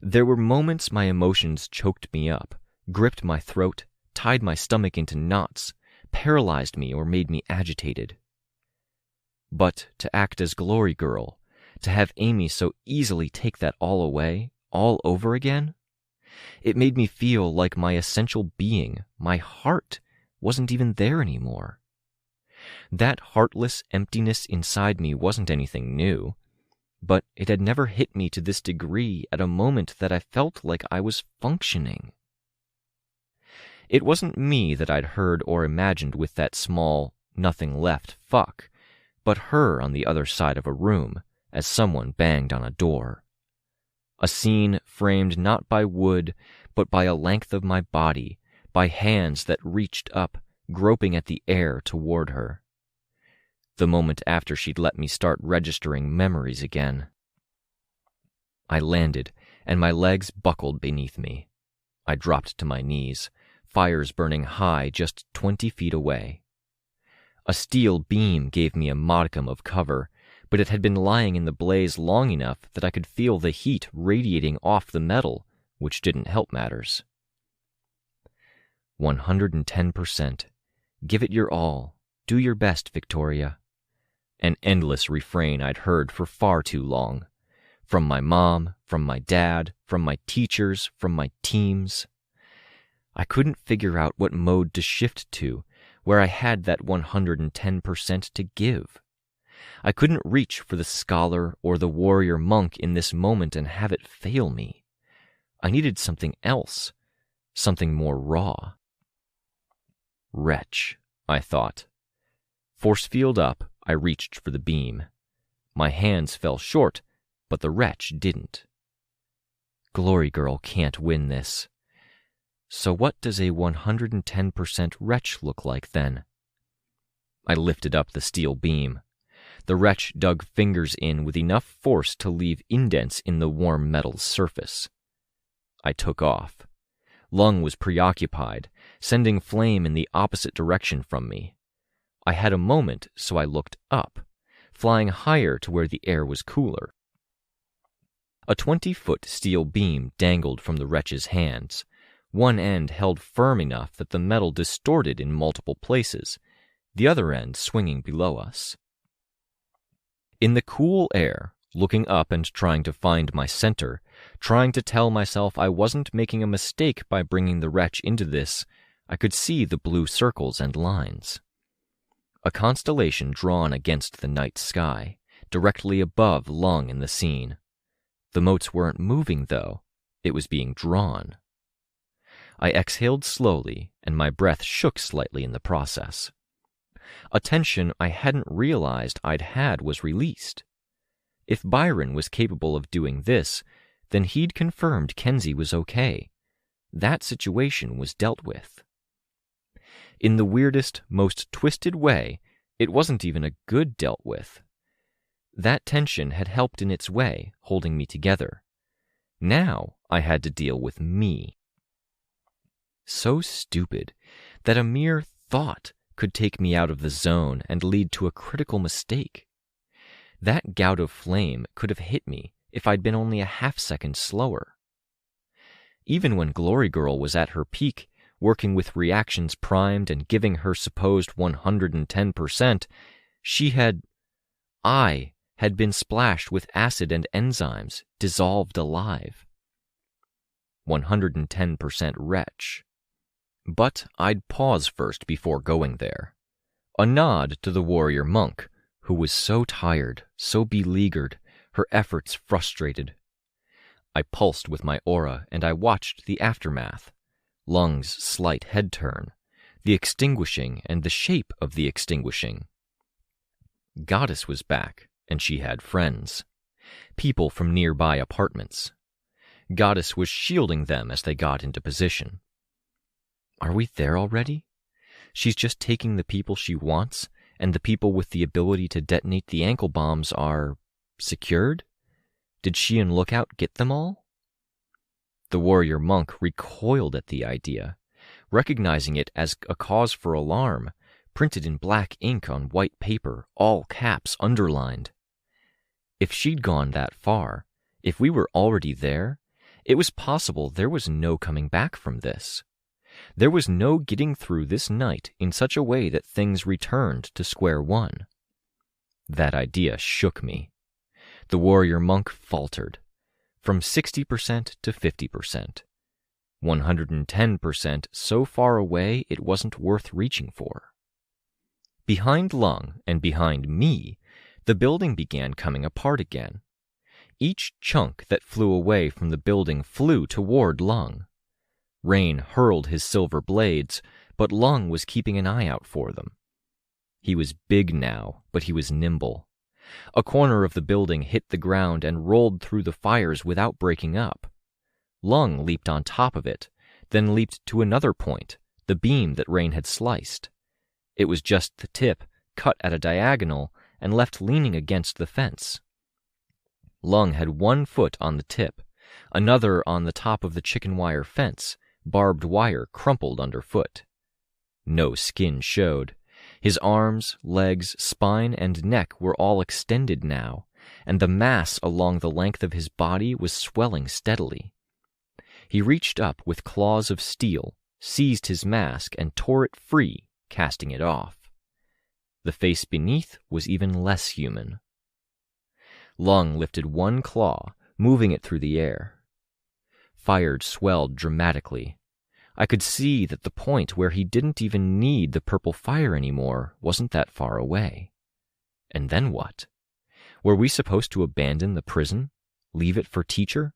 There were moments my emotions choked me up, gripped my throat, tied my stomach into knots, paralyzed me or made me agitated. But to act as Glory Girl, to have Amy so easily take that all away, all over again, it made me feel like my essential being, my heart, wasn't even there anymore. That heartless emptiness inside me wasn't anything new, but it had never hit me to this degree at a moment that I felt like I was functioning. It wasn't me that I'd heard or imagined with that small, nothing left fuck, but her on the other side of a room as someone banged on a door. A scene framed not by wood, but by a length of my body, by hands that reached up, groping at the air toward her. The moment after she'd let me start registering memories again. I landed, and my legs buckled beneath me. I dropped to my knees, fires burning high just 20 feet away. A steel beam gave me a modicum of cover, but it had been lying in the blaze long enough that I could feel the heat radiating off the metal, which didn't help matters. 110%. Give it your all. Do your best, Victoria. An endless refrain I'd heard for far too long. From my mom, from my dad, from my teachers, from my teams. I couldn't figure out what mode to shift to, where I had that 110% to give. I couldn't reach for the scholar or the warrior monk in this moment and have it fail me. I needed something else, something more raw. Wretch, I thought. Force field up, I reached for the beam. My hands fell short, but the wretch didn't. Glory Girl can't win this. So what does a 110% wretch look like then? I lifted up the steel beam. The wretch dug fingers in with enough force to leave indents in the warm metal's surface. I took off. Lung was preoccupied, sending flame in the opposite direction from me. I had a moment, so I looked up, flying higher to where the air was cooler. A 20-foot steel beam dangled from the wretch's hands, one end held firm enough that the metal distorted in multiple places, the other end swinging below us. In the cool air, looking up and trying to find my center, trying to tell myself I wasn't making a mistake by bringing the wretch into this, I could see the blue circles and lines. A constellation drawn against the night sky, directly above Lung in the scene. The motes weren't moving, though. It was being drawn. I exhaled slowly, and my breath shook slightly in the process. A tension I hadn't realized I'd had was released. If Byron was capable of doing this, then he'd confirmed Kenzie was okay. That situation was dealt with. In the weirdest, most twisted way, it wasn't even a good dealt with. That tension had helped in its way, holding me together. Now I had to deal with me. So stupid that a mere thought could take me out of the zone and lead to a critical mistake. That gout of flame could have hit me if I'd been only a half-second slower. Even when Glory Girl was at her peak, working with reactions primed and giving her supposed 110%, I had been splashed with acid and enzymes, dissolved alive. 110% wretch. But I'd pause first before going there. A nod to the warrior monk, who was so tired, so beleaguered, her efforts frustrated. I pulsed with my aura, and I watched the aftermath. Lung's slight head turn, the extinguishing and the shape of the extinguishing. Goddess was back, and she had friends. People from nearby apartments. Goddess was shielding them as they got into position. Are we there already? She's just taking the people she wants, and the people with the ability to detonate the ankle bombs are secured? Did she and Lookout get them all? The warrior monk recoiled at the idea, recognizing it as a cause for alarm, printed in black ink on white paper, all caps underlined. If she'd gone that far, if we were already there, it was possible there was no coming back from this. There was no getting through this night in such a way that things returned to square one. That idea shook me. The warrior monk faltered. From 60% to 50%. 110% so far away it wasn't worth reaching for. Behind Lung and behind me, the building began coming apart again. Each chunk that flew away from the building flew toward Lung. Rain hurled his silver blades, but Lung was keeping an eye out for them. He was big now, but he was nimble. A corner of the building hit the ground and rolled through the fires without breaking up. Lung leaped on top of it, then leaped to another point, the beam that Rain had sliced. It was just the tip, cut at a diagonal, and left leaning against the fence. Lung had one foot on the tip, another on the top of the chicken wire fence, barbed wire crumpled underfoot. No skin showed. His arms, legs, spine, and neck were all extended now, and the mass along the length of his body was swelling steadily. He reached up with claws of steel, seized his mask, and tore it free, casting it off. The face beneath was even less human. Lung lifted one claw, moving it through the air. Fire swelled dramatically. I could see that the point where he didn't even need the purple fire anymore wasn't that far away. And then what? Were we supposed to abandon the prison? Leave it for Teacher?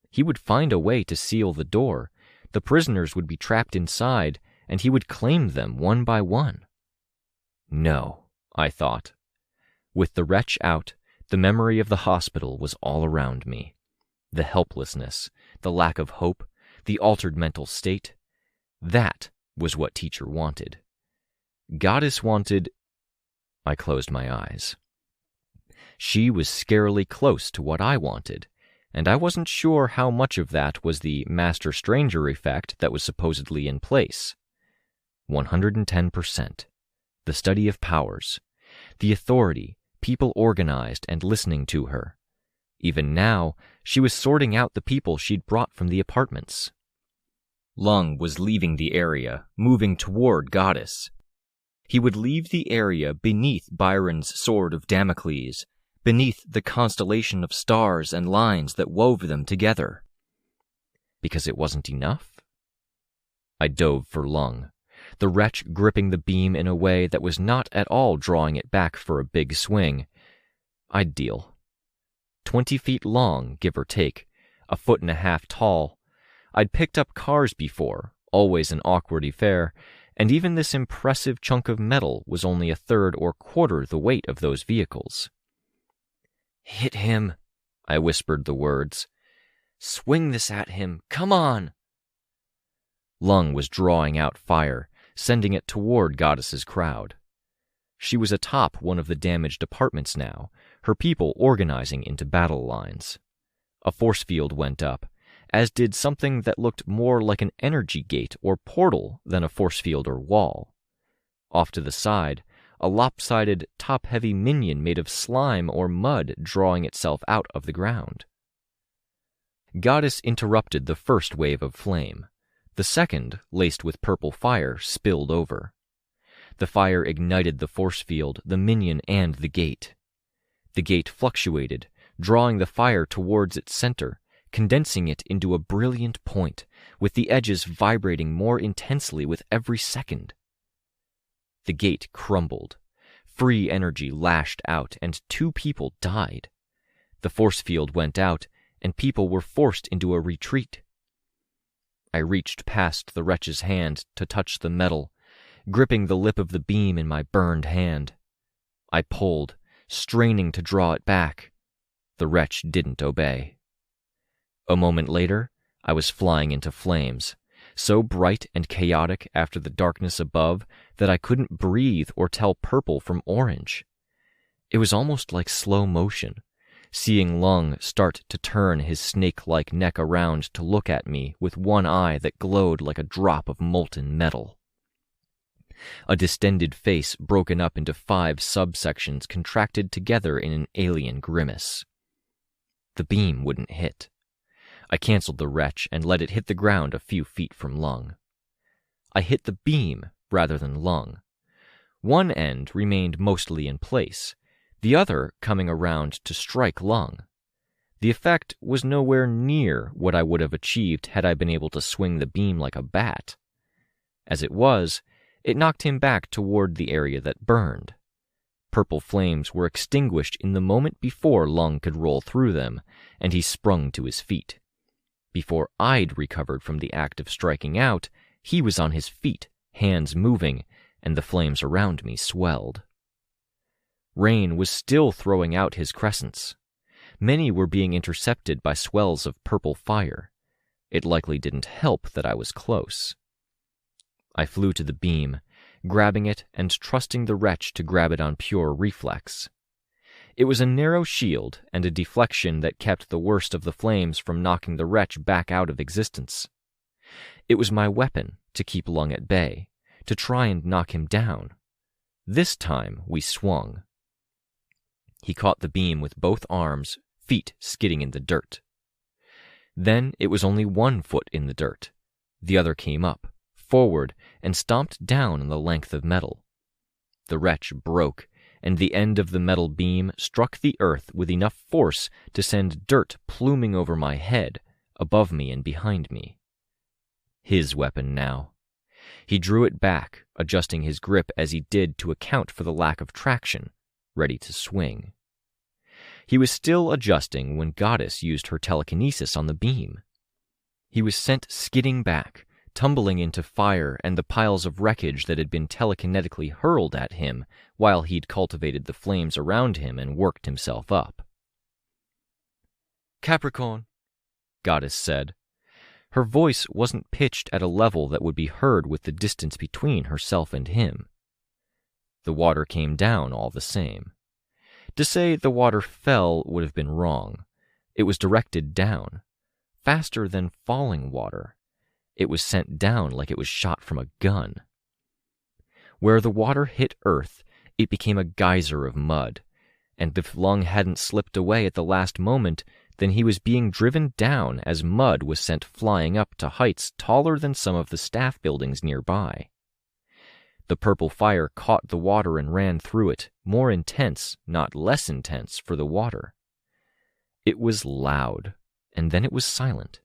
He would find a way to seal the door. The prisoners would be trapped inside, and he would claim them one by one. No, I thought. With the wretch out, the memory of the hospital was all around me. The helplessness, the lack of hope, the altered mental state. That was what Teacher wanted. Goddess wanted... I closed my eyes. She was scarily close to what I wanted, and I wasn't sure how much of that was the Master Stranger effect that was supposedly in place. 110%. The study of powers. The authority, people organized and listening to her. Even now, she was sorting out the people she'd brought from the apartments. Lung was leaving the area, moving toward Goddess. He would leave the area beneath Byron's sword of Damocles, beneath the constellation of stars and lines that wove them together. Because it wasn't enough? I dove for Lung, the wretch gripping the beam in a way that was not at all drawing it back for a big swing. I'd deal. 20 feet long, give or take, 1.5 feet tall. I'd picked up cars before, always an awkward affair, and even this impressive chunk of metal was only 1/3 or 1/4 the weight of those vehicles. "Hit him," I whispered the words. "Swing this at him, come on!" Lung was drawing out fire, sending it toward Goddess's crowd. She was atop one of the damaged apartments now, her people organizing into battle lines. A force field went up, as did something that looked more like an energy gate or portal than a force field or wall. Off to the side, a lopsided, top-heavy minion made of slime or mud drawing itself out of the ground. Goddess interrupted the first wave of flame. The second, laced with purple fire, spilled over. The fire ignited the force field, the minion, and the gate. The gate fluctuated, drawing the fire towards its center, condensing it into a brilliant point, with the edges vibrating more intensely with every second. The gate crumbled. Free energy lashed out, and 2 people died. The force field went out, and people were forced into a retreat. I reached past the wretch's hand to touch the metal, gripping the lip of the beam in my burned hand. I pulled, straining to draw it back. The wretch didn't obey. A moment later, I was flying into flames, so bright and chaotic after the darkness above that I couldn't breathe or tell purple from orange. It was almost like slow motion, seeing Lung start to turn his snake-like neck around to look at me with one eye that glowed like a drop of molten metal. A distended face broken up into 5 subsections contracted together in an alien grimace. The beam wouldn't hit. I canceled the wretch and let it hit the ground a few feet from Lung. I hit the beam rather than Lung. One end remained mostly in place, the other coming around to strike Lung. The effect was nowhere near what I would have achieved had I been able to swing the beam like a bat. As it was, it knocked him back toward the area that burned. Purple flames were extinguished in the moment before Lung could roll through them, and he sprung to his feet. Before I'd recovered from the act of striking out, he was on his feet, hands moving, and the flames around me swelled. Rain was still throwing out his crescents. Many were being intercepted by swells of purple fire. It likely didn't help that I was close. I flew to the beam, grabbing it and trusting the wretch to grab it on pure reflex. It was a narrow shield and a deflection that kept the worst of the flames from knocking the wretch back out of existence. It was my weapon to keep Lung at bay, to try and knock him down. This time we swung. He caught the beam with both arms, feet skidding in the dirt. Then it was only one foot in the dirt. The other came up, forward, and stomped down on the length of metal. The wretch broke, and the end of the metal beam struck the earth with enough force to send dirt pluming over my head, above me and behind me. His weapon now. He drew it back, adjusting his grip as he did to account for the lack of traction, ready to swing. He was still adjusting when Goddess used her telekinesis on the beam. He was sent skidding back, tumbling into fire and the piles of wreckage that had been telekinetically hurled at him while he'd cultivated the flames around him and worked himself up. "Capricorn," Goddess said. Her voice wasn't pitched at a level that would be heard with the distance between herself and him. The water came down all the same. To say the water fell would have been wrong. It was directed down, faster than falling water. It was sent down like it was shot from a gun. Where the water hit earth, it became a geyser of mud, and if Lung hadn't slipped away at the last moment, then he was being driven down as mud was sent flying up to heights taller than some of the staff buildings nearby. The purple fire caught the water and ran through it, more intense, not less intense, for the water. It was loud, and then it was silent,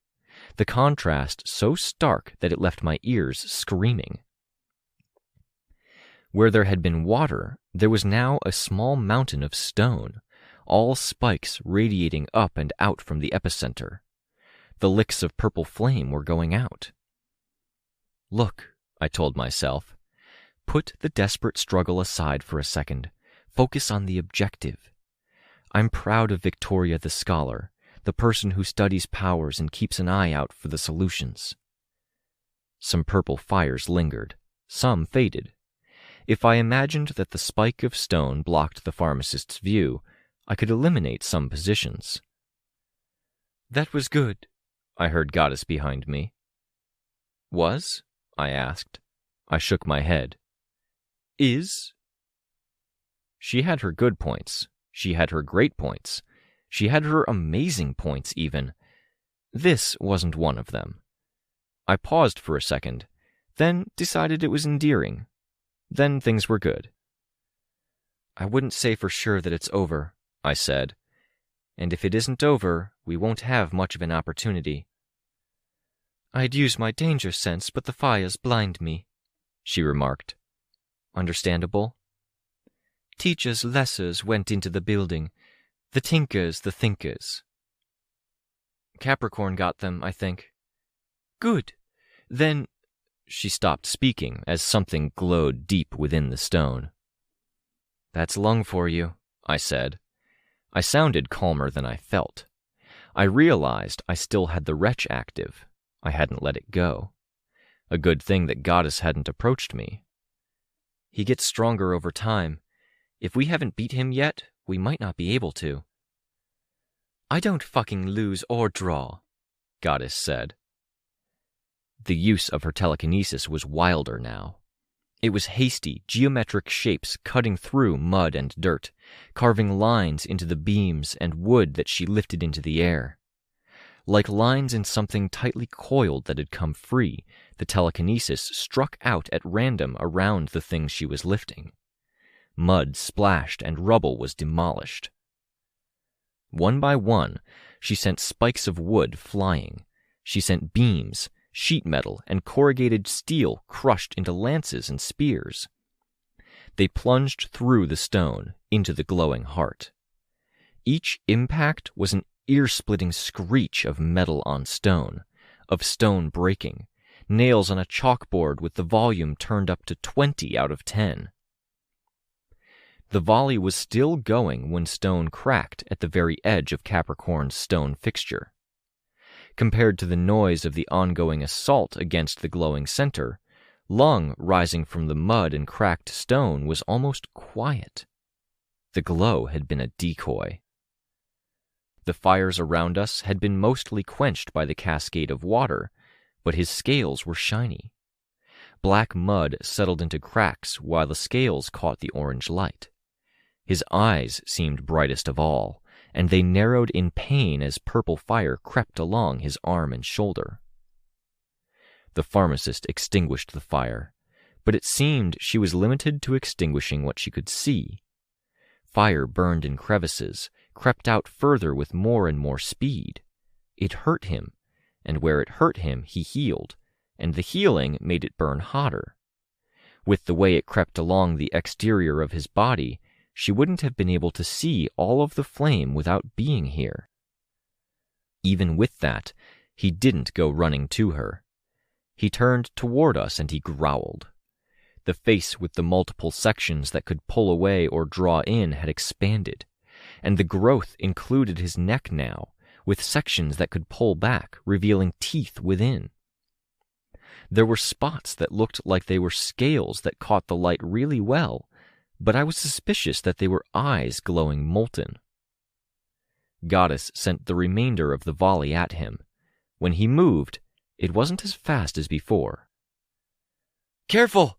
the contrast so stark that it left my ears screaming. Where there had been water, there was now a small mountain of stone, all spikes radiating up and out from the epicenter. The licks of purple flame were going out. "Look," I told myself. "Put the desperate struggle aside for a second. Focus on the objective. I'm proud of Victoria the scholar, the person who studies powers and keeps an eye out for the solutions." Some purple fires lingered. Some faded. If I imagined that the spike of stone blocked the pharmacist's view, I could eliminate some positions. "That was good," I heard Goddess behind me. "Was?" I asked. I shook my head. "Is?" She had her good points. She had her great points. She had her amazing points, even. This wasn't one of them. I paused for a second, then decided it was endearing. Then things were good. "I wouldn't say for sure that it's over," I said. "And if it isn't over, we won't have much of an opportunity." "I'd use my danger sense, but the fires blind me," she remarked. "Understandable." "Teachers' lessers went into the building. The tinkers, the thinkers." "Capricorn got them, I think." "Good. Then—" She stopped speaking as something glowed deep within the stone. "That's Lung for you," I said. I sounded calmer than I felt. I realized I still had the wretch active. I hadn't let it go. A good thing that Goddess hadn't approached me. "He gets stronger over time. If we haven't beat him yet, we might not be able to." "I don't fucking lose or draw," Goddess said. The use of her telekinesis was wilder now. It was hasty, geometric shapes cutting through mud and dirt, carving lines into the beams and wood that she lifted into the air. Like lines in something tightly coiled that had come free, the telekinesis struck out at random around the things she was lifting. Mud splashed and rubble was demolished. One by one, she sent spikes of wood flying. She sent beams, sheet metal, and corrugated steel crushed into lances and spears. They plunged through the stone into the glowing heart. Each impact was an ear-splitting screech of metal on stone, of stone breaking, nails on a chalkboard with the volume turned up to 20 out of 10. The volley was still going when stone cracked at the very edge of Capricorn's stone fixture. Compared to the noise of the ongoing assault against the glowing center, Lung rising from the mud and cracked stone was almost quiet. The glow had been a decoy. The fires around us had been mostly quenched by the cascade of water, but his scales were shiny. Black mud settled into cracks while the scales caught the orange light. His eyes seemed brightest of all, and they narrowed in pain as purple fire crept along his arm and shoulder. The pharmacist extinguished the fire, but it seemed she was limited to extinguishing what she could see. Fire burned in crevices, crept out further with more and more speed. It hurt him, and where it hurt him he healed, and the healing made it burn hotter. With the way it crept along the exterior of his body, she wouldn't have been able to see all of the flame without being here. Even with that, he didn't go running to her. He turned toward us and he growled. The face with the multiple sections that could pull away or draw in had expanded, and the growth included his neck now, with sections that could pull back, revealing teeth within. There were spots that looked like they were scales that caught the light really well, but I was suspicious that they were eyes glowing molten. Goddess sent the remainder of the volley at him. When he moved, it wasn't as fast as before. "Careful!"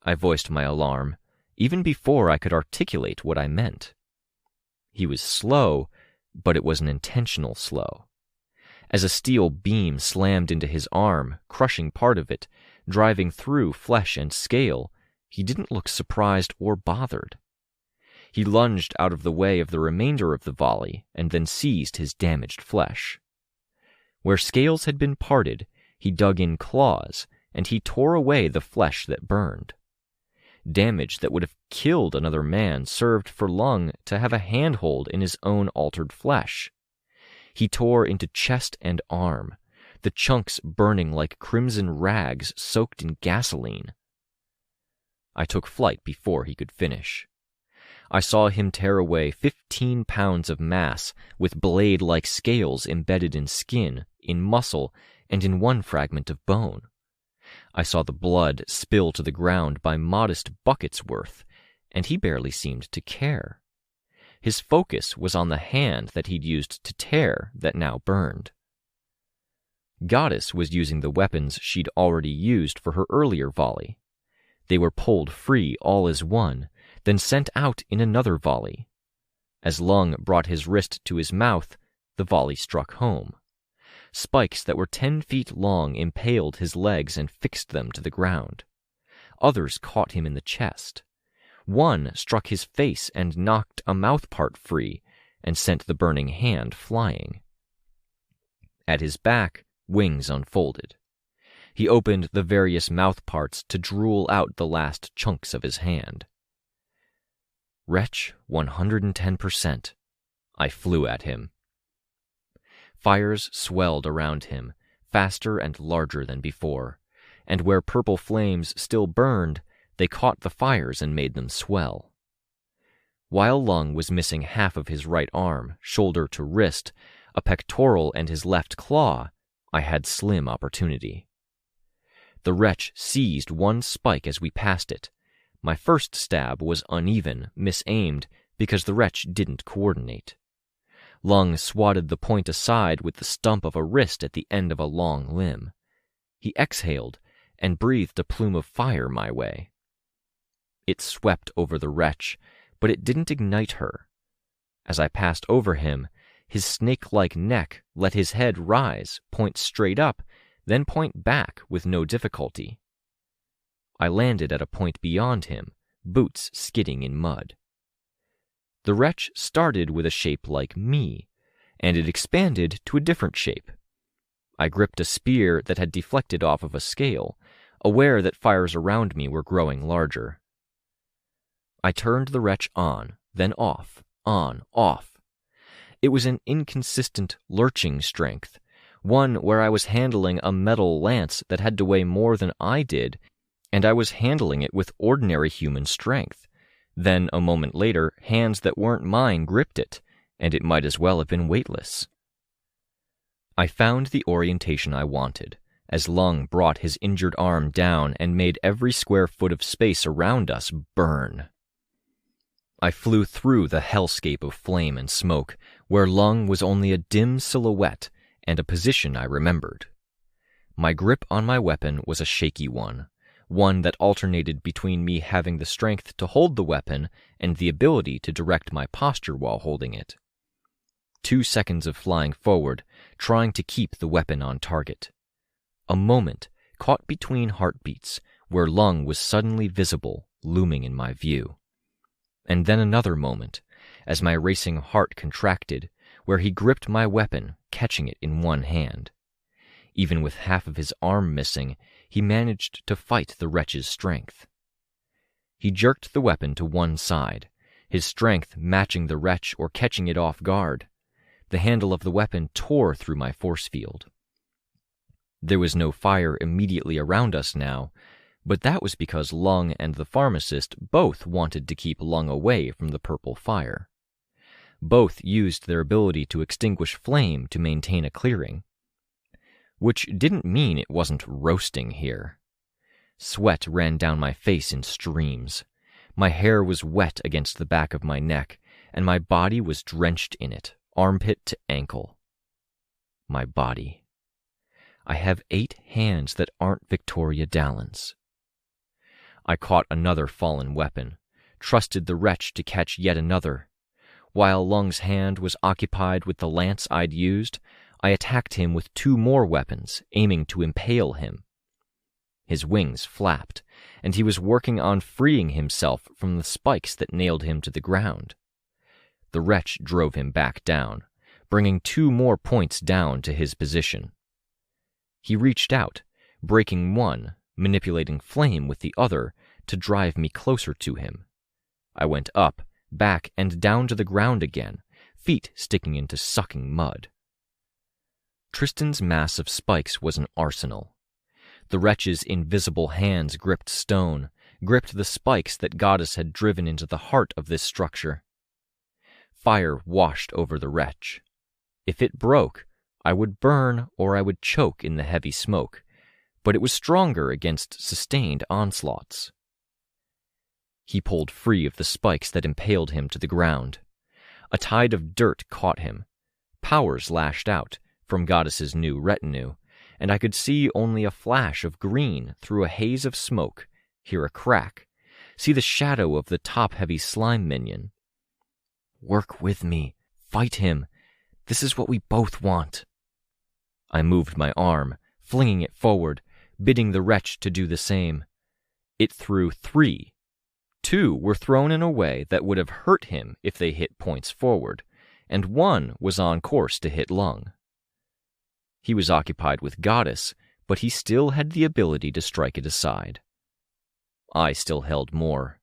I voiced my alarm, even before I could articulate what I meant. He was slow, but it was an intentional slow. As a steel beam slammed into his arm, crushing part of it, driving through flesh and scale, he didn't look surprised or bothered. He lunged out of the way of the remainder of the volley and then seized his damaged flesh. Where scales had been parted, he dug in claws, and he tore away the flesh that burned. Damage that would have killed another man served for Lung to have a handhold in his own altered flesh. He tore into chest and arm, the chunks burning like crimson rags soaked in gasoline. I took flight before he could finish. I saw him tear away 15 pounds of mass with blade-like scales embedded in skin, in muscle, and in one fragment of bone. I saw the blood spill to the ground by modest buckets' worth, and he barely seemed to care. His focus was on the hand that he'd used to tear that now burned. Goddess was using the weapons she'd already used for her earlier volley. They were pulled free all as one, then sent out in another volley. As Lung brought his wrist to his mouth, the volley struck home. Spikes that were 10 feet long impaled his legs and fixed them to the ground. Others caught him in the chest. One struck his face and knocked a mouthpart free and sent the burning hand flying. At his back, wings unfolded. He opened the various mouthparts to drool out the last chunks of his hand. Wretch 110%. I flew at him. Fires swelled around him, faster and larger than before, and where purple flames still burned, they caught the fires and made them swell. While Lung was missing half of his right arm, shoulder to wrist, a pectoral and his left claw, I had slim opportunity. The wretch seized one spike as we passed it. My first stab was uneven, misaimed, because the wretch didn't coordinate. Lung swatted the point aside with the stump of a wrist at the end of a long limb. He exhaled and breathed a plume of fire my way. It swept over the wretch, but it didn't ignite her. As I passed over him, his snake-like neck let his head rise, point straight up, then point back with no difficulty. I landed at a point beyond him, boots skidding in mud. The wretch started with a shape like me, and it expanded to a different shape. I gripped a spear that had deflected off of a scale, aware that fires around me were growing larger. I turned the wretch on, then off, on, off. It was an inconsistent, lurching strength, one where I was handling a metal lance that had to weigh more than I did, and I was handling it with ordinary human strength. Then, a moment later, hands that weren't mine gripped it, and it might as well have been weightless. I found the orientation I wanted, as Lung brought his injured arm down and made every square foot of space around us burn. I flew through the hellscape of flame and smoke, where Lung was only a dim silhouette and a position I remembered. My grip on my weapon was a shaky one that alternated between me having the strength to hold the weapon and the ability to direct my posture while holding it. 2 seconds of flying forward, trying to keep the weapon on target. A moment caught between heartbeats where Lung was suddenly visible, looming in my view. And then another moment, as my racing heart contracted, where he gripped my weapon, catching it in one hand. Even with half of his arm missing, he managed to fight the wretch's strength. He jerked the weapon to one side, his strength matching the wretch or catching it off guard. The handle of the weapon tore through my force field. There was no fire immediately around us now, but that was because Lung and the pharmacist both wanted to keep Lung away from the purple fire. Both used their ability to extinguish flame to maintain a clearing. Which didn't mean it wasn't roasting here. Sweat ran down my face in streams. My hair was wet against the back of my neck, and my body was drenched in it, armpit to ankle. My body. I have 8 hands that aren't Victoria Dallin's. I caught another fallen weapon, trusted the wretch to catch yet another. While Lung's hand was occupied with the lance I'd used, I attacked him with 2 more weapons, aiming to impale him. His wings flapped, and he was working on freeing himself from the spikes that nailed him to the ground. The wretch drove him back down, bringing 2 more points down to his position. He reached out, breaking one, manipulating flame with the other to drive me closer to him. I went up, back, and down to the ground again, feet sticking into sucking mud. Tristan's mass of spikes was an arsenal. The wretch's invisible hands gripped stone, gripped the spikes that Goddess had driven into the heart of this structure. Fire washed over the wretch. If it broke, I would burn or I would choke in the heavy smoke, but it was stronger against sustained onslaughts. He pulled free of the spikes that impaled him to the ground. A tide of dirt caught him. Powers lashed out from Goddess's new retinue, and I could see only a flash of green through a haze of smoke, hear a crack, see the shadow of the top-heavy slime minion. Work with me. Fight him. This is what we both want. I moved my arm, flinging it forward, bidding the wretch to do the same. It threw 3. 2 were thrown in a way that would have hurt him if they hit points forward, and 1 was on course to hit Lung. He was occupied with Goddess, but he still had the ability to strike it aside. I still held more.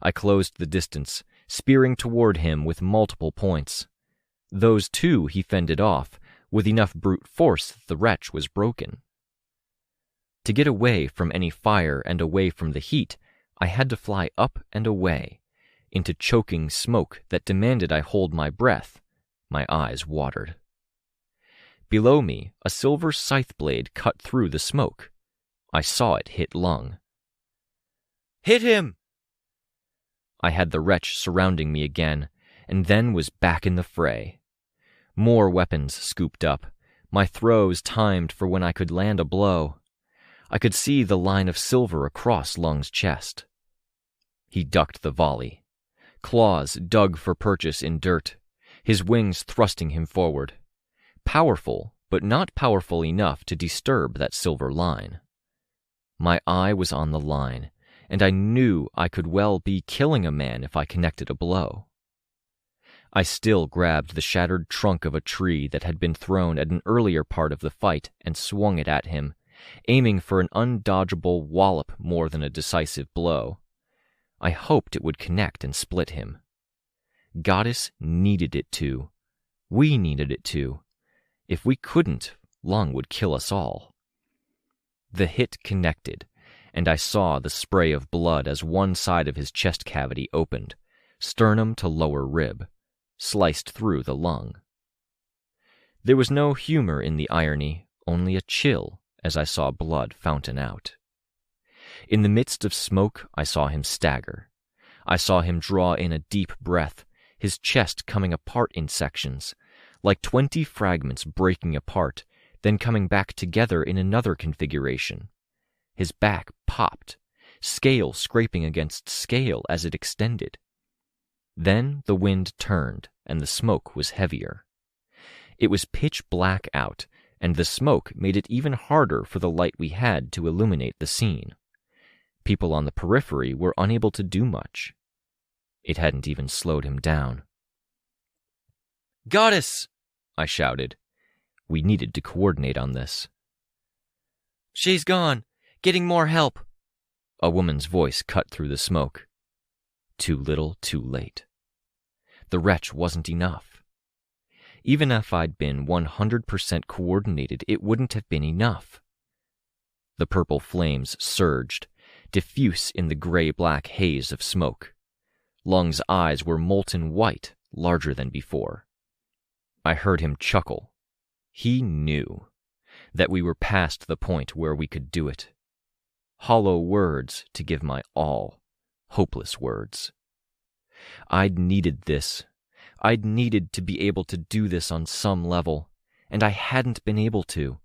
I closed the distance, spearing toward him with multiple points. Those 2 he fended off, with enough brute force that the wretch was broken. To get away from any fire and away from the heat, I had to fly up and away, into choking smoke that demanded I hold my breath. My eyes watered. Below me, a silver scythe blade cut through the smoke. I saw it hit Lung. Hit him! I had the wretch surrounding me again, and then was back in the fray. More weapons scooped up, my throws timed for when I could land a blow. I could see the line of silver across Lung's chest. He ducked the volley. Claws dug for purchase in dirt, his wings thrusting him forward. Powerful, but not powerful enough to disturb that silver line. My eye was on the line, and I knew I could well be killing a man if I connected a blow. I still grabbed the shattered trunk of a tree that had been thrown at an earlier part of the fight and swung it at him, aiming for an undodgeable wallop more than a decisive blow. I hoped it would connect and split him. Goddess needed it to. We needed it to. If we couldn't, Lung would kill us all. The hit connected, and I saw the spray of blood as one side of his chest cavity opened, sternum to lower rib, sliced through the lung. There was no humor in the irony, only a chill as I saw blood fountain out. In the midst of smoke, I saw him stagger. I saw him draw in a deep breath, his chest coming apart in sections, like 20 fragments breaking apart, then coming back together in another configuration. His back popped, scale scraping against scale as it extended. Then the wind turned, and the smoke was heavier. It was pitch black out, and the smoke made it even harder for the light we had to illuminate the scene. People on the periphery were unable to do much. It hadn't even slowed him down. "Goddess!" I shouted. We needed to coordinate on this. "She's gone. Getting more help." A woman's voice cut through the smoke. Too little, too late. The wretch wasn't enough. Even if I'd been 100% coordinated, it wouldn't have been enough. The purple flames surged, diffuse in the gray-black haze of smoke. Lung's eyes were molten white, larger than before. I heard him chuckle. He knew that we were past the point where we could do it. Hollow words to give my all. Hopeless words. I'd needed this. I'd needed to be able to do this on some level, and I hadn't been able to.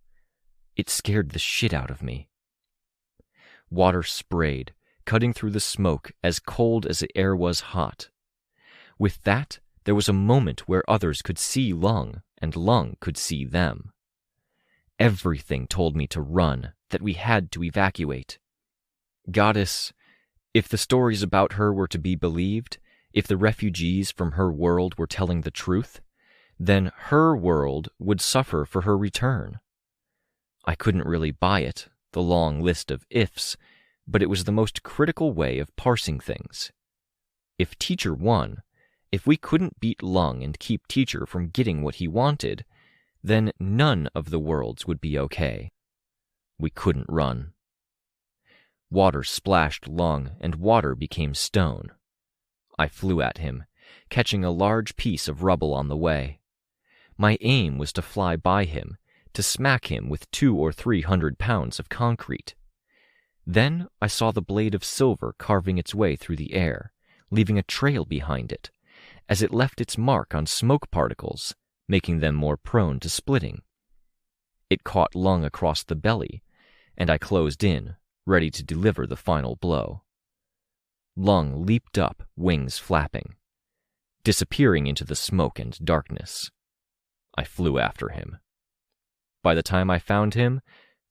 It scared the shit out of me. Water sprayed, cutting through the smoke as cold as the air was hot. With that, there was a moment where others could see Lung, and Lung could see them. Everything told me to run, that we had to evacuate. Goddess, if the stories about her were to be believed, if the refugees from her world were telling the truth, then her world would suffer for her return. I couldn't really buy it, the long list of ifs, but it was the most critical way of parsing things. If Teacher won, if we couldn't beat Lung and keep Teacher from getting what he wanted, then none of the worlds would be okay. We couldn't run. Water splashed Lung, and water became stone. I flew at him, catching a large piece of rubble on the way. My aim was to fly by him, to smack him with 200 or 300 pounds of concrete. Then I saw the blade of silver carving its way through the air, leaving a trail behind it, as it left its mark on smoke particles, making them more prone to splitting. It caught Lung across the belly, and I closed in, ready to deliver the final blow. Lung leaped up, wings flapping, disappearing into the smoke and darkness. I flew after him. By the time I found him,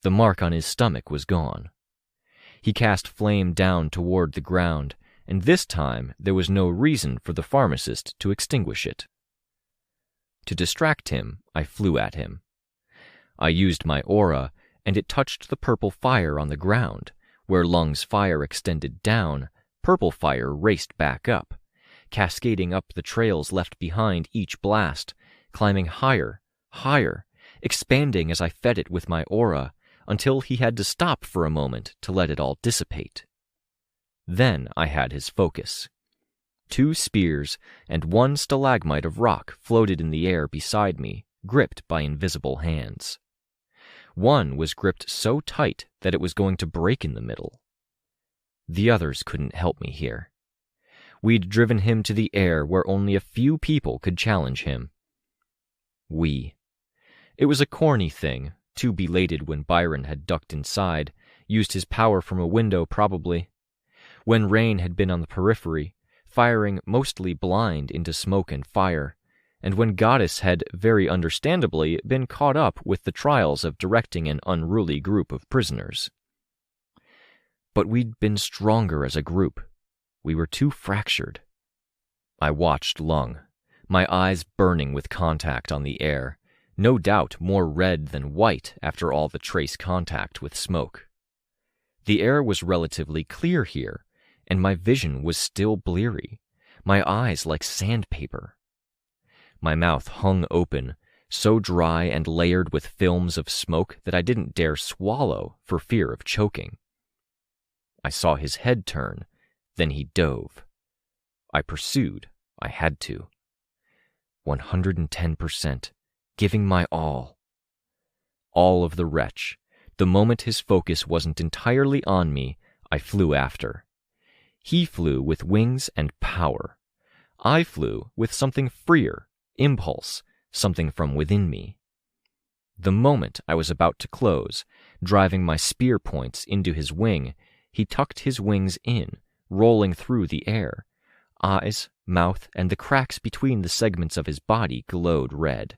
the mark on his stomach was gone. He cast flame down toward the ground, and this time there was no reason for the pharmacist to extinguish it. To distract him, I flew at him. I used my aura, and it touched the purple fire on the ground. Where Lung's fire extended down, purple fire raced back up, cascading up the trails left behind each blast, climbing higher, higher, expanding as I fed it with my aura, until he had to stop for a moment to let it all dissipate. Then I had his focus. 2 spears and 1 stalagmite of rock floated in the air beside me, gripped by invisible hands. One was gripped so tight that it was going to break in the middle. The others couldn't help me here. We'd driven him to the air where only a few people could challenge him. We. It was a corny thing, too belated when Byron had ducked inside, used his power from a window probably. When Rain had been on the periphery, firing mostly blind into smoke and fire, and when Goddess had, very understandably, been caught up with the trials of directing an unruly group of prisoners. But we'd been stronger as a group. We were too fractured. I watched Lung, my eyes burning with contact on the air, no doubt more red than white after all the trace contact with smoke. The air was relatively clear here, and my vision was still bleary, my eyes like sandpaper. My mouth hung open, so dry and layered with films of smoke that I didn't dare swallow for fear of choking. I saw his head turn, then he dove. I pursued. I had to. 110%, giving my all. All of the wretch. The moment his focus wasn't entirely on me, I flew after. He flew with wings and power. I flew with something freer, impulse, something from within me. The moment I was about to close, driving my spear points into his wing, he tucked his wings in, rolling through the air. Eyes, mouth, and the cracks between the segments of his body glowed red.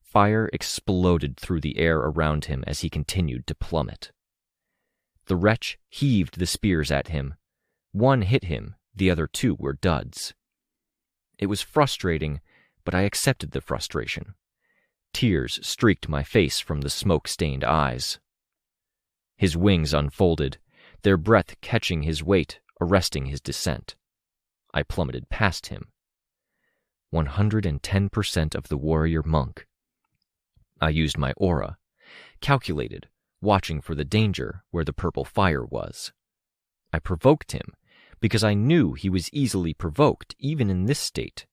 Fire exploded through the air around him as he continued to plummet. The wretch heaved the spears at him. One hit him, the other two were duds. It was frustrating, but I accepted the frustration. Tears streaked my face from the smoke-stained eyes. His wings unfolded, their breath catching his weight, arresting his descent. I plummeted past him. 110% of the warrior monk. I used my aura, calculated, watching for the danger where the purple fire was. I provoked him, because I knew he was easily provoked even in this state.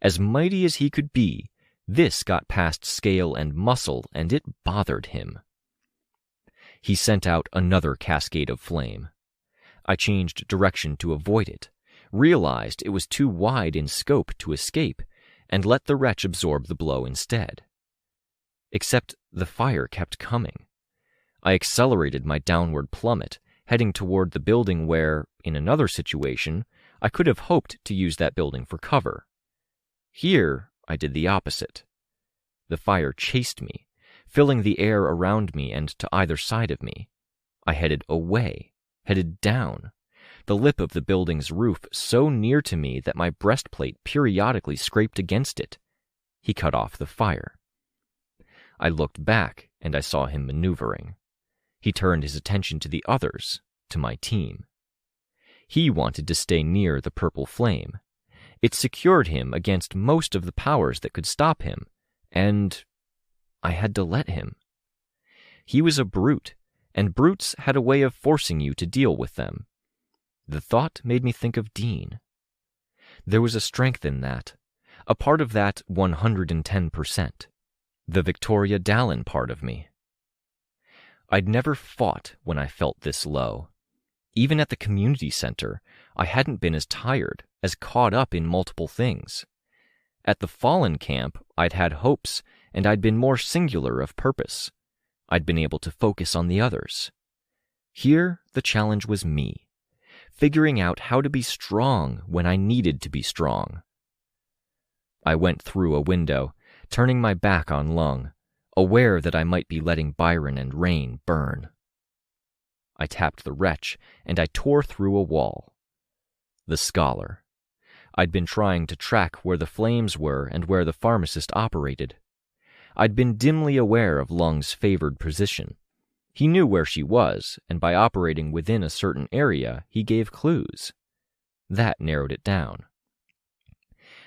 As mighty as he could be, this got past scale and muscle, and it bothered him. He sent out another cascade of flame. I changed direction to avoid it, realized it was too wide in scope to escape, and let the wretch absorb the blow instead. Except the fire kept coming. I accelerated my downward plummet, heading toward the building where, in another situation, I could have hoped to use that building for cover. Here, I did the opposite. The fire chased me, filling the air around me and to either side of me. I headed away, headed down, the lip of the building's roof so near to me that my breastplate periodically scraped against it. He cut off the fire. I looked back, and I saw him maneuvering. He turned his attention to the others, to my team. He wanted to stay near the purple flame. It secured him against most of the powers that could stop him, and I had to let him. He was a brute, and brutes had a way of forcing you to deal with them. The thought made me think of Dean. There was a strength in that, a part of that 110%, the Victoria Dallin part of me. I'd never fought when I felt this low. Even at the community center, I hadn't been as tired, as caught up in multiple things. At the Fallen camp, I'd had hopes, and I'd been more singular of purpose. I'd been able to focus on the others. Here, the challenge was me, figuring out how to be strong when I needed to be strong. I went through a window, turning my back on Lung, aware that I might be letting Byron and Rain burn. I tapped the wretch, and I tore through a wall. The scholar. I'd been trying to track where the flames were and where the pharmacist operated. I'd been dimly aware of Lung's favored position. He knew where she was, and by operating within a certain area, he gave clues. That narrowed it down.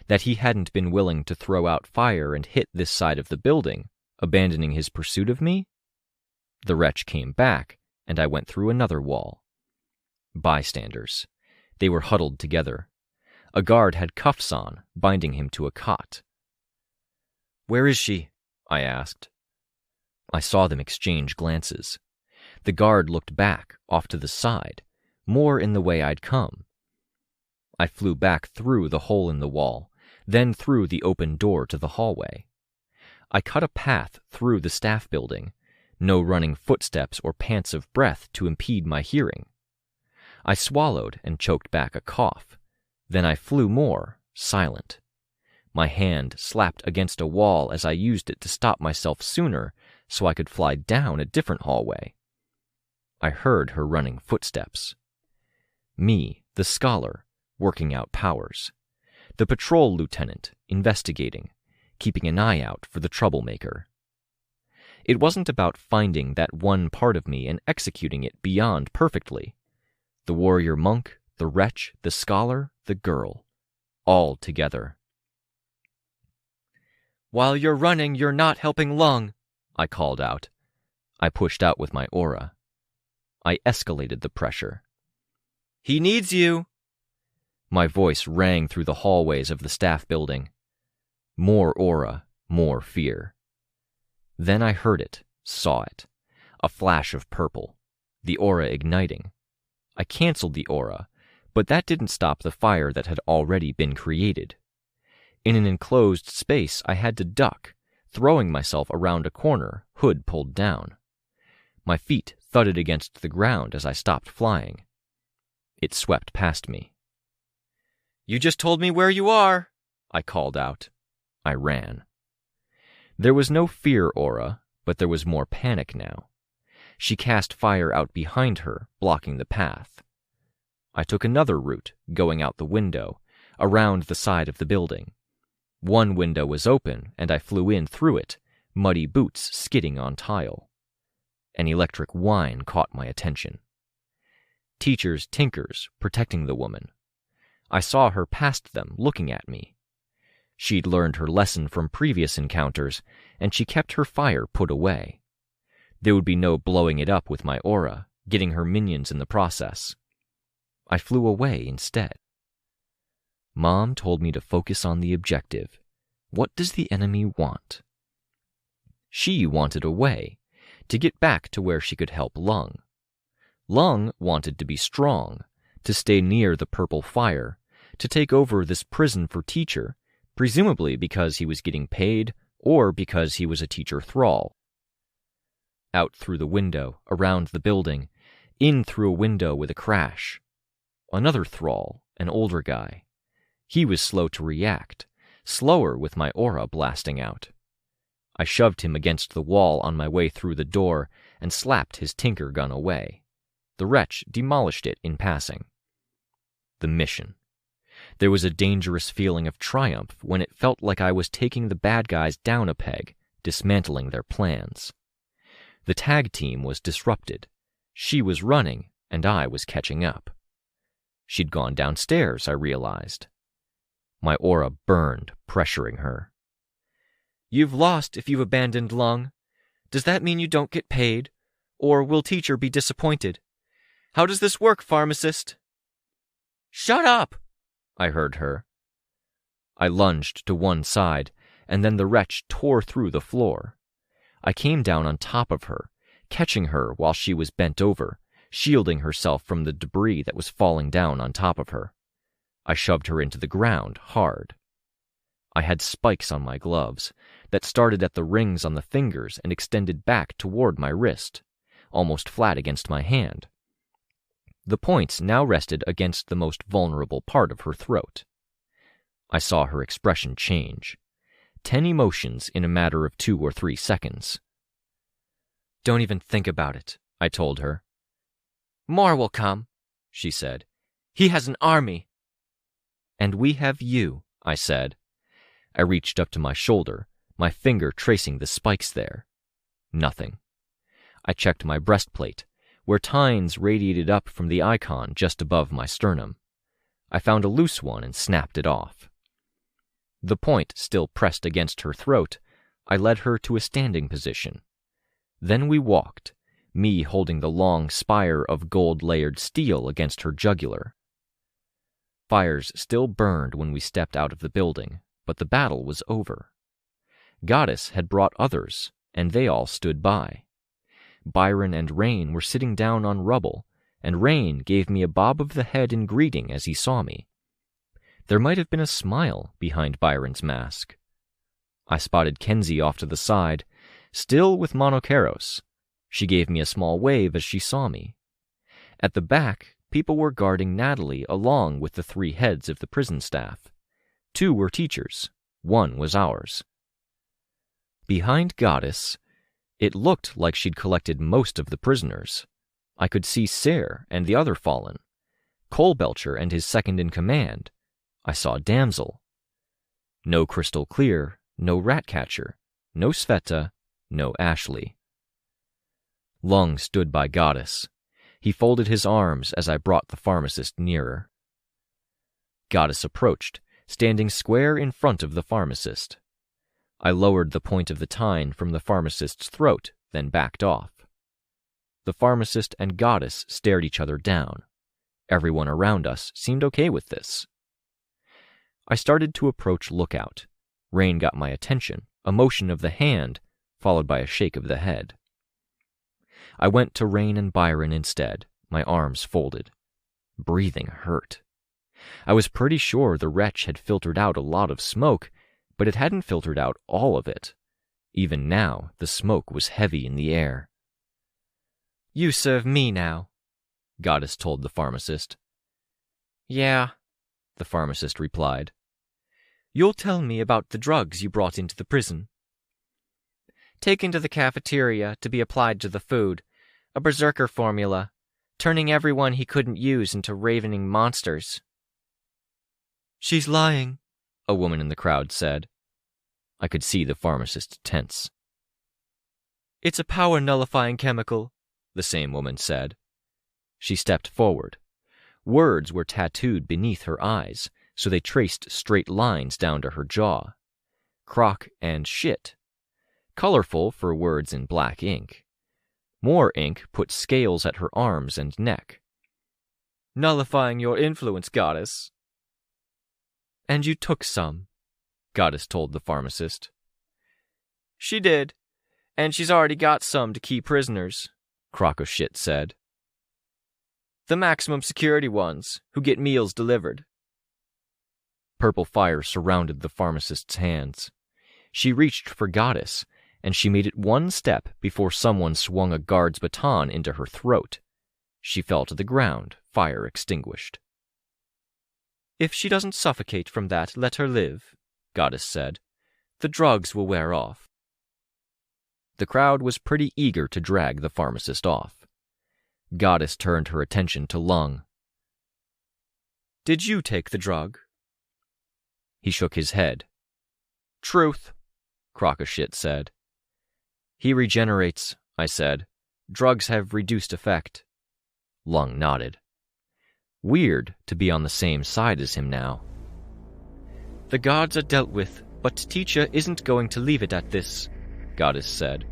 That he hadn't been willing to throw out fire and hit this side of the building, abandoning his pursuit of me? The wretch came back, and I went through another wall. Bystanders. They were huddled together. A guard had cuffs on, binding him to a cot. "Where is she?" I asked. I saw them exchange glances. The guard looked back, off to the side, more in the way I'd come. I flew back through the hole in the wall, then through the open door to the hallway. I cut a path through the staff building, no running footsteps or pants of breath to impede my hearing. I swallowed and choked back a cough. Then I flew more, silent. My hand slapped against a wall as I used it to stop myself sooner so I could fly down a different hallway. I heard her running footsteps. Me, the scholar, working out powers. The patrol lieutenant, investigating, keeping an eye out for the troublemaker. It wasn't about finding that one part of me and executing it beyond perfectly. The warrior monk, the wretch, the scholar, the girl, all together. "While you're running, you're not helping Lung," I called out. I pushed out with my aura. I escalated the pressure. "He needs you!" My voice rang through the hallways of the staff building. More aura, more fear. Then I heard it, saw it. A flash of purple. The aura igniting. I canceled the aura, but that didn't stop the fire that had already been created. In an enclosed space, I had to duck, throwing myself around a corner, hood pulled down. My feet thudded against the ground as I stopped flying. It swept past me. "You just told me where you are," I called out. I ran. There was no fear aura, but there was more panic now. She cast fire out behind her, blocking the path. I took another route, going out the window, around the side of the building. One window was open, and I flew in through it, muddy boots skidding on tile. An electric whine caught my attention. Teachers Tinkers protecting the woman. I saw her past them, looking at me. She'd learned her lesson from previous encounters, and she kept her fire put away. There would be no blowing it up with my aura, getting her minions in the process. I flew away instead. Mom told me to focus on the objective. What does the enemy want? She wanted a way, to get back to where she could help Lung. Lung wanted to be strong, to stay near the purple fire, to take over this prison for Teacher, presumably because he was getting paid or because he was a Teacher thrall. Out through the window, around the building, in through a window with a crash. Another thrall, an older guy. He was slow to react, slower with my aura blasting out. I shoved him against the wall on my way through the door and slapped his tinker gun away. The wretch demolished it in passing. The mission. There was a dangerous feeling of triumph when it felt like I was taking the bad guys down a peg, dismantling their plans. The tag team was disrupted. She was running, and I was catching up. She'd gone downstairs, I realized. My aura burned, pressuring her. "You've lost if you've abandoned Lung. Does that mean you don't get paid? Or will Teacher be disappointed? How does this work, pharmacist?" "Shut up!" I heard her. I lunged to one side, and then the wretch tore through the floor. I came down on top of her, catching her while she was bent over, shielding herself from the debris that was falling down on top of her. I shoved her into the ground hard. I had spikes on my gloves that started at the rings on the fingers and extended back toward my wrist, almost flat against my hand. The points now rested against the most vulnerable part of her throat. I saw her expression change. 10 emotions in a matter of 2 or 3 seconds. "Don't even think about it," I told her. "More will come," she said. "He has an army." "And we have you," I said. I reached up to my shoulder, my finger tracing the spikes there. Nothing. I checked my breastplate, where tines radiated up from the icon just above my sternum. I found a loose one and snapped it off. The point still pressed against her throat, I led her to a standing position. Then we walked, me holding the long spire of gold-layered steel against her jugular. Fires still burned when we stepped out of the building, but the battle was over. Goddess had brought others, and they all stood by. Byron and Rain were sitting down on rubble, and Rain gave me a bob of the head in greeting as he saw me. There might have been a smile behind Byron's mask. I spotted Kenzie off to the side, still with Monokeros. She gave me a small wave as she saw me. At the back, people were guarding Natalie along with the 3 heads of the prison staff. 2 were Teachers, 1 was ours. Behind Goddess, it looked like she'd collected most of the prisoners. I could see Sayre and the other Fallen, Colebelcher and his second-in-command. I saw Damsel. No Crystal Clear, no Ratcatcher, no Sveta, no Ashley. Lung stood by Goddess. He folded his arms as I brought the pharmacist nearer. Goddess approached, standing square in front of the pharmacist. I lowered the point of the tine from the pharmacist's throat, then backed off. The pharmacist and Goddess stared each other down. Everyone around us seemed okay with this. I started to approach Lookout. Rain got my attention, a motion of the hand, followed by a shake of the head. I went to Rain and Byron instead, my arms folded. Breathing hurt. I was pretty sure the wretch had filtered out a lot of smoke, but it hadn't filtered out all of it. Even now, the smoke was heavy in the air. You serve me now, Goddess told the pharmacist. Yeah, the pharmacist replied. You'll tell me about the drugs you brought into the prison. Taken to the cafeteria to be applied to the food, a berserker formula, turning everyone he couldn't use into ravening monsters. She's lying, a woman in the crowd said. I could see the pharmacist tense. It's a power-nullifying chemical, the same woman said. She stepped forward. Words were tattooed beneath her eyes, so they traced straight lines down to her jaw. Croc and shit. Colorful for words in black ink. More ink put scales at her arms and neck. Nullifying your influence, Goddess. And you took some, Goddess told the pharmacist. She did, and she's already got some to keep prisoners, Croc of shit said. The maximum security ones, who get meals delivered. Purple fire surrounded the pharmacist's hands. She reached for Goddess, and she made it one step before someone swung a guard's baton into her throat. She fell to the ground, fire extinguished. If she doesn't suffocate from that, let her live, Goddess said. The drugs will wear off. The crowd was pretty eager to drag the pharmacist off. Goddess turned her attention to Lung. Did you take the drug? He shook his head. Truth, Croc of shit said. He regenerates, I said. Drugs have reduced effect. Lung nodded. Weird to be on the same side as him now. The gods are dealt with, but Teacher isn't going to leave it at this, Goddess said.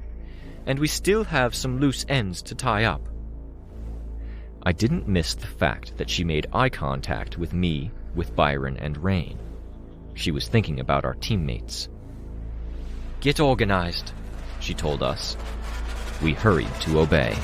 And we still have some loose ends to tie up. I didn't miss the fact that she made eye contact with me, with Byron and Rain. She was thinking about our teammates. Get organized, she told us. We hurried to obey.